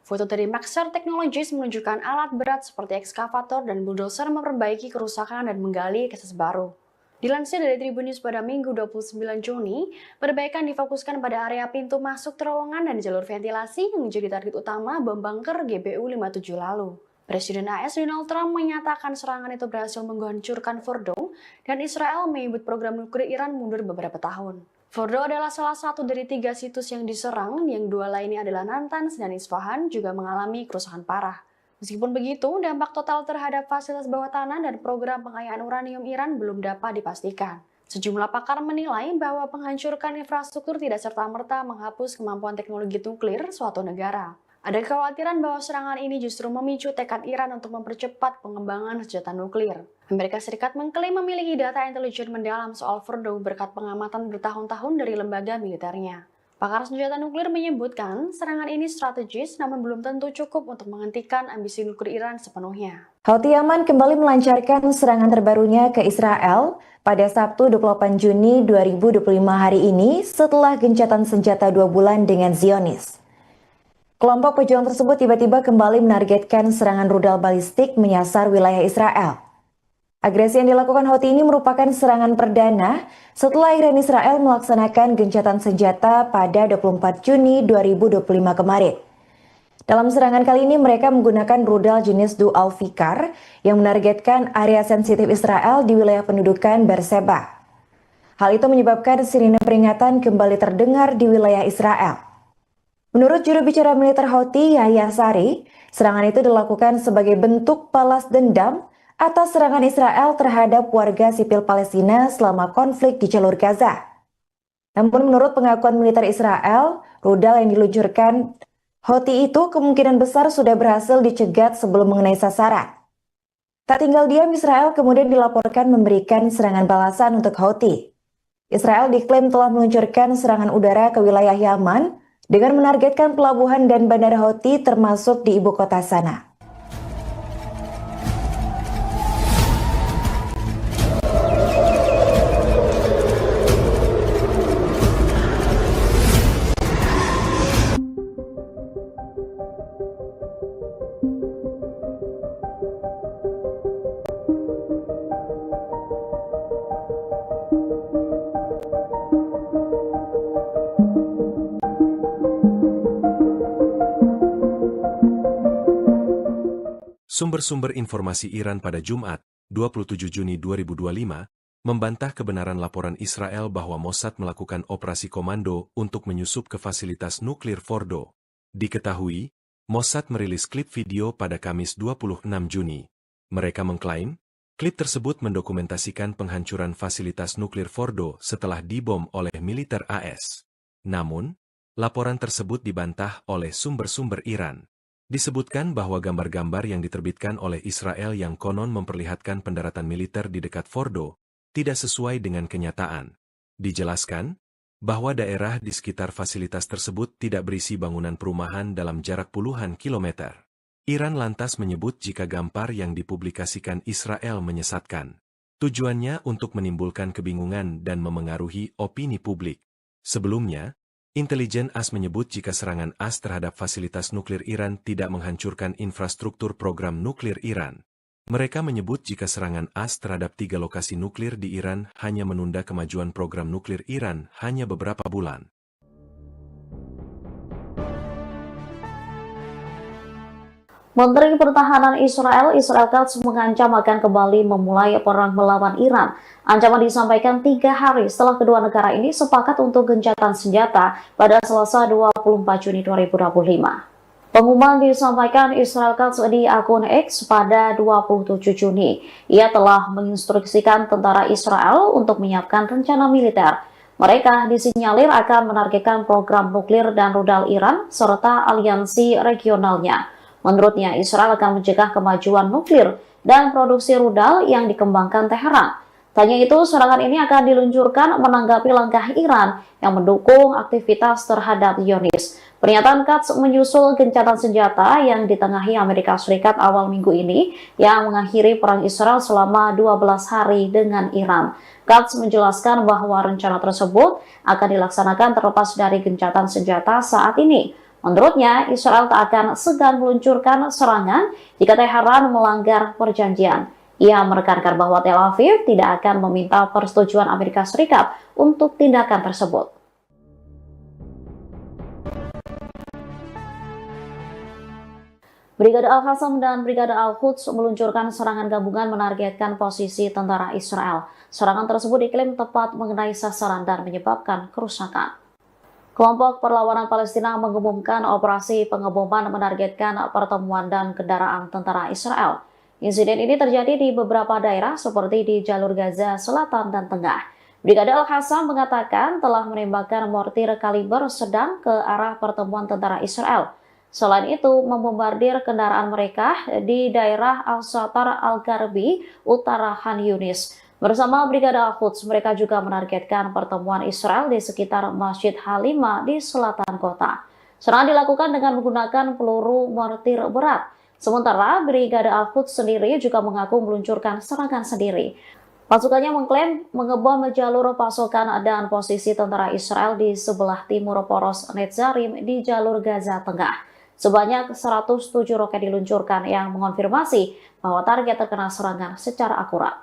Foto dari Maxar Technologies menunjukkan alat berat seperti ekskavator dan bulldozer memperbaiki kerusakan dan menggali akses baru. Dilansir dari Tribun News pada Minggu 29 Juni, perbaikan difokuskan pada area pintu masuk terowongan dan jalur ventilasi yang menjadi target utama bom bunker GBU-57 lalu. Presiden AS Donald Trump menyatakan serangan itu berhasil menghancurkan Fordo dan Israel menyebut program nuklir Iran mundur beberapa tahun. Fordo adalah salah satu dari 3 situs yang diserang, yang 2 lainnya adalah Natanz dan Isfahan juga mengalami kerusakan parah. Meskipun begitu, dampak total terhadap fasilitas bawah tanah dan program pengayaan uranium Iran belum dapat dipastikan. Sejumlah pakar menilai bahwa penghancuran infrastruktur tidak serta-merta menghapus kemampuan teknologi nuklir suatu negara. Ada kekhawatiran bahwa serangan ini justru memicu tekad Iran untuk mempercepat pengembangan senjata nuklir. Amerika Serikat mengklaim memiliki data intelijen mendalam soal Fordo berkat pengamatan bertahun-tahun dari lembaga militernya. Pakar senjata nuklir menyebutkan serangan ini strategis namun belum tentu cukup untuk menghentikan ambisi nuklir Iran sepenuhnya. Houthi Yaman kembali melancarkan serangan terbarunya ke Israel pada Sabtu 28 Juni 2025 hari ini setelah gencatan senjata 2 bulan dengan Zionis. Kelompok pejuang tersebut tiba-tiba kembali menargetkan serangan rudal balistik menyasar wilayah Israel. Agresi yang dilakukan Houthi ini merupakan serangan perdana setelah Iran Israel melaksanakan gencatan senjata pada 24 Juni 2025 kemarin. Dalam serangan kali ini mereka menggunakan rudal jenis Dual Fikar yang menargetkan area sensitif Israel di wilayah pendudukan Beersheba. Hal itu menyebabkan sirine peringatan kembali terdengar di wilayah Israel. Menurut juru bicara militer Houthi Yahya Sari, serangan itu dilakukan sebagai bentuk balas dendam atas serangan Israel terhadap warga sipil Palestina selama konflik di jalur Gaza. Namun menurut pengakuan militer Israel, rudal yang diluncurkan Houthi itu kemungkinan besar sudah berhasil dicegat sebelum mengenai sasaran. Tak tinggal diam, Israel kemudian dilaporkan memberikan serangan balasan untuk Houthi. Israel diklaim telah meluncurkan serangan udara ke wilayah Yaman dengan menargetkan pelabuhan dan bandara Houthi termasuk di ibu kota Sanaa. Sumber-sumber informasi Iran pada Jumat, 27 Juni 2025, membantah kebenaran laporan Israel bahwa Mossad melakukan operasi komando untuk menyusup ke fasilitas nuklir Fordo. Diketahui, Mossad merilis klip video pada Kamis 26 Juni. Mereka mengklaim, klip tersebut mendokumentasikan penghancuran fasilitas nuklir Fordo setelah dibom oleh militer AS. Namun, laporan tersebut dibantah oleh sumber-sumber Iran. Disebutkan bahwa gambar-gambar yang diterbitkan oleh Israel yang konon memperlihatkan pendaratan militer di dekat Fordo tidak sesuai dengan kenyataan. Dijelaskan bahwa daerah di sekitar fasilitas tersebut tidak berisi bangunan perumahan dalam jarak puluhan kilometer. Iran lantas menyebut jika gambar yang dipublikasikan Israel menyesatkan. Tujuannya untuk menimbulkan kebingungan dan memengaruhi opini publik. Sebelumnya, intelijen AS menyebut jika serangan AS terhadap fasilitas nuklir Iran tidak menghancurkan infrastruktur program nuklir Iran. Mereka menyebut jika serangan AS terhadap 3 lokasi nuklir di Iran hanya menunda kemajuan program nuklir Iran hanya beberapa bulan. Menteri Pertahanan Israel Katz mengancam akan kembali memulai perang melawan Iran. Ancaman disampaikan 3 hari setelah kedua negara ini sepakat untuk gencatan senjata pada Selasa 24 Juni 2025. Pengumuman disampaikan Israel Katz di akun X pada 27 Juni. Ia telah menginstruksikan tentara Israel untuk menyiapkan rencana militer. Mereka disinyalir akan menargetkan program nuklir dan rudal Iran serta aliansi regionalnya. Menurutnya, Israel akan mencegah kemajuan nuklir dan produksi rudal yang dikembangkan Teheran. Tanya itu, serangan ini akan diluncurkan menanggapi langkah Iran yang mendukung aktivitas terhadap Zionis. Pernyataan Katz menyusul gencatan senjata yang ditengahi Amerika Serikat awal minggu ini yang mengakhiri perang Israel selama 12 hari dengan Iran. Katz menjelaskan bahwa rencana tersebut akan dilaksanakan terlepas dari gencatan senjata saat ini. Menurutnya, Israel tak akan segan meluncurkan serangan jika Teheran melanggar perjanjian. Ia menekankan bahwa Tel Aviv tidak akan meminta persetujuan Amerika Serikat untuk tindakan tersebut. Brigade Al-Qassam dan Brigade Al-Quds meluncurkan serangan gabungan menargetkan posisi tentara Israel. Serangan tersebut diklaim tepat mengenai sasaran dan menyebabkan kerusakan. Kelompok Perlawanan Palestina mengumumkan operasi pengeboman menargetkan pertemuan dan kendaraan tentara Israel. Insiden ini terjadi di beberapa daerah seperti di jalur Gaza Selatan dan Tengah. Brigade Al-Qassam mengatakan telah menembakkan mortir kaliber sedang ke arah pertemuan tentara Israel. Selain itu, membombardir kendaraan mereka di daerah Al-Satar Al-Garbi, utara Khan Yunis. Bersama Brigade Al-Quds, mereka juga menargetkan pertemuan Israel di sekitar Masjid Halima di selatan kota. Serangan dilakukan dengan menggunakan peluru mortir berat. Sementara Brigade Al-Quds sendiri juga mengaku meluncurkan serangan sendiri. Pasukannya mengklaim mengebom jalur pasokan dan posisi tentara Israel di sebelah timur poros Netzarim di jalur Gaza Tengah. Sebanyak 107 roket diluncurkan yang mengonfirmasi bahwa target terkena serangan secara akurat.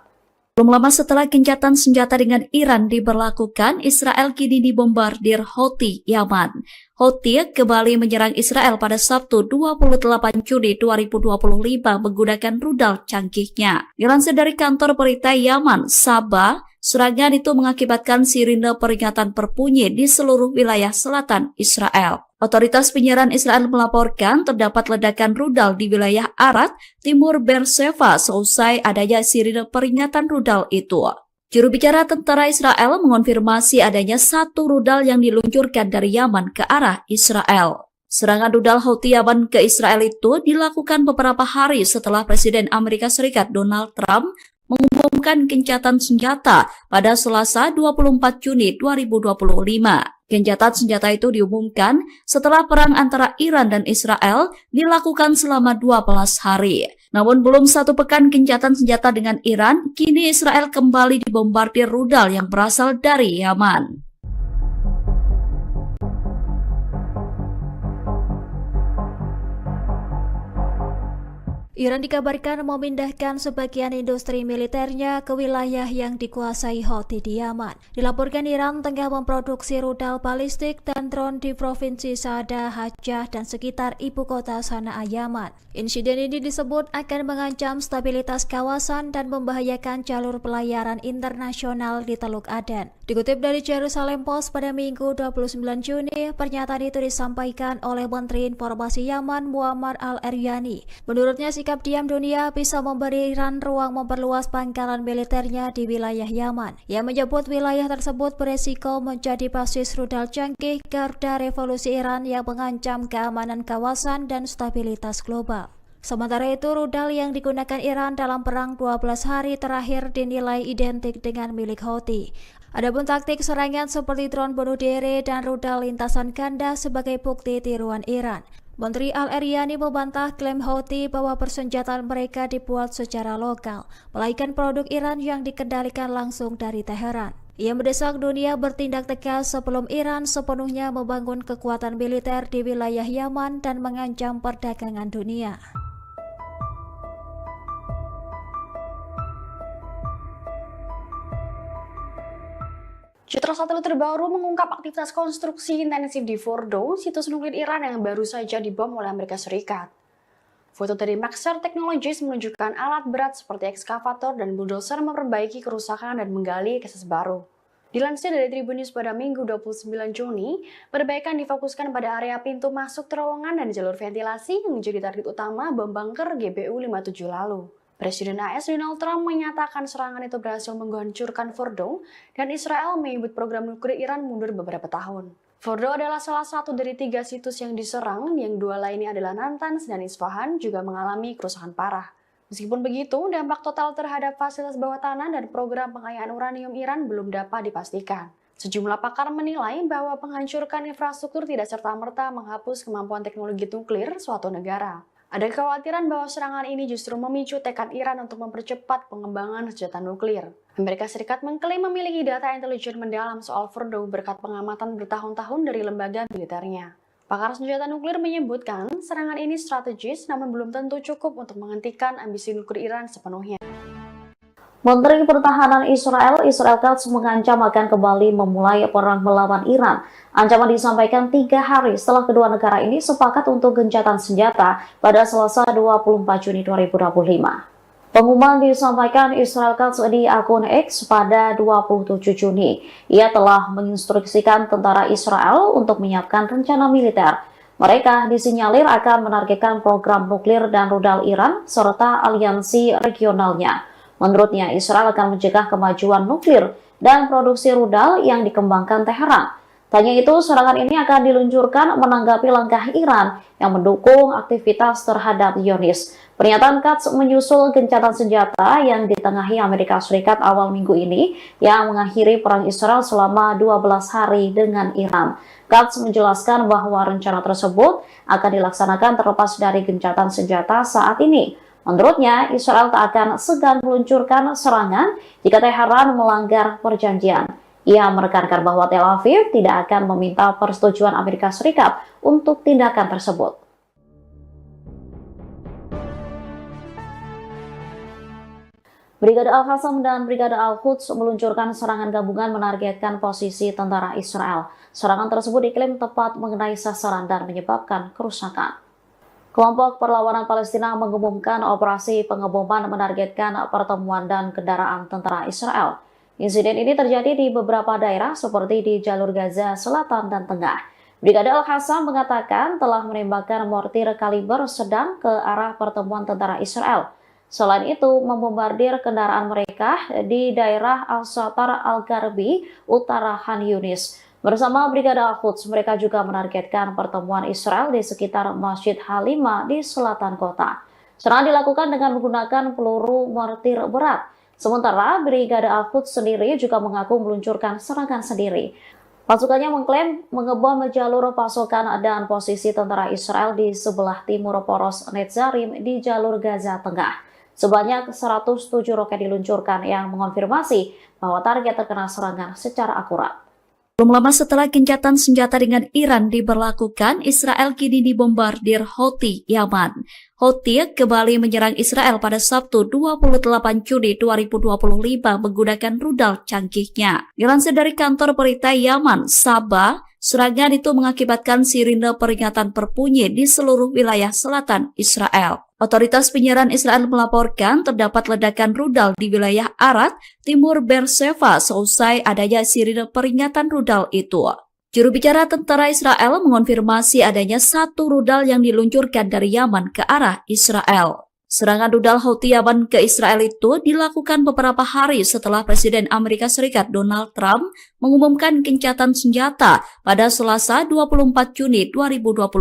Belum lama setelah gencatan senjata dengan Iran diberlakukan, Israel kini dibombardir Houthi Yaman. Houthi kembali menyerang Israel pada Sabtu 28 Juni 2025 menggunakan rudal canggihnya. Dilansir dari kantor berita Yaman, Sabah, serangan itu mengakibatkan sirine peringatan berbunyi di seluruh wilayah selatan Israel. Otoritas penyiaran Israel melaporkan terdapat ledakan rudal di wilayah Arad, timur Beersheba seusai adanya sirine peringatan rudal itu. Juru bicara tentara Israel mengonfirmasi adanya satu rudal yang diluncurkan dari Yaman ke arah Israel. Serangan rudal Houthi Yaman ke Israel itu dilakukan beberapa hari setelah Presiden Amerika Serikat Donald Trump mengumumkan gencatan senjata pada Selasa 24 Juni 2025. Gencatan senjata itu diumumkan setelah perang antara Iran dan Israel dilakukan selama 12 hari. Namun belum satu pekan gencatan senjata dengan Iran, kini Israel kembali dibombardir rudal yang berasal dari Yaman. Iran dikabarkan memindahkan sebagian industri militernya ke wilayah yang dikuasai Houthi di Yaman. Dilaporkan Iran tengah memproduksi rudal balistik dan drone di Provinsi Saada, Hajjah, dan sekitar ibu kota Sanaa, Yaman. Insiden ini disebut akan mengancam stabilitas kawasan dan membahayakan jalur pelayaran internasional di Teluk Aden. Dikutip dari Jerusalem Post pada Minggu 29 Juni, pernyataan itu disampaikan oleh Menteri Informasi Yaman Muammar al-Eryani. Menurutnya, sikap diam dunia bisa memberi Iran ruang memperluas pangkalan militernya di wilayah Yaman. Ia menyebut wilayah tersebut beresiko menjadi basis rudal canggih garda revolusi Iran yang mengancam keamanan kawasan dan stabilitas global. Sementara itu, rudal yang digunakan Iran dalam perang 12 hari terakhir dinilai identik dengan milik Houthi. Adapun taktik serangan seperti drone bunuh diri dan rudal lintasan ganda sebagai bukti tiruan Iran. Menteri Al-Eryani membantah klaim Houthi bahwa persenjataan mereka dibuat secara lokal, melainkan produk Iran yang dikendalikan langsung dari Teheran. Ia mendesak dunia bertindak tegas sebelum Iran sepenuhnya membangun kekuatan militer di wilayah Yaman dan mengancam perdagangan dunia. Citra satelit terbaru mengungkap aktivitas konstruksi intensif di Fordo, situs nuklir Iran yang baru saja dibom oleh Amerika Serikat. Foto dari Maxar Technologies menunjukkan alat berat seperti ekskavator dan bulldozer memperbaiki kerusakan dan menggali akses baru. Dilansir dari Tribun News pada Minggu 29 Juni, perbaikan difokuskan pada area pintu masuk terowongan dan jalur ventilasi yang menjadi target utama bom bunker GBU-57 lalu. Presiden AS Donald Trump menyatakan serangan itu berhasil menghancurkan Fordo dan Israel menyebut program nuklir Iran mundur beberapa tahun. Fordo adalah salah satu dari 3 situs yang diserang, yang 2 lainnya adalah Natanz dan Isfahan juga mengalami kerusakan parah. Meskipun begitu, dampak total terhadap fasilitas bawah tanah dan program pengayaan uranium Iran belum dapat dipastikan. Sejumlah pakar menilai bahwa penghancuran infrastruktur tidak serta-merta menghapus kemampuan teknologi nuklir suatu negara. Ada kekhawatiran bahwa serangan ini justru memicu tekad Iran untuk mempercepat pengembangan senjata nuklir. Amerika Serikat mengklaim memiliki data intelijen mendalam soal Fordo berkat pengamatan bertahun-tahun dari lembaga militernya. Pakar senjata nuklir menyebutkan serangan ini strategis namun belum tentu cukup untuk menghentikan ambisi nuklir Iran sepenuhnya. Menteri Pertahanan Israel Katz mengancam akan kembali memulai perang melawan Iran. Ancaman disampaikan 3 hari setelah kedua negara ini sepakat untuk gencatan senjata pada Selasa 24 Juni 2025. Pengumuman disampaikan Israel Katz di akun X pada 27 Juni. Ia telah menginstruksikan tentara Israel untuk menyiapkan rencana militer. Mereka disinyalir akan menargetkan program nuklir dan rudal Iran serta aliansi regionalnya. Menurutnya, Israel akan mencegah kemajuan nuklir dan produksi rudal yang dikembangkan Teheran. Tanya itu, serangan ini akan diluncurkan menanggapi langkah Iran yang mendukung aktivitas terhadap Zionis. Pernyataan Katz menyusul gencatan senjata yang ditengahi Amerika Serikat awal minggu ini yang mengakhiri perang Israel selama 12 hari dengan Iran. Katz menjelaskan bahwa rencana tersebut akan dilaksanakan terlepas dari gencatan senjata saat ini. Menurutnya, Israel tak akan segan meluncurkan serangan jika Teheran melanggar perjanjian. Ia menekankan bahwa Tel Aviv tidak akan meminta persetujuan Amerika Serikat untuk tindakan tersebut. Brigade Al-Qassam dan Brigade Al-Quds meluncurkan serangan gabungan menargetkan posisi tentara Israel. Serangan tersebut diklaim tepat mengenai sasaran dan menyebabkan kerusakan. Kelompok Perlawanan Palestina mengumumkan operasi pengeboman menargetkan pertemuan dan kendaraan tentara Israel. Insiden ini terjadi di beberapa daerah seperti di jalur Gaza Selatan dan Tengah. Brigade Al-Qassam mengatakan telah menembakkan mortir kaliber sedang ke arah pertemuan tentara Israel. Selain itu, membombardir kendaraan mereka di daerah Al-Satar Al-Garbi, utara Khan Yunis. Bersama Brigade Al-Quds, mereka juga menargetkan pertemuan Israel di sekitar Masjid Halimah di selatan kota. Serangan dilakukan dengan menggunakan peluru mortir berat. Sementara Brigade Al-Quds sendiri juga mengaku meluncurkan serangan sendiri. Pasukannya mengklaim mengebom jalur pasokan dan posisi tentara Israel di sebelah timur poros Netzarim di jalur Gaza Tengah. Sebanyak 107 roket diluncurkan yang mengonfirmasi bahwa target terkena serangan secara akurat. Belum lama setelah gencatan senjata dengan Iran diberlakukan, Israel kini dibombardir Houthi Yaman. Houthi kembali menyerang Israel pada Sabtu 28 Juni 2025 menggunakan rudal canggihnya. Dilansir dari kantor berita Yaman, Saba, serangan itu mengakibatkan sirine peringatan berbunyi di seluruh wilayah selatan Israel. Otoritas penyiaran Israel melaporkan terdapat ledakan rudal di wilayah Arad, timur Beersheva seusai adanya sirine peringatan rudal itu. Juru bicara tentara Israel mengonfirmasi adanya 1 rudal yang diluncurkan dari Yaman ke arah Israel. Serangan rudal Houthi Yaman ke Israel itu dilakukan beberapa hari setelah Presiden Amerika Serikat Donald Trump mengumumkan gencatan senjata pada Selasa 24 Juni 2025.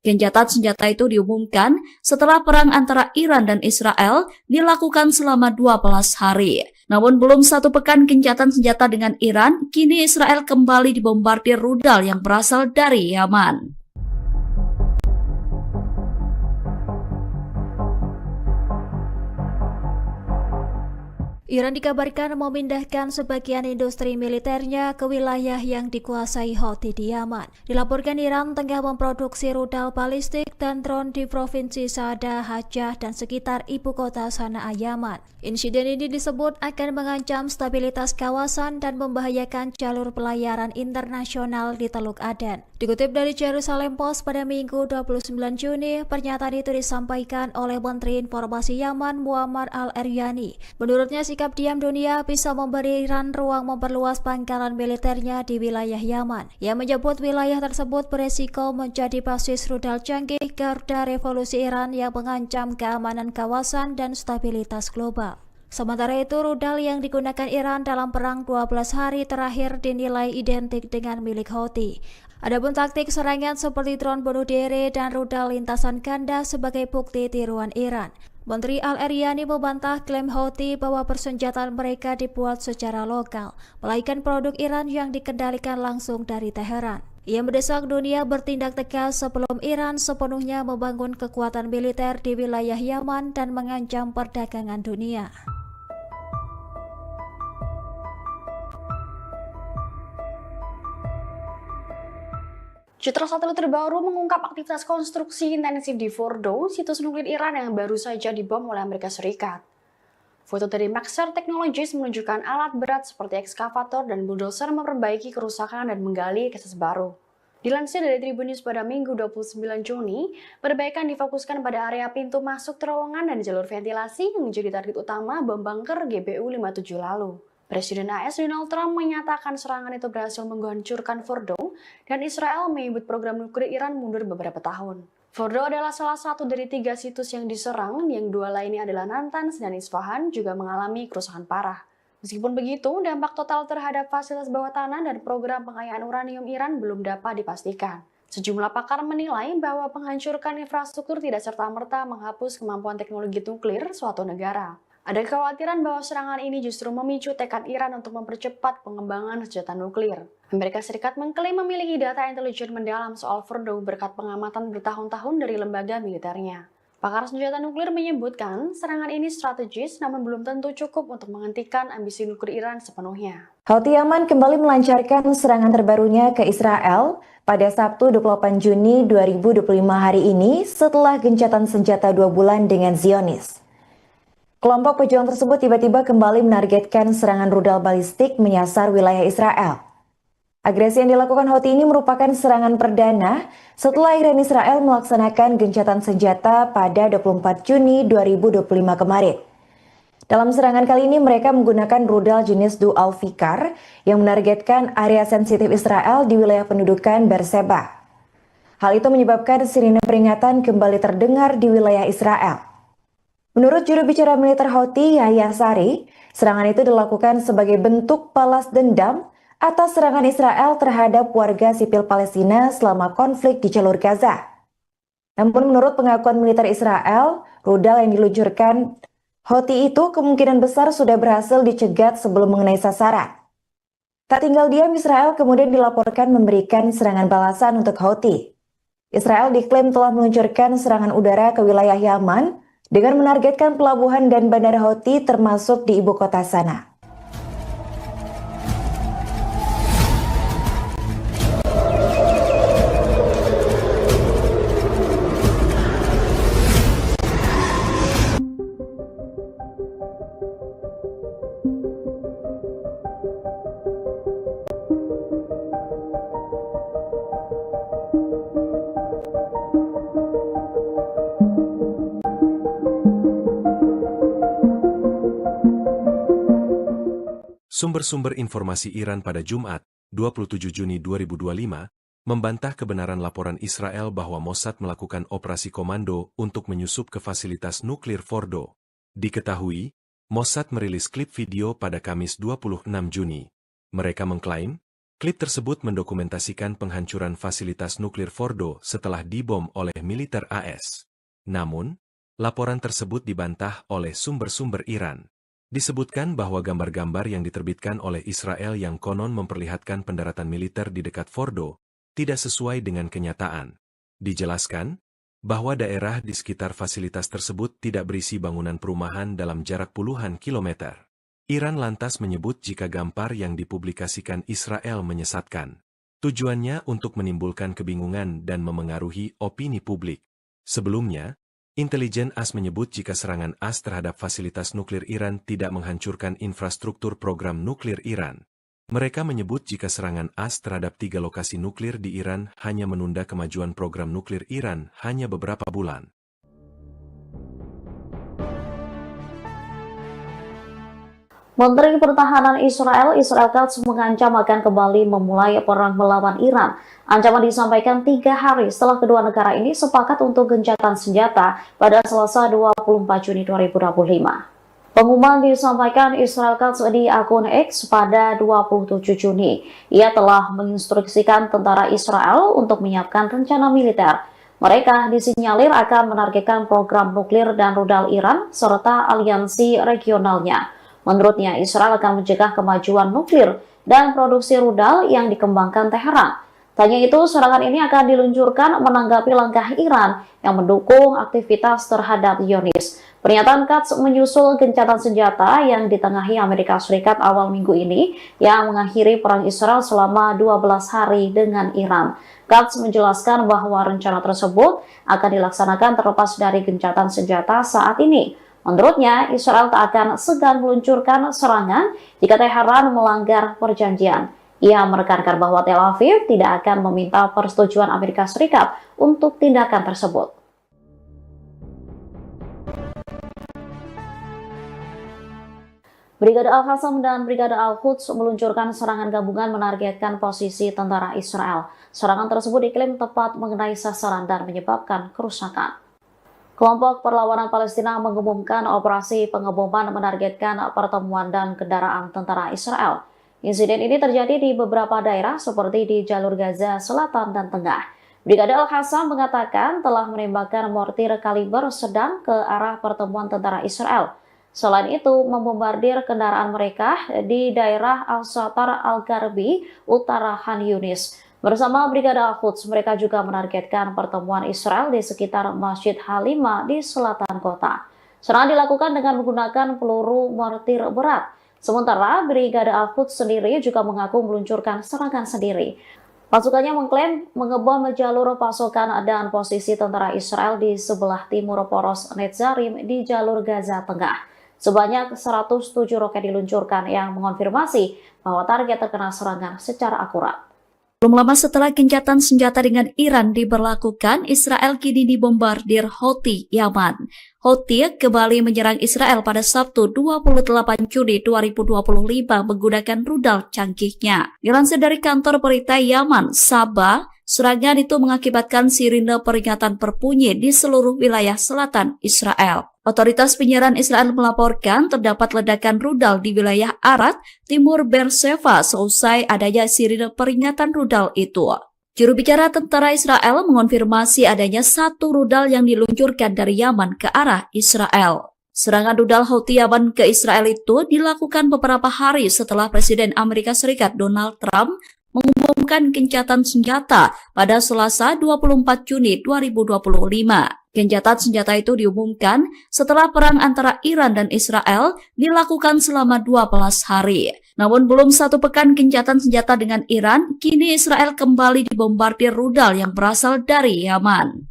Gencatan senjata itu diumumkan setelah perang antara Iran dan Israel dilakukan selama 12 hari. Namun belum 1 pekan gencatan senjata dengan Iran, kini Israel kembali dibombardir rudal yang berasal dari Yaman. Iran dikabarkan memindahkan sebagian industri militernya ke wilayah yang dikuasai Houthi di Yaman. Dilaporkan Iran tengah memproduksi rudal balistik dan drone di provinsi Saada, Hajjah, dan sekitar ibu kota Sanaa, Yaman. Insiden ini disebut akan mengancam stabilitas kawasan dan membahayakan jalur pelayaran internasional di Teluk Aden. Dikutip dari Jerusalem Post pada Minggu 29 Juni, pernyataan itu disampaikan oleh Menteri Informasi Yaman Muammar al-Eryani. Menurutnya, sikap diam dunia bisa memberi Iran ruang memperluas pangkalan militernya di wilayah Yaman. Ia menyebut wilayah tersebut beresiko menjadi basis rudal canggih garda revolusi Iran yang mengancam keamanan kawasan dan stabilitas global. Sementara itu, rudal yang digunakan Iran dalam perang 12 hari terakhir dinilai identik dengan milik Houthi. Adapun taktik serangan seperti drone bunuh diri dan rudal lintasan ganda sebagai bukti tiruan Iran. Menteri Al-Eryani membantah klaim Houthi bahwa persenjataan mereka dibuat secara lokal, melainkan produk Iran yang dikendalikan langsung dari Teheran. Ia mendesak dunia bertindak tegas sebelum Iran sepenuhnya membangun kekuatan militer di wilayah Yaman dan mengancam perdagangan dunia. Citra satelit terbaru mengungkap aktivitas konstruksi intensif di Fordo, situs nuklir Iran yang baru saja dibom oleh Amerika Serikat. Foto dari Maxar Technologies menunjukkan alat berat seperti ekskavator dan bulldozer memperbaiki kerusakan dan menggali akses baru. Dilansir dari Tribun News pada Minggu 29 Juni, perbaikan difokuskan pada area pintu masuk terowongan dan jalur ventilasi yang menjadi target utama bom bunker GBU-57 lalu. Presiden AS Donald Trump menyatakan serangan itu berhasil menghancurkan Fordo dan Israel menyebut program nuklir Iran mundur beberapa tahun. Fordo adalah salah satu dari 3 situs yang diserang, yang 2 lainnya adalah Natanz dan Isfahan juga mengalami kerusakan parah. Meskipun begitu, dampak total terhadap fasilitas bawah tanah dan program pengayaan uranium Iran belum dapat dipastikan. Sejumlah pakar menilai bahwa penghancuran infrastruktur tidak serta-merta menghapus kemampuan teknologi nuklir suatu negara. Ada kekhawatiran bahwa serangan ini justru memicu tekad Iran untuk mempercepat pengembangan senjata nuklir. Amerika Serikat mengklaim memiliki data intelijen mendalam soal Fordo berkat pengamatan bertahun-tahun dari lembaga militernya. Pakar senjata nuklir menyebutkan serangan ini strategis namun belum tentu cukup untuk menghentikan ambisi nuklir Iran sepenuhnya. Houthi Yaman kembali melancarkan serangan terbarunya ke Israel pada Sabtu 28 Juni 2025 hari ini setelah gencatan senjata 2 bulan dengan Zionis. Kelompok pejuang tersebut tiba-tiba kembali menargetkan serangan rudal balistik menyasar wilayah Israel. Agresi yang dilakukan Houthi ini merupakan serangan perdana setelah Iran Israel melaksanakan gencatan senjata pada 24 Juni 2025 kemarin. Dalam serangan kali ini mereka menggunakan rudal jenis Dual Fikar yang menargetkan area sensitif Israel di wilayah pendudukan Beersheba. Hal itu menyebabkan sirine peringatan kembali terdengar di wilayah Israel. Menurut juru bicara militer Houthi Yahya Sari, serangan itu dilakukan sebagai bentuk balas dendam atas serangan Israel terhadap warga sipil Palestina selama konflik di jalur Gaza. Namun menurut pengakuan militer Israel, rudal yang diluncurkan Houthi itu kemungkinan besar sudah berhasil dicegat sebelum mengenai sasaran. Tak tinggal diam, Israel kemudian dilaporkan memberikan serangan balasan untuk Houthi. Israel diklaim telah meluncurkan serangan udara ke wilayah Yaman dengan menargetkan pelabuhan dan bandara Houthi termasuk di ibu kota Sanaa. Sumber-sumber informasi Iran pada Jumat, 27 Juni 2025, membantah kebenaran laporan Israel bahwa Mossad melakukan operasi komando untuk menyusup ke fasilitas nuklir Fordo. Diketahui, Mossad merilis klip video pada Kamis 26 Juni. Mereka mengklaim, klip tersebut mendokumentasikan penghancuran fasilitas nuklir Fordo setelah dibom oleh militer AS. Namun, laporan tersebut dibantah oleh sumber-sumber Iran. Disebutkan bahwa gambar-gambar yang diterbitkan oleh Israel yang konon memperlihatkan pendaratan militer di dekat Fordo tidak sesuai dengan kenyataan. Dijelaskan bahwa daerah di sekitar fasilitas tersebut tidak berisi bangunan perumahan dalam jarak puluhan kilometer. Iran lantas menyebut jika gambar yang dipublikasikan Israel menyesatkan. Tujuannya untuk menimbulkan kebingungan dan memengaruhi opini publik. Sebelumnya, intelijen AS menyebut jika serangan AS terhadap fasilitas nuklir Iran tidak menghancurkan infrastruktur program nuklir Iran. Mereka menyebut jika serangan AS terhadap 3 lokasi nuklir di Iran hanya menunda kemajuan program nuklir Iran hanya beberapa bulan. Menteri Pertahanan Israel Katz mengancam akan kembali memulai perang melawan Iran. Ancaman disampaikan 3 hari setelah kedua negara ini sepakat untuk gencatan senjata pada Selasa 24 Juni 2025. Pengumuman disampaikan Israel Katz di akun X pada 27 Juni. Ia telah menginstruksikan tentara Israel untuk menyiapkan rencana militer. Mereka disinyalir akan menargetkan program nuklir dan rudal Iran serta aliansi regionalnya. Menurutnya, Israel akan mencegah kemajuan nuklir dan produksi rudal yang dikembangkan Teheran. Tanya itu, serangan ini akan diluncurkan menanggapi langkah Iran yang mendukung aktivitas terhadap Zionis. Pernyataan Katz menyusul gencatan senjata yang ditengahi Amerika Serikat awal minggu ini yang mengakhiri perang Israel selama 12 hari dengan Iran. Katz menjelaskan bahwa rencana tersebut akan dilaksanakan terlepas dari gencatan senjata saat ini. Menurutnya, Israel tak akan segan meluncurkan serangan jika Teheran melanggar perjanjian. Ia menekankan bahwa Tel Aviv tidak akan meminta persetujuan Amerika Serikat untuk tindakan tersebut. Brigade Al-Qassam dan Brigade Al-Quds meluncurkan serangan gabungan menargetkan posisi tentara Israel. Serangan tersebut diklaim tepat mengenai sasaran dan menyebabkan kerusakan. Kelompok Perlawanan Palestina mengumumkan operasi pengeboman menargetkan pertemuan dan kendaraan tentara Israel. Insiden ini terjadi di beberapa daerah seperti di jalur Gaza Selatan dan Tengah. Brigade Al-Qassam mengatakan telah menembakkan mortir kaliber sedang ke arah pertemuan tentara Israel. Selain itu, membombardir kendaraan mereka di daerah Al-Satar Al-Garbi, utara Khan Yunis. Bersama Brigade Al-Quds, mereka juga menargetkan pertemuan Israel di sekitar Masjid Halimah di selatan kota. Serangan dilakukan dengan menggunakan peluru mortir berat. Sementara Brigade Al-Quds sendiri juga mengaku meluncurkan serangan sendiri. Pasukannya mengklaim mengebom jalur pasokan dan posisi tentara Israel di sebelah timur poros Netzarim di jalur Gaza Tengah. Sebanyak 107 roket diluncurkan yang mengonfirmasi bahwa target terkena serangan secara akurat. Belum lama setelah gencatan senjata dengan Iran diberlakukan, Israel kini dibombardir Houthi Yaman. Houthi kembali menyerang Israel pada Sabtu 28 Juni 2025 menggunakan rudal canggihnya. Dilansir dari kantor berita Yaman, Sabah, serangan itu mengakibatkan sirine peringatan berbunyi di seluruh wilayah selatan Israel. Otoritas penyiaran Israel melaporkan terdapat ledakan rudal di wilayah Arad, timur Beersheba seusai adanya sirine peringatan rudal itu. Juru bicara tentara Israel mengonfirmasi adanya satu rudal yang diluncurkan dari Yaman ke arah Israel. Serangan rudal Houthi Yaman ke Israel itu dilakukan beberapa hari setelah Presiden Amerika Serikat Donald Trump mengumumkan gencatan senjata pada Selasa 24 Juni 2025. Gencatan senjata itu diumumkan setelah perang antara Iran dan Israel dilakukan selama 12 hari. Namun belum satu pekan gencatan senjata dengan Iran, kini Israel kembali dibombardir rudal yang berasal dari Yaman.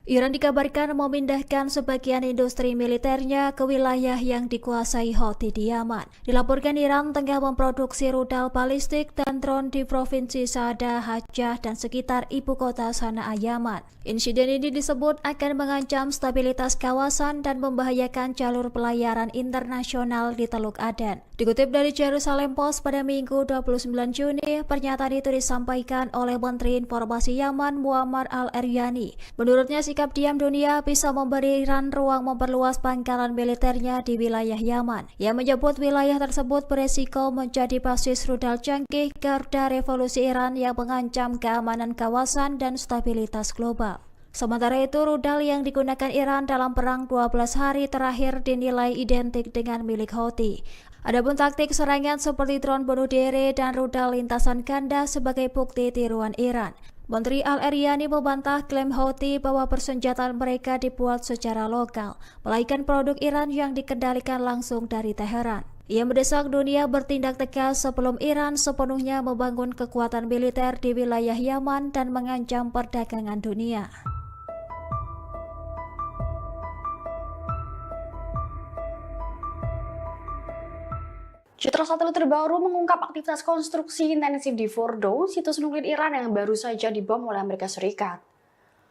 Iran dikabarkan memindahkan sebagian industri militernya ke wilayah yang dikuasai Houthi di Yaman. Dilaporkan Iran tengah memproduksi rudal balistik dan drone di provinsi Saada, Hajjah, dan sekitar ibu kota Sanaa, Yaman. Insiden ini disebut akan mengancam stabilitas kawasan dan membahayakan jalur pelayaran internasional di Teluk Aden. Dikutip dari Jerusalem Post pada Minggu 29 Juni, pernyataan itu disampaikan oleh Menteri Informasi Yaman Muammar al-Eryani. Menurutnya, sikap diam dunia bisa memberi Iran ruang memperluas pangkalan militernya di wilayah Yaman. Ia menyebut wilayah tersebut beresiko menjadi basis rudal canggih garda revolusi Iran yang mengancam keamanan kawasan dan stabilitas global. Sementara itu, rudal yang digunakan Iran dalam perang 12 hari terakhir dinilai identik dengan milik Houthi. Adapun taktik serangan seperti drone bunuh diri dan rudal lintasan ganda sebagai bukti tiruan Iran. Menteri Al-Eryani membantah klaim Houthi bahwa persenjataan mereka dibuat secara lokal, melainkan produk Iran yang dikendalikan langsung dari Teheran. Ia mendesak dunia bertindak tegas sebelum Iran sepenuhnya membangun kekuatan militer di wilayah Yaman dan mengancam perdagangan dunia. Citra satelit terbaru mengungkap aktivitas konstruksi intensif di Fordo, situs nuklir Iran yang baru saja dibom oleh Amerika Serikat.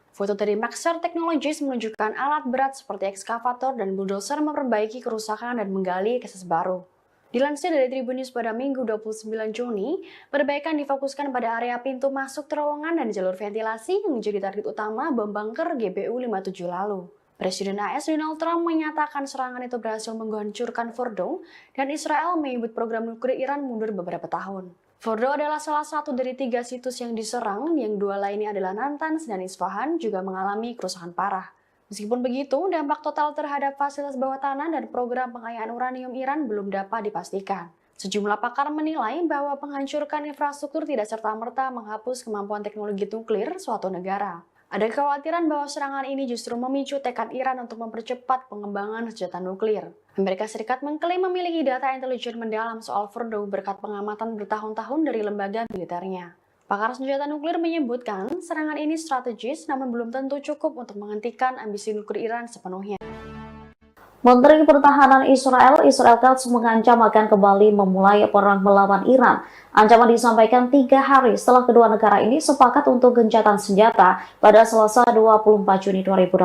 Foto dari Maxar Technologies menunjukkan alat berat seperti ekskavator dan bulldozer memperbaiki kerusakan dan menggali akses baru. Dilansir dari Tribun News pada Minggu 29 Juni, perbaikan difokuskan pada area pintu masuk terowongan dan jalur ventilasi yang menjadi target utama bom bunker GBU-57 lalu. Presiden AS Donald Trump menyatakan serangan itu berhasil menghancurkan Fordo dan Israel menyebut program nuklir Iran mundur beberapa tahun. Fordo adalah salah satu dari 3 situs yang diserang, yang 2 lainnya adalah Natanz dan Isfahan juga mengalami kerusakan parah. Meskipun begitu, dampak total terhadap fasilitas bawah tanah dan program pengayaan uranium Iran belum dapat dipastikan. Sejumlah pakar menilai bahwa menghancurkan infrastruktur tidak serta-merta menghapus kemampuan teknologi nuklir suatu negara. Ada kekhawatiran bahwa serangan ini justru memicu tekad Iran untuk mempercepat pengembangan senjata nuklir. Amerika Serikat mengklaim memiliki data intelijen mendalam soal Fordo berkat pengamatan bertahun-tahun dari lembaga militernya. Pakar senjata nuklir menyebutkan serangan ini strategis namun belum tentu cukup untuk menghentikan ambisi nuklir Iran sepenuhnya. Menteri Pertahanan Israel Katz mengancam akan kembali memulai perang melawan Iran. Ancaman disampaikan 3 hari setelah kedua negara ini sepakat untuk gencatan senjata pada Selasa 24 Juni 2025.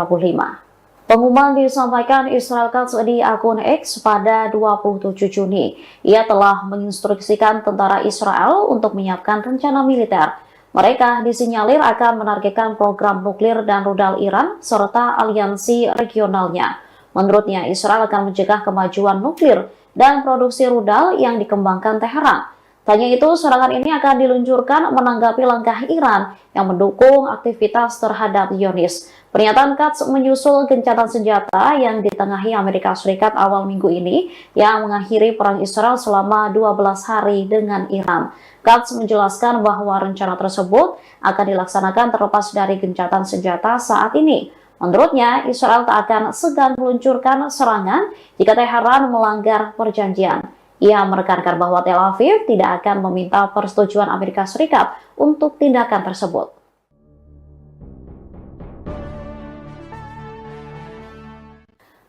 Pengumuman disampaikan Israel Katz di akun X pada 27 Juni. Ia telah menginstruksikan tentara Israel untuk menyiapkan rencana militer. Mereka disinyalir akan menargetkan program nuklir dan rudal Iran serta aliansi regionalnya. Menurutnya, Israel akan mencegah kemajuan nuklir dan produksi rudal yang dikembangkan Teheran. Tanya itu, serangan ini akan diluncurkan menanggapi langkah Iran yang mendukung aktivitas terhadap Zionis. Pernyataan Katz menyusul gencatan senjata yang ditengahi Amerika Serikat awal minggu ini yang mengakhiri perang Israel selama 12 hari dengan Iran. Katz menjelaskan bahwa rencana tersebut akan dilaksanakan terlepas dari gencatan senjata saat ini. Menurutnya, Israel tak akan segan meluncurkan serangan jika Teheran melanggar perjanjian. Ia menekankan bahwa Tel Aviv tidak akan meminta persetujuan Amerika Serikat untuk tindakan tersebut.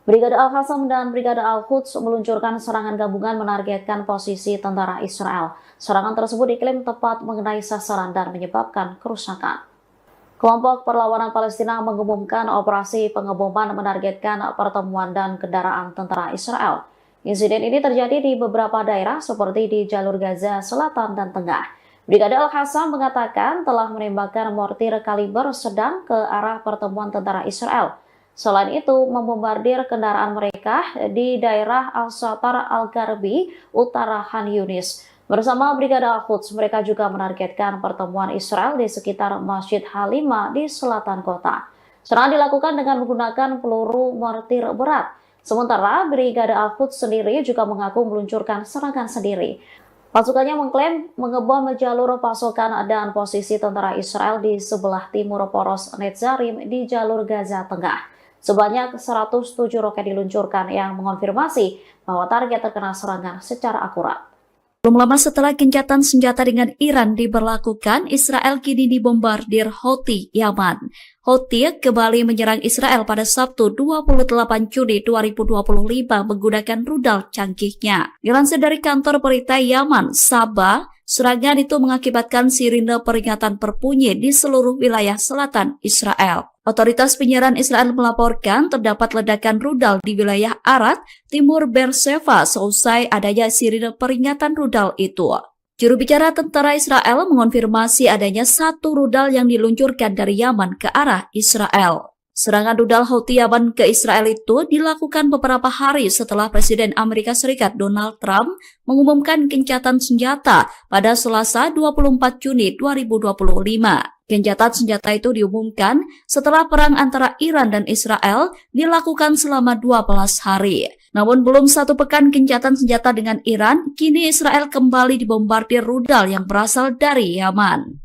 Brigade Al-Qassam dan Brigade Al-Quds meluncurkan serangan gabungan menargetkan posisi tentara Israel. Serangan tersebut diklaim tepat mengenai sasaran dan menyebabkan kerusakan. Kelompok Perlawanan Palestina mengumumkan operasi pengeboman menargetkan pertemuan dan kendaraan tentara Israel. Insiden ini terjadi di beberapa daerah seperti di jalur Gaza Selatan dan Tengah. Brigade Al-Qassam mengatakan telah menembakkan mortir kaliber sedang ke arah pertemuan tentara Israel. Selain itu, membombardir kendaraan mereka di daerah Al-Satar Al-Garbi, utara Khan Yunis. Bersama Brigade Al-Quds, mereka juga menargetkan pertemuan Israel di sekitar Masjid Halima di selatan kota. Serangan dilakukan dengan menggunakan peluru mortir berat. Sementara Brigade Al-Quds sendiri juga mengaku meluncurkan serangan sendiri. Pasukannya mengklaim mengebom jalur pasokan dan posisi tentara Israel di sebelah timur poros Netzarim di jalur Gaza Tengah. Sebanyak 107 roket diluncurkan yang mengonfirmasi bahwa target terkena serangan secara akurat. Belum lama setelah gencatan senjata dengan Iran diberlakukan, Israel kini dibombardir Houthi Yaman. Houthi kembali menyerang Israel pada Sabtu 28 Juni 2025 menggunakan rudal canggihnya. Dilansir dari kantor berita Yaman, Sabah, serangan itu mengakibatkan sirine peringatan berbunyi di seluruh wilayah selatan Israel. Otoritas penyiaran Israel melaporkan terdapat ledakan rudal di wilayah Arad, timur Beersheva seusai adanya sirine peringatan rudal itu. Juru bicara tentara Israel mengonfirmasi adanya 1 rudal yang diluncurkan dari Yaman ke arah Israel. Serangan rudal Houthi Yaman ke Israel itu dilakukan beberapa hari setelah Presiden Amerika Serikat Donald Trump mengumumkan gencatan senjata pada Selasa 24 Juni 2025. Gencatan senjata itu diumumkan setelah perang antara Iran dan Israel dilakukan selama 12 hari. Namun belum 1 pekan gencatan senjata dengan Iran, kini Israel kembali dibombardir rudal yang berasal dari Yaman.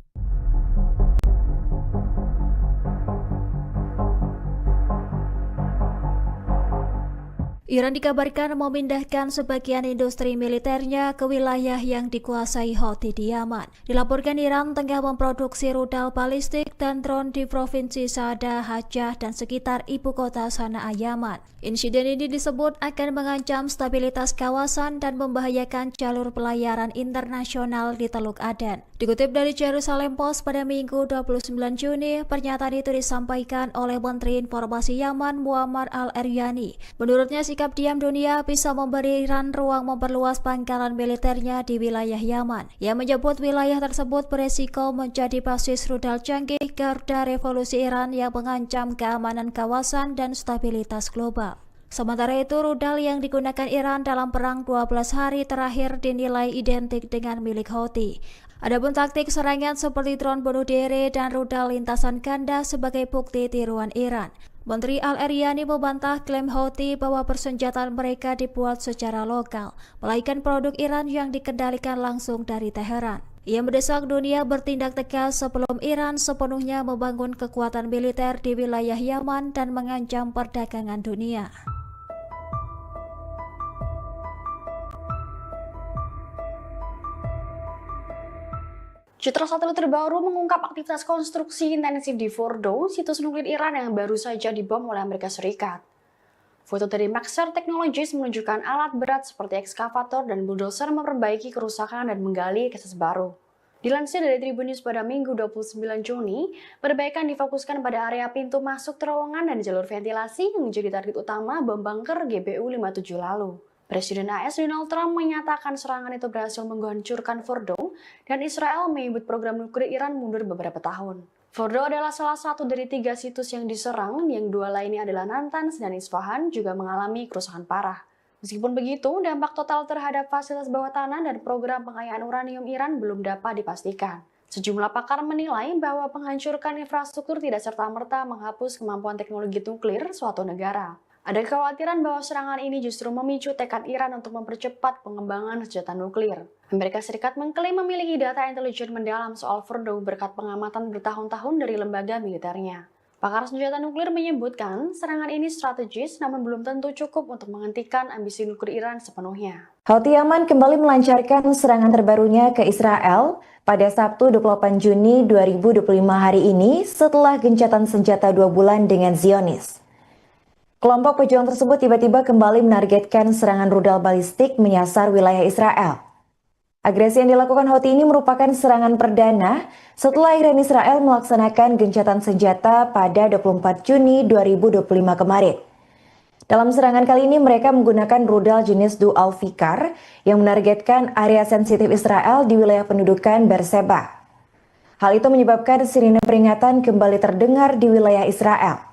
Iran dikabarkan memindahkan sebagian industri militernya ke wilayah yang dikuasai Houthi di Yaman. Dilaporkan Iran tengah memproduksi rudal balistik dan drone di provinsi Saada, Hajjah, dan sekitar ibu kota Sanaa, Yaman. Insiden ini disebut akan mengancam stabilitas kawasan dan membahayakan jalur pelayaran internasional di Teluk Aden. Dikutip dari Jerusalem Post pada Minggu 29 Juni, pernyataan itu disampaikan oleh Menteri Informasi Yaman Muammar al-Eryani. Menurutnya, sikap diam dunia bisa memberi Iran ruang memperluas pangkalan militernya di wilayah Yaman. Ia menyebut wilayah tersebut beresiko menjadi basis rudal canggih garda revolusi Iran yang mengancam keamanan kawasan dan stabilitas global. Sementara itu, rudal yang digunakan Iran dalam perang 12 hari terakhir dinilai identik dengan milik Houthi. Adapun taktik serangan seperti drone bunuh diri dan rudal lintasan ganda sebagai bukti tiruan Iran. Menteri Al-Eryani membantah klaim Houthi bahwa persenjataan mereka dibuat secara lokal, melainkan produk Iran yang dikendalikan langsung dari Teheran. Ia mendesak dunia bertindak tegas sebelum Iran sepenuhnya membangun kekuatan militer di wilayah Yaman dan mengancam perdagangan dunia. Citra satelit terbaru mengungkap aktivitas konstruksi intensif di Fordo, situs nuklir Iran yang baru saja dibom oleh Amerika Serikat. Foto dari Maxar Technologies menunjukkan alat berat seperti ekskavator dan bulldozer memperbaiki kerusakan dan menggali akses baru. Dilansir dari Tribun News pada Minggu 29 Juni, perbaikan difokuskan pada area pintu masuk terowongan dan jalur ventilasi yang menjadi target utama bom bunker GBU-57 lalu. Presiden AS Donald Trump menyatakan serangan itu berhasil menghancurkan Fordo dan Israel menyebut program nuklir Iran mundur beberapa tahun. Fordo adalah salah satu dari 3 situs yang diserang, yang 2 lainnya adalah Natanz dan Isfahan juga mengalami kerusakan parah. Meskipun begitu, dampak total terhadap fasilitas bawah tanah dan program pengayaan uranium Iran belum dapat dipastikan. Sejumlah pakar menilai bahwa menghancurkan infrastruktur tidak serta-merta menghapus kemampuan teknologi nuklir suatu negara. Ada kekhawatiran bahwa serangan ini justru memicu tekad Iran untuk mempercepat pengembangan senjata nuklir. Amerika Serikat mengklaim memiliki data intelijen mendalam soal Fordo berkat pengamatan bertahun-tahun dari lembaga militernya. Pakar senjata nuklir menyebutkan serangan ini strategis namun belum tentu cukup untuk menghentikan ambisi nuklir Iran sepenuhnya. Houthi Yaman kembali melancarkan serangan terbarunya ke Israel pada Sabtu 28 Juni 2025 hari ini setelah gencatan senjata 2 bulan dengan Zionis. Kelompok pejuang tersebut tiba-tiba kembali menargetkan serangan rudal balistik menyasar wilayah Israel. Agresi yang dilakukan Houthi ini merupakan serangan perdana setelah Iran Israel melaksanakan gencatan senjata pada 24 Juni 2025 kemarin. Dalam serangan kali ini mereka menggunakan rudal jenis Dual Fikar yang menargetkan area sensitif Israel di wilayah pendudukan Beersheba. Hal itu menyebabkan sirine peringatan kembali terdengar di wilayah Israel.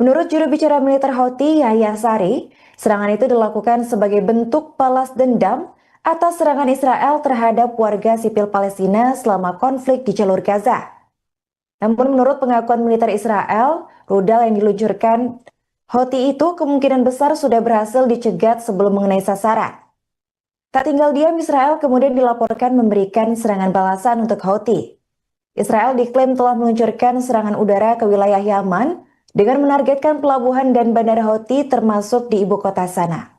Menurut juru bicara militer Houthi, Yahya Sari, serangan itu dilakukan sebagai bentuk balas dendam atas serangan Israel terhadap warga sipil Palestina selama konflik di jalur Gaza. Namun menurut pengakuan militer Israel, rudal yang diluncurkan Houthi itu kemungkinan besar sudah berhasil dicegat sebelum mengenai sasaran. Tak tinggal diam, Israel kemudian dilaporkan memberikan serangan balasan untuk Houthi. Israel diklaim telah meluncurkan serangan udara ke wilayah Yaman dengan menargetkan pelabuhan dan bandara Houthi termasuk di ibu kota Sanaa.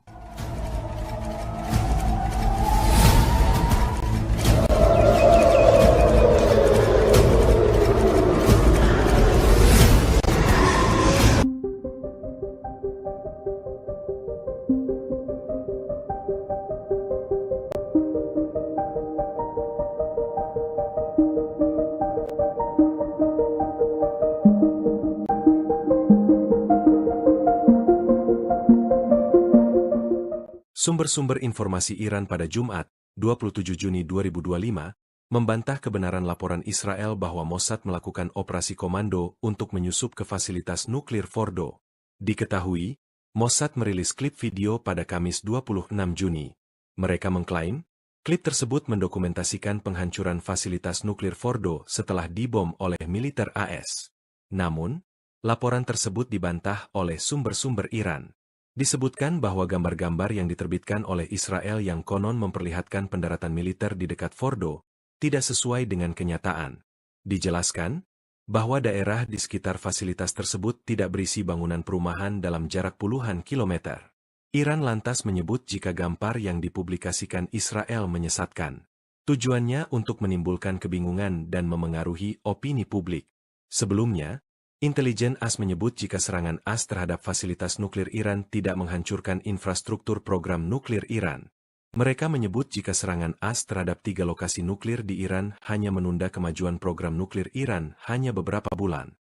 Sumber-sumber informasi Iran pada Jumat, 27 Juni 2025, membantah kebenaran laporan Israel bahwa Mossad melakukan operasi komando untuk menyusup ke fasilitas nuklir Fordo. Diketahui, Mossad merilis klip video pada Kamis 26 Juni. Mereka mengklaim, klip tersebut mendokumentasikan penghancuran fasilitas nuklir Fordo setelah dibom oleh militer AS. Namun, laporan tersebut dibantah oleh sumber-sumber Iran. Disebutkan bahwa gambar-gambar yang diterbitkan oleh Israel yang konon memperlihatkan pendaratan militer di dekat Fordo tidak sesuai dengan kenyataan. Dijelaskan bahwa daerah di sekitar fasilitas tersebut tidak berisi bangunan perumahan dalam jarak puluhan kilometer. Iran lantas menyebut jika gambar yang dipublikasikan Israel menyesatkan. Tujuannya untuk menimbulkan kebingungan dan memengaruhi opini publik. Sebelumnya, intelijen AS menyebut jika serangan AS terhadap fasilitas nuklir Iran tidak menghancurkan infrastruktur program nuklir Iran. Mereka menyebut jika serangan AS terhadap 3 lokasi nuklir di Iran hanya menunda kemajuan program nuklir Iran hanya beberapa bulan.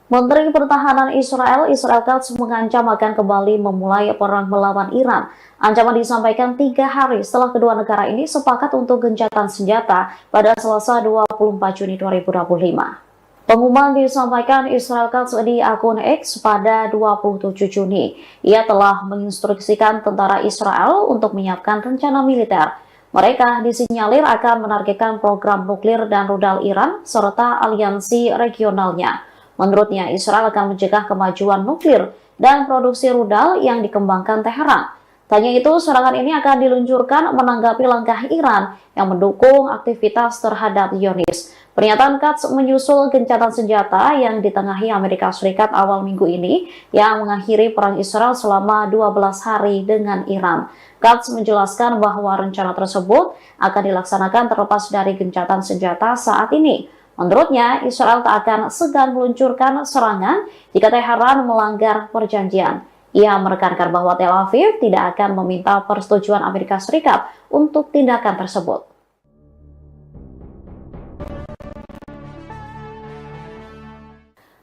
Menteri Pertahanan Israel Katz mengancam akan kembali memulai perang melawan Iran. Ancaman disampaikan 3 hari setelah kedua negara ini sepakat untuk gencatan senjata pada Selasa 24 Juni 2025. Pengumuman disampaikan Israel Katz di akun X pada 27 Juni. Ia telah menginstruksikan tentara Israel untuk menyiapkan rencana militer. Mereka disinyalir akan menargetkan program nuklir dan rudal Iran serta aliansi regionalnya. Menurutnya, Israel akan mencegah kemajuan nuklir dan produksi rudal yang dikembangkan Teheran. Tanya itu, serangan ini akan diluncurkan menanggapi langkah Iran yang mendukung aktivitas terhadap Zionis. Pernyataan Katz menyusul gencatan senjata yang ditengahi Amerika Serikat awal minggu ini yang mengakhiri perang Israel selama 12 hari dengan Iran. Katz menjelaskan bahwa rencana tersebut akan dilaksanakan terlepas dari gencatan senjata saat ini. Menurutnya, Israel tak akan segan meluncurkan serangan jika Teheran melanggar perjanjian. Ia menekankan bahwa Tel Aviv tidak akan meminta persetujuan Amerika Serikat untuk tindakan tersebut.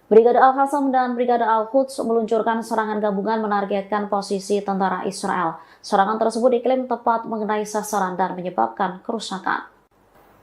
Brigade Al-Qassam dan Brigade Al-Quds meluncurkan serangan gabungan menargetkan posisi tentara Israel. Serangan tersebut diklaim tepat mengenai sasaran dan menyebabkan kerusakan.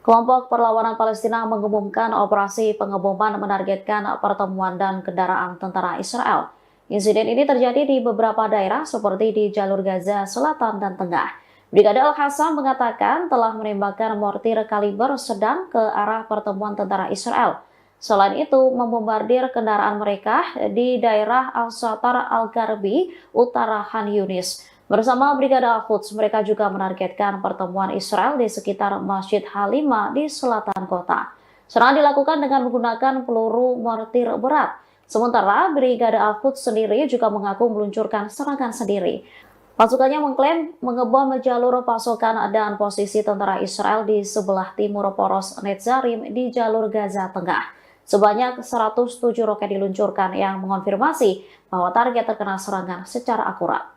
Kelompok Perlawanan Palestina mengumumkan operasi pengeboman menargetkan pertemuan dan kendaraan tentara Israel. Insiden ini terjadi di beberapa daerah seperti di jalur Gaza Selatan dan Tengah. Brigade Al-Qassam mengatakan telah menembakkan mortir kaliber sedang ke arah pertemuan tentara Israel. Selain itu, membombardir kendaraan mereka di daerah Al-Satar Al-Garbi, utara Khan Yunis. Bersama Brigade Al-Quds, mereka juga menargetkan pertemuan Israel di sekitar Masjid Halimah di selatan kota. Serangan dilakukan dengan menggunakan peluru mortir berat. Sementara Brigade Al-Quds sendiri juga mengaku meluncurkan serangan sendiri. Pasukannya mengklaim mengebom jalur pasokan dan posisi tentara Israel di sebelah timur poros Netzarim di jalur Gaza Tengah. Sebanyak 107 roket diluncurkan yang mengonfirmasi bahwa target terkena serangan secara akurat.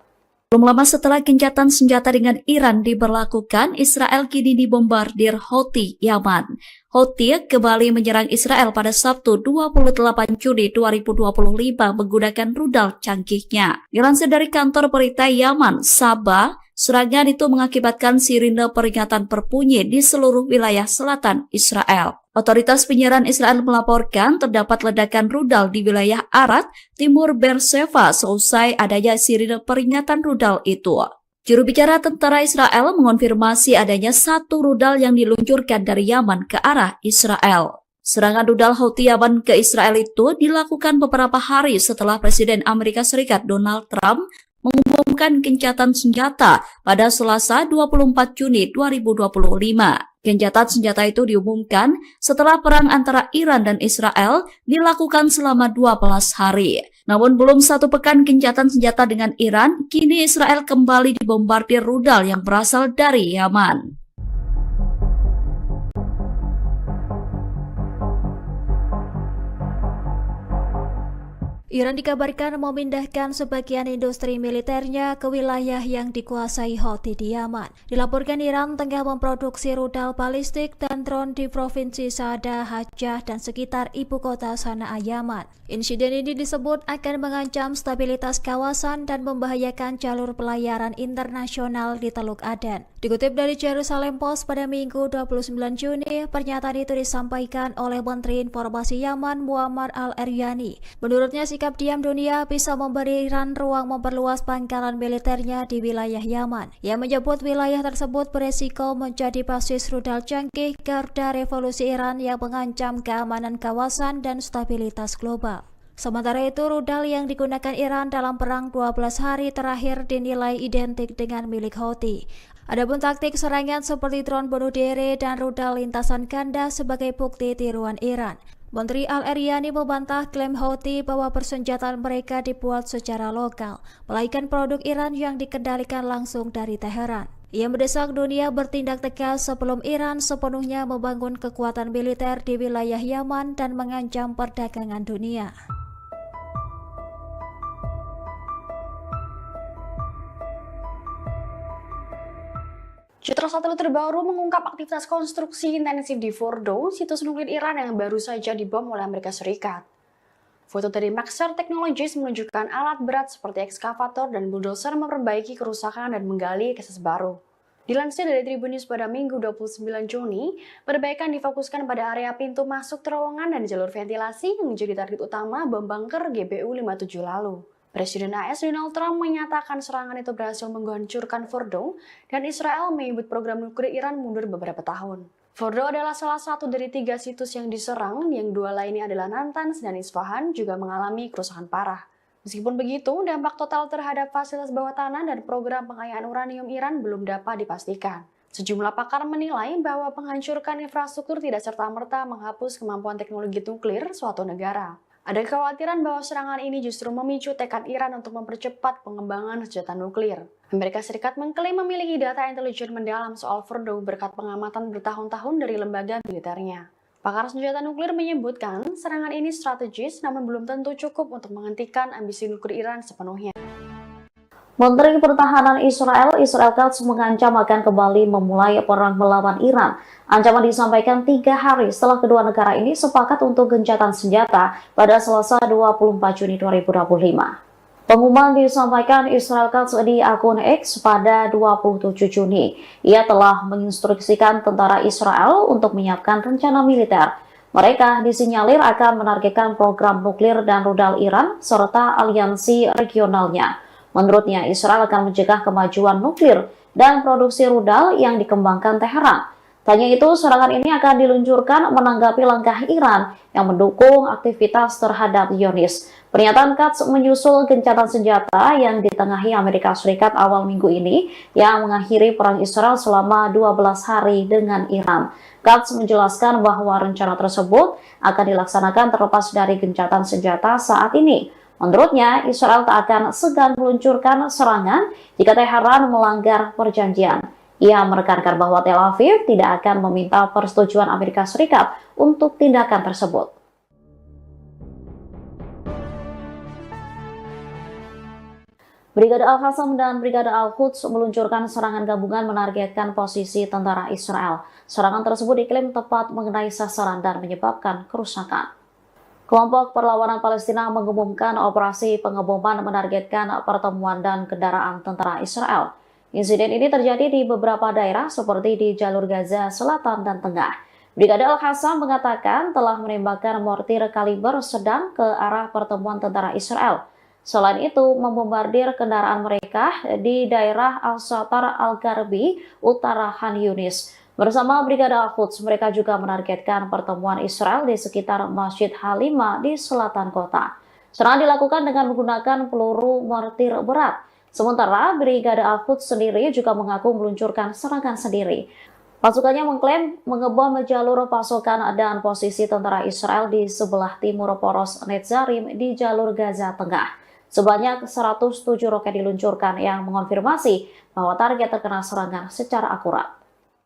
Belum lama setelah gencatan senjata dengan Iran diberlakukan, Israel kini dibombardir Houthi Yaman. Houthi kembali menyerang Israel pada Sabtu 28 Juni 2025 menggunakan rudal canggihnya. Dilansir dari kantor berita Yaman, Sabah, serangan itu mengakibatkan sirine peringatan berbunyi di seluruh wilayah selatan Israel. Otoritas penyiaran Israel melaporkan terdapat ledakan rudal di wilayah Arad, timur Beersheba seusai adanya sirine peringatan rudal itu. Juru bicara tentara Israel mengonfirmasi adanya satu rudal yang diluncurkan dari Yaman ke arah Israel. Serangan rudal Houthi Yaman ke Israel itu dilakukan beberapa hari setelah Presiden Amerika Serikat Donald Trump mengumumkan gencatan senjata pada Selasa 24 Juni 2025. Gencatan senjata itu diumumkan setelah perang antara Iran dan Israel dilakukan selama 12 hari. Namun belum satu pekan gencatan senjata dengan Iran, kini Israel kembali dibombardir rudal yang berasal dari Yaman. Iran dikabarkan memindahkan sebagian industri militernya ke wilayah yang dikuasai Houthi di Yaman. Dilaporkan Iran tengah memproduksi rudal balistik dan drone di provinsi Saada, Hajjah, dan sekitar ibu kota Sanaa, Yaman. Insiden ini disebut akan mengancam stabilitas kawasan dan membahayakan jalur pelayaran internasional di Teluk Aden. Dikutip dari Jerusalem Post pada Minggu 29 Juni, pernyataan itu disampaikan oleh Menteri Informasi Yaman Muammar al-Eryani. Menurutnya, sikap diam dunia bisa memberi Iran ruang memperluas pangkalan militernya di wilayah Yaman. Ia menyebut wilayah tersebut beresiko menjadi basis rudal canggih garda revolusi Iran yang mengancam keamanan kawasan dan stabilitas global. Sementara itu, rudal yang digunakan Iran dalam perang 12 hari terakhir dinilai identik dengan milik Houthi. Adapun taktik serangan seperti drone bunuh diri dan rudal lintasan ganda sebagai bukti tiruan Iran. Menteri Al-Eryani membantah klaim Houthi bahwa persenjataan mereka dibuat secara lokal, melainkan produk Iran yang dikendalikan langsung dari Teheran. Ia mendesak dunia bertindak tegas sebelum Iran sepenuhnya membangun kekuatan militer di wilayah Yaman dan mengancam perdagangan dunia. Citra satelit terbaru mengungkap aktivitas konstruksi intensif di Fordo, situs nuklir Iran yang baru saja dibom oleh Amerika Serikat. Foto dari Maxar Technologies menunjukkan alat berat seperti ekskavator dan bulldozer memperbaiki kerusakan dan menggali akses baru. Dilansir dari Tribun News pada Minggu 29 Juni, perbaikan difokuskan pada area pintu masuk terowongan dan jalur ventilasi yang menjadi target utama bom bunker GBU-57 lalu. Presiden AS Donald Trump menyatakan serangan itu berhasil menghancurkan Fordo dan Israel menyebut program nuklir Iran mundur beberapa tahun. Fordo adalah salah satu dari 3 situs yang diserang, yang 2 lainnya adalah Natanz dan Isfahan juga mengalami kerusakan parah. Meskipun begitu, dampak total terhadap fasilitas bawah tanah dan program pengayaan uranium Iran belum dapat dipastikan. Sejumlah pakar menilai bahwa penghancuran infrastruktur tidak serta-merta menghapus kemampuan teknologi nuklir suatu negara. Ada kekhawatiran bahwa serangan ini justru memicu tekad Iran untuk mempercepat pengembangan senjata nuklir. Amerika Serikat mengklaim memiliki data intelijen mendalam soal Fordo berkat pengamatan bertahun-tahun dari lembaga militernya. Pakar senjata nuklir menyebutkan serangan ini strategis namun belum tentu cukup untuk menghentikan ambisi nuklir Iran sepenuhnya. Menteri Pertahanan Israel Katz mengancam akan kembali memulai perang melawan Iran. Ancaman disampaikan 3 hari setelah kedua negara ini sepakat untuk gencatan senjata pada Selasa 24 Juni 2025. Pengumuman disampaikan Israel Katz di akun X pada 27 Juni. Ia telah menginstruksikan tentara Israel untuk menyiapkan rencana militer. Mereka disinyalir akan menargetkan program nuklir dan rudal Iran serta aliansi regionalnya. Menurutnya, Israel akan mencegah kemajuan nuklir dan produksi rudal yang dikembangkan Teheran. Tanya itu, serangan ini akan diluncurkan menanggapi langkah Iran yang mendukung aktivitas terhadap Zionis. Pernyataan Katz menyusul gencatan senjata yang ditengahi Amerika Serikat awal minggu ini yang mengakhiri perang Israel selama 12 hari dengan Iran. Katz menjelaskan bahwa rencana tersebut akan dilaksanakan terlepas dari gencatan senjata saat ini. Menurutnya, Israel tak akan segan meluncurkan serangan jika Teheran melanggar perjanjian. Ia menekankan bahwa Tel Aviv tidak akan meminta persetujuan Amerika Serikat untuk tindakan tersebut. Brigade Al-Qassam dan Brigade Al-Quds meluncurkan serangan gabungan menargetkan posisi tentara Israel. Serangan tersebut diklaim tepat mengenai sasaran dan menyebabkan kerusakan. Kelompok Perlawanan Palestina mengumumkan operasi pengeboman menargetkan pertemuan dan kendaraan tentara Israel. Insiden ini terjadi di beberapa daerah seperti di jalur Gaza Selatan dan Tengah. Brigade Al-Qassam mengatakan telah menembakkan mortir kaliber sedang ke arah pertemuan tentara Israel. Selain itu, membombardir kendaraan mereka di daerah Al-Shatar Al-Garbi, utara Khan Yunis. Bersama Brigade Al-Quds, mereka juga menargetkan pertemuan Israel di sekitar Masjid Halima di selatan kota. Serangan dilakukan dengan menggunakan peluru mortir berat. Sementara Brigade Al-Quds sendiri juga mengaku meluncurkan serangan sendiri. Pasukannya mengklaim mengebom jalur pasokan dan posisi tentara Israel di sebelah timur poros Netzarim di jalur Gaza Tengah. Sebanyak 107 roket diluncurkan yang mengonfirmasi bahwa target terkena serangan secara akurat.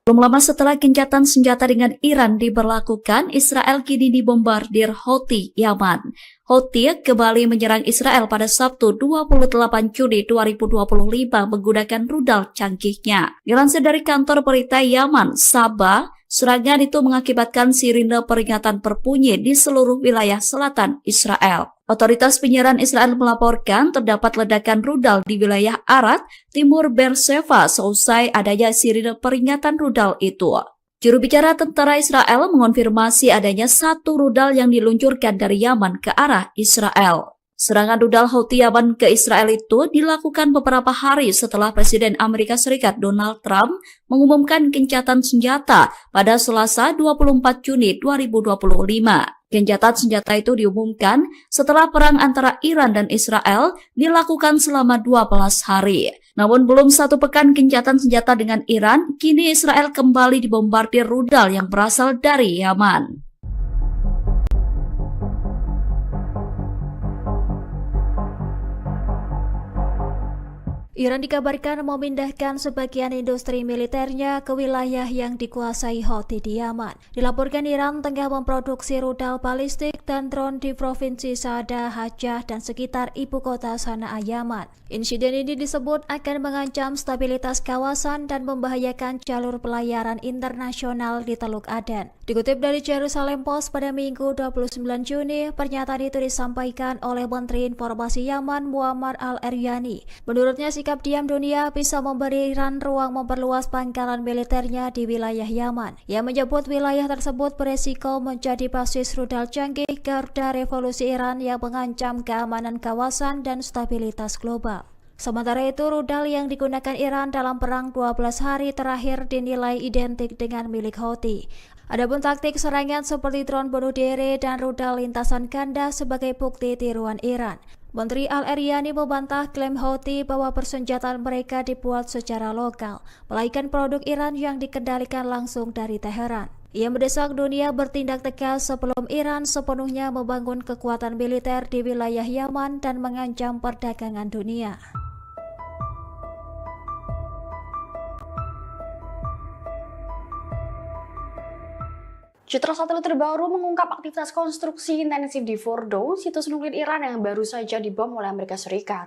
Belum lama setelah gencatan senjata dengan Iran diberlakukan, Israel kini dibombardir Houthi Yaman. Houthi kembali menyerang Israel pada Sabtu 28 Juni 2025 menggunakan rudal canggihnya. Dilansir dari kantor berita Yaman, Sabah, serangan itu mengakibatkan sirine peringatan berbunyi di seluruh wilayah selatan Israel. Otoritas penyiaran Israel melaporkan terdapat ledakan rudal di wilayah Arad, timur Beersheba seusai adanya sirine peringatan rudal itu. Juru bicara tentara Israel mengonfirmasi adanya 1 rudal yang diluncurkan dari Yaman ke arah Israel. Serangan rudal Houthi Yaman ke Israel itu dilakukan beberapa hari setelah Presiden Amerika Serikat Donald Trump mengumumkan gencatan senjata pada Selasa 24 Juni 2025. Gencatan senjata itu diumumkan setelah perang antara Iran dan Israel dilakukan selama 12 hari. Namun belum 1 pekan gencatan senjata dengan Iran, kini Israel kembali dibombardir rudal yang berasal dari Yaman. Iran dikabarkan memindahkan sebagian industri militernya ke wilayah yang dikuasai Houthi di Yaman. Dilaporkan Iran tengah memproduksi rudal balistik dan drone di Provinsi Saada, Hajjah, dan sekitar ibu kota Sanaa, Yaman. Insiden ini disebut akan mengancam stabilitas kawasan dan membahayakan jalur pelayaran internasional di Teluk Aden. Dikutip dari Jerusalem Post pada Minggu 29 Juni, pernyataan itu disampaikan oleh Menteri Informasi Yaman Muammar al-Eryani. Menurutnya, sikap diam dunia bisa memberi Iran ruang memperluas pangkalan militernya di wilayah Yaman. Ia menyebut wilayah tersebut beresiko menjadi basis rudal canggih garda revolusi Iran yang mengancam keamanan kawasan dan stabilitas global. Sementara itu, rudal yang digunakan Iran dalam perang 12 hari terakhir dinilai identik dengan milik Houthi. Adapun taktik serangan seperti drone bunuh diri dan rudal lintasan ganda sebagai bukti tiruan Iran. Menteri Al-Eryani membantah klaim Houthi bahwa persenjataan mereka dibuat secara lokal, melainkan produk Iran yang dikendalikan langsung dari Teheran. Ia mendesak dunia bertindak tegas sebelum Iran sepenuhnya membangun kekuatan militer di wilayah Yaman dan mengancam perdagangan dunia. Citra satelit terbaru mengungkap aktivitas konstruksi intensif di Fordo, situs nuklir Iran yang baru saja dibom oleh Amerika Serikat.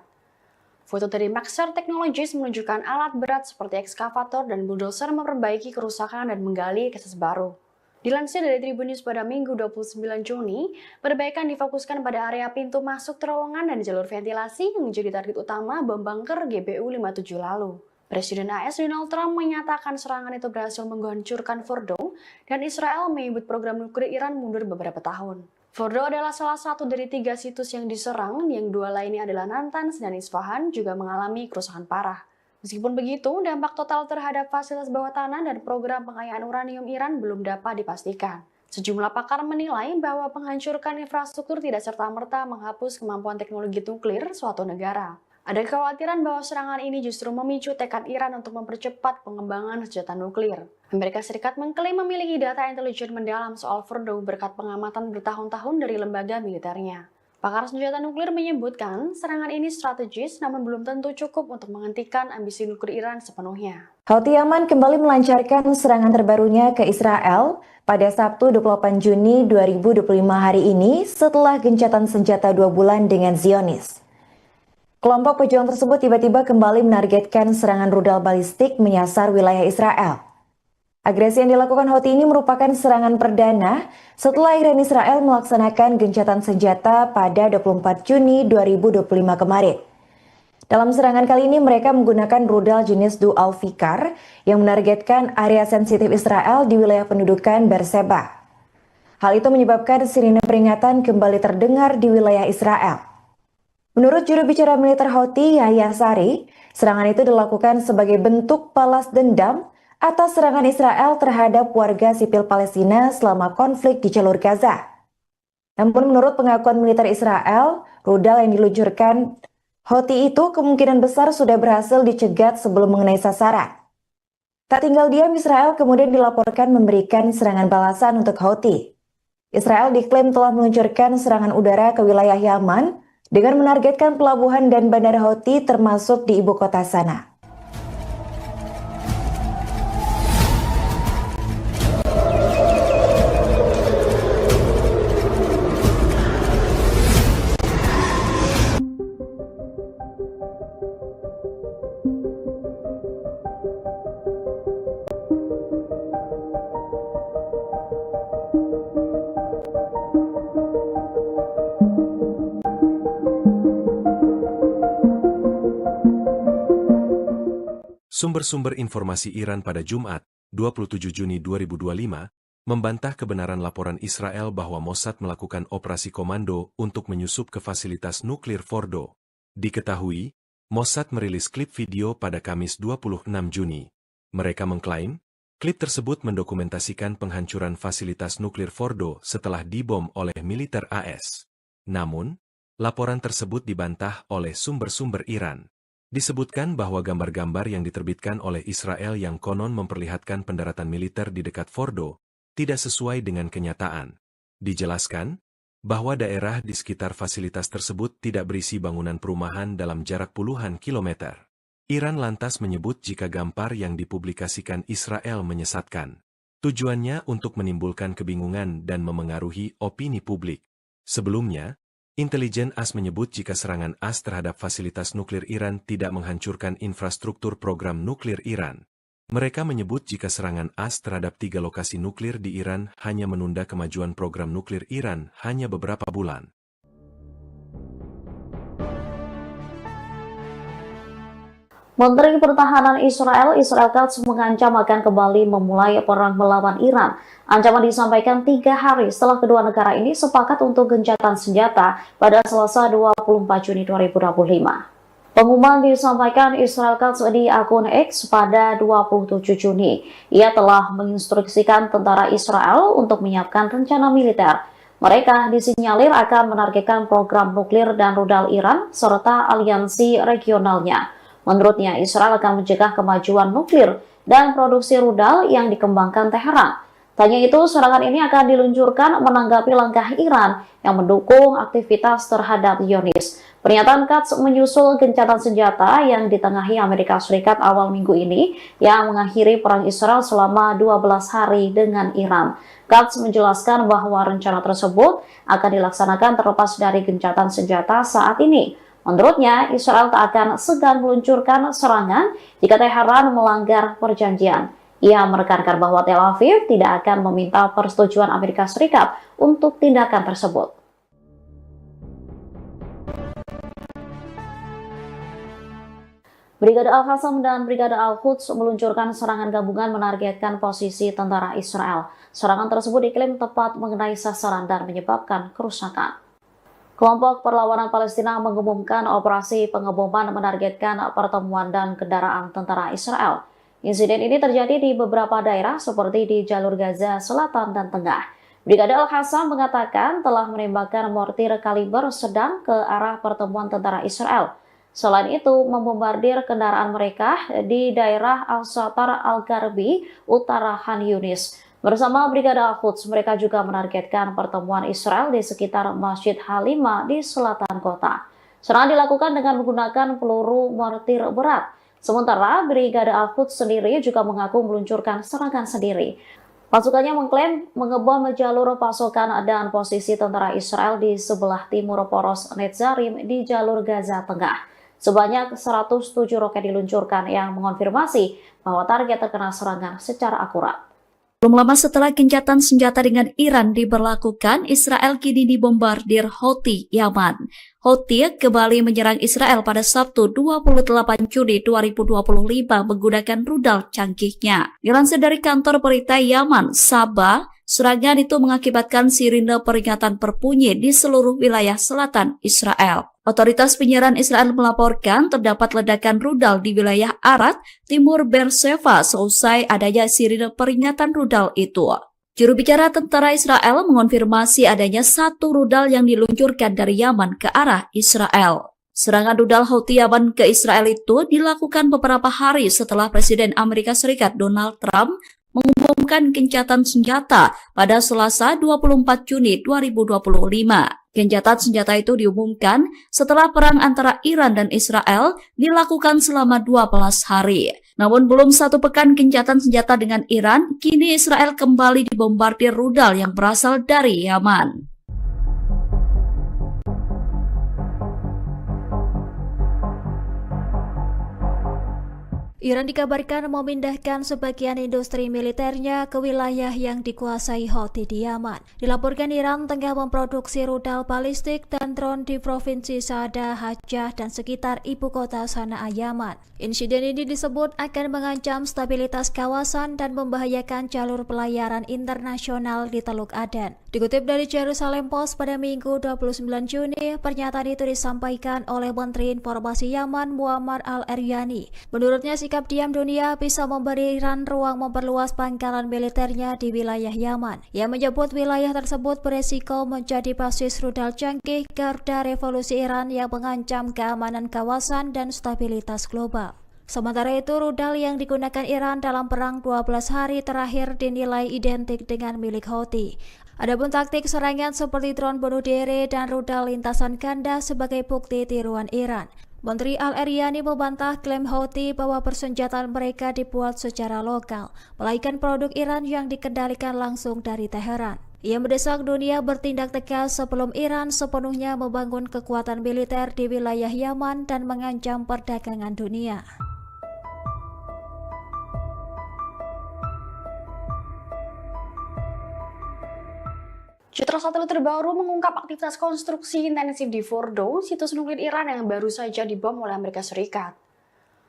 Foto dari Maxar Technologies menunjukkan alat berat seperti ekskavator dan bulldozer memperbaiki kerusakan dan menggali akses baru. Dilansir dari Tribun News pada Minggu 29 Juni, perbaikan difokuskan pada area pintu masuk terowongan dan jalur ventilasi yang menjadi target utama bom bunker GBU-57 lalu. Presiden AS Donald Trump menyatakan serangan itu berhasil menghancurkan Fordo dan Israel menyebut program nuklir Iran mundur beberapa tahun. Fordo adalah salah satu dari 3 situs yang diserang, yang 2 lainnya adalah Natanz dan Isfahan juga mengalami kerusakan parah. Meskipun begitu, dampak total terhadap fasilitas bawah tanah dan program pengayaan uranium Iran belum dapat dipastikan. Sejumlah pakar menilai bahwa penghancuran infrastruktur tidak serta-merta menghapus kemampuan teknologi nuklir suatu negara. Ada kekhawatiran bahwa serangan ini justru memicu tekad Iran untuk mempercepat pengembangan senjata nuklir. Amerika Serikat mengklaim memiliki data intelijen mendalam soal Fordo berkat pengamatan bertahun-tahun dari lembaga militernya. Pakar senjata nuklir menyebutkan serangan ini strategis namun belum tentu cukup untuk menghentikan ambisi nuklir Iran sepenuhnya. Houthi Yaman kembali melancarkan serangan terbarunya ke Israel pada Sabtu 28 Juni 2025 hari ini setelah gencatan senjata 2 bulan dengan Zionis. Kelompok pejuang tersebut tiba-tiba kembali menargetkan serangan rudal balistik menyasar wilayah Israel. Agresi yang dilakukan Houthi ini merupakan serangan perdana setelah Iran Israel melaksanakan gencatan senjata pada 24 Juni 2025 kemarin. Dalam serangan kali ini mereka menggunakan rudal jenis Dual Fikar yang menargetkan area sensitif Israel di wilayah pendudukan Beersheba. Hal itu menyebabkan sirine peringatan kembali terdengar di wilayah Israel. Menurut juru bicara militer Houthi Yahya Sari, serangan itu dilakukan sebagai bentuk balas dendam atas serangan Israel terhadap warga sipil Palestina selama konflik di jalur Gaza. Namun menurut pengakuan militer Israel, rudal yang diluncurkan Houthi itu kemungkinan besar sudah berhasil dicegat sebelum mengenai sasaran. Tak tinggal diam, Israel kemudian dilaporkan memberikan serangan balasan untuk Houthi. Israel diklaim telah meluncurkan serangan udara ke wilayah Yaman dengan menargetkan pelabuhan dan bandara Houthi termasuk di ibu kota Sanaa. Sumber-sumber informasi Iran pada Jumat, 27 Juni 2025, membantah kebenaran laporan Israel bahwa Mossad melakukan operasi komando untuk menyusup ke fasilitas nuklir Fordo. Diketahui, Mossad merilis klip video pada Kamis 26 Juni. Mereka mengklaim, klip tersebut mendokumentasikan penghancuran fasilitas nuklir Fordo setelah dibom oleh militer AS. Namun, laporan tersebut dibantah oleh sumber-sumber Iran. Disebutkan bahwa gambar-gambar yang diterbitkan oleh Israel yang konon memperlihatkan pendaratan militer di dekat Fordo tidak sesuai dengan kenyataan. Dijelaskan bahwa daerah di sekitar fasilitas tersebut tidak berisi bangunan perumahan dalam jarak puluhan kilometer. Iran lantas menyebut jika gambar yang dipublikasikan Israel menyesatkan. Tujuannya untuk menimbulkan kebingungan dan memengaruhi opini publik. Sebelumnya, intelijen AS menyebut jika serangan AS terhadap fasilitas nuklir Iran tidak menghancurkan infrastruktur program nuklir Iran. Mereka menyebut jika serangan AS terhadap 3 lokasi nuklir di Iran hanya menunda kemajuan program nuklir Iran hanya beberapa bulan. Menteri Pertahanan Israel Katz mengancam akan kembali memulai perang melawan Iran. Ancaman disampaikan 3 hari setelah kedua negara ini sepakat untuk gencatan senjata pada Selasa 24 Juni 2025. Pengumuman disampaikan Israel Katz di akun X pada 27 Juni. Ia telah menginstruksikan tentara Israel untuk menyiapkan rencana militer. Mereka disinyalir akan menargetkan program nuklir dan rudal Iran serta aliansi regionalnya. Menurutnya, Israel akan mencegah kemajuan nuklir dan produksi rudal yang dikembangkan Teheran. Tanya itu, serangan ini akan diluncurkan menanggapi langkah Iran yang mendukung aktivitas terhadap Zionis. Pernyataan Katz menyusul gencatan senjata yang ditengahi Amerika Serikat awal minggu ini yang mengakhiri perang Israel selama 12 hari dengan Iran. Katz menjelaskan bahwa rencana tersebut akan dilaksanakan terlepas dari gencatan senjata saat ini. Menurutnya, Israel tak akan segan meluncurkan serangan jika Teheran melanggar perjanjian. Ia menekankan bahwa Tel Aviv tidak akan meminta persetujuan Amerika Serikat untuk tindakan tersebut. Brigade Al-Qassam dan Brigade Al-Quds meluncurkan serangan gabungan menargetkan posisi tentara Israel. Serangan tersebut diklaim tepat mengenai sasaran dan menyebabkan kerusakan. Kelompok Perlawanan Palestina mengumumkan operasi pengeboman menargetkan pertemuan dan kendaraan tentara Israel. Insiden ini terjadi di beberapa daerah seperti di jalur Gaza Selatan dan Tengah. Brigade Al-Qassam mengatakan telah menembakkan mortir kaliber sedang ke arah pertemuan tentara Israel. Selain itu, membombardir kendaraan mereka di daerah Al-Satar Al-Garbi, utara Khan Yunis. Bersama Brigade Al-Quds, mereka juga menargetkan pertemuan Israel di sekitar Masjid Halima di selatan kota. Serangan dilakukan dengan menggunakan peluru mortir berat. Sementara Brigade Al-Quds sendiri juga mengaku meluncurkan serangan sendiri. Pasukannya mengklaim mengebom jalur pasokan dan posisi tentara Israel di sebelah timur poros Netzarim di jalur Gaza Tengah. Sebanyak 107 roket diluncurkan yang mengonfirmasi bahwa target terkena serangan secara akurat. Belum lama setelah gencatan senjata dengan Iran diberlakukan, Israel kini dibombardir Houthi Yaman. Houthi kembali menyerang Israel pada Sabtu 28 Juni 2025 menggunakan rudal canggihnya. Dilansir dari kantor berita Yaman, Sabah, serangan itu mengakibatkan sirine peringatan berbunyi di seluruh wilayah selatan Israel. Otoritas penyiaran Israel melaporkan terdapat ledakan rudal di wilayah Arad, timur Beersheba seusai adanya sirine peringatan rudal itu. Juru bicara tentara Israel mengonfirmasi adanya satu rudal yang diluncurkan dari Yaman ke arah Israel. Serangan rudal Houthi Yaman ke Israel itu dilakukan beberapa hari setelah Presiden Amerika Serikat Donald Trump mengumumkan gencatan senjata pada Selasa 24 Juni 2025. Gencatan senjata itu diumumkan setelah perang antara Iran dan Israel dilakukan selama 12 hari. Namun belum satu pekan gencatan senjata dengan Iran, kini Israel kembali dibombardir rudal yang berasal dari Yaman. Iran dikabarkan memindahkan sebagian industri militernya ke wilayah yang dikuasai Houthi di Yaman. Dilaporkan Iran tengah memproduksi rudal balistik dan drone di Provinsi Saada, Hajjah, dan sekitar ibu kota Sanaa, Yaman. Insiden ini disebut akan mengancam stabilitas kawasan dan membahayakan jalur pelayaran internasional di Teluk Aden. Dikutip dari Jerusalem Post pada Minggu 29 Juni, pernyataan itu disampaikan oleh Menteri Informasi Yaman Muammar al-Eryani. Menurutnya, sikap diam dunia bisa memberi Iran ruang memperluas pangkalan militernya di wilayah Yaman. Ia menyebut wilayah tersebut beresiko menjadi basis rudal canggih garda revolusi Iran yang mengancam keamanan kawasan dan stabilitas global. Sementara itu, rudal yang digunakan Iran dalam perang 12 hari terakhir dinilai identik dengan milik Houthi. Adapun taktik serangan seperti drone bunuh diri dan rudal lintasan ganda sebagai bukti tiruan Iran. Menteri Al-Eryani membantah klaim Houthi bahwa persenjataan mereka dibuat secara lokal, melainkan produk Iran yang dikendalikan langsung dari Teheran. Ia mendesak dunia bertindak tegas sebelum Iran sepenuhnya membangun kekuatan militer di wilayah Yaman dan mengancam perdagangan dunia. Citra satelit terbaru mengungkap aktivitas konstruksi intensif di Fordo, situs nuklir Iran yang baru saja dibom oleh Amerika Serikat.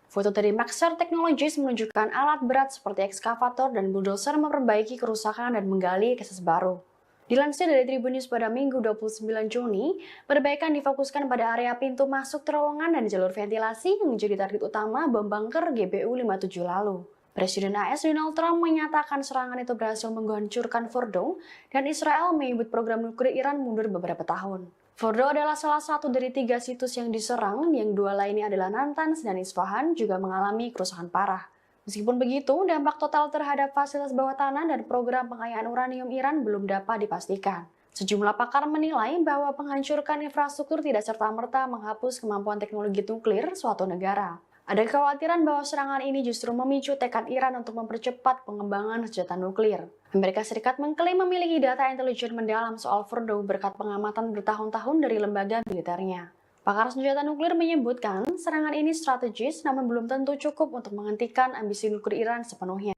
Foto dari Maxar Technologies menunjukkan alat berat seperti ekskavator dan bulldozer memperbaiki kerusakan dan menggali akses baru. Dilansir dari Tribun News pada Minggu 29 Juni, perbaikan difokuskan pada area pintu masuk terowongan dan jalur ventilasi yang menjadi target utama bom bunker GBU-57 lalu. Presiden AS Donald Trump menyatakan serangan itu berhasil menghancurkan Fordo dan Israel menyebut program nuklir Iran mundur beberapa tahun. Fordo adalah salah satu dari 3 situs yang diserang, yang 2 lainnya adalah Natanz dan Isfahan juga mengalami kerusakan parah. Meskipun begitu, dampak total terhadap fasilitas bawah tanah dan program pengayaan uranium Iran belum dapat dipastikan. Sejumlah pakar menilai bahwa penghancurkan infrastruktur tidak serta-merta menghapus kemampuan teknologi nuklir suatu negara. Ada kekhawatiran bahwa serangan ini justru memicu tekad Iran untuk mempercepat pengembangan senjata nuklir. Amerika Serikat mengklaim memiliki data intelijen mendalam soal Fordo berkat pengamatan bertahun-tahun dari lembaga militernya. Pakar senjata nuklir menyebutkan serangan ini strategis namun belum tentu cukup untuk menghentikan ambisi nuklir Iran sepenuhnya.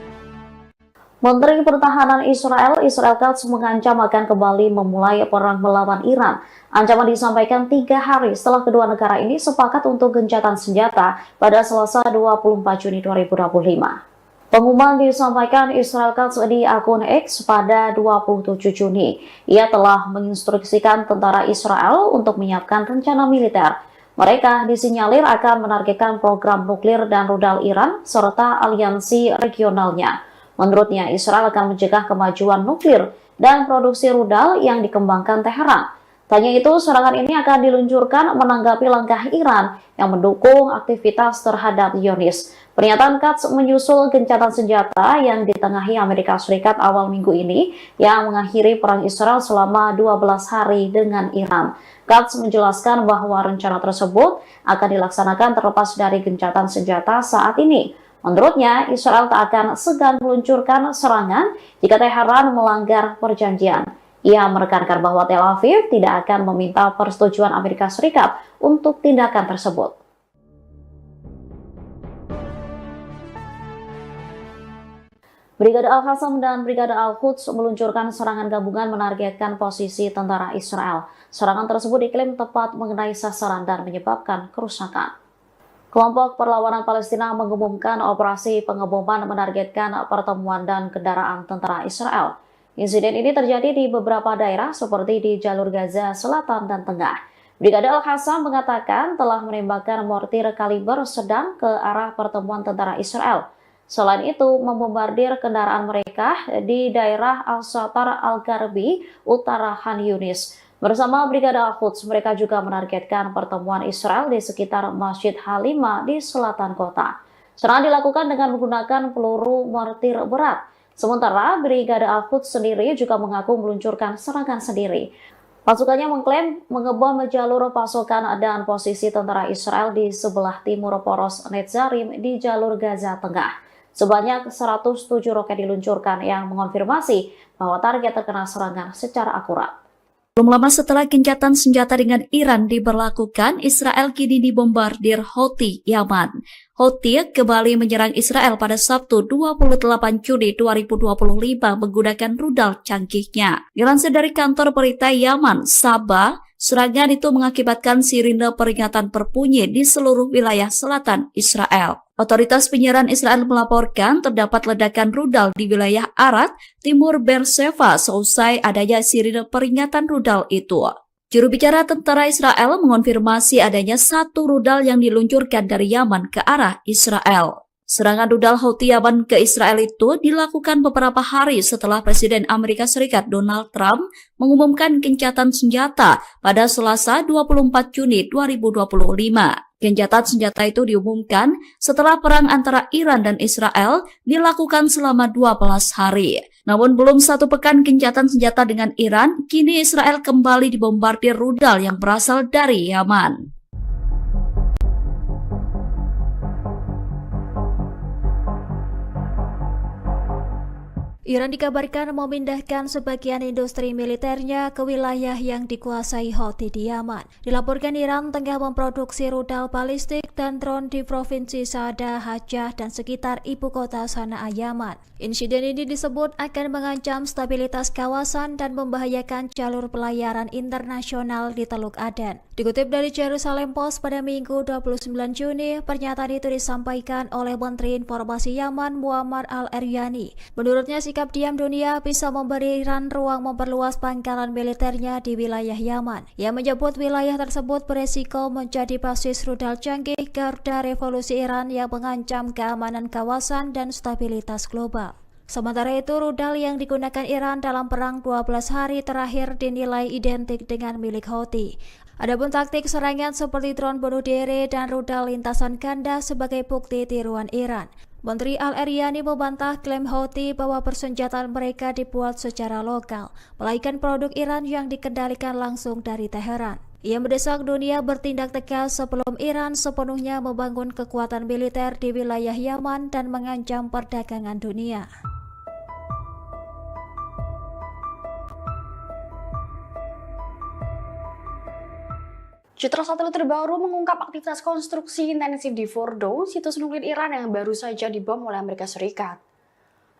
Menteri Pertahanan Israel Katz mengancam akan kembali memulai perang melawan Iran. Ancaman disampaikan 3 hari setelah kedua negara ini sepakat untuk gencatan senjata pada Selasa 24 Juni 2025. Pengumuman disampaikan Israel Katz di akun X pada 27 Juni. Ia telah menginstruksikan tentara Israel untuk menyiapkan rencana militer. Mereka disinyalir akan menargetkan program nuklir dan rudal Iran serta aliansi regionalnya. Menurutnya, Israel akan mencegah kemajuan nuklir dan produksi rudal yang dikembangkan Teheran. Tanya itu, serangan ini akan diluncurkan menanggapi langkah Iran yang mendukung aktivitas terhadap Zionis. Pernyataan Katz menyusul gencatan senjata yang ditengahi Amerika Serikat awal minggu ini yang mengakhiri perang Israel selama 12 hari dengan Iran. Katz menjelaskan bahwa rencana tersebut akan dilaksanakan terlepas dari gencatan senjata saat ini. Menurutnya, Israel tak akan segan meluncurkan serangan jika Teheran melanggar perjanjian. Ia menekankan bahwa Tel Aviv tidak akan meminta persetujuan Amerika Serikat untuk tindakan tersebut. Brigade Al-Qassam dan Brigade Al-Quds meluncurkan serangan gabungan menargetkan posisi tentara Israel. Serangan tersebut diklaim tepat mengenai sasaran dan menyebabkan kerusakan. Kelompok Perlawanan Palestina mengumumkan operasi pengeboman menargetkan pertemuan dan kendaraan tentara Israel. Insiden ini terjadi di beberapa daerah seperti di jalur Gaza Selatan dan Tengah. Brigade Al-Qassam mengatakan telah menembakkan mortir kaliber sedang ke arah pertemuan tentara Israel. Selain itu, membombardir kendaraan mereka di daerah Al-Satar Al-Garbi, utara Khan Yunis. Bersama Brigade Al-Quds, mereka juga menargetkan pertemuan Israel di sekitar Masjid Halima di selatan kota. Serangan dilakukan dengan menggunakan peluru mortir berat. Sementara Brigade Al-Quds sendiri juga mengaku meluncurkan serangan sendiri. Pasukannya mengklaim mengebom jalur pasokan dan posisi tentara Israel di sebelah timur poros Netzarim di jalur Gaza Tengah. Sebanyak 107 roket diluncurkan yang mengonfirmasi bahwa target terkena serangan secara akurat. Belum lama setelah gencatan senjata dengan Iran diberlakukan, Israel kini dibombardir Houthi Yaman. Houthi kembali menyerang Israel pada Sabtu 28 Juni 2025 menggunakan rudal canggihnya. Dilansir dari kantor berita Yaman, Sabah, serangan itu mengakibatkan sirine peringatan berbunyi di seluruh wilayah selatan Israel. Otoritas penyiaran Israel melaporkan terdapat ledakan rudal di wilayah Arad, timur Beersheva seusai adanya sirine peringatan rudal itu. Juru bicara tentara Israel mengonfirmasi adanya 1 rudal yang diluncurkan dari Yaman ke arah Israel. Serangan rudal Houthi Yaman ke Israel itu dilakukan beberapa hari setelah Presiden Amerika Serikat Donald Trump mengumumkan gencatan senjata pada Selasa 24 Juni 2025. Gencatan senjata itu diumumkan setelah perang antara Iran dan Israel dilakukan selama 12 hari. Namun belum 1 pekan gencatan senjata dengan Iran, kini Israel kembali dibombardir rudal yang berasal dari Yaman. Iran dikabarkan memindahkan sebagian industri militernya ke wilayah yang dikuasai Houthi di Yaman. Dilaporkan Iran tengah memproduksi rudal balistik dan drone di provinsi Saada, Hajjah, dan sekitar ibu kota Sanaa, Yaman. Insiden ini disebut akan mengancam stabilitas kawasan dan membahayakan jalur pelayaran internasional di Teluk Aden. Dikutip dari Jerusalem Post pada Minggu 29 Juni, pernyataan itu disampaikan oleh Menteri Informasi Yaman Muammar al-Eryani. Menurutnya, sikap diam dunia bisa memberi Iran ruang memperluas pangkalan militernya di wilayah Yaman. Ia menyebut wilayah tersebut beresiko menjadi basis rudal canggih garda revolusi Iran yang mengancam keamanan kawasan dan stabilitas global. Sementara itu, rudal yang digunakan Iran dalam perang 12 hari terakhir dinilai identik dengan milik Houthi. Adapun taktik serangan seperti drone bunuh diri dan rudal lintasan ganda sebagai bukti tiruan Iran. Menteri Al-Eryani membantah klaim Houthi bahwa persenjataan mereka dibuat secara lokal, melainkan produk Iran yang dikendalikan langsung dari Teheran. Ia mendesak dunia bertindak tegas sebelum Iran sepenuhnya membangun kekuatan militer di wilayah Yaman dan mengancam perdagangan dunia. Citra satelit terbaru mengungkap aktivitas konstruksi intensif di Fordo, situs nuklir Iran yang baru saja dibom oleh Amerika Serikat.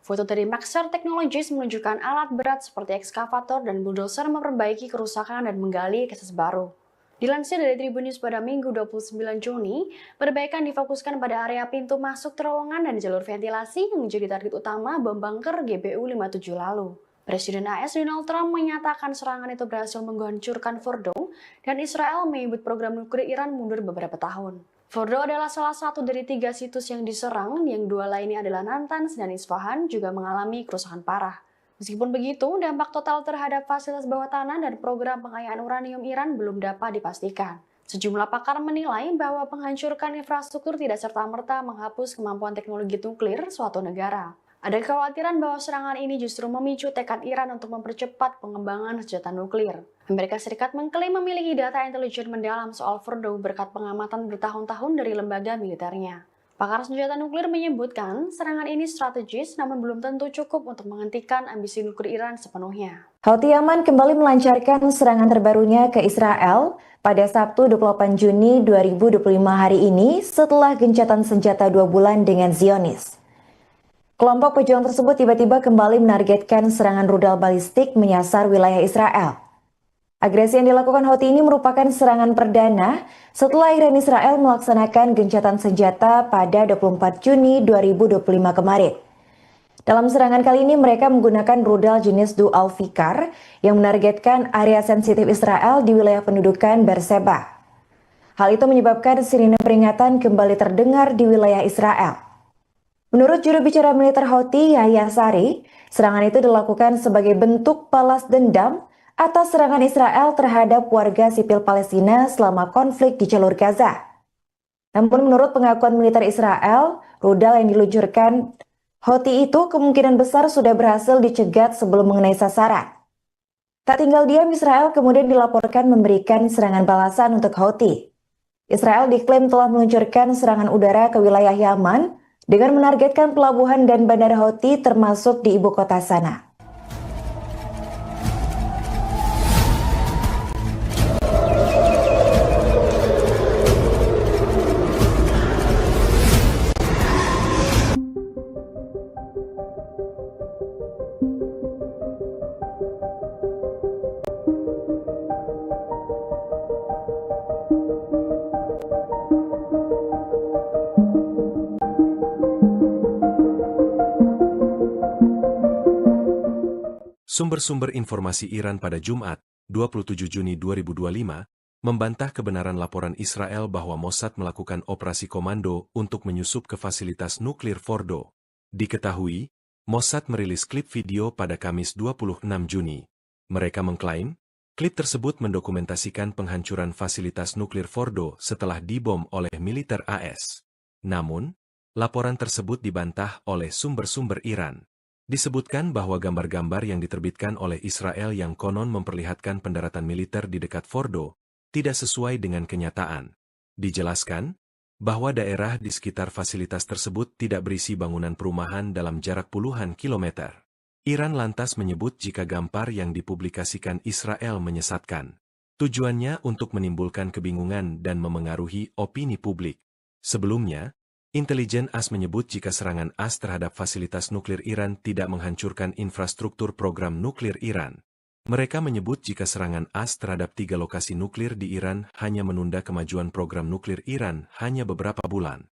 Foto dari Maxar Technologies menunjukkan alat berat seperti ekskavator dan bulldozer memperbaiki kerusakan dan menggali akses baru. Dilansir dari Tribun News pada Minggu 29 Juni, perbaikan difokuskan pada area pintu masuk terowongan dan jalur ventilasi yang menjadi target utama bom bunker GBU-57 lalu. Presiden AS Donald Trump menyatakan serangan itu berhasil menghancurkan Fordo dan Israel menyebut program nuklir Iran mundur beberapa tahun. Fordo adalah salah satu dari 3 situs yang diserang, yang 2 lainnya adalah Natanz dan Isfahan juga mengalami kerusakan parah. Meskipun begitu, dampak total terhadap fasilitas bawah tanah dan program pengayaan uranium Iran belum dapat dipastikan. Sejumlah pakar menilai bahwa penghancurkan infrastruktur tidak serta-merta menghapus kemampuan teknologi nuklir suatu negara. Ada kekhawatiran bahwa serangan ini justru memicu tekad Iran untuk mempercepat pengembangan senjata nuklir. Amerika Serikat mengklaim memiliki data intelijen mendalam soal Fordo berkat pengamatan bertahun-tahun dari lembaga militernya. Pakar senjata nuklir menyebutkan serangan ini strategis namun belum tentu cukup untuk menghentikan ambisi nuklir Iran sepenuhnya. Houthi Yaman kembali melancarkan serangan terbarunya ke Israel pada Sabtu 28 Juni 2025 hari ini setelah gencatan senjata 2 bulan dengan Zionis. Kelompok pejuang tersebut tiba-tiba kembali menargetkan serangan rudal balistik menyasar wilayah Israel. Agresi yang dilakukan Houthi ini merupakan serangan perdana setelah Iran Israel melaksanakan gencatan senjata pada 24 Juni 2025 kemarin. Dalam serangan kali ini mereka menggunakan rudal jenis Dual Fikar yang menargetkan area sensitif Israel di wilayah pendudukan Beerseba. Hal itu menyebabkan sirine peringatan kembali terdengar di wilayah Israel. Menurut juru bicara militer Houthi, Yahya Sari, serangan itu dilakukan sebagai bentuk balas dendam atas serangan Israel terhadap warga sipil Palestina selama konflik di jalur Gaza. Namun menurut pengakuan militer Israel, rudal yang diluncurkan Houthi itu kemungkinan besar sudah berhasil dicegat sebelum mengenai sasaran. Tak tinggal diam, Israel kemudian dilaporkan memberikan serangan balasan untuk Houthi. Israel diklaim telah meluncurkan serangan udara ke wilayah Yaman dengan menargetkan pelabuhan dan bandara Houthi termasuk di ibu kota Sanaa. Sumber-sumber informasi Iran pada Jumat, 27 Juni 2025, membantah kebenaran laporan Israel bahwa Mossad melakukan operasi komando untuk menyusup ke fasilitas nuklir Fordo. Diketahui, Mossad merilis klip video pada Kamis 26 Juni. Mereka mengklaim, klip tersebut mendokumentasikan penghancuran fasilitas nuklir Fordo setelah dibom oleh militer AS. Namun, laporan tersebut dibantah oleh sumber-sumber Iran. Disebutkan bahwa gambar-gambar yang diterbitkan oleh Israel yang konon memperlihatkan pendaratan militer di dekat Fordo tidak sesuai dengan kenyataan. Dijelaskan bahwa daerah di sekitar fasilitas tersebut tidak berisi bangunan perumahan dalam jarak puluhan kilometer. Iran lantas menyebut jika gambar yang dipublikasikan Israel menyesatkan. Tujuannya untuk menimbulkan kebingungan dan memengaruhi opini publik. Sebelumnya, intelijen AS menyebut jika serangan AS terhadap fasilitas nuklir Iran tidak menghancurkan infrastruktur program nuklir Iran. Mereka menyebut jika serangan AS terhadap 3 lokasi nuklir di Iran hanya menunda kemajuan program nuklir Iran hanya beberapa bulan.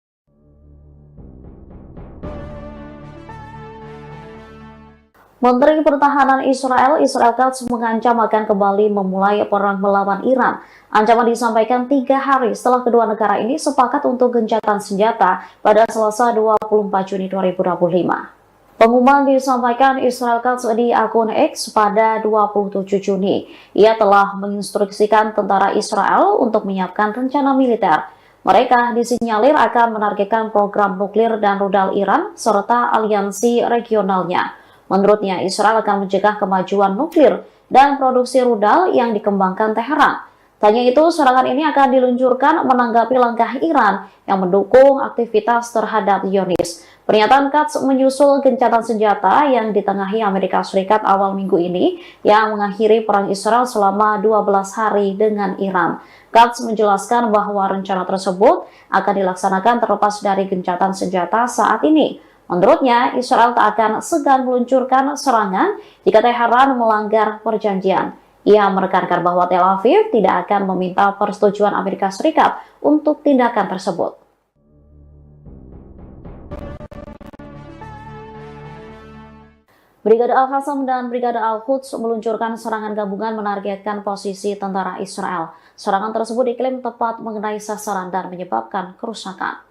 Menteri Pertahanan Israel Katz mengancam akan kembali memulai perang melawan Iran. Ancaman disampaikan 3 hari setelah kedua negara ini sepakat untuk gencatan senjata pada Selasa 24 Juni 2025. Pengumuman disampaikan Israel Katz di akun X pada 27 Juni. Ia telah menginstruksikan tentara Israel untuk menyiapkan rencana militer. Mereka disinyalir akan menargetkan program nuklir dan rudal Iran serta aliansi regionalnya. Menurutnya, Israel akan mencegah kemajuan nuklir dan produksi rudal yang dikembangkan Teheran. Tanya itu, serangan ini akan diluncurkan menanggapi langkah Iran yang mendukung aktivitas terhadap Zionis. Pernyataan Katz menyusul gencatan senjata yang ditengahi Amerika Serikat awal minggu ini yang mengakhiri perang Israel selama 12 hari dengan Iran. Katz menjelaskan bahwa rencana tersebut akan dilaksanakan terlepas dari gencatan senjata saat ini. Menurutnya, Israel tak akan segan meluncurkan serangan jika Teheran melanggar perjanjian. Ia menekankan bahwa Tel Aviv tidak akan meminta persetujuan Amerika Serikat untuk tindakan tersebut. Brigade Al-Qassam dan Brigade Al-Quds meluncurkan serangan gabungan menargetkan posisi tentara Israel. Serangan tersebut diklaim tepat mengenai sasaran dan menyebabkan kerusakan.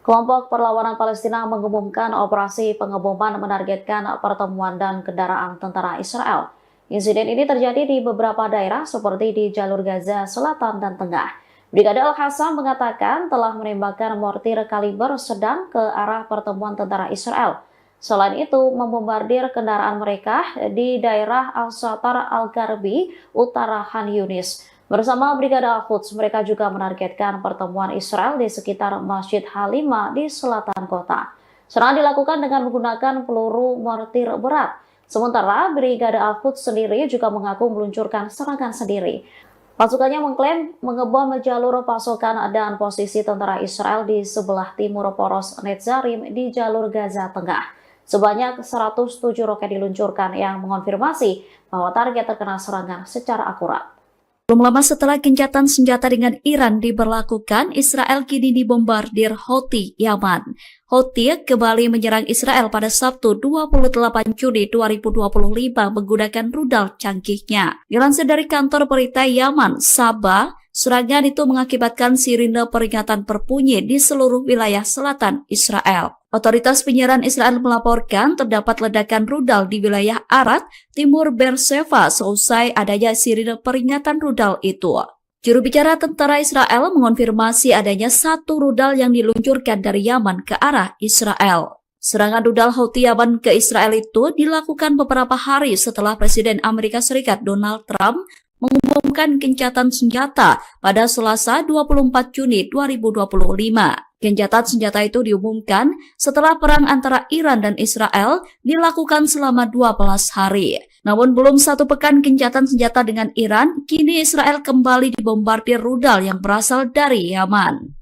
Kelompok Perlawanan Palestina mengumumkan operasi pengeboman menargetkan pertemuan dan kendaraan tentara Israel. Insiden ini terjadi di beberapa daerah seperti di jalur Gaza Selatan dan Tengah. Brigade Al-Qassam mengatakan telah menembakkan mortir kaliber sedang ke arah pertemuan tentara Israel. Selain itu, membombardir kendaraan mereka di daerah Al-Satar Al-Garbi, utara Khan Yunis. Bersama Brigade Al-Quds, mereka juga menargetkan pertemuan Israel di sekitar Masjid Halimah di selatan kota. Serangan dilakukan dengan menggunakan peluru mortir berat. Sementara Brigade Al-Quds sendiri juga mengaku meluncurkan serangan sendiri. Pasukannya mengklaim mengebom jalur pasokan dan posisi tentara Israel di sebelah timur poros Netzarim di jalur Gaza Tengah. Sebanyak 107 roket diluncurkan yang mengonfirmasi bahwa target terkena serangan secara akurat. Belum lama setelah gencatan senjata dengan Iran diberlakukan, Israel kini dibombardir Houthi Yaman. Houthi kembali menyerang Israel pada Sabtu 28 Juni 2025 menggunakan rudal canggihnya. Dilansir dari kantor berita Yaman, Sabah, serangan itu mengakibatkan sirine peringatan berbunyi di seluruh wilayah selatan Israel. Otoritas penyiaran Israel melaporkan terdapat ledakan rudal di wilayah Arad, timur Beersheba seusai adanya sirine peringatan rudal itu. Juru bicara tentara Israel mengonfirmasi adanya satu rudal yang diluncurkan dari Yaman ke arah Israel. Serangan rudal Houthi Yaman ke Israel itu dilakukan beberapa hari setelah Presiden Amerika Serikat Donald Trump mengumumkan gencatan senjata pada Selasa 24 Juni 2025. Gencatan senjata itu diumumkan setelah perang antara Iran dan Israel dilakukan selama 12 hari. Namun belum satu pekan gencatan senjata dengan Iran, kini Israel kembali dibombardir rudal yang berasal dari Yaman.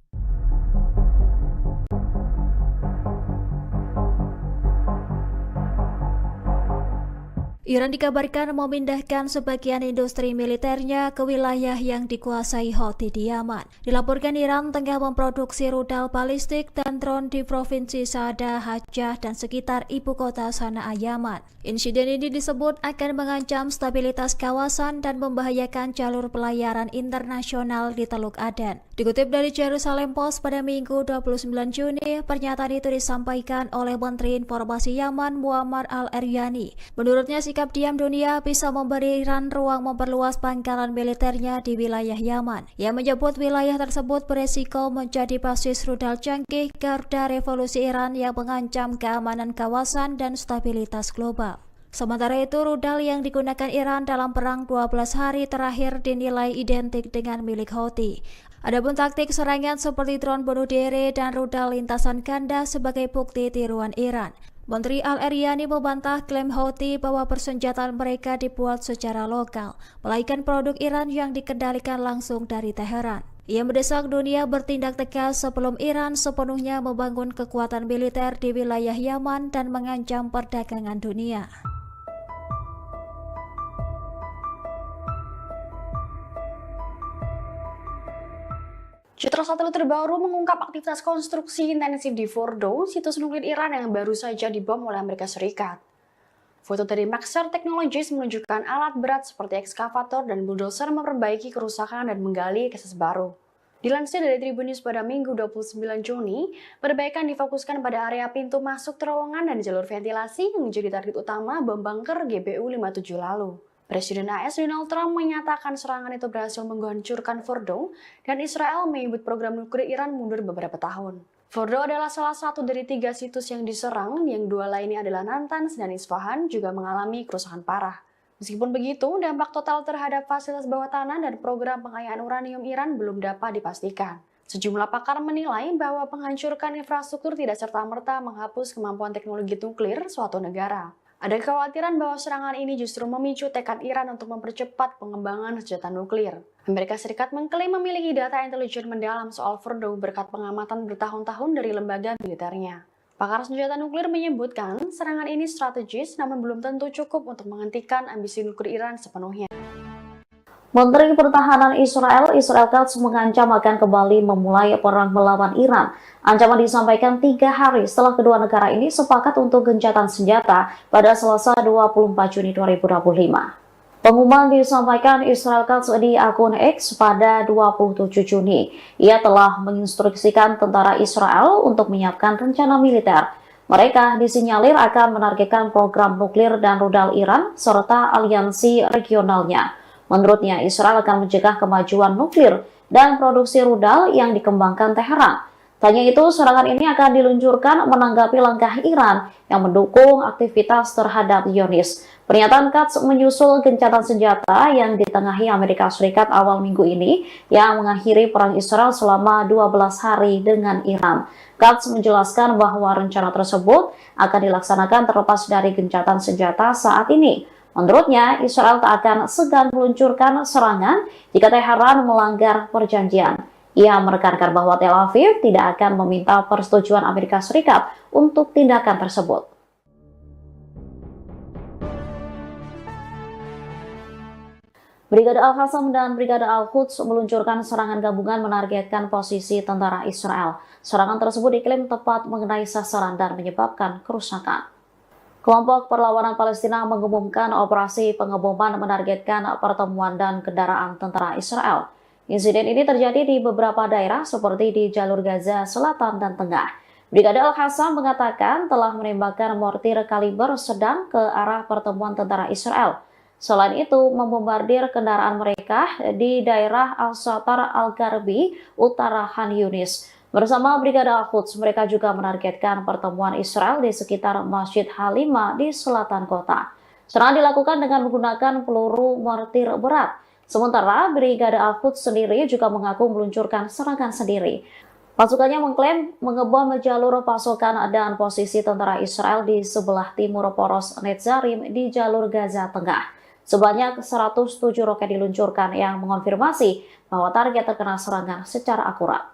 Iran dikabarkan memindahkan sebagian industri militernya ke wilayah yang dikuasai Houthi di Yaman. Dilaporkan Iran tengah memproduksi rudal balistik dan drone di provinsi Saada, Hajjah, dan sekitar ibu kota Sanaa, Yaman. Insiden ini disebut akan mengancam stabilitas kawasan dan membahayakan jalur pelayaran internasional di Teluk Aden. Dikutip dari Jerusalem Post pada Minggu 29 Juni, pernyataan itu disampaikan oleh Menteri Informasi Yaman Muammar al-Eryani. Menurutnya, sikap diam dunia bisa memberi Iran ruang memperluas pangkalan militernya di wilayah Yaman. Ia menyebut wilayah tersebut beresiko menjadi basis rudal canggih garda revolusi Iran yang mengancam keamanan kawasan dan stabilitas global. Sementara itu, rudal yang digunakan Iran dalam perang 12 hari terakhir dinilai identik dengan milik Houthi. Adapun taktik serangan seperti drone bunuh diri dan rudal lintasan ganda sebagai bukti tiruan Iran. Menteri Al-Eryani membantah klaim Houthi bahwa persenjataan mereka dibuat secara lokal, melainkan produk Iran yang dikendalikan langsung dari Teheran. Ia mendesak dunia bertindak tegas sebelum Iran sepenuhnya membangun kekuatan militer di wilayah Yaman dan mengancam perdagangan dunia. Citra satelit terbaru mengungkap aktivitas konstruksi intensif di Fordo, situs nuklir Iran yang baru saja dibom oleh Amerika Serikat. Foto dari Maxar Technologies menunjukkan alat berat seperti ekskavator dan bulldozer memperbaiki kerusakan dan menggali akses baru. Dilansir dari Tribun News pada Minggu 29 Juni, perbaikan difokuskan pada area pintu masuk terowongan dan jalur ventilasi yang menjadi target utama bom bunker GBU-57 lalu. Presiden AS Donald Trump menyatakan serangan itu berhasil menghancurkan Fordo dan Israel menyebut program nuklir Iran mundur beberapa tahun. Fordo adalah salah satu dari 3 situs yang diserang, yang 2 lainnya adalah Natanz dan Isfahan juga mengalami kerusakan parah. Meskipun begitu, dampak total terhadap fasilitas bawah tanah dan program pengayaan uranium Iran belum dapat dipastikan. Sejumlah pakar menilai bahwa menghancurkan infrastruktur tidak serta-merta menghapus kemampuan teknologi nuklir suatu negara. Ada kekhawatiran bahwa serangan ini justru memicu tekad Iran untuk mempercepat pengembangan senjata nuklir. Amerika Serikat mengklaim memiliki data intelijen mendalam soal Fordo berkat pengamatan bertahun-tahun dari lembaga militernya. Pakar senjata nuklir menyebutkan serangan ini strategis namun belum tentu cukup untuk menghentikan ambisi nuklir Iran sepenuhnya. Menteri Pertahanan Israel Katz mengancam akan kembali memulai perang melawan Iran. Ancaman disampaikan 3 hari setelah kedua negara ini sepakat untuk gencatan senjata pada Selasa 24 Juni 2025. Pengumuman disampaikan Israel Katz di akun X pada 27 Juni. Ia telah menginstruksikan tentara Israel untuk menyiapkan rencana militer. Mereka disinyalir akan menargetkan program nuklir dan rudal Iran serta aliansi regionalnya. Menurutnya, Israel akan mencegah kemajuan nuklir dan produksi rudal yang dikembangkan Teheran. Tanya itu, serangan ini akan diluncurkan menanggapi langkah Iran yang mendukung aktivitas terhadap Zionis. Pernyataan Katz menyusul gencatan senjata yang ditengahi Amerika Serikat awal minggu ini yang mengakhiri perang Israel selama 12 hari dengan Iran. Katz menjelaskan bahwa rencana tersebut akan dilaksanakan terlepas dari gencatan senjata saat ini. Menurutnya, Israel tak akan segan meluncurkan serangan jika Teheran melanggar perjanjian. Ia menekankan bahwa Tel Aviv tidak akan meminta persetujuan Amerika Serikat untuk tindakan tersebut. Brigade Al-Qassam dan Brigade Al-Quds meluncurkan serangan gabungan menargetkan posisi tentara Israel. Serangan tersebut diklaim tepat mengenai sasaran dan menyebabkan kerusakan. Kelompok Perlawanan Palestina mengumumkan operasi pengeboman menargetkan pertemuan dan kendaraan tentara Israel. Insiden ini terjadi di beberapa daerah seperti di jalur Gaza Selatan dan Tengah. Brigade Al-Qassam mengatakan telah menembakkan mortir kaliber sedang ke arah pertemuan tentara Israel. Selain itu, membombardir kendaraan mereka di daerah Al-Shatar Al-Gharbi, utara Khan Yunis. Bersama Brigade Al-Quds, mereka juga menargetkan pertemuan Israel di sekitar Masjid Halima di selatan kota. Serangan dilakukan dengan menggunakan peluru mortir berat. Sementara Brigade Al-Quds sendiri juga mengaku meluncurkan serangan sendiri. Pasukannya mengklaim mengebom jalur pasokan dan posisi tentara Israel di sebelah timur poros Netzarim di jalur Gaza Tengah. Sebanyak 107 roket diluncurkan yang mengonfirmasi bahwa target terkena serangan secara akurat.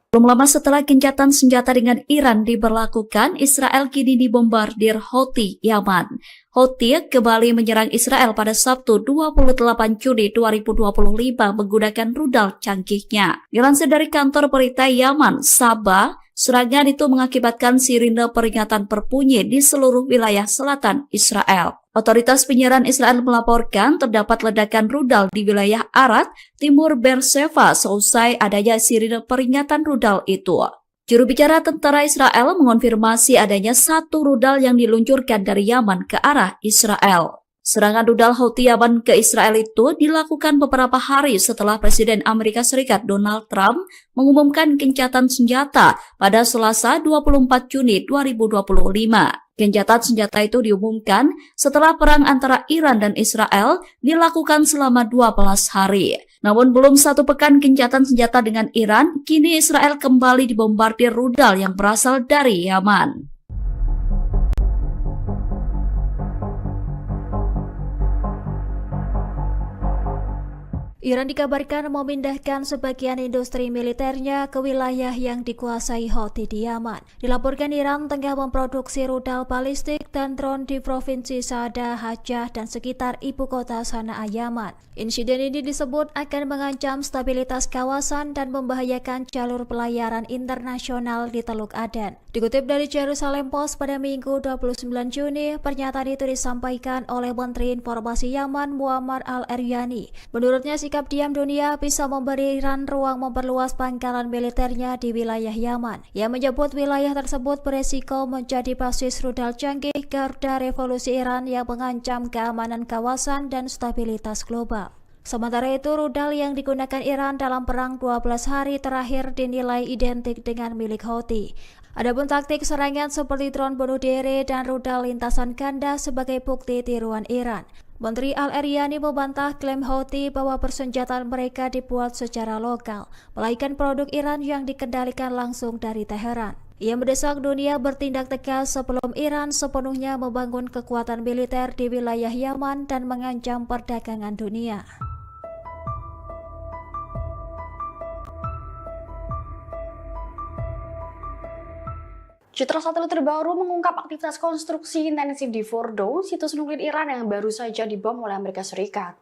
Belum lama setelah gencatan senjata dengan Iran diberlakukan, Israel kini dibombardir Houthi Yaman. Houthi kembali menyerang Israel pada Sabtu 28 Juni 2025 menggunakan rudal canggihnya. Dilansir dari kantor berita Yaman, Sabah, serangan itu mengakibatkan sirine peringatan berbunyi di seluruh wilayah selatan Israel. Otoritas penyiaran Israel melaporkan terdapat ledakan rudal di wilayah Arad, timur Beersheva seusai adanya sirine peringatan rudal itu. Juru bicara tentara Israel mengonfirmasi adanya 1 rudal yang diluncurkan dari Yaman ke arah Israel. Serangan rudal Houthi Yaman ke Israel itu dilakukan beberapa hari setelah Presiden Amerika Serikat Donald Trump mengumumkan gencatan senjata pada Selasa 24 Juni 2025. Gencatan senjata itu diumumkan setelah perang antara Iran dan Israel dilakukan selama 12 hari. Namun belum 1 pekan gencatan senjata dengan Iran, kini Israel kembali dibombardir rudal yang berasal dari Yaman. Iran dikabarkan memindahkan sebagian industri militernya ke wilayah yang dikuasai Houthi di Yaman. Dilaporkan Iran tengah memproduksi rudal balistik dan drone di provinsi Saada, Hajjah, dan sekitar ibu kota Sanaa, Yaman. Insiden ini disebut akan mengancam stabilitas kawasan dan membahayakan jalur pelayaran internasional di Teluk Aden. Dikutip dari Jerusalem Post pada Minggu 29 Juni, pernyataan itu disampaikan oleh Menteri Informasi Yaman Muammar al-Eryani. Menurutnya, sikap diam dunia bisa memberi Iran ruang memperluas pangkalan militernya di wilayah Yaman. Ia menyebut wilayah tersebut beresiko menjadi basis rudal canggih garda revolusi Iran yang mengancam keamanan kawasan dan stabilitas global. Sementara itu, rudal yang digunakan Iran dalam perang 12 hari terakhir dinilai identik dengan milik Houthi. Adapun taktik serangan seperti drone bunuh diri dan rudal lintasan ganda sebagai bukti tiruan Iran. Menteri Al-Eryani membantah klaim Houthi bahwa persenjataan mereka dibuat secara lokal, melainkan produk Iran yang dikendalikan langsung dari Teheran. Ia mendesak dunia bertindak tegas sebelum Iran sepenuhnya membangun kekuatan militer di wilayah Yaman dan mengancam perdagangan dunia. Citra satelit terbaru mengungkap aktivitas konstruksi intensif di Fordo, situs nuklir Iran yang baru saja dibom oleh Amerika Serikat.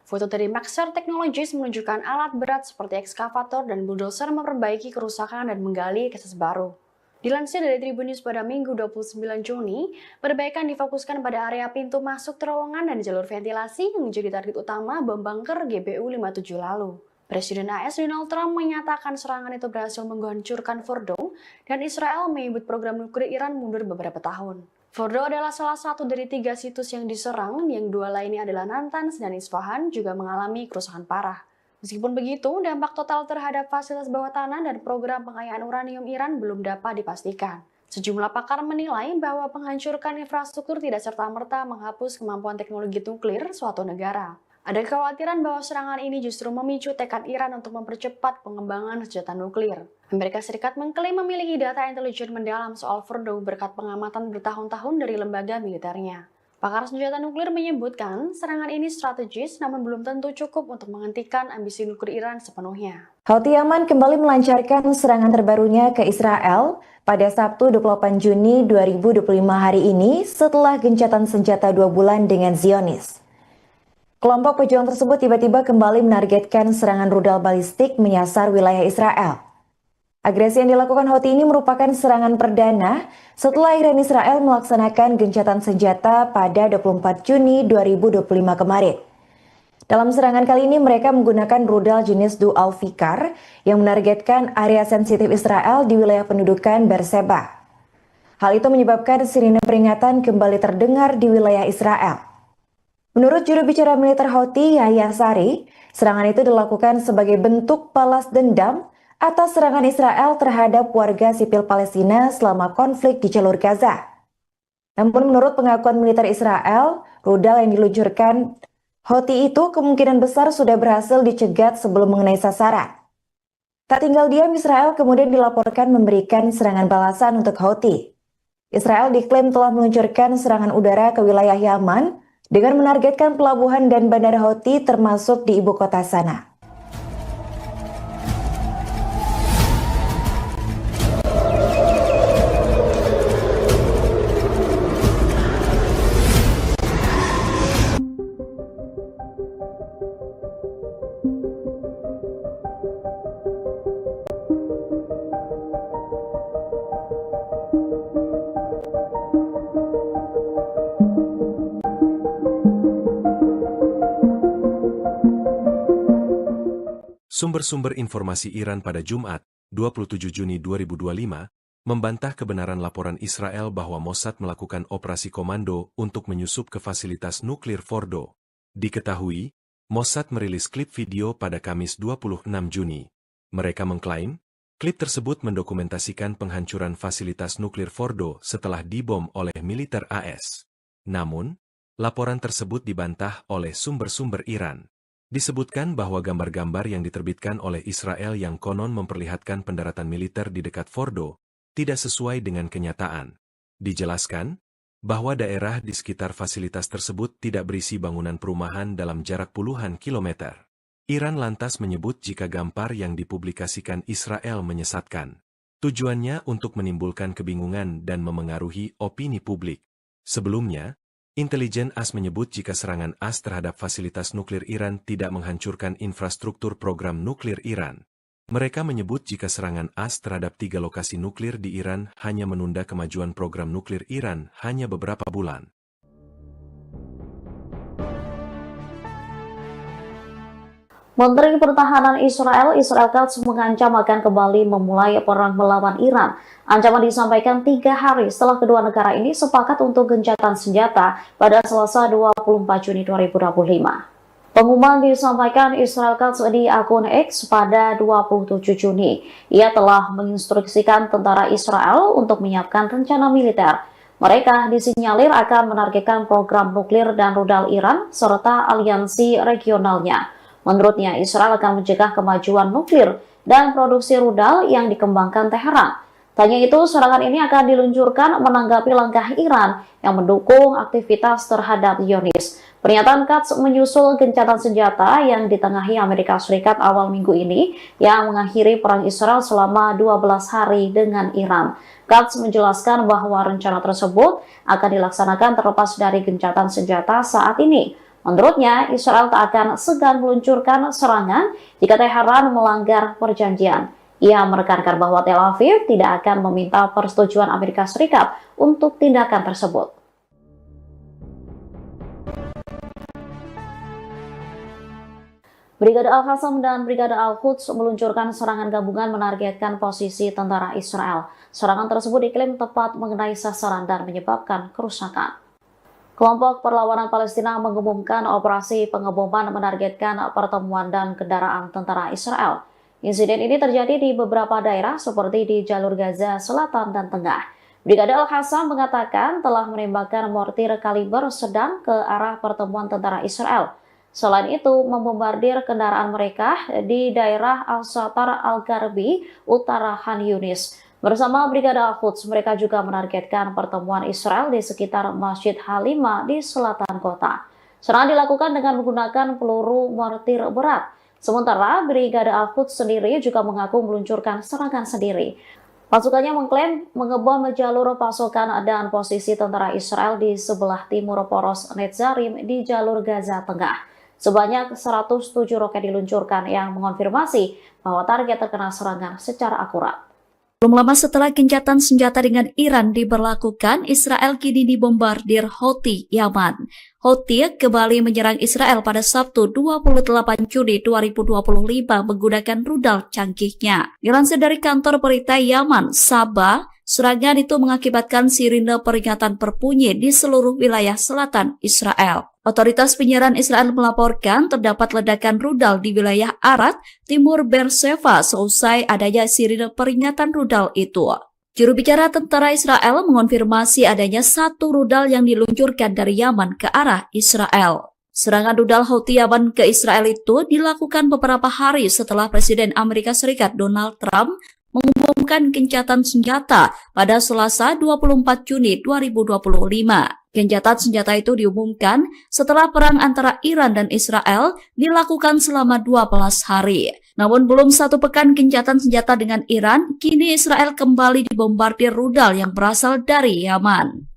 Foto dari Maxar Technologies menunjukkan alat berat seperti ekskavator dan bulldozer memperbaiki kerusakan dan menggali akses baru. Dilansir dari Tribun News pada Minggu 29 Juni, perbaikan difokuskan pada area pintu masuk terowongan dan jalur ventilasi yang menjadi target utama bom bunker GBU-57 lalu. Presiden AS Donald Trump menyatakan serangan itu berhasil menghancurkan Fordo dan Israel menyebut program nuklir Iran mundur beberapa tahun. Fordo adalah salah satu dari 3 situs yang diserang, yang 2 lainnya adalah Natanz dan Isfahan juga mengalami kerusakan parah. Meskipun begitu, dampak total terhadap fasilitas bawah tanah dan program pengayaan uranium Iran belum dapat dipastikan. Sejumlah pakar menilai bahwa penghancuran infrastruktur tidak serta-merta menghapus kemampuan teknologi nuklir suatu negara. Ada kekhawatiran bahwa serangan ini justru memicu tekad Iran untuk mempercepat pengembangan senjata nuklir. Amerika Serikat mengklaim memiliki data intelijen mendalam soal Fordo berkat pengamatan bertahun-tahun dari lembaga militernya. Pakar senjata nuklir menyebutkan serangan ini strategis namun belum tentu cukup untuk menghentikan ambisi nuklir Iran sepenuhnya. Houthi Yaman kembali melancarkan serangan terbarunya ke Israel pada Sabtu 28 Juni 2025 hari ini setelah gencatan senjata 2 bulan dengan Zionis. Kelompok pejuang tersebut tiba-tiba kembali menargetkan serangan rudal balistik menyasar wilayah Israel. Agresi yang dilakukan Houthi ini merupakan serangan perdana setelah Iran Israel melaksanakan gencatan senjata pada 24 Juni 2025 kemarin. Dalam serangan kali ini mereka menggunakan rudal jenis Dual Fikar yang menargetkan area sensitif Israel di wilayah pendudukan Beersheba. Hal itu menyebabkan sirine peringatan kembali terdengar di wilayah Israel. Menurut juru bicara militer Houthi, Yahya Sari, serangan itu dilakukan sebagai bentuk balas dendam atas serangan Israel terhadap warga sipil Palestina selama konflik di jalur Gaza. Namun menurut pengakuan militer Israel, rudal yang diluncurkan Houthi itu kemungkinan besar sudah berhasil dicegat sebelum mengenai sasaran. Tak tinggal diam, Israel kemudian dilaporkan memberikan serangan balasan untuk Houthi. Israel diklaim telah meluncurkan serangan udara ke wilayah Yaman dengan menargetkan pelabuhan dan bandara Houthi termasuk di ibu kota Sanaa. Sumber-sumber informasi Iran pada Jumat, 27 Juni 2025, membantah kebenaran laporan Israel bahwa Mossad melakukan operasi komando untuk menyusup ke fasilitas nuklir Fordo. Diketahui, Mossad merilis klip video pada Kamis 26 Juni. Mereka mengklaim, klip tersebut mendokumentasikan penghancuran fasilitas nuklir Fordo setelah dibom oleh militer AS. Namun, laporan tersebut dibantah oleh sumber-sumber Iran. Disebutkan bahwa gambar-gambar yang diterbitkan oleh Israel yang konon memperlihatkan pendaratan militer di dekat Fordo tidak sesuai dengan kenyataan. Dijelaskan bahwa daerah di sekitar fasilitas tersebut tidak berisi bangunan perumahan dalam jarak puluhan kilometer. Iran lantas menyebut jika gambar yang dipublikasikan Israel menyesatkan. Tujuannya untuk menimbulkan kebingungan dan memengaruhi opini publik. Sebelumnya, intelijen AS menyebut jika serangan AS terhadap fasilitas nuklir Iran tidak menghancurkan infrastruktur program nuklir Iran. Mereka menyebut jika serangan AS terhadap 3 lokasi nuklir di Iran hanya menunda kemajuan program nuklir Iran hanya beberapa bulan. Menteri Pertahanan Israel Katz mengancam akan kembali memulai perang melawan Iran. Ancaman disampaikan 3 hari setelah kedua negara ini sepakat untuk gencatan senjata pada Selasa 24 Juni 2025. Pengumuman disampaikan Israel Katz di akun X pada 27 Juni. Ia telah menginstruksikan tentara Israel untuk menyiapkan rencana militer. Mereka disinyalir akan menargetkan program nuklir dan rudal Iran serta aliansi regionalnya. Menurutnya, Israel akan mencegah kemajuan nuklir dan produksi rudal yang dikembangkan Teheran. Tanya itu, serangan ini akan diluncurkan menanggapi langkah Iran yang mendukung aktivitas terhadap Zionis. Pernyataan Katz menyusul gencatan senjata yang ditengahi Amerika Serikat awal minggu ini yang mengakhiri perang Israel selama 12 hari dengan Iran. Katz menjelaskan bahwa rencana tersebut akan dilaksanakan terlepas dari gencatan senjata saat ini. Menurutnya, Israel tak akan segan meluncurkan serangan jika Teheran melanggar perjanjian. Ia menekankan bahwa Tel Aviv tidak akan meminta persetujuan Amerika Serikat untuk tindakan tersebut. Brigade Al-Qassam dan Brigade Al-Quds meluncurkan serangan gabungan menargetkan posisi tentara Israel. Serangan tersebut diklaim tepat mengenai sasaran dan menyebabkan kerusakan. Kelompok Perlawanan Palestina mengumumkan operasi pengeboman menargetkan pertemuan dan kendaraan tentara Israel. Insiden ini terjadi di beberapa daerah seperti di jalur Gaza Selatan dan Tengah. Brigade Al-Qassam mengatakan telah menembakkan mortir kaliber sedang ke arah pertemuan tentara Israel. Selain itu, membombardir kendaraan mereka di daerah Al-Satar Al-Garbi, utara Khan Yunis. Bersama Brigade Al-Quds, mereka juga menargetkan pertemuan Israel di sekitar Masjid Halimah di selatan kota. Serangan dilakukan dengan menggunakan peluru mortir berat. Sementara Brigade Al-Quds sendiri juga mengaku meluncurkan serangan sendiri. Pasukannya mengklaim mengebom jalur pasokan dan posisi tentara Israel di sebelah timur poros Netzarim di jalur Gaza Tengah. Sebanyak 107 roket diluncurkan yang mengonfirmasi bahwa target terkena serangan secara akurat. Belum lama setelah gencatan senjata dengan Iran diberlakukan, Israel kini dibombardir Houthi Yaman. Houthi kembali menyerang Israel pada Sabtu 28 Juni 2025 menggunakan rudal canggihnya. Dilansir dari kantor berita Yaman, Sabah, serangan itu mengakibatkan sirine peringatan berbunyi di seluruh wilayah selatan Israel. Otoritas penyiaran Israel melaporkan terdapat ledakan rudal di wilayah Arad, timur Beersheba seusai adanya sirine peringatan rudal itu. Juru bicara tentara Israel mengonfirmasi adanya satu rudal yang diluncurkan dari Yaman ke arah Israel. Serangan rudal Houthi Yaman ke Israel itu dilakukan beberapa hari setelah Presiden Amerika Serikat Donald Trump mengumumkan gencatan senjata pada Selasa 24 Juni 2025. Gencatan senjata itu diumumkan setelah perang antara Iran dan Israel dilakukan selama 12 hari. Namun belum satu pekan gencatan senjata dengan Iran, kini Israel kembali dibombardir rudal yang berasal dari Yaman.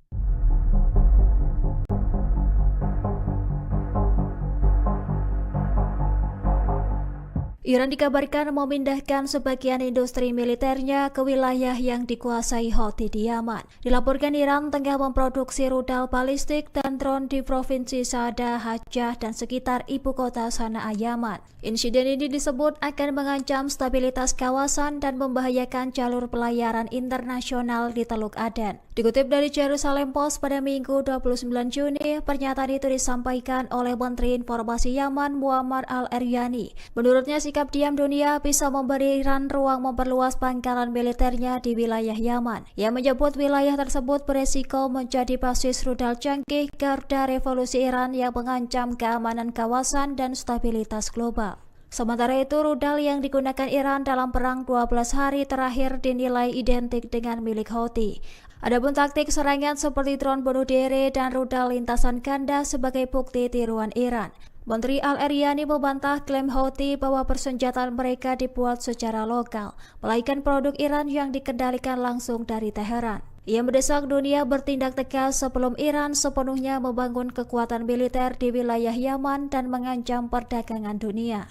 Iran dikabarkan memindahkan sebagian industri militernya ke wilayah yang dikuasai Houthi di Yaman. Dilaporkan Iran tengah memproduksi rudal balistik dan drone di Provinsi Saada, Hajjah, dan sekitar ibu kota Sanaa, Yaman. Insiden ini disebut akan mengancam stabilitas kawasan dan membahayakan jalur pelayaran internasional di Teluk Aden. Dikutip dari Jerusalem Post pada Minggu 29 Juni, pernyataan itu disampaikan oleh Menteri Informasi Yaman Muammar al-Eryani. Menurutnya, sikap diam dunia bisa memberi Iran ruang memperluas pangkalan militernya di wilayah Yaman. Ia menyebut wilayah tersebut beresiko menjadi basis rudal canggih garda revolusi Iran yang mengancam keamanan kawasan dan stabilitas global. Sementara itu, rudal yang digunakan Iran dalam perang 12 hari terakhir dinilai identik dengan milik Houthi. Adapun taktik serangan seperti drone bunuh diri dan rudal lintasan ganda sebagai bukti tiruan Iran. Menteri Al-Eryani membantah klaim Houthi bahwa persenjataan mereka dibuat secara lokal, melainkan produk Iran yang dikendalikan langsung dari Teheran. Ia mendesak dunia bertindak tegas sebelum Iran sepenuhnya membangun kekuatan militer di wilayah Yaman dan mengancam perdagangan dunia.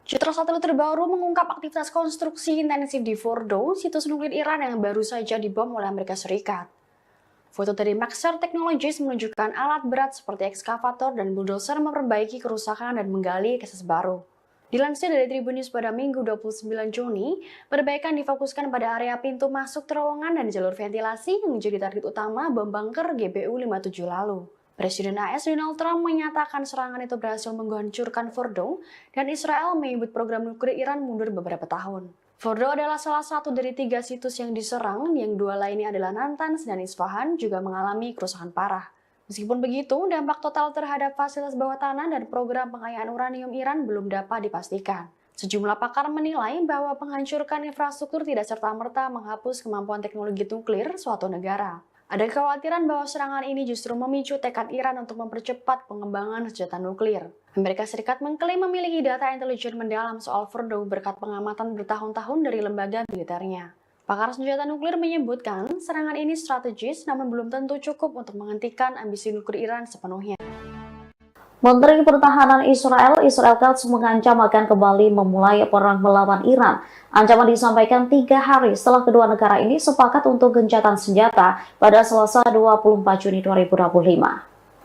Citra satelit terbaru mengungkap aktivitas konstruksi intensif di Fordo, situs nuklir Iran yang baru saja dibom oleh Amerika Serikat. Foto dari Maxar Technologies menunjukkan alat berat seperti ekskavator dan bulldozer memperbaiki kerusakan dan menggali akses baru. Dilansir dari Tribun News pada Minggu 29 Juni, perbaikan difokuskan pada area pintu masuk terowongan dan jalur ventilasi yang menjadi target utama bom bunker GBU-57 lalu. Presiden AS Donald Trump menyatakan serangan itu berhasil menghancurkan Fordo dan Israel menyebut program nuklir Iran mundur beberapa tahun. Fordo adalah salah satu dari 3 situs yang diserang, yang 2 lainnya adalah Natanz dan Isfahan juga mengalami kerusakan parah. Meskipun begitu, dampak total terhadap fasilitas bawah tanah dan program pengayaan uranium Iran belum dapat dipastikan. Sejumlah pakar menilai bahwa penghancuran infrastruktur tidak serta-merta menghapus kemampuan teknologi nuklir suatu negara. Ada kekhawatiran bahwa serangan ini justru memicu tekad Iran untuk mempercepat pengembangan senjata nuklir. Amerika Serikat mengklaim memiliki data intelijen mendalam soal Fordo berkat pengamatan bertahun-tahun dari lembaga militernya. Pakar senjata nuklir menyebutkan serangan ini strategis namun belum tentu cukup untuk menghentikan ambisi nuklir Iran sepenuhnya. Menteri Pertahanan Israel Katz mengancam akan kembali memulai perang melawan Iran. Ancaman disampaikan 3 hari setelah kedua negara ini sepakat untuk gencatan senjata pada Selasa 24 Juni 2025.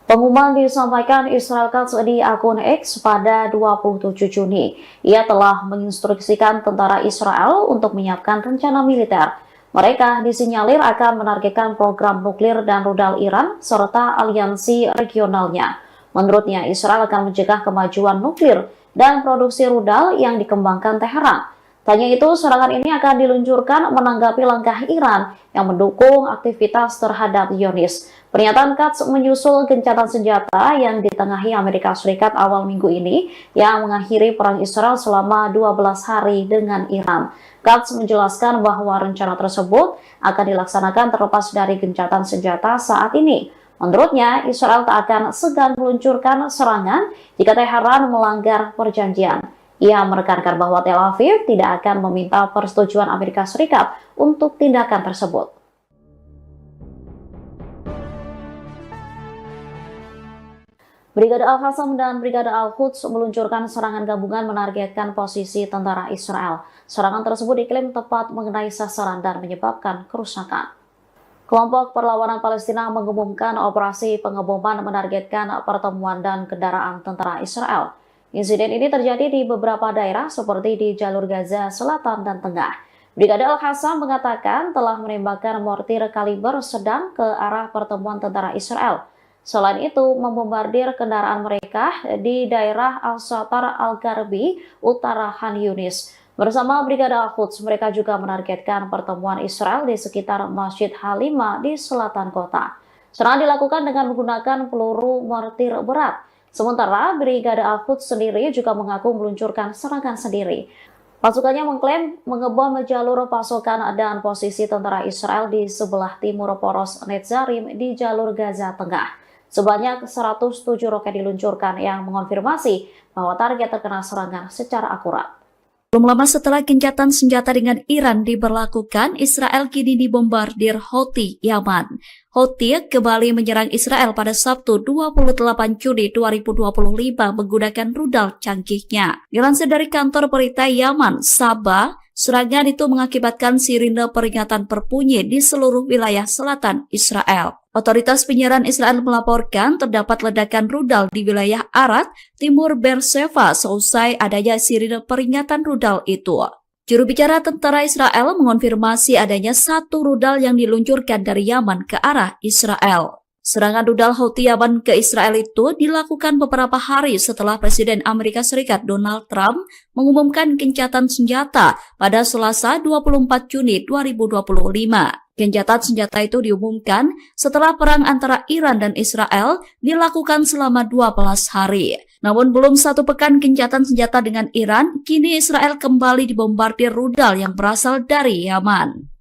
Pengumuman disampaikan Israel Katz di akun X pada 27 Juni. Ia telah menginstruksikan tentara Israel untuk menyiapkan rencana militer. Mereka disinyalir akan menargetkan program nuklir dan rudal Iran serta aliansi regionalnya. Menurutnya, Israel akan mencegah kemajuan nuklir dan produksi rudal yang dikembangkan Teheran. Tanya itu, serangan ini akan diluncurkan menanggapi langkah Iran yang mendukung aktivitas terhadap Zionis. Pernyataan Katz menyusul gencatan senjata yang ditengahi Amerika Serikat awal minggu ini yang mengakhiri perang Israel selama 12 hari dengan Iran. Katz menjelaskan bahwa rencana tersebut akan dilaksanakan terlepas dari gencatan senjata saat ini. Menurutnya, Israel tak akan segan meluncurkan serangan jika Teheran melanggar perjanjian. Ia menekankan bahwa Tel Aviv tidak akan meminta persetujuan Amerika Serikat untuk tindakan tersebut. Brigade Al-Qassam dan Brigade Al-Quds meluncurkan serangan gabungan menargetkan posisi tentara Israel. Serangan tersebut diklaim tepat mengenai sasaran dan menyebabkan kerusakan. Kelompok Perlawanan Palestina mengumumkan operasi pengeboman menargetkan pertemuan dan kendaraan tentara Israel. Insiden ini terjadi di beberapa daerah seperti di jalur Gaza Selatan dan Tengah. Brigade Al-Qassam mengatakan telah menembakkan mortir kaliber sedang ke arah pertemuan tentara Israel. Selain itu, membombardir kendaraan mereka di daerah Al-Shatar Al-Garbi, utara Khan Yunis. Bersama Brigade Al-Quds, mereka juga menargetkan pertemuan Israel di sekitar Masjid Halima di selatan kota. Serangan dilakukan dengan menggunakan peluru mortir berat. Sementara Brigade Al-Quds sendiri juga mengaku meluncurkan serangan sendiri. Pasukannya mengklaim mengebom jalur pasokan dan posisi tentara Israel di sebelah timur poros Netzarim di jalur Gaza Tengah. Sebanyak 107 roket diluncurkan yang mengonfirmasi bahwa target terkena serangan secara akurat. Belum lama setelah gencatan senjata dengan Iran diberlakukan, Israel kini dibombardir Houthi Yaman. Houthi kembali menyerang Israel pada Sabtu 28 Juni 2025 menggunakan rudal canggihnya. Dilansir dari kantor berita Yaman, Sabah, serangan itu mengakibatkan sirine peringatan berbunyi di seluruh wilayah selatan Israel. Otoritas penyiaran Israel melaporkan terdapat ledakan rudal di wilayah Arad, timur Beersheba seusai adanya sirine peringatan rudal itu. Juru bicara tentara Israel mengonfirmasi adanya 1 rudal yang diluncurkan dari Yaman ke arah Israel. Serangan rudal Houthi Yaman ke Israel itu dilakukan beberapa hari setelah Presiden Amerika Serikat Donald Trump mengumumkan gencatan senjata pada Selasa 24 Juni 2025. Gencatan senjata itu diumumkan setelah perang antara Iran dan Israel dilakukan selama 12 hari. Namun belum 1 pekan gencatan senjata dengan Iran, kini Israel kembali dibombardir rudal yang berasal dari Yaman.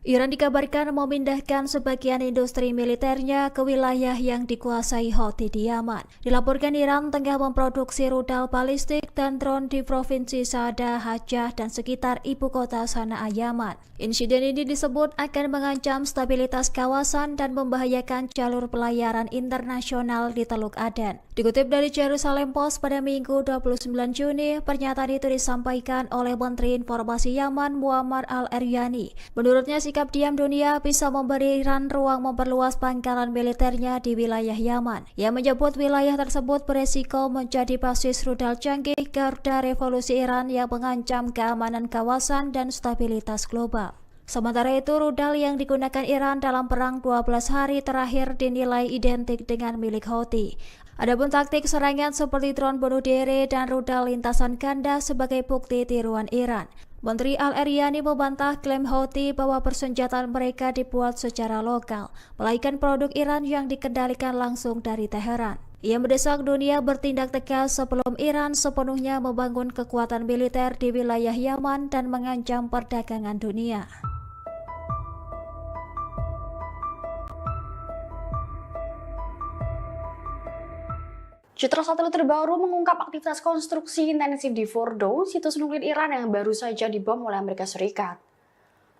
Iran dikabarkan memindahkan sebagian industri militernya ke wilayah yang dikuasai Houthi di Yaman. Dilaporkan Iran tengah memproduksi rudal balistik dan drone di Provinsi Saada, Hajjah, dan sekitar ibu kota Sanaa, Yaman. Insiden ini disebut akan mengancam stabilitas kawasan dan membahayakan jalur pelayaran internasional di Teluk Aden. Dikutip dari Jerusalem Post pada Minggu 29 Juni, pernyataan itu disampaikan oleh Menteri Informasi Yaman Muammar al-Eryani. Menurutnya, sikap diam dunia bisa memberi Iran ruang memperluas pangkalan militernya di wilayah Yaman. Ia menyebut wilayah tersebut beresiko menjadi basis rudal canggih garda revolusi Iran yang mengancam keamanan kawasan dan stabilitas global. Sementara itu, rudal yang digunakan Iran dalam perang 12 hari terakhir dinilai identik dengan milik Houthi. Adapun taktik serangan seperti drone bunuh diri dan rudal lintasan ganda sebagai bukti tiruan Iran. Menteri Al-Eryani membantah klaim Houthi bahwa persenjataan mereka dibuat secara lokal, melainkan produk Iran yang dikendalikan langsung dari Teheran. Ia mendesak dunia bertindak tegas sebelum Iran sepenuhnya membangun kekuatan militer di wilayah Yaman dan mengancam perdagangan dunia. Citra satelit terbaru mengungkap aktivitas konstruksi intensif di Fordo, situs nuklir Iran yang baru saja dibom oleh Amerika Serikat.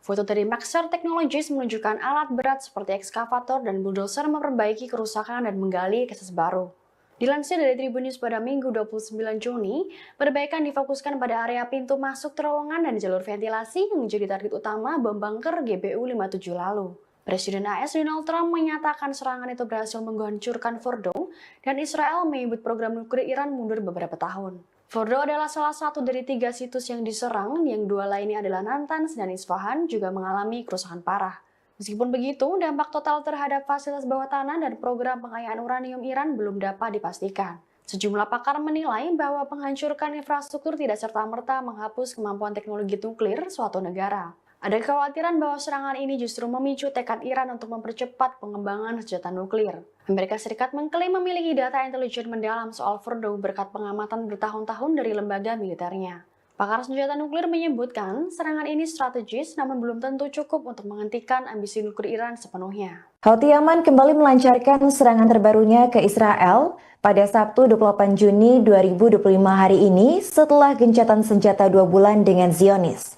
Foto dari Maxar Technologies menunjukkan alat berat seperti ekskavator dan bulldozer memperbaiki kerusakan dan menggali akses baru. Dilansir dari Tribun News pada Minggu 29 Juni, perbaikan difokuskan pada area pintu masuk terowongan dan jalur ventilasi yang menjadi target utama bom bunker GBU-57 lalu. Presiden AS Donald Trump menyatakan serangan itu berhasil menghancurkan Fordo dan Israel menyebut program nuklir Iran mundur beberapa tahun. Fordo adalah salah satu dari 3 situs yang diserang, yang 2 lainnya adalah Natanz dan Isfahan juga mengalami kerusakan parah. Meskipun begitu, dampak total terhadap fasilitas bawah tanah dan program pengayaan uranium Iran belum dapat dipastikan. Sejumlah pakar menilai bahwa penghancuran infrastruktur tidak serta-merta menghapus kemampuan teknologi nuklir suatu negara. Ada kekhawatiran bahwa serangan ini justru memicu tekad Iran untuk mempercepat pengembangan senjata nuklir. Amerika Serikat mengklaim memiliki data intelijen mendalam soal Fordo berkat pengamatan bertahun-tahun dari lembaga militernya. Pakar senjata nuklir menyebutkan serangan ini strategis namun belum tentu cukup untuk menghentikan ambisi nuklir Iran sepenuhnya. Houthi Yaman kembali melancarkan serangan terbarunya ke Israel pada Sabtu 28 Juni 2025 hari ini setelah gencatan senjata 2 bulan dengan Zionis.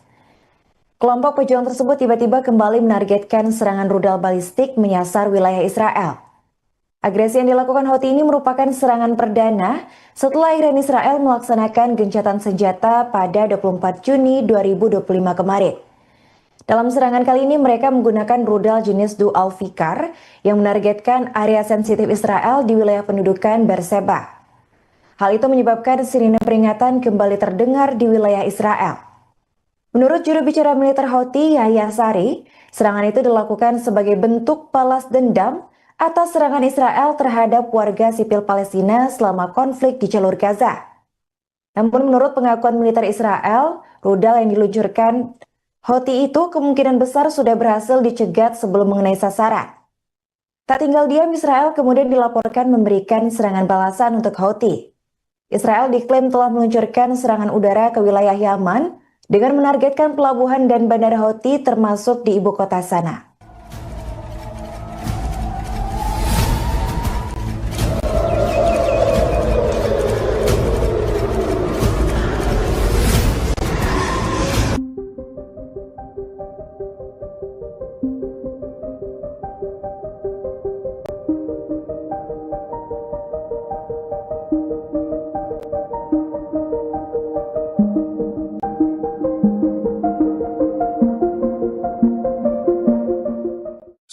Kelompok pejuang tersebut tiba-tiba kembali menargetkan serangan rudal balistik menyasar wilayah Israel. Agresi yang dilakukan Houthi ini merupakan serangan perdana setelah Iran Israel melaksanakan gencatan senjata pada 24 Juni 2025 kemarin. Dalam serangan kali ini mereka menggunakan rudal jenis Dual Fikar yang menargetkan area sensitif Israel di wilayah pendudukan Beersheba. Hal itu menyebabkan sirine peringatan kembali terdengar di wilayah Israel. Menurut juru bicara militer Houthi, Yahya Sari, serangan itu dilakukan sebagai bentuk balas dendam atas serangan Israel terhadap warga sipil Palestina selama konflik di jalur Gaza. Namun menurut pengakuan militer Israel, rudal yang diluncurkan Houthi itu kemungkinan besar sudah berhasil dicegat sebelum mengenai sasaran. Tak tinggal diam, Israel kemudian dilaporkan memberikan serangan balasan untuk Houthi. Israel diklaim telah meluncurkan serangan udara ke wilayah Yaman dengan menargetkan pelabuhan dan bandara Houthi termasuk di ibu kota Sanaa.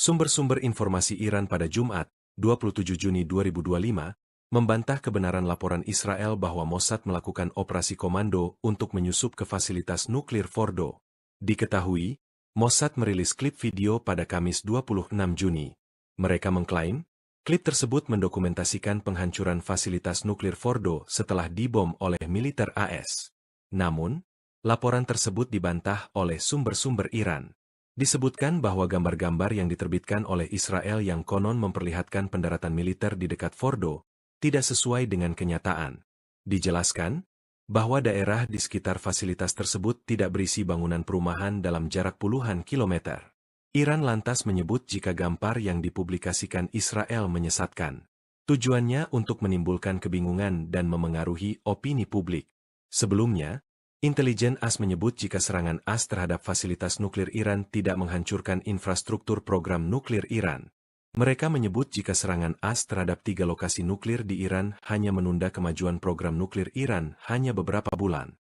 Sumber-sumber informasi Iran pada Jumat, 27 Juni 2025, membantah kebenaran laporan Israel bahwa Mossad melakukan operasi komando untuk menyusup ke fasilitas nuklir Fordo. Diketahui, Mossad merilis klip video pada Kamis 26 Juni. Mereka mengklaim, klip tersebut mendokumentasikan penghancuran fasilitas nuklir Fordo setelah dibom oleh militer AS. Namun, laporan tersebut dibantah oleh sumber-sumber Iran. Disebutkan bahwa gambar-gambar yang diterbitkan oleh Israel yang konon memperlihatkan pendaratan militer di dekat Fordo tidak sesuai dengan kenyataan. Dijelaskan bahwa daerah di sekitar fasilitas tersebut tidak berisi bangunan perumahan dalam jarak puluhan kilometer. Iran lantas menyebut jika gambar yang dipublikasikan Israel menyesatkan. Tujuannya untuk menimbulkan kebingungan dan memengaruhi opini publik. Sebelumnya, intelijen AS menyebut jika serangan AS terhadap fasilitas nuklir Iran tidak menghancurkan infrastruktur program nuklir Iran. Mereka menyebut jika serangan AS terhadap 3 lokasi nuklir di Iran hanya menunda kemajuan program nuklir Iran hanya beberapa bulan.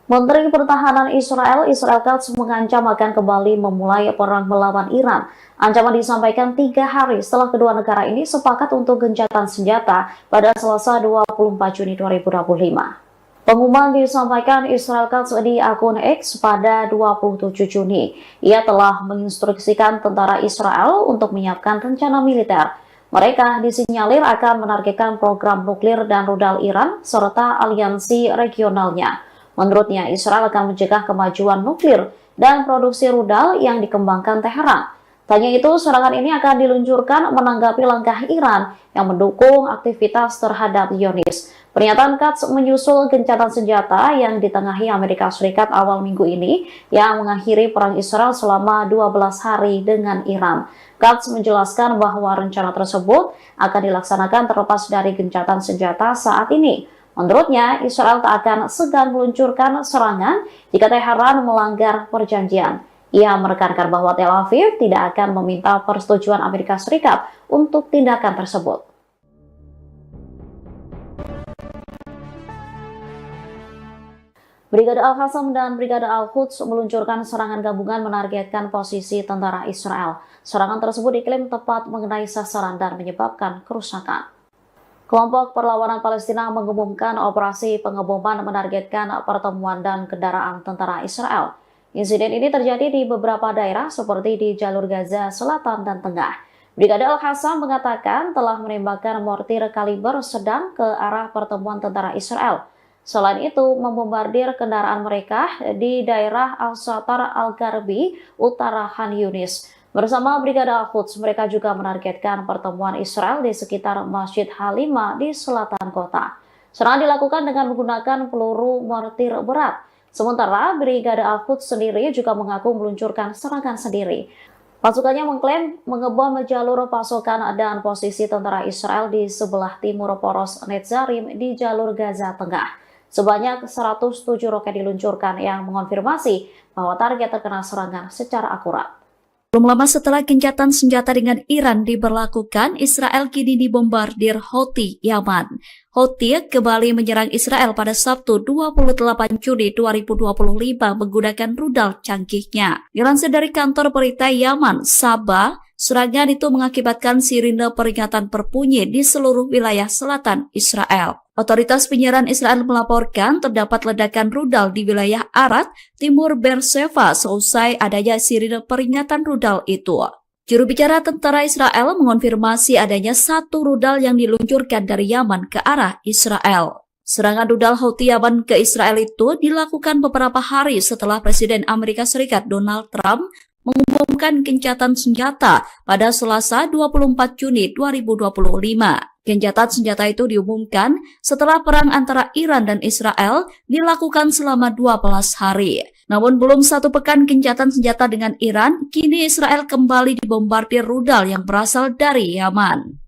Menteri Pertahanan Israel Katz mengancam akan kembali memulai perang melawan Iran. Ancaman disampaikan 3 hari setelah kedua negara ini sepakat untuk gencatan senjata pada Selasa 24 Juni 2025. Pengumuman disampaikan Israel Katz di akun X pada 27 Juni. Ia telah menginstruksikan tentara Israel untuk menyiapkan rencana militer. Mereka disinyalir akan menargetkan program nuklir dan rudal Iran serta aliansi regionalnya. Menurutnya, Israel akan mencegah kemajuan nuklir dan produksi rudal yang dikembangkan Teheran. Tanya itu, serangan ini akan diluncurkan menanggapi langkah Iran yang mendukung aktivitas terhadap Zionis. Pernyataan Katz menyusul gencatan senjata yang ditengahi Amerika Serikat awal minggu ini yang mengakhiri perang Israel selama 12 hari dengan Iran. Katz menjelaskan bahwa rencana tersebut akan dilaksanakan terlepas dari gencatan senjata saat ini. Menurutnya, Israel tak akan segan meluncurkan serangan jika Teheran melanggar perjanjian. Ia menekankan bahwa Tel Aviv tidak akan meminta persetujuan Amerika Serikat untuk tindakan tersebut. Brigade Al-Qassam dan Brigade Al-Quds meluncurkan serangan gabungan menargetkan posisi tentara Israel. Serangan tersebut diklaim tepat mengenai sasaran dan menyebabkan kerusakan. Kelompok Perlawanan Palestina mengumumkan operasi pengeboman menargetkan pertemuan dan kendaraan tentara Israel. Insiden ini terjadi di beberapa daerah seperti di jalur Gaza Selatan dan Tengah. Brigade Al-Qassam mengatakan telah menembakkan mortir kaliber sedang ke arah pertemuan tentara Israel. Selain itu, membombardir kendaraan mereka di daerah Al-Satar Al-Garbi, utara Khan Yunis. Bersama Brigade Al-Quds, mereka juga menargetkan pertemuan Israel di sekitar Masjid Halima di selatan kota. Serangan dilakukan dengan menggunakan peluru mortir berat. Sementara Brigade Al-Quds sendiri juga mengaku meluncurkan serangan sendiri. Pasukannya mengklaim mengebom jalur pasokan dan posisi tentara Israel di sebelah timur poros Netzarim di jalur Gaza Tengah. Sebanyak 107 roket diluncurkan yang mengonfirmasi bahwa target terkena serangan secara akurat. Belum lama setelah gencatan senjata dengan Iran diberlakukan, Israel kini dibombardir Houthi Yaman. Houthi kembali menyerang Israel pada Sabtu 28 Juni 2025 menggunakan rudal canggihnya. Dilansir dari kantor berita Yaman, Sabah, serangan itu mengakibatkan sirine peringatan berbunyi di seluruh wilayah selatan Israel. Otoritas penyiaran Israel melaporkan terdapat ledakan rudal di wilayah Arad, timur Beersheba seusai adanya sirine peringatan rudal itu. Juru bicara tentara Israel mengonfirmasi adanya satu rudal yang diluncurkan dari Yaman ke arah Israel. Serangan rudal Houthi Yaman ke Israel itu dilakukan beberapa hari setelah Presiden Amerika Serikat Donald Trump mengumumkan gencatan senjata pada Selasa 24 Juni 2025. Gencatan senjata itu diumumkan setelah perang antara Iran dan Israel dilakukan selama 12 hari. Namun belum satu pekan gencatan senjata dengan Iran, kini Israel kembali dibombardir rudal yang berasal dari Yaman.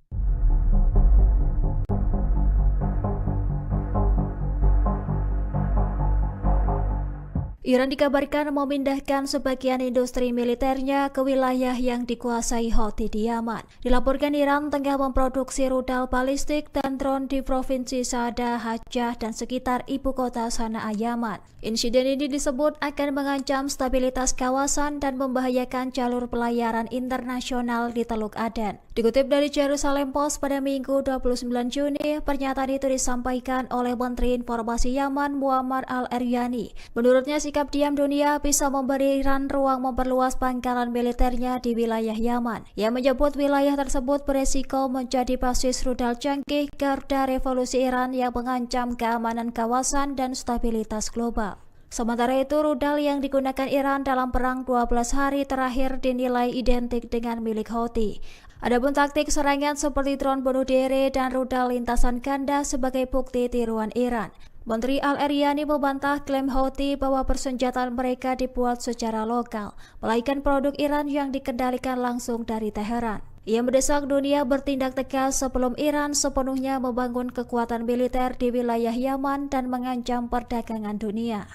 Iran dikabarkan memindahkan sebagian industri militernya ke wilayah yang dikuasai Houthi di Yaman. Dilaporkan Iran tengah memproduksi rudal balistik dan drone di Provinsi Saada, Hajjah, dan sekitar ibu kota Sanaa, Yaman. Insiden ini disebut akan mengancam stabilitas kawasan dan membahayakan jalur pelayaran internasional di Teluk Aden. Dikutip dari Jerusalem Post pada Minggu 29 Juni, pernyataan itu disampaikan oleh Menteri Informasi Yaman Muammar al-Eryani. Menurutnya, sikap diam dunia bisa memberi Iran ruang memperluas pangkalan militernya di wilayah Yaman. Ia menyebut wilayah tersebut beresiko menjadi basis rudal canggih garda revolusi Iran yang mengancam keamanan kawasan dan stabilitas global. Sementara itu, rudal yang digunakan Iran dalam perang 12 hari terakhir dinilai identik dengan milik Houthi. Adapun taktik serangan seperti drone bunuh diri dan rudal lintasan ganda sebagai bukti tiruan Iran. Menteri Al-Eryani membantah klaim Houthi bahwa persenjataan mereka dibuat secara lokal, melainkan produk Iran yang dikendalikan langsung dari Teheran. Ia mendesak dunia bertindak tegas sebelum Iran sepenuhnya membangun kekuatan militer di wilayah Yaman dan mengancam perdagangan dunia.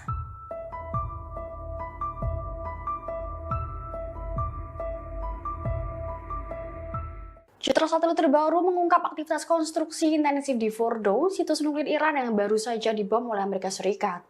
Citra satelit terbaru mengungkap aktivitas konstruksi intensif di Fordo, situs nuklir Iran yang baru saja dibom oleh Amerika Serikat.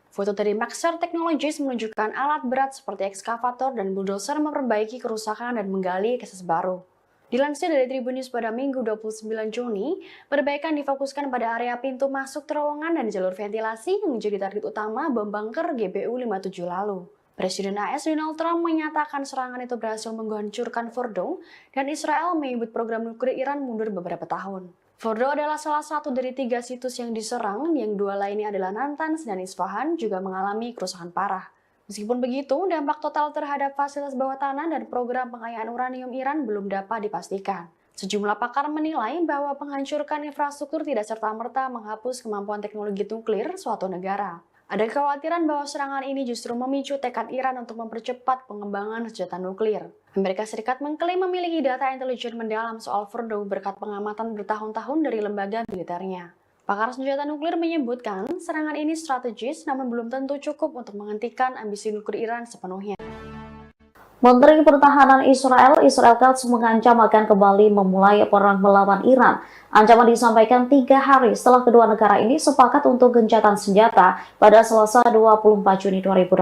Foto dari Maxar Technologies menunjukkan alat berat seperti ekskavator dan bulldozer memperbaiki kerusakan dan menggali akses baru. Dilansir dari Tribun News pada Minggu 29 Juni, perbaikan difokuskan pada area pintu masuk terowongan dan jalur ventilasi yang menjadi target utama bom bunker GBU-57 lalu. Presiden AS Donald Trump menyatakan serangan itu berhasil menghancurkan Fordo dan Israel menyebut program nuklir Iran mundur beberapa tahun. Fordo adalah salah satu dari 3 situs yang diserang, yang 2 lainnya adalah Natanz dan Isfahan juga mengalami kerusakan parah. Meskipun begitu, dampak total terhadap fasilitas bawah tanah dan program pengayaan uranium Iran belum dapat dipastikan. Sejumlah pakar menilai bahwa penghancurkan infrastruktur tidak serta-merta menghapus kemampuan teknologi nuklir suatu negara. Ada kekhawatiran bahwa serangan ini justru memicu tekad Iran untuk mempercepat pengembangan senjata nuklir. Amerika Serikat mengklaim memiliki data intelijen mendalam soal Fordo berkat pengamatan bertahun-tahun dari lembaga militernya. Pakar senjata nuklir menyebutkan serangan ini strategis namun belum tentu cukup untuk menghentikan ambisi nuklir Iran sepenuhnya. Menteri Pertahanan Israel Katz mengancam akan kembali memulai perang melawan Iran. Ancaman disampaikan 3 hari setelah kedua negara ini sepakat untuk gencatan senjata pada Selasa 24 Juni 2025.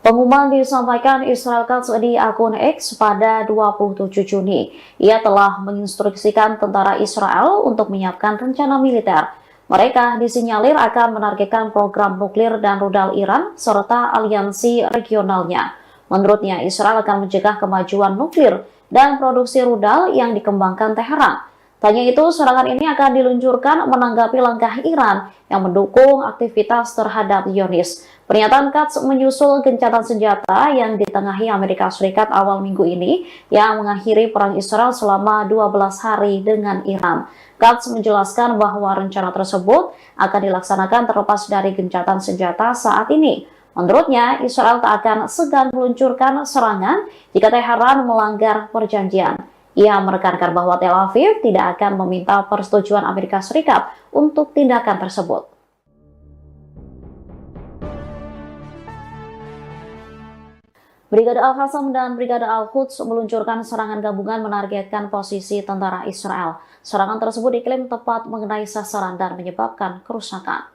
Pengumuman disampaikan Israel Katz di akun X pada 27 Juni. Ia telah menginstruksikan tentara Israel untuk menyiapkan rencana militer. Mereka disinyalir akan menargetkan program nuklir dan rudal Iran serta aliansi regionalnya. Menurutnya, Israel akan mencegah kemajuan nuklir dan produksi rudal yang dikembangkan Teheran. Tanya itu, serangan ini akan diluncurkan menanggapi langkah Iran yang mendukung aktivitas terhadap Zionis. Pernyataan Katz menyusul gencatan senjata yang ditengahi Amerika Serikat awal minggu ini yang mengakhiri perang Israel selama 12 hari dengan Iran. Katz menjelaskan bahwa rencana tersebut akan dilaksanakan terlepas dari gencatan senjata saat ini. Menurutnya, Israel tak akan segan meluncurkan serangan jika Teheran melanggar perjanjian. Ia menekankan bahwa Tel Aviv tidak akan meminta persetujuan Amerika Serikat untuk tindakan tersebut. Brigade Al-Qassam dan Brigade Al-Quds meluncurkan serangan gabungan menargetkan posisi tentara Israel. Serangan tersebut diklaim tepat mengenai sasaran dan menyebabkan kerusakan.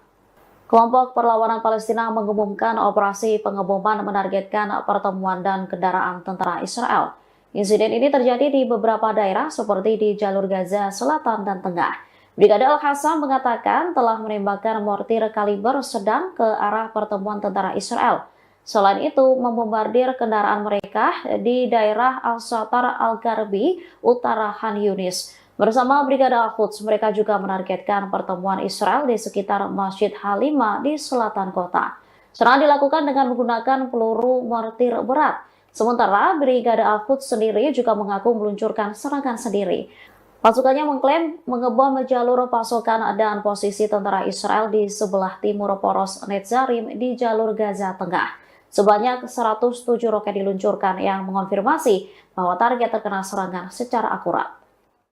Kelompok Perlawanan Palestina mengumumkan operasi pengeboman menargetkan pertemuan dan kendaraan tentara Israel. Insiden ini terjadi di beberapa daerah seperti di jalur Gaza Selatan dan Tengah. Brigade Al-Qassam mengatakan telah menembakkan mortir kaliber sedang ke arah pertemuan tentara Israel. Selain itu, membombardir kendaraan mereka di daerah Al-Satar Al-Garbi, utara Khan Yunis. Bersama Brigade Al-Quds, mereka juga menargetkan pertemuan Israel di sekitar Masjid Halima di selatan kota. Serangan dilakukan dengan menggunakan peluru mortir berat. Sementara Brigade Al-Quds sendiri juga mengaku meluncurkan serangan sendiri. Pasukannya mengklaim mengebom jalur pasokan dan posisi tentara Israel di sebelah timur poros Netzarim di jalur Gaza Tengah. Sebanyak 107 roket diluncurkan yang mengonfirmasi bahwa target terkena serangan secara akurat.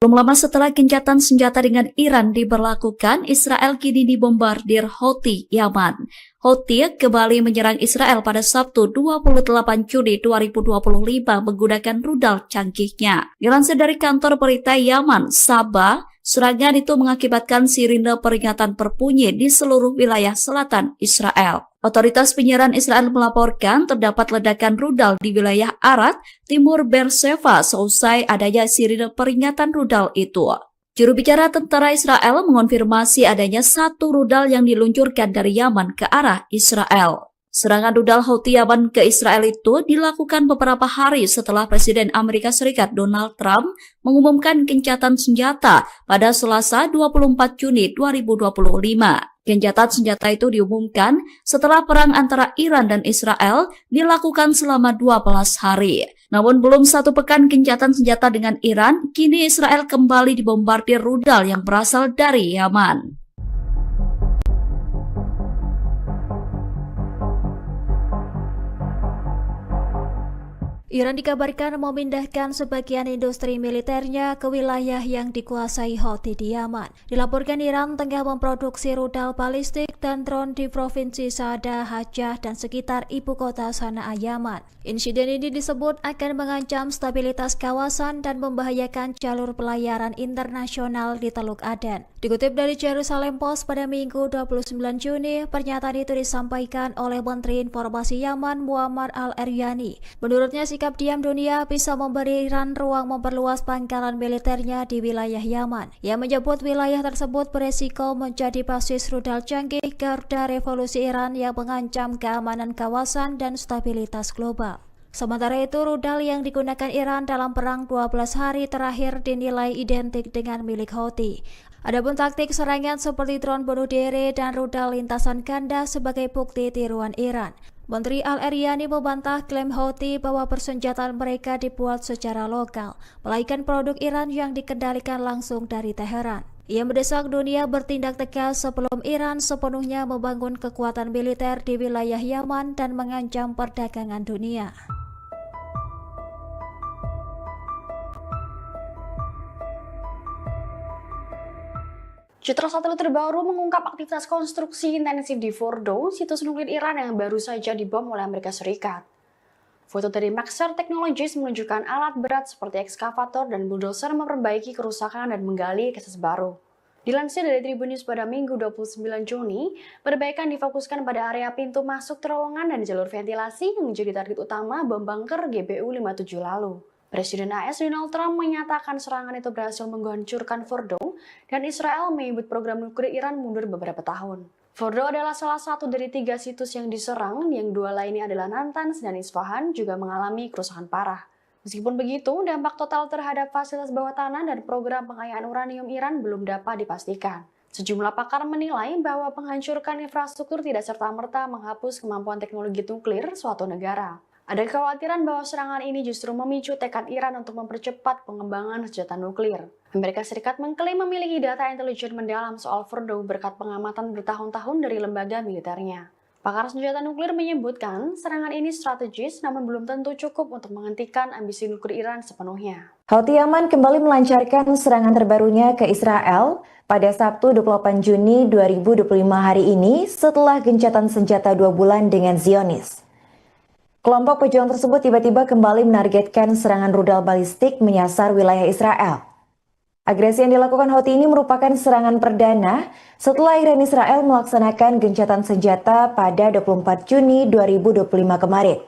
Belum lama setelah gencatan senjata dengan Iran diberlakukan, Israel kini dibombardir Houthi Yaman. Houthi kembali menyerang Israel pada Sabtu 28 Juni 2025 menggunakan rudal canggihnya. Dilansir dari kantor berita Yaman, Sabah, serangan itu mengakibatkan sirine peringatan berbunyi di seluruh wilayah selatan Israel. Otoritas penyiaran Israel melaporkan terdapat ledakan rudal di wilayah Arad, timur Beersheva seusai adanya sirine peringatan rudal itu. Juru bicara tentara Israel mengonfirmasi adanya 1 rudal yang diluncurkan dari Yaman ke arah Israel. Serangan rudal Houthi Yaman ke Israel itu dilakukan beberapa hari setelah Presiden Amerika Serikat Donald Trump mengumumkan gencatan senjata pada Selasa 24 Juni 2025. Gencatan senjata itu diumumkan setelah perang antara Iran dan Israel dilakukan selama 12 hari. Namun belum 1 pekan gencatan senjata dengan Iran, kini Israel kembali dibombardir rudal yang berasal dari Yaman. Iran dikabarkan memindahkan sebagian industri militernya ke wilayah yang dikuasai Houthi di Yaman. Dilaporkan Iran tengah memproduksi rudal balistik dan drone di provinsi Saada, Hajjah, dan sekitar ibu kota Sanaa, Yaman. Insiden ini disebut akan mengancam stabilitas kawasan dan membahayakan jalur pelayaran internasional di Teluk Aden. Dikutip dari Jerusalem Post pada Minggu 29 Juni, pernyataan itu disampaikan oleh Menteri Informasi Yaman Muammar al-Eryani. Menurutnya, sikap diam dunia bisa memberi Iran ruang memperluas pangkalan militernya di wilayah Yaman. Ia menyebut wilayah tersebut beresiko menjadi basis rudal canggih garda revolusi Iran yang mengancam keamanan kawasan dan stabilitas global. Sementara itu, rudal yang digunakan Iran dalam perang 12 hari terakhir dinilai identik dengan milik Houthi. Adapun taktik serangan seperti drone bunuh diri dan rudal lintasan ganda sebagai bukti tiruan Iran. Menteri Al-Eryani membantah klaim Houthi bahwa persenjataan mereka dibuat secara lokal, melainkan produk Iran yang dikendalikan langsung dari Teheran. Ia mendesak dunia bertindak tegas sebelum Iran sepenuhnya membangun kekuatan militer di wilayah Yaman dan mengancam perdagangan dunia. Citra satelit terbaru mengungkap aktivitas konstruksi intensif di Fordo, situs nuklir Iran yang baru saja dibom oleh Amerika Serikat. Foto dari Maxar Technologies menunjukkan alat berat seperti ekskavator dan bulldozer memperbaiki kerusakan dan menggali akses baru. Dilansir dari Tribun News pada Minggu 29 Juni, perbaikan difokuskan pada area pintu masuk terowongan dan jalur ventilasi yang menjadi target utama bom bunker GBU-57 lalu. Presiden AS Donald Trump menyatakan serangan itu berhasil menghancurkan Fordo dan Israel menyebut program nuklir Iran mundur beberapa tahun. Fordo adalah salah satu dari 3 situs yang diserang, yang 2 lainnya adalah Natanz dan Isfahan juga mengalami kerusakan parah. Meskipun begitu, dampak total terhadap fasilitas bawah tanah dan program pengayaan uranium Iran belum dapat dipastikan. Sejumlah pakar menilai bahwa menghancurkan infrastruktur tidak serta-merta menghapus kemampuan teknologi nuklir suatu negara. Ada kekhawatiran bahwa serangan ini justru memicu tekad Iran untuk mempercepat pengembangan senjata nuklir. Amerika Serikat mengklaim memiliki data intelijen mendalam soal Fordo berkat pengamatan bertahun-tahun dari lembaga militernya. Pakar senjata nuklir menyebutkan serangan ini strategis namun belum tentu cukup untuk menghentikan ambisi nuklir Iran sepenuhnya. Houthi Yaman kembali melancarkan serangan terbarunya ke Israel pada Sabtu 28 Juni 2025 hari ini setelah gencatan senjata 2 bulan dengan Zionis. Kelompok pejuang tersebut tiba-tiba kembali menargetkan serangan rudal balistik menyasar wilayah Israel. Agresi yang dilakukan Houthi ini merupakan serangan perdana setelah Iran Israel melaksanakan gencatan senjata pada 24 Juni 2025 kemarin.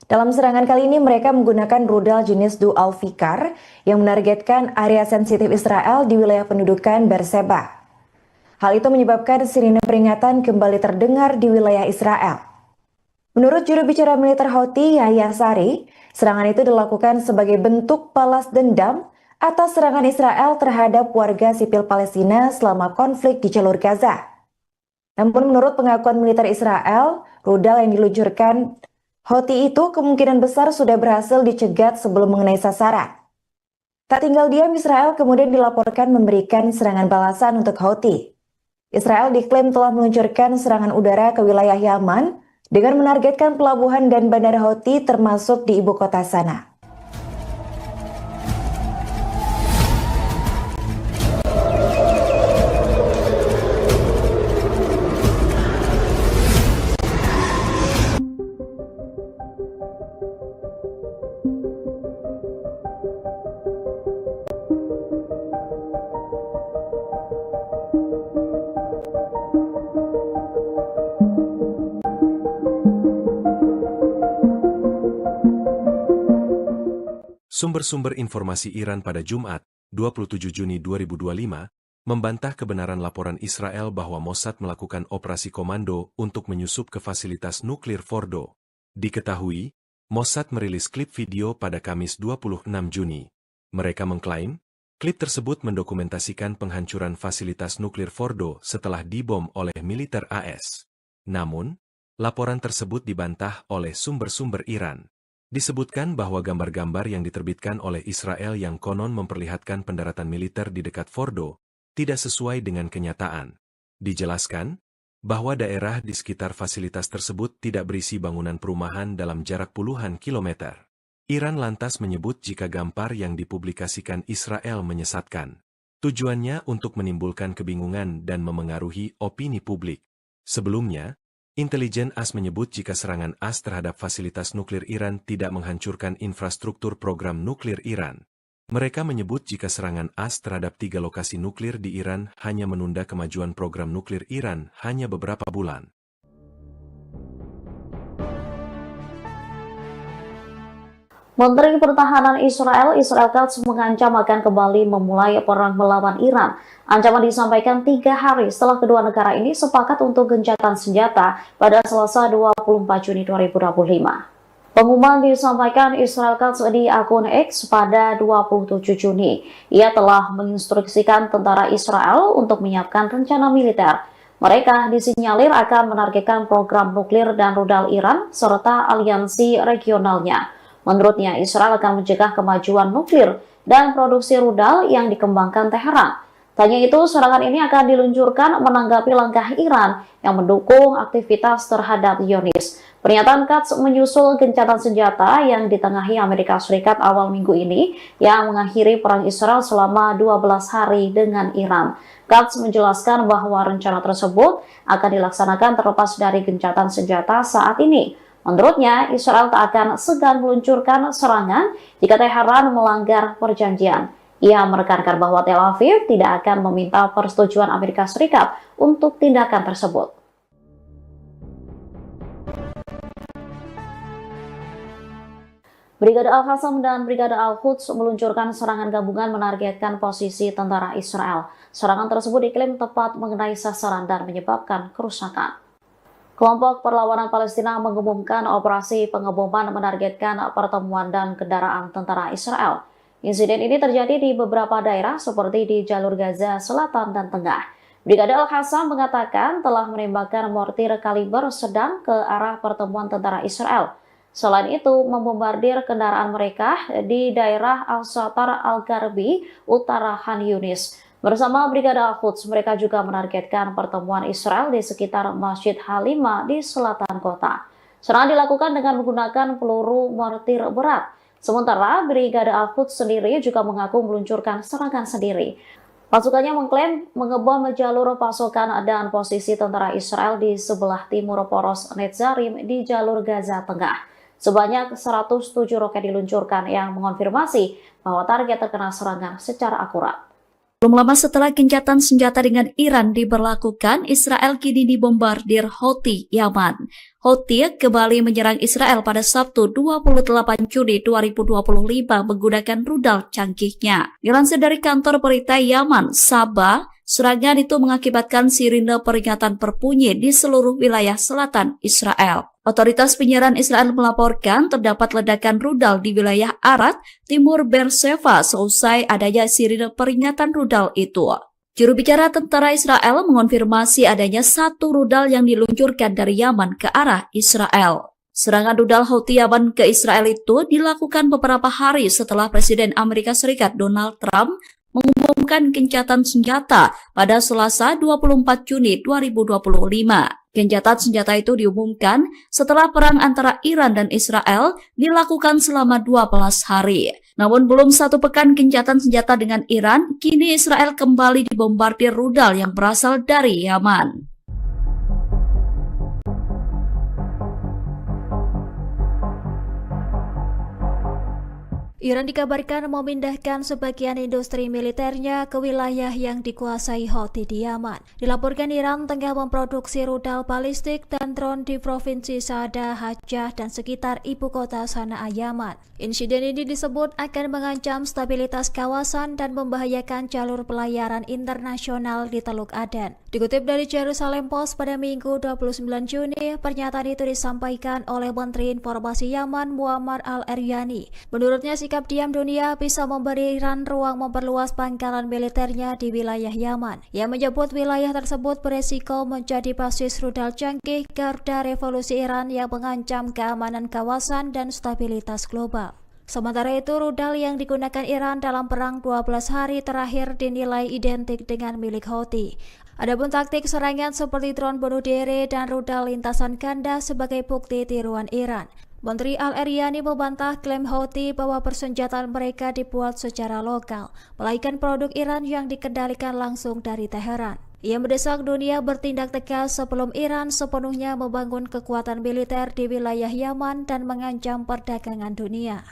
Dalam serangan kali ini mereka menggunakan rudal jenis Dual Fikar yang menargetkan area sensitif Israel di wilayah pendudukan Beerseba. Hal itu menyebabkan sirine peringatan kembali terdengar di wilayah Israel. Menurut juru bicara militer Houthi, Yahya Sari, serangan itu dilakukan sebagai bentuk balas dendam atas serangan Israel terhadap warga sipil Palestina selama konflik di jalur Gaza. Namun menurut pengakuan militer Israel, rudal yang diluncurkan Houthi itu kemungkinan besar sudah berhasil dicegat sebelum mengenai sasaran. Tak tinggal diam, Israel kemudian dilaporkan memberikan serangan balasan untuk Houthi. Israel diklaim telah meluncurkan serangan udara ke wilayah Yaman dengan menargetkan pelabuhan dan bandara Houthi termasuk di ibu kota Sanaa. Sumber-sumber informasi Iran pada Jumat, 27 Juni 2025, membantah kebenaran laporan Israel bahwa Mossad melakukan operasi komando untuk menyusup ke fasilitas nuklir Fordo. Diketahui, Mossad merilis klip video pada Kamis 26 Juni. Mereka mengklaim, klip tersebut mendokumentasikan penghancuran fasilitas nuklir Fordo setelah dibom oleh militer AS. Namun, laporan tersebut dibantah oleh sumber-sumber Iran. Disebutkan bahwa gambar-gambar yang diterbitkan oleh Israel yang konon memperlihatkan pendaratan militer di dekat Fordo tidak sesuai dengan kenyataan. Dijelaskan bahwa daerah di sekitar fasilitas tersebut tidak berisi bangunan perumahan dalam jarak puluhan kilometer. Iran lantas menyebut jika gambar yang dipublikasikan Israel menyesatkan. Tujuannya untuk menimbulkan kebingungan dan memengaruhi opini publik. Sebelumnya, intelijen AS menyebut jika serangan AS terhadap fasilitas nuklir Iran tidak menghancurkan infrastruktur program nuklir Iran. Mereka menyebut jika serangan AS terhadap 3 lokasi nuklir di Iran hanya menunda kemajuan program nuklir Iran hanya beberapa bulan. Menteri Pertahanan Israel Katz mengancam akan kembali memulai perang melawan Iran. Ancaman disampaikan 3 hari setelah kedua negara ini sepakat untuk gencatan senjata pada Selasa 24 Juni 2025. Pengumuman disampaikan Israel Katz di akun X pada 27 Juni. Ia telah menginstruksikan tentara Israel untuk menyiapkan rencana militer. Mereka disinyalir akan menargetkan program nuklir dan rudal Iran serta aliansi regionalnya. Menurutnya, Israel akan mencegah kemajuan nuklir dan produksi rudal yang dikembangkan Teheran. Tanya itu, serangan ini akan diluncurkan menanggapi langkah Iran yang mendukung aktivitas terhadap Zionis. Pernyataan Katz menyusul gencatan senjata yang ditengahi Amerika Serikat awal minggu ini yang mengakhiri perang Israel selama 12 hari dengan Iran. Katz menjelaskan bahwa rencana tersebut akan dilaksanakan terlepas dari gencatan senjata saat ini. Menurutnya, Israel tak akan segan meluncurkan serangan jika Teheran melanggar perjanjian. Ia menekankan bahwa Tel Aviv tidak akan meminta persetujuan Amerika Serikat untuk tindakan tersebut. Brigade Al-Qassam dan Brigade Al-Quds meluncurkan serangan gabungan menargetkan posisi tentara Israel. Serangan tersebut diklaim tepat mengenai sasaran dan menyebabkan kerusakan. Kelompok Perlawanan Palestina mengumumkan operasi pengeboman menargetkan pertemuan dan kendaraan tentara Israel. Insiden ini terjadi di beberapa daerah seperti di jalur Gaza Selatan dan Tengah. Brigade Al-Qassam mengatakan telah menembakkan mortir kaliber sedang ke arah pertemuan tentara Israel. Selain itu, membombardir kendaraan mereka di daerah Al-Satar Al-Garbi, utara Khan Yunis. Bersama Brigade Al-Quds, mereka juga menargetkan pertemuan Israel di sekitar Masjid Halimah di selatan kota. Serangan dilakukan dengan menggunakan peluru mortir berat. Sementara Brigade Al-Quds sendiri juga mengaku meluncurkan serangan sendiri. Pasukannya mengklaim mengebom jalur pasokan dan posisi tentara Israel di sebelah timur poros Netzarim di jalur Gaza Tengah. Sebanyak 107 roket diluncurkan yang mengonfirmasi bahwa target terkena serangan secara akurat. Belum lama setelah gencatan senjata dengan Iran diberlakukan, Israel kini dibombardir Houthi Yaman. Houthi kembali menyerang Israel pada Sabtu 28 Juni 2025 menggunakan rudal canggihnya. Dilansir dari kantor berita Yaman, Sabah, serangan itu mengakibatkan sirine peringatan berbunyi di seluruh wilayah selatan Israel. Otoritas penyiaran Israel melaporkan terdapat ledakan rudal di wilayah Arad, timur Beersheba seusai adanya sirine peringatan rudal itu. Juru bicara tentara Israel mengonfirmasi adanya satu rudal yang diluncurkan dari Yaman ke arah Israel. Serangan rudal Houthi Yaman ke Israel itu dilakukan beberapa hari setelah Presiden Amerika Serikat Donald Trump mengumumkan gencatan senjata pada Selasa 24 Juni 2025. Gencatan senjata itu diumumkan setelah perang antara Iran dan Israel dilakukan selama 12 hari. Namun belum satu pekan gencatan senjata dengan Iran, kini Israel kembali dibombardir rudal yang berasal dari Yaman. Iran dikabarkan memindahkan sebagian industri militernya ke wilayah yang dikuasai Houthi di Yaman. Dilaporkan Iran tengah memproduksi rudal balistik dan drone di provinsi Saada, Hajjah, dan sekitar ibu kota Sanaa, Yaman. Insiden ini disebut akan mengancam stabilitas kawasan dan membahayakan jalur pelayaran internasional di Teluk Aden. Dikutip dari Jerusalem Post pada Minggu 29 Juni, pernyataan itu disampaikan oleh Menteri Informasi Yaman Muammar Al-Eryani. Menurutnya, sikap diam dunia bisa memberi Iran ruang memperluas pangkalan militernya di wilayah Yaman. Ia menyebut wilayah tersebut beresiko menjadi basis rudal canggih garda revolusi Iran yang mengancam keamanan kawasan dan stabilitas global. Sementara itu, rudal yang digunakan Iran dalam perang 12 hari terakhir dinilai identik dengan milik Houthi. Adapun taktik serangan seperti drone bunuh diri dan rudal lintasan ganda sebagai bukti tiruan Iran. Menteri Al-Eryani membantah klaim Houthi bahwa persenjataan mereka dibuat secara lokal, melainkan produk Iran yang dikendalikan langsung dari Teheran. Ia mendesak dunia bertindak tegas sebelum Iran sepenuhnya membangun kekuatan militer di wilayah Yaman dan mengancam perdagangan dunia.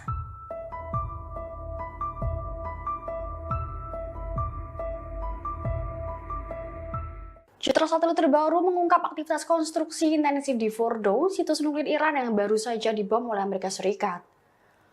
Citra satelit terbaru mengungkap aktivitas konstruksi intensif di Fordo, situs nuklir Iran yang baru saja dibom oleh Amerika Serikat.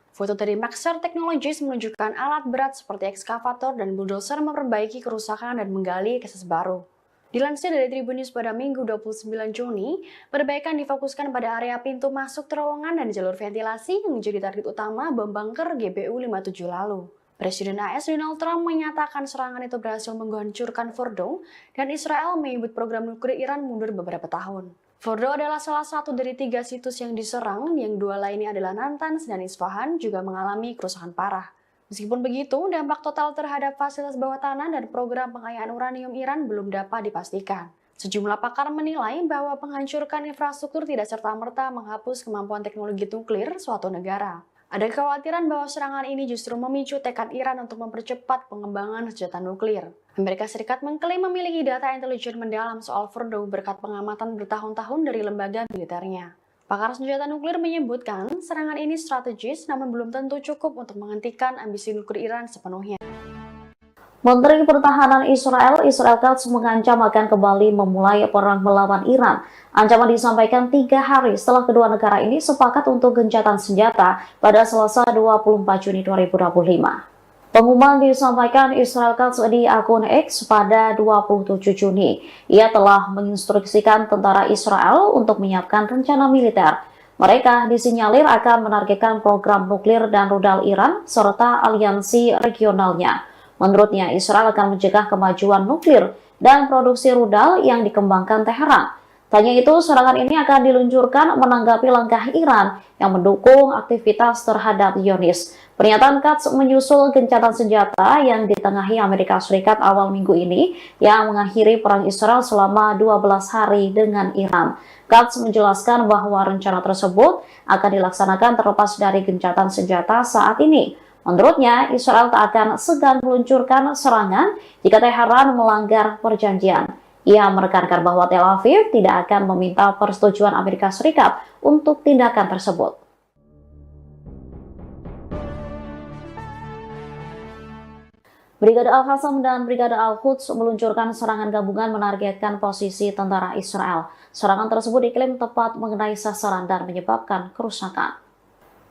Foto dari Maxar Technologies menunjukkan alat berat seperti ekskavator dan bulldozer memperbaiki kerusakan dan menggali akses baru. Dilansir dari Tribun News pada Minggu 29 Juni, perbaikan difokuskan pada area pintu masuk terowongan dan jalur ventilasi yang menjadi target utama bom bunker GBU-57 lalu. Presiden AS Donald Trump menyatakan serangan itu berhasil menghancurkan Fordo dan Israel menyebut program nuklir Iran mundur beberapa tahun. Fordo adalah salah satu dari 3 situs yang diserang, yang 2 lainnya adalah Natanz dan Isfahan juga mengalami kerusakan parah. Meskipun begitu, dampak total terhadap fasilitas bawah tanah dan program pengayaan uranium Iran belum dapat dipastikan. Sejumlah pakar menilai bahwa menghancurkan infrastruktur tidak serta-merta menghapus kemampuan teknologi nuklir suatu negara. Ada kekhawatiran bahwa serangan ini justru memicu tekad Iran untuk mempercepat pengembangan senjata nuklir. Amerika Serikat mengklaim memiliki data intelijen mendalam soal Fordo berkat pengamatan bertahun-tahun dari lembaga militernya. Pakar senjata nuklir menyebutkan serangan ini strategis namun belum tentu cukup untuk menghentikan ambisi nuklir Iran sepenuhnya. Menteri Pertahanan Israel Katz mengancam akan kembali memulai perang melawan Iran. Ancaman disampaikan 3 hari setelah kedua negara ini sepakat untuk gencatan senjata pada Selasa 24 Juni 2025. Pengumuman disampaikan Israel Katz di akun X pada 27 Juni. Ia telah menginstruksikan tentara Israel untuk menyiapkan rencana militer. Mereka disinyalir akan menargetkan program nuklir dan rudal Iran serta aliansi regionalnya. Menurutnya, Israel akan mencegah kemajuan nuklir dan produksi rudal yang dikembangkan Teheran. Tanya itu, serangan ini akan diluncurkan menanggapi langkah Iran yang mendukung aktivitas terhadap Zionis. Pernyataan Katz menyusul gencatan senjata yang ditengahi Amerika Serikat awal minggu ini yang mengakhiri perang Israel selama 12 hari dengan Iran. Katz menjelaskan bahwa rencana tersebut akan dilaksanakan terlepas dari gencatan senjata saat ini. Menurutnya, Israel tak akan segan meluncurkan serangan jika Teheran melanggar perjanjian. Ia menekankan bahwa Tel Aviv tidak akan meminta persetujuan Amerika Serikat untuk tindakan tersebut. Brigade Al-Qassam dan Brigade Al-Quds meluncurkan serangan gabungan menargetkan posisi tentara Israel. Serangan tersebut diklaim tepat mengenai sasaran dan menyebabkan kerusakan.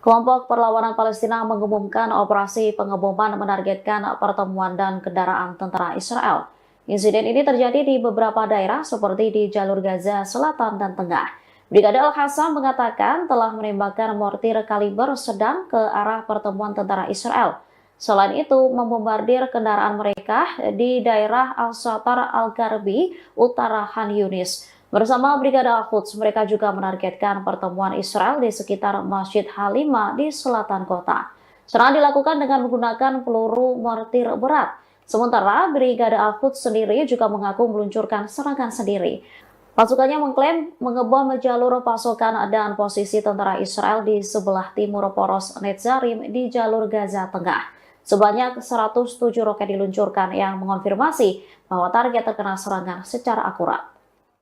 Kelompok Perlawanan Palestina mengumumkan operasi pengeboman menargetkan pertemuan dan kendaraan tentara Israel. Insiden ini terjadi di beberapa daerah seperti di jalur Gaza Selatan dan Tengah. Brigade Al-Qassam mengatakan telah menembakkan mortir kaliber sedang ke arah pertemuan tentara Israel. Selain itu, membombardir kendaraan mereka di daerah Al-Shatar Al-Gharbi, utara Khan Yunis. Bersama Brigade Al-Quds, mereka juga menargetkan pertemuan Israel di sekitar Masjid Halima di selatan kota. Serangan dilakukan dengan menggunakan peluru mortir berat. Sementara Brigade Al-Quds sendiri juga mengaku meluncurkan serangan sendiri. Pasukannya mengklaim mengebom jalur pasokan dan posisi tentara Israel di sebelah timur poros Netzarim di jalur Gaza Tengah. Sebanyak 107 roket diluncurkan yang mengonfirmasi bahwa target terkena serangan secara akurat.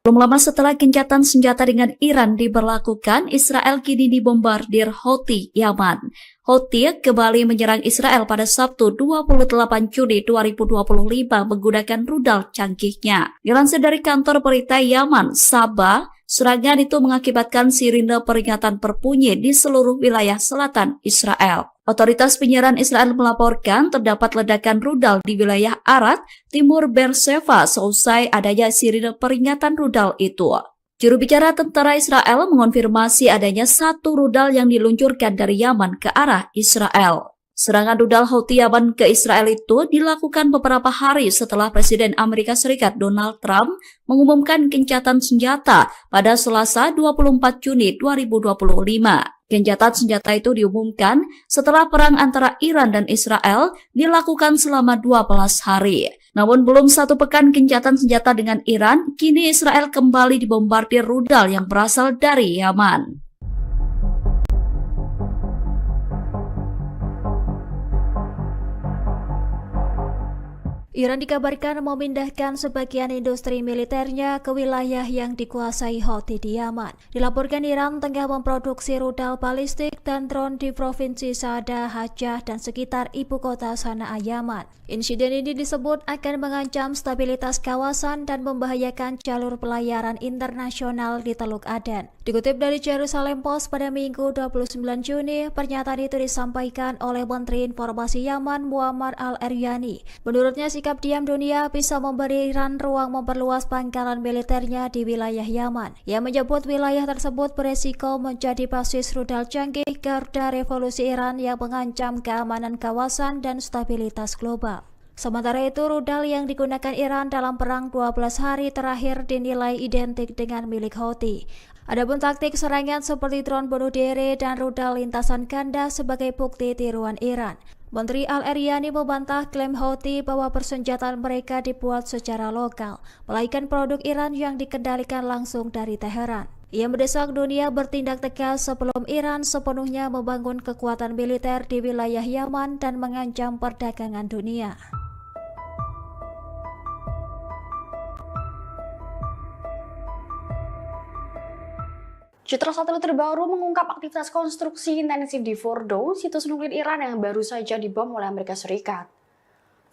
Belum lama setelah gencatan senjata dengan Iran diberlakukan, Israel kini dibombardir Houthi Yaman. Houthi kembali menyerang Israel pada Sabtu 28 Juni 2025 menggunakan rudal canggihnya. Dilansir dari kantor berita Yaman, Sabah, serangan itu mengakibatkan sirine peringatan berbunyi di seluruh wilayah selatan Israel. Otoritas penyiaran Israel melaporkan terdapat ledakan rudal di wilayah Arad, timur Beersheva seusai adanya sirine peringatan rudal itu. Juru bicara tentara Israel mengonfirmasi adanya 1 rudal yang diluncurkan dari Yaman ke arah Israel. Serangan rudal Houthi Yaman ke Israel itu dilakukan beberapa hari setelah Presiden Amerika Serikat Donald Trump mengumumkan gencatan senjata pada Selasa 24 Juni 2025. Gencatan senjata itu diumumkan setelah perang antara Iran dan Israel dilakukan selama 12 hari. Namun belum 1 pekan gencatan senjata dengan Iran, kini Israel kembali dibombardir rudal yang berasal dari Yaman. Iran dikabarkan memindahkan sebagian industri militernya ke wilayah yang dikuasai Houthi di Yaman. Dilaporkan Iran tengah memproduksi rudal balistik dan drone di provinsi Saada, Hajjah, dan sekitar ibu kota Sanaa, Yaman. Insiden ini disebut akan mengancam stabilitas kawasan dan membahayakan jalur pelayaran internasional di Teluk Aden. Dikutip dari Jerusalem Post pada Minggu 29 Juni, pernyataan itu disampaikan oleh Menteri Informasi Yaman Muammar al-Eryani. Menurutnya, sikap diam dunia bisa memberi Iran ruang memperluas pangkalan militernya di wilayah Yaman. Ia menyebut wilayah tersebut beresiko menjadi basis rudal canggih garda revolusi Iran yang mengancam keamanan kawasan dan stabilitas global. Sementara itu, rudal yang digunakan Iran dalam perang 12 hari terakhir dinilai identik dengan milik Houthi. Adapun taktik serangan seperti drone bunuh diri dan rudal lintasan ganda sebagai bukti tiruan Iran. Menteri al-Eryani membantah klaim Houthi bahwa persenjataan mereka dibuat secara lokal, melainkan produk Iran yang dikendalikan langsung dari Teheran. Ia mendesak dunia bertindak tegas sebelum Iran sepenuhnya membangun kekuatan militer di wilayah Yaman dan mengancam perdagangan dunia. Citra satelit terbaru mengungkap aktivitas konstruksi intensif di Fordo, situs nuklir Iran yang baru saja dibom oleh Amerika Serikat.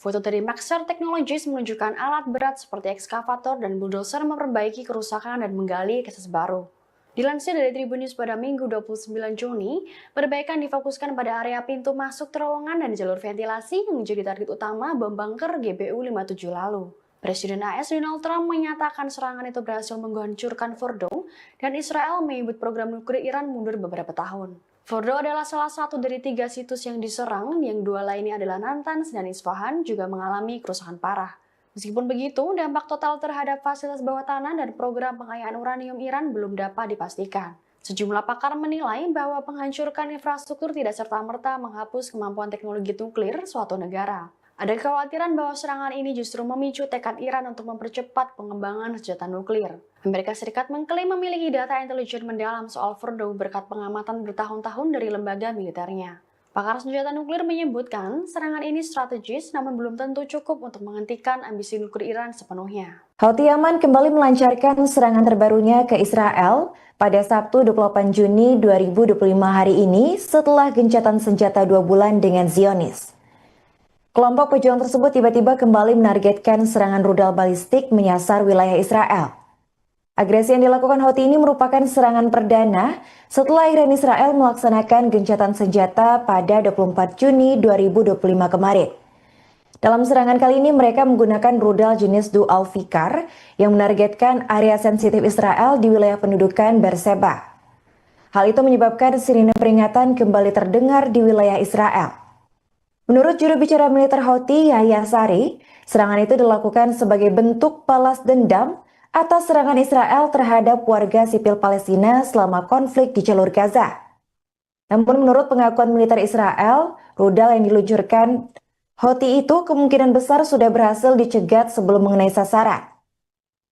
Foto dari Maxar Technologies menunjukkan alat berat seperti ekskavator dan bulldozer memperbaiki kerusakan dan menggali akses baru. Dilansir dari Tribun News pada Minggu 29 Juni, perbaikan difokuskan pada area pintu masuk terowongan dan jalur ventilasi yang menjadi target utama bom bunker GBU-57 lalu. Presiden AS Donald Trump menyatakan serangan itu berhasil menghancurkan Fordo dan Israel menyebut program nuklir Iran mundur beberapa tahun. Fordo adalah salah satu dari 3 situs yang diserang, yang 2 lainnya adalah Natanz dan Isfahan juga mengalami kerusakan parah. Meskipun begitu, dampak total terhadap fasilitas bawah tanah dan program pengayaan uranium Iran belum dapat dipastikan. Sejumlah pakar menilai bahwa penghancuran infrastruktur tidak serta-merta menghapus kemampuan teknologi nuklir suatu negara. Ada kekhawatiran bahwa serangan ini justru memicu tekad Iran untuk mempercepat pengembangan senjata nuklir. Amerika Serikat mengklaim memiliki data intelijen mendalam soal Fordo berkat pengamatan bertahun-tahun dari lembaga militernya. Pakar senjata nuklir menyebutkan serangan ini strategis namun belum tentu cukup untuk menghentikan ambisi nuklir Iran sepenuhnya. Houthi Yaman kembali melancarkan serangan terbarunya ke Israel pada Sabtu 28 Juni 2025 hari ini setelah gencatan senjata 2 bulan dengan Zionis. Kelompok pejuang tersebut tiba-tiba kembali menargetkan serangan rudal balistik menyasar wilayah Israel. Agresi yang dilakukan Houthi ini merupakan serangan perdana setelah Iran Israel melaksanakan gencatan senjata pada 24 Juni 2025 kemarin. Dalam serangan kali ini mereka menggunakan rudal jenis Dual Fikar yang menargetkan area sensitif Israel di wilayah pendudukan Beersheba. Hal itu menyebabkan sirine peringatan kembali terdengar di wilayah Israel. Menurut juru bicara militer Houthi, Yahya Sari, serangan itu dilakukan sebagai bentuk balas dendam atas serangan Israel terhadap warga sipil Palestina selama konflik di jalur Gaza. Namun menurut pengakuan militer Israel, rudal yang diluncurkan Houthi itu kemungkinan besar sudah berhasil dicegat sebelum mengenai sasaran.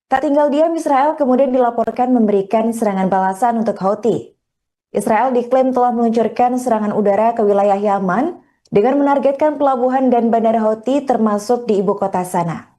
Tak tinggal diam, Israel kemudian dilaporkan memberikan serangan balasan untuk Houthi. Israel diklaim telah meluncurkan serangan udara ke wilayah Yaman dengan menargetkan pelabuhan dan bandara Houthi termasuk di ibu kota Sanaa.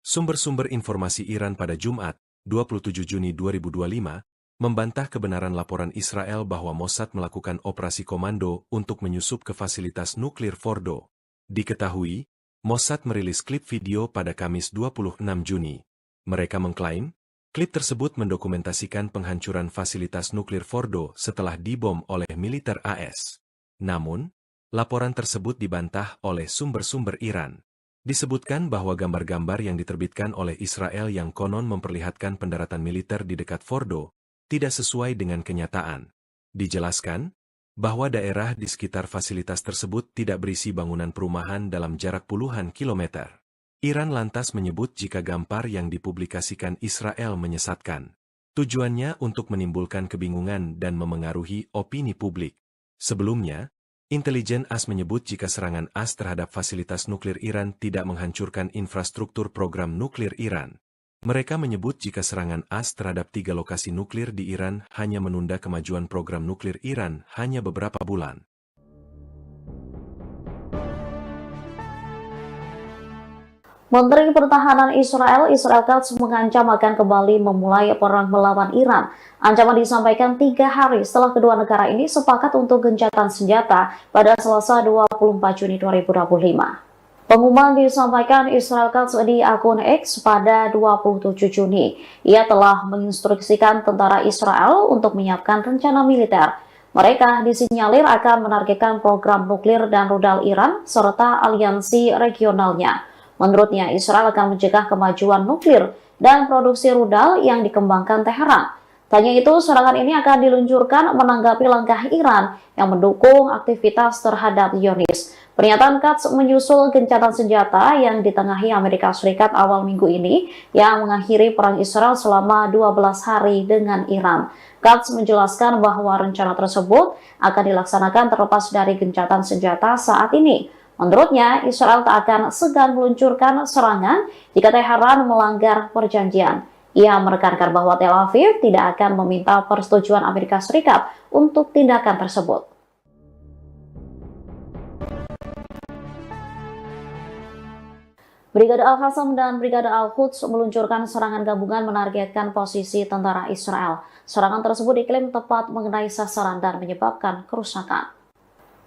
Sumber-sumber informasi Iran pada Jumat, 27 Juni 2025, membantah kebenaran laporan Israel bahwa Mossad melakukan operasi komando untuk menyusup ke fasilitas nuklir Fordo. Diketahui, Mossad merilis klip video pada Kamis 26 Juni. Mereka mengklaim, klip tersebut mendokumentasikan penghancuran fasilitas nuklir Fordo setelah dibom oleh militer AS. Namun, laporan tersebut dibantah oleh sumber-sumber Iran. Disebutkan bahwa gambar-gambar yang diterbitkan oleh Israel yang konon memperlihatkan pendaratan militer di dekat Fordo tidak sesuai dengan kenyataan. Dijelaskan bahwa daerah di sekitar fasilitas tersebut tidak berisi bangunan perumahan dalam jarak puluhan kilometer. Iran lantas menyebut jika gambar yang dipublikasikan Israel menyesatkan. Tujuannya untuk menimbulkan kebingungan dan memengaruhi opini publik. Sebelumnya, intelijen AS menyebut jika serangan AS terhadap fasilitas nuklir Iran tidak menghancurkan infrastruktur program nuklir Iran. Mereka menyebut jika serangan AS terhadap 3 lokasi nuklir di Iran hanya menunda kemajuan program nuklir Iran hanya beberapa bulan. Menteri Pertahanan Israel Katz mengancam akan kembali memulai perang melawan Iran. Ancaman disampaikan 3 hari setelah kedua negara ini sepakat untuk gencatan senjata pada Selasa 24 Juni 2025. Pengumuman disampaikan Israel Katz di akun X pada 27 Juni. Ia telah menginstruksikan tentara Israel untuk menyiapkan rencana militer. Mereka disinyalir akan menargetkan program nuklir dan rudal Iran serta aliansi regionalnya. Menurutnya, Israel akan mencegah kemajuan nuklir dan produksi rudal yang dikembangkan Teheran. Tanya itu, serangan ini akan diluncurkan menanggapi langkah Iran yang mendukung aktivitas terhadap Zionis. Pernyataan Katz menyusul gencatan senjata yang ditengahi Amerika Serikat awal minggu ini yang mengakhiri perang Israel selama 12 hari dengan Iran. Katz menjelaskan bahwa rencana tersebut akan dilaksanakan terlepas dari gencatan senjata saat ini. Menurutnya, Israel tak akan segan meluncurkan serangan jika Teheran melanggar perjanjian. Ia menekankan bahwa Tel Aviv tidak akan meminta persetujuan Amerika Serikat untuk tindakan tersebut. Brigade Al-Qassam dan Brigade Al-Quds meluncurkan serangan gabungan menargetkan posisi tentara Israel. Serangan tersebut diklaim tepat mengenai sasaran dan menyebabkan kerusakan.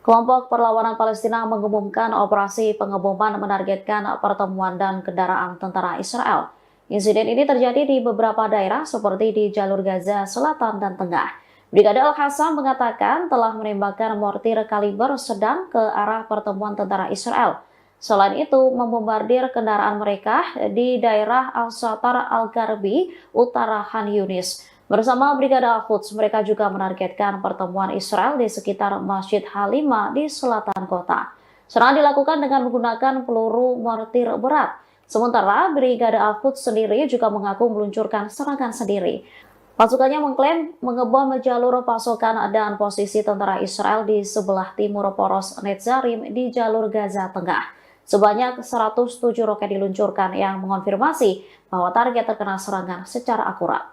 Kelompok Perlawanan Palestina mengumumkan operasi pengeboman menargetkan pertemuan dan kendaraan tentara Israel. Insiden ini terjadi di beberapa daerah seperti di jalur Gaza Selatan dan Tengah. Brigade Al-Qassam mengatakan telah menembakkan mortir kaliber sedang ke arah pertemuan tentara Israel. Selain itu, membombardir kendaraan mereka di daerah Al-Satar Al-Garbi, utara Khan Yunis. Bersama Brigade Al-Quds, mereka juga menargetkan pertemuan Israel di sekitar Masjid Halimah di selatan kota. Serangan dilakukan dengan menggunakan peluru mortir berat. Sementara Brigade Al-Quds sendiri juga mengaku meluncurkan serangan sendiri. Pasukannya mengklaim mengebom jalur pasokan dan posisi tentara Israel di sebelah timur poros Netzarim di jalur Gaza Tengah. Sebanyak 107 roket diluncurkan yang mengonfirmasi bahwa target terkena serangan secara akurat.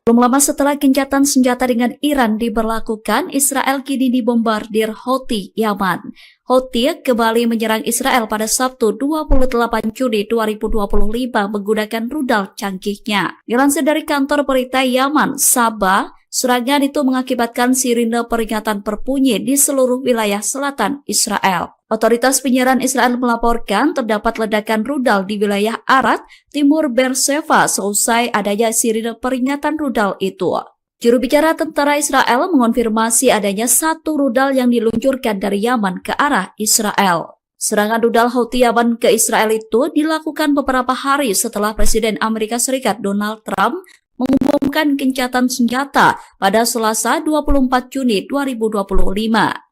Belum lama setelah gencatan senjata dengan Iran diberlakukan, Israel kini dibombardir Houthi Yaman. Houthi kembali menyerang Israel pada Sabtu 28 Juni 2025 menggunakan rudal canggihnya. Dilansir dari kantor berita Yaman, Sabah, serangan itu mengakibatkan sirine peringatan berbunyi di seluruh wilayah selatan Israel. Otoritas penyiaran Israel melaporkan terdapat ledakan rudal di wilayah Arad, timur Beersheba seusai adanya sirine peringatan rudal itu. Juru bicara tentara Israel mengonfirmasi adanya satu rudal yang diluncurkan dari Yaman ke arah Israel. Serangan rudal Houthi Yaman ke Israel itu dilakukan beberapa hari setelah Presiden Amerika Serikat Donald Trump mengumumkan gencatan senjata pada Selasa 24 Juni 2025.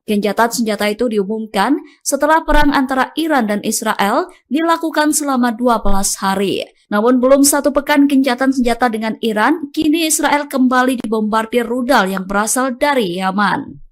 Gencatan senjata itu diumumkan setelah perang antara Iran dan Israel dilakukan selama 12 hari. Namun belum satu pekan gencatan senjata dengan Iran, kini Israel kembali dibombardir rudal yang berasal dari Yaman.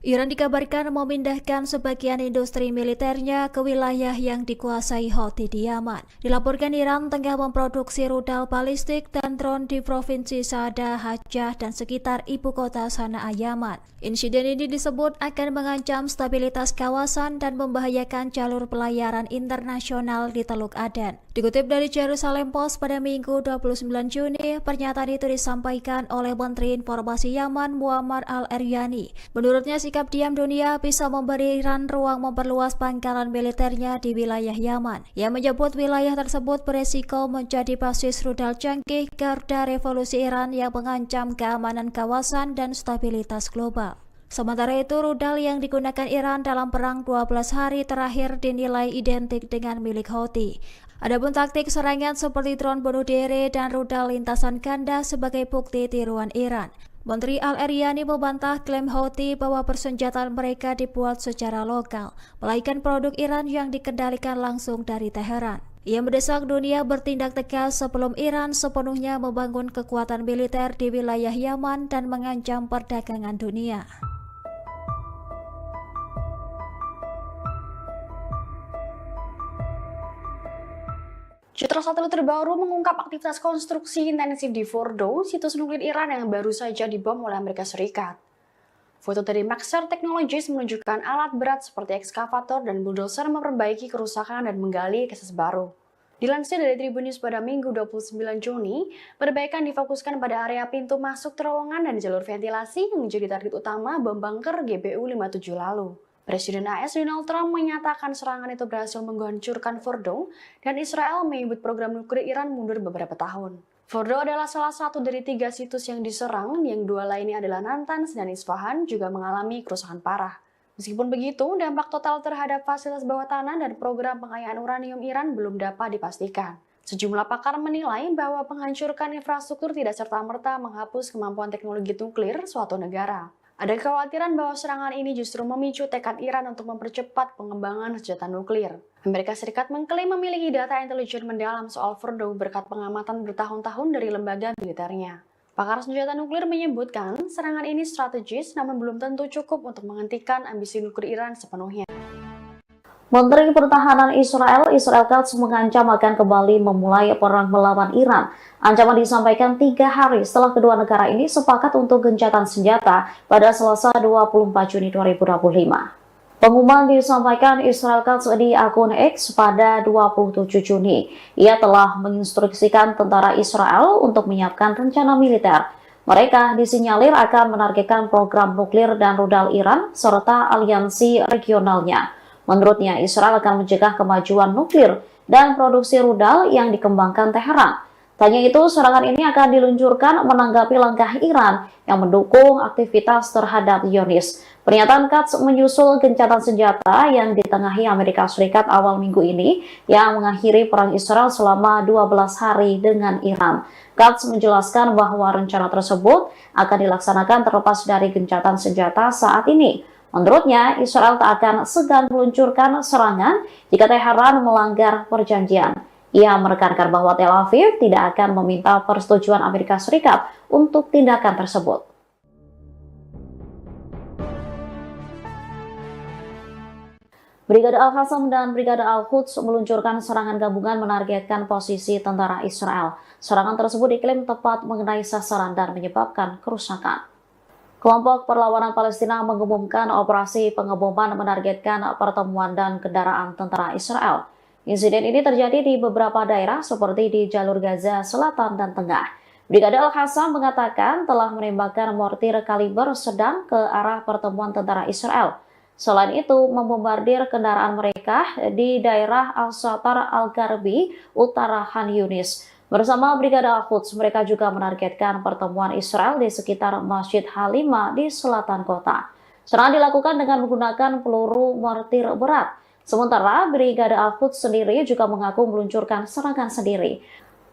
Iran dikabarkan memindahkan sebagian industri militernya ke wilayah yang dikuasai Houthi di Yaman. Dilaporkan Iran tengah memproduksi rudal balistik dan drone di Provinsi Saada, Hajjah, dan sekitar ibu kota Sanaa, Yaman. Insiden ini disebut akan mengancam stabilitas kawasan dan membahayakan jalur pelayaran internasional di Teluk Aden. Dikutip dari Jerusalem Post pada Minggu 29 Juni, pernyataan itu disampaikan oleh Menteri Informasi Yaman Muammar Al-Eryani. Menurutnya, sikap diam dunia bisa memberi Iran ruang memperluas pangkalan militernya di wilayah Yaman. Ia menyebut wilayah tersebut beresiko menjadi basis rudal canggih garda revolusi Iran yang mengancam keamanan kawasan dan stabilitas global. Sementara itu, rudal yang digunakan Iran dalam perang 12 hari terakhir dinilai identik dengan milik Houthi. Adapun taktik serangan seperti drone bunuh diri dan rudal lintasan ganda sebagai bukti tiruan Iran. Menteri Al-Eryani membantah klaim Houthi bahwa persenjataan mereka dibuat secara lokal, melainkan produk Iran yang dikendalikan langsung dari Teheran. Ia mendesak dunia bertindak tegas sebelum Iran sepenuhnya membangun kekuatan militer di wilayah Yaman dan mengancam perdagangan dunia. Citra satelit terbaru mengungkap aktivitas konstruksi intensif di Fordo, situs nuklir Iran yang baru saja dibom oleh Amerika Serikat. Foto dari Maxar Technologies menunjukkan alat berat seperti ekskavator dan bulldozer memperbaiki kerusakan dan menggali akses baru. Dilansir dari Tribun News pada Minggu 29 Juni, perbaikan difokuskan pada area pintu masuk terowongan dan jalur ventilasi yang menjadi target utama bom bunker GBU-57 lalu. Presiden AS Donald Trump menyatakan serangan itu berhasil menghancurkan Fordo dan Israel menyebut program nuklir Iran mundur beberapa tahun. Fordo adalah salah satu dari 3 situs yang diserang, yang 2 lainnya adalah Natanz dan Isfahan juga mengalami kerusakan parah. Meskipun begitu, dampak total terhadap fasilitas bawah tanah dan program pengayaan uranium Iran belum dapat dipastikan. Sejumlah pakar menilai bahwa penghancuran infrastruktur tidak serta-merta menghapus kemampuan teknologi nuklir suatu negara. Ada kekhawatiran bahwa serangan ini justru memicu tekad Iran untuk mempercepat pengembangan senjata nuklir. Amerika Serikat mengklaim memiliki data intelijen mendalam soal Fordo berkat pengamatan bertahun-tahun dari lembaga militernya. Pakar senjata nuklir menyebutkan serangan ini strategis namun belum tentu cukup untuk menghentikan ambisi nuklir Iran sepenuhnya. Menteri Pertahanan Israel Katz mengancam akan kembali memulai perang melawan Iran. Ancaman disampaikan 3 hari setelah kedua negara ini sepakat untuk gencatan senjata pada Selasa 24 Juni 2025. Pengumuman disampaikan Israel Katz di akun X pada 27 Juni. Ia telah menginstruksikan tentara Israel untuk menyiapkan rencana militer. Mereka disinyalir akan menargetkan program nuklir dan rudal Iran serta aliansi regionalnya. Menurutnya, Israel akan mencegah kemajuan nuklir dan produksi rudal yang dikembangkan Teheran. Tanya itu, serangan ini akan diluncurkan menanggapi langkah Iran yang mendukung aktivitas terhadap Zionis. Pernyataan Katz menyusul gencatan senjata yang ditengahi Amerika Serikat awal minggu ini yang mengakhiri perang Israel selama 12 hari dengan Iran. Katz menjelaskan bahwa rencana tersebut akan dilaksanakan terlepas dari gencatan senjata saat ini. Menurutnya, Israel tak akan segan meluncurkan serangan jika Teheran melanggar perjanjian. Ia menekankan bahwa Tel Aviv tidak akan meminta persetujuan Amerika Serikat untuk tindakan tersebut. Brigade Al-Qassam dan Brigade Al-Quds meluncurkan serangan gabungan menargetkan posisi tentara Israel. Serangan tersebut diklaim tepat mengenai sasaran dan menyebabkan kerusakan. Kelompok Perlawanan Palestina mengumumkan operasi pengeboman menargetkan pertemuan dan kendaraan tentara Israel. Insiden ini terjadi di beberapa daerah seperti di jalur Gaza Selatan dan Tengah. Brigade Al-Qassam mengatakan telah menembakkan mortir kaliber sedang ke arah pertemuan tentara Israel. Selain itu, membombardir kendaraan mereka di daerah Al-Satar Al-Garbi, utara Khan Yunis. Bersama Brigade Al-Quds, mereka juga menargetkan pertemuan Israel di sekitar Masjid Halimah di selatan kota. Serangan dilakukan dengan menggunakan peluru mortir berat. Sementara Brigade Al-Quds sendiri juga mengaku meluncurkan serangan sendiri.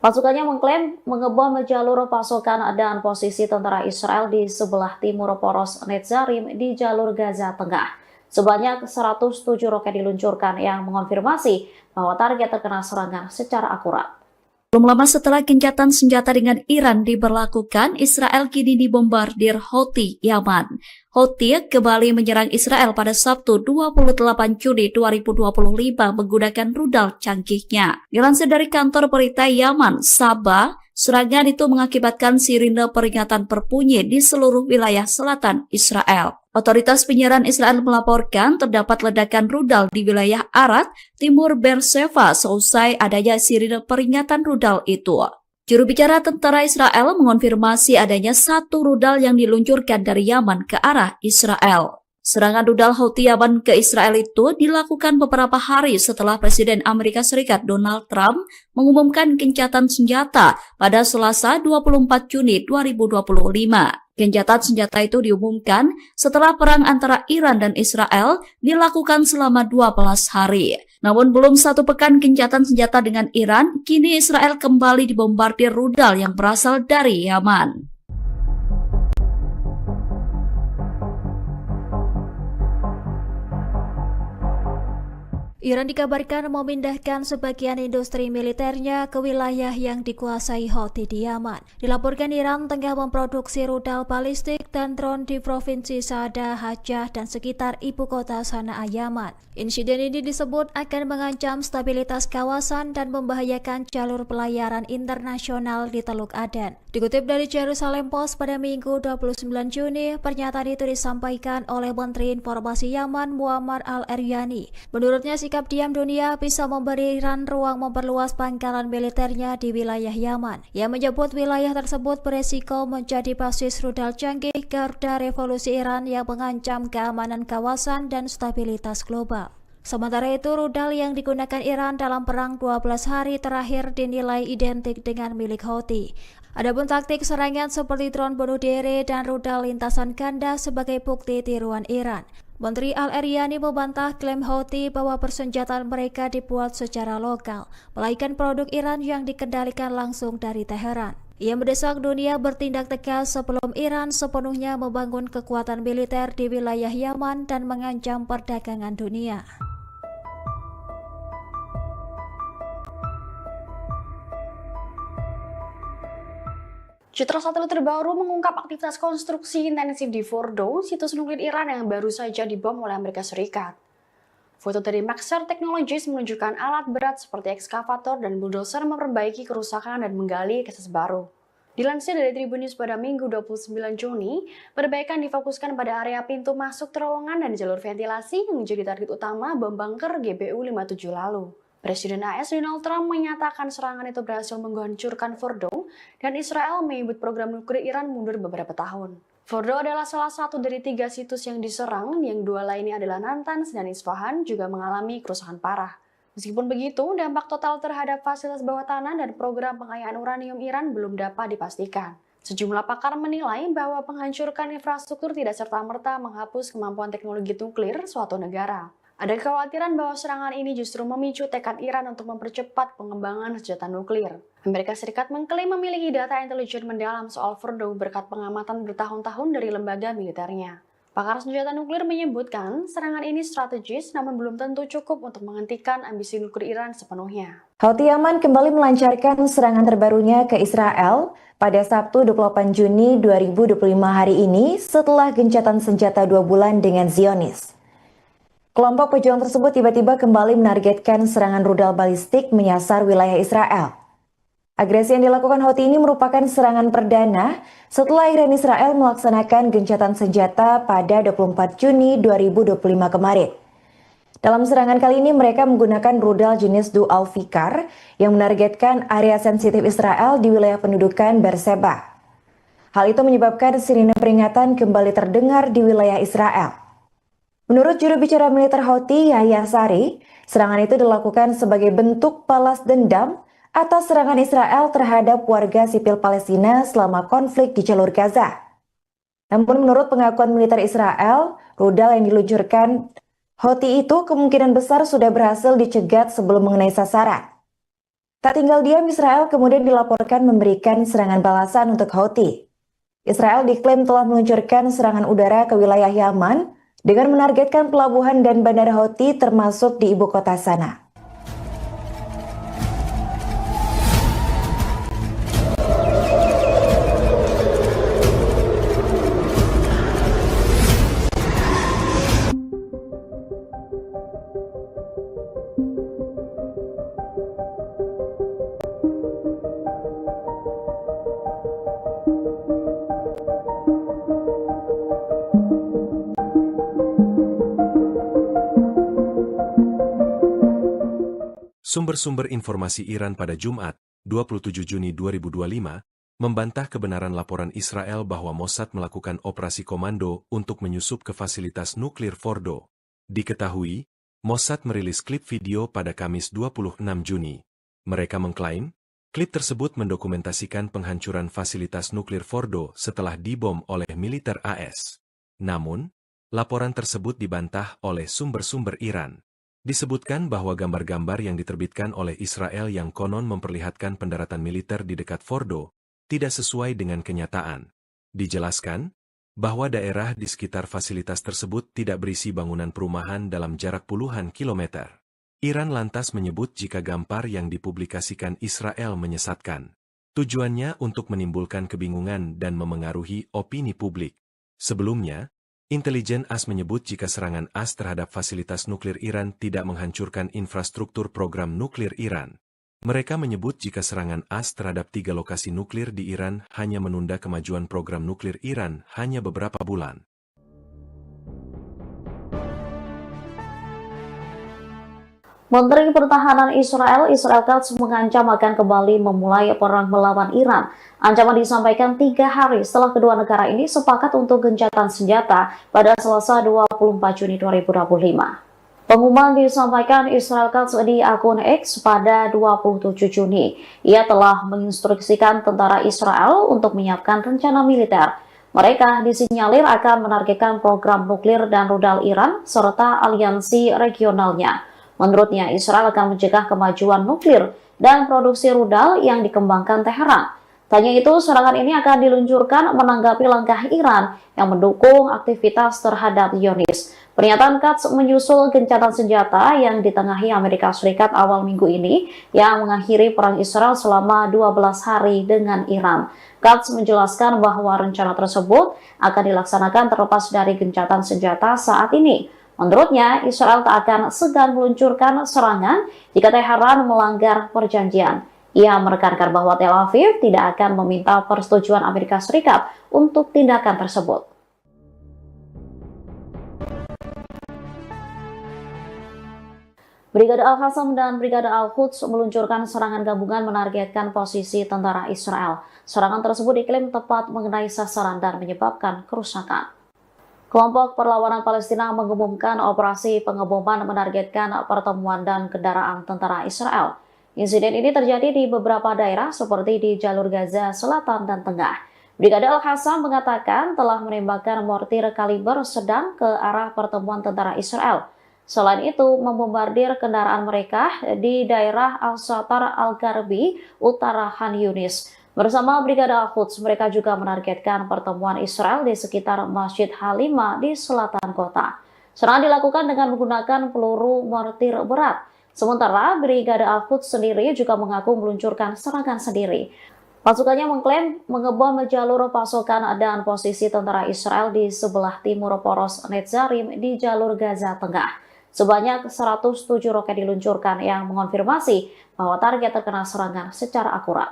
Pasukannya mengklaim mengebom jalur pasokan dan posisi tentara Israel di sebelah timur poros Netzarim di jalur Gaza Tengah. Sebanyak 107 roket diluncurkan yang mengonfirmasi bahwa target terkena serangan secara akurat. Belum lama setelah gencatan senjata dengan Iran diberlakukan, Israel kini dibombardir Houthi Yaman. Houthi kembali menyerang Israel pada Sabtu 28 Juni 2025 menggunakan rudal canggihnya. Dilansir dari kantor berita Yaman, Sabah, serangan itu mengakibatkan sirine peringatan berbunyi di seluruh wilayah selatan Israel. Otoritas penyiaran Israel melaporkan terdapat ledakan rudal di wilayah Arad, timur Beersheva seusai adanya sirine peringatan rudal itu. Juru bicara tentara Israel mengonfirmasi adanya 1 rudal yang diluncurkan dari Yaman ke arah Israel. Serangan rudal Houthi Yaman ke Israel itu dilakukan beberapa hari setelah Presiden Amerika Serikat Donald Trump mengumumkan gencatan senjata pada Selasa 24 Juni 2025. Gencatan senjata itu diumumkan setelah perang antara Iran dan Israel dilakukan selama 12 hari. Namun belum 1 pekan gencatan senjata dengan Iran, kini Israel kembali dibombardir rudal yang berasal dari Yaman. Iran dikabarkan memindahkan sebagian industri militernya ke wilayah yang dikuasai Houthi di Yaman. Dilaporkan Iran tengah memproduksi rudal balistik dan drone di provinsi Saada, Hajjah, dan sekitar ibu kota Sanaa, Yaman. Insiden ini disebut akan mengancam stabilitas kawasan dan membahayakan jalur pelayaran internasional di Teluk Aden. Dikutip dari Jerusalem Post pada Minggu 29 Juni, pernyataan itu disampaikan oleh Menteri Informasi Yaman Muammar al-Eryani. Menurutnya, sikap diam dunia bisa memberi Iran ruang memperluas pangkalan militernya di wilayah Yaman. Ia menyebut wilayah tersebut beresiko menjadi basis rudal canggih garda revolusi Iran yang mengancam keamanan kawasan dan stabilitas global. Sementara itu, rudal yang digunakan Iran dalam perang 12 hari terakhir dinilai identik dengan milik Houthi. Adapun taktik serangan seperti drone bunuh diri dan rudal lintasan ganda sebagai bukti tiruan Iran. Menteri Al-Eryani membantah klaim Houthi bahwa persenjataan mereka dibuat secara lokal, melainkan produk Iran yang dikendalikan langsung dari Teheran. Ia mendesak dunia bertindak tegas sebelum Iran sepenuhnya membangun kekuatan militer di wilayah Yaman dan mengancam perdagangan dunia. Citra satelit terbaru mengungkap aktivitas konstruksi intensif di Fordo, situs nuklir Iran yang baru saja dibom oleh Amerika Serikat. Foto dari Maxar Technologies menunjukkan alat berat seperti ekskavator dan bulldozer memperbaiki kerusakan dan menggali akses baru. Dilansir dari Tribun News pada Minggu 29 Juni, perbaikan difokuskan pada area pintu masuk terowongan dan jalur ventilasi yang menjadi target utama bom bunker GBU-57 lalu. Presiden AS Donald Trump menyatakan serangan itu berhasil menghancurkan Fordo dan Israel menyebut program nuklir Iran mundur beberapa tahun. Fordo adalah salah satu dari 3 situs yang diserang, yang 2 lainnya adalah Natanz dan Isfahan juga mengalami kerusakan parah. Meskipun begitu, dampak total terhadap fasilitas bawah tanah dan program pengayaan uranium Iran belum dapat dipastikan. Sejumlah pakar menilai bahwa menghancurkan infrastruktur tidak serta-merta menghapus kemampuan teknologi nuklir suatu negara. Ada kekhawatiran bahwa serangan ini justru memicu tekad Iran untuk mempercepat pengembangan senjata nuklir. Amerika Serikat mengklaim memiliki data intelijen mendalam soal Fordo berkat pengamatan bertahun-tahun dari lembaga militernya. Pakar senjata nuklir menyebutkan serangan ini strategis namun belum tentu cukup untuk menghentikan ambisi nuklir Iran sepenuhnya. Houthi Yaman kembali melancarkan serangan terbarunya ke Israel pada Sabtu 28 Juni 2025 hari ini setelah gencatan senjata 2 bulan dengan Zionis. Kelompok pejuang tersebut tiba-tiba kembali menargetkan serangan rudal balistik menyasar wilayah Israel. Agresi yang dilakukan Houthi ini merupakan serangan perdana setelah Iran Israel melaksanakan gencatan senjata pada 24 Juni 2025 kemarin. Dalam serangan kali ini mereka menggunakan rudal jenis Dual Fikar yang menargetkan area sensitif Israel di wilayah pendudukan Beersheba. Hal itu menyebabkan sirine peringatan kembali terdengar di wilayah Israel. Menurut juru bicara militer Houthi, Yahya Sari, serangan itu dilakukan sebagai bentuk balas dendam atas serangan Israel terhadap warga sipil Palestina selama konflik di jalur Gaza. Namun menurut pengakuan militer Israel, rudal yang diluncurkan Houthi itu kemungkinan besar sudah berhasil dicegat sebelum mengenai sasaran. Tak tinggal diam, Israel kemudian dilaporkan memberikan serangan balasan untuk Houthi. Israel diklaim telah meluncurkan serangan udara ke wilayah Yaman dengan menargetkan pelabuhan dan bandara Houthi termasuk di ibu kota Sanaa. Sumber-sumber informasi Iran pada Jumat, 27 Juni 2025, membantah kebenaran laporan Israel bahwa Mossad melakukan operasi komando untuk menyusup ke fasilitas nuklir Fordo. Diketahui, Mossad merilis klip video pada Kamis 26 Juni. Mereka mengklaim, klip tersebut mendokumentasikan penghancuran fasilitas nuklir Fordo setelah dibom oleh militer AS. Namun, laporan tersebut dibantah oleh sumber-sumber Iran. Disebutkan bahwa gambar-gambar yang diterbitkan oleh Israel yang konon memperlihatkan pendaratan militer di dekat Fordo tidak sesuai dengan kenyataan. Dijelaskan bahwa daerah di sekitar fasilitas tersebut tidak berisi bangunan perumahan dalam jarak puluhan kilometer. Iran lantas menyebut jika gambar yang dipublikasikan Israel menyesatkan. Tujuannya untuk menimbulkan kebingungan dan memengaruhi opini publik. Sebelumnya, intelijen AS menyebut jika serangan AS terhadap fasilitas nuklir Iran tidak menghancurkan infrastruktur program nuklir Iran. Mereka menyebut jika serangan AS terhadap 3 lokasi nuklir di Iran hanya menunda kemajuan program nuklir Iran hanya beberapa bulan. Menteri Pertahanan Israel Katz mengancam akan kembali memulai perang melawan Iran. Ancaman disampaikan 3 hari setelah kedua negara ini sepakat untuk gencatan senjata pada Selasa 24 Juni 2025. Pengumuman disampaikan Israel Katz di akun X pada 27 Juni. Ia telah menginstruksikan tentara Israel untuk menyiapkan rencana militer. Mereka disinyalir akan menargetkan program nuklir dan rudal Iran serta aliansi regionalnya. Menurutnya, Israel akan mencegah kemajuan nuklir dan produksi rudal yang dikembangkan Teheran. Tanya itu, serangan ini akan diluncurkan menanggapi langkah Iran yang mendukung aktivitas terhadap Zionis. Pernyataan Katz menyusul gencatan senjata yang ditengahi Amerika Serikat awal minggu ini yang mengakhiri perang Israel selama 12 hari dengan Iran. Katz menjelaskan bahwa rencana tersebut akan dilaksanakan terlepas dari gencatan senjata saat ini. Menurutnya, Israel tak akan segan meluncurkan serangan jika Teheran melanggar perjanjian. Ia menekankan bahwa Tel Aviv tidak akan meminta persetujuan Amerika Serikat untuk tindakan tersebut. Brigade Al-Qassam dan Brigade Al-Quds meluncurkan serangan gabungan menargetkan posisi tentara Israel. Serangan tersebut diklaim tepat mengenai sasaran dan menyebabkan kerusakan. Kelompok Perlawanan Palestina mengumumkan operasi pengeboman menargetkan pertemuan dan kendaraan tentara Israel. Insiden ini terjadi di beberapa daerah seperti di jalur Gaza Selatan dan Tengah. Brigade Al-Qassam mengatakan telah menembakkan mortir kaliber sedang ke arah pertemuan tentara Israel. Selain itu, membombardir kendaraan mereka di daerah Al-Satar Al-Garbi, utara Khan Yunis. Bersama Brigade Al-Quds, mereka juga menargetkan pertemuan Israel di sekitar Masjid Halima di selatan kota. Serangan dilakukan dengan menggunakan peluru mortir berat. Sementara Brigade Al-Quds sendiri juga mengaku meluncurkan serangan sendiri. Pasukannya mengklaim mengebom jalur pasokan dan posisi tentara Israel di sebelah timur poros Netzarim di jalur Gaza Tengah. Sebanyak 107 roket diluncurkan yang mengonfirmasi bahwa target terkena serangan secara akurat.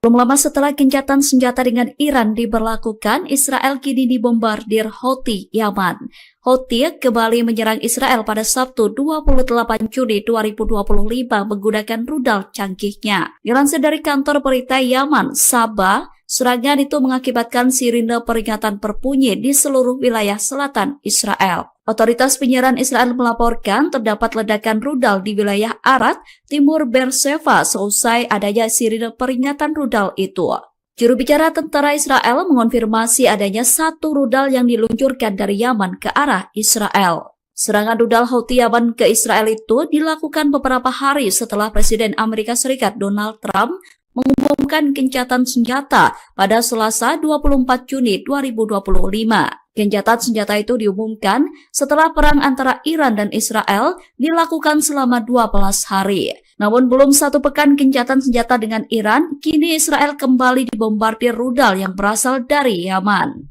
Belum lama setelah gencatan senjata dengan Iran diberlakukan, Israel kini dibombardir Houthi Yaman. Houthi kembali menyerang Israel pada Sabtu 28 Juni 2025 menggunakan rudal canggihnya. Dilansir dari kantor berita Yaman, Sabah, serangan itu mengakibatkan sirine peringatan berbunyi di seluruh wilayah selatan Israel. Otoritas penyiaran Israel melaporkan terdapat ledakan rudal di wilayah Arad, timur Beersheba seusai adanya sirine peringatan rudal itu. Juru bicara tentara Israel mengonfirmasi adanya satu rudal yang diluncurkan dari Yaman ke arah Israel. Serangan rudal Houthi Yaman ke Israel itu dilakukan beberapa hari setelah Presiden Amerika Serikat Donald Trump mengumumkan gencatan senjata pada Selasa 24 Juni 2025. Gencatan senjata itu diumumkan setelah perang antara Iran dan Israel dilakukan selama 12 hari. Namun belum satu pekan gencatan senjata dengan Iran, kini Israel kembali dibombardir rudal yang berasal dari Yaman.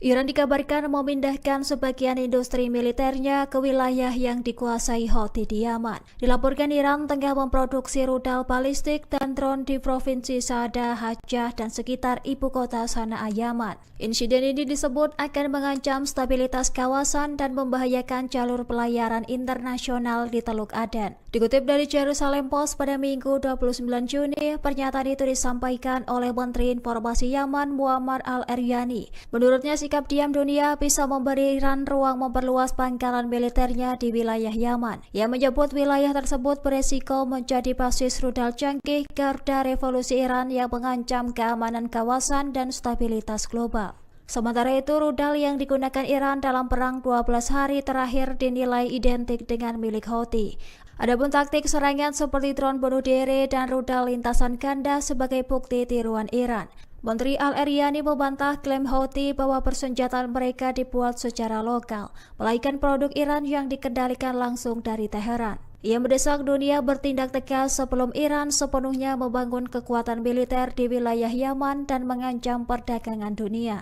Iran dikabarkan memindahkan sebagian industri militernya ke wilayah yang dikuasai Houthi di Yaman. Dilaporkan Iran tengah memproduksi rudal balistik dan drone di provinsi Saada, Hajjah, dan sekitar ibu kota Sanaa, Yaman. Insiden ini disebut akan mengancam stabilitas kawasan dan membahayakan jalur pelayaran internasional di Teluk Aden. Dikutip dari Jerusalem Post pada Minggu 29 Juni, pernyataan itu disampaikan oleh Menteri Informasi Yaman Muammar al-Eryani. Menurutnya, sikap diam dunia bisa memberi Iran ruang memperluas pangkalan militernya di wilayah Yaman. Ia menyebut wilayah tersebut beresiko menjadi basis rudal canggih garda revolusi Iran yang mengancam keamanan kawasan dan stabilitas global. Sementara itu, rudal yang digunakan Iran dalam perang 12 hari terakhir dinilai identik dengan milik Houthi. Adapun taktik serangan seperti drone bunuh diri dan rudal lintasan ganda sebagai bukti tiruan Iran. Menteri Al-Eryani membantah klaim Houthi bahwa persenjataan mereka dibuat secara lokal, melainkan produk Iran yang dikendalikan langsung dari Teheran. Ia mendesak dunia bertindak tegas sebelum Iran sepenuhnya membangun kekuatan militer di wilayah Yaman dan mengancam perdagangan dunia.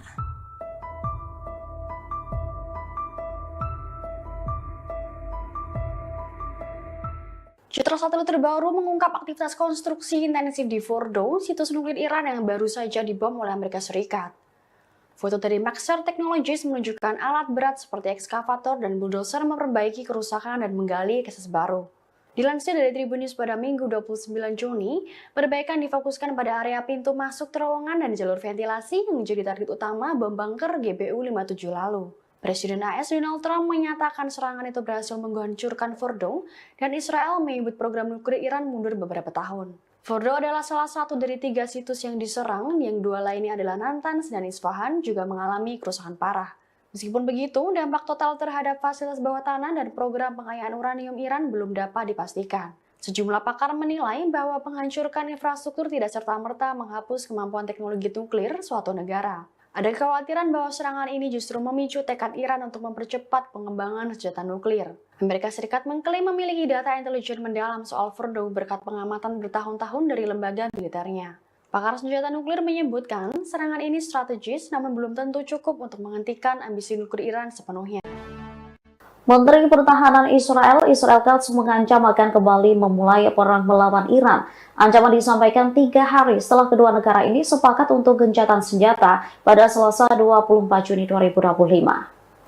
Citra satelit terbaru mengungkap aktivitas konstruksi intensif di Fordo, situs nuklir Iran yang baru saja dibom oleh Amerika Serikat. Foto dari Maxar Technologies menunjukkan alat berat seperti ekskavator dan bulldozer memperbaiki kerusakan dan menggali akses baru. Dilansir dari Tribun News pada Minggu 29 Juni, perbaikan difokuskan pada area pintu masuk terowongan dan jalur ventilasi yang menjadi target utama bom bunker GBU-57 lalu. Presiden AS Donald Trump menyatakan serangan itu berhasil menghancurkan Fordo dan Israel menyebut program nuklir Iran mundur beberapa tahun. Fordo adalah salah satu dari 3 situs yang diserang, yang 2 lainnya adalah Natanz dan Isfahan juga mengalami kerusakan parah. Meskipun begitu, dampak total terhadap fasilitas bawah tanah dan program pengayaan uranium Iran belum dapat dipastikan. Sejumlah pakar menilai bahwa menghancurkan infrastruktur tidak serta-merta menghapus kemampuan teknologi nuklir suatu negara. Ada kekhawatiran bahwa serangan ini justru memicu tekad Iran untuk mempercepat pengembangan senjata nuklir. Amerika Serikat mengklaim memiliki data intelijen mendalam soal Fordo berkat pengamatan bertahun-tahun dari lembaga militernya. Pakar senjata nuklir menyebutkan serangan ini strategis namun belum tentu cukup untuk menghentikan ambisi nuklir Iran sepenuhnya. Menteri Pertahanan Israel Katz mengancam akan kembali memulai perang melawan Iran. Ancaman disampaikan 3 hari setelah kedua negara ini sepakat untuk gencatan senjata pada Selasa 24 Juni 2025.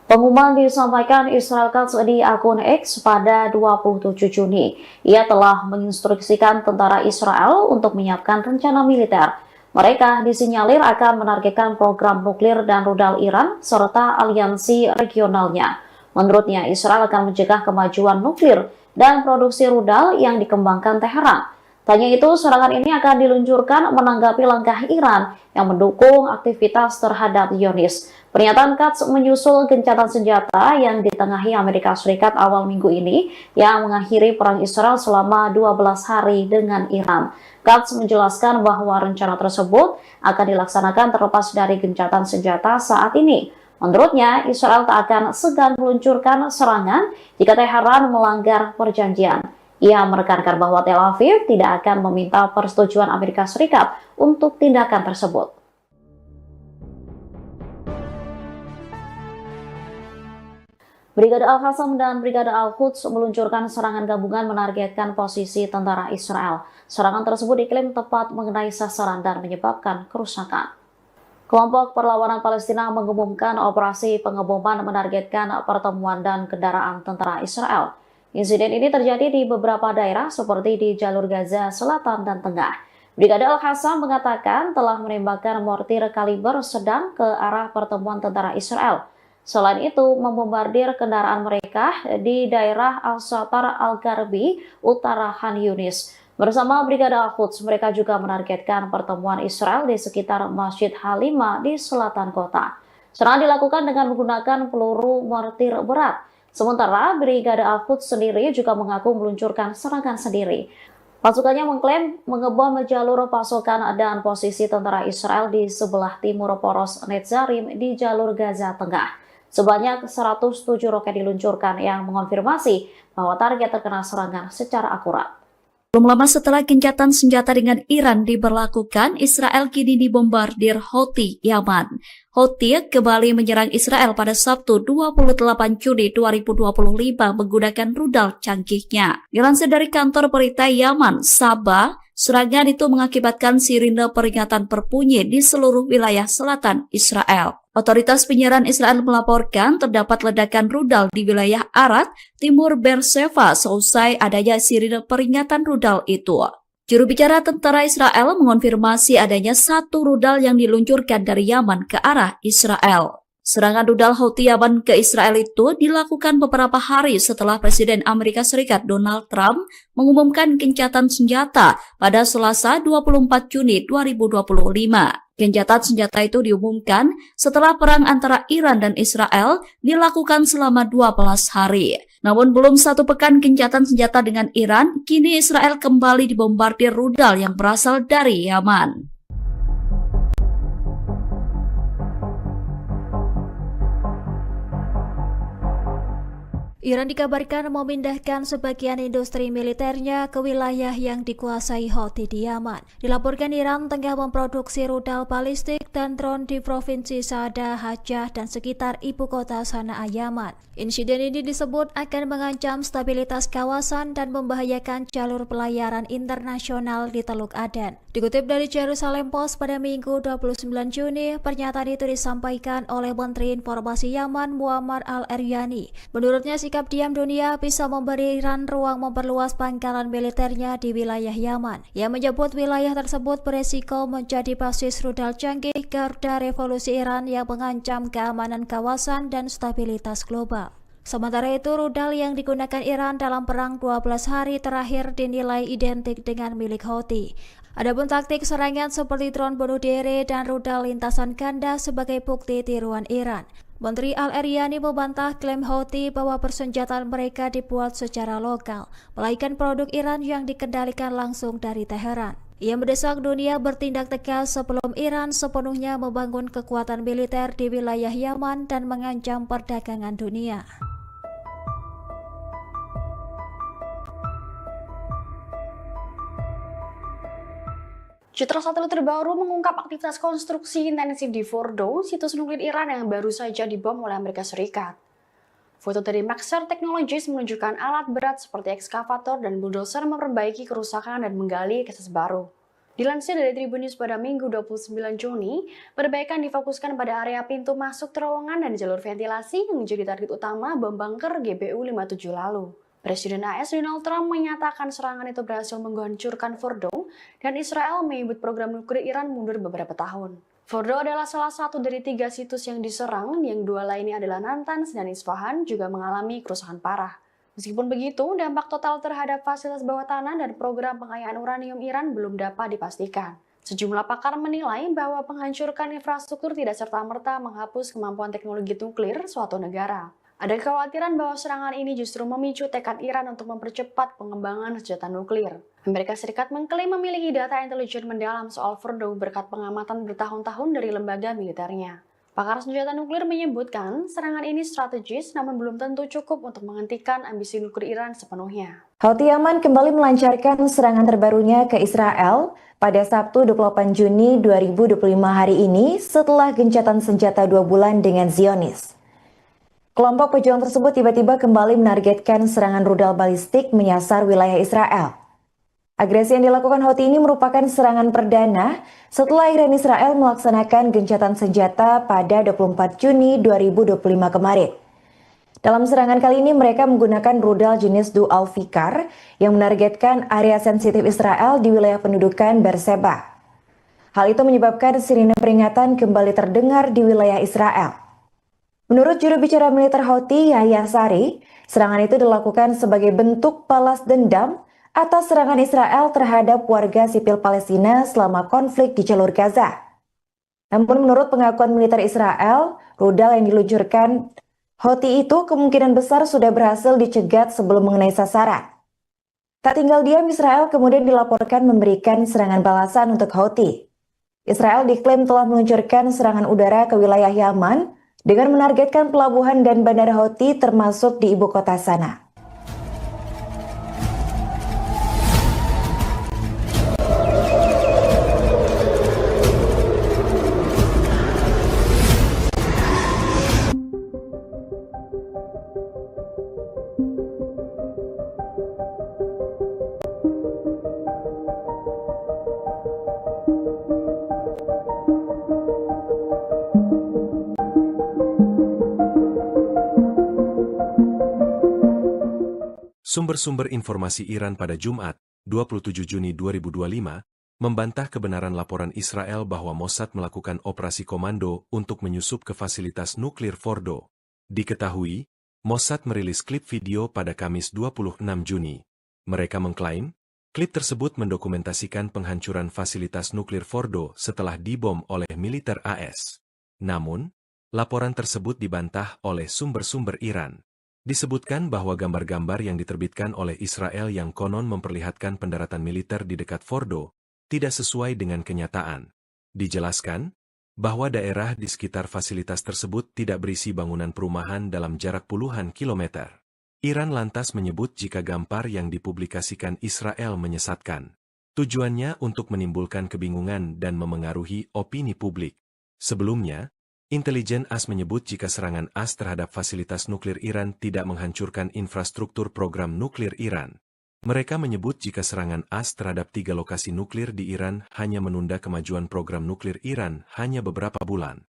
Pengumuman disampaikan Israel Katz di akun X pada 27 Juni. Ia telah menginstruksikan tentara Israel untuk menyiapkan rencana militer. Mereka disinyalir akan menargetkan program nuklir dan rudal Iran serta aliansi regionalnya. Menurutnya, Israel akan mencegah kemajuan nuklir dan produksi rudal yang dikembangkan Teheran. Tanya itu, serangan ini akan diluncurkan menanggapi langkah Iran yang mendukung aktivitas terhadap Zionis. Pernyataan Katz menyusul gencatan senjata yang ditengahi Amerika Serikat awal minggu ini yang mengakhiri perang Israel selama 12 hari dengan Iran. Katz menjelaskan bahwa rencana tersebut akan dilaksanakan terlepas dari gencatan senjata saat ini. Menurutnya, Israel tak akan segan meluncurkan serangan jika Teheran melanggar perjanjian. Ia menekankan bahwa Tel Aviv tidak akan meminta persetujuan Amerika Serikat untuk tindakan tersebut. Brigade Al-Qassam dan Brigade Al-Quds meluncurkan serangan gabungan menargetkan posisi tentara Israel. Serangan tersebut diklaim tepat mengenai sasaran dan menyebabkan kerusakan. Kelompok Perlawanan Palestina mengumumkan operasi pengeboman menargetkan pertemuan dan kendaraan tentara Israel. Insiden ini terjadi di beberapa daerah seperti di jalur Gaza Selatan dan Tengah. Brigade Al-Qassam mengatakan telah menembakkan mortir kaliber sedang ke arah pertemuan tentara Israel. Selain itu, membombardir kendaraan mereka di daerah Al-Shatar Al-Garbi, utara Khan Yunis. Bersama Brigade Al-Quds, mereka juga menargetkan pertemuan Israel di sekitar Masjid Halima di selatan kota. Serangan dilakukan dengan menggunakan peluru mortir berat. Sementara Brigade Al-Quds sendiri juga mengaku meluncurkan serangan sendiri. Pasukannya mengklaim mengebom jalur pasokan dan posisi tentara Israel di sebelah timur poros Netzarim di jalur Gaza Tengah. Sebanyak 107 roket diluncurkan yang mengonfirmasi bahwa target terkena serangan secara akurat. Belum lama setelah gencatan senjata dengan Iran diberlakukan, Israel kini dibombardir Houthi Yaman. Houthi kembali menyerang Israel pada Sabtu 28 Juni 2025 menggunakan rudal canggihnya. Dilansir dari kantor berita Yaman, Sabah, serangan itu mengakibatkan sirine peringatan berbunyi di seluruh wilayah selatan Israel. Otoritas penyiaran Israel melaporkan terdapat ledakan rudal di wilayah Arad, timur Beersheva seusai adanya sirine peringatan rudal itu. Juru bicara tentara Israel mengonfirmasi adanya 1 rudal yang diluncurkan dari Yaman ke arah Israel. Serangan rudal Houthi Yaman ke Israel itu dilakukan beberapa hari setelah Presiden Amerika Serikat Donald Trump mengumumkan gencatan senjata pada Selasa 24 Juni 2025. Gencatan senjata itu diumumkan setelah perang antara Iran dan Israel dilakukan selama 12 hari. Namun belum 1 pekan gencatan senjata dengan Iran, kini Israel kembali dibombardir rudal yang berasal dari Yaman. Iran dikabarkan memindahkan sebagian industri militernya ke wilayah yang dikuasai Houthi di Yaman. Dilaporkan Iran tengah memproduksi rudal balistik dan drone di provinsi Saada, Hajjah, dan sekitar ibu kota Sanaa, Yaman. Insiden ini disebut akan mengancam stabilitas kawasan dan membahayakan jalur pelayaran internasional di Teluk Aden. Dikutip dari Jerusalem Post pada Minggu 29 Juni, pernyataan itu disampaikan oleh Menteri Informasi Yaman Muammar al-Eryani. Menurutnya, sikap diam dunia bisa memberi Iran ruang memperluas pangkalan militernya di wilayah Yaman. Ia menyebut wilayah tersebut beresiko menjadi basis rudal canggih garda revolusi Iran yang mengancam keamanan kawasan dan stabilitas global. Sementara itu, rudal yang digunakan Iran dalam perang 12 hari terakhir dinilai identik dengan milik Houthi. Adapun taktik serangan seperti drone bunuh diri dan rudal lintasan ganda sebagai bukti tiruan Iran. Menteri al-Eryani membantah klaim Houthi bahwa persenjataan mereka dibuat secara lokal, melainkan produk Iran yang dikendalikan langsung dari Teheran. Ia mendesak dunia bertindak tegas sebelum Iran sepenuhnya membangun kekuatan militer di wilayah Yaman dan mengancam perdagangan dunia. Citra satelit terbaru mengungkap aktivitas konstruksi intensif di Fordo, situs nuklir Iran yang baru saja dibom oleh Amerika Serikat. Foto dari Maxar Technologies menunjukkan alat berat seperti ekskavator dan bulldozer memperbaiki kerusakan dan menggali akses baru. Dilansir dari Tribun News pada Minggu 29 Juni, perbaikan difokuskan pada area pintu masuk terowongan dan jalur ventilasi yang menjadi target utama bom bunker GBU-57 lalu. Presiden AS Donald Trump menyatakan serangan itu berhasil menghancurkan Fordo dan Israel menyebut program nuklir Iran mundur beberapa tahun. Fordo adalah salah satu dari 3 situs yang diserang, yang 2 lainnya adalah Natanz dan Isfahan juga mengalami kerusakan parah. Meskipun begitu, dampak total terhadap fasilitas bawah tanah dan program pengayaan uranium Iran belum dapat dipastikan. Sejumlah pakar menilai bahwa menghancurkan infrastruktur tidak serta-merta menghapus kemampuan teknologi nuklir suatu negara. Ada kekhawatiran bahwa serangan ini justru memicu tekad Iran untuk mempercepat pengembangan senjata nuklir. Amerika Serikat mengklaim memiliki data intelijen mendalam soal Fordo berkat pengamatan bertahun-tahun dari lembaga militernya. Pakar senjata nuklir menyebutkan serangan ini strategis namun belum tentu cukup untuk menghentikan ambisi nuklir Iran sepenuhnya. Houthi Yaman kembali melancarkan serangan terbarunya ke Israel pada Sabtu 28 Juni 2025 hari ini setelah gencatan senjata 2 bulan dengan Zionis. Kelompok pejuang tersebut tiba-tiba kembali menargetkan serangan rudal balistik menyasar wilayah Israel. Agresi yang dilakukan Houthi ini merupakan serangan perdana setelah Iran Israel melaksanakan gencatan senjata pada 24 Juni 2025 kemarin. Dalam serangan kali ini mereka menggunakan rudal jenis Dual Fikar yang menargetkan area sensitif Israel di wilayah pendudukan Beersheba. Hal itu menyebabkan sirine peringatan kembali terdengar di wilayah Israel. Menurut juru bicara militer Houthi, Yahya Sari, serangan itu dilakukan sebagai bentuk balas dendam atas serangan Israel terhadap warga sipil Palestina selama konflik di jalur Gaza. Namun menurut pengakuan militer Israel, rudal yang diluncurkan Houthi itu kemungkinan besar sudah berhasil dicegat sebelum mengenai sasaran. Tak tinggal diam, Israel kemudian dilaporkan memberikan serangan balasan untuk Houthi. Israel diklaim telah meluncurkan serangan udara ke wilayah Yaman dengan menargetkan pelabuhan dan bandara Houthi termasuk di ibu kota Sanaa. Sumber-sumber informasi Iran pada Jumat, 27 Juni 2025, membantah kebenaran laporan Israel bahwa Mossad melakukan operasi komando untuk menyusup ke fasilitas nuklir Fordo. Diketahui, Mossad merilis klip video pada Kamis 26 Juni. Mereka mengklaim, klip tersebut mendokumentasikan penghancuran fasilitas nuklir Fordo setelah dibom oleh militer AS. Namun, laporan tersebut dibantah oleh sumber-sumber Iran. Disebutkan bahwa gambar-gambar yang diterbitkan oleh Israel yang konon memperlihatkan pendaratan militer di dekat Fordo tidak sesuai dengan kenyataan. Dijelaskan bahwa daerah di sekitar fasilitas tersebut tidak berisi bangunan perumahan dalam jarak puluhan kilometer. Iran lantas menyebut jika gambar yang dipublikasikan Israel menyesatkan. Tujuannya untuk menimbulkan kebingungan dan memengaruhi opini publik. Sebelumnya, intelijen AS menyebut jika serangan AS terhadap fasilitas nuklir Iran tidak menghancurkan infrastruktur program nuklir Iran. Mereka menyebut jika serangan AS terhadap 3 lokasi nuklir di Iran hanya menunda kemajuan program nuklir Iran hanya beberapa bulan.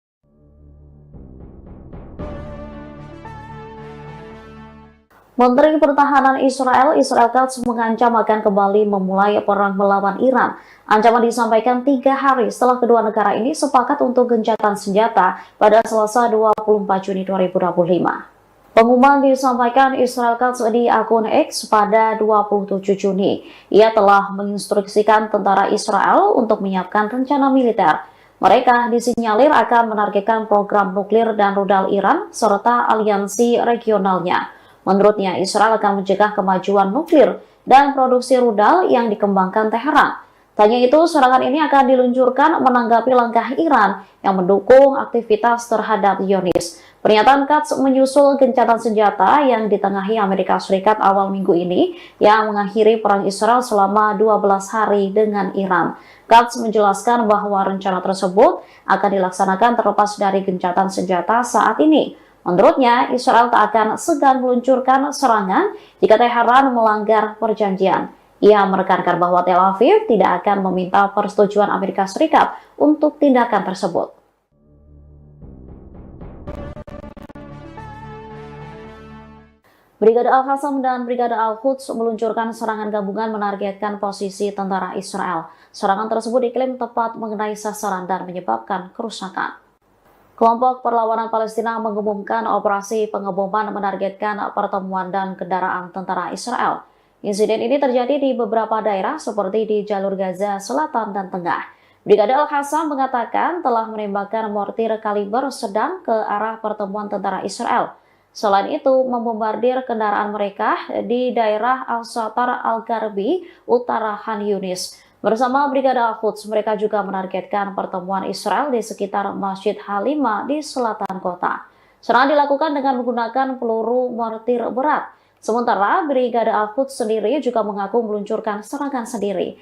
Menteri Pertahanan Israel Katz mengancam akan kembali memulai perang melawan Iran. Ancaman disampaikan 3 hari setelah kedua negara ini sepakat untuk gencatan senjata pada Selasa 24 Juni 2025. Pengumuman disampaikan Israel Katz di akun X pada 27 Juni. Ia telah menginstruksikan tentara Israel untuk menyiapkan rencana militer. Mereka disinyalir akan menargetkan program nuklir dan rudal Iran serta aliansi regionalnya. Menurutnya, Israel akan mencegah kemajuan nuklir dan produksi rudal yang dikembangkan Teheran. Tanya itu, serangan ini akan diluncurkan menanggapi langkah Iran yang mendukung aktivitas terhadap Zionis. Pernyataan Katz menyusul gencatan senjata yang ditengahi Amerika Serikat awal minggu ini yang mengakhiri perang Israel selama 12 hari dengan Iran. Katz menjelaskan bahwa rencana tersebut akan dilaksanakan terlepas dari gencatan senjata saat ini. Menurutnya, Israel tak akan segan meluncurkan serangan jika Teheran melanggar perjanjian. Ia menekankan bahwa Tel Aviv tidak akan meminta persetujuan Amerika Serikat untuk tindakan tersebut. Brigade Al-Qassam dan Brigade Al-Quds meluncurkan serangan gabungan menargetkan posisi tentara Israel. Serangan tersebut diklaim tepat mengenai sasaran dan menyebabkan kerusakan. Kelompok Perlawanan Palestina mengumumkan operasi pengeboman menargetkan pertemuan dan kendaraan tentara Israel. Insiden ini terjadi di beberapa daerah seperti di jalur Gaza Selatan dan Tengah. Brigade Al-Qassam mengatakan telah menembakkan mortir kaliber sedang ke arah pertemuan tentara Israel. Selain itu, membombardir kendaraan mereka di daerah Al-Satar Al-Garbi, utara Khan Yunis. Bersama Brigade Al-Quds, mereka juga menargetkan pertemuan Israel di sekitar Masjid Halimah di selatan kota. Serangan dilakukan dengan menggunakan peluru mortir berat. Sementara Brigade Al-Quds sendiri juga mengaku meluncurkan serangan sendiri.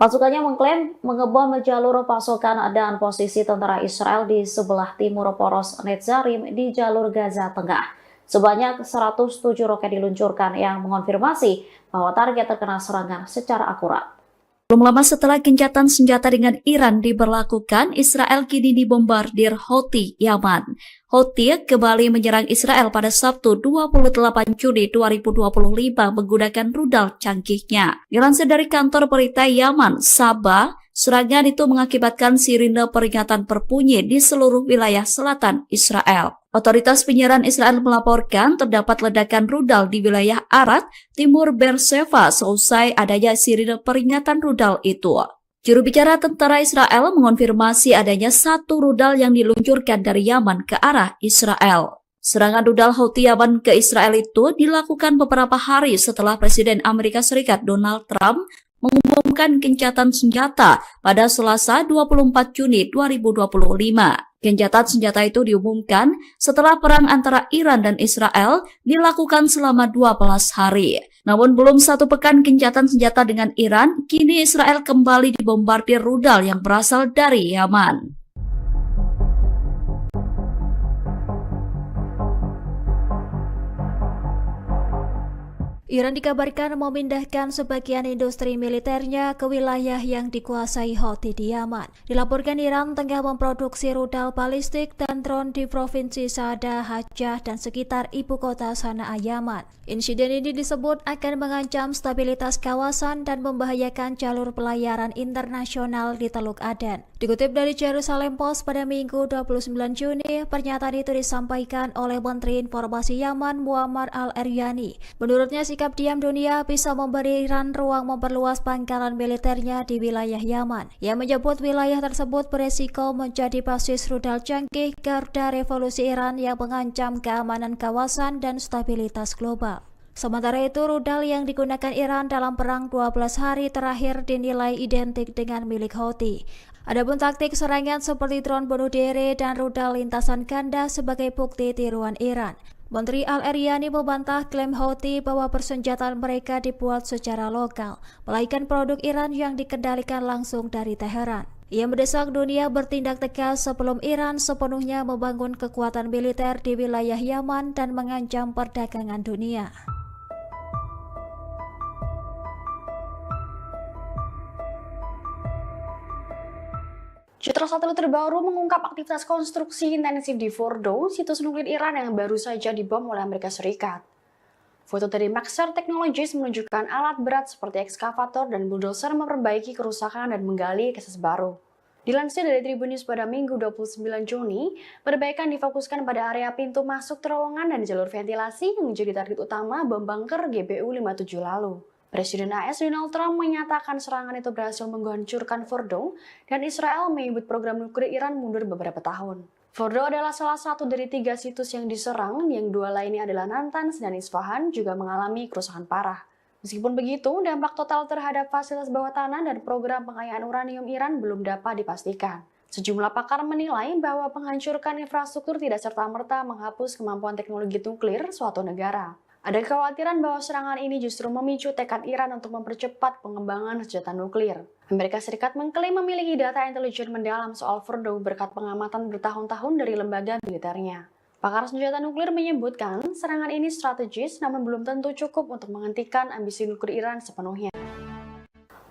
Pasukannya mengklaim mengebom jalur pasokan dan posisi tentara Israel di sebelah timur poros Netzarim di jalur Gaza Tengah. Sebanyak 107 roket diluncurkan yang mengonfirmasi bahwa target terkena serangan secara akurat. Belum lama setelah gencatan senjata dengan Iran diberlakukan, Israel kini dibombardir Houthi Yaman. Houthi kembali menyerang Israel pada Sabtu 28 Juni 2025 menggunakan rudal canggihnya. Dilansir dari kantor berita Yaman, Sabah, serangan itu mengakibatkan sirine peringatan berbunyi di seluruh wilayah selatan Israel. Otoritas penyiaran Israel melaporkan terdapat ledakan rudal di wilayah Arad, timur Beersheba seusai adanya sirine peringatan rudal itu. Juru bicara tentara Israel mengonfirmasi adanya satu rudal yang diluncurkan dari Yaman ke arah Israel. Serangan rudal Houthi Yaman ke Israel itu dilakukan beberapa hari setelah Presiden Amerika Serikat Donald Trump mengumumkan gencatan senjata pada Selasa 24 Juni 2025. Gencatan senjata itu diumumkan setelah perang antara Iran dan Israel dilakukan selama 12 hari. Namun belum satu pekan gencatan senjata dengan Iran, kini Israel kembali dibombardir rudal yang berasal dari Yaman. Iran dikabarkan memindahkan sebagian industri militernya ke wilayah yang dikuasai Houthi di Yaman. Dilaporkan Iran tengah memproduksi rudal balistik dan drone di provinsi Saada, Hajjah, dan sekitar ibu kota Sanaa, Yaman. Insiden ini disebut akan mengancam stabilitas kawasan dan membahayakan jalur pelayaran internasional di Teluk Aden. Dikutip dari Jerusalem Post pada Minggu 29 Juni, pernyataan itu disampaikan oleh Menteri Informasi Yaman Muammar al-Eryani. Menurutnya, sikap diam dunia bisa memberi Iran ruang memperluas pangkalan militernya di wilayah Yaman. Ia menyebut wilayah tersebut beresiko menjadi basis rudal canggih garda revolusi Iran yang mengancam keamanan kawasan dan stabilitas global. Sementara itu, rudal yang digunakan Iran dalam perang 12 hari terakhir dinilai identik dengan milik Houthi. Adapun taktik serangan seperti drone bunuh diri dan rudal lintasan ganda sebagai bukti tiruan Iran. Menteri Al-Eryani membantah klaim Houthi bahwa persenjataan mereka dibuat secara lokal, melainkan produk Iran yang dikendalikan langsung dari Teheran. Ia mendesak dunia bertindak tegas sebelum Iran sepenuhnya membangun kekuatan militer di wilayah Yaman dan mengancam perdagangan dunia. Citra satelit terbaru mengungkap aktivitas konstruksi intensif di Fordo, situs nuklir Iran yang baru saja dibom oleh Amerika Serikat. Foto dari Maxar Technologies menunjukkan alat berat seperti ekskavator dan bulldozer memperbaiki kerusakan dan menggali akses baru. Dilansir dari Tribun News pada Minggu 29 Juni, perbaikan difokuskan pada area pintu masuk terowongan dan jalur ventilasi yang menjadi target utama bom bunker GBU-57 lalu. Presiden AS Donald Trump menyatakan serangan itu berhasil menghancurkan Fordo dan Israel menyebut program nuklir Iran mundur beberapa tahun. Fordo adalah salah satu dari 3 situs yang diserang, yang 2 lainnya adalah Natanz dan Isfahan juga mengalami kerusakan parah. Meskipun begitu, dampak total terhadap fasilitas bawah tanah dan program pengayaan uranium Iran belum dapat dipastikan. Sejumlah pakar menilai bahwa penghancuran infrastruktur tidak serta-merta menghapus kemampuan teknologi nuklir suatu negara. Ada kekhawatiran bahwa serangan ini justru memicu tekad Iran untuk mempercepat pengembangan senjata nuklir. Amerika Serikat mengklaim memiliki data intelijen mendalam soal Fordo berkat pengamatan bertahun-tahun dari lembaga militernya. Pakar senjata nuklir menyebutkan serangan ini strategis namun belum tentu cukup untuk menghentikan ambisi nuklir Iran sepenuhnya.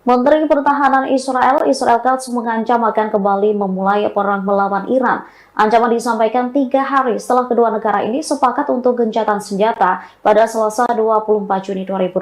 Menteri Pertahanan Israel Katz mengancam akan kembali memulai perang melawan Iran. Ancaman disampaikan 3 hari setelah kedua negara ini sepakat untuk gencatan senjata pada Selasa 24 Juni 2025.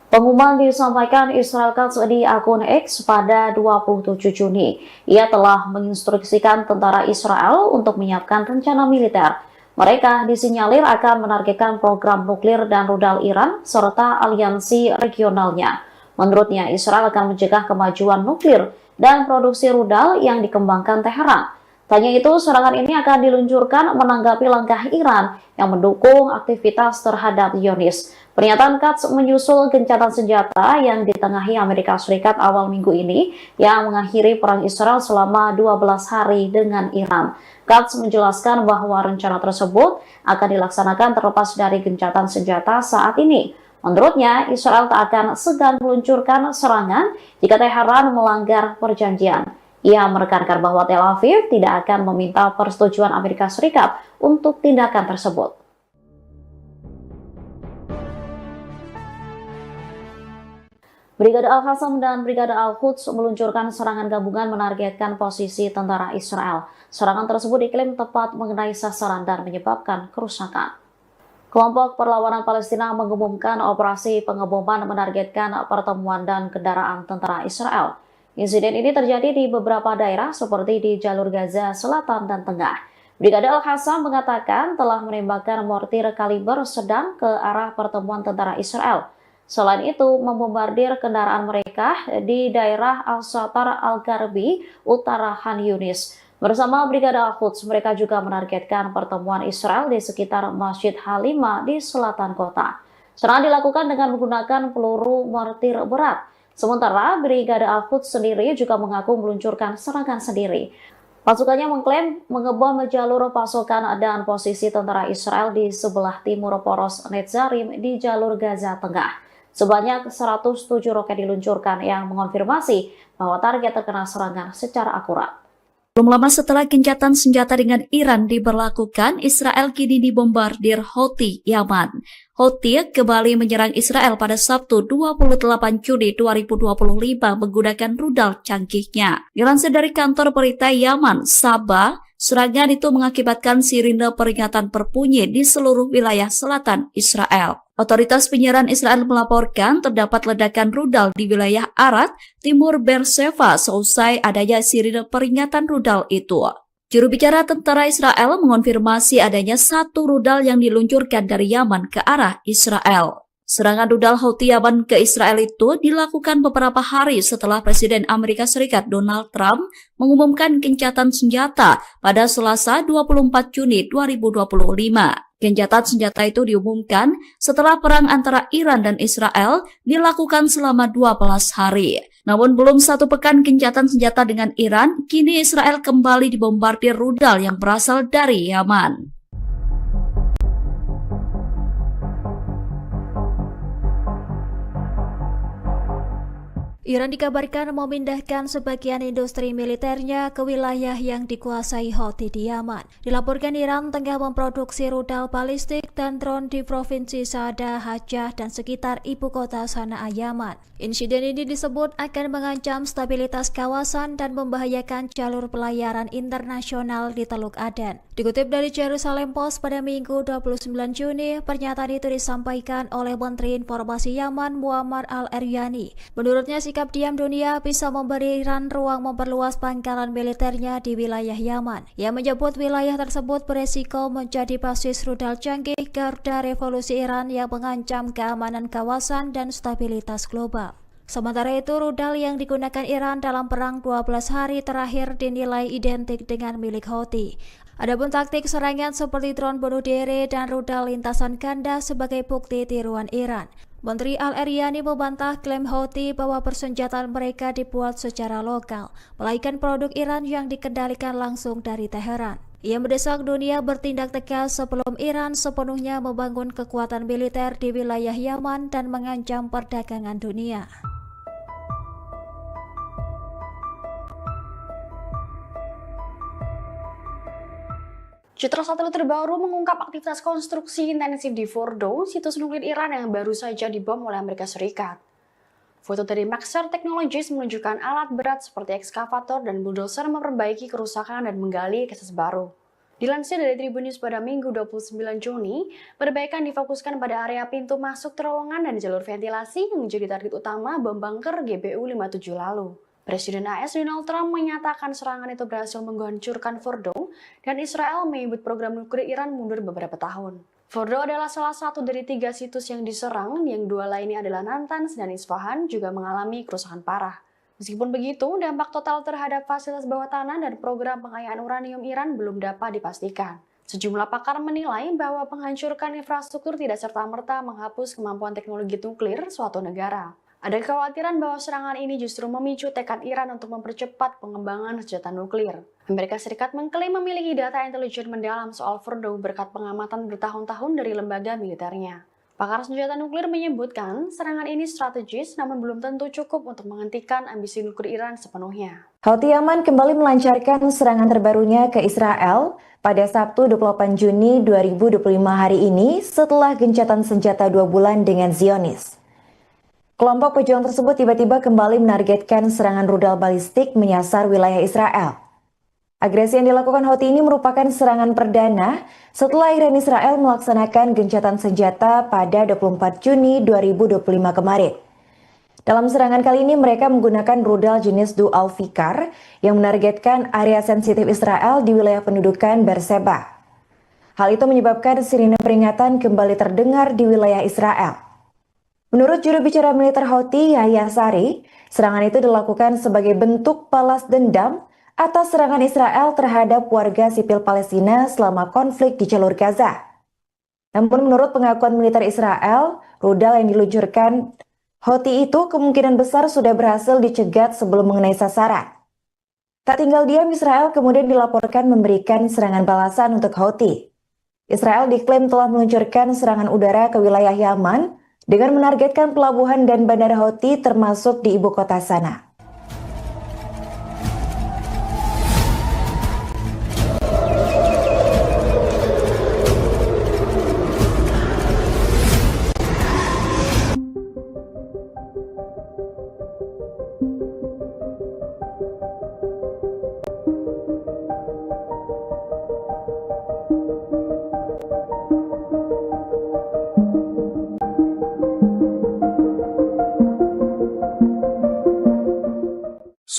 Pengumuman disampaikan Israel Katz di akun X pada 27 Juni. Ia telah menginstruksikan tentara Israel untuk menyiapkan rencana militer. Mereka disinyalir akan menargetkan program nuklir dan rudal Iran serta aliansi regionalnya. Menurutnya, Israel akan mencegah kemajuan nuklir dan produksi rudal yang dikembangkan Teheran. Tanya itu, serangan ini akan diluncurkan menanggapi langkah Iran yang mendukung aktivitas terhadap Zionis. Pernyataan Katz menyusul gencatan senjata yang ditengahi Amerika Serikat awal minggu ini yang mengakhiri perang Israel selama 12 hari dengan Iran. Katz menjelaskan bahwa rencana tersebut akan dilaksanakan terlepas dari gencatan senjata saat ini. Menurutnya, Israel tak akan segan meluncurkan serangan jika Teheran melanggar perjanjian. Ia menekankan bahwa Tel Aviv tidak akan meminta persetujuan Amerika Serikat untuk tindakan tersebut. Brigade Al-Qassam dan Brigade Al-Quds meluncurkan serangan gabungan menargetkan posisi tentara Israel. Serangan tersebut diklaim tepat mengenai sasaran dan menyebabkan kerusakan. Kelompok Perlawanan Palestina mengumumkan operasi pengeboman menargetkan pertemuan dan kendaraan tentara Israel. Insiden ini terjadi di beberapa daerah seperti di jalur Gaza Selatan dan Tengah. Brigade Al-Qassam mengatakan telah menembakkan mortir kaliber sedang ke arah pertemuan tentara Israel. Selain itu, membombardir kendaraan mereka di daerah Al-Shatar Al-Gharbi, utara Khan Yunis. Bersama Brigade Al-Quds, mereka juga menargetkan pertemuan Israel di sekitar Masjid Halimah di selatan kota. Serangan dilakukan dengan menggunakan peluru mortir berat. Sementara Brigade Al-Quds sendiri juga mengaku meluncurkan serangan sendiri. Pasukannya mengklaim mengebom jalur pasokan dan posisi tentara Israel di sebelah timur poros Netzarim di jalur Gaza Tengah. Sebanyak 107 roket diluncurkan yang mengonfirmasi bahwa target terkena serangan secara akurat. Belum lama setelah gencatan senjata dengan Iran diberlakukan, Israel kini dibombardir Houthi Yaman. Houthi kembali menyerang Israel pada Sabtu 28 Juni 2025 menggunakan rudal canggihnya. Dilansir dari kantor berita Yaman, Sabah, serangan itu mengakibatkan sirine peringatan berbunyi di seluruh wilayah selatan Israel. Otoritas penyiaran Israel melaporkan terdapat ledakan rudal di wilayah Arad, timur Beersheva seusai adanya sirine peringatan rudal itu. Juru bicara tentara Israel mengonfirmasi adanya satu rudal yang diluncurkan dari Yaman ke arah Israel. Serangan rudal Houthi Yaman ke Israel itu dilakukan beberapa hari setelah Presiden Amerika Serikat Donald Trump mengumumkan gencatan senjata pada Selasa 24 Juni 2025. Gencatan senjata itu diumumkan setelah perang antara Iran dan Israel dilakukan selama 12 hari. Namun belum satu pekan gencatan senjata dengan Iran, kini Israel kembali dibombardir rudal yang berasal dari Yaman. Iran dikabarkan memindahkan sebagian industri militernya ke wilayah yang dikuasai Houthi di Yaman. Dilaporkan Iran tengah memproduksi rudal balistik dan drone di Provinsi Saada, Hajjah, dan sekitar ibu kota Sanaa, Yaman. Insiden ini disebut akan mengancam stabilitas kawasan dan membahayakan jalur pelayaran internasional di Teluk Aden. Dikutip dari Jerusalem Post pada Minggu 29 Juni, pernyataan itu disampaikan oleh Menteri Informasi Yaman Muammar al-Eryani. Menurutnya, sikap diam dunia bisa memberi Iran ruang memperluas pangkalan militernya di wilayah Yaman. Ia menyebut wilayah tersebut beresiko menjadi basis rudal canggih garda revolusi Iran yang mengancam keamanan kawasan dan stabilitas global. Sementara itu, rudal yang digunakan Iran dalam perang 12 hari terakhir dinilai identik dengan milik Houthi. Adapun taktik serangan seperti drone bunuh diri dan rudal lintasan ganda sebagai bukti tiruan Iran. Menteri Al-Eryani membantah klaim Houthi bahwa persenjataan mereka dibuat secara lokal, melainkan produk Iran yang dikendalikan langsung dari Teheran. Ia mendesak dunia bertindak tegas sebelum Iran sepenuhnya membangun kekuatan militer di wilayah Yaman dan mengancam perdagangan dunia. Citra satelit terbaru mengungkap aktivitas konstruksi intensif di Fordo, situs nuklir Iran yang baru saja dibom oleh Amerika Serikat. Foto dari Maxar Technologies menunjukkan alat berat seperti ekskavator dan bulldozer memperbaiki kerusakan dan menggali akses baru. Dilansir dari Tribun News pada Minggu 29 Juni, perbaikan difokuskan pada area pintu masuk terowongan dan jalur ventilasi yang menjadi target utama bom bunker GBU-57 lalu. Presiden AS Donald Trump menyatakan serangan itu berhasil menghancurkan Fordo dan Israel menyebut program nuklir Iran mundur beberapa tahun. Fordo adalah salah satu dari 3 situs yang diserang, yang 2 lainnya adalah Natanz dan Isfahan juga mengalami kerusakan parah. Meskipun begitu, dampak total terhadap fasilitas bawah tanah dan program pengayaan uranium Iran belum dapat dipastikan. Sejumlah pakar menilai bahwa penghancuran infrastruktur tidak serta-merta menghapus kemampuan teknologi nuklir suatu negara. Ada kekhawatiran bahwa serangan ini justru memicu tekad Iran untuk mempercepat pengembangan senjata nuklir. Amerika Serikat mengklaim memiliki data intelijen mendalam soal Fordo berkat pengamatan bertahun-tahun dari lembaga militernya. Pakar senjata nuklir menyebutkan serangan ini strategis namun belum tentu cukup untuk menghentikan ambisi nuklir Iran sepenuhnya. Houthi Yaman kembali melancarkan serangan terbarunya ke Israel pada Sabtu 28 Juni 2025 hari ini setelah gencatan senjata 2 bulan dengan Zionis. Kelompok pejuang tersebut tiba-tiba kembali menargetkan serangan rudal balistik menyasar wilayah Israel. Agresi yang dilakukan Houthi ini merupakan serangan perdana setelah Iran Israel melaksanakan gencatan senjata pada 24 Juni 2025 kemarin. Dalam serangan kali ini mereka menggunakan rudal jenis Dual Fikar yang menargetkan area sensitif Israel di wilayah pendudukan Beersheba. Hal itu menyebabkan sirine peringatan kembali terdengar di wilayah Israel. Menurut juru bicara militer Houthi, Yahya Sari, serangan itu dilakukan sebagai bentuk balas dendam atas serangan Israel terhadap warga sipil Palestina selama konflik di jalur Gaza. Namun menurut pengakuan militer Israel, rudal yang diluncurkan Houthi itu kemungkinan besar sudah berhasil dicegat sebelum mengenai sasaran. Tak tinggal diam, Israel kemudian dilaporkan memberikan serangan balasan untuk Houthi. Israel diklaim telah meluncurkan serangan udara ke wilayah Yaman dengan menargetkan pelabuhan dan bandara Houthi termasuk di ibu kota Sanaa.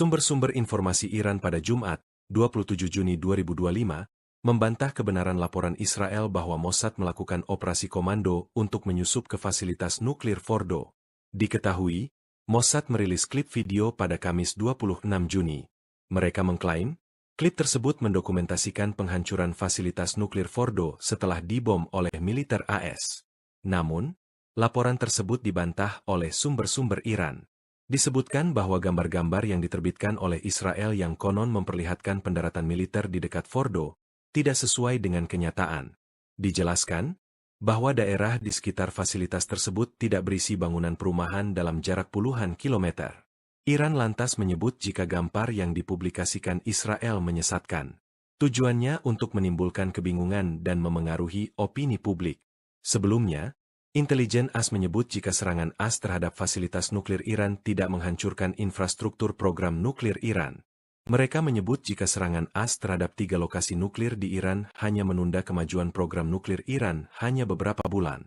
Sumber-sumber informasi Iran pada Jumat, 27 Juni 2025, membantah kebenaran laporan Israel bahwa Mossad melakukan operasi komando untuk menyusup ke fasilitas nuklir Fordo. Diketahui, Mossad merilis klip video pada Kamis 26 Juni. Mereka mengklaim, klip tersebut mendokumentasikan penghancuran fasilitas nuklir Fordo setelah dibom oleh militer AS. Namun, laporan tersebut dibantah oleh sumber-sumber Iran. Disebutkan bahwa gambar-gambar yang diterbitkan oleh Israel yang konon memperlihatkan pendaratan militer di dekat Fordo tidak sesuai dengan kenyataan. Dijelaskan bahwa daerah di sekitar fasilitas tersebut tidak berisi bangunan perumahan dalam jarak puluhan kilometer. Iran lantas menyebut jika gambar yang dipublikasikan Israel menyesatkan. Tujuannya untuk menimbulkan kebingungan dan memengaruhi opini publik. Sebelumnya, intelijen AS menyebut jika serangan AS terhadap fasilitas nuklir Iran tidak menghancurkan infrastruktur program nuklir Iran. Mereka menyebut jika serangan AS terhadap 3 lokasi nuklir di Iran hanya menunda kemajuan program nuklir Iran hanya beberapa bulan.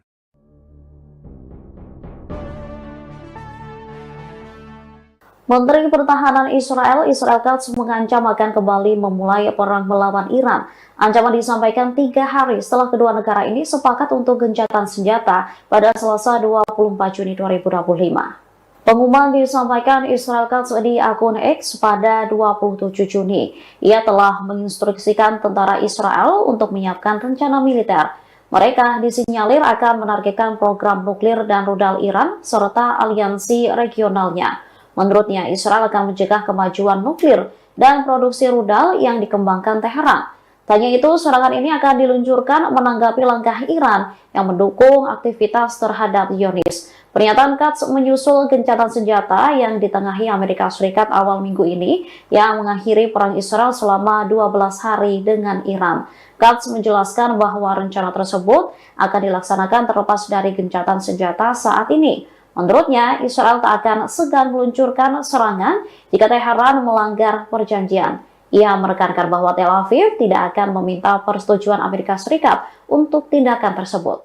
Menteri Pertahanan Israel Katz mengancam akan kembali memulai perang melawan Iran. Ancaman disampaikan 3 hari setelah kedua negara ini sepakat untuk gencatan senjata pada Selasa 24 Juni 2025. Pengumuman disampaikan Israel Katz di akun X pada 27 Juni. Ia telah menginstruksikan tentara Israel untuk menyiapkan rencana militer. Mereka disinyalir akan menargetkan program nuklir dan rudal Iran serta aliansi regionalnya. Menurutnya, Israel akan mencegah kemajuan nuklir dan produksi rudal yang dikembangkan Teheran. Tanya itu, serangan ini akan diluncurkan menanggapi langkah Iran yang mendukung aktivitas terhadap Zionis. Pernyataan Katz menyusul gencatan senjata yang ditengahi Amerika Serikat awal minggu ini yang mengakhiri perang Israel selama 12 hari dengan Iran. Katz menjelaskan bahwa rencana tersebut akan dilaksanakan terlepas dari gencatan senjata saat ini. Menurutnya, Israel tak akan segan meluncurkan serangan jika Teheran melanggar perjanjian. Ia menekankan bahwa Tel Aviv tidak akan meminta persetujuan Amerika Serikat untuk tindakan tersebut.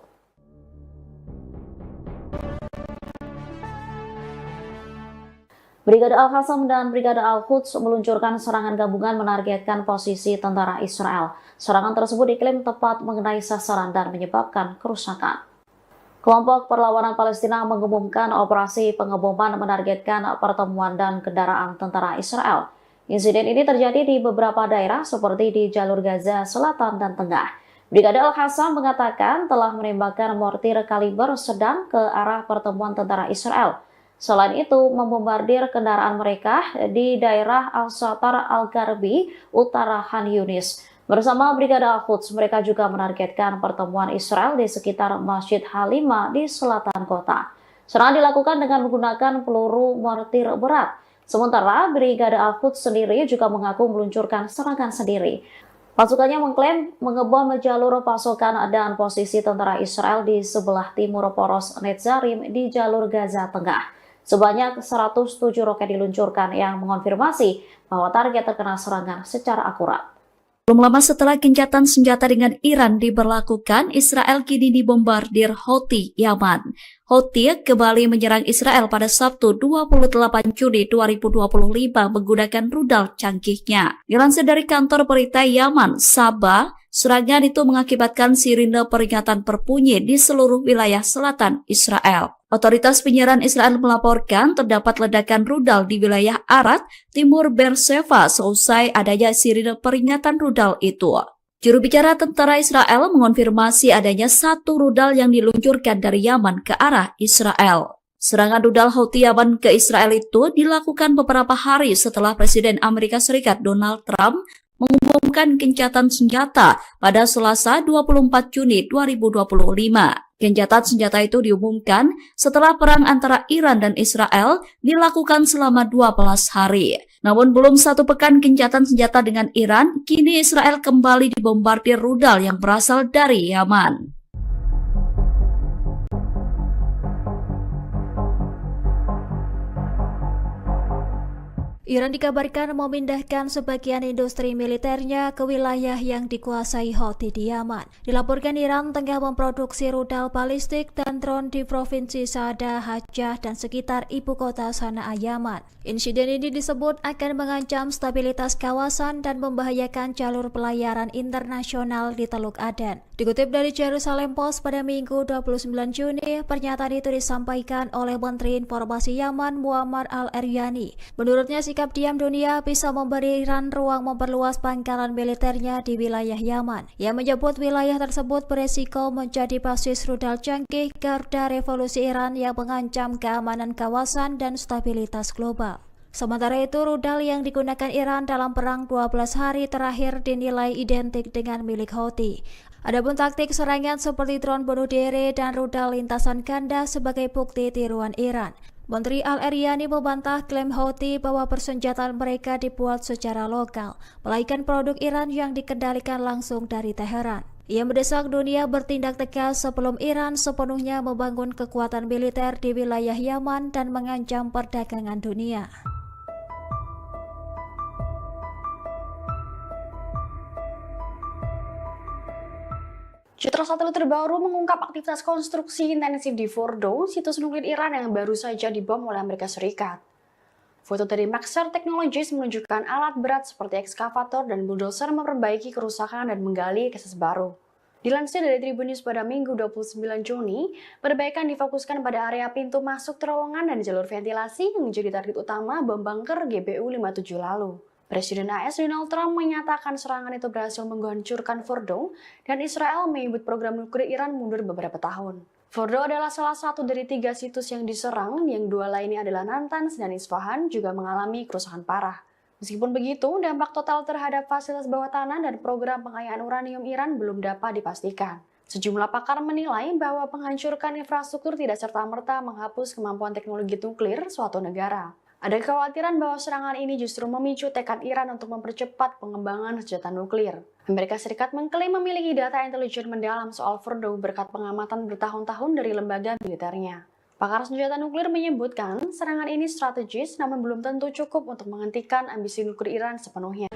Brigade Al-Qassam dan Brigade Al-Quds meluncurkan serangan gabungan menargetkan posisi tentara Israel. Serangan tersebut diklaim tepat mengenai sasaran dan menyebabkan kerusakan. Kelompok Perlawanan Palestina mengumumkan operasi pengeboman menargetkan pertemuan dan kendaraan tentara Israel. Insiden ini terjadi di beberapa daerah seperti di jalur Gaza Selatan dan Tengah. Brigade Al-Qassam mengatakan telah menembakkan mortir kaliber sedang ke arah pertemuan tentara Israel. Selain itu, membombardir kendaraan mereka di daerah Al-Shatar Al-Garbi, utara Khan Yunis. Bersama Brigade Al-Quds, mereka juga menargetkan pertemuan Israel di sekitar Masjid Halima di selatan kota. Serangan dilakukan dengan menggunakan peluru mortir berat. Sementara Brigade Al-Quds sendiri juga mengaku meluncurkan serangan sendiri. Pasukannya mengklaim mengebom jalur pasokan dan posisi tentara Israel di sebelah timur poros Netzarim di jalur Gaza Tengah. Sebanyak 107 roket diluncurkan yang mengonfirmasi bahwa target terkena serangan secara akurat. Belum lama setelah gencatan senjata dengan Iran diberlakukan, Israel kini dibombardir Houthi Yaman. Houthi kembali menyerang Israel pada Sabtu 28 Juni 2025 menggunakan rudal canggihnya. Dilansir dari kantor berita Yaman, Sabah, serangan itu mengakibatkan sirine peringatan berbunyi di seluruh wilayah selatan Israel. Otoritas penyiaran Israel melaporkan terdapat ledakan rudal di wilayah Arad, timur Beersheba seusai adanya sirine peringatan rudal itu. Juru bicara tentara Israel mengonfirmasi adanya satu rudal yang diluncurkan dari Yaman ke arah Israel. Serangan rudal Houthi Yaman ke Israel itu dilakukan beberapa hari setelah Presiden Amerika Serikat Donald Trump mengumumkan gencatan senjata pada Selasa 24 Juni 2025. Gencatan senjata itu diumumkan setelah perang antara Iran dan Israel dilakukan selama 12 hari. Namun belum satu pekan gencatan senjata dengan Iran, kini Israel kembali dibombardir rudal yang berasal dari Yaman. Iran dikabarkan memindahkan sebagian industri militernya ke wilayah yang dikuasai Houthi di Yaman. Dilaporkan Iran tengah memproduksi rudal balistik dan drone di provinsi Saada, Hajjah, dan sekitar ibu kota Sanaa, Yaman. Insiden ini disebut akan mengancam stabilitas kawasan dan membahayakan jalur pelayaran internasional di Teluk Aden. Dikutip dari Jerusalem Post pada Minggu 29 Juni, pernyataan itu disampaikan oleh Menteri Informasi Yaman Muammar al-Eryani. Menurutnya, sikap diam dunia bisa memberi Iran ruang memperluas pangkalan militernya di wilayah Yaman. Ia menyebut wilayah tersebut beresiko menjadi basis rudal canggih garda revolusi Iran yang mengancam keamanan kawasan dan stabilitas global. Sementara itu, rudal yang digunakan Iran dalam perang 12 hari terakhir dinilai identik dengan milik Houthi. Adapun taktik serangan seperti drone bunuh diri dan rudal lintasan ganda sebagai bukti tiruan Iran. Menteri Al-Eryani membantah klaim Houthi bahwa persenjataan mereka dibuat secara lokal, melainkan produk Iran yang dikendalikan langsung dari Teheran. Ia mendesak dunia bertindak tegas sebelum Iran sepenuhnya membangun kekuatan militer di wilayah Yaman dan mengancam perdagangan dunia. Citra satelit terbaru mengungkap aktivitas konstruksi intensif di Fordo, situs nuklir Iran yang baru saja dibom oleh Amerika Serikat. Foto dari Maxar Technologies menunjukkan alat berat seperti ekskavator dan bulldozer memperbaiki kerusakan dan menggali akses baru. Dilansir dari Tribun News pada Minggu 29 Juni, perbaikan difokuskan pada area pintu masuk terowongan dan jalur ventilasi yang menjadi target utama bom bunker GBU-57 lalu. Presiden AS Donald Trump menyatakan serangan itu berhasil menghancurkan Fordo dan Israel menyebut program nuklir Iran mundur beberapa tahun. Fordo adalah salah satu dari 3 situs yang diserang, yang 2 lainnya adalah Natanz dan Isfahan juga mengalami kerusakan parah. Meskipun begitu, dampak total terhadap fasilitas bawah tanah dan program pengayaan uranium Iran belum dapat dipastikan. Sejumlah pakar menilai bahwa penghancurkan infrastruktur tidak serta-merta menghapus kemampuan teknologi nuklir suatu negara. Ada kekhawatiran bahwa serangan ini justru memicu tekad Iran untuk mempercepat pengembangan senjata nuklir. Amerika Serikat mengklaim memiliki data intelijen mendalam soal Fordo berkat pengamatan bertahun-tahun dari lembaga militernya. Pakar senjata nuklir menyebutkan serangan ini strategis namun belum tentu cukup untuk menghentikan ambisi nuklir Iran sepenuhnya.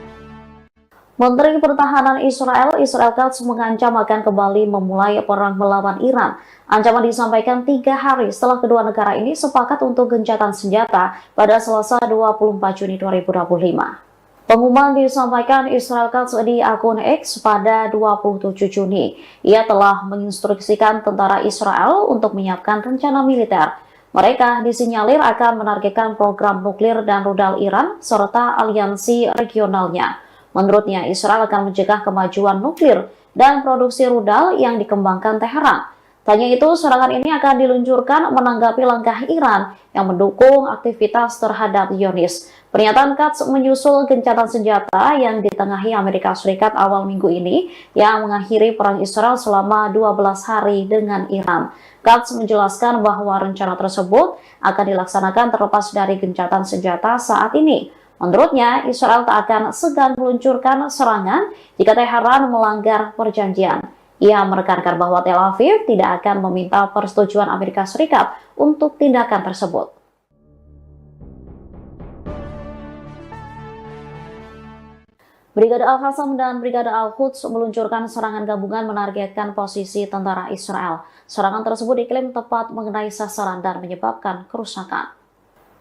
Menteri Pertahanan Israel Katz mengancam akan kembali memulai perang melawan Iran. Ancaman disampaikan 3 hari setelah kedua negara ini sepakat untuk gencatan senjata pada Selasa 24 Juni 2025. Pengumuman disampaikan Israel Katz di akun X pada 27 Juni. Ia telah menginstruksikan tentara Israel untuk menyiapkan rencana militer. Mereka disinyalir akan menargetkan program nuklir dan rudal Iran serta aliansi regionalnya. Menurutnya, Israel akan mencegah kemajuan nuklir dan produksi rudal yang dikembangkan Teheran. Tanya itu, serangan ini akan diluncurkan menanggapi langkah Iran yang mendukung aktivitas terhadap Zionis. Pernyataan Katz menyusul gencatan senjata yang ditengahi Amerika Serikat awal minggu ini yang mengakhiri perang Israel selama 12 hari dengan Iran. Katz menjelaskan bahwa rencana tersebut akan dilaksanakan terlepas dari gencatan senjata saat ini. Menurutnya, Israel tak akan segan meluncurkan serangan jika Teheran melanggar perjanjian. Ia menekankan bahwa Tel Aviv tidak akan meminta persetujuan Amerika Serikat untuk tindakan tersebut. Brigade Al-Qassam dan Brigade Al-Quds meluncurkan serangan gabungan menargetkan posisi tentara Israel. Serangan tersebut diklaim tepat mengenai sasaran dan menyebabkan kerusakan.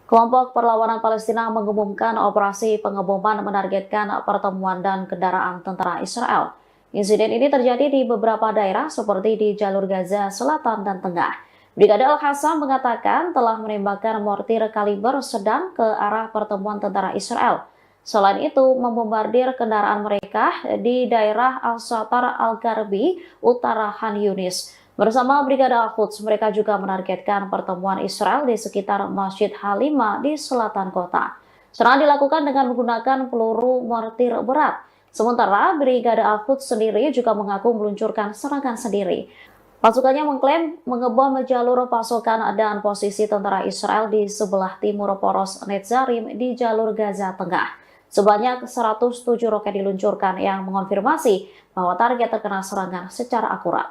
Kelompok Perlawanan Palestina mengumumkan operasi pengeboman menargetkan pertemuan dan kendaraan tentara Israel. Insiden ini terjadi di beberapa daerah seperti di jalur Gaza Selatan dan Tengah. Brigade Al-Qassam mengatakan telah menembakkan mortir kaliber sedang ke arah pertemuan tentara Israel. Selain itu, membombardir kendaraan mereka di daerah Al-Satar Al-Garbi, utara Khan Yunis. Bersama Brigade Al-Quds, mereka juga menargetkan pertemuan Israel di sekitar Masjid Halima di selatan kota. Serangan dilakukan dengan menggunakan peluru mortir berat. Sementara Brigade Al-Quds sendiri juga mengaku meluncurkan serangan sendiri. Pasukannya mengklaim mengebom jalur pasokan dan posisi tentara Israel di sebelah timur poros Netzarim di jalur Gaza Tengah. Sebanyak 107 roket diluncurkan yang mengonfirmasi bahwa target terkena serangan secara akurat.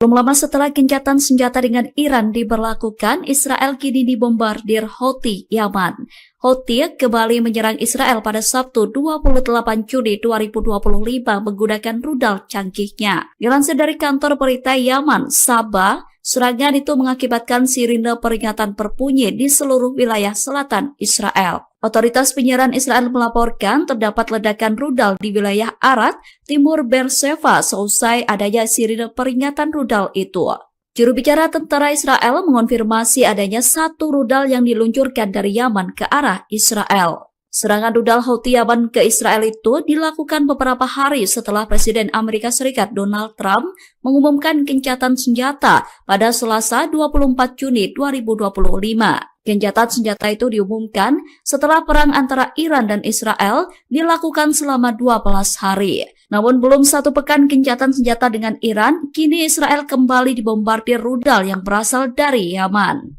Belum lama setelah gencatan senjata dengan Iran diberlakukan, Israel kini dibombardir Houthi Yaman. Houthi kembali menyerang Israel pada Sabtu 28 Juni 2025 menggunakan rudal canggihnya. Dilansir dari kantor berita Yaman, Sabah, serangan itu mengakibatkan sirine peringatan berbunyi di seluruh wilayah selatan Israel. Otoritas penyiaran Israel melaporkan terdapat ledakan rudal di wilayah Arad, timur Beersheba seusai adanya sirine peringatan rudal itu. Juru bicara tentara Israel mengonfirmasi adanya 1 rudal yang diluncurkan dari Yaman ke arah Israel. Serangan rudal Houthi Yaman ke Israel itu dilakukan beberapa hari setelah Presiden Amerika Serikat Donald Trump mengumumkan gencatan senjata pada Selasa 24 Juni 2025. Gencatan senjata itu diumumkan setelah perang antara Iran dan Israel dilakukan selama 12 hari. Namun belum 1 pekan gencatan senjata dengan Iran, kini Israel kembali dibombardir rudal yang berasal dari Yaman.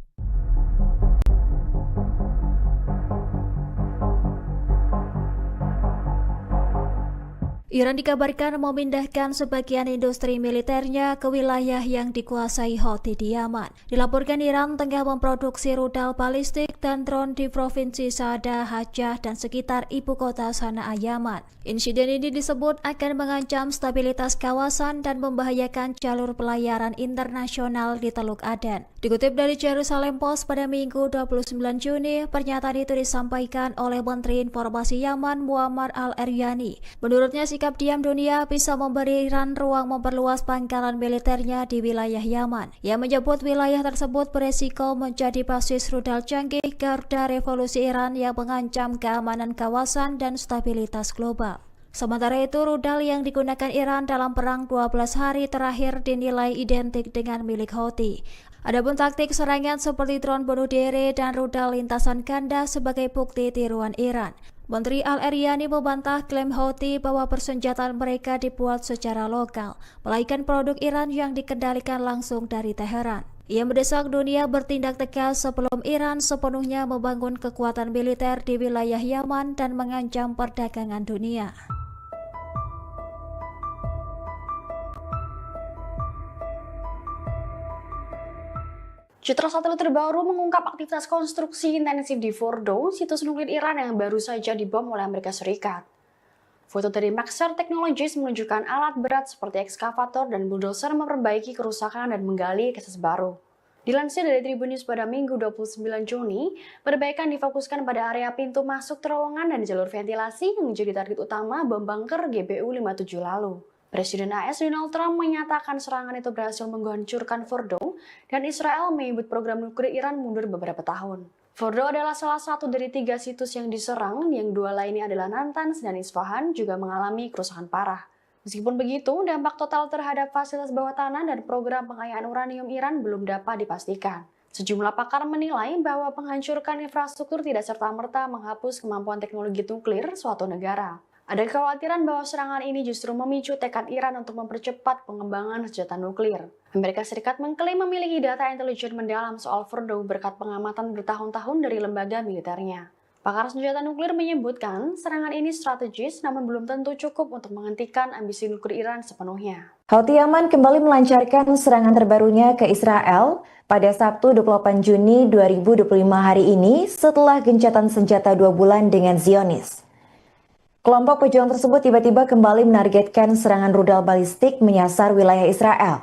Iran dikabarkan memindahkan sebagian industri militernya ke wilayah yang dikuasai Houthi di Yaman. Dilaporkan Iran tengah memproduksi rudal balistik dan drone di provinsi Saada, Hajjah, dan sekitar ibu kota Sanaa, Yaman. Insiden ini disebut akan mengancam stabilitas kawasan dan membahayakan jalur pelayaran internasional di Teluk Aden. Dikutip dari Jerusalem Post pada Minggu 29 Juni, pernyataan itu disampaikan oleh Menteri Informasi Yaman Muammar al-Eryani. Menurutnya, sikap diam dunia bisa memberi Iran ruang memperluas pangkalan militernya di wilayah Yaman. Ia menyebut wilayah tersebut beresiko menjadi basis rudal canggih garda revolusi Iran yang mengancam keamanan kawasan dan stabilitas global. Sementara itu, rudal yang digunakan Iran dalam perang 12 hari terakhir dinilai identik dengan milik Houthi. Adapun taktik serangan seperti drone bunuh diri dan rudal lintasan ganda sebagai bukti tiruan Iran. Menteri Al-Eryani membantah klaim Houthi bahwa persenjataan mereka dibuat secara lokal, melainkan produk Iran yang dikendalikan langsung dari Teheran. Ia mendesak dunia bertindak tegas sebelum Iran sepenuhnya membangun kekuatan militer di wilayah Yaman dan mengancam perdagangan dunia. Citra satelit terbaru mengungkap aktivitas konstruksi intensif di Fordo, situs nuklir Iran yang baru saja dibom oleh Amerika Serikat. Foto dari Maxar Technologies menunjukkan alat berat seperti ekskavator dan bulldozer memperbaiki kerusakan dan menggali akses baru. Dilansir dari Tribun News pada Minggu 29 Juni, perbaikan difokuskan pada area pintu masuk terowongan dan jalur ventilasi yang menjadi target utama bom bunker GBU-57 lalu. Presiden AS Donald Trump menyatakan serangan itu berhasil menghancurkan Fordo dan Israel menyebut program nuklir Iran mundur beberapa tahun. Fordo adalah salah satu dari 3 situs yang diserang, yang 2 lainnya adalah Natanz dan Isfahan juga mengalami kerusakan parah. Meskipun begitu, dampak total terhadap fasilitas bawah tanah dan program pengayaan uranium Iran belum dapat dipastikan. Sejumlah pakar menilai bahwa penghancurkan infrastruktur tidak serta-merta menghapus kemampuan teknologi nuklir suatu negara. Ada kekhawatiran bahwa serangan ini justru memicu tekad Iran untuk mempercepat pengembangan senjata nuklir. Amerika Serikat mengklaim memiliki data intelijen mendalam soal Fordo berkat pengamatan bertahun-tahun dari lembaga militernya. Pakar senjata nuklir menyebutkan serangan ini strategis namun belum tentu cukup untuk menghentikan ambisi nuklir Iran sepenuhnya. Houthi Yaman kembali melancarkan serangan terbarunya ke Israel pada Sabtu 28 Juni 2025 hari ini setelah gencatan senjata 2 bulan dengan Zionis. Kelompok pejuang tersebut tiba-tiba kembali menargetkan serangan rudal balistik menyasar wilayah Israel.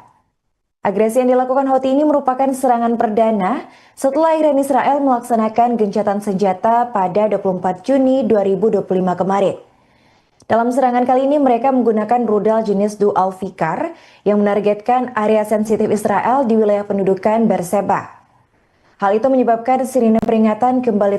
Agresi yang dilakukan Houthi ini merupakan serangan perdana setelah Iran Israel melaksanakan gencatan senjata pada 24 Juni 2025 kemarin. Dalam serangan kali ini mereka menggunakan rudal jenis Dual Fikar yang menargetkan area sensitif Israel di wilayah pendudukan Beersheba. Hal itu menyebabkan sirine peringatan kembali